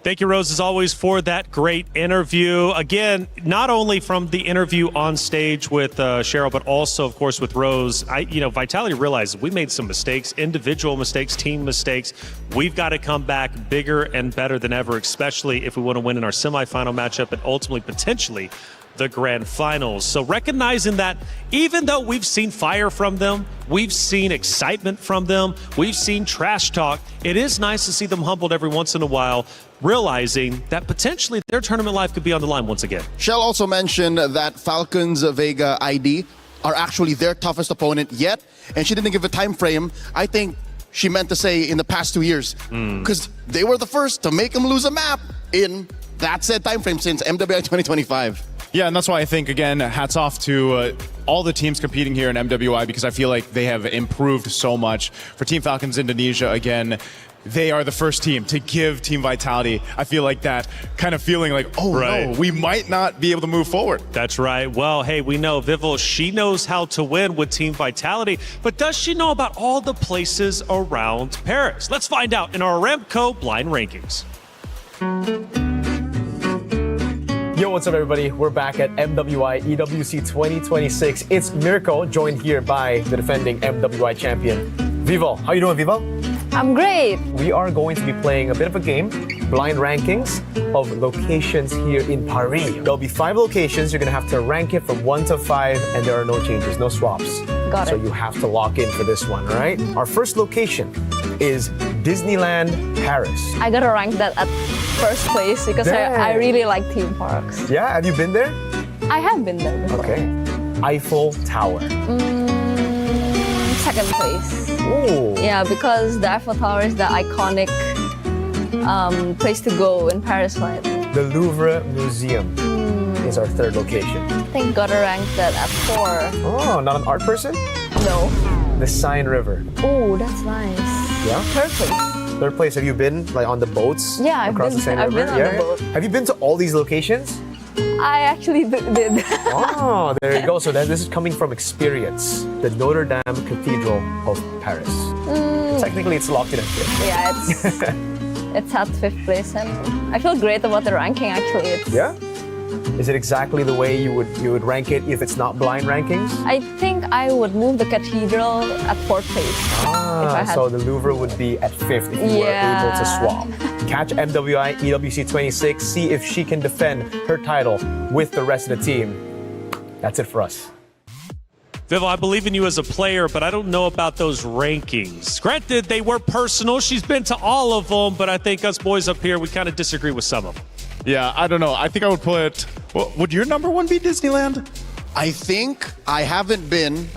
S2: Thank you, Rose, as always, for that great interview. Again, not only from the interview on stage with Cheryl, but also, of course, with Rose. Vitality realizes we made some mistakes, individual mistakes, team mistakes. We've got to come back bigger and better than ever, especially if we want to win in our semifinal matchup and ultimately, potentially, the grand finals. So recognizing that even though we've seen fire from them, we've seen excitement from them, we've seen trash talk, it is nice to see them humbled every once in a while, realizing that potentially their tournament life could be on the line once again.
S10: Shell also mentioned that Falcons Vega ID are actually their toughest opponent yet, and she didn't give a time frame. I think she meant to say in the past 2 years, because they were the first to make them lose a map in that said time frame since MWI 2025.
S5: Yeah, and that's why I think, again, hats off to all the teams competing here in MWI, because I feel like they have improved so much. For Team Falcons Indonesia, again, they are the first team to give Team Vitality, I feel like that kind of feeling like, no, we might not be able to move forward.
S2: That's right. Well, hey, we know Vival, she knows how to win with Team Vitality, but does she know about all the places around Paris? Let's find out in our Aramco Blind Rankings.
S17: Yo, what's up, everybody? We're back at MWI EWC 2026. It's Mirko, joined here by the defending MWI champion, Vival. How you doing, Vival?
S11: I'm great.
S17: We are going to be playing a bit of a game, blind rankings of locations here in Paris. There'll be 5 locations. You're going to have to rank it from 1 to 5, and there are no changes, no swaps.
S11: Got it.
S17: So you have to lock in for this one, all right? Our first location is Disneyland Paris.
S11: I gotta rank that at first place because I really like theme parks.
S17: Yeah, have you been there?
S11: I have been there before.
S22: Okay. Eiffel Tower.
S11: Second place.
S22: Ooh.
S11: Yeah, because the Eiffel Tower is the iconic place to go in Paris, right?
S22: The Louvre Museum is our third location.
S11: I think gotta rank that at 4.
S22: Oh, not an art person?
S11: No.
S22: The Seine River.
S11: Oh, that's nice.
S22: Yeah?
S11: Third place.
S22: Third place, have you been like on the boats?
S11: Yeah, I've
S22: across
S11: been-
S22: the Seine
S11: I've
S22: River?
S11: been on the boat.
S22: Have you been to all these locations?
S11: I actually did.
S22: Oh, there you go. So this is coming from experience. The Notre Dame Cathedral of Paris. Technically, it's locked in at 5th.
S11: Yeah, it's at 5th place, and I feel great about the ranking. Actually, it's.
S22: Yeah? Is it exactly the way you would rank it if it's not blind rankings?
S11: I think I would move the cathedral at 4th place. if I had.
S22: So the Louvre would be at 5th if you were able to swap. Catch MWI EWC 26, see if she can defend her title with the rest of the team. That's it for us.
S2: Vivo, I believe in you as a player, but I don't know about those rankings. Granted, they were personal. She's been to all of them, but I think us boys up here, we kind of disagree with some of them.
S5: Yeah, I don't know. I think I would put... Well, would your number one be Disneyland?
S10: I think I haven't been.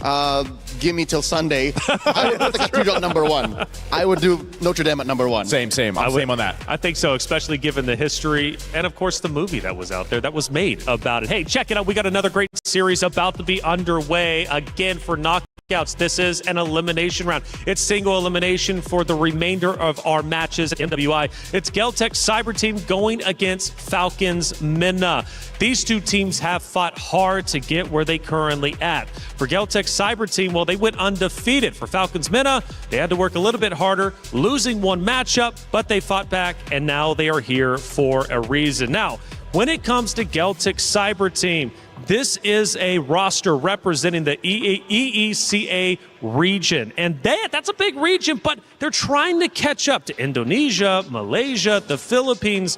S10: Give me till Sunday. I would put the Cathedral at number one. I would do Notre Dame at number one.
S5: Same. Same on that.
S2: I think so, especially given the history and, of course, the movie that was out there that was made about it. Hey, check it out. We got another great series about to be underway again for knockouts. This is an elimination round. It's single elimination for the remainder of our matches at MWI. It's Geltec Cyber Team going against Falcons Minna. These two teams have fought hard to get where they currently at. For Geltec Cyber Team, well, they went undefeated. For Falcons Minna, they had to work a little bit harder, losing one matchup, but they fought back, and now they are here for a reason. Now, when it comes to Geltec Cyber Team, this is a roster representing the EECA region. And that's a big region, but they're trying to catch up to Indonesia, Malaysia, the Philippines.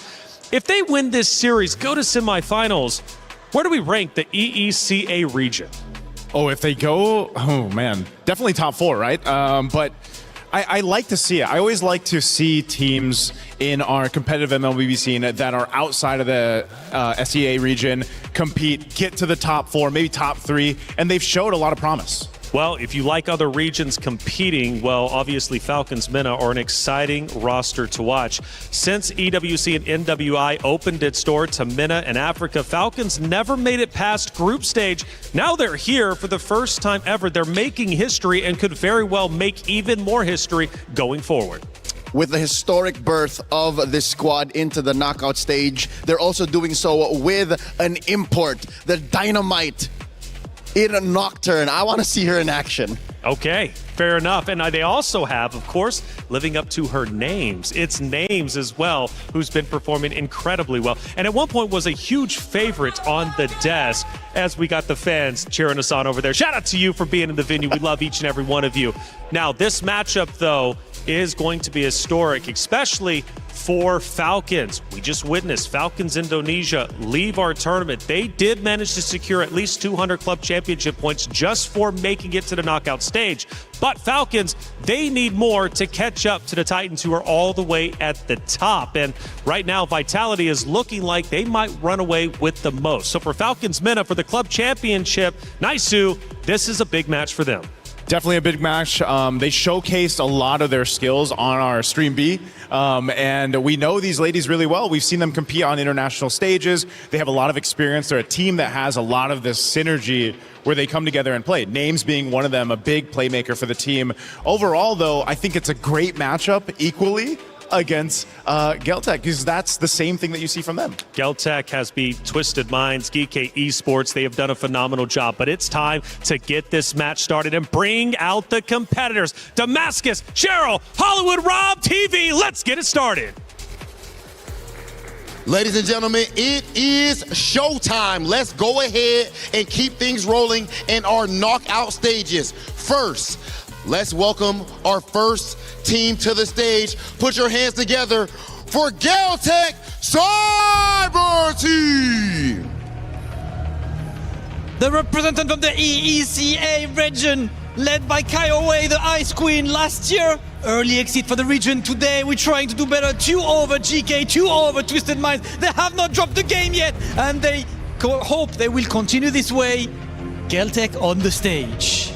S2: If they win this series, go to semifinals, where do we rank the EECA region?
S5: Oh, if they go, oh man, definitely top four, right? But I like to see it. I always like to see teams in our competitive MLBB scene that are outside of the SEA region compete, get to the top four, maybe top three, and they've showed a lot of promise.
S2: Well, if you like other regions competing, well, obviously Falcons Minna are an exciting roster to watch. Since EWC and NWI opened its door to Minna and Africa, Falcons never made it past group stage. Now they're here for the first time ever. They're making history and could very well make even more history going forward.
S10: With the historic birth of this squad into the knockout stage, they're also doing so with an import, the Dynamite in a Nocturne. I want to see her in action.
S2: Okay, fair enough. And they also have, of course, living up to her names. It's Names as well, who's been performing incredibly well. And at one point was a huge favorite on the desk as we got the fans cheering us on over there. Shout out to you for being in the venue. We love each and every one of you. Now, this matchup, though, is going to be historic, especially for Falcons. We just witnessed Falcons Indonesia leave our tournament. They did manage to secure at least 200 club championship points just for making it to the knockout stage. But Falcons, they need more to catch up to the Titans, who are all the way at the top. And right now, Vitality is looking like they might run away with the most. So for Falcons Minna, for the club championship, Naisu, this is a big match for them.
S5: Definitely a big match. They showcased a lot of their skills on our Stream B, and we know these ladies really well. We've seen them compete on international stages. They have a lot of experience. They're a team that has a lot of this synergy where they come together and play. Names being one of them, a big playmaker for the team. Overall, though, I think it's a great matchup equally against Geltec, because that's the same thing that you see from them.
S2: Geltec has beat Twisted Minds, GK Esports. They have done a phenomenal job, but it's time to get this match started and bring out the competitors. Damascus, Cheryl, Hollywood, Rob, TV, let's get it started.
S8: Ladies and gentlemen, it is showtime. Let's go ahead and keep things rolling in our knockout stages. First, let's welcome our first team to the stage. Put your hands together for Geltec Cyber Team.
S12: The representative of the EECA region, led by Kaiowei, the Ice Queen last year. Early exit for the region. Today we're trying to do better. 2 over GK, 2 over Twisted Minds. They have not dropped the game yet, and they hope they will continue this way. Geltec on the stage.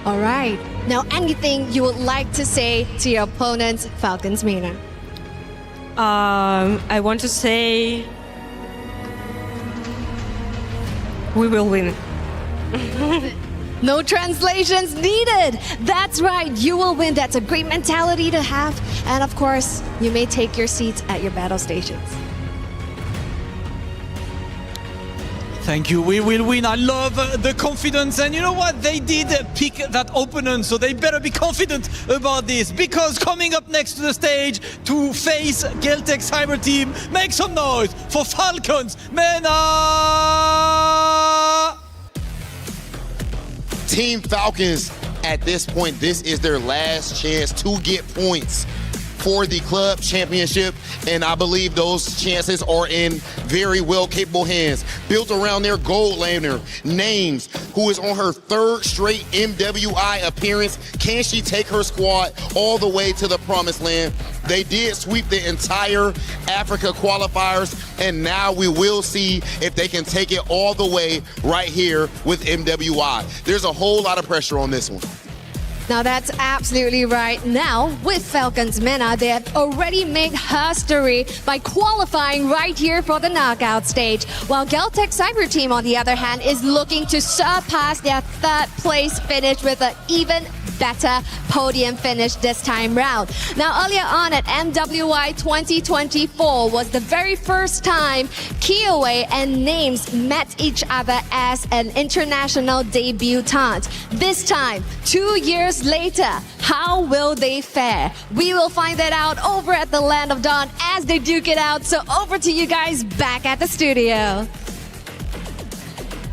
S6: All right. Now, anything you would like to say to your opponents, Falcons Mina?
S13: I want to say we will win.
S6: No translations needed. That's right. You will win. That's a great mentality to have. And of course, you may take your seats at your battle stations.
S12: Thank you. We will win. I love the confidence. And you know what? They did pick that opponent, so they better be confident about this. Because coming up next to the stage to face Geltec Cyber Team, make some noise for Falcons MENA!
S8: Team Falcons, at this point, this is their last chance to get points for the club championship, and I believe those chances are in very well capable hands. Built around their gold laner, Names, who is on her third straight MWI appearance. Can she take her squad all the way to the promised land? They did sweep the entire Africa qualifiers, and now we will see if they can take it all the way right here with MWI. There's a whole lot of pressure on this one.
S6: Now that's absolutely right. Now, with Falcons MENA, they have already made history by qualifying right here for the knockout stage. While Geltec Cyber Team, on the other hand, is looking to surpass their third place finish with an even better podium finish this time round. Now, earlier on at MWI 2024 was the very first time Kiowa and Names met each other as an international debutante. This time, 2 years later, how will they fare? We will find that out over at the Land of Dawn as they duke it out. So over to you guys back at the studio.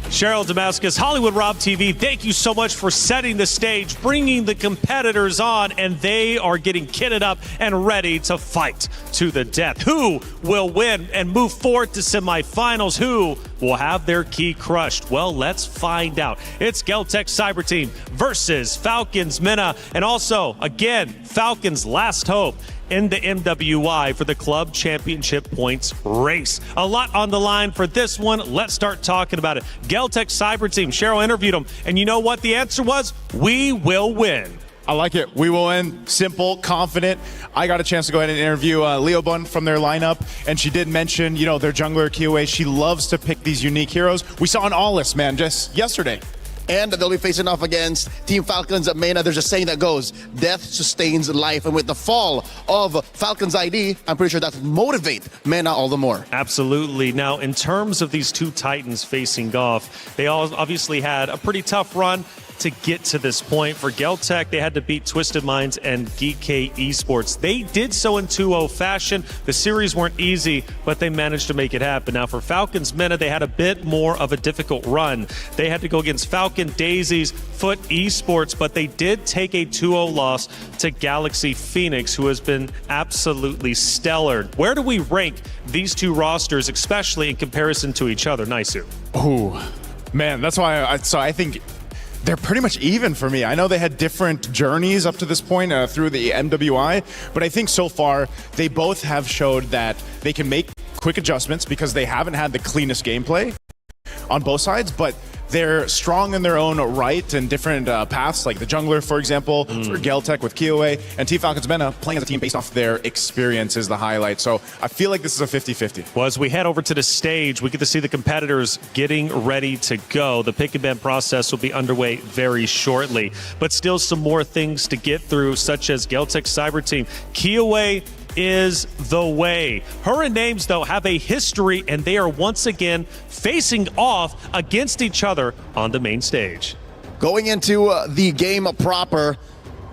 S2: Cheryl Damascus, Hollywood Rob TV, thank you so much for setting the stage, bringing the competitors on, and they are getting kitted up and ready to fight to the death. Who will win and move forward to semifinals? Who will have their key crushed? Well, let's find out. It's Geltec Cyber Team versus Falcons MENA, and also, again, Falcons' last hope in the MWI for the club championship points race. A lot on the line for this one. Let's start talking about it. Geltec Cyber Team, Cheryl interviewed them, and you know what the answer was? We will win.
S5: I like it. We will win. Simple, confident. I got a chance to go ahead and interview Leo Bun from their lineup, and she did mention, you know, their jungler Kiowa. She loves to pick these unique heroes. We saw an All-List, man, just yesterday.
S10: And they'll be facing off against Team Falcons at MENA. There's a saying that goes, death sustains life. And with the fall of Falcons ID, I'm pretty sure that will motivate MENA all the more.
S2: Absolutely. Now, in terms of these two Titans facing off, they all obviously had a pretty tough run to get to this point. For Geltec, they had to beat Twisted Minds and GK Esports. They did so in 2-0 fashion. The series weren't easy, but they managed to make it happen. Now for Falcons MENA, they had a bit more of a difficult run. They had to go against Falcon, Daisies, Foot Esports, but they did take a 2-0 loss to Galaxy Phoenix, who has been absolutely stellar. Where do we rank these two rosters, especially in comparison to each other? Naisu.
S5: Ooh, man, that's why I think they're pretty much even for me. I know they had different journeys up to this point through the MWI, but I think so far they both have showed that they can make quick adjustments because they haven't had the cleanest gameplay on both sides, but they're strong in their own right and different paths, like the jungler, for example, for Geltec with Kiowa, and Team Falcons MENA playing as a team based off their experience is the highlight. So I feel like this is a 50-50.
S2: Well, as we head over to the stage, we get to see the competitors getting ready to go. The pick and ban process will be underway very shortly, but still some more things to get through, such as Geltec Cyber Team. Kiowa is the way. Her and Names, though, have a history, and they are once again facing off against each other on the main stage.
S10: Going into the game proper,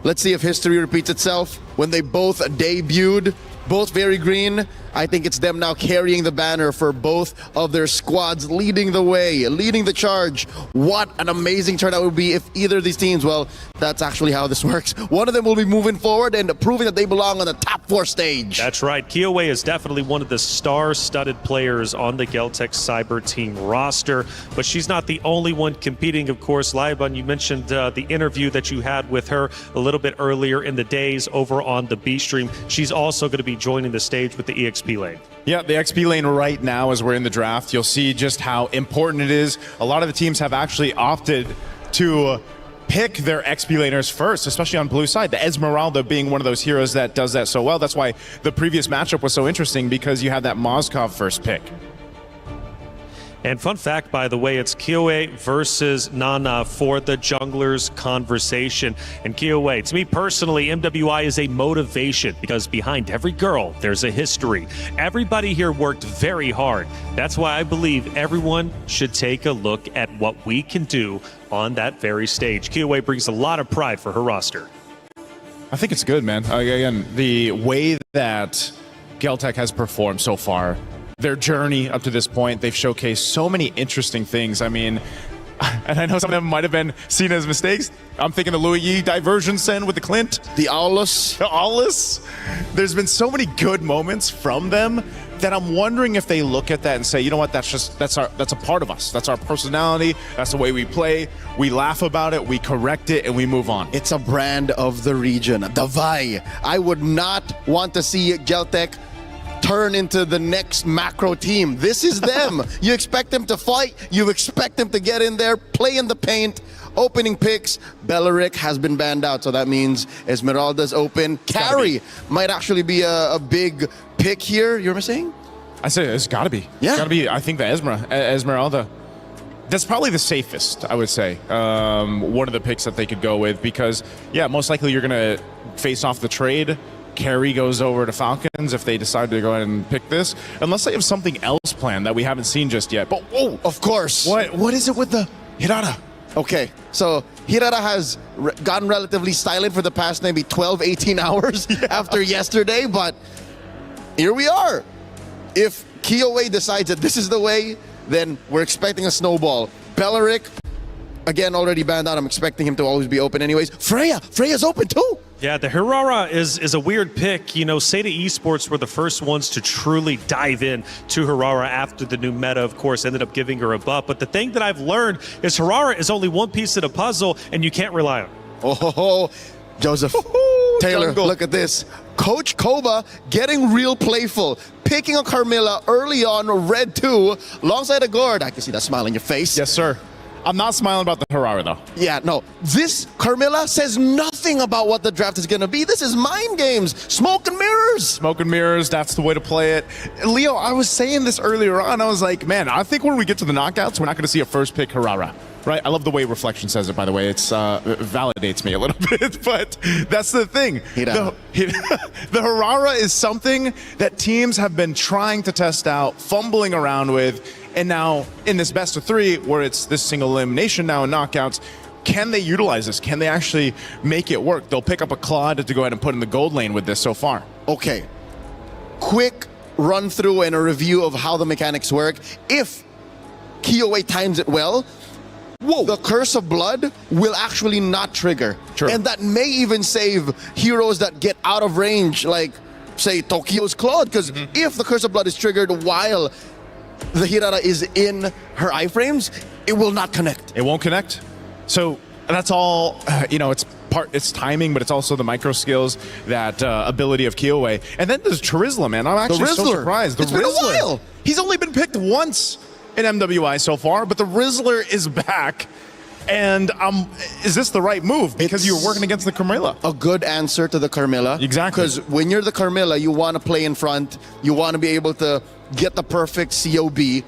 S10: let's see if history repeats itself. When they both debuted, both very green, I think it's them now carrying the banner for both of their squads, leading the way, leading the charge. What an amazing turnout would be if either of these teams, well, that's actually how this works. One of them will be moving forward and proving that they belong on the top 4 stage.
S2: That's right. Kiowa is definitely one of the star-studded players on the Geltec Cyber Team roster, but she's not the only one competing, of course. Laibun, you mentioned the interview that you had with her a little bit earlier in the days over on the B stream. She's also going to be joining the stage with the EXP XP lane.
S5: Yeah, the XP lane right now as we're in the draft, you'll see just how important it is. A lot of the teams have actually opted to pick their XP laners first, especially on blue side. The Esmeralda being one of those heroes that does that so well. That's why the previous matchup was so interesting, because you had that Moskov first pick.
S2: And fun fact, by the way, it's Kiowe versus Nana for the junglers conversation. And Kiowe, to me personally, MWI is a motivation, because behind every girl, there's a history. Everybody here worked very hard. That's why I believe everyone should take a look at what we can do on that very stage. Kiowe brings a lot of pride for her roster.
S5: I think it's good, man. Again, the way that Geltec has performed so far, their journey up to this point, they've showcased so many interesting things. I mean, and I know some of them might have been seen as mistakes. I'm thinking the Louis Yi diversion send with the Clint.
S10: The Aulus.
S5: The Aulus. There's been so many good moments from them that I'm wondering if they look at that and say, you know what, that's a part of us. That's our personality. That's the way we play. We laugh about it, we correct it, and we move on.
S10: It's a brand of the region. Davai. I would not want to see Geltec turn into the next macro team. This is them. You expect them to fight. You expect them to get in there, play in the paint. Opening picks, Beleric has been banned out, so that means Esmeralda's open. Carry might actually be a big pick here. You were saying?
S5: I say it's got to be.
S10: Yeah.
S5: It's got to be, I think, the Esmeralda. That's probably the safest, I would say. One of the picks that they could go with, because, yeah, most likely you're going to face off the trade. Carry goes over to Falcons if they decide to go ahead and pick this, unless they have something else planned that we haven't seen just yet. But whoa,
S10: of course.
S5: What is it with the Hirata?
S10: Okay, so Hirata has gotten relatively silent for the past maybe 12, 18 hours after yesterday, but here we are. If Kiowe decides that this is the way, then we're expecting a snowball. Beleric, again, already banned out. I'm expecting him to always be open anyways. Freya's open too.
S2: Yeah, the Hirara is a weird pick. You know, Seda Esports were the first ones to truly dive in to Hirara after the new meta, of course, ended up giving her a buff. But the thing that I've learned is Hirara is only one piece of the puzzle, and you can't rely on it.
S10: Oh, Joseph. Taylor,
S5: jungle.
S10: Look at this. Coach Koba getting real playful. Picking a Carmilla early on, red 2, alongside a guard. I can see that smile on your face.
S5: Yes, sir. I'm not smiling about the Hirara, though.
S10: Yeah, no. This Carmilla says nothing about what the draft is going to be. This is mind games. Smoke and mirrors.
S5: Smoke and mirrors, that's the way to play it. Leo, I was saying this earlier on. I was like, man, I think when we get to the knockouts, we're not going to see a first pick Hirara. Right? I love the way Reflection says it, by the way. It validates me a little bit, but that's the thing. The Hirara is something that teams have been trying to test out, fumbling around with, and now in this best of 3, where it's this single elimination now in knockouts, can they utilize this? Can they actually make it work? They'll pick up a Claude to go ahead and put in the gold lane with this so far.
S10: Okay. Quick run through and a review of how the mechanics work. If Kiowe times it well, the Curse of Blood will actually not trigger.
S5: True.
S10: And that may even save heroes that get out of range, like, say, Tokyo's Claude, because if the Curse of Blood is triggered while the Hirata is in her iframes, it will not connect.
S5: It won't connect. So that's all, it's timing, but it's also the micro skills, that ability of Kiowe. And then there's Charizla, man. I'm actually so surprised.
S10: It's been a while.
S5: He's only been picked once in MWI so far, but the Rizzler is back. And is this the right move? Because you're working against the Carmilla.
S10: A good answer to the Carmilla.
S5: Exactly.
S10: Because when you're the Carmilla, you want to play in front. You want to be able to get the perfect COB.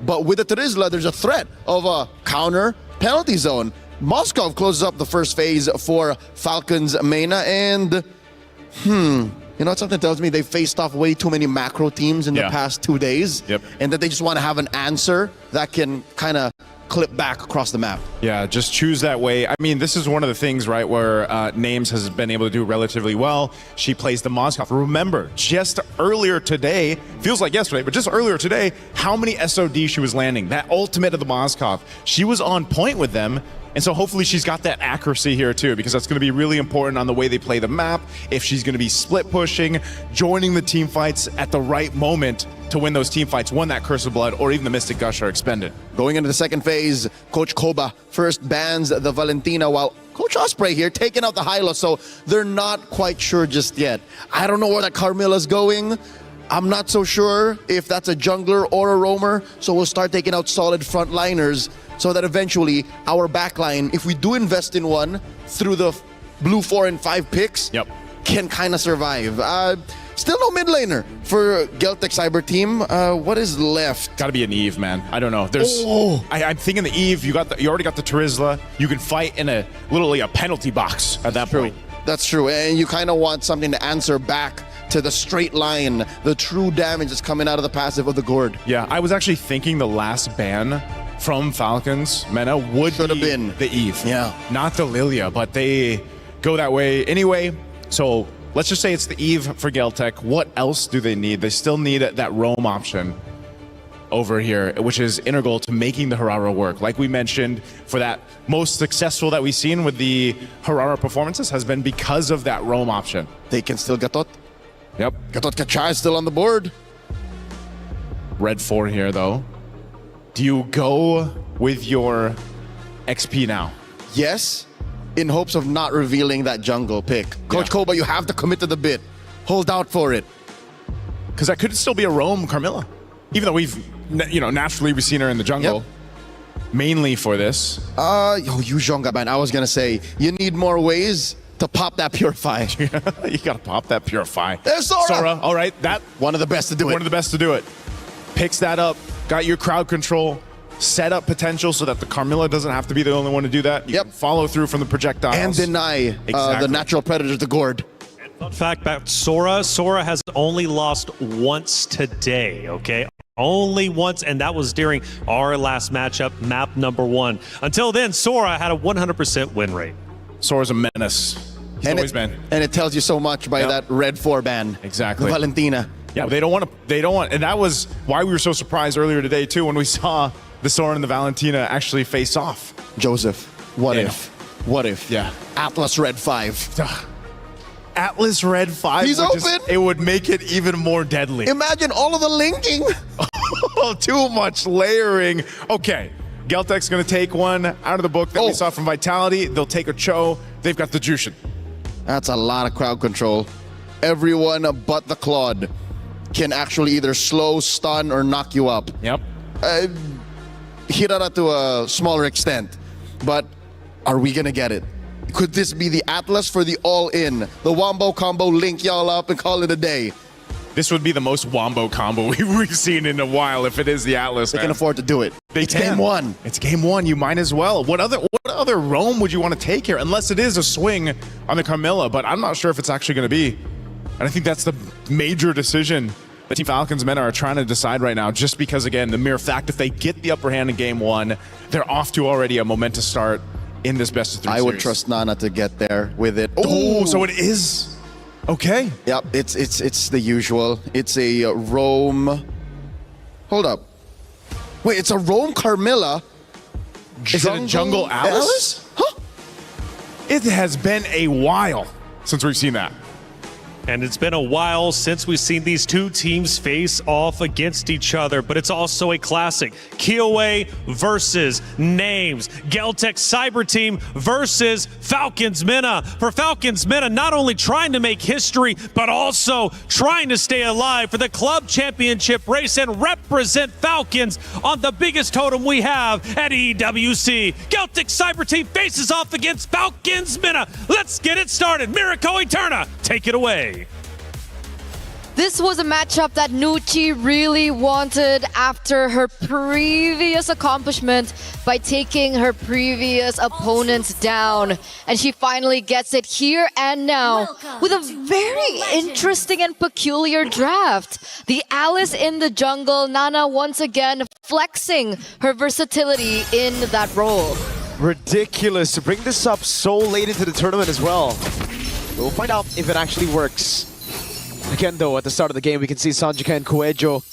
S10: But with the Terizla, there's a threat of a counter penalty zone. Moskov closes up the first phase for Falcon's Mena, and you know what something tells me? They faced off way too many macro teams in the past 2 days.
S5: Yep.
S10: And that they just want to have an answer that can kind of clip back across the map.
S5: Yeah, just choose that way. I mean, this is one of the things, right, where Names has been able to do relatively well. She plays the Moskov. Remember, just earlier today, feels like yesterday, but just earlier today, how many SOD she was landing. That ultimate of the Moskov. She was on point with them. And so hopefully she's got that accuracy here too, because that's going to be really important on the way they play the map. If she's going to be split pushing, joining the team fights at the right moment to win those team fights, when that Curse of Blood or even the Mystic Gush are expended.
S10: Going into the second phase, Coach Koba first bans the Valentina, while Coach Osprey here taking out the Hylo, so they're not quite sure just yet. I don't know where that Carmilla's going. I'm not so sure if that's a jungler or a roamer, so we'll start taking out solid frontliners so that eventually our backline, if we do invest in one through the blue 4 and 5 picks, can kind of survive. Still no mid laner for Geltec Cyber Team. What is left?
S5: Got to be an Eve, man. I don't know. There's. I'm thinking the Eve. You already got the Terizla. You can fight in literally a penalty box at that point.
S10: That's true, and you kind of want something to answer back to the straight line, the true damage that's coming out of the passive of the Gourd.
S5: Yeah, I was actually thinking the last ban from Falcons Mena should have been the Eve.
S10: Yeah,
S5: not the Lilia, but they go that way anyway. So let's just say it's the Eve for Geltec. What else do they need? They still need that roam option over here, which is integral to making the Harara work. Like we mentioned, for that most successful that we've seen with the Harara performances has been because of that roam option.
S10: They can still Gatot.
S5: Yep.
S10: Gatot Kacha is still on the board.
S5: Red 4 here, though. Do you go with your XP now?
S10: Yes, in hopes of not revealing that jungle pick. Coach Koba, you have to commit to the bit. Hold out for it.
S5: Because that could still be a roam Carmilla. Even though we've, naturally we've seen her in the jungle. Mainly for this.
S10: Yuzhonga, man. I was going to say, you need more ways to pop that Purify.
S5: You gotta pop that Purify.
S10: There's Sora!
S5: Sora, all right. That
S10: one of the best to do it.
S5: One of the best to do it. Picks that up, got your crowd control, set up potential so that the Carmilla doesn't have to be the only one to do that. You can follow through from the projectiles.
S10: And deny the natural predator to Gourd.
S2: Fun fact about Sora, Sora has only lost once today, okay? Only once, and that was during our last matchup, map number 1. Until then, Sora had a 100% win rate.
S5: Sora's a menace. He's always been.
S10: And it tells you so much by that red 4 ban.
S5: Exactly.
S10: Valentina.
S5: Yeah, they don't want, and that was why we were so surprised earlier today too when we saw the Sora and the Valentina actually face off.
S10: Joseph, what if?
S5: Yeah.
S10: Atlas Red 5.
S5: Atlas Red 5.
S10: He's open.
S5: It would make it even more deadly.
S10: Imagine all of the linking.
S5: Too much layering. Okay. Geltec's going to take one out of the book that we saw from Vitality. They'll take a Cho. They've got the Jushin.
S10: That's a lot of crowd control. Everyone but the Claude can actually either slow, stun, or knock you up.
S5: Yep.
S10: Hirara to a smaller extent. But are we going to get it? Could this be the Atlas for the all-in? The Wombo combo, link y'all up and call it a day.
S5: This would be the most Wombo combo we've seen in a while if it is the Atlas.
S10: They can afford to do it.
S5: It's
S10: game 1.
S5: It's game 1. You might as well. What other roam would you want to take here? Unless it is a swing on the Carmilla, but I'm not sure if it's actually going to be. And I think that's the major decision that Team Falcons men are trying to decide right now, just because, again, the mere fact if they get the upper hand in game 1, they're off to already a momentous start in this best of 3
S10: I
S5: series.
S10: would trust Nana to get there with it.
S5: Oh, so it is. Okay.
S10: Yep, it's the usual. It's a roam. Hold up. Wait, it's a roam Carmilla.
S5: Is it a jungle Alice?
S10: Huh?
S5: It has been a while since we've seen that.
S2: And it's been a while since we've seen these two teams face off against each other, but it's also a classic. Kiowa versus Names. Geltec Cyber Team versus Falcons Mena. For Falcons Mena, not only trying to make history, but also trying to stay alive for the club championship race and represent Falcons on the biggest totem we have at EWC. Geltec Cyber Team faces off against Falcons Mena. Let's get it started. Miracle Eterna, take it away.
S19: This was a matchup that Nucci really wanted after her previous accomplishment by taking her previous opponents down. And she finally gets it here and now with a very interesting and peculiar draft. The Alice in the jungle, Nana once again flexing her versatility in that role.
S22: Ridiculous to bring this up so late into the tournament as well. We'll find out if it actually works. Again, though, at the start of the game, we can see Sanjika and Koejo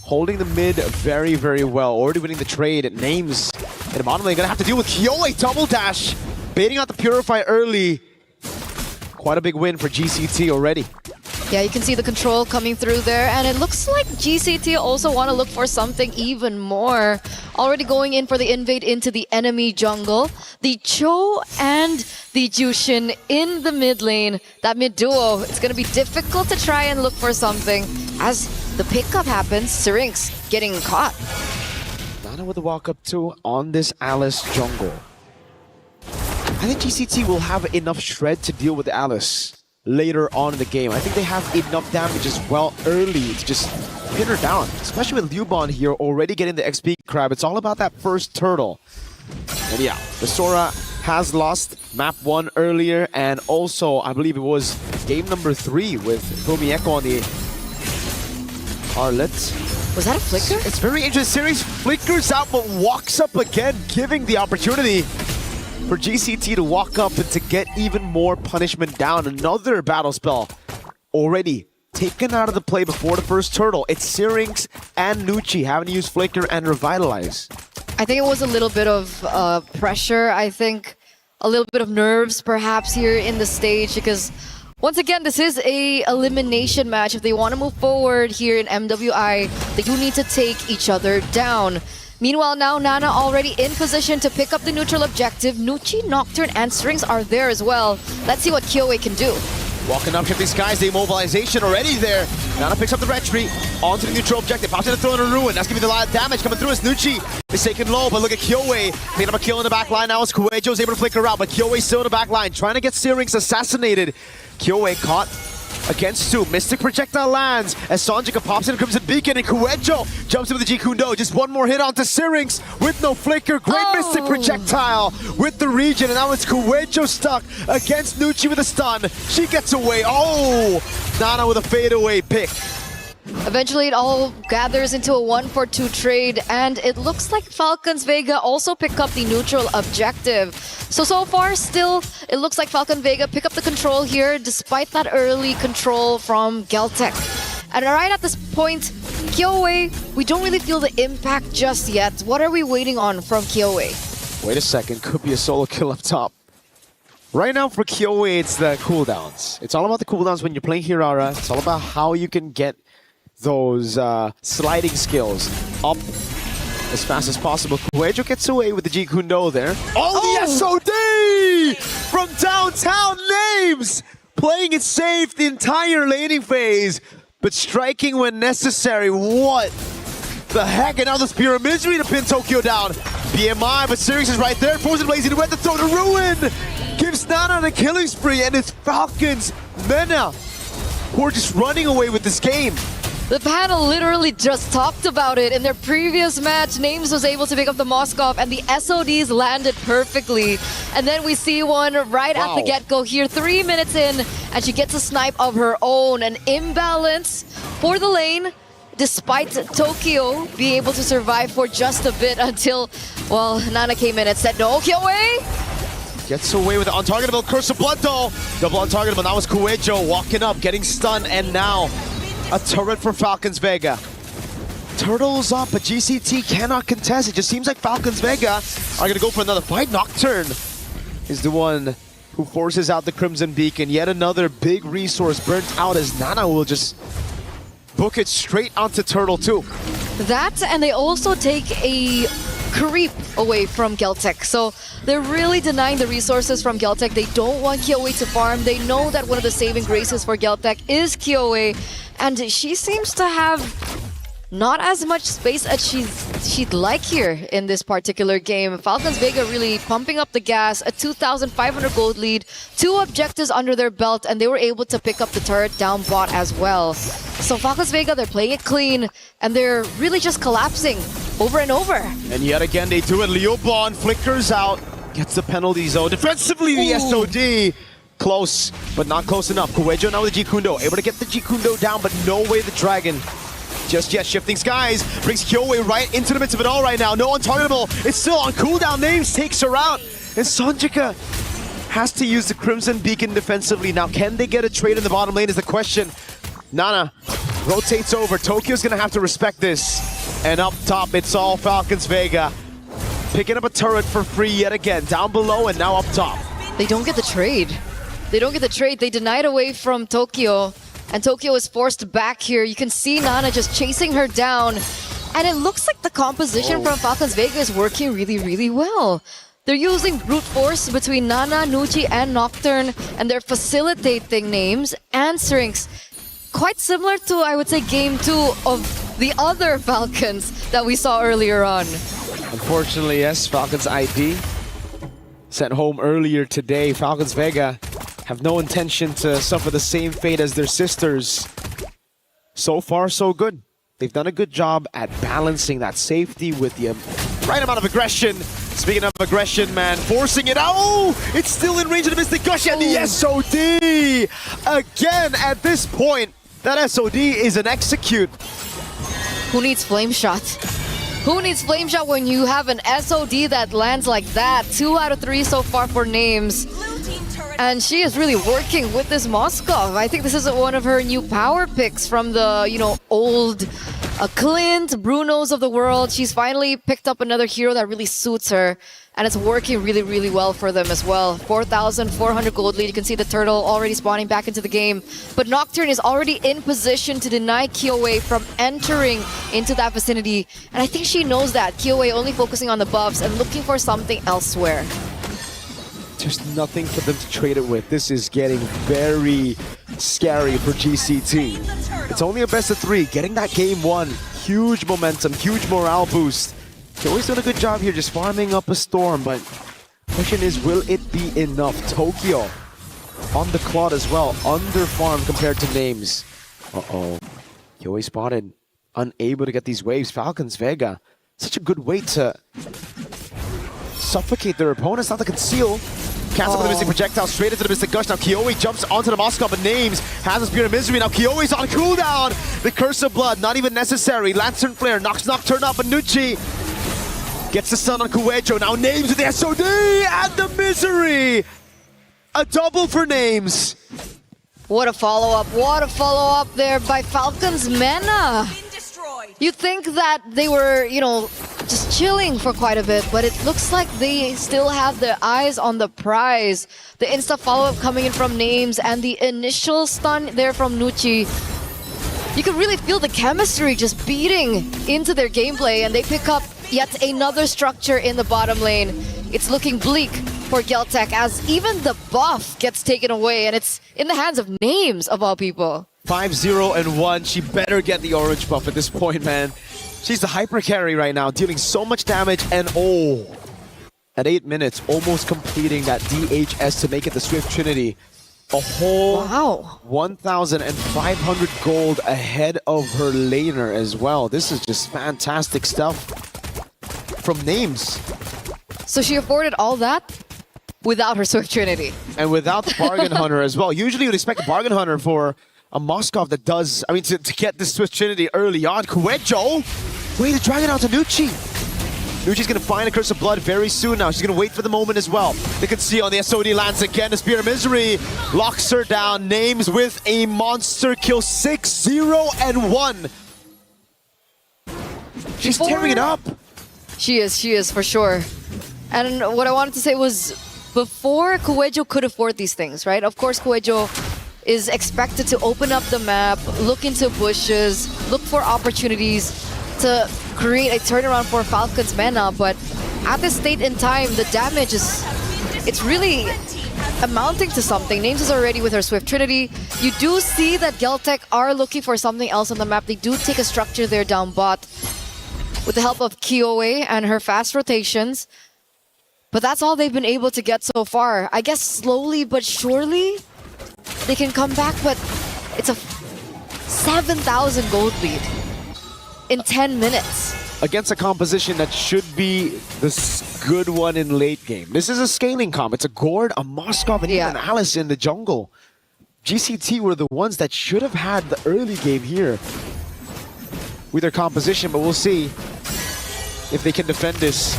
S22: holding the mid very, very well. Already winning the trade. Names in the bottom lane. Gonna have to deal with Kiowa. Double dash. Baiting out the Purify early. Quite a big win for GCT already.
S19: Yeah, you can see the control coming through there, and it looks like GCT also want to look for something even more. Already going in for the invade into the enemy jungle. The Cho and the Jushin in the mid lane. That mid duo, it's going to be difficult to try and look for something. As the pickup happens, Syrinx getting caught.
S22: Nana with the walk up too on this Alice jungle. I think GCT will have enough shred to deal with Alice later on in the game. I think they have enough damage as well early to just pin her down, especially with Liubon here already getting the XP crab. It's all about that first turtle. And yeah, the Sora has lost map 1 earlier, and also I believe it was game number 3 with Tomieko on the Arlet.
S19: Was that a flicker?
S22: It's very interesting. Series flickers out but walks up again, giving the opportunity for GCT to walk up and to get even more punishment down. Another battle spell already taken out of the play before the first turtle. It's Syrinx and Nucci having to use Flicker and Revitalize.
S19: I think it was a little bit of pressure. I think a little bit of nerves perhaps here in the stage, because once again, this is a elimination match. If they want to move forward here in MWI, they do need to take each other down. Meanwhile, now Nana already in position to pick up the neutral objective. Nucci, Nocturne, and Strings are there as well. Let's see what Kyoei can do.
S22: Walking up, shifting skies, the immobilization already there. Nana picks up the red tree, onto the neutral objective, pops in a throw in a ruin. That's giving the lot of damage coming through as Nucci is taken low, but look at Kyoei. Picking up a kill in the back line now as Kuejo's able to flicker out, but Kyoei still in the back line, trying to get Syrinx assassinated. Kyoei caught against 2. Mystic Projectile lands as Sanjika pops in a Crimson Beacon, and Kuejo jumps in with the G Kundo. Just one more hit onto Syrinx with no flicker. Great Mystic Projectile with the regen, and now it's Kuejo stuck against Nucci with a stun. She gets away. Oh! Nana with a fadeaway pick.
S19: Eventually, it all gathers into a 1-for-2 trade, and it looks like Falcon's Vega also pick up the neutral objective. So far, still, it looks like Falcon Vega pick up the control here, despite that early control from Geltec. And right at this point, Kyoei, we don't really feel the impact just yet. What are we waiting on from Kyoei?
S22: Wait a second, could be a solo kill up top. Right now for Kyoei, it's the cooldowns. It's all about the cooldowns when you're playing Hirara. It's all about how you can get those sliding skills up as fast as possible. Kuejo gets away with the G Kundo there. Oh, the SOD from downtown Names! Playing it safe the entire laning phase, but striking when necessary. What the heck? And now the Spear of Misery to pin Tokyo down. BMI, but Syrinx is right there. Frozen Blazing Red to throw the ruin. Gives Nana the killing spree, and it's Falcons, Mena, who are just running away with this game.
S19: The panel literally just talked about it. In their previous match, Names was able to pick up the Moskov, and the SODs landed perfectly. And then we see one right at the get-go here, 3 minutes in, and she gets a snipe of her own. An imbalance for the lane, despite Tokyo being able to survive for just a bit until, well, Nana came in and said, no, Kyoei!
S22: Gets away with the untargetable Curse of Blood though. Double untargetable, now it's Kuejo walking up, getting stunned, and now a turret for Falcons Vega. Turtles up, but GCT cannot contest. It just seems like Falcons Vega are going to go for another fight. Nocturne is the one who forces out the Crimson Beacon. Yet another big resource burnt out as Nana will just book it straight onto Turtle too.
S19: That, and they also take a creep away from Geltec. So they're really denying the resources from Geltec. They don't want Kyoei to farm. They know that one of the saving graces for Geltec is Kyoei, and she seems to have not as much space as she'd like here in this particular game. Falcons Vega really pumping up the gas, a 2,500 gold lead, 2 objectives under their belt, and they were able to pick up the turret down bot as well. So Falcons Vega, they're playing it clean, and they're really just collapsing over and over.
S22: And yet again, they do it. Liubon flickers out, gets the penalty zone. Defensively, the SOD. Close, but not close enough. Kuejo now with the G Kundo, able to get the G Kundo down, but no way the Dragon just yet. Shifting skies brings Kyoei right into the midst of it all right now. No untargetable. It's still on cooldown. Names takes her out, and Sanjika has to use the Crimson Beacon defensively. Now, can they get a trade in the bottom lane is the question. Nana rotates over. Tokyo's gonna have to respect this. And up top, it's all Falcons Vega. Picking up a turret for free yet again. Down below and now up top.
S19: They don't get the trade. They don't get the trade. They deny it away from Tokyo. And Tokyo is forced back here. You can see Nana just chasing her down. And it looks like the composition from Falcons Vega is working really, really well. They're using brute force between Nana, Nucci, and Nocturne, and they're facilitating names and Syrinx. Quite similar to, I would say, Game 2 of the other Falcons that we saw earlier on.
S22: Unfortunately, yes, Falcons ID sent home earlier today. Falcons Vega have no intention to suffer the same fate as their sisters. So far, so good. They've done a good job at balancing that safety with the right amount of aggression. Speaking of aggression, man, forcing it out. Oh, it's still in range of the Mystic Gush and the SOD. Again, at this point, that SOD is an execute.
S19: Who needs Flame Shot? Who needs Flame Shot when you have an SOD that lands like that? 2 out of 3 so far for names. And she is really working with this Moskov. I think this is one of her new power picks from the, old Clint, Brunos of the world. She's finally picked up another hero that really suits her. And it's working really, really well for them as well. 4,400 gold lead. You can see the turtle already spawning back into the game. But Nocturne is already in position to deny Kyoei from entering into that vicinity. And I think she knows that. Kyoei only focusing on the buffs and looking for something elsewhere.
S22: There's nothing for them to trade it with. This is getting very scary for GCT. It's only a best of 3. Getting that game 1. Huge momentum, huge morale boost. Kyoei's done a good job here just farming up a storm, but question is, will it be enough? Tokyo on the cloud as well, under farm compared to names. Uh-oh. Kyoei spotted, unable to get these waves. Falcons Vega, such a good way to suffocate their opponents, not to conceal. Cancel for the Mystic Projectile, straight into the Mystic Gush. Now Kyoei jumps onto the Moskov, but names has a Spear of Misery. Now Kyoei's on cooldown. The Curse of Blood, not even necessary. Lantern Flare knocks Nocturne up, but Nucci gets the stun on Kuejo. Now names with the SOD and the Misery. A double for names.
S19: What a follow-up there by Falcons Mena. You'd think that they were, just chilling for quite a bit, but it looks like they still have their eyes on the prize. The insta follow-up coming in from names and the initial stun there from Nucci. You can really feel the chemistry just beating into their gameplay, and they pick up yet another structure in the bottom lane. It's looking bleak for Geltec as even the buff gets taken away, and it's in the hands of names of all people.
S22: 5-0-1. She better get the orange buff at this point, man. She's the hyper carry right now, dealing so much damage, and at 8 minutes, almost completing that DHS to make it the Swift Trinity. A whole 1,500 gold ahead of her laner as well. This is just fantastic stuff from names.
S19: So she afforded all that without her Swift Trinity.
S22: And without the Bargain Hunter as well. Usually you'd expect a Bargain Hunter for a Moskov that does, to get this Swift Trinity early on. Kuejo, wait, the Dragon out to Nucci. Nucci's gonna find a Curse of Blood very soon now. She's gonna wait for the moment as well. They can see on the SOD lands again. The Spear of Misery locks her down. Names with a monster kill. 6-0-1. She's tearing it up.
S19: She is for sure. And what I wanted to say was, before Kuejo could afford these things, right? Of course, Kuejo is expected to open up the map, look into bushes, look for opportunities to create a turnaround for Falcons Mena, but at this state in time, the damage it's really amounting to something. Names is already with her Swift Trinity. You do see that Geltec are looking for something else on the map. They do take a structure there down bot with the help of Kyoei and her fast rotations. But that's all they've been able to get so far. I guess slowly but surely they can come back, but it's a 7,000 gold lead in 10 minutes.
S22: Against a composition that should be the good one in late game. This is a scaling comp. It's a Gord, a Moskov, and even Alice in the jungle. GCT were the ones that should have had the early game here with their composition, but we'll see if they can defend this.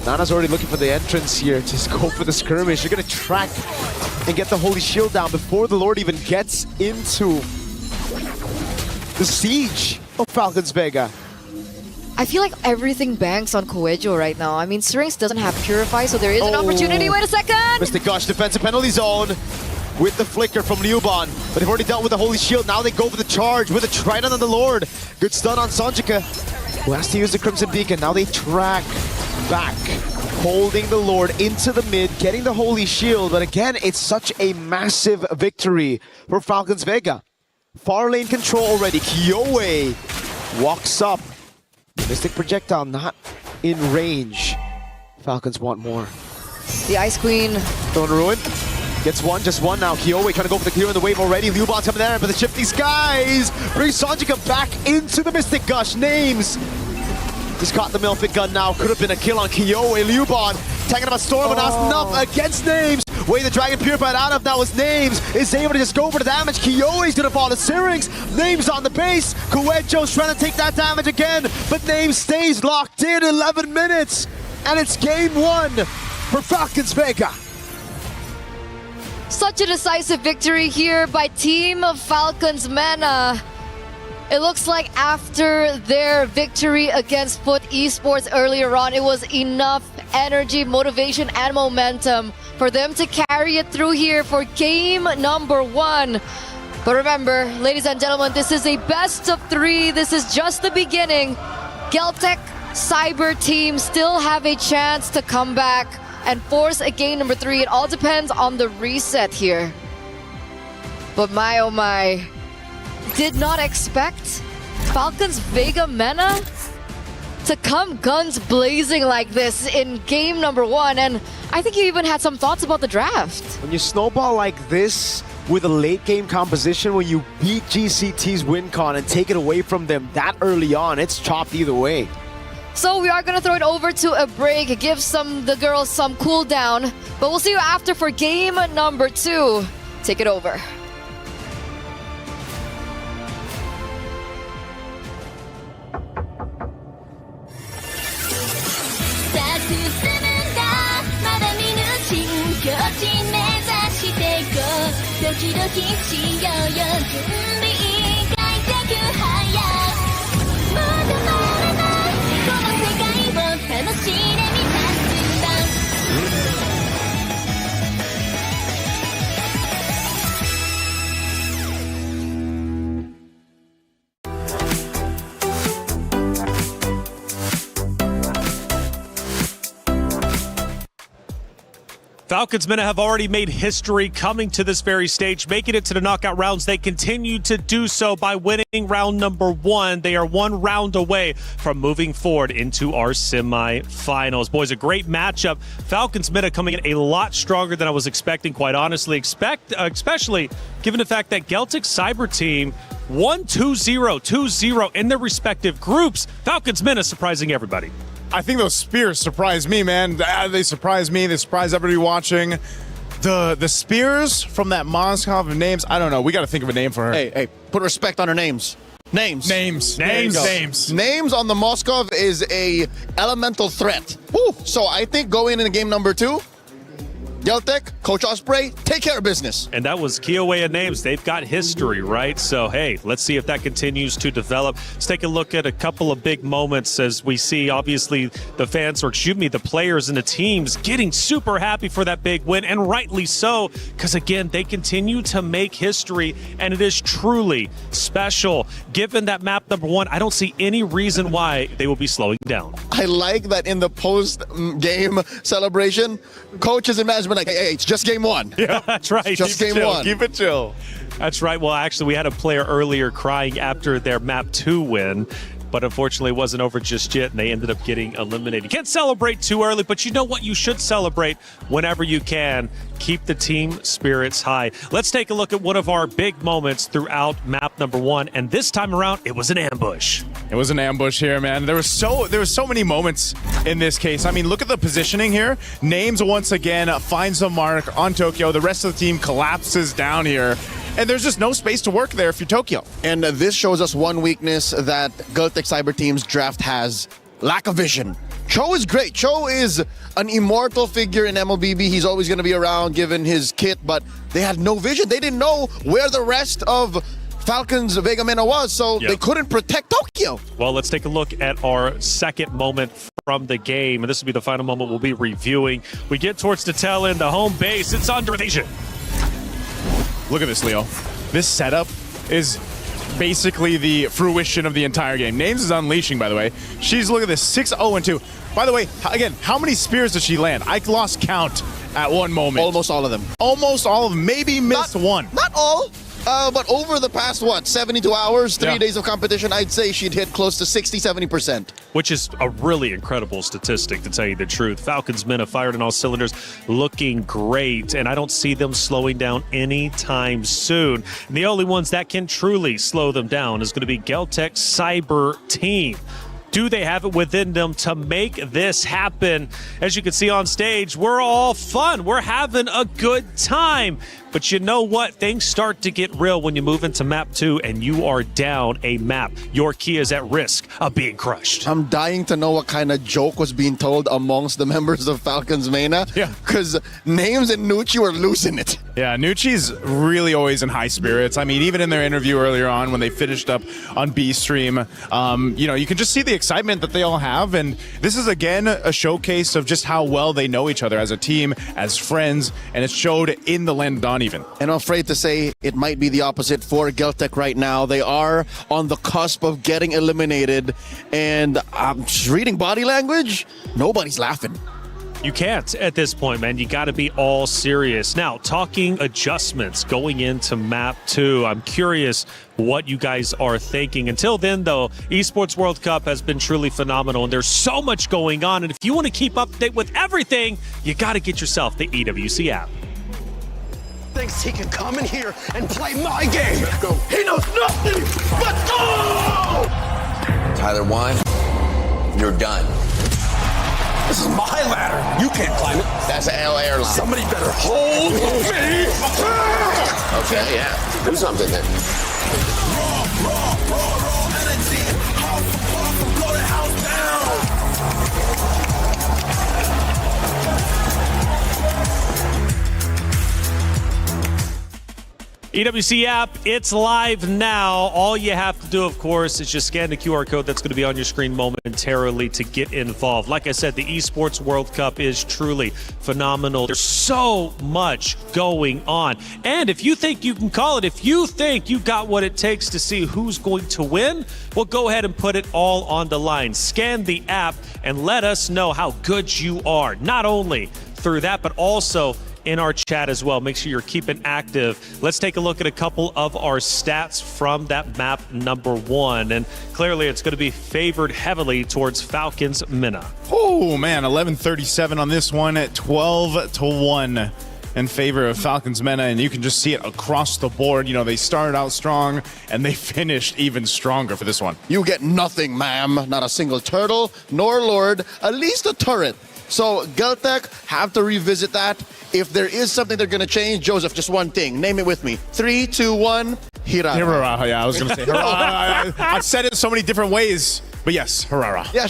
S22: Nana's already looking for the entrance here to go for the skirmish. You're going to track and get the Holy Shield down before the Lord even gets into the siege of Falcons Vega.
S19: I feel like everything banks on Kuejo right now. I mean, Syrinx doesn't have Purify, so there is an opportunity. Wait a second!
S22: Mystic Gush, defensive penalty zone. with the flicker from Liuban. But they've already dealt with the Holy Shield. Now they go for the charge with a Trident on the Lord. Good stun on Sonjika, who has to use the Crimson Beacon. Now they track back, holding the Lord into the mid, getting the Holy Shield. But again, it's such a massive victory for Falcons Vega. Far lane control already. Kyoe walks up. Mystic Projectile not in range. Falcons want more.
S19: The Ice Queen.
S22: Throne Ruin. Gets one, just one now. Kyoe trying to go for the clear in the wave already. Liuban's coming there, but the Shifting Skies brings Sonjika back into the Mystic Gush. Names. Just caught the Milfit gun now. Could have been a kill on Kyoe. Liuban taking up a Storm and Asnup against Names. Way the Dragon Purified out of now is Names. Is able to just go for the damage. Kyoe's gonna fall to Syrinx. Names on the base. Kuejo's trying to take that damage again, but Names stays locked in 11 minutes. And it's game 1 for Falcons Vega.
S19: Such a decisive victory here by Team Falcons Mena. It looks like after their victory against Foot Esports earlier on, it was enough energy, motivation, and momentum for them to carry it through here for game number 1. But remember, ladies and gentlemen, this is a best of 3. This is just the beginning. Geltec Cyber team still have a chance to come back and force a game number 3. It all depends on the reset here. But my oh my, did not expect Falcons Vega Mena to come guns blazing like this in game number 1. And I think you even had some thoughts about the draft.
S22: When you snowball like this with a late game composition, when you beat GCT's WinCon and take it away from them that early on, it's chopped either way.
S19: So we are going to throw it over to a break, give the girls some cool down. But we'll see you after for game number 2. Take it over.
S2: Falcons Mena have already made history coming to this very stage, making it to the knockout rounds. They continue to do so by winning round number 1. They are 1 round away from moving forward into our semifinals. Boys, a great matchup. Falcons Mena coming in a lot stronger than I was expecting, quite honestly, especially given the fact that Geltec Cyber team won 2-0, 2-0 in their respective groups. Falcons Mena surprising everybody.
S5: I think those spears surprised me, man. They surprised me. They surprised everybody watching. The spears from that Moskov of Names, I don't know. We got to think of a name for her.
S10: Hey, put respect on her names. Names on the Moskov is a elemental threat. Woo. So I think going into game number 2, Geltec, Coach Osprey, take care of business.
S2: And that was Kyoe and Names. They've got history, right? So, hey, let's see if that continues to develop. Let's take a look at a couple of big moments as we see, obviously, the fans, or excuse me, the players and the teams getting super happy for that big win, and rightly so, because, again, they continue to make history, and it is truly special. Given that map number 1, I don't see any reason why they will be slowing down.
S10: I like that in the post-game celebration, coaches and management like, hey, it's just game 1.
S2: Yeah, that's right.
S10: It's just game 1.
S5: Keep it chill.
S2: That's right. Well, actually, we had a player earlier crying after their map 2 win, but unfortunately it wasn't over just yet, and they ended up getting eliminated. You can't celebrate too early, but you know what? You should celebrate whenever you can. Keep the team spirits high. Let's take a look at one of our big moments throughout map number 1, and this time around, it was an ambush.
S5: It was an ambush here, man. There was so many moments in this case. I mean, look at the positioning here. Names once again finds a mark on Tokyo. The rest of the team collapses down here. And there's just no space to work there if you're Tokyo.
S10: And this shows us one weakness that Geltec Cyber Team's draft has: lack of vision. Cho is great. Cho is an immortal figure in MLBB. He's always going to be around given his kit, but they had no vision. They didn't know where the rest of Falcons Vega Mena was, so they couldn't protect Tokyo.
S2: Well, let's take a look at our second moment from the game, and this will be the final moment we'll be reviewing. We get towards the tail end, the home base. It's under invasion.
S5: Look at this, Leo. This setup is basically the fruition of the entire game. Names is unleashing, by the way. She's, look at this, 6-0-2. By the way, again, how many spears did she land? I lost count at one moment.
S10: Almost all of them.
S5: Almost all of them. Maybe missed one.
S10: Not all. But over the past, 72 hours, 3 days of competition, I'd say she'd hit close to 60-70%.
S2: Which is a really incredible statistic, to tell you the truth. Falcons men have fired on all cylinders, looking great, and I don't see them slowing down anytime soon. And the only ones that can truly slow them down is going to be Geltec Cyber Team. Do they have it within them to make this happen? As you can see on stage, we're all fun. We're having a good time. But you know what? Things start to get real when you move into map 2 and you are down a map. Your key is at risk of being crushed.
S10: I'm dying to know what kind of joke was being told amongst the members of Falcons Mena.
S5: Yeah.
S10: Because Names and Nucci were losing it.
S5: Yeah, Nucci's really always in high spirits. I mean, even in their interview earlier on when they finished up on B Stream, you can just see the excitement that they all have. And this is, again, a showcase of just how well they know each other as a team, as friends, and it showed in the land dawn even.
S10: And I'm afraid to say it might be the opposite for Geltec right now. They are on the cusp of getting eliminated. And just reading body language, nobody's laughing.
S2: You can't at this point, man. You got to be all serious. Now, talking adjustments going into map 2, I'm curious what you guys are thinking. Until then, though, Esports World Cup has been truly phenomenal, and there's so much going on. And if you want to keep up to date with everything, you got to get yourself the EWC app.
S4: Thinks he can come in here and play my game. Let's go. He knows nothing. Let's go!
S21: Tyler Wine, you're done.
S4: This is my ladder. You can't climb it.
S21: That's an L airline.
S4: Somebody better hold me.
S21: Okay, yeah. Do something then.
S4: Raw energy. House from blow the house down.
S2: EWC app, it's live now. All you have to do, of course, is just scan the QR code that's going to be on your screen momentarily to get involved. Like I said, the Esports World Cup is truly phenomenal. There's so much going on. And if you think you can call it, if you think you got what it takes to see who's going to win, well, go ahead and put it all on the line. Scan the app and let us know how good you are. Not only through that, but also in our chat as well. Make sure you're keeping active. Let's take a look at a couple of our stats from that map number 1. And clearly it's going to be favored heavily towards Falcons Mena.
S5: Oh, man, 11:37 on this one at 12-1 in favor of Falcons Mena, and you can just see it across the board. They started out strong, and they finished even stronger for this one.
S10: You get nothing, ma'am. Not a single turtle, nor lord, at least a turret. So Geltec have to revisit that. If there is something they're going to change, Joseph, just one thing. Name it with me. 3, 2, 1, Hirara.
S5: Hirara, yeah, I was going to say Hirara. I've said it so many different ways, but yes, Hirara.
S10: Yeah,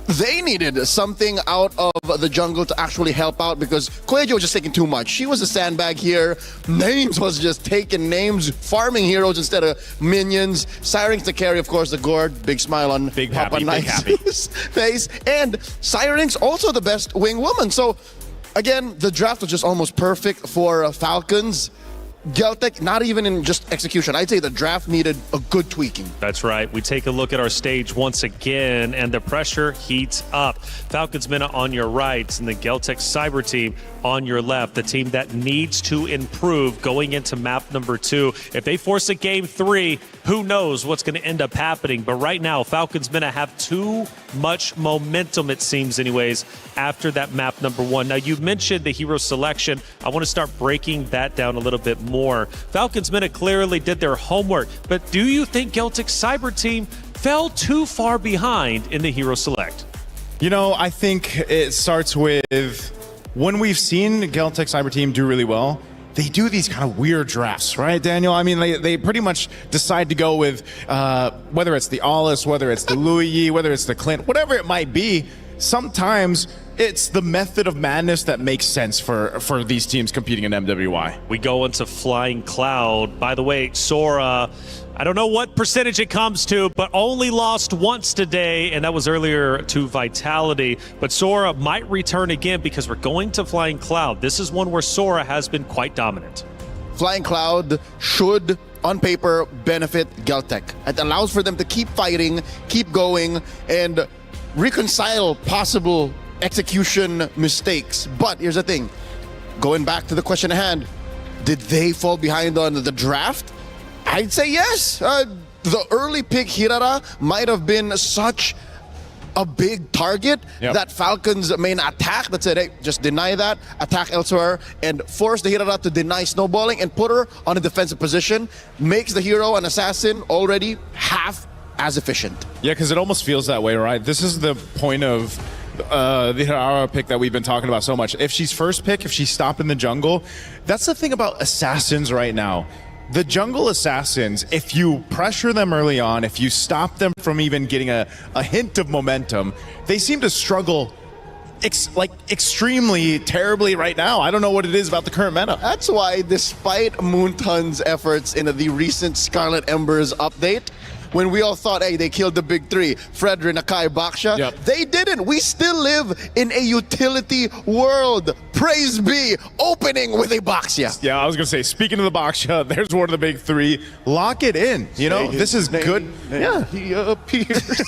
S10: they needed something out of the jungle to actually help out because Koejo was just taking too much. She was a sandbag here. Names was just taking names, farming heroes instead of minions. Syrinx to carry, of course, the gourd. Big smile on Papa Knight's face. And Syrinx also the best wing woman. So, again, the draft was just almost perfect for Falcons. Geltec, not even in just execution. I'd say the draft needed a good tweaking.
S2: That's right. We take a look at our stage once again, and the pressure heats up. Falcons Mena on your right, and the Geltec Cyber Team on your left. The team that needs to improve going into map number 2. If they force a game 3, who knows what's going to end up happening. But right now, Falcons Mena have too much momentum, it seems anyways, after that map number 1. Now, you mentioned the hero selection. I want to start breaking that down a little bit more. Falcons Mena clearly did their homework, but do you think Geltec Cyber Team fell too far behind in the hero select?
S5: I think it starts with when we've seen Geltec Cyber Team do really well, they do these kind of weird drafts, right, Daniel? I mean, they pretty much decide to go with whether it's the Alice, whether it's the Louis, whether it's the Clint, whatever it might be. Sometimes it's the method of madness that makes sense for these teams competing in MWI.
S2: We go into Flying Cloud. By the way, Sora, I don't know what percentage it comes to, but only lost once today, and that was earlier to Vitality. But Sora might return again because we're going to Flying Cloud. This is one where Sora has been quite dominant.
S10: Flying Cloud should, on paper, benefit Galtech. It allows for them to keep fighting, keep going, and reconcile possible execution mistakes. But here's the thing, going back to the question at hand, did they fall behind on the draft? I'd say yes. The early pick Hirara might have been such a big target that Falcon's main attack that said, hey, just deny that, attack elsewhere, and force the Hirara to deny snowballing and put her on a defensive position, makes the hero an assassin already half as efficient.
S5: Yeah, because it almost feels that way, right? This is the point of the Hirara pick that we've been talking about so much. If she's first pick, if she's stopped in the jungle, that's the thing about assassins right now. The jungle assassins, if you pressure them early on, if you stop them from even getting a hint of momentum, they seem to struggle extremely terribly right now. I don't know what it is about the current meta.
S10: That's why, despite Moonton's efforts in the recent Scarlet Embers update, when we all thought, hey, they killed the big three, Fredrin, Akai, Baksha, they didn't. We still live in a utility world. Praise be, opening with a Baksha.
S5: Yeah, I was going to say, speaking of the Baksha, there's one of the big three. Lock it in. You know, this is good. Yeah.
S10: He appears.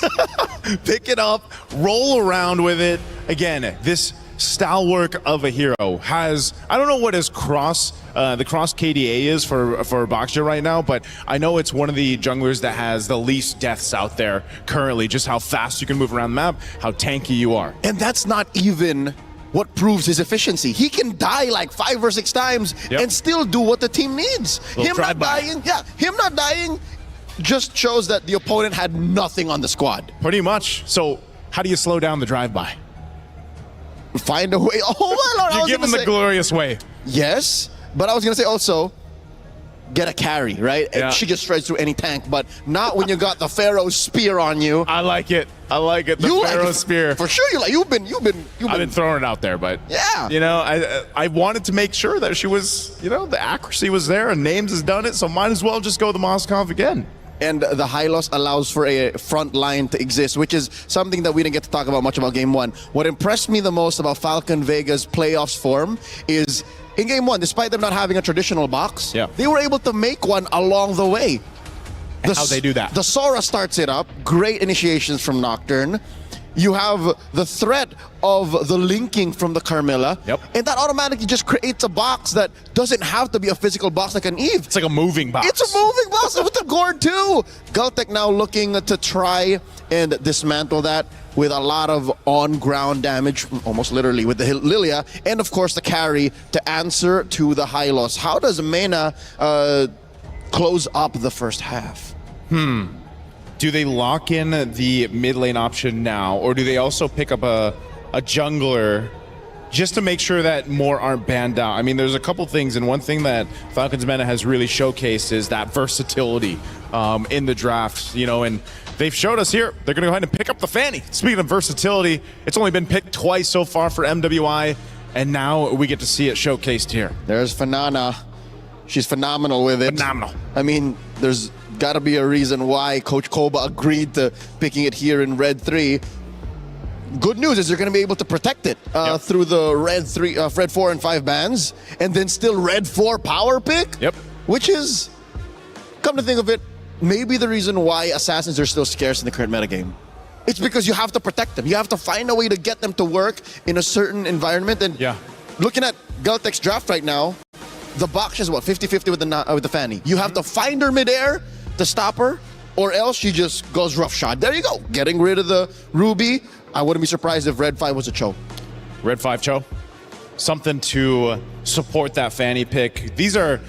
S5: Pick it up, roll around with it. Again, this stalwart of a hero has, I don't know what his cross KDA is for Baksha right now, but I know it's one of the junglers that has the least deaths out there currently, just how fast you can move around the map, how tanky you are.
S10: And that's not even what proves his efficiency. He can die like 5 or 6 times and still do what the team needs. Him not dying just shows that the opponent had nothing on the squad.
S5: Pretty much. So how do you slow down the drive-by?
S10: Find a way. Oh my Lord,
S5: you give him the glorious way.
S10: Yes, but I was going to say also, get a carry, right? And she just shreds through any tank, but not when you got the Pharaoh spear on you.
S5: I like it. I like it. The Pharaoh spear.
S10: For sure, you've been
S5: I've been throwing it out there, but
S10: yeah.
S5: You know, I wanted to make sure that she was, you know, the accuracy was there, and Names has done it, so might as well just go the Moskov again.
S10: And the Hylos allows for a front line to exist, which is something that we didn't get to talk about much about Game 1. What impressed me the most about Falcon Vega's playoffs form is, in Game 1, despite them not having a traditional box, they were able to make one along the way.
S5: How'd they do that?
S10: The Sora starts it up, great initiations from Nocturne. You have the threat of the linking from the Carmilla, and that automatically just creates a box that doesn't have to be a physical box like an Eve.
S5: It's like a moving box.
S10: It's a moving box with the Gord too. Galtech now looking to try and dismantle that with a lot of on-ground damage, almost literally, with the Lilia, and of course the carry to answer to the Hylos. How does Mena close up the first half?
S5: Do they lock in the mid lane option now, or do they also pick up a jungler just to make sure that more aren't banned out? I mean, there's a couple things, and one thing that Falcons Meta has really showcased is that versatility in the draft, you know, and they've showed us here, they're going to go ahead and pick up the Fanny. Speaking of versatility, it's only been picked twice so far for MWI, and now we get to see it showcased here.
S10: There's Fanana. She's phenomenal with it.
S5: Phenomenal.
S10: I mean, there's got to be a reason why Coach Koba agreed to picking it here in Red 3. Good news is they're going to be able to protect it through the Red 4 and 5 bans, and then still Red 4 power pick. Which is, come to think of it, maybe the reason why assassins are still scarce in the current metagame. It's because you have to protect them. You have to find a way to get them to work in a certain environment. And looking at Galtech's draft right now, the box is what, 50-50 with the Fanny. You have to find her midair to stop her, or else she just goes roughshod. There you go, getting rid of the Ruby. I wouldn't be surprised if Red 5 was a Cho.
S5: Red 5 Cho. Something to support that Fanny pick. These are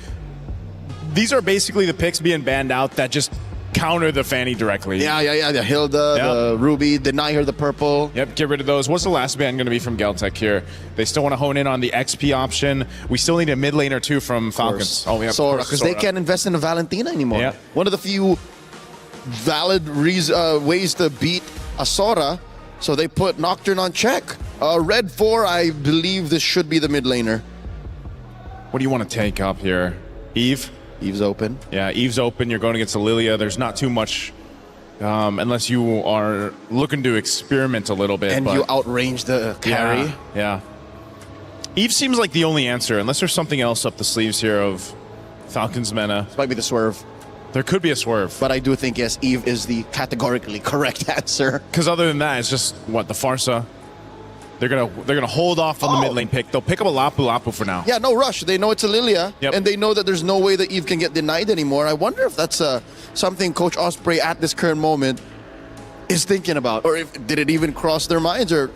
S5: basically the picks being banned out that just counter the Fanny directly.
S10: Yeah. The Hilda, the Ruby, deny her the purple.
S5: Yep, get rid of those. What's the last ban going to be from Galtech here? They still want to hone in on the XP option. We still need a mid lane or two from Falcons.
S10: Oh, yeah, Sora, because they can't invest in a Valentina anymore.
S5: Yeah.
S10: One of the few valid ways to beat a Sora, so they put Nocturne on check. Red 4, I believe this should be the mid laner.
S5: What do you want to take up here? Eve?
S10: Eve's open.
S5: Yeah, Eve's open. You're going against the Lilia. There's not too much, unless you are looking to experiment a little bit.
S10: And you outrange the carry.
S5: Yeah. Eve seems like the only answer, unless there's something else up the sleeves here of Falcon's Mena.
S10: This might be the swerve.
S5: There could be a swerve.
S10: But I do think, yes, Eve is the categorically correct answer.
S5: Because other than that, it's just, what, the Farsa? They're gonna hold off on the mid lane pick. They'll pick up a Lapu Lapu for now.
S10: Yeah, no rush. They know it's a Lilia, and they know that there's no way that Eve can get denied anymore. I wonder if that's something Coach Osprey at this current moment is thinking about. Or did it even cross their minds or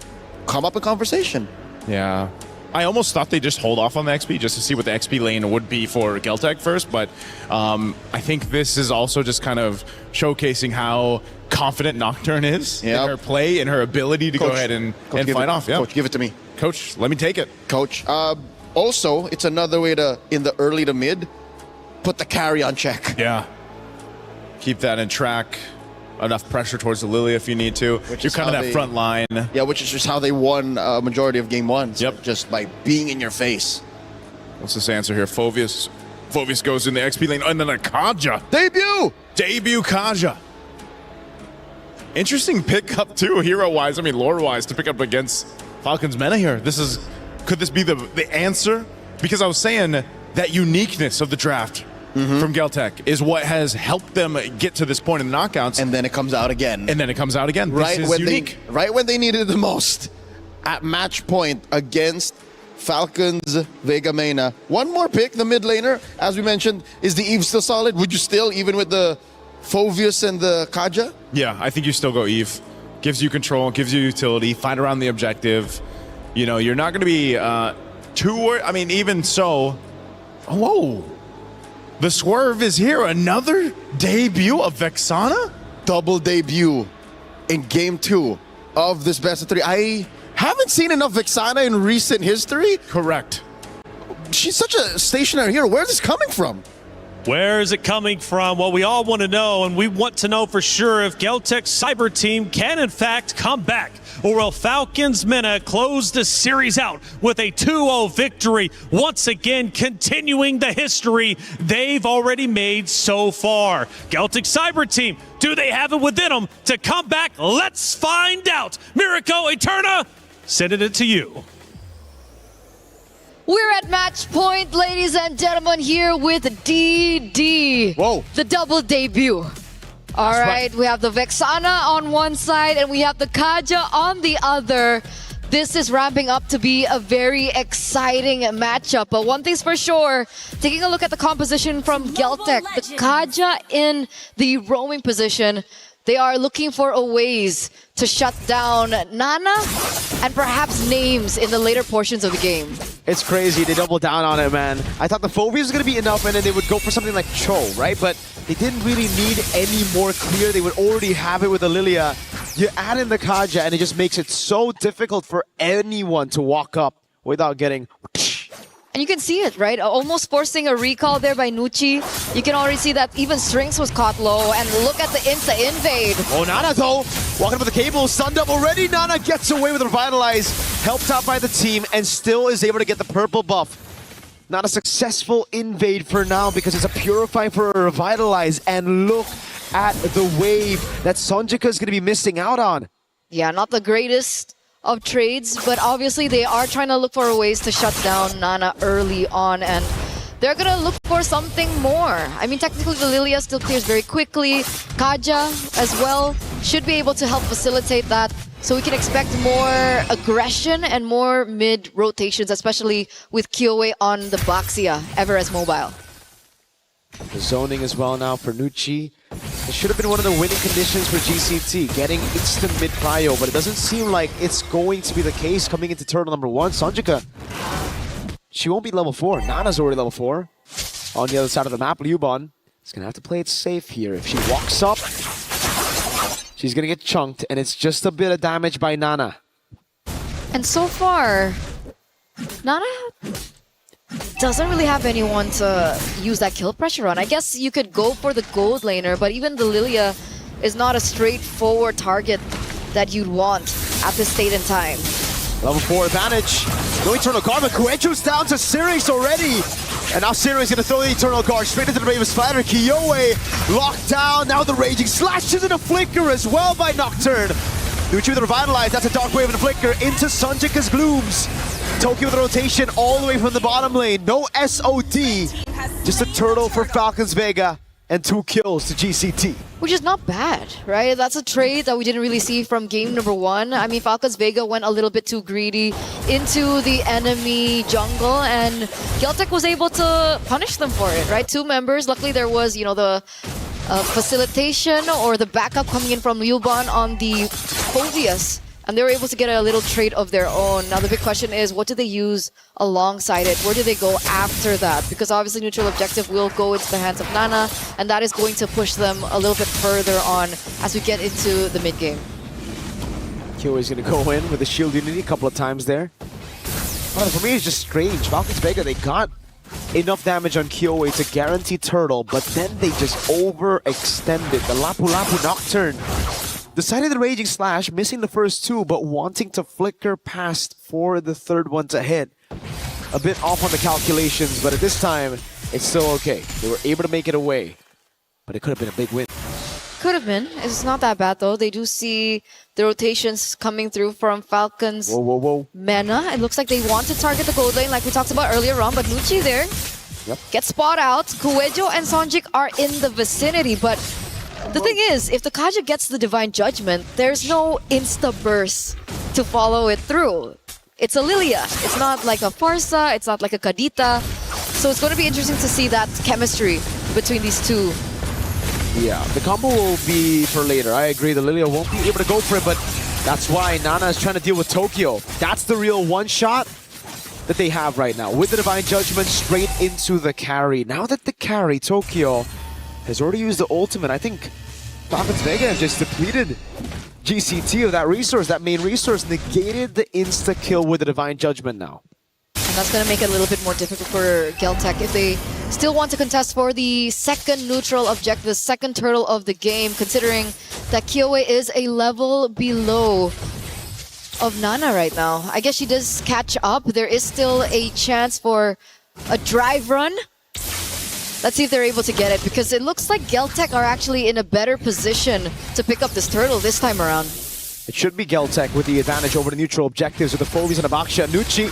S10: come up in conversation?
S5: Yeah. I almost thought they'd just hold off on the XP just to see what the XP lane would be for Geltec first, but I think this is also just kind of showcasing how confident Nocturne is in her play and her ability to go ahead and fight off. Yeah.
S10: Coach, give it to me.
S5: Coach, let me take it.
S10: Coach. Also, it's another way to, in the early to mid, put the carry on check.
S5: Yeah. Keep that in track. Enough pressure towards the Lilia if you need to. You're kind of that front line.
S10: Yeah, which is just how they won a majority of game one. So just by being in your face.
S5: What's this answer here? Phoveus. Phoveus goes in the XP lane, and then a Kaja.
S10: Debut
S5: Kaja. Interesting pickup too, hero-wise. I mean, lore-wise, to pick up against Falcon's Mena here. Could this be the answer? Because I was saying that uniqueness of the draft from Geltec is what has helped them get to this point in the knockouts.
S10: And then it comes out again.
S5: This is unique.
S10: Right when they needed it the most. At match point against Falcons Vega Mena. One more pick, the mid laner. As we mentioned, is the Eve still solid? Would you still, even with the Phoveus and the Kaja?
S5: Yeah, I think you still go Eve. Gives you control, gives you utility, fight around the objective. You know, you're not going to be too worried. I mean, even so, whoa. The swerve is here. Another debut of Vexana?
S10: Double debut in game 2 of this best of 3. I haven't seen enough Vexana in recent history.
S5: Correct.
S10: She's such a stationary hero. Where's this coming from?
S2: Where is it coming from? Well, we all want to know, and we want to know for sure if Geltec's Cyber Team can in fact come back, or will Falcons Mena close the series out with a 2-0 victory, once again continuing the history they've already made so far. Geltec Cyber Team, do they have it within them to come back? Let's find out. Miracle Eterna, sending it to you.
S19: We're at match point, ladies and gentlemen, here with DD.
S10: Whoa.
S19: The double debut. All right, we have the Vexana on one side and we have the Kaja on the other. This is ramping up to be a very exciting matchup. But one thing's for sure, taking a look at the composition from Geltec, the Kaja in the roaming position, they are looking for ways to shut down Nana and perhaps names in the later portions of the game.
S22: It's crazy. They doubled down on it, man. I thought the Phoveus was going to be enough, and then they would go for something like Cho, right? But they didn't really need any more clear. They would already have it with the Lilia. You add in the Kaja, and it just makes it so difficult for anyone to walk up without getting...
S19: And you can see it, right? Almost forcing a recall there by Nucci. You can already see that even Strings was caught low. And look at the insta-invade.
S22: Oh, Nana though, walking up with the cable, stunned up already. Nana gets away with Revitalize, helped out by the team, and still is able to get the purple buff. Not a successful invade for now because it's a Purify for a Revitalize. And look at the wave that Sonjika is going to be missing out on.
S19: Yeah, not the greatest of trades, but obviously they are trying to look for ways to shut down Nana early on, and they're gonna look for something more. I mean, technically the Lilia still clears very quickly. Kaja as well should be able to help facilitate that, so we can expect more aggression and more mid rotations, especially with Kyoe on the Baxia, ever as mobile.
S22: The zoning as well now for Nucci. It should have been one of the winning conditions for GCT, getting instant mid prio, but it doesn't seem like it's going to be the case coming into turtle number 1. Sonjika, she won't be level 4. Nana's already level 4. On the other side of the map, Liubon is going to have to play it safe here. If she walks up, she's going to get chunked, and it's just a bit of damage by Nana.
S19: And so far, Nana doesn't really have anyone to use that kill pressure on. I guess you could go for the gold laner, but even the Lilia is not a straightforward target that you'd want at this state in time.
S22: Level 4 advantage. No Eternal Guard, but Kuecho's down to Sirius already. And now Sirius going to throw the Eternal Guard straight into the Raven Spider. Kyoe locked down. Now the Raging Slashes and a Flicker as well by Nocturne. Nucci with the Revitalize. That's a Dark Wave and a Flicker into Sonjika's Glooms. Tokyo with the rotation all the way from the bottom lane. No SOD. Just a turtle for Falcons Vega and 2 kills to GCT.
S19: Which is not bad, right? That's a trade that we didn't really see from game number 1. I mean, Falcons Vega went a little bit too greedy into the enemy jungle, and Geltec was able to punish them for it, right? 2 members. Luckily, there was, you know, the facilitation or the backup coming in from Liuban on the Phobius, and they were able to get a little trade of their own. Now, the big question is, what do they use alongside it? Where do they go after that? Because obviously, neutral objective will go into the hands of Nana, and that is going to push them a little bit further on as we get into the mid-game.
S22: Kyo is going to go in with the shield unity a couple of times there. Well, for me, it's just strange. Falcons Vega, they got enough damage on Kyoe to guarantee Turtle, but then they just overextended. The Lapu Lapu Nocturne decided the Raging Slash, missing the first 2, but wanting to flicker past for the third one to hit. A bit off on the calculations, but at this time, it's still okay. They were able to make it away, but it could have been a big win.
S19: Could have been. It's not that bad, though. They do see the rotations coming through from Falcons.
S22: Whoa.
S19: Mena. It looks like they want to target the gold lane like we talked about earlier on, but Nucci there gets spot out. Kuejo and Sonjik are in the vicinity, but the thing is, if the Kaja gets the Divine Judgment, there's no insta-burst to follow it through. It's a Lilia. It's not like a Farsa. It's not like a Kadita. So it's going to be interesting to see that chemistry between these two.
S22: Yeah, the combo will be for later. I agree, the Lilia won't be able to go for it, but that's why Nana is trying to deal with Tokyo. That's the real one-shot that they have right now. With the Divine Judgment straight into the carry. Now that the carry, Tokyo, has already used the ultimate, I think Falcons Vega has just depleted GCT of that resource, that main resource, negated the insta-kill with the Divine Judgment now.
S19: And that's going to make it a little bit more difficult for Geltec if they still want to contest for the second neutral objective, the second turtle of the game, considering that Kyoe is a level below of Nana right now. I guess she does catch up. There is still a chance for a drive run. Let's see if they're able to get it, because it looks like Geltec are actually in a better position to pick up this turtle this time around.
S22: It should be Geltec with the advantage over the neutral objectives with the Phobies and Abaksha. Nucci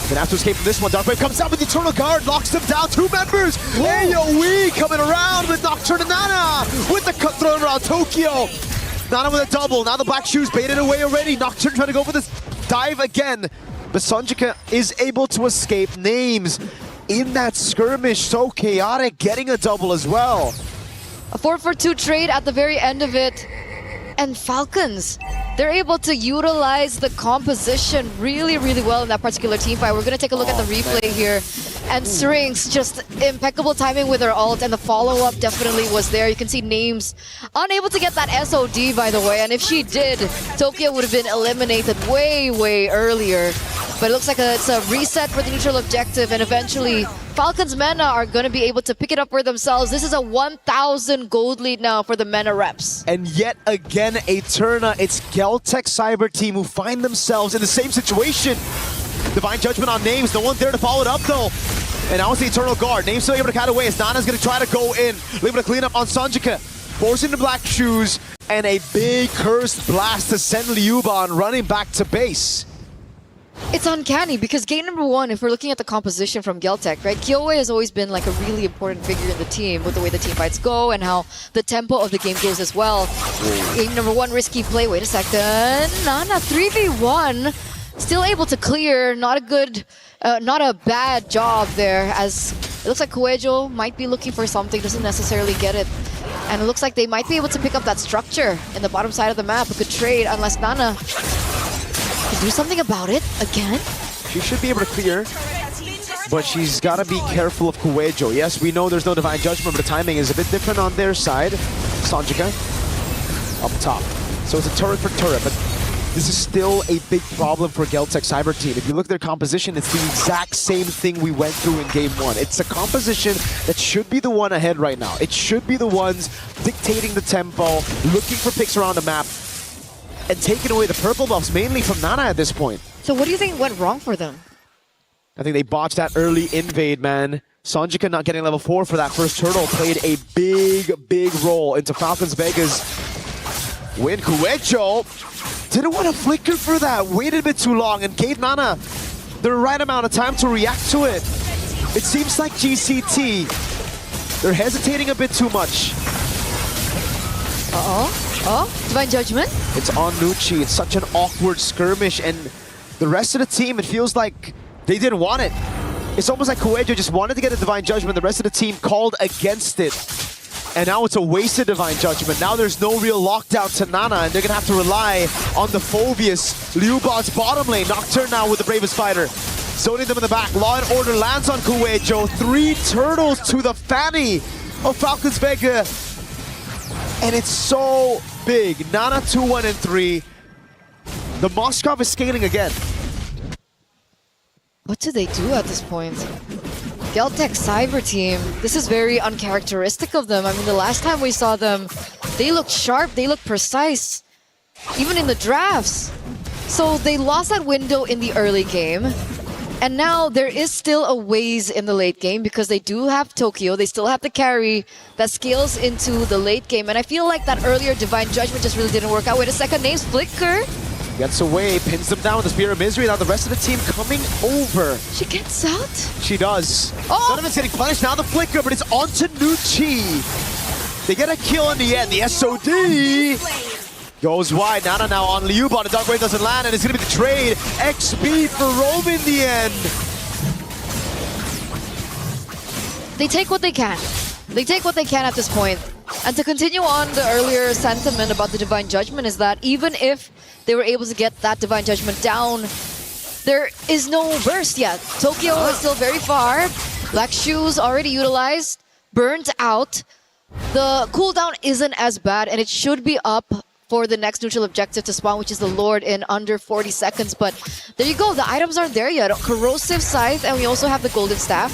S22: gonna have to escape from this one. Darkwave comes out with the Eternal Guard, locks them down. 2 members. AoE coming around with Nocturne and Nana with the cut thrown around Tokyo. Nana with a double. Now the Black Shoes baited away already. Nocturne trying to go for this dive again. But Sonjika is able to escape. Names in that skirmish, so chaotic, getting a double as well.
S19: A 4-for-2 trade at the very end of it. And Falcons, they're able to utilize the composition really, really well in that particular team fight. We're going to take a look at the replay here. And Strings, just impeccable timing with her ult, and the follow-up definitely was there. You can see Names unable to get that SOD, by the way. And if she did, Tokyo would have been eliminated way, way earlier. But it looks like it's a reset for the neutral objective, and eventually Falcons Mena are going to be able to pick it up for themselves. This is a 1,000 gold lead now for the Mena reps.
S22: And yet again, Eterna, it's Geltec Cyber Team who find themselves in the same situation. Divine Judgment on Names, no one there to follow it up though. And now it's the Eternal Guard. Names still able to cut away as Nana's going to try to go in. Able to clean up on Sonjika. Forcing the Black Shoes, and a big cursed blast to send Liuban running back to base.
S19: It's uncanny because game number 1, if we're looking at the composition from Geltec, right? Kyoe has always been like a really important figure in the team with the way the team fights go and how the tempo of the game goes as well. Game number 1, risky play. Wait a second. Nana 3v1. Still able to clear. Not a bad job there, as it looks like Kuejo might be looking for something, doesn't necessarily get it. And it looks like they might be able to pick up that structure in the bottom side of the map. A good trade, unless Nana can do something about it again.
S22: She should be able to clear, but she's got to be careful of Kuejo. Yes, we know there's no Divine Judgment, but the timing is a bit different on their side. Sonjika up top. So it's a turret for turret, but this is still a big problem for Geltec Cyber Team. If you look at their composition, it's the exact same thing we went through in Game 1. It's a composition that should be the one ahead right now. It should be the ones dictating the tempo, looking for picks around the map, and taking away the purple buffs, mainly from Nana at this point.
S19: So what do you think went wrong for them?
S22: I think they botched that early invade, man. Sonjika not getting level 4 for that first turtle played a big role into Falcons Vega's win. Kuejo didn't want to flicker for that, waited a bit too long, and gave Nana the right amount of time to react to it. It seems like GCT, they're hesitating a bit too much.
S19: Oh, Divine Judgment?
S22: It's on Nucci. It's such an awkward skirmish, and the rest of the team, it feels like they didn't want it. It's almost like Coelho just wanted to get a Divine Judgment. The rest of the team called against it. And now it's a wasted Divine Judgment. Now there's no real lockdown to Nana, and they're going to have to rely on the Phobius. Liubot's bottom lane. Nocturne now with the Bravest Fighter. Zoning them in the back. Law and Order lands on Coelho. 3 turtles to the fanny of Falcons Vega. And it's so big. Nana 2-1 and 3. The Moskov is scaling again.
S19: What do they do at this point? Geltec Cyber Team, this is very uncharacteristic of them. I mean, the last time we saw them, they looked sharp, they looked precise, even in the drafts. So they lost that window in the early game. And now there is still a ways in the late game because they do have Tokyo. They still have the carry that scales into the late game. And I feel like that earlier Divine Judgment just really didn't work out. Wait a second, name's Flicker.
S22: Gets away, pins them down with the Spear of Misery. Now the rest of the team coming over.
S19: She gets out?
S22: She does.
S19: Oh!
S22: Donovan's getting punished. Now the Flicker, but it's onto Nucci. They get a kill in the end. The SOD goes wide. Nana now on Liubot. The Dark Wave doesn't land, and it's going to be the trade. XP for Rome in the end.
S19: They take what they can. They take what they can at this point. And to continue on the earlier sentiment about the Divine Judgment is that even if they were able to get that Divine Judgment down, there is no burst yet. Tokyo is still very far. Black Shoes already utilized, burnt out. The cooldown isn't as bad, and it should be up for the next neutral objective to spawn, which is the Lord, in under 40 seconds. But there you go, the items aren't there yet. Corrosive Scythe, and we also have the Golden Staff.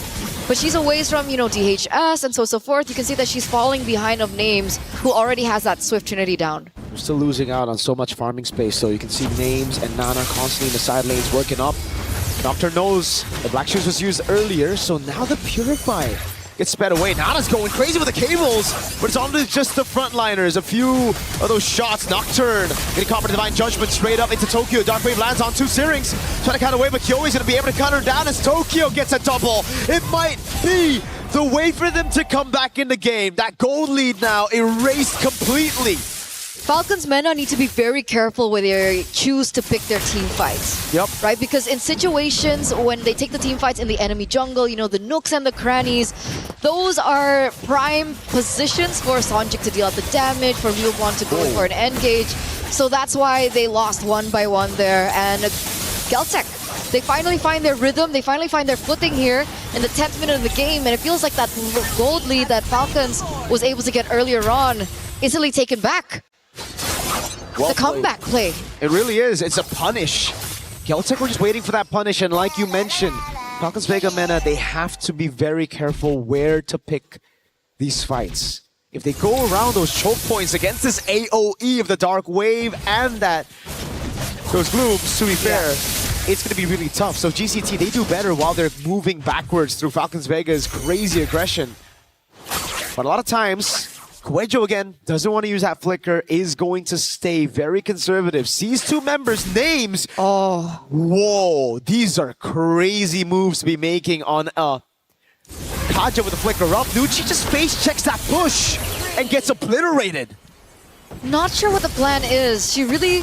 S19: But she's away from, you know, DHS and so forth. You can see that she's falling behind of Names, who already has that Swift Trinity down.
S22: We're still losing out on so much farming space, so you can see Names and Nana constantly in the side lanes working up. Nocturne knows the Black Shoes was used earlier, so now the Purify gets sped away. Nana's going crazy with the cables, but it's on to just the frontliners. A few of those shots. Nocturne getting caught by Divine Judgment straight up into Tokyo. Dark Wave lands on 2 Syrinx. Trying to cut away, but Kyoi's going to be able to cut her down as Tokyo gets a double. It might be the way for them to come back in the game. That gold lead now erased completely.
S19: Falcons Mena need to be very careful when they choose to pick their team fights.
S22: Yep.
S19: Right? Because in situations when they take the team fights in the enemy jungle, you know, the nooks and the crannies, those are prime positions for Sonjik to deal out the damage, for Ryubon to go in for an engage. So that's why they lost 1 by 1 there. And Geltec, they finally find their rhythm, they finally find their footing here in the 10th minute of the game, and it feels like that gold lead that Falcons was able to get earlier on easily taken back.
S22: Well
S19: the comeback play.
S22: It really is. It's a punish. Geltec were just waiting for that punish, and like you mentioned, Falcons Vega Mena, they have to be very careful where to pick these fights. If they go around those choke points against this AoE of the Dark Wave and those blooms, to be fair, it's going to be really tough. So GCT, they do better while they're moving backwards through Falcons Vega's crazy aggression. But a lot of times, Coelho again doesn't want to use that flicker, is going to stay very conservative. Sees 2 members' names.
S19: Oh.
S22: Whoa, these are crazy moves to be making on Kaja with the flicker up. Nucci just face checks that push and gets obliterated.
S19: Not sure what the plan is. She really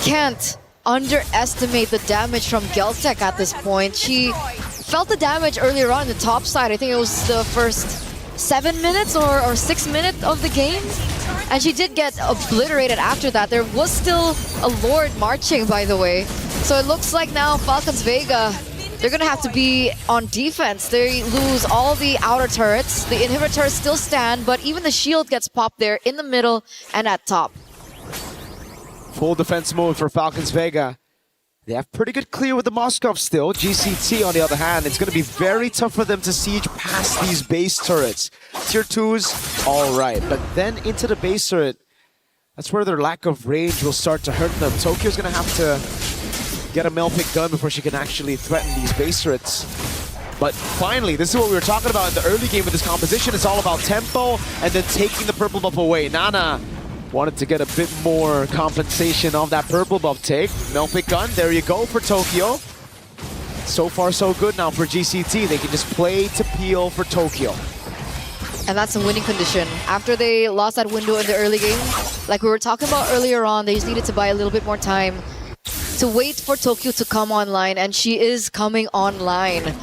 S19: can't underestimate the damage from Geltec at this point. She felt the damage earlier on in the top side. I think it was the first 7 minutes or 6 minutes of the game, and she did get obliterated after that. There was still a Lord marching, by the way. So it looks like now Falcons Vega, they're gonna have to be on defense. They lose all the outer turrets. The inhibitors still stand, but even the shield gets popped there in the middle and at top.
S22: Full defense mode for Falcons Vega. They have pretty good clear with the Moskov still. GCT, on the other hand, it's going to be very tough for them to siege past these base turrets. Tier 2s, all right. But then into the base turret, that's where their lack of range will start to hurt them. Tokyo's going to have to get a Melpick gun before she can actually threaten these base turrets. But finally, this is what we were talking about in the early game with this composition. It's all about tempo and then taking the purple buff away. Nana wanted to get a bit more compensation of that purple buff take. Melpick gun, there you go for Tokyo. So far, so good now for GCT. They can just play to peel for Tokyo.
S19: And that's a winning condition. After they lost that window in the early game, like we were talking about earlier on, they just needed to buy a little bit more time to wait for Tokyo to come online, and she is coming online.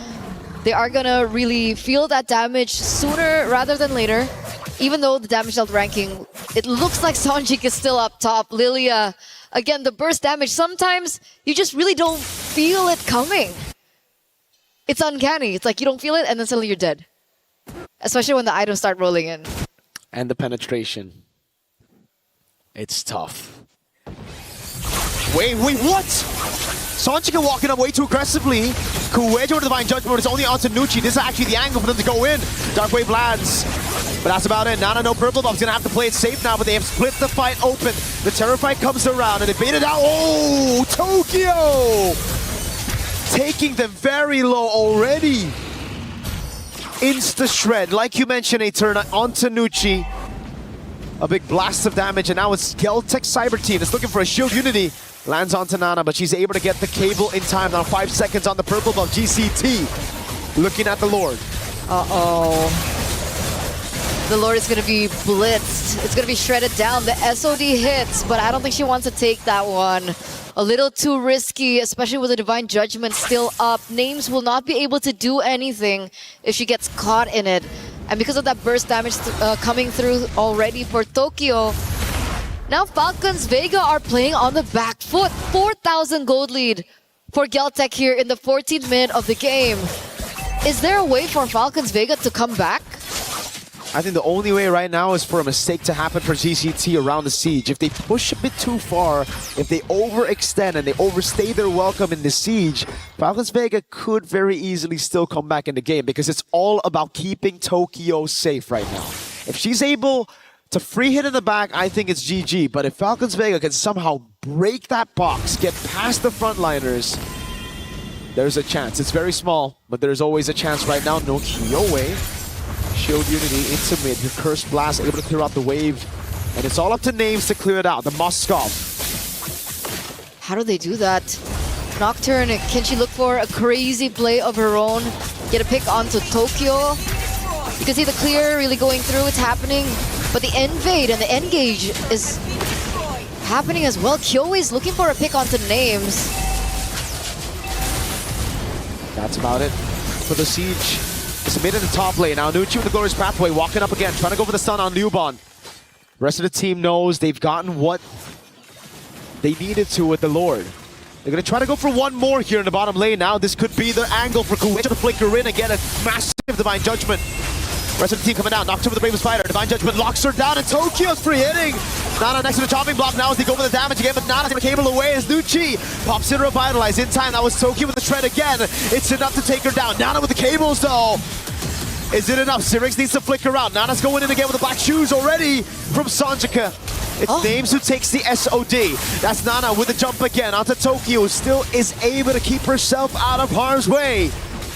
S19: They are gonna really feel that damage sooner rather than later. Even though the damage dealt ranking, it looks like Gen.G is still up top. Lilia, again, the burst damage, sometimes you just really don't feel it coming. It's uncanny. It's like you don't feel it and then suddenly you're dead. Especially when the items start rolling in.
S22: And the penetration. It's tough. Wait, what? Gen.G walking up way too aggressively. Kuwejo with Divine Judgment, it's only onto Nucci. This is actually the angle for them to go in. Dark Wave lands. But that's about it. Nana, no purple buff's gonna have to play it safe now, but they have split the fight open. The Terror fight comes around and they bait it out. Oh, Tokyo! Taking them very low already. Insta-shred, like you mentioned, a turn onto Nucci. A big blast of damage, and now it's Geltech Cyber Team. It's looking for a shield unity. Lands onto Nana, but she's able to get the cable in time. Now 5 seconds on the purple buff. GCT looking at the Lord.
S19: Uh-oh. The Lord is going to be blitzed. It's going to be shredded down. The SOD hits, but I don't think she wants to take that one. A little too risky, especially with the Divine Judgment still up. Names will not be able to do anything if she gets caught in it. And because of that burst damage coming through already for Tokyo, now Falcons Vega are playing on the back foot. 4,000 gold lead for Geltech here in the 14th minute of the game. Is there a way for Falcons Vega to come back?
S22: I think the only way right now is for a mistake to happen for GCT around the siege. If they push a bit too far, if they overextend and they overstay their welcome in the siege, Falcons Vega could very easily still come back in the game because it's all about keeping Tokyo safe right now. If she's able to free hit in the back, I think it's GG. But if Falcons Vega can somehow break that box, get past the frontliners, there's a chance. It's very small, but there's always a chance right now. No Kyowe. Shield Unity into mid. The Cursed Blast able to clear out the wave. And it's all up to Names to clear it out. The Moskov.
S19: How do they do that? Nocturne, can she look for a crazy play of her own? Get a pick onto Tokyo. You can see the clear really going through. It's happening. But the invade and the engage is happening as well. Kyowe is looking for a pick onto Names.
S22: That's about it for the siege. It's mid in the top lane. Now Nucci with the Glorious Pathway walking up again, trying to go for the stun on Liuban. Rest of the team knows they've gotten what they needed to with the Lord. They're going to try to go for one more here in the bottom lane. Now this could be their angle for Kuwejo to flicker in and get a massive Divine Judgment. Rest of the team coming out. Knocked over the Bravest Fighter. Divine Judgment locks her down, and Tokyo's free hitting. Nana next to the chopping block now as they go for the damage again, but Nana's going to cable away as Nucci pops in Revitalize in time. That was Tokyo with the tread again. It's enough to take her down. Nana with the cables though. Is it enough? Syrinx needs to flicker out. Nana's going in again with the black shoes already from Sanjika. It's Names who takes the SOD. That's Nana with the jump again onto Tokyo. Still is able to keep herself out of harm's way.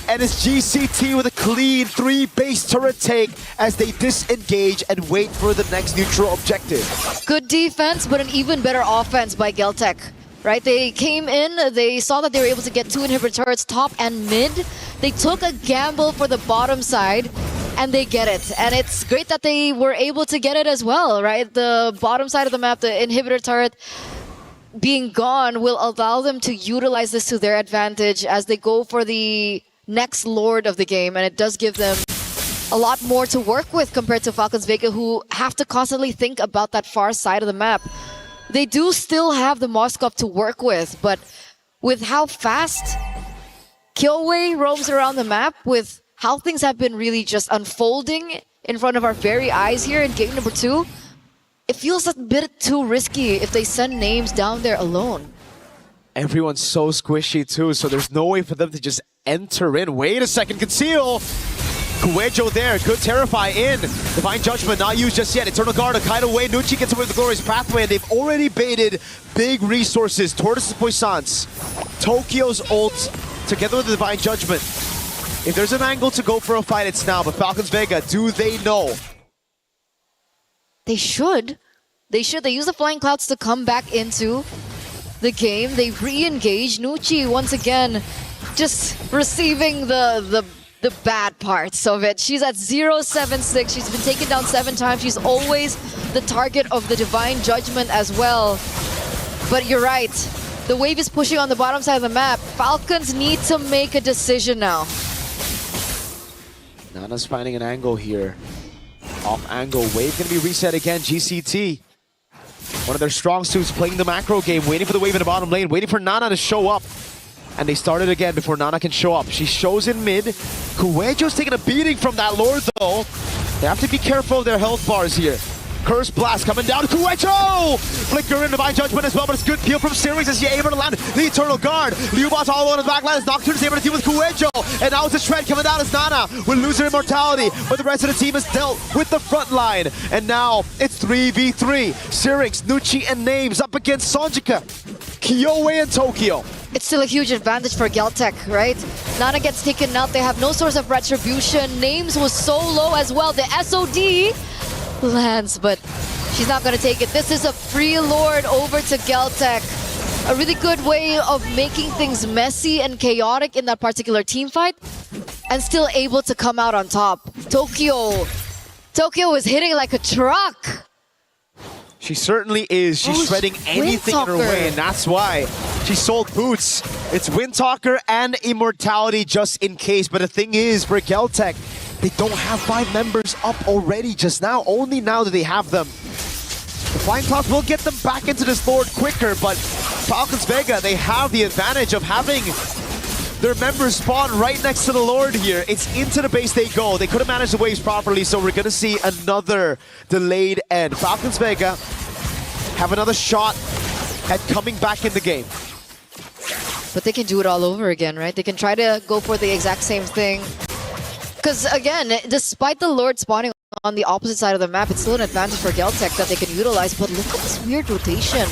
S22: And it's GCT with a clean 3 base turret take as they disengage and wait for the next neutral objective.
S19: Good defense, but an even better offense by Geltech. Right? They came in, they saw that they were able to get 2 inhibitor turrets, top and mid. They took a gamble for the bottom side, and they get it. And it's great that they were able to get it as well, right? The bottom side of the map, the inhibitor turret being gone will allow them to utilize this to their advantage as they go for the next Lord of the game, and it does give them a lot more to work with compared to Falcons Vega, who have to constantly think about that far side of the map. They do still have the Moskov to work with, but with how fast Kyowe roams around the map, with how things have been really just unfolding in front of our very eyes here in game number 2, it feels a bit too risky if they send Names down there alone.
S22: Everyone's so squishy too, so there's no way for them to just enter in. Wait a second, Conceal! Kuwejo there, good Terrify in. Divine Judgment not used just yet. Eternal Guard, a kite away. Nucci gets away with the Glorious Pathway, and they've already baited big resources. Tortoise's Puissance, Tokyo's ult, together with the Divine Judgment. If there's an angle to go for a fight, it's now. But Falcons Vega, do they know?
S19: They should. They should. They use the Flying Clouds to come back into the game. They re-engage. Nucci once again just receiving the bad parts of it. She's at 0-7-6. She's been taken down 7 times. She's always the target of the Divine Judgment as well. But you're right. The wave is pushing on the bottom side of the map. Falcons need to make a decision now.
S22: Nana's finding an angle here. Off angle. Wave gonna be reset again. GCT. One of their strong suits, playing the macro game, waiting for the wave in the bottom lane, waiting for Nana to show up. And they started again before Nana can show up. She shows in mid. Kuejo's taking a beating from that Lord though. They have to be careful of their health bars here. Curse Blast coming down. Kuejo! Flicker in Divine Judgment as well, but it's good peel from Syrinx as he able to land the Eternal Guard. Liubot's all alone in the back line as Nocturne is able to deal with Kuejo. And now it's a shred coming down as Nana will lose her immortality. But the rest of the team is dealt with the front line. And now it's 3v3. Syrinx, Nucci, and Names up against Sonjika, Kyowe, and Tokyo.
S19: It's still a huge advantage for Geltec, right? Nana gets taken out. They have no source of retribution. Names was so low as well. The SOD lands, but she's not going to take it. This is a free Lord over to Geltec. A really good way of making things messy and chaotic in that particular team fight, and still able to come out on top. Tokyo is hitting like a truck.
S22: She certainly is. She's shredding anything in her way, and that's why she sold boots. It's Windtalker and Immortality just in case. But the thing is, for Geltec, they don't have 5 members up already just now. Only now that they have them. The Flying Clouds will get them back into this Lord quicker, but Falcons Vega, they have the advantage of having their members spawn right next to the Lord here. It's into the base they go. They couldn't manage the waves properly, so we're going to see another delayed end. Falcons Vega have another shot at coming back in the game.
S19: But they can do it all over again, right? They can try to go for the exact same thing. Because again, despite the Lord spawning on the opposite side of the map, it's still an advantage for Geltec that they can utilize. But look at this weird rotation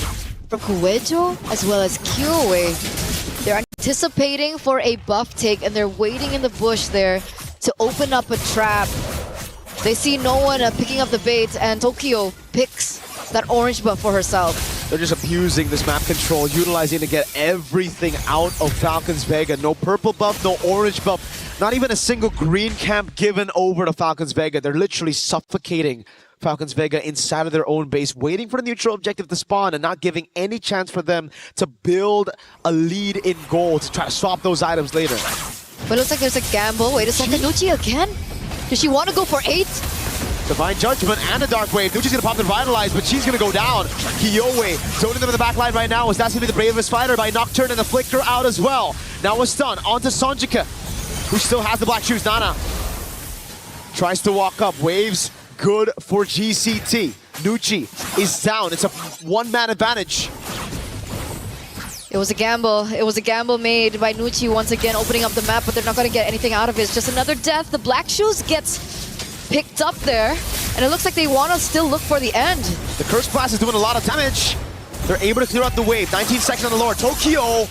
S19: from Kuejo as well as Kyowe. They're anticipating for a buff take, and they're waiting in the bush there to open up a trap. They see no one picking up the bait, and Tokyo picks that orange buff for herself.
S22: They're just abusing this map control, utilizing to get everything out of Falcons Vega. No purple buff, no orange buff, not even a single green camp given over to Falcons Vega. They're literally suffocating Falcons Vega inside of their own base, waiting for the neutral objective to spawn and not giving any chance for them to build a lead in goal to try to swap those items later.
S19: But it looks like there's a gamble. Wait a second, Nucci again? Does she want to go for 8?
S22: Divine Judgment and a Dark Wave. Nucci's gonna pop the Revitalize, but she's gonna go down. Kyowe zoning them in the back line right now, as that's gonna be the bravest fighter by Nocturne, and the Flicker out as well. Now a stun onto Sonjika, who still has the black shoes. Nana tries to walk up. Waves good for GCT. Nucci is down. It's a one-man advantage.
S19: It was a gamble. It was a gamble made by Nucci once again, opening up the map, but they're not going to get anything out of it. It's just another death. The Black Shoes gets picked up there, and it looks like they want to still look for the end.
S22: The Curse Blast is doing a lot of damage. They're able to clear out the wave. 19 seconds on the Lord. Tokyo,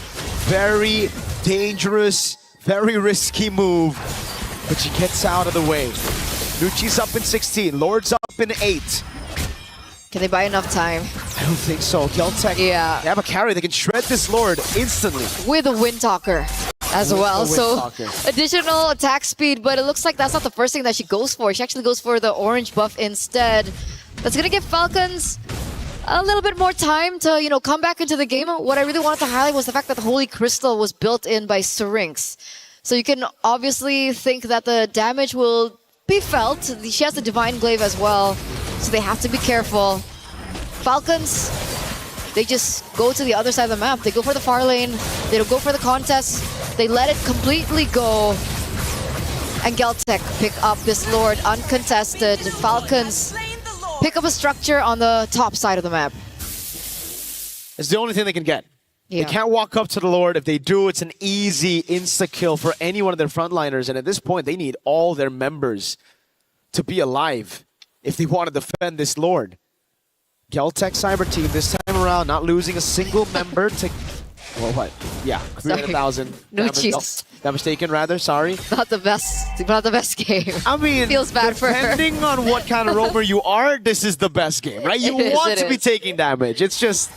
S22: very dangerous, very risky move, but she gets out of the way. Nucci's up in 16. Lord's up in 8.
S19: Can they buy enough time?
S22: I don't think so. Geltec,
S19: yeah,
S22: they have a carry. They can shred this Lord instantly.
S19: With a Windtalker as well. So additional attack speed, but it looks like that's not the first thing that she goes for. She actually goes for the orange buff instead. That's going to give Falcons a little bit more time to, you know, come back into the game. What I really wanted to highlight was the fact that the Holy Crystal was built in by Syrinx. So you can obviously think that the damage will be felt. She has the Divine Glaive as well, so they have to be careful. Falcons, they just go to the other side of the map. They go for the far lane. They don't go for the contest. They let it completely go. And Geltec pick up this Lord uncontested. Falcons pick up a structure on the top side of the map.
S22: It's the only thing they can get.
S19: Yeah.
S22: They can't walk up to the Lord. If they do, it's an easy insta-kill for any one of their frontliners. And at this point, they need all their members to be alive if they want to defend this Lord. Geltec Cyber Team this time around, not losing a single member to... Well, what? Yeah, 300,000 damage taken, rather. Sorry.
S19: Not the best game.
S22: I mean,
S19: feels bad for her.
S22: Depending on what kind of roamer you are, this is the best game, right? You want to be taking damage. It's just...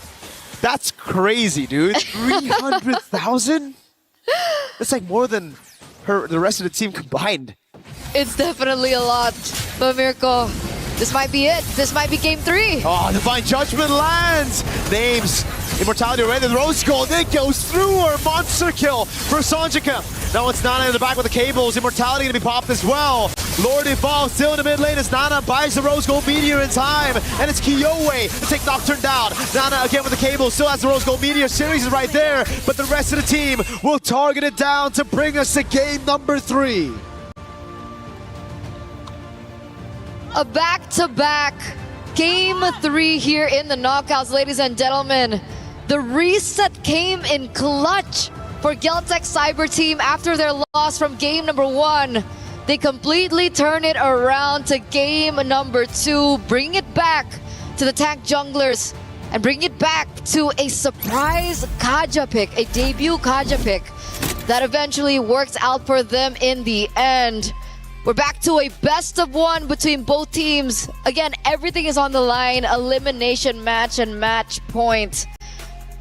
S22: That's crazy, dude. 300,000? That's like more than the rest of the team combined.
S19: It's definitely a lot. But Mirko, this might be it. This might be game 3.
S22: Oh, Divine Judgment lands. Names. Immortality already. The Rose Gold. It goes through her. Monster kill for Sanjika. Now it's Nana in the back with the cables. Immortality going to be popped as well. Lord Evolve still in the mid lane as Nana buys the Rose Gold Meteor in time. And it's Kyowe to take Nocturne down. Nana again with the cable. Still has the Rose Gold Meteor. Series is right there. But the rest of the team will target it down to bring us to game number 3.
S19: A back-to-back game 3 here in the knockouts, ladies and gentlemen. The reset came in clutch for Geltec Cyber Team after their loss from game number 1. They completely turn it around to game number 2, bring it back to the tank junglers and bring it back to a surprise Kaja pick, a debut Kaja pick that eventually works out for them in the end. We're back to a best of 1 between both teams. Again, everything is on the line. Elimination match and match point.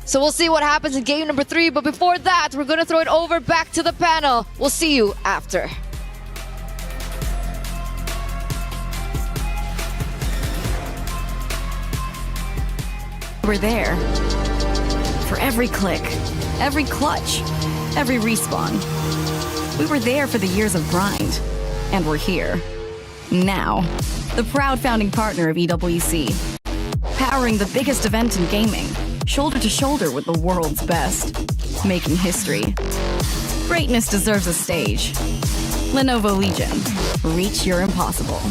S19: So we'll see what happens in game number 3. But before that, we're going to throw it over back to the panel. We'll see you after.
S16: We're there. For every click, every clutch, every respawn. We were there for the years of grind. And we're here. Now. The proud founding partner of EWC. Powering the biggest event in gaming. Shoulder to shoulder with the world's best. Making history. Greatness deserves a stage. Lenovo Legion. Reach your impossible.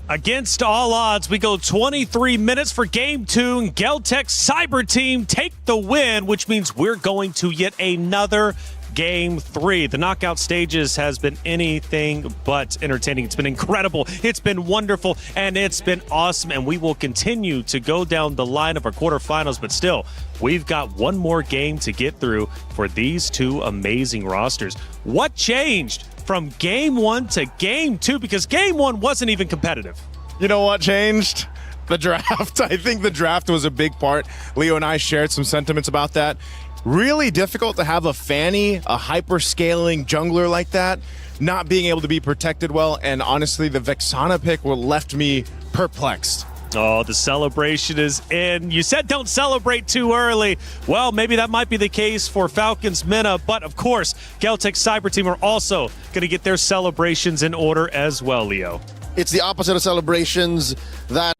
S2: Against all odds, we go 23 minutes for game 2. And Geltec Cyber Team take the win, which means we're going to yet another game 3. The knockout stages has been anything but entertaining. It's been incredible. It's been wonderful, and it's been awesome. And we will continue to go down the line of our quarterfinals, but still, we've got one more game to get through for these two amazing rosters. What changed from game 1 to game 2? Because game 1 wasn't even competitive.
S5: You know what changed? The draft. I think the draft was a big part. Leo and I shared some sentiments about that. Really difficult to have a Fanny, a hyper-scaling jungler like that, not being able to be protected well, and honestly, the Vexana pick left me perplexed.
S2: Oh, the celebration is in. You said don't celebrate too early. Well, maybe that might be the case for Falcon's Mina, but of course, Geltec Cyber Team are also going to get their celebrations in order as well, Leo.
S10: It's the opposite of celebrations that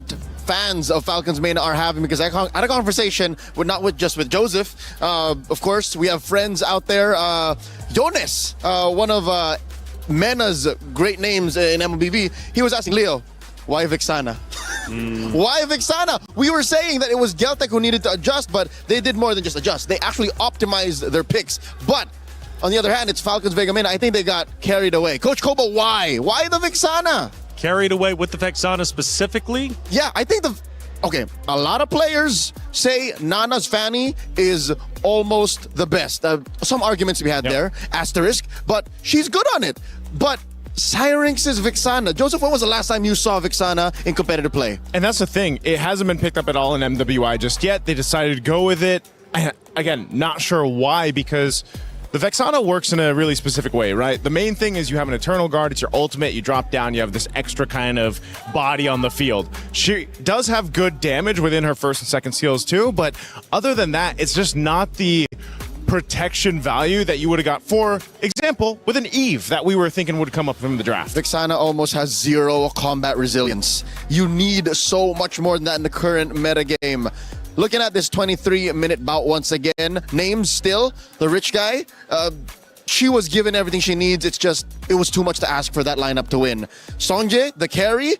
S10: fans of Falcons Main are having, because I had a conversation not just with Joseph. Of course, we have friends out there. Jonas, one of Mena's great names in MLBB, he was asking Leo, why Vexana? Why Vexana? We were saying that it was Geltec who needed to adjust, but they did more than just adjust. They actually optimized their picks. But on the other hand, it's Falcons Vega Main. I think they got carried away. Coach Koba, why? Why the Vexana?
S2: Carried away with the Vexana specifically?
S10: Yeah, I think okay, a lot of players say Nana's Fanny is almost the best. Some arguments to be had there, asterisk, but she's good on it. But Syrinx's Vexana. Joseph, when was the last time you saw Vexana in competitive play?
S5: And that's the thing. It hasn't been picked up at all in MWI just yet. They decided to go with it. Again, not sure why, because the Vexana works in a really specific way, right? The main thing is you have an Eternal Guard. It's your ultimate. You drop down. You have this extra kind of body on the field. She does have good damage within her first and second skills too, but other than that, it's just not the protection value that you would have got, for example, with an Eve that we were thinking would come up from the draft.
S10: Vexana almost has 0 combat resilience. You need so much more than that in the current metagame. Looking at this 23-minute bout once again, names still, the rich guy, she was given everything she needs. It's just, it was too much to ask for that lineup to win. Songjae, the carry,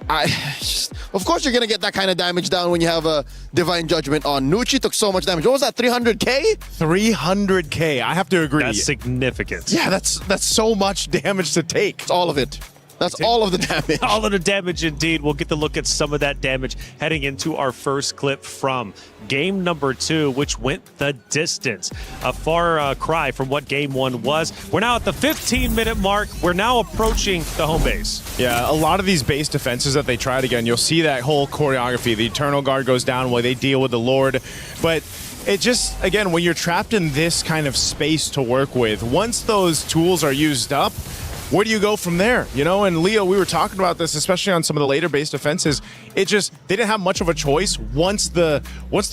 S10: of course you're going to get that kind of damage down when you have a Divine Judgment on. Nucci took so much damage. What was that, 300k?
S5: 300k, I have to agree.
S2: That's significant.
S5: Yeah, that's so much damage to take.
S10: It's all of it. That's all of the damage.
S2: All of the damage indeed. We'll get to look at some of that damage heading into our first clip from game number 2, which went the distance. A far cry from what game 1 was. We're now at the 15-minute mark. We're now approaching the home base.
S5: Yeah, a lot of these base defenses that they tried again, you'll see that whole choreography. The Eternal Guard goes down while they deal with the Lord. But it just, again, when you're trapped in this kind of space to work with, once those tools are used up, where do you go from there? You know, and Leo, we were talking about this, especially on some of the later base defenses. It just, they didn't have much of a choice once the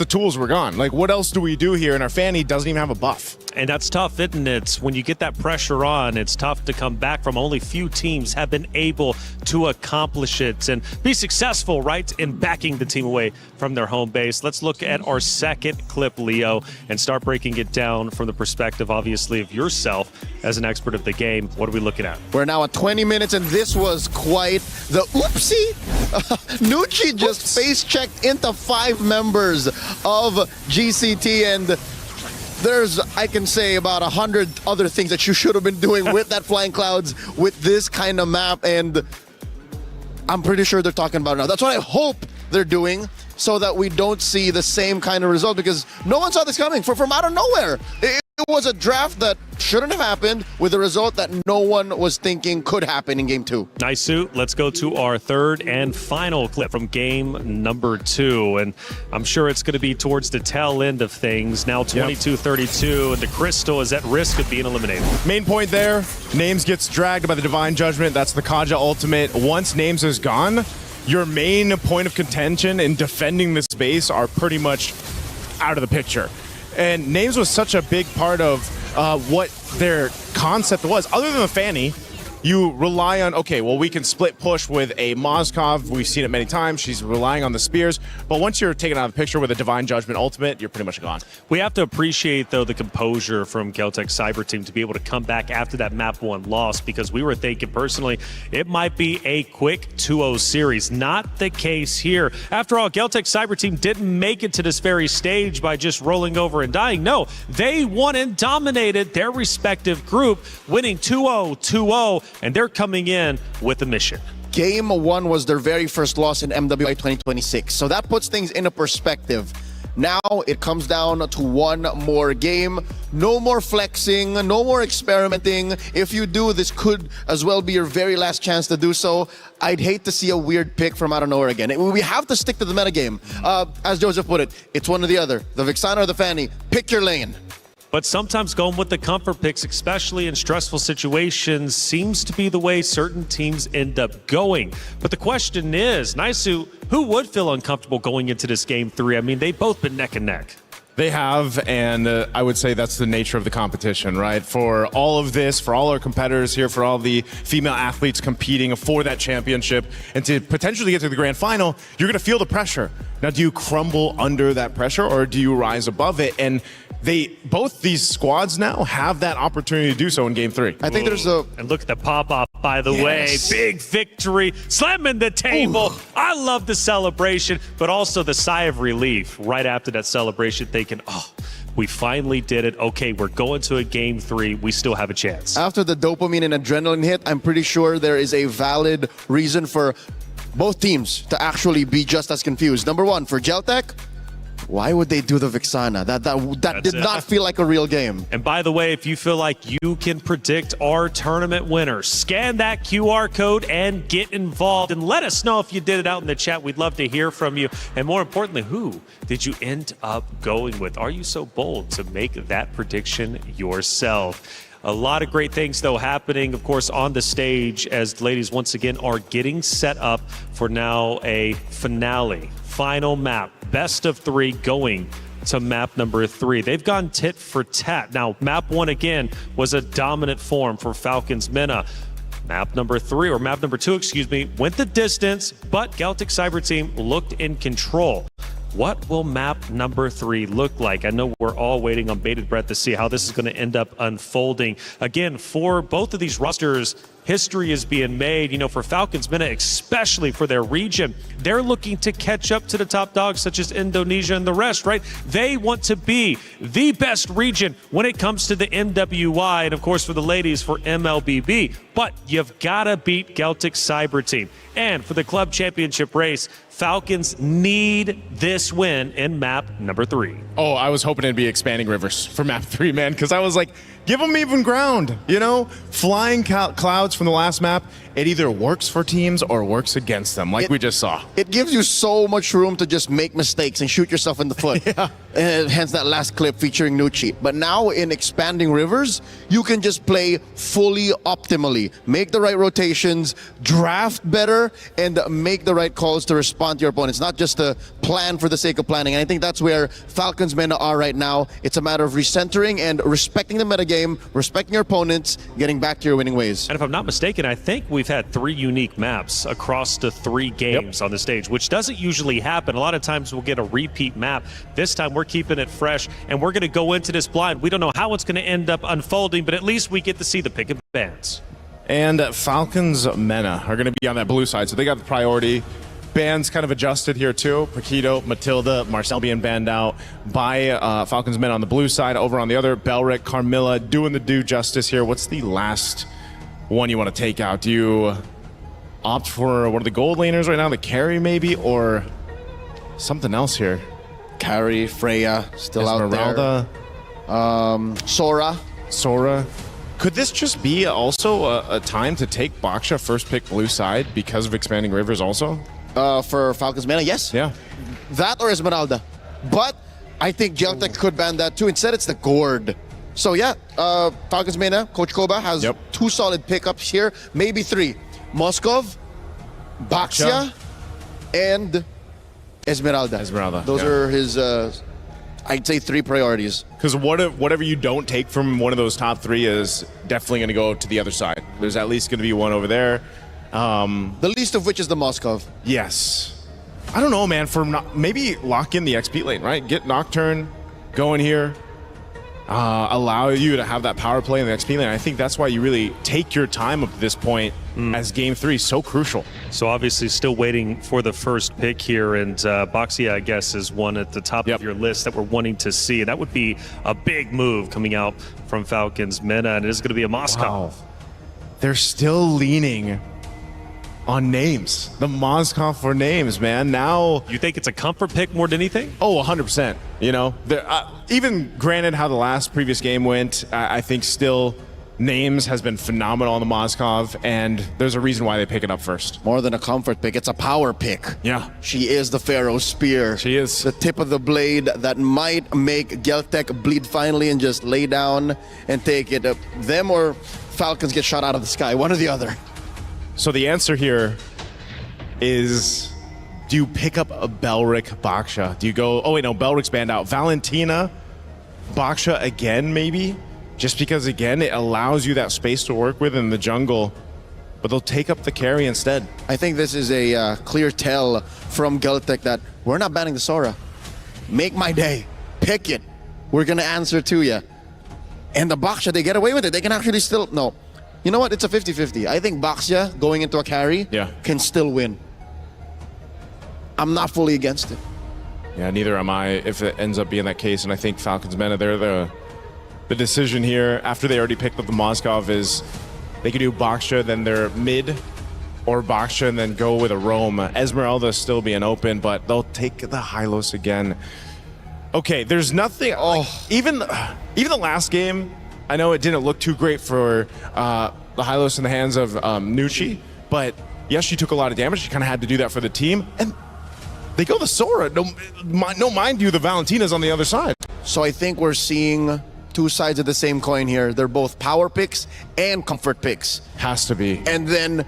S5: tools were gone. Like, what else do we do here? And our Fanny doesn't even have a buff.
S2: And that's tough, isn't it? When you get that pressure on, it's tough to come back from. Only few teams have been able to accomplish it and be successful, right, in backing the team away from their home base. Let's look at our second clip, Leo, and start breaking it down from the perspective, obviously, of yourself as an expert of the game. What are we looking at?
S10: We're now at 20 minutes, and this was quite the oopsie. Nucci just face-checked into 5 members of GCT, and there's, I can say, about 100 other things that you should have been doing with that Flying Clouds, with this kind of map, and I'm pretty sure they're talking about it now. That's what I hope they're doing, so that we don't see the same kind of result, because no one saw this coming from out of nowhere. It was a draft that shouldn't have happened, with a result that no one was thinking could happen in game 2.
S2: Nice suit. Let's go to our third and final clip from game number 2. And I'm sure it's going to be towards the tail end of things. Now 22-32, and the Crystal is at risk of being eliminated.
S5: Main point there, Names gets dragged by the Divine Judgment. That's the Kaja ultimate. Once Names is gone, your main point of contention in defending this base are pretty much out of the picture. And Names was such a big part of what their concept was. Other than the Fanny, you rely on, okay, well, we can split push with a Moskov. We've seen it many times. She's relying on the spears. But once you're taken out of the picture with a Divine Judgment ultimate, you're pretty much gone.
S2: We have to appreciate, though, the composure from Galtech Cyber Team to be able to come back after that map 1 loss, because we were thinking, personally, it might be a quick 2-0 series. Not the case here. After all, Galtech Cyber Team didn't make it to this very stage by just rolling over and dying. No, they won and dominated their respective group, winning 2-0, 2-0, and they're coming in with a mission.
S10: Game 1 was their very first loss in MWI 2026. So that puts things into perspective. Now it comes down to one more game. No more flexing, no more experimenting. If you do, this could as well be your very last chance to do so. I'd hate to see a weird pick from out of nowhere again. We have to stick to the metagame. As Joseph put it, it's one or the other. The Vixana or the Fanny. Pick your lane.
S2: But sometimes going with the comfort picks, especially in stressful situations, seems to be the way certain teams end up going. But the question is, Naisu, who would feel uncomfortable going into this game 3? I mean, they've both been neck and neck.
S5: They have, and I would say that's the nature of the competition, right? For all of this, for all our competitors here, for all the female athletes competing for that championship, and to potentially get to the grand final, you're going to feel the pressure. Now, do you crumble under that pressure, or do you rise above it? And both these squads now have that opportunity to do so in game 3.
S10: I think there's a...
S2: And look at the pop-off, by the way. Big victory, slamming the table. Ooh. I love the celebration, but also the sigh of relief right after that celebration, thinking, oh, we finally did it. Okay, we're going to a game 3. We still have a chance.
S10: After the dopamine and adrenaline hit, I'm pretty sure there is a valid reason for both teams to actually be just as confused. Number 1, for Geltech, why would they do the Vixana? That did not feel like a real game.
S2: And by the way, if you feel like you can predict our tournament winner, scan that QR code and get involved. And let us know if you did it out in the chat. We'd love to hear from you. And more importantly, who did you end up going with? Are you so bold to make that prediction yourself? A lot of great things, though, happening, of course, on the stage as the ladies once again are getting set up for now a finale. Final map, best of 3 going to map number 3. They've gone tit for tat. Now, map 1 again was a dominant form for Falcon's Mena. Map number 3, or map number 2, excuse me, went the distance, but Galtech Cyber Team looked in control. What will map number 3 look like? I know we're all waiting on bated breath to see how this is going to end up unfolding. Again, for both of these rosters, history is being made. You know, for Falcons MENA, especially for their region, they're looking to catch up to the top dogs such as Indonesia and the rest, right? They want to be the best region when it comes to the MWI, and of course for the ladies for MLBB. But you've got to beat Celtic Cyber Team. And for the club championship race, Falcons need this win in map number 3.
S5: Oh, I was hoping it'd be Expanding Rivers for map 3, man, because I was like, give them even ground, you know? Flying clouds from the last map, it either works for teams or works against them, like we just saw.
S10: It gives you so much room to just make mistakes and shoot yourself in the foot.
S5: Yeah.
S10: And hence that last clip featuring Nucci. But now in Expanding Rivers, you can just play fully optimally. Make the right rotations, draft better, and make the right calls to respond to your opponents. Not just to plan for the sake of planning. And I think that's where Falcons MENA are right now. It's a matter of recentering and respecting the metagame, respecting your opponents, getting back to your winning ways.
S2: And if I'm not mistaken, I think we've had 3 unique maps across the 3 games on the stage, which doesn't usually happen. A lot of times we'll get a repeat map. This time we're keeping it fresh, and we're going to go into this blind. We don't know how it's going to end up unfolding, but at least we get to see the pick and bans.
S5: And Falcons MENA are going to be on that blue side, so they got the priority. Bands kind of adjusted here too. Paquito, Matilda, Marcel being banned out by Falcons MENA on the blue side. Over on the other, Belric, Carmilla doing the due justice here. What's the last one you want to take out? Do you opt for one of the gold laners right now, the carry maybe, or something else here?
S10: Carry, Freya, still
S5: Esmeralda,
S10: out there.
S5: Sora. Could this just be also a time to take Baksha first pick blue side because of Expanding Rivers also?
S10: For Falcons MENA, yes.
S5: Yeah.
S10: That or Esmeralda. But I think Celtic could ban that too. Instead, it's the Gourd. So yeah, Falcons MENA, Coach Koba has 2 solid pickups here, maybe 3. Moskov, Baksha, and Esmeralda. Those are his, I'd say, 3 priorities.
S5: Because whatever you don't take from one of those top 3 is definitely going to go to the other side. There's at least going to be one over there.
S10: The least of which is the Moskov.
S5: Yes. I don't know, man. Maybe lock in the XP lane, right? Get Nocturne going here. Allow you to have that power play in the XP lane. I think that's why you really take your time up to this point as Game 3 is so crucial.
S2: So obviously still waiting for the first pick here, and Baxia, I guess, is one at the top of your list that we're wanting to see. That would be a big move coming out from Falcons MENA, and it is going to be a Moskov.
S5: Wow. They're still leaning on names. The Moskov for names, man. Now,
S2: you think it's a comfort pick more than anything?
S5: Oh, 100%. You know, even granted how the previous game went, I think still names has been phenomenal on the Moskov, and there's a reason why they pick it up first.
S10: More than a comfort pick, it's a power pick.
S5: Yeah.
S10: She is the Pharaoh Spear.
S5: She is.
S10: The tip of the blade that might make Celtic bleed finally and just lay down and take it. Them or Falcons get shot out of the sky, one or the other.
S5: So the answer here is, do you pick up a Belric Baksha? Do you go, oh wait, no, Belric's banned out. Valentina, Baksha again, maybe? Just because, again, it allows you that space to work with in the jungle, but they'll take up the carry instead.
S10: I think this is a clear tell from Celtic that we're not banning the Sora. Make my day. Pick it. We're going to answer to you. And the Baksha, they get away with it. They can actually still, no. You know what? It's a 50-50. I think Baksha going into a carry can still win. I'm not fully against it.
S5: Yeah, neither am I if it ends up being that case. And I think Falcons MENA, they're the decision here after they already picked up the Moskov is they can do Baksha, then they're mid, or Baksha and then go with a roam. Esmeralda still being open, but they'll take the Hylos again. Okay, there's nothing. Even the last game, I know it didn't look too great for the Hylos in the hands of Nucci, but yes, she took a lot of damage. She kind of had to do that for the team, and they go the Sora. No, mind you, the Valentina's on the other side.
S10: So I think we're seeing 2 sides of the same coin here. They're both power picks and comfort picks.
S5: Has to be.
S10: And then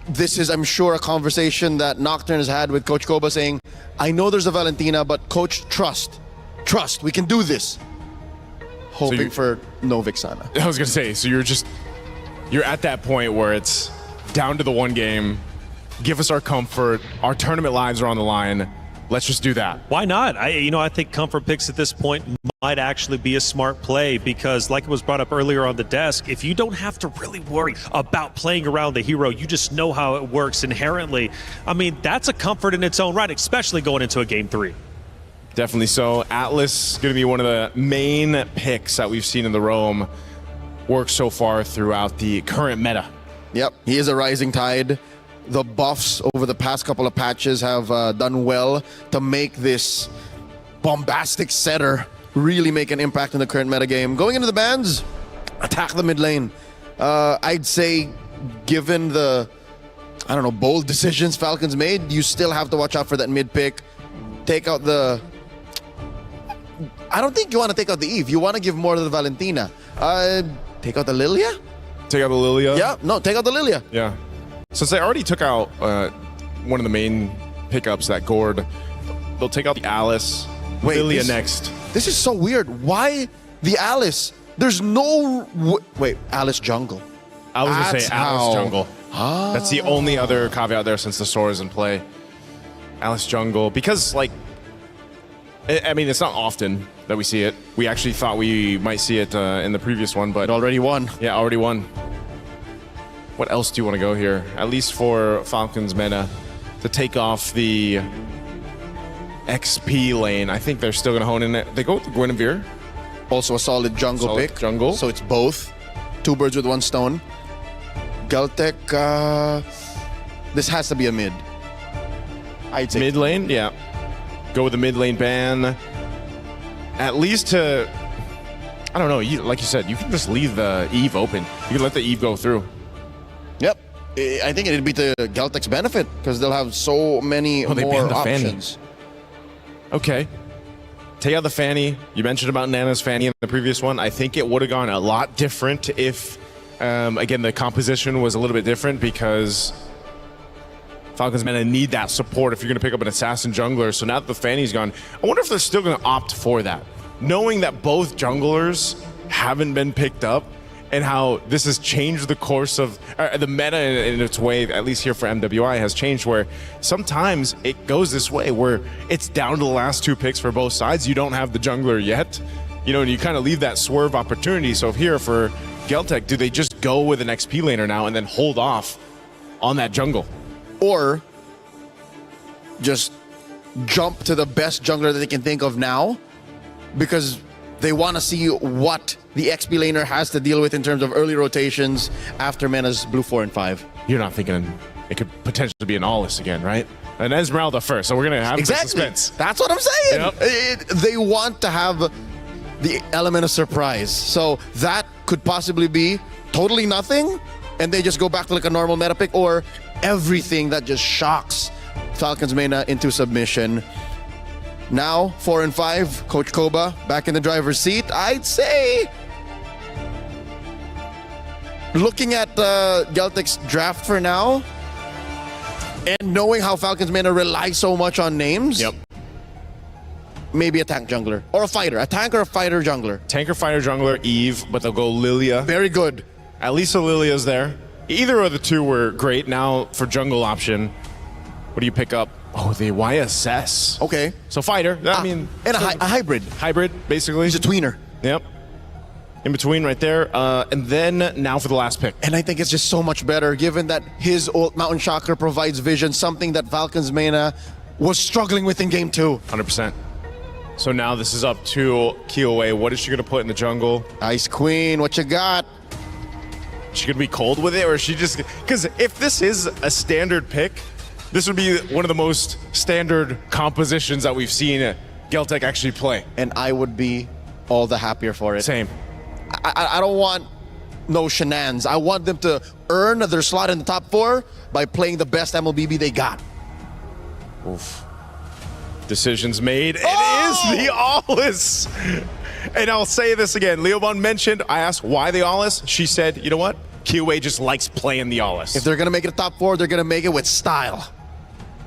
S10: this is, I'm sure, a conversation that Nocturne has had with Coach Koba saying, I know there's a Valentina, but Coach, trust, we can do this. Hoping for no Vixana.
S5: I was going to say, so you're at that point where it's down to the one game, give us our comfort, our tournament lives are on the line, let's just do that.
S2: Why not? I think comfort picks at this point might actually be a smart play because, like it was brought up earlier on the desk, if you don't have to really worry about playing around the hero, you just know how it works inherently. I mean, that's a comfort in its own right, especially going into a Game 3.
S5: Definitely so. Atlas going to be one of the main picks that we've seen in the Roam work so far throughout the current meta.
S10: Yep, he is a rising tide. The buffs over the past couple of patches have done well to make this bombastic setter really make an impact in the current metagame. Going into the bans, attack the mid lane. I'd say, given the, bold decisions Falcons made, you still have to watch out for that mid pick. Take out the... I don't think you want to take out the Eve. You want to give more to the Valentina. Take out the Lilia?
S5: Take out the Lilia?
S10: Yeah, no, take out the Lilia.
S5: Yeah. Since they already took out one of the main pickups, that Gord, they'll take out the Alice. Lilia next.
S10: This is so weird. Why the Alice? There's no... Wait, Alice jungle.
S5: I was going to say Alice jungle.
S10: Ah.
S5: That's the only other caveat there since the Sora is in play. Alice jungle. Because, I mean, it's not often that we see it. We actually thought we might see it in the previous one, but...
S10: It already won.
S5: Yeah, already won. What else do you want to go here? At least for Falcons meta, to take off the XP lane. I think they're still going to hone in it. They go with the Guinevere.
S10: Also a solid jungle pick.
S5: Jungle.
S10: So it's both. 2 birds with 1 stone. Galtech, this has to be a mid. I'd say.
S5: Mid lane? Yeah. Go with the mid lane ban. At least to... I don't know. Like you said, you can just leave the Eve open. You can let the Eve go through.
S10: Yep. I think it'd be to Galtech's benefit because they'll have so many more options.
S5: Okay. Take out the Fanny. You mentioned about Nana's Fanny in the previous one. I think it would have gone a lot different if, again, the composition was a little bit different because Falcons meta need that support if you're going to pick up an assassin jungler. So now that the Fanny's gone, I wonder if they're still going to opt for that. Knowing that both junglers haven't been picked up, and how this has changed the course of the meta in its way, at least here for MWI, has changed where sometimes it goes this way where it's down to the last 2 picks for both sides. You don't have the jungler yet, and you kind of leave that swerve opportunity. So here for Galtech, do they just go with an XP laner now and then hold off on that jungle?
S10: Or just jump to the best jungler that they can think of now because they want to see what the XP laner has to deal with in terms of early rotations after Mena's blue 4 and 5.
S5: You're not thinking it could potentially be an Allis again, right? And Esmeralda first, so we're going to have the suspense.
S10: That's what I'm saying.
S5: Yep.
S10: They want to have the element of surprise. So that could possibly be totally nothing, and they just go back to a normal meta pick, or everything that just shocks Falcons meta into submission. Now, 4 and 5, Coach Koba back in the driver's seat. I'd say, looking at Galtech's draft for now, and knowing how Falcons meta rely so much on names, maybe a tank jungler or a fighter, a tank or a fighter jungler.
S5: Tank or fighter jungler, Eve, but they'll go Lilia.
S10: Very good.
S5: At least a Lilia's there. Either of the 2 were great. Now for jungle option, what do you pick up? Oh, the YSS.
S10: Okay.
S5: So fighter. I mean,
S10: and a hybrid.
S5: Hybrid, basically.
S10: He's a tweener.
S5: Yep. In between right there. And then now for the last pick.
S10: And I think it's just so much better given that his ult Mountain Shocker provides vision, something that Falcons meta was struggling with in game 2.
S5: 100%. So now this is up to Kiowe. What is she going to put in the jungle?
S10: Ice Queen, what you got?
S5: She going to be cold with it, or is she just... Because if this is a standard pick, this would be one of the most standard compositions that we've seen Galtech actually play.
S10: And I would be all the happier for it.
S5: Same.
S10: I don't want no shenanigans. I want them to earn their slot in the top 4 by playing the best MLBB they got.
S5: Oof. Decisions made. It is the Allis. And I'll say this again. Leobon mentioned, I asked why the Allis. She said, you know what? Kiowe just likes playing the Allis.
S10: If they're going to make it a top 4, they're going to make it with style.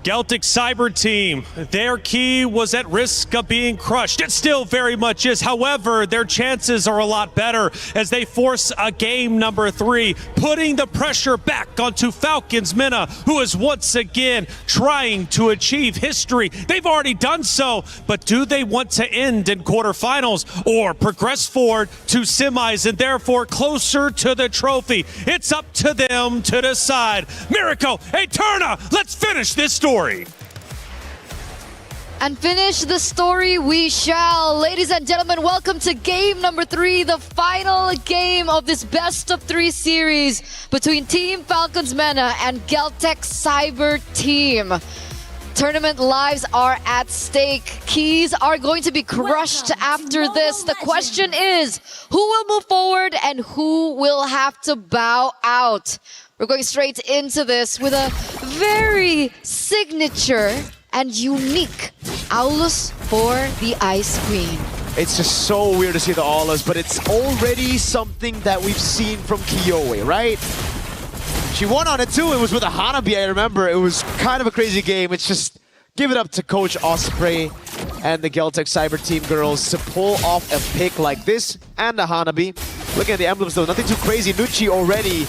S2: Celtic Cyber Team, their key was at risk of being crushed. It still very much is. However, their chances are a lot better as they force a game number 3, putting the pressure back onto Falcon's Minna, who is once again trying to achieve history. They've already done so, but do they want to end in quarterfinals or progress forward to semis and therefore closer to the trophy? It's up to them to decide. Miracle, Eterna, let's finish this story.
S19: And finish the story we shall. Ladies and gentlemen, welcome to game number 3, the final game of this best of 3 series between Team Falcons Mena and Celtic Cyber Team. Tournament lives are at stake. Keys are going to be crushed after this. The question is, who will move forward and who will have to bow out? We're going straight into this with a very signature and unique Aulus for the Ice Queen.
S22: It's just so weird to see the Aulus, but it's already something that we've seen from Kyoe, right? She won on it too. It was with a Hanabi, I remember. It was kind of a crazy game. It's just give it up to Coach Osprey and the Celtic Cyber Team girls to pull off a pick like this and a Hanabi. Looking at the emblems though, nothing too crazy. Nucci already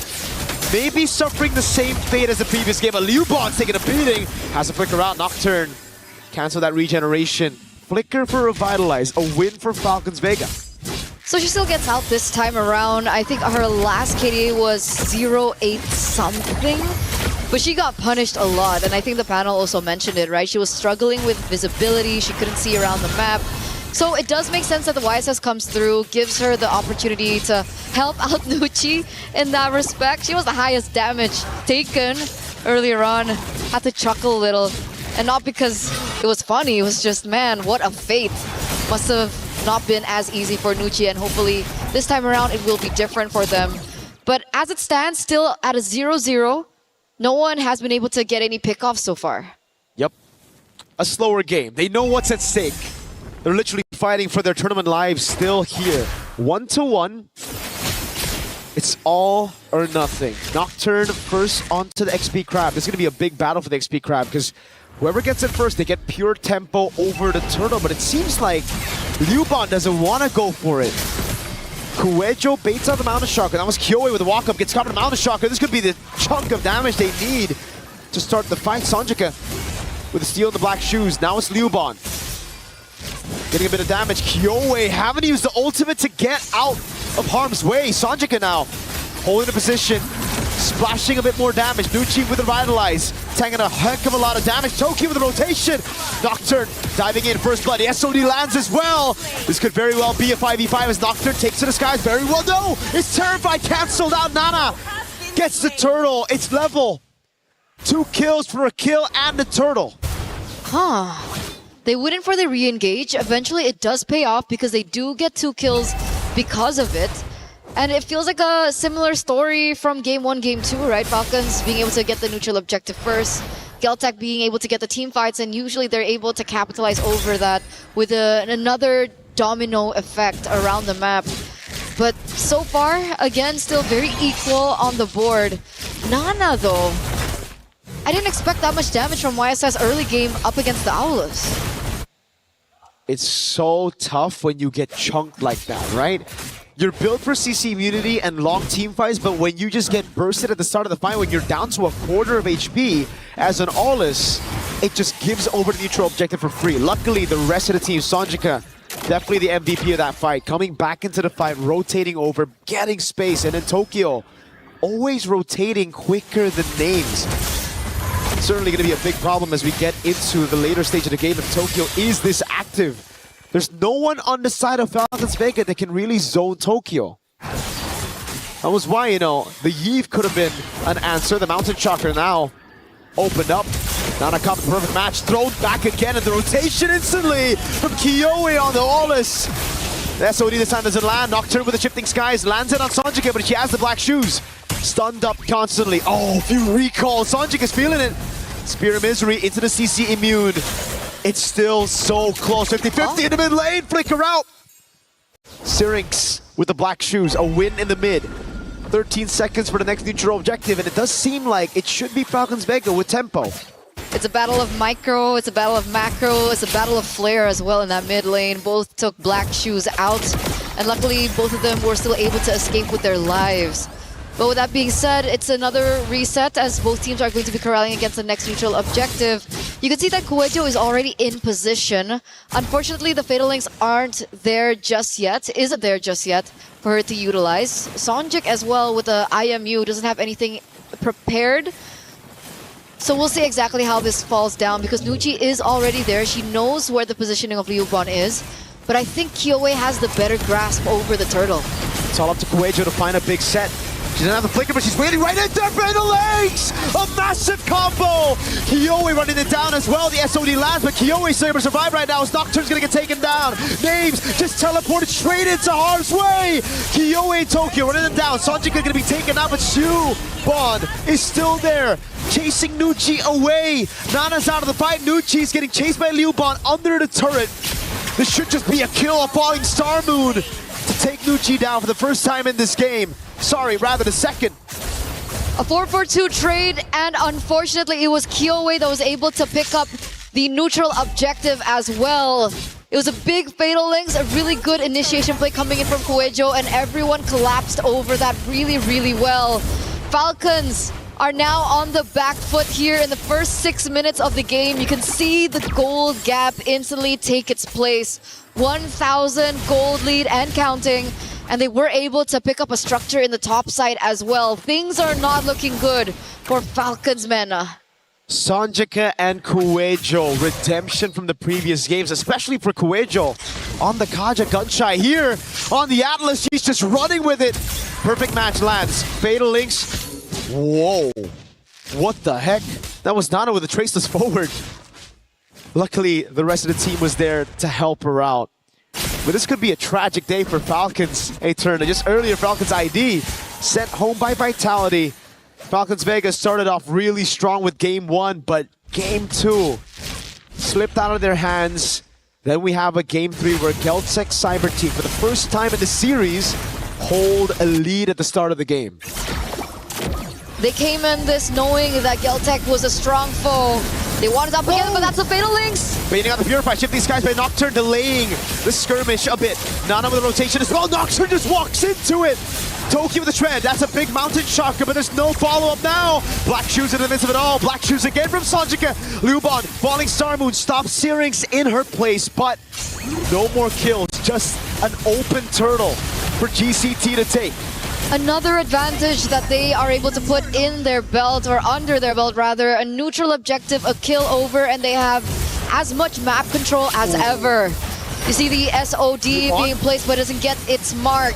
S22: maybe suffering the same fate as the previous game. But Liubon's taking a beating. Has to flicker out. Nocturne. Cancel that regeneration. Flicker for Revitalize. A win for Falcons Vega.
S19: So she still gets out this time around. I think her last KDA was 0-8 something. But she got punished a lot. And I think the panel also mentioned it, right? She was struggling with visibility. She couldn't see around the map. So it does make sense that the YSS comes through, gives her the opportunity to help out Nucci in that respect. She was the highest damage taken earlier on. Had to chuckle a little. And not because it was funny, it was just, man, what a fate. Must have not been as easy for Nucci, and hopefully this time around it will be different for them. But as it stands, still at a 0-0, no one has been able to get any pickoffs so far.
S22: Yep. A slower game. They know what's at stake. They're literally fighting for their tournament lives still here. 1-1. It's all or nothing. Nocturne first onto the XP Crab. This is going to be a big battle for the XP Crab because whoever gets it first, they get pure tempo over the turtle. But it seems like Liubon doesn't want to go for it. Kuejo baits out the Mountain Shocker. That was Kyoe with the walk-up. Gets caught in the Mountain Shocker. This could be the chunk of damage they need to start the fight. Sanjika with the steel in the black shoes. Now it's Liubon. Getting a bit of damage. Kyoe having to use the ultimate to get out of harm's way. Sanjika now holding the position. Splashing a bit more damage. Nucci with the Revitalize. Taking a heck of a lot of damage. Toki with the rotation. Nocturne diving in. First blood. The SOD lands as well. This could very well be a 5v5 as Nocturne takes to the skies. Very well. No! It's terrified. Cancelled out. Nana gets the turtle. It's level. 2 kills for a kill and the turtle.
S19: Huh. They went for the re-engage. Eventually it does pay off because they do get 2 kills because of it. And it feels like a similar story from Game 1, Game 2, right? Falcons being able to get the neutral objective first. Celtic being able to get the team fights, and usually they're able to capitalize over that with another domino effect around the map. But so far, again, still very equal on the board. Nana, though. I didn't expect that much damage from YSS early game up against the Aulus.
S22: It's so tough when you get chunked like that, right? You're built for CC immunity and long team fights, but when you just get bursted at the start of the fight, when you're down to a quarter of HP as an Aulus, it just gives over the neutral objective for free. Luckily, the rest of the team, Sanjika, definitely the MVP of that fight, coming back into the fight, rotating over, getting space, and then Tokyo always rotating quicker than names. Certainly going to be a big problem as we get into the later stage of the game if Tokyo is this active. There's no one on the side of Falcons Vega that can really zone Tokyo. That was why, you know, the Yeve could have been an answer. The Mountain Shocker now opened up. Nana caught the perfect match, thrown back again, and the rotation instantly from Kyoe on the Aulus. The SOD this time doesn't land. Nocturne with the shifting skies lands it on Sanjika, but she has the black shoes. Stunned up constantly. Oh, a few recalls. Sanjika's feeling it. Spear of Misery into the CC immune. It's still so close. 50-50 in the mid lane. Flicker out. Syrinx with the black shoes. A win in the mid. 13 seconds for the next neutral objective. And it does seem like it should be Falcons Vega with tempo.
S19: It's a battle of micro, it's a battle of macro, it's a battle of flare as well in that mid lane. Both took Black Shoes out, and luckily both of them were still able to escape with their lives. But with that being said, it's another reset as both teams are going to be corralling against the next neutral objective. You can see that Kuejo is already in position. Unfortunately, the Fatal Links isn't there just yet for her to utilize. Sonjik as well with the IMU doesn't have anything prepared. So we'll see exactly how this falls down because Nucci is already there. She knows where the positioning of Liubon is. But I think Kyoe has the better grasp over the turtle.
S22: It's all up to Kuejo to find a big set. She doesn't have the flicker, but she's waiting right in there for the legs! A massive combo! Kyoe running it down as well. The SOD lands, but Kyoe still able to survive right now as Nocturne's gonna get taken down. Names just teleported straight into harm's way! Kyoe Tokyo running them down. Sonjika gonna be taken out, but Shu Bond is still there, chasing Nucci away. Nana's out of the fight. Nucci's getting chased by Liu Bond under the turret. This should just be a kill of Falling Star Moon to take Nucci down for the first time in this game. Sorry, rather the second.
S19: A 4-4-2 trade, and unfortunately it was Kyoe that was able to pick up the neutral objective as well. It was a big Fatal Links, a really good initiation play coming in from Kuejo, and everyone collapsed over that really, really well. Falcons are now on the back foot here in the first 6 minutes of the game. You can see the gold gap instantly take its place. 1,000 gold lead and counting. And they were able to pick up a structure in the top side as well. Things are not looking good for Falcons men.
S22: Sonjika and Kuejo, redemption from the previous games, especially for Kuejo. On the Kaja Gunshy here, on the Atlas, she's just running with it. Perfect match lands. Fatal Links. Whoa. What the heck? That was Nana with a traceless forward. Luckily, the rest of the team was there to help her out. But this could be a tragic day for Falcons. Hey, Turner, just earlier, Falcons ID sent home by Vitality. Falcons Vegas started off really strong with game 1, but game 2 slipped out of their hands. Then we have a game 3 where Geltec Cyber Team, for the first time in the series, hold a lead at the start of the game.
S19: They came in this knowing that Geltec was a strong foe. They wanted up again, but that's a Fatal Links.
S22: Baiting out the Purify, shift these guys by Nocturne, delaying the skirmish a bit. Nana with a rotation as well. Nocturne just walks into it. Toki with the shred. That's a big mountain shocker, but there's no follow-up now. Black Shoes in the midst of it all. Black Shoes again from Sonjika. Lubon, Falling Star Moon stops Syrinx in her place, but no more kills. Just an open turtle for GCT to take.
S19: Another advantage that they are able to put in their belt, or under their belt rather, a neutral objective, a kill over, and they have as much map control as ever. You see the SOD being placed but doesn't get its mark.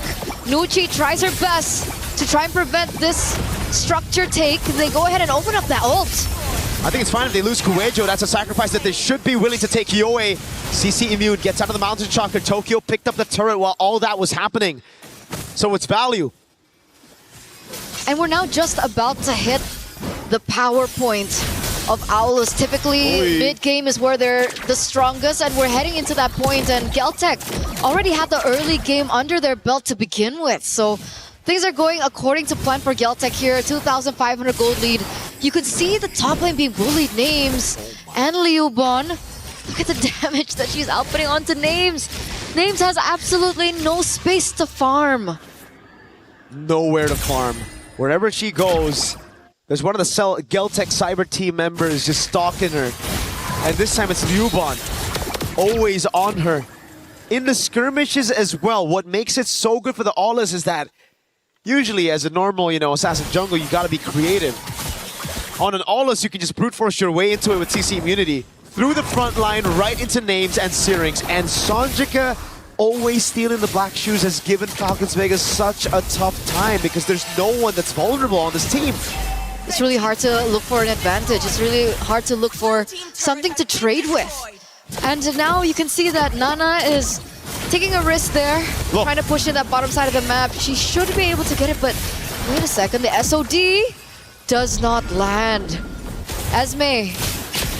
S19: Nucci tries her best to try and prevent this structure take. They go ahead and open up that ult.
S22: I think it's fine if they lose Kuejo. That's a sacrifice that they should be willing to take. Kyoe, CC Immune gets out of the mountain shocker. Tokyo picked up the turret while all that was happening. So it's value.
S19: And we're now just about to hit the power point of Owlus. Typically, mid-game is where they're the strongest, and we're heading into that point, and Geltec already had the early game under their belt to begin with. So things are going according to plan for Geltec here. 2,500 gold lead. You could see the top lane being bullied. Names and Liubon. Look at the damage that she's outputting onto Names. Names has absolutely no space to farm.
S22: Nowhere to farm. Wherever she goes, there's one of the Geltec Cyber Team members just stalking her. And this time it's Liubon, always on her. In the skirmishes as well, what makes it so good for the Aulas is that usually as a normal, assassin jungle, you gotta be creative. On an Aulas, you can just brute force your way into it with CC immunity. Through the front line, right into Names and Syrinx. And Sonjika, always stealing the Black Shoes, has given Falcons Vegas such a tough time because there's no one that's vulnerable on this team.
S19: It's really hard to look for an advantage. It's really hard to look for something to trade with. And now you can see that Nana is taking a risk there, trying to push in that bottom side of the map. She should be able to get it, but wait a second, the SOD does not land. Esme,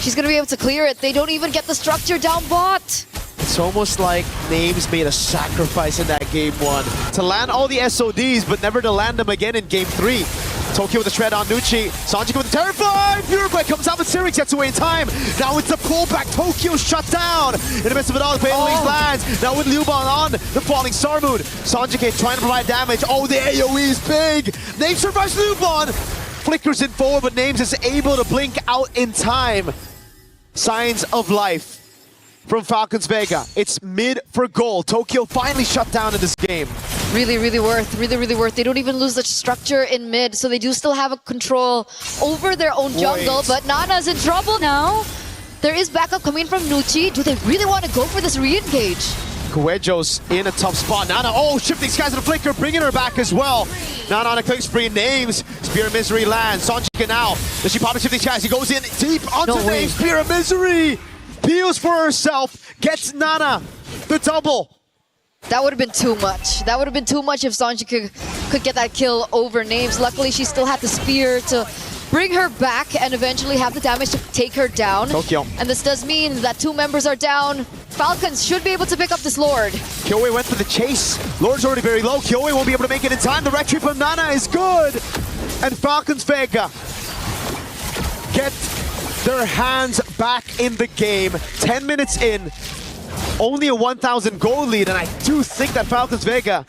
S19: she's gonna be able to clear it. They don't even get the structure down bot.
S22: It's almost like Names made a sacrifice in that game 1 to land all the SODs, but never to land them again in game 3. Tokyo with the shred on Nucci. Sanjika with the terrifying Purify comes out, but Vincere gets away in time. Now it's a pullback. Tokyo shut down. In the midst of it all, the Fatal Links lands. Now with Liuban on the falling Star Moon. Sanjika trying to provide damage. Oh, the AoE is big. Names survives Liuban. Flickers in forward, but Names is able to blink out in time. Signs of life from Falcons Vega. It's mid for gold. Tokyo finally shut down in this game.
S19: Really, really worth. Really, really worth. They don't even lose the structure in mid, so they do still have a control over their own jungle. But Nana's in trouble now. There is backup coming from Nucci. Do they really want to go for this re-engage?
S22: Kuejo's in a tough spot. Nana, oh, shifting skies and a flicker, bringing her back as well. Nana on a quick spree, Names. Spear of Misery lands. Sanjika now. Does she pop a shifting skies? He goes in deep onto Names. Spear of Misery. Peels for herself. Gets Nana the double.
S19: That would have been too much. That would have been too much if Sanjika could get that kill over Names. Luckily, she still had the spear to bring her back and eventually have the damage to take her down.
S22: Tokyo.
S19: And this does mean that 2 members are down. Falcons should be able to pick up this Lord.
S22: Kyoei went for the chase. Lord's already very low. Kyoei won't be able to make it in time. The retreat from Nana is good. And Falcons Vega get their hands back in the game. 10 minutes in. Only a 1,000 gold lead, and I do think that Falcons Vega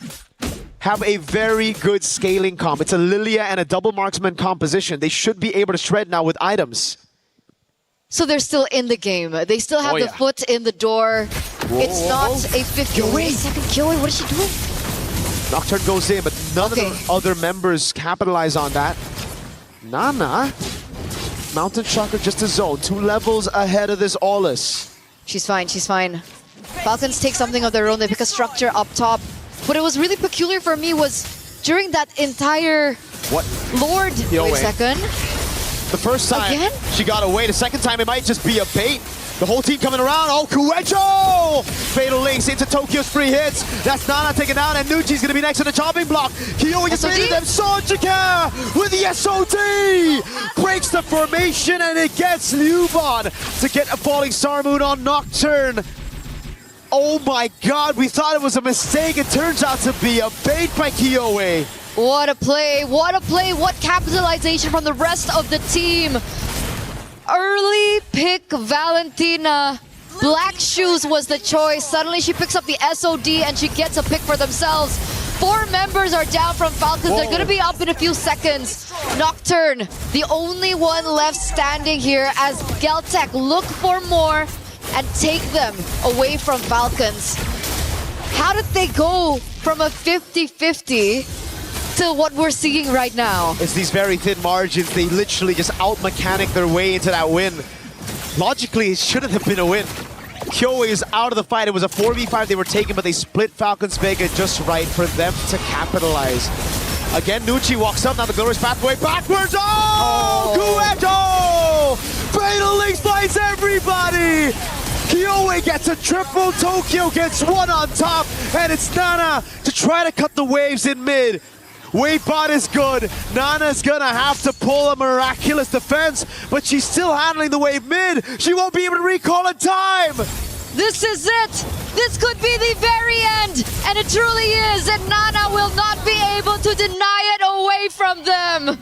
S22: have a very good scaling comp. It's a Lilia and a double marksman composition. They should be able to shred now with items.
S19: So they're still in the game. They still have the foot in the door. It's not a 50. Wait a second, Kyoei, what is she doing?
S22: Nocturne goes in, but none of the other members capitalize on that. Nana, Mountain Chakra just a zone, 2 levels ahead of this Aulus.
S19: She's fine, she's fine. Falcons take something of their own. They pick a structure up top. What it was really peculiar for me was during that entire Lord. Wait a second.
S22: The first time she got away. The second time it might just be a bait. The whole team coming around. Oh, Kuejo! Fatal Links into Tokyo's free hits. That's Nana taken down, and Nucci's gonna be next to the chopping block. Kyoei gets baited them. Sanjika with the SOD! Breaks the formation, and it gets Liuban to get a falling Star Moon on Nocturne. Oh my god, we thought it was a mistake. It turns out to be a bait by Kyoei.
S19: What a play, what a play, what capitalization from the rest of the team. Early pick Valentina. Black Shoes was the choice. Suddenly she picks up the SOD and she gets a pick for themselves. 4 members are down from Falcons. They're going to be up in a few seconds. Nocturne, the only one left standing here as Geltec look for more and take them away from Falcons. How did they go from a 50-50 to what we're seeing right now?
S22: It's these very thin margins. They literally just out-mechanic their way into that win. Logically, it shouldn't have been a win. Kyoei is out of the fight. It was a 4v5 they were taking, but they split Falcons Vega just right for them to capitalize. Again, Nucci walks up. Now the glorious pathway backwards. Oh! Kuejo! Fatal Links finds everybody! Kyoei gets a triple. Tokyo gets 1 on top. And it's Nana to try to cut the waves in mid. Wave bot is good. Nana's gonna have to pull a miraculous defense, but she's still handling the wave mid. She won't be able to recall in time.
S19: This is it. This could be the very end, and it truly is, and Nana will not be able to deny it away from them.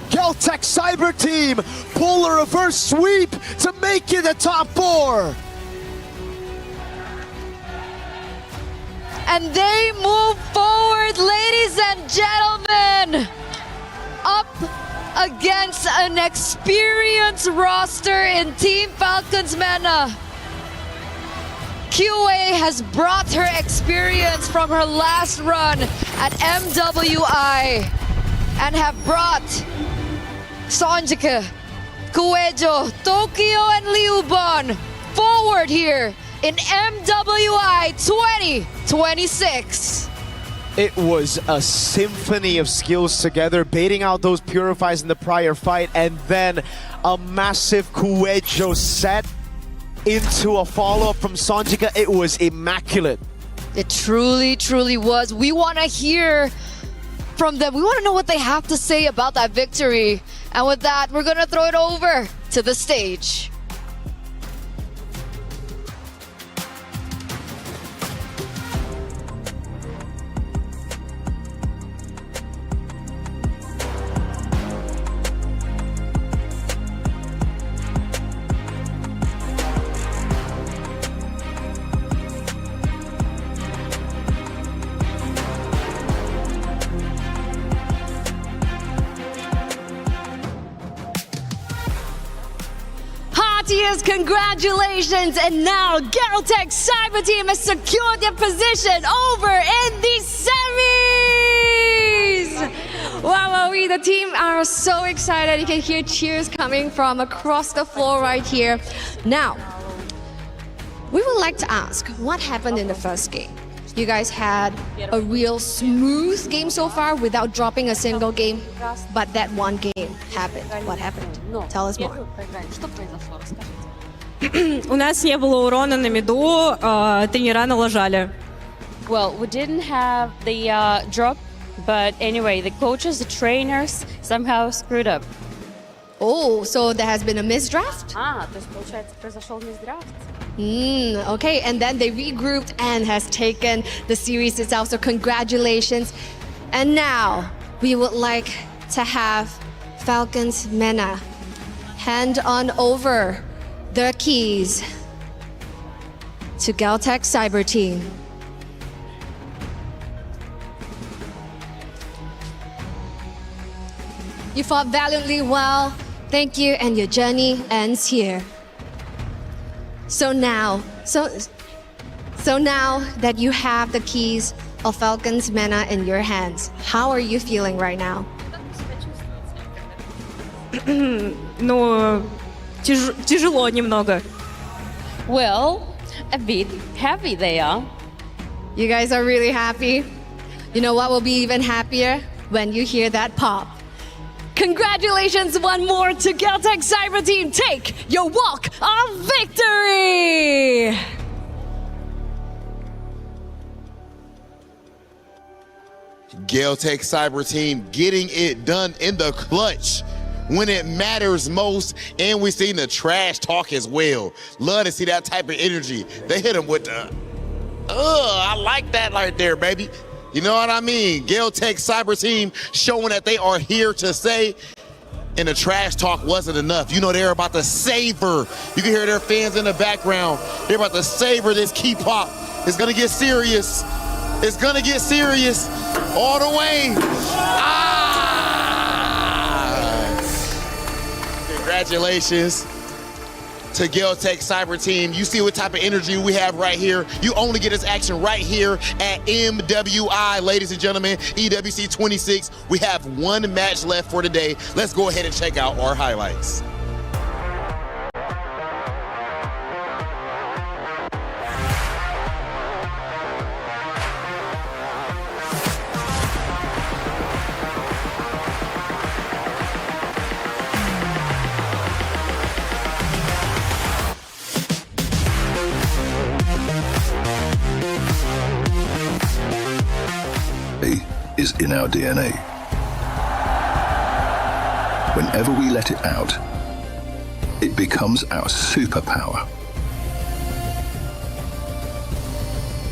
S22: Geltec Cyber Team pull a reverse sweep to make it the top 4.
S19: And they move forward, ladies and gentlemen, up against an experienced roster in Team Falcons Mena. QA has brought her experience from her last run at MWI and have brought Sanjika, Kuejo, Tokyo, and Liuban forward here in MWI 2026.
S22: It was a symphony of skills together, baiting out those purifies in the prior fight, and then a massive Kuejo set into a follow-up from Sanjika. It was immaculate.
S19: It truly, truly was. We want to hear from them. We want to know what they have to say about that victory. And with that, we're going to throw it over to the stage.
S6: cheers, congratulations. And now Galtech Cyber Team has secured their position over in the semis. Wow, we the team are so excited. You can hear cheers coming from across the floor right here. Now, we would like to ask, what happened in the first game? You guys had a real smooth game so far without dropping a single game, but that one game happened. What happened? Tell us more.
S15: У нас не было урона на миду, тренера налажали.
S20: Well, we didn't have the drop, but anyway, the coaches, the trainers somehow screwed up.
S6: Oh, so there has been a misdraft?
S20: То есть, получается, произошел мисдрафт.
S6: Okay, and then they regrouped and has taken the series itself, so congratulations. And now, we would like to have Falcon's Mena hand on over their keys to Galtech Cyber Team. You fought valiantly well. Thank you, and your journey ends here. So now that you have the keys of Falcon's Mena in your hands, how are you feeling right now?
S15: Ну, тяжело немного.
S20: Well, a bit heavy they are.
S6: You guys are really happy? You know what will be even happier? When you hear that pop. Congratulations one more to Galtech Cyber Team. Take your walk of victory!
S8: Galtech Cyber Team getting it done in the clutch when it matters most, and we've seen the trash talk as well. Love to see that type of energy. They hit him with the, I like that right there, baby. You know what I mean? Galtech Cyber Team showing that they are here to stay, and the trash talk wasn't enough. You know, they're about to savor. You can hear their fans in the background. They're about to savor this key pop. It's gonna get serious. It's gonna get serious all the way. Congratulations to Galtech Cyber Team. You see what type of energy we have right here. You only get this action right here at MWI, ladies and gentlemen, EWC 26. We have one match left for today. Let's go ahead and check out our highlights.
S23: Is in our DNA. Whenever we let it out, it becomes our superpower.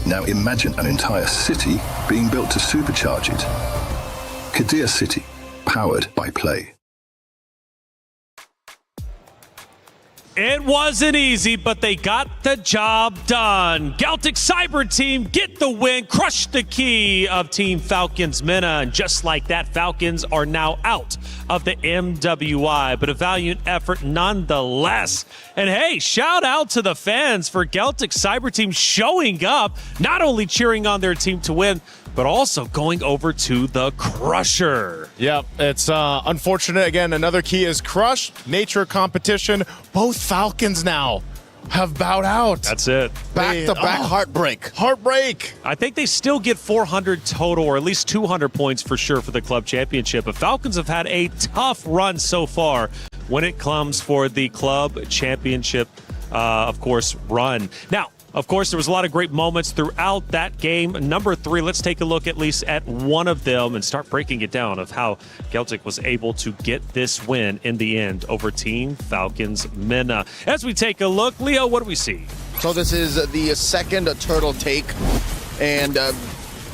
S23: Now imagine an entire city being built to supercharge it. Kadir City, powered by play.
S2: It wasn't easy, but they got the job done. Galtech Cyber Team get the win, crush the key of Team Falcons Mena, and just like that, Falcons are now out of the MWI, but a valiant effort nonetheless. And hey, shout out to the fans for Galtech Cyber Team showing up, not only cheering on their team to win, but also going over to the Crusher.
S5: Yep, it's unfortunate. Again, another key is crushed. Nature competition. Both Falcons now have bowed out.
S2: That's it.
S10: Back-to-back heartbreak.
S5: Heartbreak.
S2: I think they still get 400 total, or at least 200 points for sure for the club championship. But Falcons have had a tough run so far when it comes for the club championship, of course, run. Now, of course, there was a lot of great moments throughout that game. Number 3, let's take a look at least at one of them and start breaking it down of how Galtech was able to get this win in the end over Team Falcons Mena. As we take a look, Leo, what do we see?
S10: So this is the second turtle take, and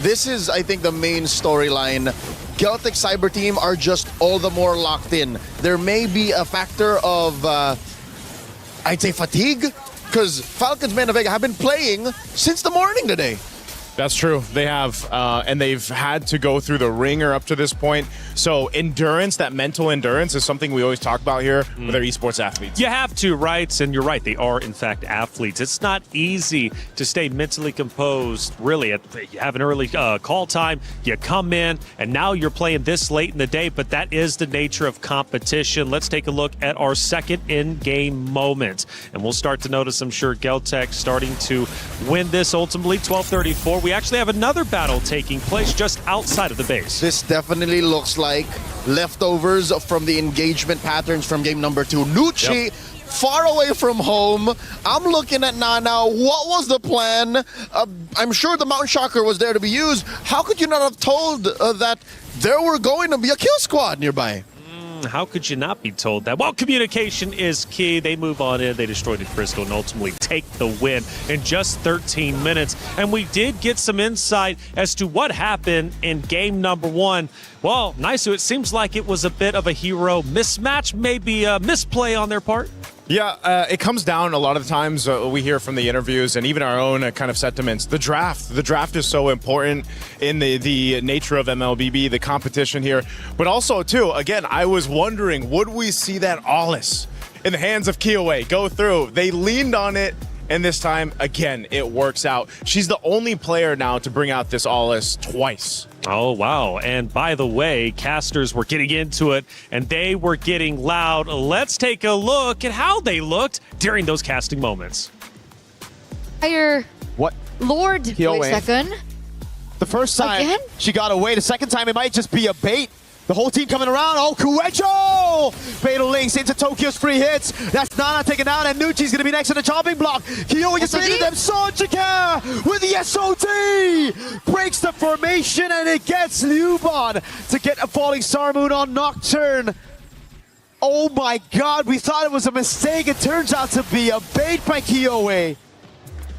S10: this is, I think, the main storyline. Galtech Cyber Team are just all the more locked in. There may be a factor of, I'd say, fatigue, because Falcons Mena Vega have been playing since the morning today.
S5: That's true. They have, and they've had to go through the ringer up to this point. So endurance, that mental endurance, is something we always talk about here with our esports athletes.
S2: You have to, right? And you're right. They are, in fact, athletes. It's not easy to stay mentally composed, really. You have an early call time, you come in, and now you're playing this late in the day, but that is the nature of competition. Let's take a look at our second in-game moment. And we'll start to notice, I'm sure, Geltec starting to win this ultimately, 12-34. We actually have another battle taking place just outside of the base.
S10: This definitely looks like leftovers from the engagement patterns from game number 2. Nucci, far away from home. I'm looking at Nana. What was the plan? I'm sure the Mountain Shocker was there to be used. How could you not have told that there were going to be a kill squad nearby?
S2: How could you not be told that? Well, communication is key. They move on in, they destroy the crystal, and ultimately take the win in just 13 minutes. And we did get some insight as to what happened in game number 1. Well, Naisu, it seems like it was a bit of a hero mismatch, maybe a misplay on their part.
S5: Yeah, it comes down a lot of the times we hear from the interviews and even our own kind of sentiments. The draft is so important in the nature of MLBB, the competition here. But also, too, again, I was wondering, would we see that Ollis in the hands of Kiowe go through? They leaned on it, and this time, again, it works out. She's the only player now to bring out this Ollis twice.
S2: Oh, wow. And by the way, casters were getting into it, and they were getting loud. Let's take a look at how they looked during those casting moments.
S22: What?
S19: Lord,
S22: Kiowe.
S19: wait a second.
S22: The first time
S19: Again?
S22: she got away. The second time it might just be a bait. The whole team coming around. Oh, Kuecho! Fatal links into Tokyo's free hits. That's Nana taken out, and Nucci's going to be next to the chopping block. Kyowe just baited them. Sonjika with the SOT! Breaks the formation, and it gets Lubon to get a falling star moon on Nocturne. Oh my god, we thought it was a mistake. It turns out to be a bait by Kyowe.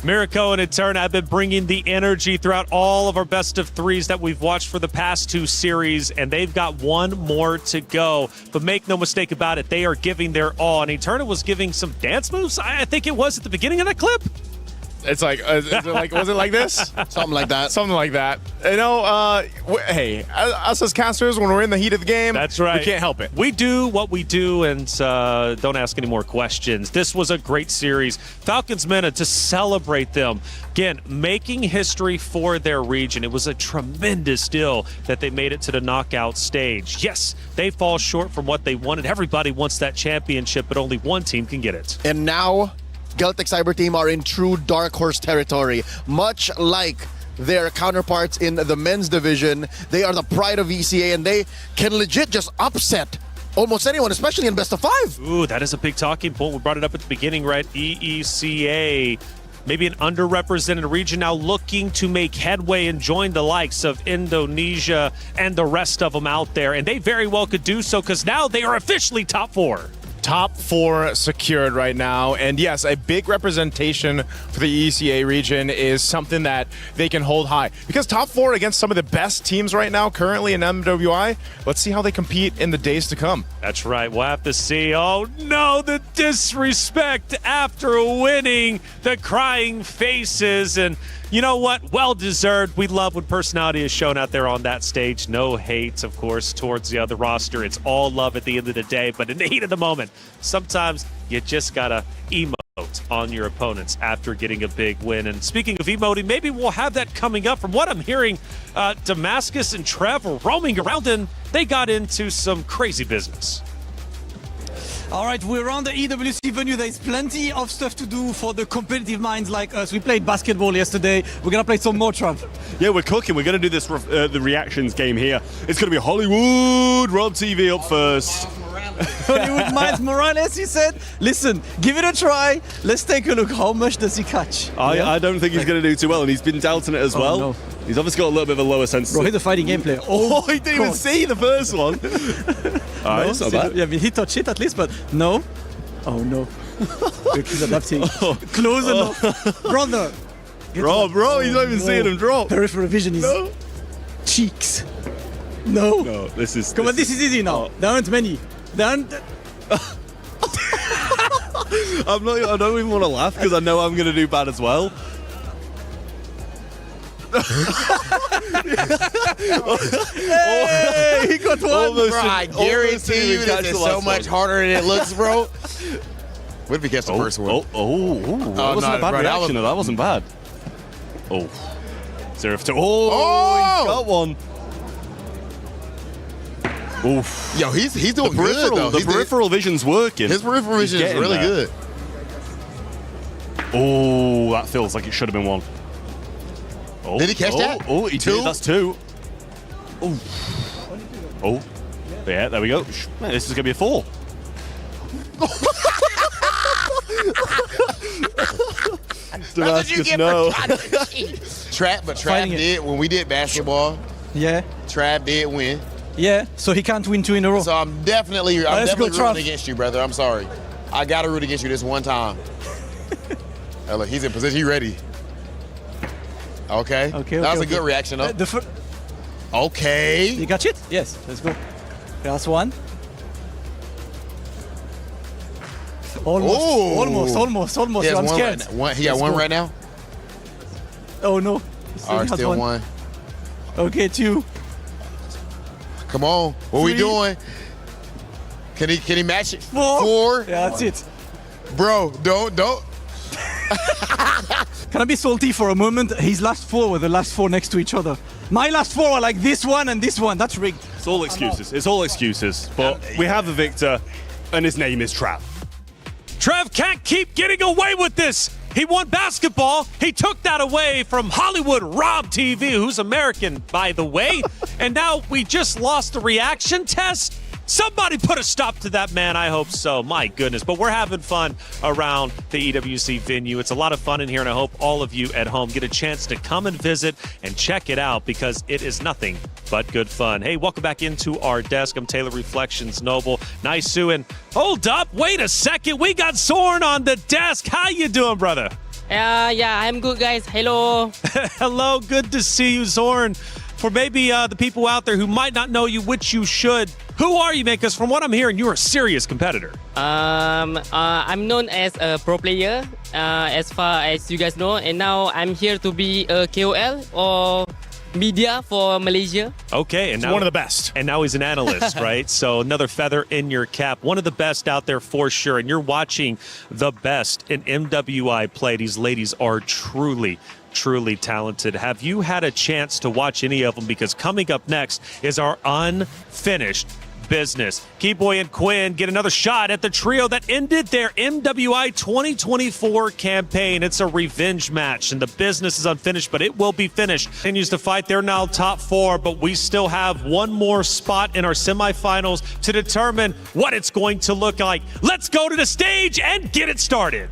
S2: Mirko and Eterna have been bringing the energy throughout all of our best of threes that we've watched for the past 2 series, and they've got one more to go. But make no mistake about it, they are giving their all. And Eterna was giving some dance moves, I think it was at the beginning of that clip.
S5: It's like, was it like this?
S10: Something like that.
S5: Something like that. You know, hey, us as casters, when we're in the heat of the game,
S2: that's right.
S5: We can't help it.
S2: We do what we do, and don't ask any more questions. This was a great series. Falcons Mena to celebrate them. Again, making history for their region. It was a tremendous deal that they made it to the knockout stage. Yes, they fall short from what they wanted. Everybody wants that championship, but only one team can get it.
S10: And now, Geltec Cyber Team are in true dark horse territory. Much like their counterparts in the men's division, they are the pride of ECA, and they can legit just upset almost anyone, especially in best of 5.
S2: Ooh, that is a big talking point. We brought it up at the beginning, right? EECA, maybe an underrepresented region now looking to make headway and join the likes of Indonesia and the rest of them out there. And they very well could do so, because now they are officially top 4.
S5: Top 4 secured right now, and yes, a big representation for the ECA region is something that they can hold high, because top 4 against some of the best teams right now currently in MWI. Let's see how they compete in the days to come.
S2: That's right, we'll have to see. Oh no, the disrespect after winning, the crying faces, and you know what? Well deserved. We love when personality is shown out there on that stage. No hate, of course, towards the other roster. It's all love at the end of the day. But in the heat of the moment, sometimes you just gotta emote on your opponents after getting a big win. And speaking of emoting, maybe we'll have that coming up. From what I'm hearing, Damascus and Trev are roaming around, and they got into some crazy business.
S12: All right, we're on the EWC venue. There's plenty of stuff to do for the competitive minds like us. We played basketball yesterday. We're going to play some more, Trav.
S3: Yeah, we're cooking. We're going to do this the reactions game here. It's going to be Hollywood Rob TV up first.
S12: Hollywood Miles Morales, he said. Listen, give it a try. Let's take a look. How much does he catch?
S3: I don't think he's going to do too well, and he's been doubting it as well. No. He's obviously got a little bit of a lower sense.
S12: Bro, he's a fighting gameplay.
S3: Oh, he didn't even see the first one. All right, it's not bad.
S12: Yeah, he touched it at least, but no. Oh, no. He's adapting. Close enough. Brother.
S3: Bro, he's not even seeing him drop.
S12: Peripheral vision is cheeks. No.
S3: No, this is...
S12: Come on, this is easy now. There aren't many. I
S3: don't even want to laugh, because I know I'm going to do bad as well.
S12: Hey, he got one.
S8: Bro, I guarantee you this is so much harder than it looks, bro. What if he catch the first one?
S3: That wasn't a bad reaction. That wasn't bad. Oh. 0-2. Oh, he got one. Oof.
S8: Yo, he's doing good, though.
S3: The peripheral vision's working.
S8: His peripheral vision is really good.
S3: Oh, that feels like it should have been one. Oh,
S8: did he catch that?
S3: Oh, he did. That's two. Oh. Oh. Yeah, there we go. Man, this is going to be a 4. Damascus, no.
S8: Trav did when we did basketball.
S12: Yeah.
S8: Trav did win.
S12: Yeah, so he can't win 2 in a row.
S8: So I'm definitely rooting against you, brother. I'm sorry. I got to root against you this one time. Hey, look, he's in position. He ready. Okay. That was a good reaction, though. Okay.
S12: You got it? Yes, let's go. Last one. Almost. I'm scared.
S8: He got one right now?
S12: Oh, no.
S8: All right, still one.
S12: Okay, 2.
S8: Come on. What
S12: 3.
S8: We doing? Can he match it?
S12: 4. Yeah, that's it.
S8: Bro, don't.
S12: Can I be salty for a moment? His last 4 were the last 4 next to each other. My last 4 are like this one and this one. That's rigged.
S3: It's all excuses. It's all excuses. But we have a victor, and his name is Trav.
S2: Trev can't keep getting away with this. He won basketball. He took that away from Hollywood Rob TV, who's American, by the way. And now we just lost the reaction test. Somebody put a stop to that, man. I hope so. My goodness. But we're having fun around the EWC venue. It's a lot of fun in here, and I hope all of you at home get a chance to come and visit and check it out because it is nothing but good fun. Hey, welcome back into our desk. I'm Taylor Reflections Noble. Nice, Sue. And hold up. Wait a second. We got Zorn on the desk. How you doing, brother?
S1: Yeah, I'm good, guys. Hello.
S2: Hello. Good to see you, Zorn. For maybe the people out there who might not know you, which you should, who are you, man? Because from what I'm hearing, you're a serious competitor.
S1: I'm known as a pro player, as far as you guys know, and now I'm here to be a KOL or media for Malaysia.
S2: Okay, and now
S5: one of the best.
S2: And now he's an analyst, right? So another feather in your cap. One of the best out there for sure. And you're watching the best in MWI play. These ladies are truly talented. Have you had a chance to watch any of them? Because coming up next is our unfinished business. Keyboy and Quinn get another shot at the trio that ended their MWI 2024 campaign. It's a revenge match, and the business is unfinished, but it will be finished. Continues to fight. They're now top 4, but we still have one more spot in our semifinals to determine what it's going to look like. Let's go to the stage and get it started.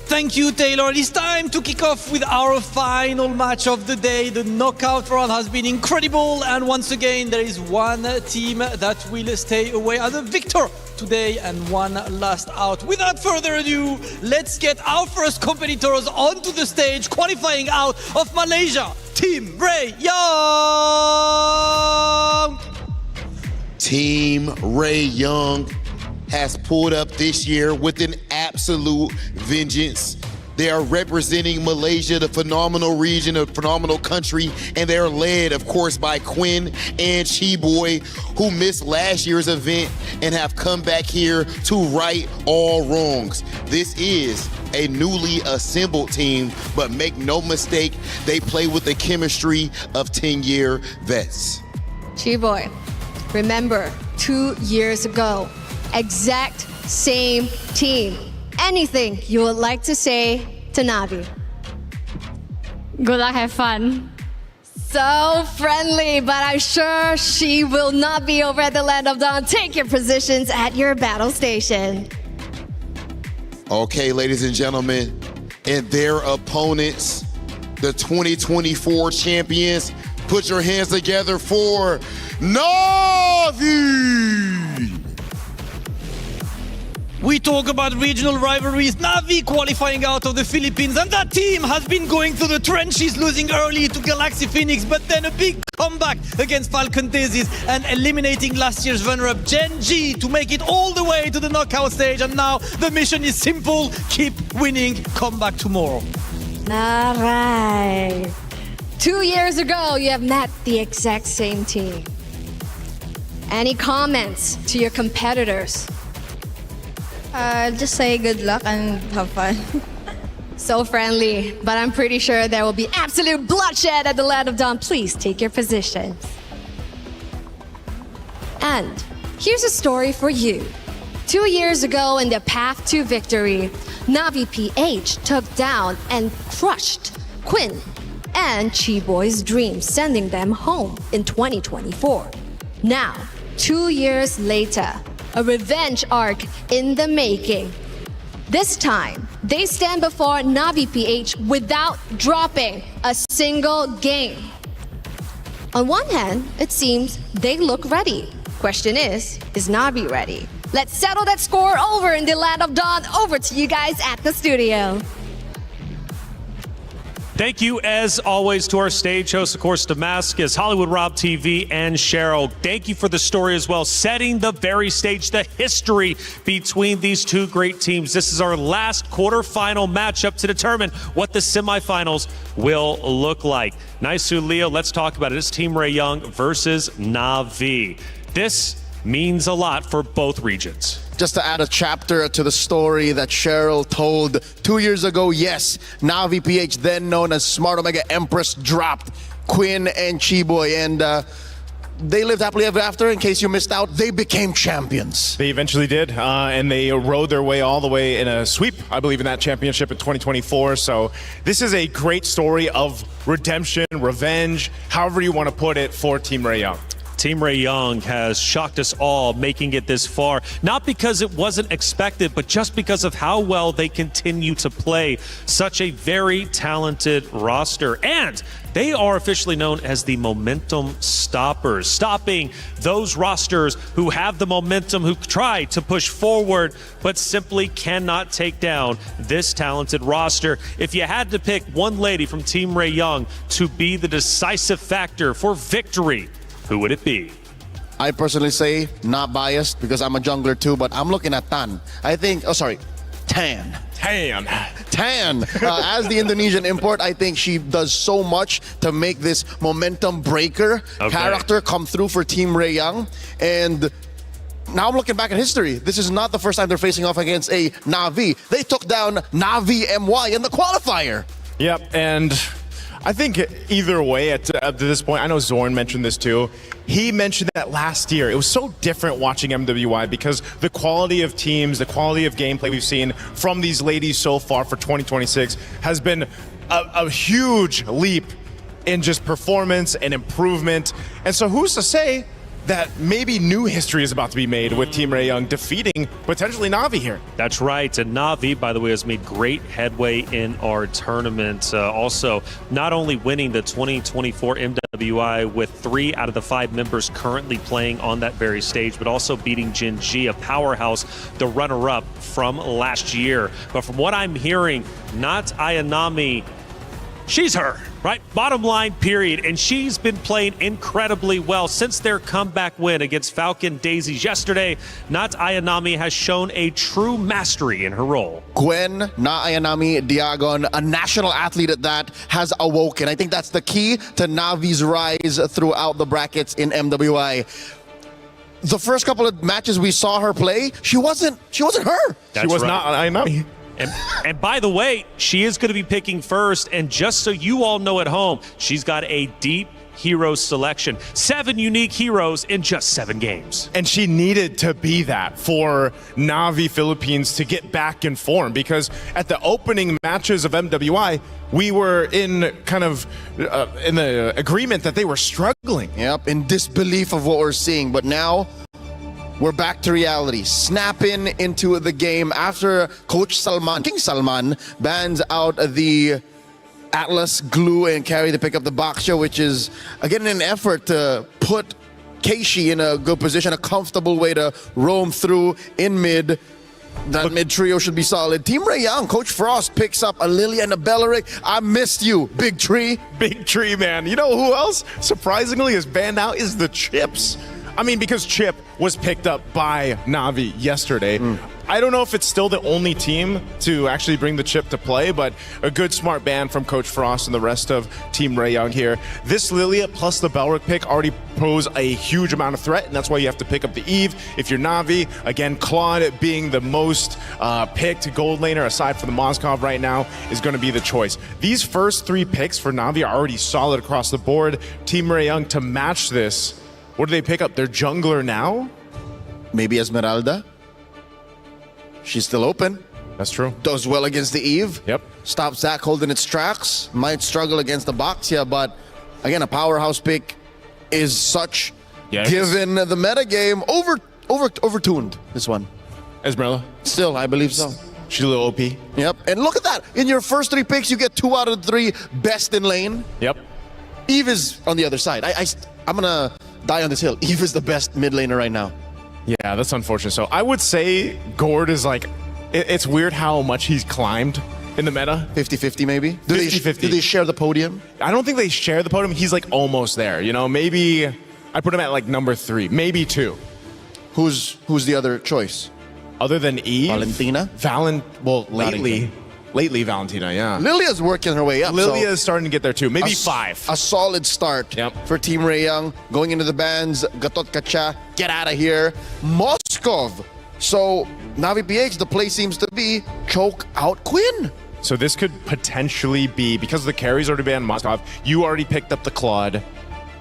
S12: Thank you, Taylor. It's time to kick off with our final match of the day. The knockout round has been incredible, and once again, there is one team that will stay away as a victor today and one last out. Without further ado, let's get our first competitors onto the stage, qualifying out of Malaysia, Team Ray Young.
S8: Team Ray Young has pulled up this year with an absolute vengeance. They are representing Malaysia, the phenomenal region, a phenomenal country, and they're led, of course, by Quinn and Chiboy, who missed last year's event and have come back here to right all wrongs. This is a newly assembled team, but make no mistake, they play with the chemistry of 10-year vets.
S6: Chiboy, remember 2 years ago, exact same team. Anything you would like to say to Navi?
S7: Good luck, have fun.
S6: So friendly, but I'm sure she will not be over at the Land of Dawn. Take your positions at your battle station.
S8: Okay, ladies and gentlemen, and their opponents, the 2024 champions, put your hands together for Navi!
S12: We talk about regional rivalries. Navi qualifying out of the Philippines, and that team has been going through the trenches, losing early to Galaxy Phoenix, but then a big comeback against Falcon and eliminating last year's runner-up Gen.G to make it all the way to the knockout stage. And now the mission is simple: keep winning, come back tomorrow.
S6: All right. 2 years ago, you have met the exact same team. Any comments to your competitors?
S11: Just say good luck and have fun.
S6: So friendly, but I'm pretty sure there will be absolute bloodshed at the Land of Dawn. Please take your positions. And here's a story for you. 2 years ago in the path to victory, Navi PH took down and crushed Quinn and Chiboy's dreams, sending them home in 2024. Now, 2 years later, a revenge arc in the making. This time, they stand before Navi PH without dropping a single game. On one hand, it seems they look ready. Question is Navi ready? Let's settle that score over in the Land of Dawn. Over to you guys at the studio.
S2: Thank you, as always, to our stage hosts, of course, Damascus, Hollywood Rob TV, and Cheryl. Thank you for the story as well, setting the very stage, the history between these two great teams. This is our last quarterfinal matchup to determine what the semifinals will look like. Naisu, Leo, let's talk about it. It's Team Ray Young versus Navi. This means a lot for both regions.
S10: Just to add a chapter to the story that Cheryl told 2 years ago, yes, Navi PH, then known as Smart Omega Empress, dropped Quinn and Chiboy, and they lived happily ever after. In case you missed out, they became champions.
S5: They eventually did, and they rode their way all the way in a sweep, I believe, in that championship in 2024. So this is a great story of redemption, revenge, however you want to put it, for Team Ray Young.
S2: Team Ray Young has shocked us all, making it this far, not because it wasn't expected, but just because of how well they continue to play. Such a very talented roster, and they are officially known as the Momentum Stoppers, stopping those rosters who have the momentum, who try to push forward, but simply cannot take down this talented roster. If you had to pick one lady from Team Ray Young to be the decisive factor for victory, who would it be?
S10: I personally say, not biased because I'm a jungler too, but I'm looking at Tan. I think, Tan. As the Indonesian import, I think she does so much to make this momentum breaker character come through for Team Ray Young. And now I'm looking back at history. This is not the first time they're facing off against a Navi. They took down Navi MY in the qualifier.
S5: Yep, and I think either way, at this point, I know Zorn mentioned this too. He mentioned that last year. It was so different watching MWI because the quality of teams, the quality of gameplay we've seen from these ladies so far for 2026 has been a huge leap in just performance and improvement. And so who's to say that maybe new history is about to be made with Team Ray Young defeating potentially Navi here.
S2: That's right, and Navi, by the way, has made great headway in our tournament. Also, not only winning the 2024 MWI with 3 out of the 5 members currently playing on that very stage, but also beating Gen.G, a powerhouse, the runner-up from last year. But from what I'm hearing, not Ayanami, she's her, right? Bottom line, period. And she's been playing incredibly well since their comeback win against Falcon Daisies yesterday. Not Ayanami has shown a true mastery in her role.
S10: Gwen, Na Ayanami, Diagon, a national athlete at that, has awoken. I think that's the key to Navi's rise throughout the brackets in MWI. The first couple of matches we saw her play, she wasn't her.
S2: That's
S5: she was
S2: right.
S5: not Ayanami.
S2: And by the way, she is going to be picking first. And just so you all know at home, she's got a deep hero selection. 7 unique heroes in just 7 games.
S5: And she needed to be that for Navi Philippines to get back in form, because at the opening matches of MWI, we were in kind of in the agreement that they were struggling.
S10: Yep, in disbelief of what we're seeing. But now we're back to reality, snapping into the game after Coach Salman, King Salman, bans out the Atlas glue and carry to pick up the Baksha, which is, again, an effort to put Keishi in a good position, a comfortable way to roam through in mid. That mid trio should be solid. Team Ray Young, Coach Frost picks up a Lily and a Belleric. I missed you, Big Tree.
S5: Big Tree, man. You know who else, surprisingly, is banned out is the Chips. I mean, because Chip was picked up by Navi yesterday. I don't know if it's still the only team to actually bring the chip to play, but a good smart ban from Coach Frost and the rest of Team Rayoung here. This Lilia plus the Belric pick already pose a huge amount of threat, and that's why you have to pick up the Eve. If you're Na'Vi, again, Claude being the most picked gold laner aside from the Moskov right now is going to be the choice. These first 3 picks for Na'Vi are already solid across the board. Team Rayoung to match this, what do they pick up? Their jungler now?
S10: Maybe Esmeralda. She's still open.
S5: That's true.
S10: Does well against the Eve.
S5: Yep.
S10: Stops Zac holding its tracks. Might struggle against the Boxia, but again, a powerhouse pick is such, given the metagame, overtuned, this one.
S5: Esmeralda?
S10: Still, I believe so.
S5: She's a little OP.
S10: Yep. And look at that. In your first 3 picks, you get 2 out of the 3 best in lane.
S5: Yep.
S10: Eve is on the other side. I'm going to die on this hill. Eve is the best mid laner right now.
S5: Yeah, that's unfortunate. So I would say Gord is like, it's weird how much he's climbed in the meta.
S10: 50-50 maybe?
S5: 50-50.
S10: Do they share the podium?
S5: I don't think they share the podium. He's like almost there. You know, maybe I put him at like number 3, maybe 2.
S10: Who's the other choice?
S5: Other than Eve?
S10: Valentina?
S5: Lately Valentina, yeah.
S10: Lilia's working her way up.
S5: Lilia is starting to get there too. Maybe 5.
S10: A solid start for Team Rayoung. Going into the bans, Gatot Kacha, get out of here. Moskov. So, Na'Vi PX, the play seems to be choke out Quinn.
S5: So this could potentially be, because the carry's already banned Moskov, you already picked up the Claude.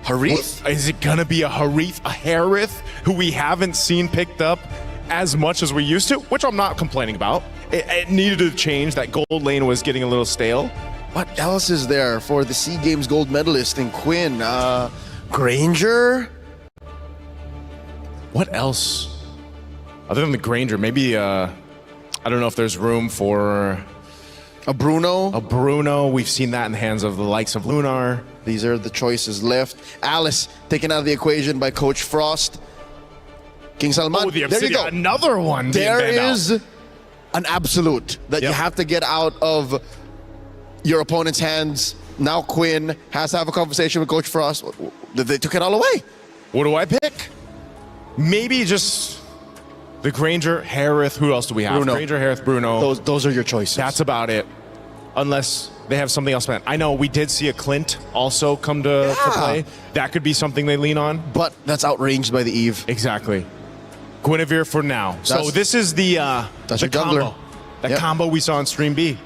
S10: Harith?
S5: Is it gonna be a Harith, a Harith, who we haven't seen picked up as much as we used to, which I'm not complaining about. It needed to change. That gold lane was getting a little stale.
S10: What else is there for the SEA Games gold medalist in Quinn? Granger?
S5: What else? Other than the Granger, maybe, I don't know if there's room for...
S10: A Bruno?
S5: A Bruno. We've seen that in the hands of the likes of Lunar.
S10: These are the choices left. Alice taken out of the equation by Coach Frost. King Salman.
S5: Oh, the
S10: there you go.
S5: Another one.
S10: There is an absolute that you have to get out of your opponent's hands. Now Quinn has to have a conversation with Coach Frost. They took it all away.
S5: What do I pick? Maybe just the Granger, Harith. Who else do we have?
S10: Bruno.
S5: Granger, Harith, Bruno.
S10: Those are your choices.
S5: That's about it. Unless they have something else planned. I know we did see a Clint also come to play. That could be something they lean on.
S10: But that's outranged by the Eve.
S5: Exactly. Guinevere for now. So this is the combo. That combo we saw on Stream B.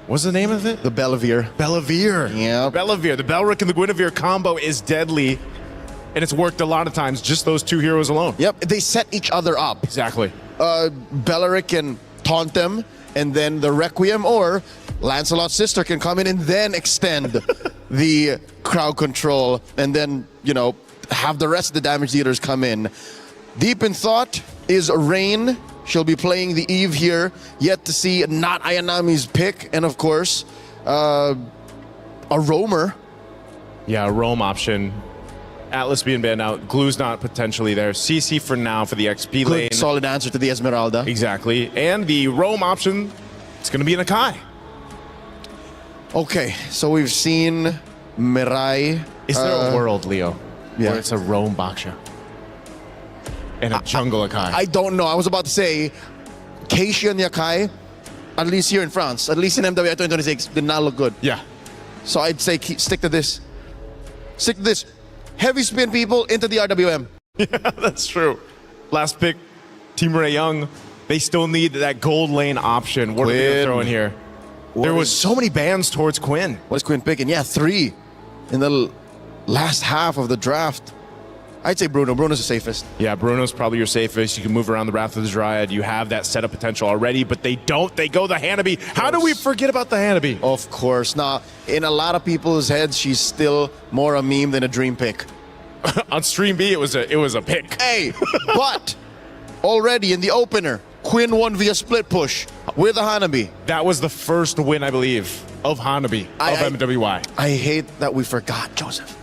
S5: What's the name of it?
S10: The Bellavere.
S5: Bellavere.
S10: Yeah.
S5: Bellavere. The Belric and the Guinevere combo is deadly. And it's worked a lot of times, just those 2 heroes alone.
S10: Yep, they set each other up.
S5: Exactly.
S10: Belric can taunt them, and then the Requiem or Lancelot's sister can come in and then extend the crowd control, and then, you know, have the rest of the damage dealers come in. Deep in thought is Rain. She'll be playing the Eve here. Yet to see not Ayanami's pick, and of course, a roamer.
S5: Yeah, a roam option. Atlas being banned out. Glue's not potentially there. CC for now for the XP lane.
S10: Good, solid answer to the Esmeralda.
S5: Exactly. And the roam option, it's going to be an Akai.
S10: Okay, so we've seen Mirai.
S5: Is there a world, Leo, where it's a roam Baksha? And a jungle Akai?
S10: I don't know. I was about to say, Keishi and the Akai, at least here in France, at least in MWI 2026, did not look good.
S5: Yeah.
S10: So I'd say stick to this. Stick to this. Heavy spin people into the RWM.
S5: Yeah, that's true. Last pick, Team Rayoung. They still need that gold lane option. What are they going to throw in here? There was so many bans towards Quinn.
S10: What is Quinn picking? Yeah, 3 in the last half of the draft. I'd say Bruno. Bruno's the safest.
S5: Yeah, Bruno's probably your safest. You can move around the Wrath of the Dryad. You have that setup potential already, but they don't. They go the Hanabi. How do we forget about the Hanabi?
S10: Of course. Now, in a lot of people's heads, she's still more a meme than a dream pick.
S5: On Stream B, it was a pick.
S10: Hey, but already in the opener, Quinn won via split push with a Hanabi.
S5: That was the first win, I believe, of Hanabi, of MWI.
S10: I hate that we forgot, Joseph.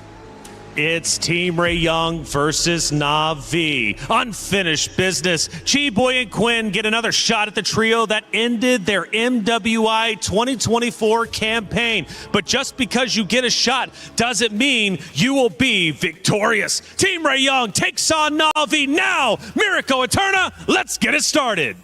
S2: It's Team Ray Young versus Na'Vi. Unfinished business. G-Boy and Quinn get another shot at the trio that ended their MWI 2024 campaign. But just because you get a shot doesn't mean you will be victorious. Team Ray Young takes on Na'Vi now. Miracle Eterna, let's get it started.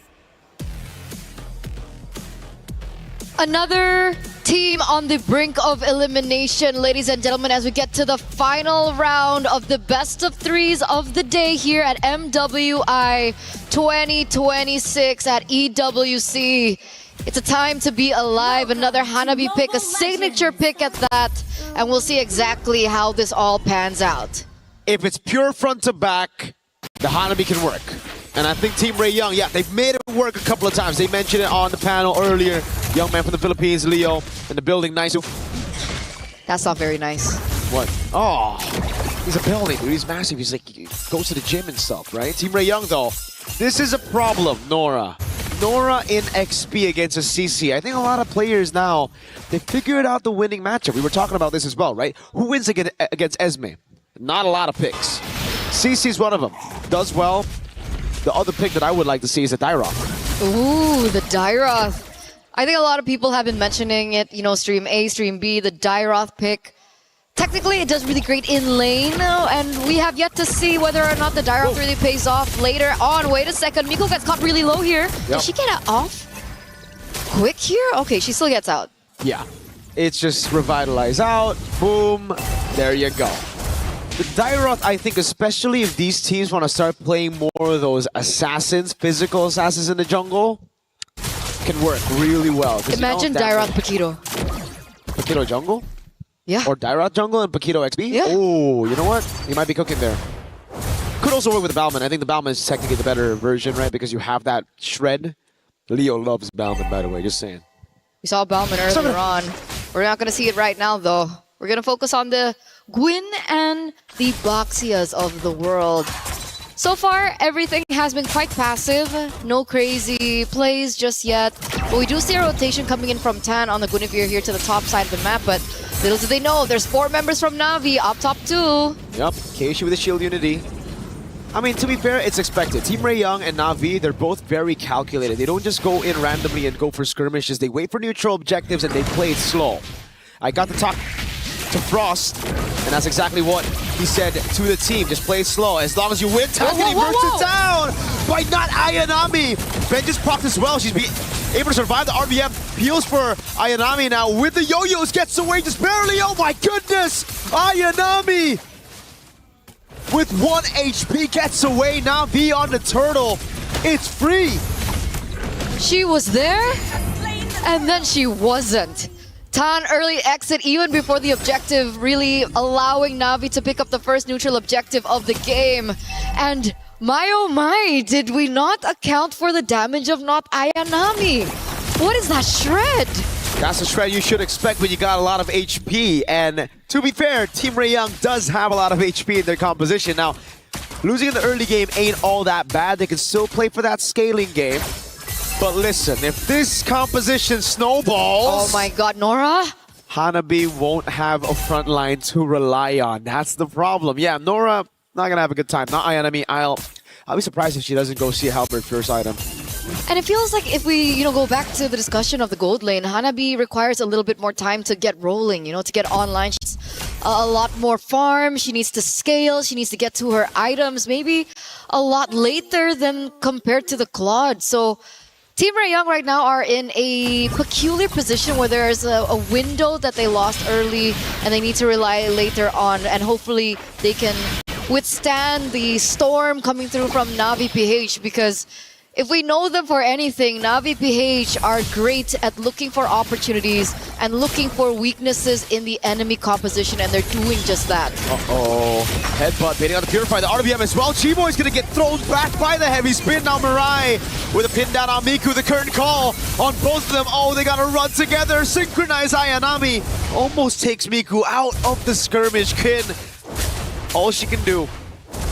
S19: Another team on the brink of elimination, ladies and gentlemen, as we get to the final round of the best of threes of the day here at MWI 2026 at EWC. It's a time to be alive. Another Hanabi pick, a signature pick at that, and we'll see exactly how this all pans out.
S22: If it's pure front to back, the Hanabi can work. And I think Team Ray Young, yeah, they've made it work a couple of times. They mentioned it on the panel earlier. Young man from the Philippines, Leo, in the building. Nice.
S19: That's not very nice.
S22: What? Oh, he's a building, dude. He's massive. He's like, he goes to the gym and stuff, right? Team Ray Young, though, this is a problem, Nora. Nora in XP against a CC. I think a lot of players now, they figured out the winning matchup. We were talking about this as well, right? Who wins against Esme? Not a lot of picks. CC's one of them. Does well. The other pick that I would like to see is a Dyroth.
S19: Ooh, the Dyroth. I think a lot of people have been mentioning it, you know, stream A, stream B, the Dyroth pick. Technically, it does really great in lane, and we have yet to see whether or not the Dyroth really pays off later on. Wait a second, Miko gets caught really low here. Yep. Did she get it off quick here? Okay, she still gets out.
S22: Yeah, it's just revitalize out, boom, there you go. The Dyroth, I think, especially if these teams want to start playing more of those assassins, physical assassins in the jungle, can work really well.
S19: Imagine Dyroth Paquito.
S22: Paquito jungle?
S19: Yeah.
S22: Or Dyroth jungle and Paquito XP?
S19: Yeah.
S22: Oh, you know what? You might be cooking there. Could also work with the Balman. I think the Balman is technically the better version, right? Because you have that shred. Leo loves Balman, by the way, just saying.
S19: We saw Balman earlier on. We're not going to see it right now, though. We're going to focus on the Gwyn and the Boxias of the world. So far, everything has been quite passive. No crazy plays just yet. But we do see a rotation coming in from Tan on the Guinevere here to the top side of the map. But little do they know, there's 4 members from Na'Vi up top too.
S22: Yep, Keishi with the shield unity. I mean, to be fair, it's expected. Team Ray Young and Na'Vi, they're both very calculated. They don't just go in randomly and go for skirmishes. They wait for neutral objectives and they play it slow. I got to talk to Frost, and that's exactly what he said to the team. Just play it slow. As long as you win, Takani bursts it down by not Ayanami. Ben just procs as well. She's able to survive the RBM. Heals for Ayanami now with the yo-yos. Gets away just barely. Oh my goodness! Ayanami with 1 HP gets away. Now V on the turtle. It's free.
S19: She was there, and then she wasn't. Tan early exit even before the objective, really allowing Na'Vi to pick up the first neutral objective of the game. And my oh my, did we not account for the damage of not Ayanami? What is that shred?
S22: That's a shred you should expect when you got a lot of HP. And to be fair, Team Ray Young does have a lot of HP in their composition. Now, losing in the early game ain't all that bad. They can still play for that scaling game. But listen, if this composition snowballs...
S19: Oh my god, Nora?
S22: Hanabi won't have a front line to rely on. That's the problem. Yeah, Nora, not gonna have a good time. Not Ayanami. I'll be surprised if she doesn't go see Halberd first item.
S19: And it feels like if we, go back to the discussion of the gold lane, Hanabi requires a little bit more time to get rolling, to get online. She's a lot more farm. She needs to scale. She needs to get to her items maybe a lot later than compared to the Claude. So Team Ray Young right now are in a peculiar position where there's a window that they lost early and they need to rely later on, and hopefully they can withstand the storm coming through from Na'Vi PH, because if we know them for anything, Na'Vi PH are great at looking for opportunities and looking for weaknesses in the enemy composition, and they're doing just that.
S22: Uh-oh. Headbutt baiting on the Purify. The RBM as well. Chiboy's going to get thrown back by the heavy spin. Now Mirai with a pin down on Miku. The current call on both of them. Oh, they got to run together. Synchronize Ayanami. Almost takes Miku out of the skirmish. Kin, all she can do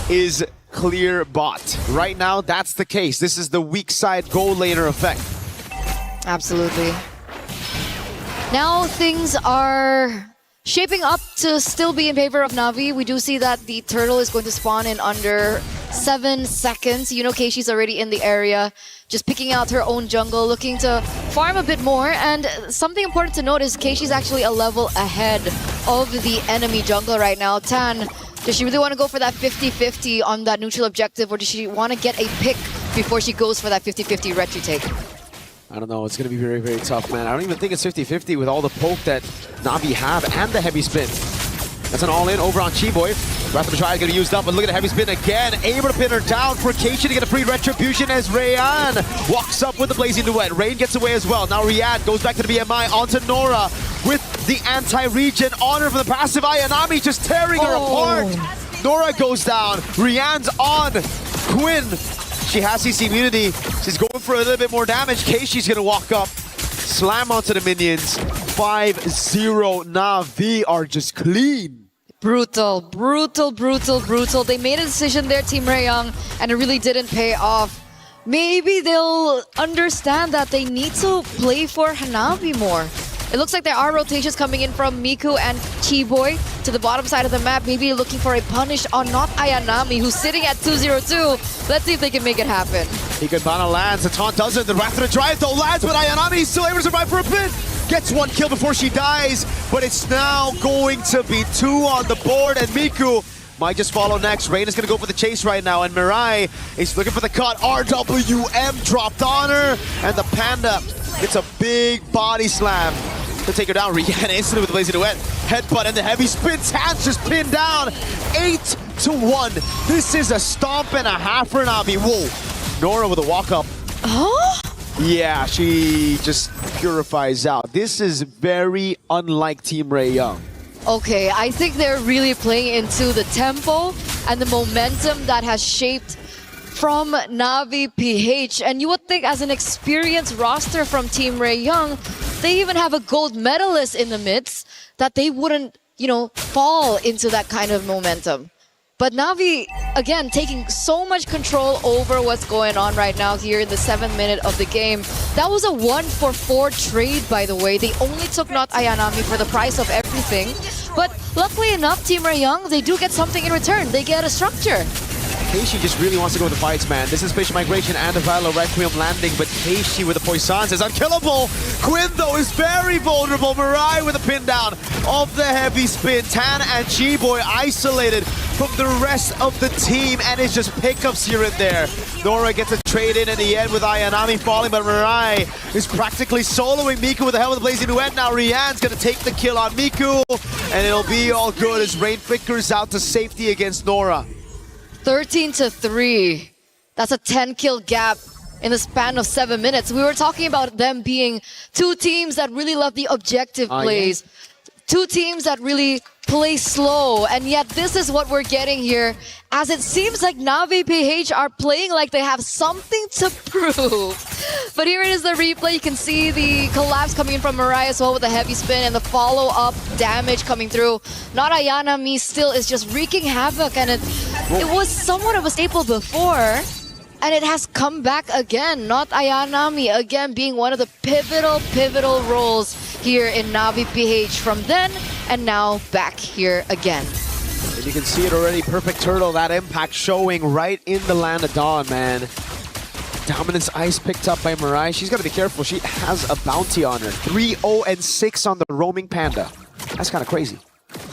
S22: is clear bot. Right now, that's the case. This is the weak side goal laner effect.
S19: Absolutely. Now things are shaping up to still be in favor of Na'Vi. We do see that the turtle is going to spawn in under 7 seconds. You know, Keishi's already in the area, just picking out her own jungle, looking to farm a bit more. And something important to note is Keishi's actually a level ahead of the enemy jungle right now. Tan, does she really want to go for that 50-50 on that neutral objective, or does she want to get a pick before she goes for that 50-50 retro take?
S22: I don't know, it's going to be very, very tough, man. I don't even think it's 50-50 with all the poke that Na'Vi have and the heavy spin. That's an all-in over on Chiboy. Wrath of the Triad going to be used up, but look at the heavy spin again. Able to pin her down for Keishi to get a free retribution as Rayan walks up with the Blazing Duet. Rain gets away as well. Now Riyadh goes back to the BMI onto Nora with the anti-regen honor for the passive. Ayanami just tearing her apart. Nora goes down. Rian's on. Quinn, she has CC immunity. She's going for a little bit more damage. Keishi's going to walk up, slam onto the minions. 5-0. Na'Vi are just clean.
S19: Brutal, brutal, brutal, brutal. They made a decision there, Team Rayong, and it really didn't pay off. Maybe they'll understand that they need to play for Hanabi more. It looks like there are rotations coming in from Miku and Chiboy to the bottom side of the map, maybe looking for a punish on not Ayanami, who's sitting at 2-0-2. Let's see if they can make it happen.
S22: Hikanbana lands, the taunt doesn't, the Wrath of the Triad though lands, but Ayanami is still able to survive for a bit. Gets one kill before she dies, but it's now going to be 2 on the board, and Miku might just follow next. Rain is going to go for the chase right now, and Mirai is looking for the cut. RWM dropped on her, and the Panda gets a big body slam to take her down. Rihanna instantly with the Blazing Duet. Headbutt and the heavy spin. Tan's just pinned down. 8-1. This is a stomp and a half for Na'Vi. Whoa. Nora with a walk up.
S19: Huh?
S22: Yeah, she just purifies out. This is very unlike Team Rayong.
S19: Okay, I think they're really playing into the tempo and the momentum that has shaped from Na'Vi PH. And you would think as an experienced roster from Team Rayong, they even have a gold medalist in the midst, that they wouldn't, you know, fall into that kind of momentum. But Na'Vi, again, taking so much control over what's going on right now here in the 7th minute of the game. That was a 1-for-4 trade, by the way. They only took not Ayanami for the price of everything. But luckily enough, Team Rayong, they do get something in return. They get a structure.
S22: Keishi just really wants to go with the fights, man. This is Spatial Migration and a Valo Requiem landing, but Keishi with the Poissons is unkillable. Quinn, though, is very vulnerable. Mirai with a pin down of the heavy spin. Tan and Chiboy isolated from the rest of the team, and it's just pickups here and there. Nora gets a trade in the end with Ayanami falling, but Mirai is practically soloing Miku with the help of the Blazing Duet. Now Rian's going to take the kill on Miku, and it'll be all good as Rain flickers out to safety against Nora.
S19: 13-3. That's a 10-kill gap in the span of 7 minutes. We were talking about them being 2 teams that really love the objective plays. Yeah. 2 teams that really play slow, and yet this is what we're getting here, as it seems like Na'Vi PH are playing like they have something to prove. But here it is, the replay. You can see the collapse coming in from Mirai as well with the heavy spin and the follow-up damage coming through. Not Ayanami still is just wreaking havoc, and it was somewhat of a staple before, and it has come back again. Not Ayanami again being one of the pivotal roles here in Na'Vi PH from then and now back here again.
S22: And you can see it already. Perfect Turtle, that impact showing right in the land of Dawn, man. Dominance Ice picked up by Mirai. She's got to be careful. She has a bounty on her. 3-0-6 on the roaming Panda. That's kind of crazy.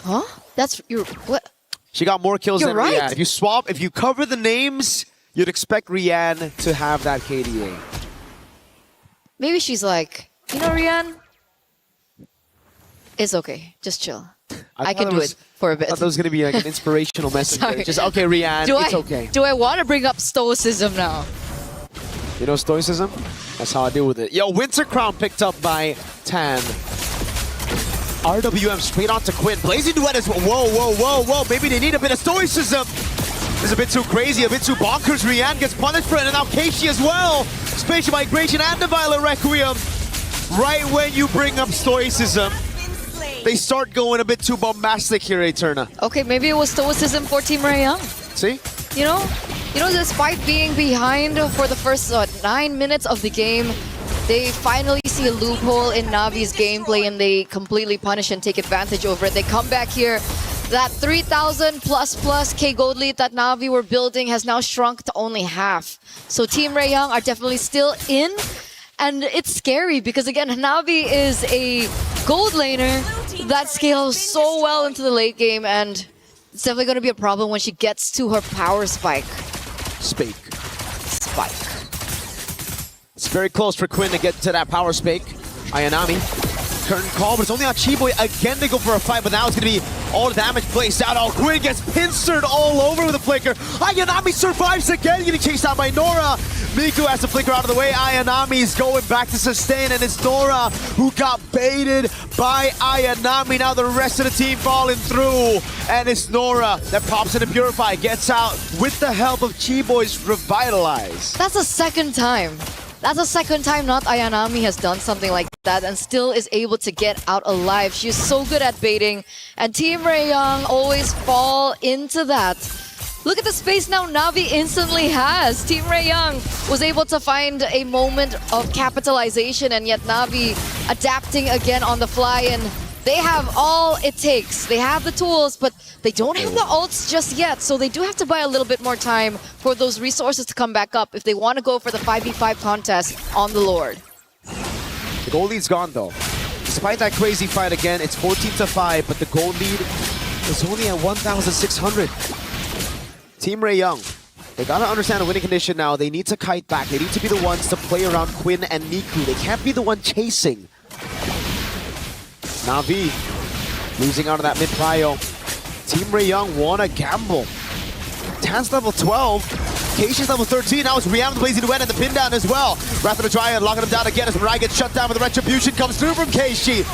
S19: Huh? That's your what?
S22: She got more kills than
S19: right.
S22: Rian. If you swap, if you cover the names, you'd expect Rian to have that KDA.
S19: Maybe she's like, you know, Rian, it's okay. Just chill. I can do it for a bit.
S22: I thought that was going to be like an inspirational message. Just, okay, Rian, it's okay.
S19: Do I want to bring up stoicism now?
S22: You know stoicism? That's how I deal with it. Yo, Winter Crown picked up by Tan. RWM straight onto Quinn. Blazing Duet is whoa. Maybe they need a bit of stoicism. This is a bit too crazy, a bit too bonkers. Rian gets punished for it, and now Keishi as well. Spatial Migration and the Violet Requiem. Right when you bring up stoicism, they start going a bit too bombastic here, Eterna.
S19: Okay, maybe it was stoicism for Team Rayong.
S22: See?
S19: You know, despite being behind for the first 9 minutes of the game, They finally see a loophole in Navi's gameplay and they completely punish and take advantage over it. They come back here. That 3,000 plus K gold lead that Navi were building has now shrunk to only half. So Team Raeyoung are definitely still in. And it's scary because again, Navi is a gold laner that scales so well into the late game, and it's definitely going to be a problem when she gets to her power spike.
S22: Spike. It's very close for Quinn to get to that power spike. Ayanami, curtain call, but it's only on Chiboy again to go for a fight, but now it's going to be all the damage placed out. Oh, Quinn gets pincered all over with a flicker. Ayanami survives again, getting chased out by Nora. Miku has to flicker out of the way. Ayanami's going back to sustain, and it's Nora who got baited by Ayanami. Now the rest of the team falling through, and it's Nora that pops into Purify, gets out with the help of Chiboy's Revitalize.
S19: That's the second time. That's the second time not Ayanami has done something like that and still is able to get out alive. She is so good at baiting, and Team Raeyoung always fall into that. Look at the space now Navi instantly has. Team Raeyoung was able to find a moment of capitalization, and yet Navi adapting again on the fly, and they have all it takes. They have the tools, but they don't have the ults just yet, so they do have to buy a little bit more time for those resources to come back up if they want to go for the 5v5 contest on the Lord.
S22: The gold lead's gone though. Despite that crazy fight again, it's 14-5, but the gold lead is only at 1,600. Team Raeyoung, they gotta understand the winning condition now. They need to kite back. They need to be the ones to play around Quinn and Miku. They can't be the one chasing. Navi losing out of that mid-prio. Team Raeyoung wanna gamble. Tan's level 12. Keishi's level 13. Now it's Rihanna blazing to win and the pin down as well. Wrath of the Triad locking him down again as Mirai gets shut down with the retribution. Comes through from Keishi.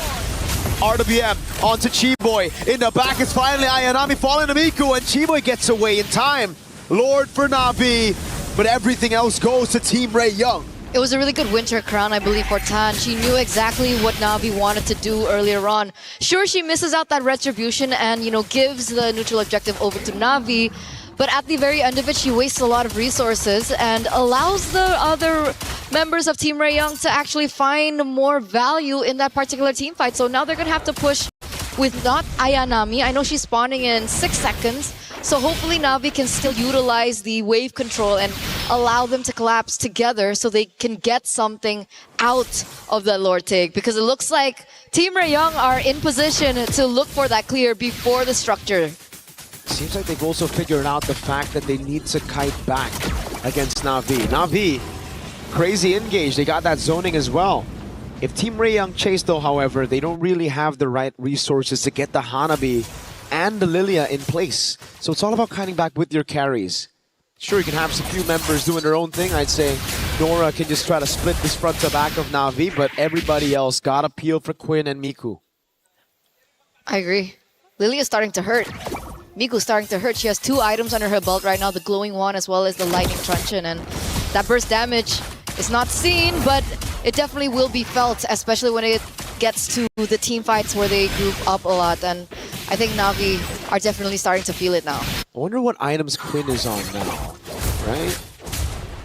S22: RWM onto Chiboy. In the back is finally Ayanami falling to Miku, and Chiboy gets away in time. Lord for Navi, but everything else goes to Team Raeyoung.
S19: It was a really good winter crown, I believe, for Tan. She knew exactly what Navi wanted to do earlier on. Sure, she misses out that retribution and, you know, gives the neutral objective over to Navi. But at the very end of it, she wastes a lot of resources and allows the other members of Team Raeyoung to actually find more value in that particular team fight. So now they're going to have to push with not Ayanami. I know she's spawning in 6 seconds. So hopefully Navi can still utilize the wave control and allow them to collapse together so they can get something out of that Lord take. Because it looks like Team Raeyoung are in position to look for that clear before the structure.
S22: Seems like they've also figured out the fact that they need to kite back against Navi. Navi, crazy engage. They got that zoning as well. If Team Raeyoung chase though, however, they don't really have the right resources to get the Hanabi and the Lilia in place. So it's all about kiting back with your carries. Sure, you can have a few members doing their own thing. I'd say Nora can just try to split this front to back of Navi, but everybody else gotta peel for Quinn and Miku.
S19: I agree. Lilia's starting to hurt. Miku's starting to hurt. She has 2 items under her belt right now, the glowing one as well as the lightning truncheon, and that burst damage is not seen, but it definitely will be felt, especially when it gets to the team fights where they group up a lot, and I think Navi are definitely starting to feel it now.
S22: I wonder what items Quinn is on now, right?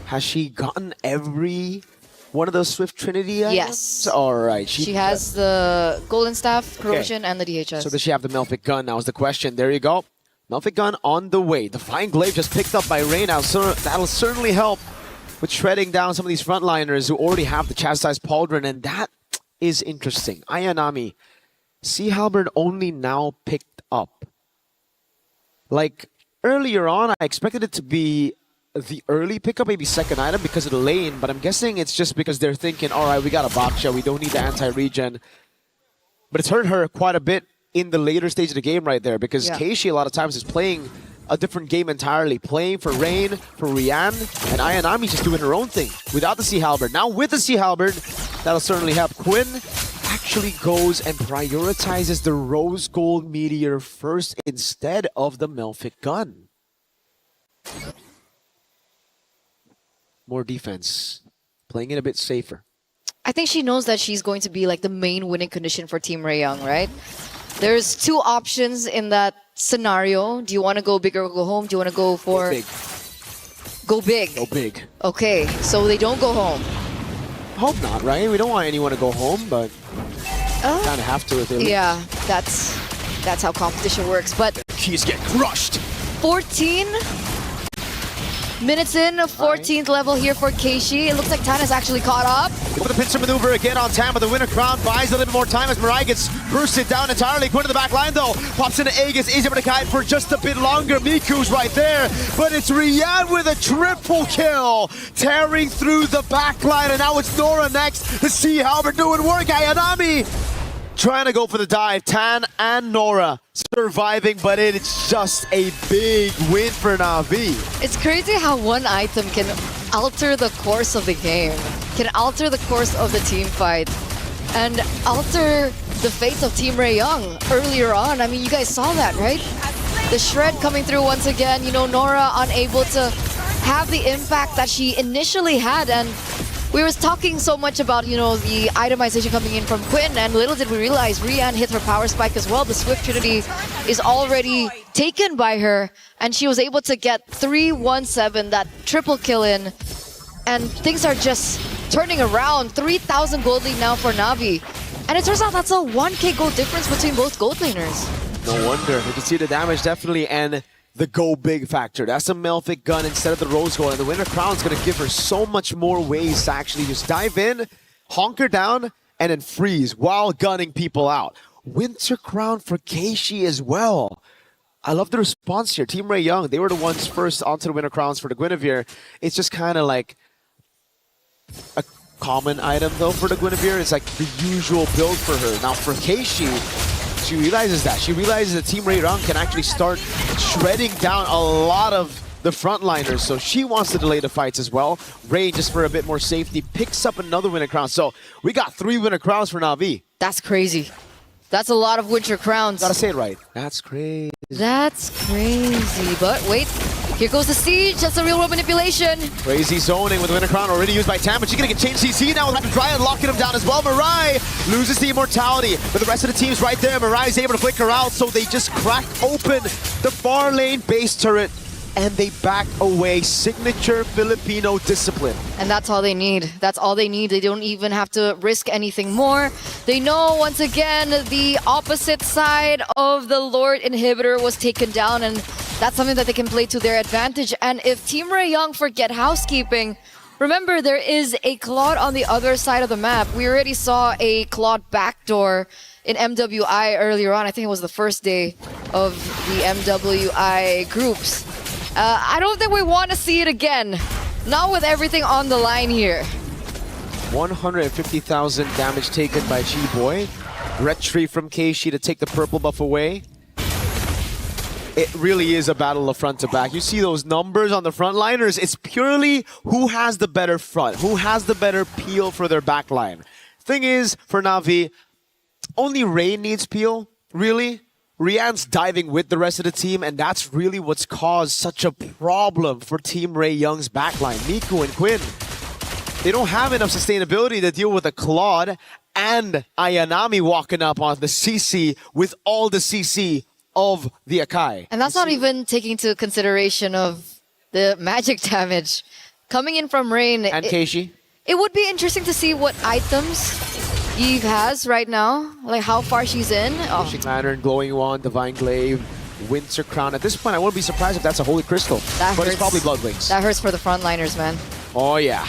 S22: Has she gotten every one of those Swift Trinity items?
S19: Yes.
S22: All right.
S19: She has the Golden Staff, Corrosion, and the DHS.
S22: So does she have the Melfic Gun now is the question. There you go. Melfic Gun on the way. The Fine Glaive just picked up by Rain now. So that'll certainly help with shredding down some of these frontliners who already have the Chastised Pauldron, and that is interesting. Ayanami, Sea Halberd only now picked up. Like, earlier on, I expected it to be the early pickup, maybe second item because of the lane, but I'm guessing it's just because they're thinking, all right, we got a Baksha, we don't need the anti-regen. But it's hurt her quite a bit in the later stage of the game right there, because Keishi a lot of times is playing a different game entirely, playing for Rain, for Rian, and Ayanami just doing her own thing without the Sea Halberd. Now with the Sea Halberd, that'll certainly help. Quinn actually goes and prioritizes the Rose Gold Meteor first instead of the Melfic Gun. More defense, playing it a bit safer.
S19: I think she knows that she's going to be like the main winning condition for Team Raeyoung, right? There's 2 options in that scenario. Do you want to go big or go home? Do you want to go for...
S22: Go big.
S19: Go big.
S22: Go big.
S19: Okay, so they don't go home.
S22: Hope not, right? We don't want anyone to go home, but kind of have to if they leave.
S19: Yeah, that's how competition works. But
S22: Keys get crushed.
S19: 14 minutes in, 14th level here for Keishi. It looks like Tan has actually caught up.
S22: With a pincer maneuver again on Tam, but the winner crown buys a little bit more time as Mirai gets bursted down entirely. Quinn to the back line though, pops into Aegis, is able to kite for just a bit longer. Miku's right there, but it's Rian with a triple kill, tearing through the back line, and now it's Nora next to see how we're doing work. Ayanami trying to go for the dive. Tan and Nora surviving, but it's just a big win for Na'Vi.
S19: It's crazy how one item can alter the course of the game, can alter the course of the team fight, and alter the fate of Team Rayoung earlier on. I mean, you guys saw that, right? The shred coming through once again, you know, Nora unable to have the impact that she initially had, and we were talking so much about, you know, the itemization coming in from Quinn, and little did we realize Rian hit her power spike as well. The Swift Trinity is already taken by her, and she was able to get 3-1-7, that triple kill in, and things are just turning around. 3,000 gold lead now for Na'Vi, and it turns out that's a 1k gold difference between both gold laners.
S22: No wonder. You can see the damage definitely, and the go big factor. That's a Melfic gun instead of the Rose Gold, and the winner crown is going to give her so much more ways to actually just dive in, honk her down, and then freeze while gunning people out. Winter crown for Keishi as well. I love the response here. Team Rayoung, they were the ones first onto the winner crowns for the Guinevere. It's just kind of like a common item though for the Guinevere. It's like the usual build for her. Now for Keishi, she realizes that. She realizes that Team Rayoung can actually start shredding down a lot of the frontliners, so she wants to delay the fights as well. Ray, just for a bit more safety, picks up another winner crown. So we got 3 winner crowns for Na'Vi.
S19: That's crazy. That's a lot of winter crowns.
S22: Gotta say it right. That's crazy.
S19: That's crazy. But wait, here goes the siege. That's a real world manipulation.
S22: Crazy zoning with the winner crown already used by Tam, but she's gonna get changed CC now with Rapid Dryad locking him down as well. Mirai loses the immortality, but the rest of the team's right there. Mirai is able to flicker out, so they just crack open the far lane base turret and they back away. Signature Filipino discipline.
S19: And that's all they need. That's all they need. They don't even have to risk anything more. They know, once again, the opposite side of the Lord Inhibitor was taken down, and that's something that they can play to their advantage. And if Team Rayoung forget housekeeping, remember there is a Claude on the other side of the map. We already saw a Claude backdoor in MWI earlier on. I think it was the first day of the MWI groups. I don't think we want to see it again. Not with everything on the line here.
S22: 150,000 damage taken by G-Boy. Retreat from Keishi to take the purple buff away. It really is a battle of front to back. You see those numbers on the frontliners. It's purely who has the better front, who has the better peel for their backline. Thing is, for Na'Vi, only Ray needs peel, really. Rian's diving with the rest of the team, and that's really what's caused such a problem for Team Rayoung's backline. Miku and Quinn, they don't have enough sustainability to deal with a Claude and Ayanami walking up on the CC with all the CC of the Akai.
S19: And that's not even taking into consideration of the magic damage coming in from Rain.
S22: And Keishi.
S19: It would be interesting to see what items Eve has right now, like how far she's in.
S22: Fishing Lantern, Glowing Wand, Divine Glaive, Winter Crown. At this point, I wouldn't be surprised if that's a Holy Crystal.
S19: That
S22: but
S19: hurts.
S22: It's probably Blood Wings.
S19: That hurts for the frontliners, man.
S22: Oh, yeah.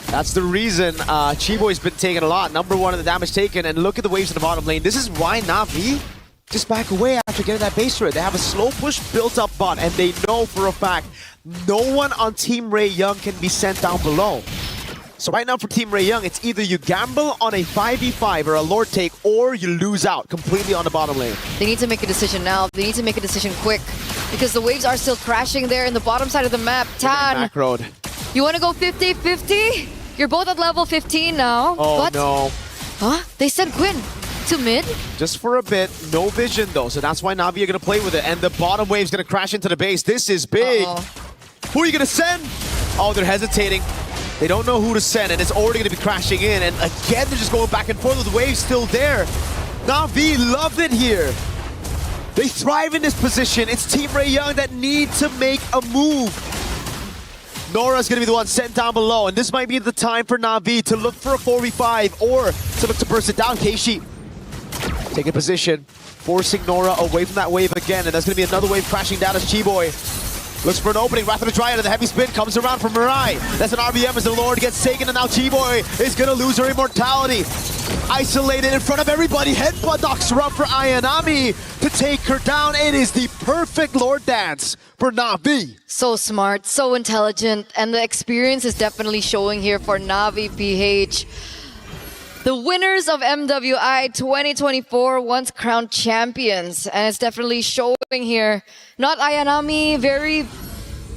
S22: That's the reason Chiboy's been taking a lot. Number 1 in the damage taken, and look at the waves in the bottom lane. This is why Na'Vi just back away after getting that base turret. They have a slow push built up bot, and they know for a fact no one on Team Rayoung can be sent down below. So right now for Team Rayoung, it's either you gamble on a 5v5 or a Lord take, or you lose out completely on the bottom lane.
S19: They need to make a decision now. They need to make a decision quick, because the waves are still crashing there in the bottom side of the map. Tan,
S22: Road.
S19: You want to go 50-50? You're both at level 15 now.
S22: Oh,
S19: but,
S22: no.
S19: Huh? They sent Quinn to mid?
S22: Just for a bit. No vision, though. So that's why Na'Vi are going to play with it. And the bottom wave's going to crash into the base. This is big. Who are you going to send? Oh, they're hesitating. They don't know who to send, and it's already going to be crashing in. And again, they're just going back and forth with the waves still there. Na'Vi loved it here. They thrive in this position. It's Team Rayoung that need to make a move. Nora's going to be the one sent down below, and this might be the time for Na'Vi to look for a 4v5 or to look to burst it down. Keishi taking position, forcing Nora away from that wave again, and there's going to be another wave crashing down as Chiboy looks for an opening. Wrath of the Dryad and the heavy spin comes around from Mirai. That's an RBM as the Lord gets taken, and now Chiboy is going to lose her immortality. Isolated in front of everybody, headbutt knocks her up for Ayanami to take her down. It is the perfect Lord dance for Na'Vi.
S19: So smart, so intelligent, and the experience is definitely showing here for Na'Vi PH. The winners of MWI 2024 once crowned champions, and it's definitely showing here. Not Ayanami, very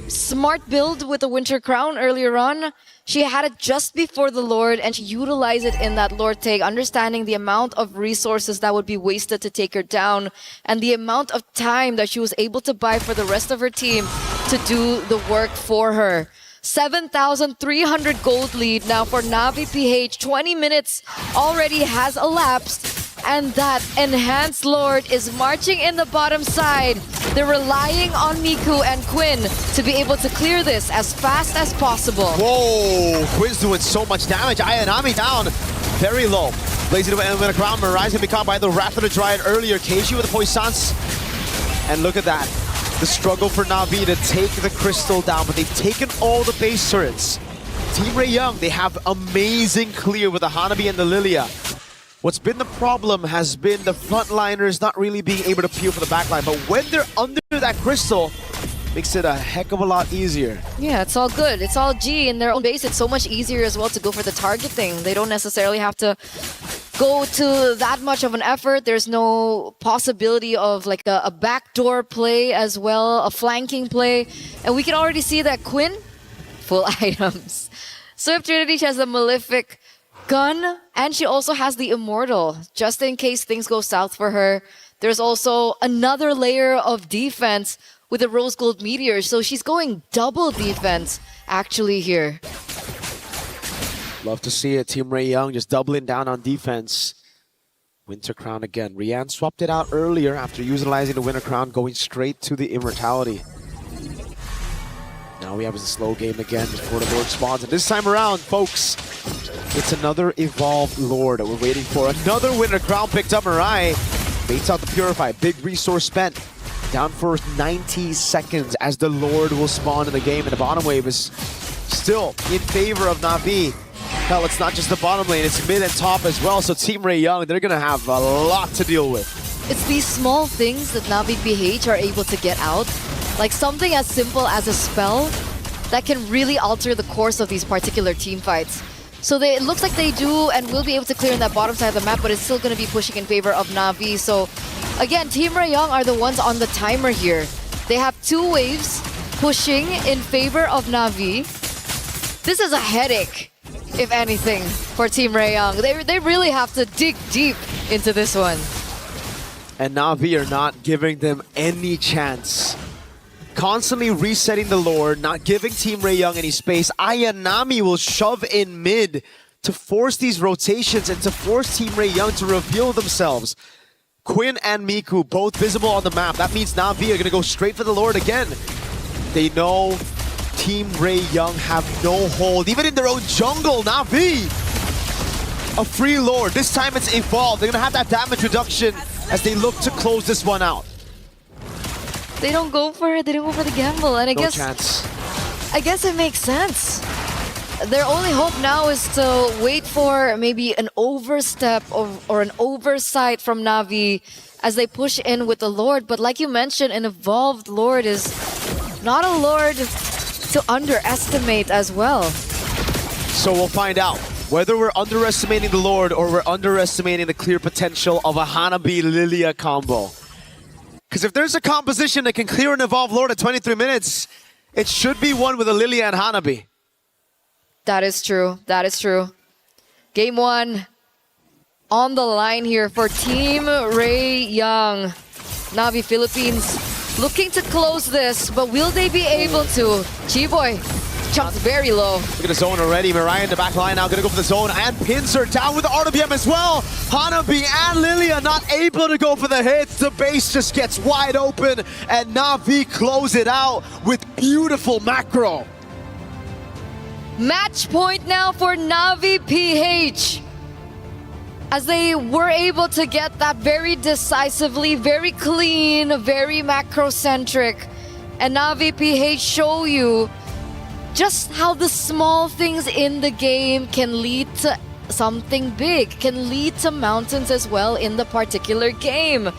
S19: smart build with the Winter Crown earlier on. She had it just before the Lord, and she utilized it in that Lord take, understanding the amount of resources that would be wasted to take her down, and the amount of time that she was able to buy for the rest of her team to do the work for her. 7,300 gold lead now for Na'Vi PH. 20 minutes already has elapsed, and that enhanced Lord is marching in the bottom side. They're relying on Miku and Quinn to be able to clear this as fast as possible.
S22: Whoa, Quinn's doing so much damage. Ayanami down very low. Blazing away in a crown. Mirai's gonna be caught by the Wrath of the Dryad earlier. Keishi with the Poissance. And look at that. The struggle for Na'Vi to take the crystal down, but they've taken all the base turrets. Team Ray Young, they have amazing clear with the Hanabi and the Lilia. What's been the problem has been the frontliners not really being able to peel for the backline, but when they're under that crystal, makes it a heck of a lot easier.
S19: Yeah, it's all good. It's all G in their own base. It's so much easier as well to go for the targeting. They don't necessarily have to go to that much of an effort. There's no possibility of like a backdoor play as well, a flanking play. And we can already see that Quinn, full items. Swift Trinity, she has the Malefic gun, and she also has the Immortal, just in case things go south for her. There's also another layer of defense with the Rose Gold Meteor, so she's going double defense actually here.
S22: Love to see it. Team Ray Young just doubling down on defense. Winter Crown again. Rian swapped it out earlier after utilizing the Winter Crown, going straight to the Immortality. Now we have a slow game again before the Lord spawns. And this time around, folks, it's another evolved Lord that we're waiting for. Another Winter Crown picked up. Mirai baits out the Purify. Big resource spent. Down for 90 seconds as the Lord will spawn in the game. And the bottom wave is still in favor of Na'Vi. Hell, it's not just the bottom lane, it's mid and top as well. So Team Ray Young, they're going to have a lot to deal with.
S19: It's these small things that Na'Vi PH are able to get out. Like something as simple as a spell that can really alter the course of these particular team fights. So it looks like they do and will be able to clear in that bottom side of the map, but it's still going to be pushing in favor of Na'Vi. So again, Team Ray Young are the ones on the timer here. They have 2 waves pushing in favor of Na'Vi. This is a headache, if anything, for Team Ray Young. They really have to dig deep into this one.
S22: And Na'Vi are not giving them any chance. Constantly resetting the Lord, not giving Team Ray Young any space. Ayanami will shove in mid to force these rotations and to force Team Ray Young to reveal themselves. Quinn and Miku both visible on the map. That means Na'Vi are going to go straight for the Lord again. They know Team Ray Young have no hold, even in their own jungle. Na'Vi, a free Lord. This time it's evolved. They're going to have that damage reduction as they look to close this one out.
S19: They don't go for it. They don't go for the gamble. And
S22: No chance.
S19: I guess it makes sense. Their only hope now is to wait for maybe an overstep or an oversight from Na'Vi as they push in with the Lord. But like you mentioned, an evolved Lord is not a Lord to underestimate as well.
S22: So we'll find out whether we're underestimating the Lord or we're underestimating the clear potential of a Hanabi Lilia combo. Because if there's a composition that can clear and evolve Lord at 23 minutes, it should be one with a Lilia and Hanabi.
S19: That is true. That is true. Game 1 on the line here for Team Ray Young. Na'Vi Philippines looking to close this, but will they be able to? Chiboy jumps very low.
S22: Look at the zone already. Mirai in the back line now going to go for the zone and pins her down with the RWM as well. Hanabi and Lilia not able to go for the hits. The base just gets wide open and Na'Vi close it out with beautiful macro.
S19: Match point now for Navi PH. As they were able to get that very decisively, very clean, very macro-centric. And Navi PH show you just how the small things in the game can lead to something big, can lead to mountains as well in the particular game.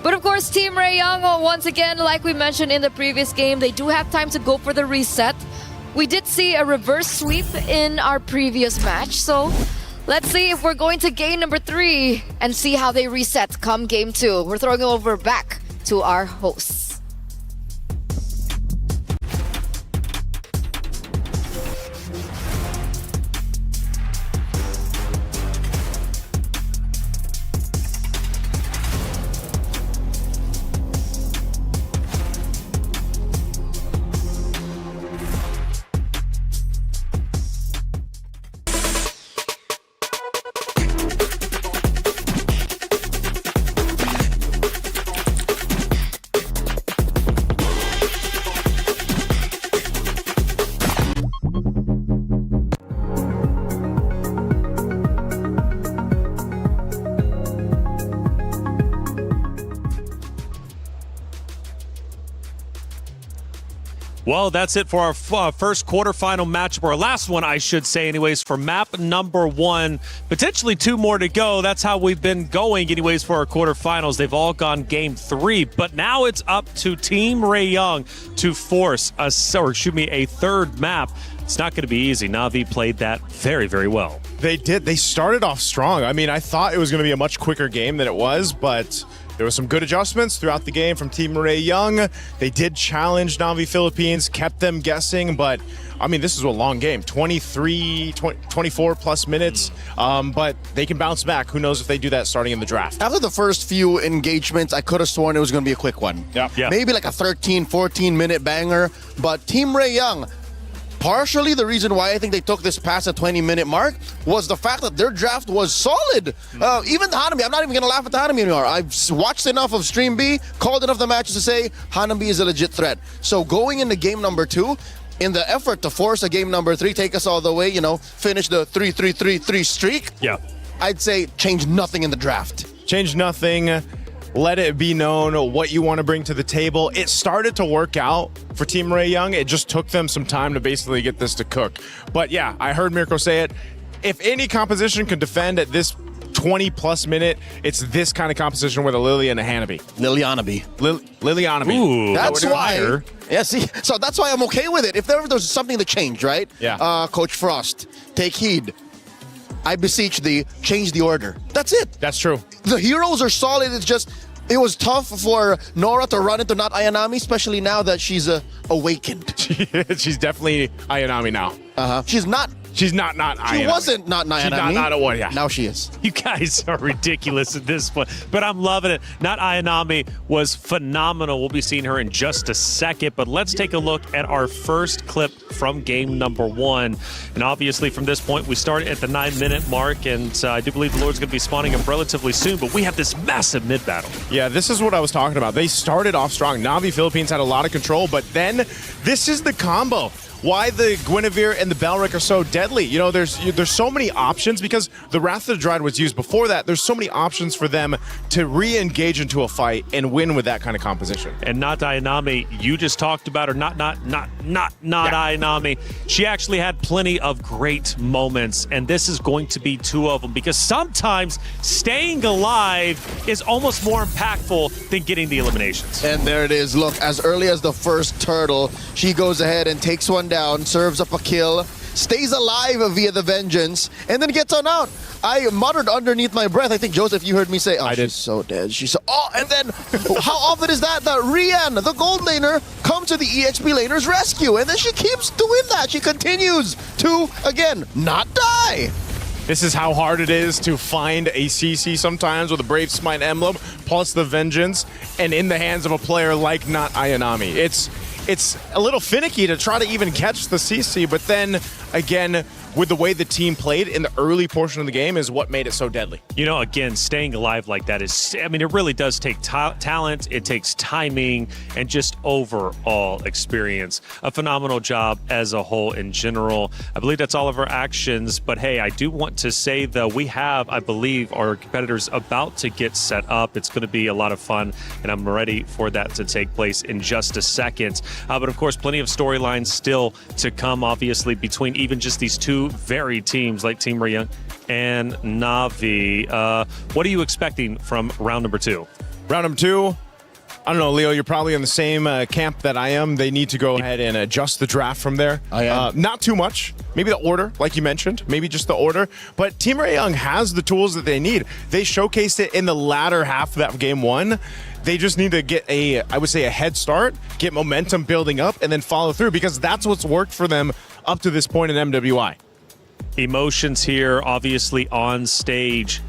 S19: But of course, Team Ray Young, once again, like we mentioned in the previous game, they do have time to go for the reset. We did see a reverse sweep in our previous match, so let's see if we're going to game number 3 and see how they reset come game 2. We're throwing it over back to our hosts.
S2: Well, that's it for our first quarterfinal matchup, or last one, I should say, anyways, for map number 1. Potentially 2 more to go. That's how we've been going, anyways, for our quarterfinals. They've all gone game 3, but now it's up to Team Ray Young to force a third map. It's not going to be easy. Navi played that very, very well.
S5: They did. They started off strong. I mean, I thought it was going to be a much quicker game than it was, but there were some good adjustments throughout the game from Team Ray Young. They did challenge Navi Philippines, kept them guessing, but I mean, this is a long game, 24 plus minutes, but they can bounce back. Who knows if they do that starting in the draft.
S10: After the first few engagements, I could have sworn it was going to be a quick one.
S5: Yeah.
S10: Maybe like a 13, 14-minute banger, but Team Ray Young, partially the reason why I think they took this past the 20-minute mark was the fact that their draft was solid. Even the Hanami, I'm not even going to laugh at the Hanami anymore. I've watched enough of Stream B, called enough of the matches to say Hanami is a legit threat. So going into game number 2, in the effort to force a game number 3, take us all the way, finish the 3-3-3-3 streak,
S2: yeah,
S10: I'd say change nothing in the draft.
S5: Change nothing. Let it be known what you want to bring to the table. It started to work out for Team Ray Young. It just took them some time to basically get this to cook. But yeah, I heard Mirko say it. If any composition can defend at this 20-plus minute, it's this kind of composition with a Lily and a Hanabi.
S10: Lilianabi.
S5: Lilianabi.
S2: Ooh,
S10: that's why. Yeah, see, so that's why I'm okay with it. If there was something to change, right?
S5: Yeah.
S10: Coach Frost, take heed. I beseech thee, change the order. That's it.
S5: That's true.
S10: The heroes are solid. It's just, it was tough for Nora to run into not Ayanami, especially now that she's awakened.
S5: She's definitely Ayanami now.
S10: She's not
S5: She's not Ayanami.
S10: She wasn't not Ayanami.
S5: She's not a one, yeah.
S10: Now she is.
S2: You guys are ridiculous at this point, but I'm loving it. Not Ayanami was phenomenal. We'll be seeing her in just a second, but let's take a look at our first clip from game number 1. And obviously from this point, we start at the 9-minute mark, and I do believe the Lord's going to be spawning up relatively soon, but we have this massive mid battle.
S5: Yeah, this is what I was talking about. They started off strong. Navi Philippines had a lot of control, but then this is the combo. Why the Guinevere and the Balric are so deadly. You know, there's so many options because the Wrath of the Dread was used before that. There's so many options for them to re-engage into a fight and win with that kind of composition.
S2: And not Ayanami, you just talked about her. Not Ayanami. She actually had plenty of great moments, and this is going to be 2 of them because sometimes staying alive is almost more impactful than getting the eliminations.
S10: And there it is. Look, as early as the first turtle, she goes ahead and takes one down, serves up a kill, stays alive via the vengeance, and then gets on out. I muttered underneath my breath. I think, Joseph, you heard me say, she's so dead. She's so... Oh, and then how often is that Rian, the gold laner, comes to the EXP laner's rescue, and then she keeps doing that. She continues to, again, not die.
S5: This is how hard it is to find a CC sometimes with a Brave Smite emblem, plus the vengeance, and in the hands of a player like not Ayanami. It's a little finicky to try to even catch the CC, but then again, with the way the team played in the early portion of the game is what made it so deadly.
S2: You know, again, staying alive like that is, I mean, it really does take talent, it takes timing, and just overall experience. A phenomenal job as a whole in general. I believe that's all of our actions, but hey, I do want to say, though, we have, I believe, our competitors about to get set up. It's going to be a lot of fun, and I'm ready for that to take place in just a second. But of course, plenty of storylines still to come, obviously, between even just these two very teams like Team Ray Young and Na'Vi. What are you expecting from round number 2?
S5: Round number 2, I don't know, Leo, you're probably in the same camp that I am. They need to go ahead and adjust the draft from there.
S10: I am.
S5: Not too much. Maybe the order, like you mentioned. Maybe just the order. But Team Ray Young has the tools that they need. They showcased it in the latter half of that game 1. They just need to get I would say, a head start, get momentum building up, and then follow through, because that's what's worked for them up to this point in MWI.
S2: Emotions here, obviously, on stage.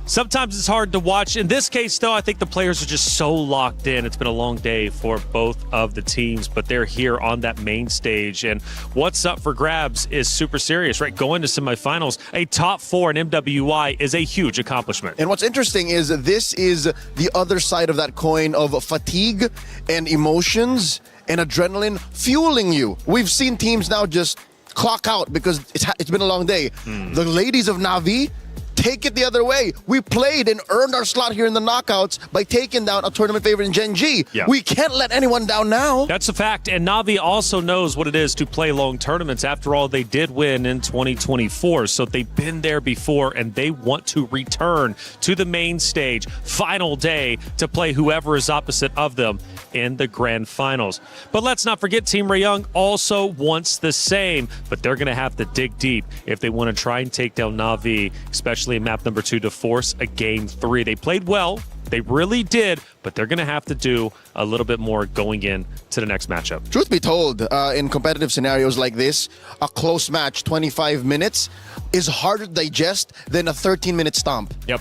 S2: Sometimes it's hard to watch. In this case, though, I think the players are just so locked in. It's been a long day for both of the teams, but they're here on that main stage. And what's up for grabs is super serious, right? Going to semifinals, a top 4 in MWI is a huge accomplishment.
S10: And what's interesting is this is the other side of that coin of fatigue and emotions and adrenaline fueling you. We've seen teams now just clock out because it's been a long day. The ladies of Na'Vi take it the other way. We played and earned our slot here in the knockouts by taking down a tournament favorite in Gen.G.
S2: Yeah.
S10: We can't let anyone down now.
S2: That's a fact. And Na'Vi also knows what it is to play long tournaments. After all, they did win in 2024. So they've been there before, and they want to return to the main stage, final day, to play whoever is opposite of them in the grand finals. But let's not forget, Team Ray Young also wants the same, but they're going to have to dig deep if they want to try and take down Na'Vi, especially in map number 2, to force a game 3. They played well. They really did, but they're going to have to do a little bit more going in to the next matchup.
S10: Truth be told, in competitive scenarios like this, a close match, 25 minutes, is harder to digest than a 13-minute stomp.
S5: Yep.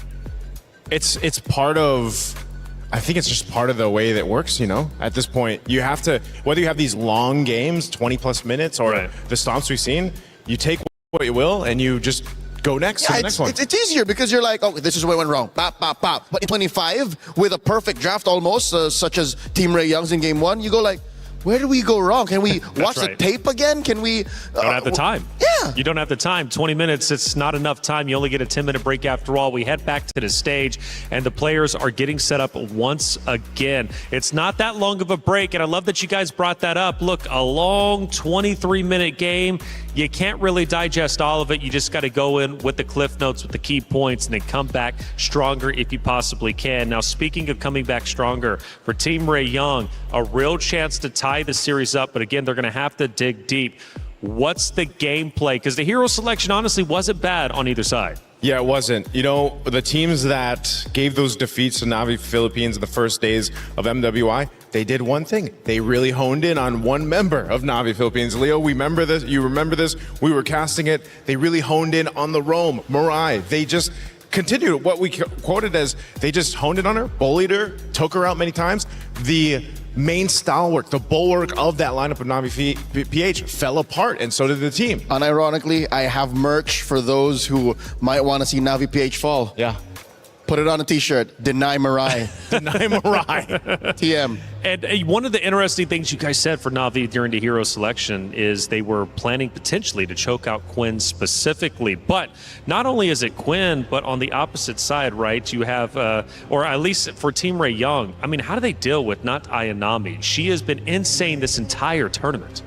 S5: It's part of, I think it's just part of the way that works, you know? At this point, you have to, whether you have these long games, 20-plus minutes, or the stomps we've seen, you take what you will, and you just go next to the next one.
S10: It's easier because you're like, oh, this is where it went wrong. Pop, pop, pop. But in 25, with a perfect draft almost, such as Team Ray Young's in game 1, you go like, where did we go wrong? Can we watch the tape again? Can we?
S2: Don't have the time.
S10: Yeah.
S2: You don't have the time. 20 minutes, it's not enough time. You only get a 10-minute break after all. We head back to the stage, and the players are getting set up once again. It's not that long of a break, and I love that you guys brought that up. Look, a long 23-minute game. You can't really digest all of it. You just got to go in with the cliff notes, with the key points, and then come back stronger if you possibly can. Now, speaking of coming back stronger, for Team Ray Young, a real chance to tie the series up, but again, they're going to have to dig deep. What's the gameplay? Because the hero selection honestly wasn't bad on either side.
S5: Yeah, it wasn't. You know, the teams that gave those defeats to Na'Vi Philippines in the first days of MWI, they did one thing. They really honed in on one member of Na'Vi Philippines. Leo, we remember this. You remember this. We were casting it. They really honed in on the roam, Mirai. They just continued what we quoted as, they just honed in on her, bullied her, took her out many times. The main stalwart, the bulwark of that lineup of Na'Vi PH fell apart, and so did the team.
S10: Unironically, I have merch for those who might want to see Na'Vi PH fall.
S5: Yeah.
S10: Put it on a t-shirt. Deny Mirai.
S5: Deny Mirai.
S10: TM.
S2: And one of the interesting things you guys said for Na'Vi during the hero selection is they were planning potentially to choke out Quinn specifically. But not only is it Quinn, but on the opposite side, right, you have, or at least for Team Ray Young, I mean, how do they deal with not Ayanami? She has been insane this entire tournament.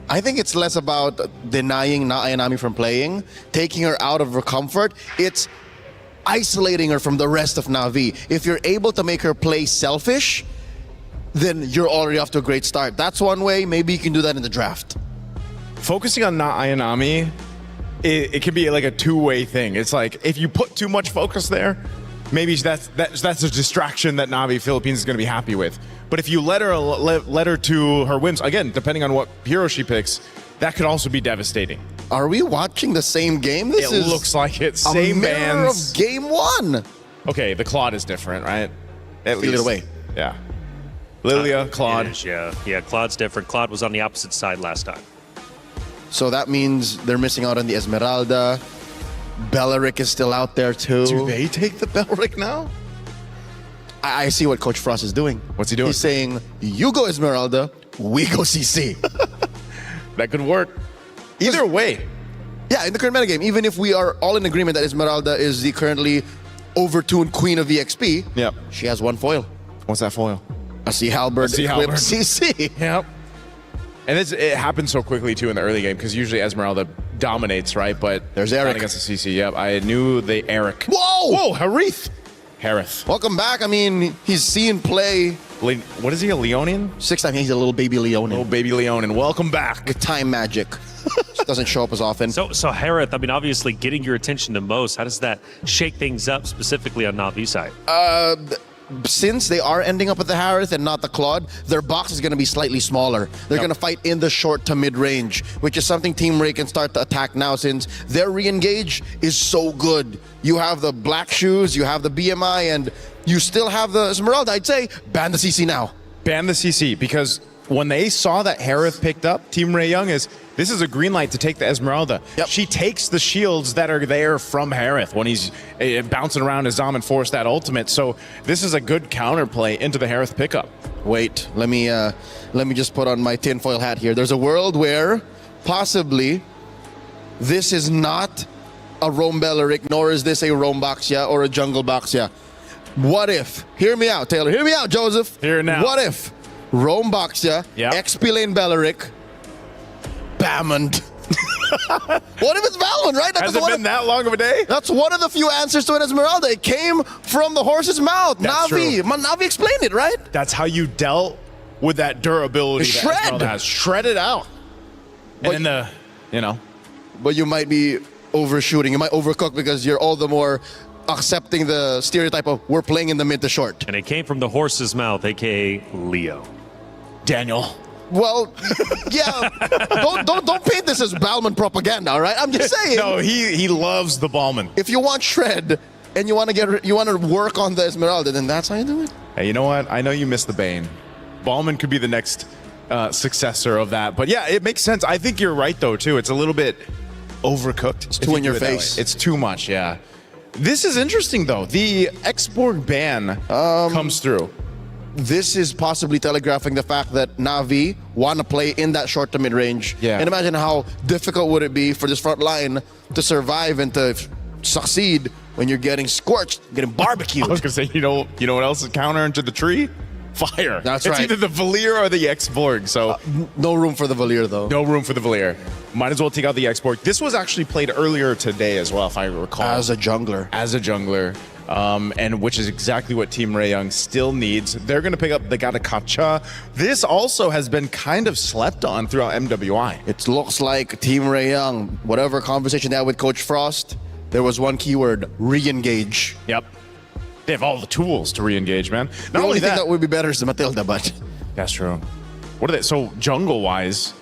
S10: I think it's less about denying Ayanami from playing, taking her out of her comfort. It's isolating her from the rest of Na'Vi. If you're able to make her play selfish, then you're already off to a great start. That's one way. Maybe you can do that in the draft.
S5: Focusing on Ayanami, it can be like a two-way thing. It's like, if you put too much focus there, maybe that's a distraction that Na'Vi Philippines is going to be happy with. But if you let her to her whims, again, depending on what hero she picks, that could also be devastating.
S10: Are we watching the same game? This
S5: It looks like it. Same
S10: a mirror
S5: bands.
S10: of game 1.
S5: Okay, the Claude is different, right? At
S10: Either
S5: least.
S10: way.
S5: Yeah. Lilia, Claude.
S2: It is, yeah, Claude's different. Claude was on the opposite side last time.
S10: So that means they're missing out on the Esmeralda. Belleric is still out there too.
S5: Do they take the Belleric now?
S10: I see what Coach Frost is doing.
S5: What's he doing?
S10: He's saying, you go Esmeralda, we go CC.
S5: That could work. Either way.
S10: Yeah, in the current metagame, even if we are all in agreement that Esmeralda is the currently overtuned queen of EXP,
S5: yep,
S10: she has one foil.
S5: What's that foil?
S10: A Sea Halberd equipped CC.
S5: Yep. And it happens so quickly too in the early game because usually Esmeralda dominates, right? But
S10: there's Eric
S5: against the CC. Yep, I knew the Eric.
S10: Whoa!
S5: Whoa, Harith.
S10: Welcome back. I mean, he's seen play.
S5: What is he, a Leonian?
S10: 6 times. He's a little baby Leonian.
S5: Little baby Leonian. Welcome back.
S10: With time magic. Doesn't show up as often.
S2: So Harith, I mean, obviously getting your attention the most. How does that shake things up specifically on Na'Vi side?
S10: Since they are ending up at the Harith and not the Claude, their box is going to be slightly smaller. They're going to fight in the short to mid range, which is something Team Ray can start to attack now since their re-engage is so good. You have the Black Shoes, you have the BMI, and you still have the Esmeralda. I'd say ban the CC now.
S5: Ban the CC because when they saw that Harith picked up, Team Ray Young this is a green light to take the Esmeralda.
S10: Yep.
S5: She takes the shields that are there from Harith when he's bouncing around as Dom and force that ultimate. So this is a good counterplay into the Harith pickup.
S10: Wait, let me just put on my tinfoil hat here. There's a world where possibly this is not a Roam Belleric, nor is this a Roam Baxia or a Jungle Baxia. What if, hear me out, Taylor, hear me out, Joseph.
S5: Here now.
S10: What if Roam Baxia, XP Lane Belleric, Bammond. What if it's Valmond, right?
S5: Has it been that long of a day?
S10: That's one of the few answers to an Esmeralda. It came from the horse's mouth.
S5: That's
S10: Na'Vi.
S5: true.
S10: Na'Vi explained it, right?
S5: That's how you dealt with that durability that Esmeralda has. Shred it out. And then
S10: But you might be overshooting. You might overcook because you're all the more accepting the stereotype of we're playing in the mid to short.
S2: And it came from the horse's mouth, aka Leo.
S5: Daniel.
S10: Well, yeah. don't paint this as Balman propaganda, all right? I'm just saying.
S5: No, he loves the Balman.
S10: If you want shred and you want to work on the Esmeralda, then that's how you do it.
S5: Hey, you know what? I know you missed the Bane. Balman could be the next successor of that. But yeah, it makes sense. I think you're right though too. It's a little bit overcooked.
S10: It's too in your face.
S5: It's too much. Yeah. This is interesting though. The Xborg ban comes through.
S10: This is possibly telegraphing the fact that Na'Vi want to play in that short to mid range.
S5: Yeah.
S10: And imagine how difficult would it be for this front line to survive and to succeed when you're getting scorched, getting barbecued.
S5: I was gonna say, you know what else is counter into the tree? Fire.
S10: That's
S5: it's
S10: right.
S5: either the Vincere or the Xborg. So
S10: no room for the Vincere though.
S5: No room for the Vincere. Might as well take out the Xborg. This was actually played earlier today as well, if I recall.
S10: As a jungler.
S5: And which is exactly what Team Ray Young still needs. They're going to pick up the Gatakacha. This also has been kind of slept on throughout MWI.
S10: It looks like Team Ray Young, whatever conversation they had with Coach Frost, there was one keyword, re-engage.
S5: Yep. They have all the tools to re-engage, man.
S10: The only thing that would be better is the Matilda, but...
S5: That's true. What are they? So jungle-wise,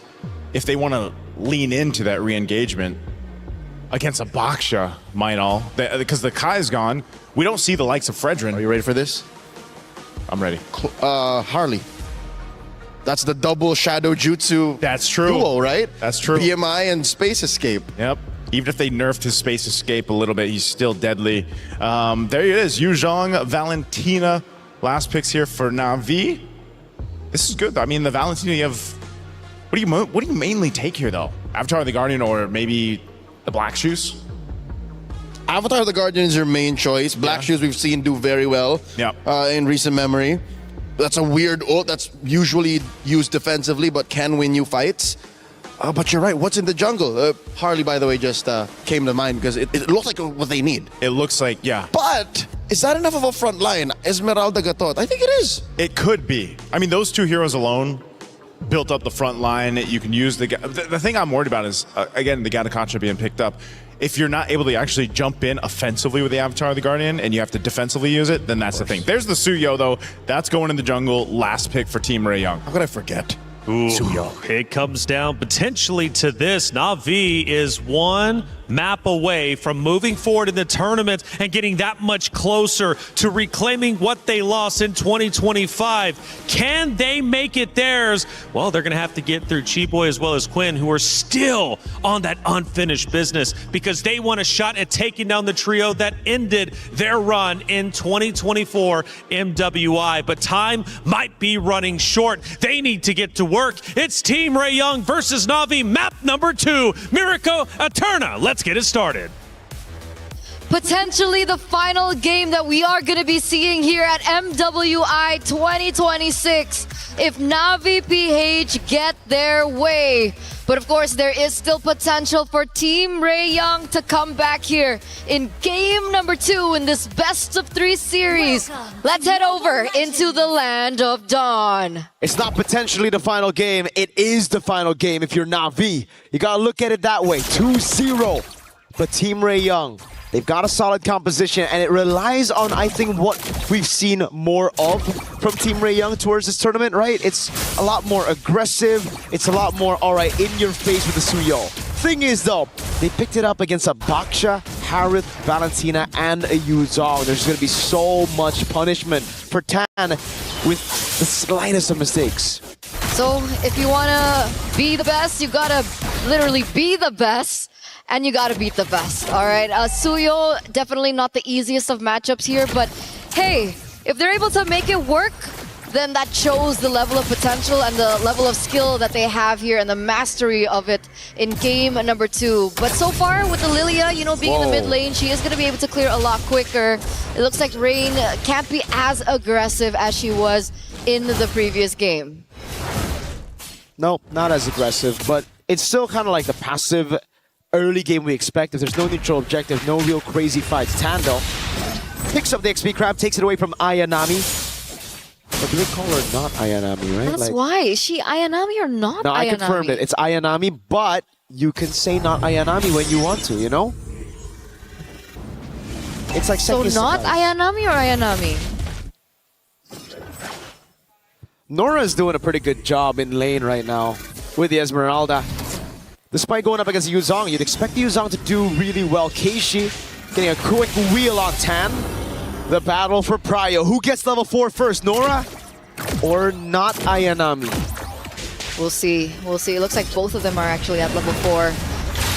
S5: if they want to lean into that re-engagement against a Baksha, because the Kai's gone, we don't see the likes of Fredrin.
S10: Are you ready for this?
S5: I'm ready.
S10: Harley. That's the double shadow jutsu.
S5: That's true.
S10: Duo, right?
S5: That's true.
S10: BMI and Space Escape.
S5: Yep. Even if they nerfed his Space Escape a little bit, he's still deadly. There he is. Yu Zhong, Valentina. Last picks here for Na'Vi. This is good. I mean, the Valentina, you have... What do you mainly take here, though? Avatar of the Guardian or maybe the Black Shoes?
S10: Avatar of the Guardian is your main choice. Black Shoes we've seen do very well in recent memory. That's a weird ult that's usually used defensively but can win you fights. But you're right, what's in the jungle? Harley, by the way, just came to mind because it looks like what they need.
S5: It looks like, yeah.
S10: But is that enough of a front line? Esmeralda Gatot, I think it is.
S5: It could be. I mean, those two heroes alone built up the front line. You can use the thing I'm worried about is, again, the Gatakacha being picked up. If you're not able to actually jump in offensively with the Avatar of the Guardian and you have to defensively use it, then that's the thing. There's the Suyo, though. That's going in the jungle. Last pick for Team Ray Young.
S10: How could I forget?
S2: Ooh, it comes down potentially to this. Na'Vi is 1 map away from moving forward in the tournament and getting that much closer to reclaiming what they lost in 2025. Can they make it theirs? Well, they're going to have to get through Chiboy as well as Quinn, who are still on that unfinished business because they want a shot at taking down the trio that ended their run in 2024 MWI. But time might be running short. They need to get to work. It's Team Ray Young versus Na'Vi, map number 2, Miracle Eterna. Let's get it started.
S19: Potentially the final game that we are going to be seeing here at MWI 2026 if Na'Vi PH get their way. But of course, there is still potential for Team Ray Young to come back here in game number 2 in this best of 3 series. Let's head over into the land of Dawn.
S22: It's not potentially the final game. It is the final game if you're Na'Vi. You gotta look at it that way. 2-0. But Team Ray Young, they've got a solid composition, and it relies on, I think, what we've seen more of from Team Ray Young towards this tournament, right? It's a lot more aggressive. It's a lot more, all right, in your face with the Suyo. Thing is, though, they picked it up against a Baksha, Harith, Valentina, and a Yuzong. There's going to be so much punishment for Tan with the slightest of mistakes.
S19: So if you want to be the best, you got to literally be the best. And you gotta beat the best, all right? Suyo, definitely not the easiest of matchups here, but hey, if they're able to make it work, then that shows the level of potential and the level of skill that they have here and the mastery of it in game number 2. But so far with the Lilia, you know, being in the mid lane, she is gonna be able to clear a lot quicker. It looks like Rain can't be as aggressive as she was in the previous game.
S22: No, not as aggressive, but it's still kind of like the passive early game we expect. If there's no neutral objective, no real crazy fights. Tando picks up the XP crab, takes it away from Ayanami. But do they call her not Ayanami, right?
S19: That's why. Is she Ayanami or not
S22: no,
S19: Ayanami?
S22: I confirmed it. It's Ayanami, but you can say not Ayanami when you want to, you know? It's like
S19: so not Ayanami or Ayanami?
S22: Nora's doing a pretty good job in lane right now with the Esmeralda. Despite going up against Yuzong, you'd expect the Yuzong to do really well. Keishi getting a quick wheel on Tan. The battle for Prio. Who gets level 4 first, Nora or not Ayanami?
S19: We'll see. We'll see. It looks like both of them are actually at level 4.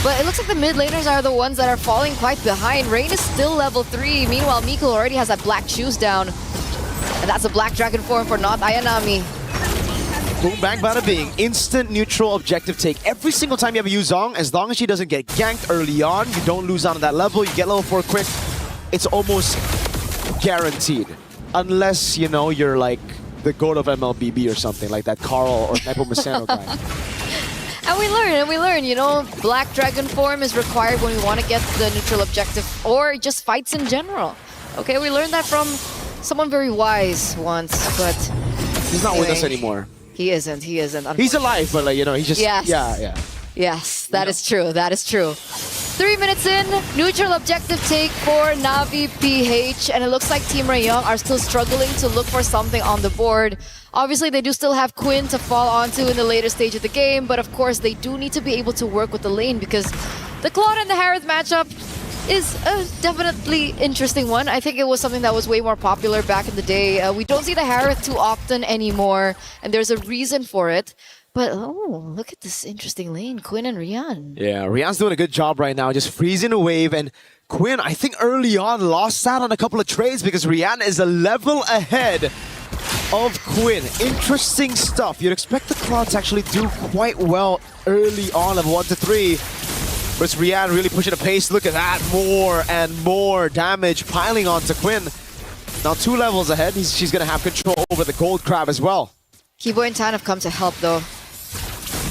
S19: But it looks like the mid laners are the ones that are falling quite behind. Rain is still level 3. Meanwhile, Miko already has that black shoes down. And that's a black dragon form for not Ayanami.
S22: Boom, bang, bada bing. Instant neutral objective take. Every single time you have a Yuzong, as long as she doesn't get ganked early on, you don't lose on that level, you get level 4 quick, it's almost guaranteed. Unless, you know, you're like the goat of MLBB or something, like that Carl or Nepomuceno guy.
S19: And we learn, you know, black dragon form is required when we want to get the neutral objective, or just fights in general. Okay, we learned that from someone very wise once, but...
S22: He's not with us anymore.
S19: He isn't.
S22: He's alive, but like, you know, he's just...
S19: Yes.
S22: Yeah.
S19: Yes, that is true. That is true. 3 minutes in, neutral objective take for Na'Vi PH, and it looks like Team Ray Young are still struggling to look for something on the board. Obviously, they do still have Quinn to fall onto in the later stage of the game, but of course, they do need to be able to work with the lane because the Claude and the Harith matchup is a definitely interesting one. I think it was something that was way more popular back in the day. We don't see the Harith too often anymore, and there's a reason for it. But, oh, look at this interesting lane, Quinn and Rian.
S22: Yeah, Rian's doing a good job right now, just freezing a wave. And Quinn, I think early on, lost out on a couple of trades because Rian is a level ahead of Quinn. Interesting stuff. You'd expect the Cloud to actually do quite well early on of 1 to 3. But it's Rian really pushing the pace. Look at that. More and more damage piling onto Quinn. Now 2 levels ahead. She's going to have control over the Gold Crab as well.
S19: Keyboy and Tan have come to help though.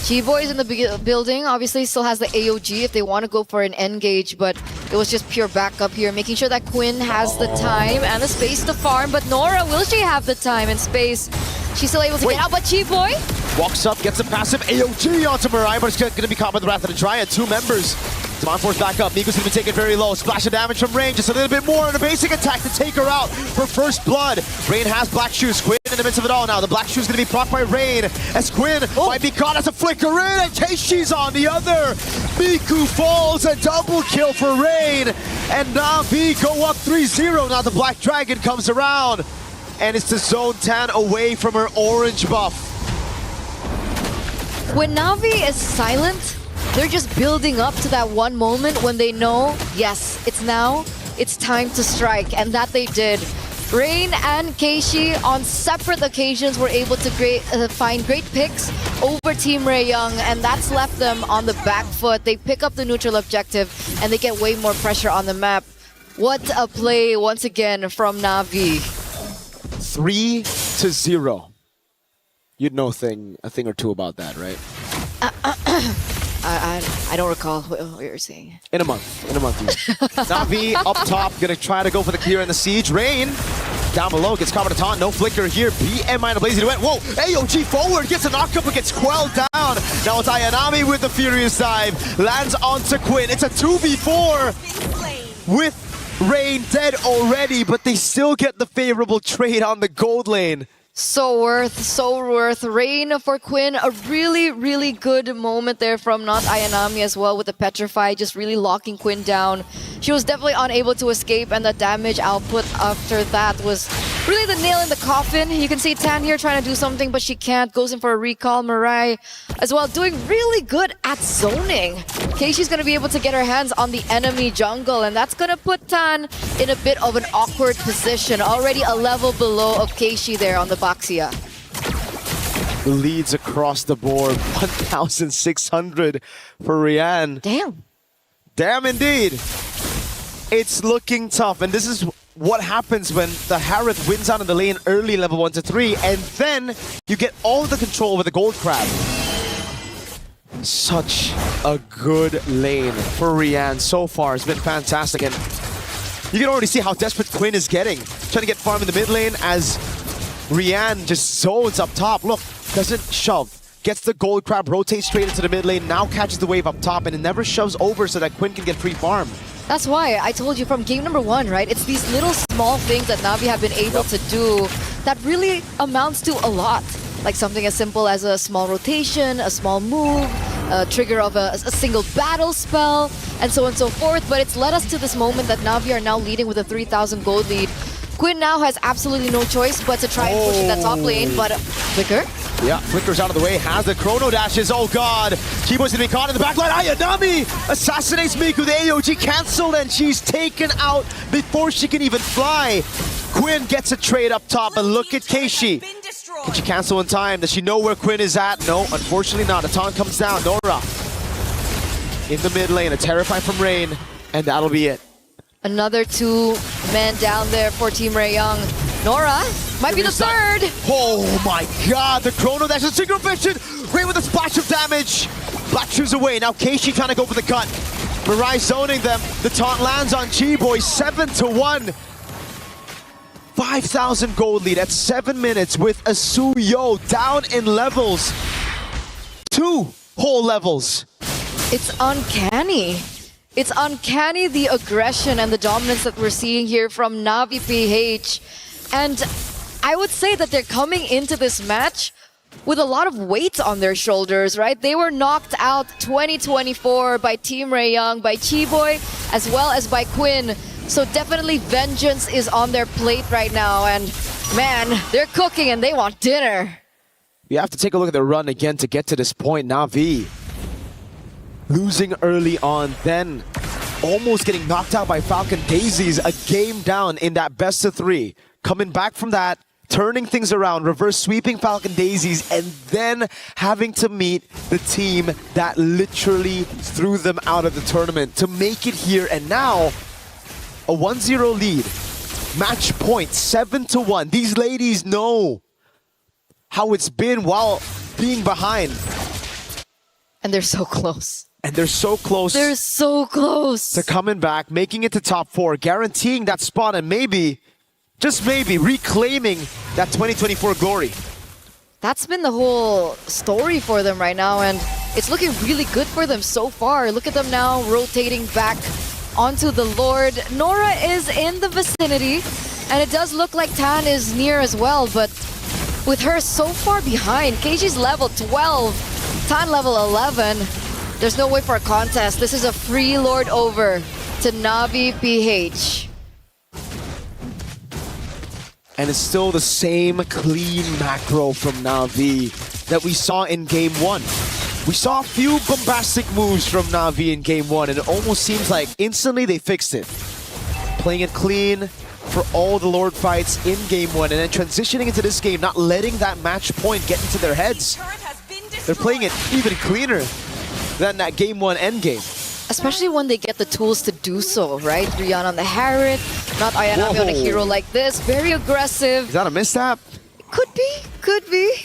S19: G-Boy is in the building. Obviously still has the AOG if they want to go for an engage, but it was just pure backup here, making sure that Quinn has the time and the space to farm. But Nora, will she have the time and space? She's still able to get out, but G-Boy
S22: walks up, gets a passive AOG onto Mirai, but it's going to be caught by the Wrath of the Dryad. 2 members. Demon Force back up. Miko's going to be taken very low. Splash of damage from Rain. Just a little bit more on a basic attack to take her out for first blood. Rain has black shoes. Quinn in the midst of it all now. The black shoe's going to be procced by Rain as Quinn might be caught as a flicker in, and Keishi's on the other. Miku falls, a double kill for Rain, and Na'Vi go up 3-0. Now the Black Dragon comes around, and it's the Zone 10 away from her orange buff.
S19: When Na'Vi is silent, they're just building up to that one moment when they know, yes, it's now, it's time to strike, and that they did. Rain and Keishi on separate occasions were able to find great picks over Team Raeyoung, and that's left them on the back foot. They pick up the neutral objective, and they get way more pressure on the map. What a play once again from Na'Vi.
S22: 3-0. You'd know a thing or two about that, right?
S19: I don't recall what you were saying.
S22: In a month. Na'Vi up top, gonna try to go for the clear and the siege. Rain down below, gets caught with a taunt. No flicker here. BM minor blazing went. Whoa! AOG forward, gets a knockup but gets quelled down. Now it's Ayanami with the furious dive. Lands onto Quinn. It's a 2v4 with Rain dead already, but they still get the favorable trade on the gold lane.
S19: So worth. Rain for Quinn, a really, really good moment there from not Ayanami as well with the Petrify, just really locking Quinn down. She was definitely unable to escape, and the damage output after that was really the nail in the coffin. You can see Tan here trying to do something, but she can't. Goes in for a recall. Mirai as well doing really good at zoning. Keishi's going to be able to get her hands on the enemy jungle, and that's going to put Tan in a bit of an awkward position. Already a level below of Keishi there on the Baxia.
S22: The leads across the board, 1,600 for Rian. Damn indeed. It's looking tough, and this is what happens when the Harith wins out in the lane early level 1 to 3, and then you get all the control over the gold crab. Such a good lane for Rian so far. It's been fantastic, and you can already see how desperate Quinn is getting. Trying to get farm in the mid lane as Rian just zones up top. Look, doesn't shove. Gets the gold crab, rotates straight into the mid lane, now catches the wave up top, and it never shoves over so that Quinn can get free farm.
S19: That's why I told you from game number 1, right? It's these little small things that Na'Vi have been able to do that really amounts to a lot. Like something as simple as a small rotation, a small move, a trigger of a single battle spell, and so on and so forth. But it's led us to this moment that Na'Vi are now leading with a 3,000 gold lead. Quinn now has absolutely no choice but to try and push that top lane, but Flicker?
S22: Yeah, Flicker's out of the way, has the chrono dashes, oh god! Chibo's gonna be caught in the back line, Ayanami assassinates Miku, the AOG cancelled, and she's taken out before she can even fly. Quinn gets a trade up top, and look at Keishi. Can she cancel in time? Does she know where Quinn is at? No, unfortunately not. A taunt comes down, Nora in the mid lane, a Terrify from Rain, and that'll be it.
S19: Another 2 men down there for Team Raeyoung. Nora might be the third.
S22: Oh my god, the chrono dash is synchro vision. Rain with a splash of damage. Black shoes away. Now Keishi trying to go for the cut. Mirai zoning them. The taunt lands on G-Boy. 7-1. 5,000 gold lead at 7 minutes with a Suyo down in levels. 2 whole levels.
S19: It's uncanny. It's uncanny, the aggression and the dominance that we're seeing here from Na'Vi PH. And I would say that they're coming into this match with a lot of weight on their shoulders, right? They were knocked out 2024 by Team Raeyoung, by Chiboy, as well as by Quinn. So definitely vengeance is on their plate right now. And man, they're cooking and they want dinner.
S22: You have to take a look at the run again to get to this point. Na'Vi losing early on, then almost getting knocked out by Falcon Daisies, a game down in that best of 3. Coming back from that, turning things around, reverse sweeping Falcon Daisies, and then having to meet the team that literally threw them out of the tournament to make it here. And now, a 1-0 lead. Match point, 7-1. These ladies know how it's been while being behind.
S19: And they're so close.
S22: And they're so close.
S19: They're so close
S22: to coming back, making it to top 4, guaranteeing that spot, and maybe, just maybe, reclaiming that 2024 glory.
S19: That's been the whole story for them right now, and it's looking really good for them so far. Look at them now rotating back onto the Lord. Nora is in the vicinity, and it does look like Tan is near as well, but with her so far behind. Keishi's level 12, Tan level 11. There's no way for a contest. This is a free lord over to Na'Vi PH.
S22: And it's still the same clean macro from Na'Vi that we saw in Game 1. We saw a few bombastic moves from Na'Vi in Game 1, and it almost seems like instantly they fixed it. Playing it clean for all the Lord fights in Game 1, and then transitioning into this game, not letting that match point get into their heads. They're playing it even cleaner than that Game 1 endgame.
S19: Especially when they get the tools to do so, right? Rihanna on the Harriet, not Ayanami on a hero like this. Very aggressive.
S22: Is that a misstep?
S19: Could be, could be.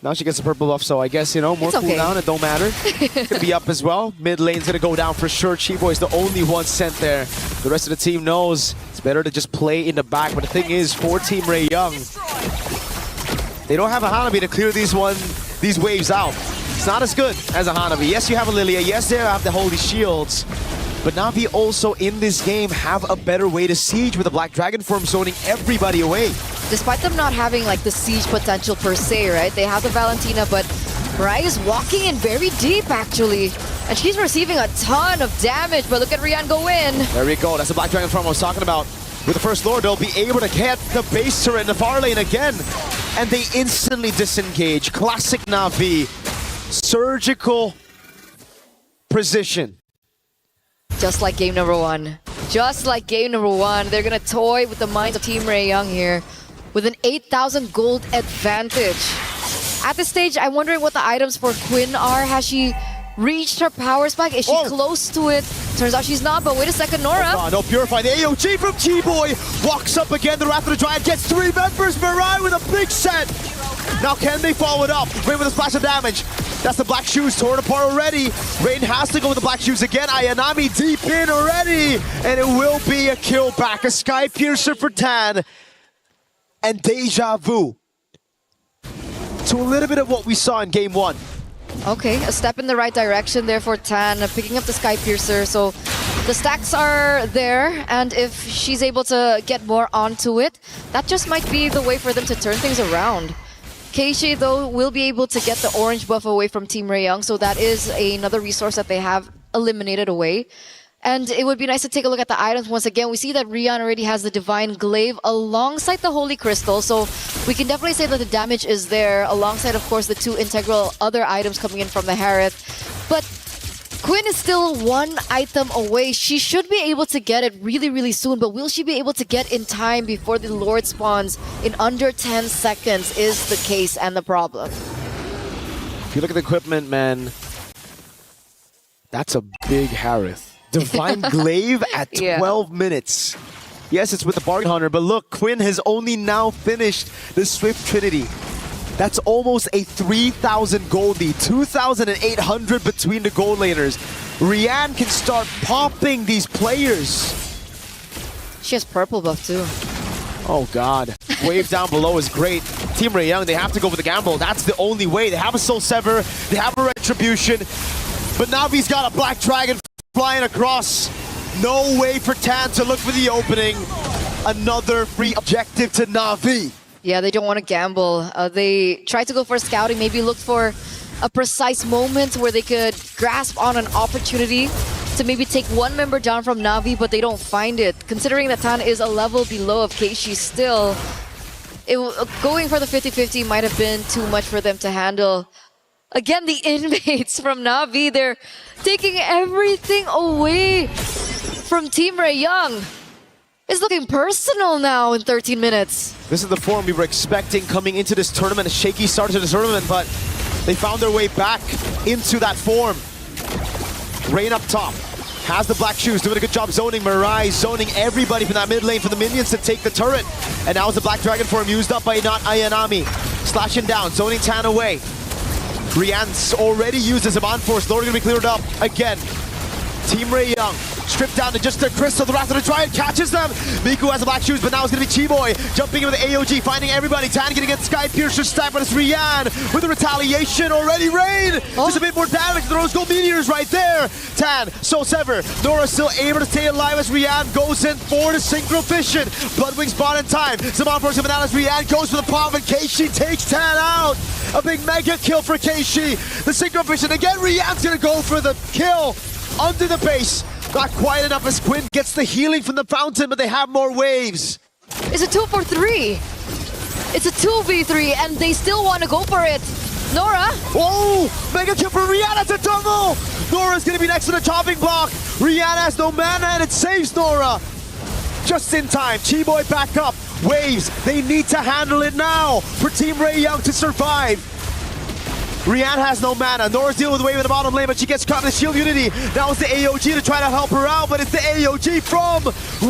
S22: Now she gets a purple buff, so I guess, you know, more cooldown, it don't matter. Could be up as well. Mid lane's gonna go down for sure. Chiboy's the only one sent there. The rest of the team knows it's better to just play in the back. But the thing is, for Team Ray Young, they don't have a Hanabi to clear these waves out. It's not as good as a Hanabi. Yes, you have a Lilia. Yes, they have the Holy Shields. But Na'Vi also in this game have a better way to siege with the Black Dragon form zoning everybody away.
S19: Despite them not having like the siege potential per se, right? They have the Valentina, but Mariah is walking in very deep actually. And she's receiving a ton of damage, but look at Rian go in.
S22: There we go. That's the Black Dragon form I was talking about. With the First Lord, they'll be able to get the base turret in the far lane again. And they instantly disengage. Classic Na'Vi. Surgical precision.
S19: Just like game number 1. Just like game number 1. They're gonna toy with the minds of Team Ray Young here with an 8,000 gold advantage. At this stage, I'm wondering what the items for Quinn are. Has she reached her power spike? Is she close to it? Turns out she's not, but wait a second, Nora.
S22: Oh, no, Purify. The AOG from T-Boy walks up again. The Wrath of the Giant gets 3 members. Mirai with a big set. Now can they follow it up? Rain with a splash of damage. That's the Black Shoes torn apart already. Rain has to go with the Black Shoes again. Ayanami deep in already. And it will be a kill back. A Sky Piercer for Tan. And Deja Vu. To a little bit of what we saw in Game 1.
S19: Okay, a step in the right direction there for Tan, picking up the Sky Piercer. So the stacks are there, and if she's able to get more onto it, that just might be the way for them to turn things around. Keishi, though, will be able to get the orange buff away from Team Ray Young, so that is another resource that they have eliminated away. And it would be nice to take a look at the items once again. We see that Rian already has the Divine Glaive alongside the Holy Crystal, so we can definitely say that the damage is there, alongside, of course, the 2 integral other items coming in from the Harith. But Quinn is still 1 item away. She should be able to get it really, really soon, but will she be able to get in time before the Lord spawns in under 10 seconds is the case and the problem.
S22: If you look at the equipment, man, that's a big Harith. Divine Glaive at 12 minutes. Yes, it's with the Bargain Hunter, but look, Quinn has only now finished the Swift Trinity. That's almost a 3,000 gold lead, 2,800 between the gold laners. Rian can start popping these players.
S19: She has purple buff too.
S22: Oh God, wave down below is great. Team Ray Young, they have to go with the gamble. That's the only way. They have a Soul Sever, they have a Retribution, but Navi's got a Black Dragon flying across. No way for Tan to look for the opening. Another free objective to Na'Vi.
S19: Yeah, they don't want to gamble. They try to go for scouting, maybe look for a precise moment where they could grasp on an opportunity to maybe take 1 member down from Na'Vi, but they don't find it. Considering that Tan is a level below of Keishi still, going for the 50-50 might have been too much for them to handle. Again, the inmates from Na'Vi, they're taking everything away from Team Ray Young. It's looking personal now in 13 minutes.
S22: This is the form we were expecting coming into this tournament. A shaky start to the tournament, but they found their way back into that form. Rain up top. Has the Black Shoes, doing a good job zoning. Mirai zoning everybody from that mid lane for the minions to take the turret. And now is the Black Dragon form used up by not Ayanami. Slashing down, zoning Tan away. Rian's already used his Zaman Force. Lord gonna be cleared up again. Team Ray Young stripped down to just the crystal. The Wrath of the Triad catches them. Miku has the black shoes, but now it's going to be Chiboy jumping in with the AOG, finding everybody. Tan getting get Sky Piercer stacked, but it's Rian with the retaliation already. Rain, just a bit more damage. The Rose Gold Meteors right there. Tan, Soul Sever. Nora still able to stay alive as Rian goes in for the Synchro Fission. Bloodwing spawn in time. Zaman for someone else. Rian goes for the pop, and Keishi takes Tan out. A big mega kill for Keishi. The Synchro Fission again. Rian's going to go for the kill under the base. Not quite enough as Quinn gets the healing from the fountain, but they have more waves.
S19: It's a 2 for 3. It's a 2v3, and they still want to go for it. Nora.
S22: Oh, mega kill for Rihanna to double. Nora's going to be next to the chopping block. Rihanna has no mana, and it saves Nora. Just in time, Chiboy back up. Waves, they need to handle it now for Team Ray Young to survive. Rihanna has no mana. Nora's dealing with the wave in the bottom lane, but she gets caught in the shield unity. That was the AOG to try to help her out, but it's the AOG from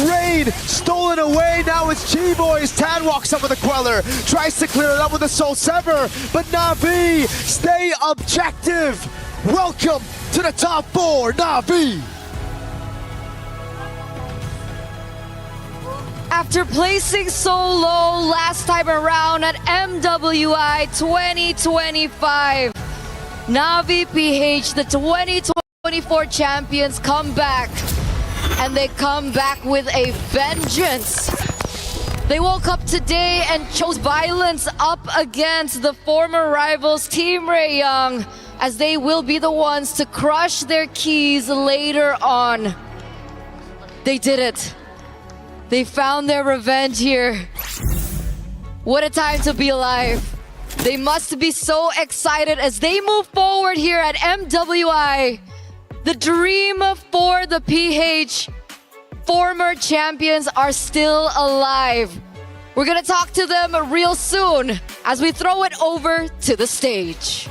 S22: Rain. Stolen away. Now it's Chiboy's. Tan walks up with a Queller. Tries to clear it up with a Soul Sever, but Na'Vi, stay objective. Welcome to the top 4, Na'Vi.
S19: After placing so low last time around at MWI 2025, Na'Vi PH, the 2024 champions, come back. And they come back with a vengeance. They woke up today and chose violence up against the former rivals Team Ray Young, as they will be the ones to crush their keys later on. They did it. They found their revenge here. What a time to be alive. They must be so excited as they move forward here at MWI. The dream for the PH former champions are still alive. We're gonna talk to them real soon as we throw it over to the stage.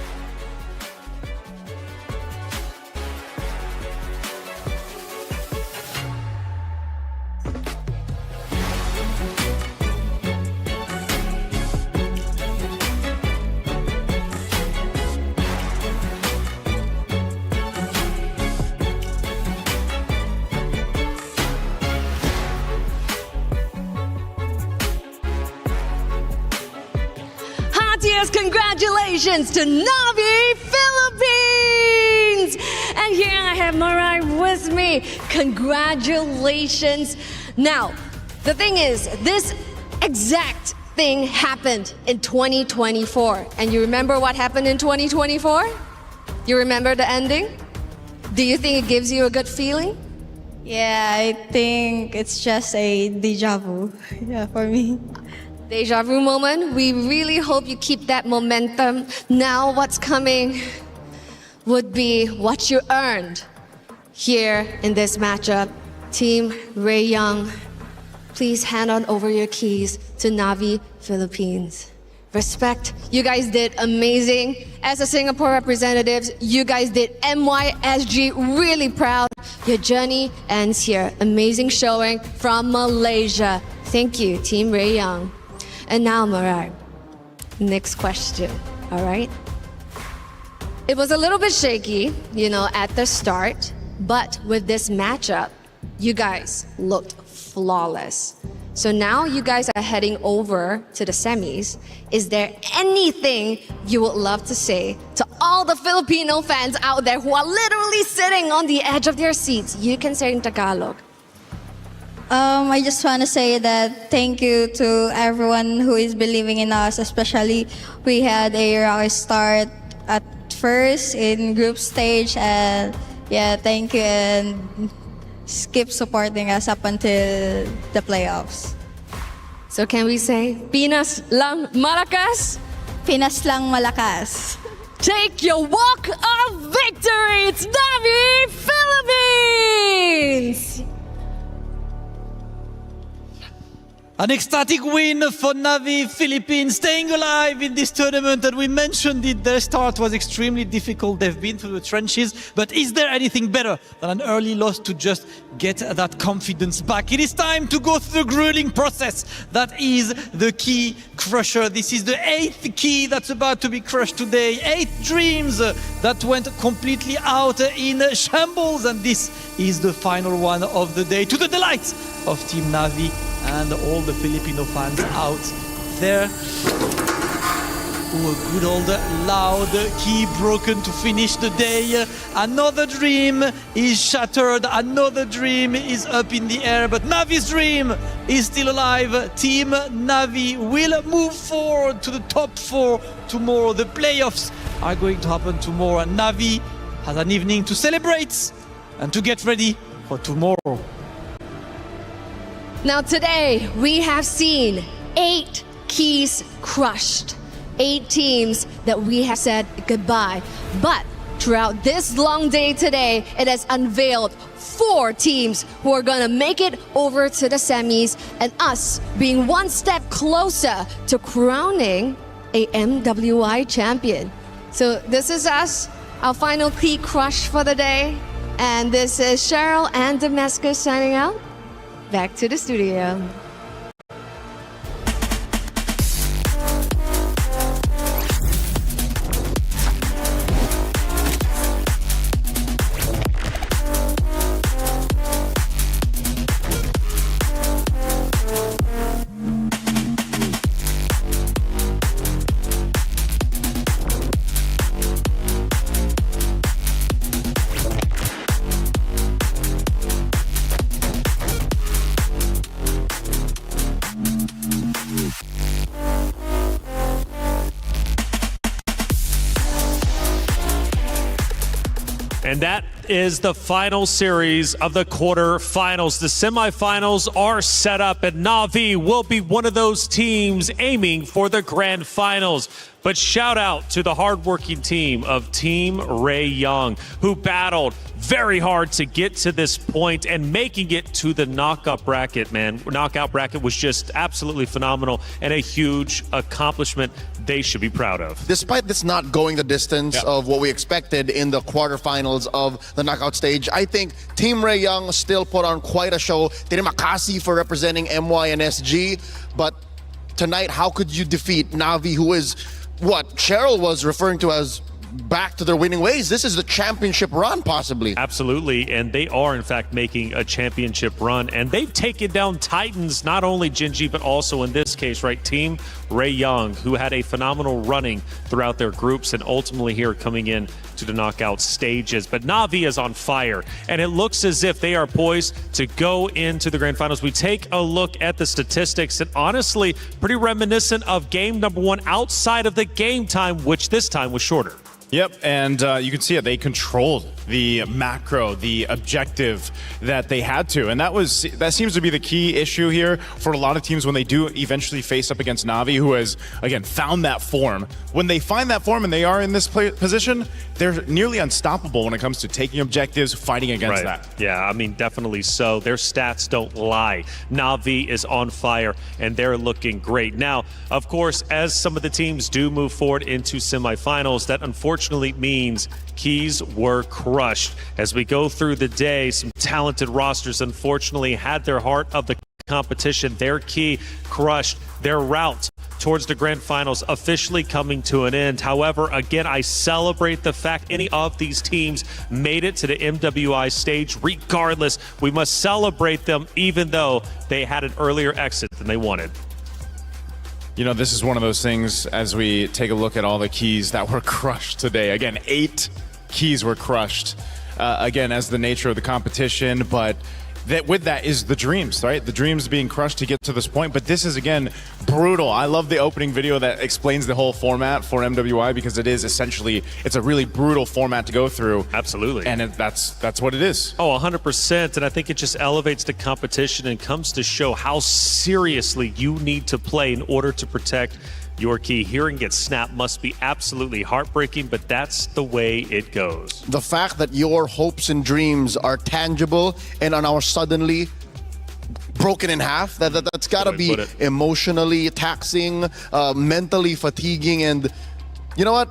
S19: Congratulations to Na'Vi Philippines! And here I have Marai with me. Congratulations. Now, the thing is, this exact thing happened in 2024. And you remember what happened in 2024? You remember the ending? Do you think it gives you a good feeling?
S11: Yeah, I think it's just a deja vu, for me.
S6: Deja vu moment. We really hope you keep that momentum. Now what's coming would be what you earned here in this matchup. Team Ray Young, please hand on over your keys to Na'Vi Philippines. Respect, you guys did amazing. As a Singapore representatives, you guys did MYSG really proud. Your journey ends here. Amazing showing from Malaysia. Thank you, Team Ray Young. And now, Marai, next question, all right? It was a little bit shaky, at the start, but with this matchup, you guys looked flawless. So now you guys are heading over to the semis. Is there anything you would love to say to all the Filipino fans out there who are literally sitting on the edge of their seats? You can say in Tagalog.
S11: I just want to say that thank you to everyone who is believing in us, especially we had a rocky start at first in group stage, and thank you, and keep supporting us up until the playoffs.
S6: So can we say, Pinas lang malakas?
S11: Pinas lang malakas.
S6: Take your walk of victory! It's Na'Vi Philippines!
S12: An ecstatic win for Navi Philippines, staying alive in this tournament. And we mentioned it, their start was extremely difficult. They've been through the trenches. But is there anything better than an early loss to just get that confidence back? It is time to go through the grueling process. That is the key crusher. This is the 8th key that's about to be crushed today. 8 dreams that went completely out in shambles. And this is the final one of the day, to the delight of Team Navi and all the Filipino fans out there. Ooh, a good old loud key broken to finish the day. Another dream is shattered, another dream is up in the air, but Navi's dream is still alive. Team Navi will move forward to the top 4 tomorrow. The playoffs are going to happen tomorrow, and Navi has an evening to celebrate and to get ready for tomorrow.
S6: Now today, we have seen 8 keys crushed. 8 teams that we have said goodbye. But throughout this long day today, it has unveiled 4 teams who are gonna make it over to the semis, and us being one step closer to crowning a MWI champion. So this is us, our final key crush for the day. And this is Cheryl and Damascus signing out. Back to the studio.
S2: And that is the final series of the quarterfinals. The semifinals are set up, and Navi will be one of those teams aiming for the grand finals. But shout out to the hardworking team of Team Ray Young, who battled very hard to get to this point and making it to the knockout bracket, man. Knockout bracket was just absolutely phenomenal and a huge accomplishment they should be proud of.
S10: Despite this not going the distance of what we expected in the quarterfinals of the knockout stage, I think Team Ray Young still put on quite a show. Terima kasih for representing MY and SG. But tonight, how could you defeat Navi, who is what Cheryl was referring to as back to their winning ways? This is the championship run, possibly.
S2: Absolutely, and they are, in fact, making a championship run, and they've taken down Titans, not only Gen.G, but also in this case, right, Team Ray Young, who had a phenomenal running throughout their groups and ultimately here coming in to the knockout stages. But Navi is on fire, and it looks as if they are poised to go into the grand finals. We take a look at the statistics, and honestly, pretty reminiscent of game number 1 outside of the game time, which this time was shorter.
S5: Yep, and you can see it. They controlled the macro, the objective that they had to, and that seems to be the key issue here for a lot of teams when they do eventually face up against Navi, who has again found that form. When they find that form and they are in this position, they're nearly unstoppable when it comes to taking objectives, fighting against that.
S2: Yeah, I mean, definitely so. Their stats don't lie. Navi is on fire, and they're looking great. Now, of course, as some of the teams do move forward into semifinals, that unfortunately means keys were crushed. As we go through the day, some talented rosters unfortunately had their heart of the competition, their key crushed, their route towards the grand finals officially coming to an end. However, again, I celebrate the fact any of these teams made it to the MWI stage. Regardless, we must celebrate them even though they had an earlier exit than they wanted.
S5: You know, this is one of those things as we take a look at all the keys that were crushed today. Again, 8 keys were crushed, again, as the nature of the competition, but with that is the dreams, right? The dreams being crushed to get to this point, but this is, again, brutal. I love the opening video that explains the whole format for MWI because it is essentially, it's a really brutal format to go through.
S2: Absolutely.
S5: And that's what it is.
S2: Oh, 100%, and I think it just elevates the competition and comes to show how seriously you need to play in order to protect your key. Hearing it snap must be absolutely heartbreaking, but that's the way it goes.
S10: The fact that your hopes and dreams are tangible and are now suddenly broken in half. That's got to be emotionally taxing, mentally fatiguing, and you know what?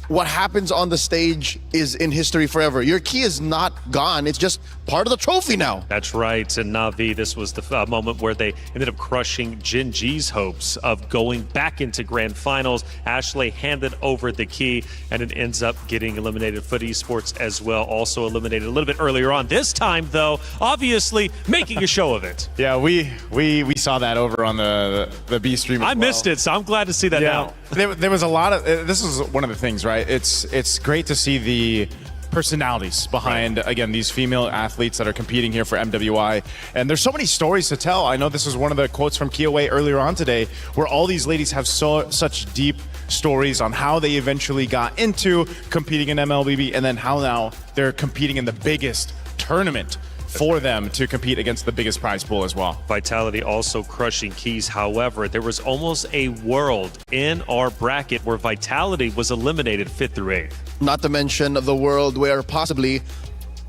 S10: What happens on the stage is in history forever. Your key is not gone. It's just part of the trophy now.
S2: That's right. And Na'Vi, this was the moment where they ended up crushing Gen.G's hopes of going back into grand finals. Ashley handed over the key, and it ends up getting eliminated. Foot Esports as well, also eliminated a little bit earlier on. This time, though, obviously making a show of it.
S5: Yeah, we saw that over on the B stream as
S2: I missed it, so I'm glad to see that now.
S5: There was a lot of, this is one of the things, right? It's great to see the personalities behind, again, these female athletes that are competing here for MWI. And there's so many stories to tell. I know this was one of the quotes from Kiyoe earlier on today, where all these ladies have such deep stories on how they eventually got into competing in MLBB, and then how now they're competing in the biggest tournament for them to compete against the biggest prize pool as well.
S2: Vitality also crushing keys. However, there was almost a world in our bracket where Vitality was eliminated 5th through 8th.
S10: Not to mention the world where possibly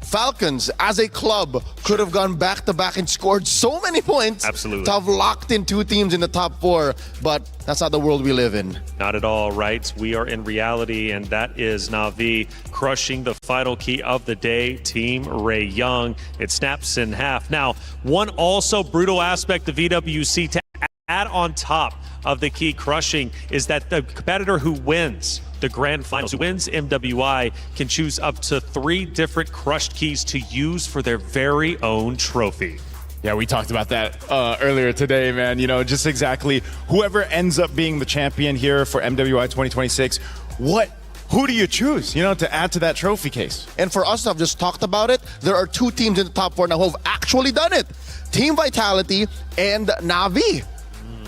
S10: Falcons as a club could have gone back-to-back and scored so many points.
S2: Absolutely.
S10: To have locked in 2 teams in the top 4, but that's not the world we live in.
S2: Not at all, right? We are in reality, and that is Na'Vi crushing the final key of the day, Team Ray Young. It snaps in half. Now, one also brutal aspect of EWC to add on top of the key crushing is that the competitor who wins the grand finals, who wins MWI, can choose up to 3 different crushed keys to use for their very own trophy.
S5: Yeah, we talked about that earlier today, man. You know, just exactly whoever ends up being the champion here for MWI 2026, who do you choose, you know, to add to that trophy case?
S10: And for us to have just talked about it, there are 2 teams in the top 4 now who have actually done it. Team Vitality and Na'Vi.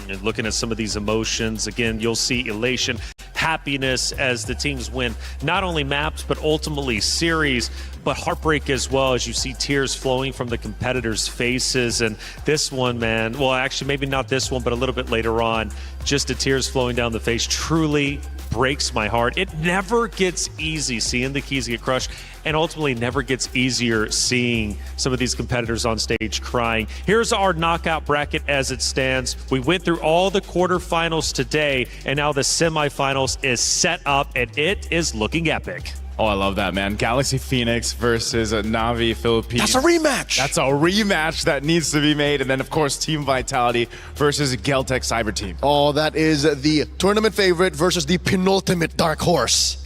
S2: And looking at some of these emotions, again, you'll see elation, happiness as the teams win not only maps, but ultimately series, but heartbreak as well, as you see tears flowing from the competitors' faces. And this one, man, well, actually, maybe not this one, but a little bit later on, just the tears flowing down the face truly breaks my heart. It never gets easy seeing the keys get crushed, and ultimately never gets easier seeing some of these competitors on stage crying. Here's our knockout bracket as it stands. We went through all the quarterfinals today, and now the semifinals is set up, and it is looking epic.
S5: Oh, I love that, man. Galaxy Phoenix versus Na'Vi Philippines.
S10: That's a rematch.
S5: That's a rematch that needs to be made. And then, of course, Team Vitality versus Geltec Cyber Team.
S10: Oh, that is the tournament favorite versus the penultimate dark horse.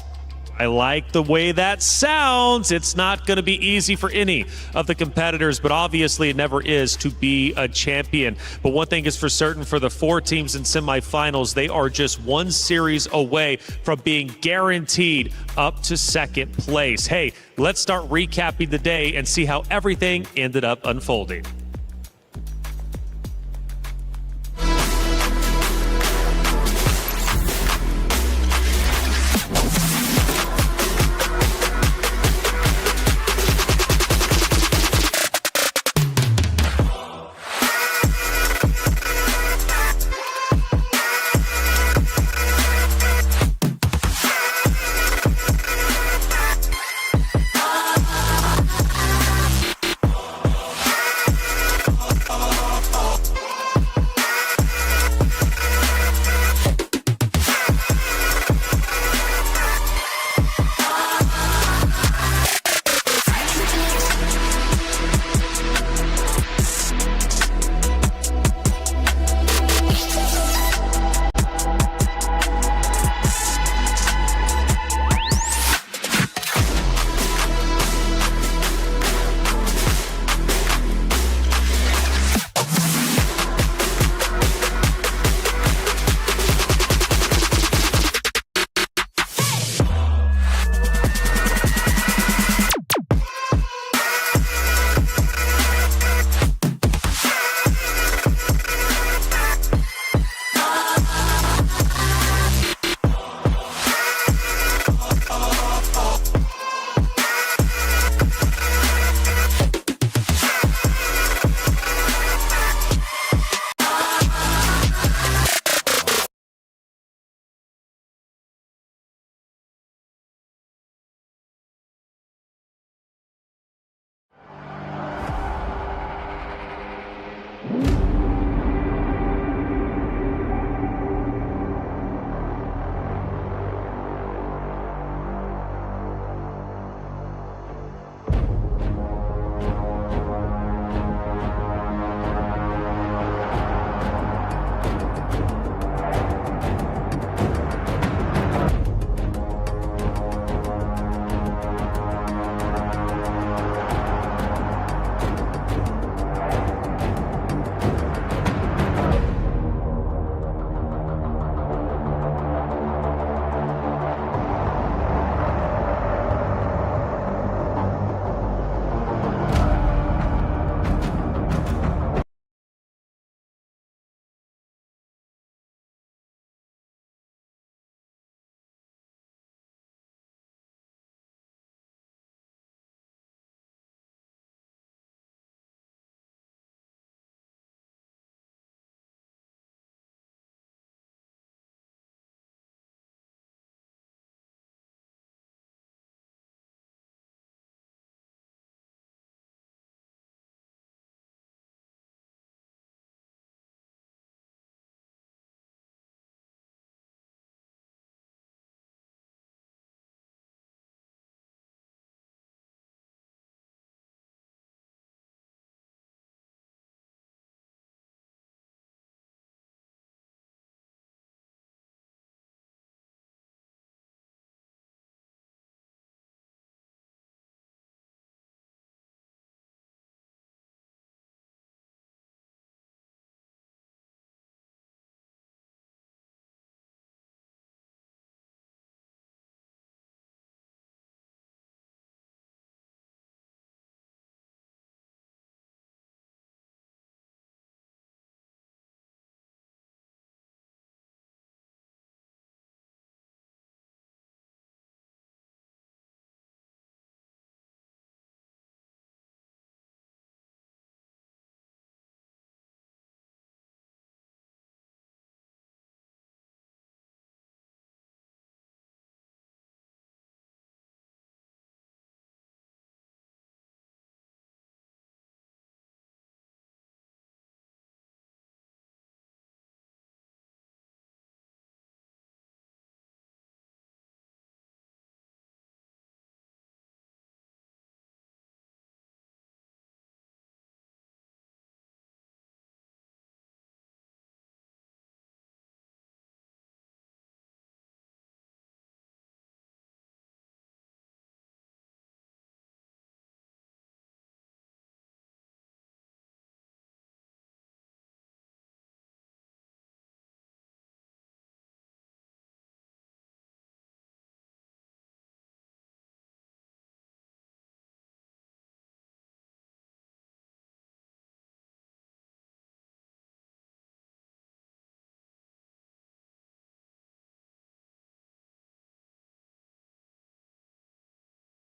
S2: I like the way that sounds. It's not going to be easy for any of the competitors, but obviously it never is to be a champion. But one thing is for certain, for the 4 teams in semifinals, they are just 1 series away from being guaranteed up to 2nd place. Hey, let's start recapping the day and see how everything ended up unfolding.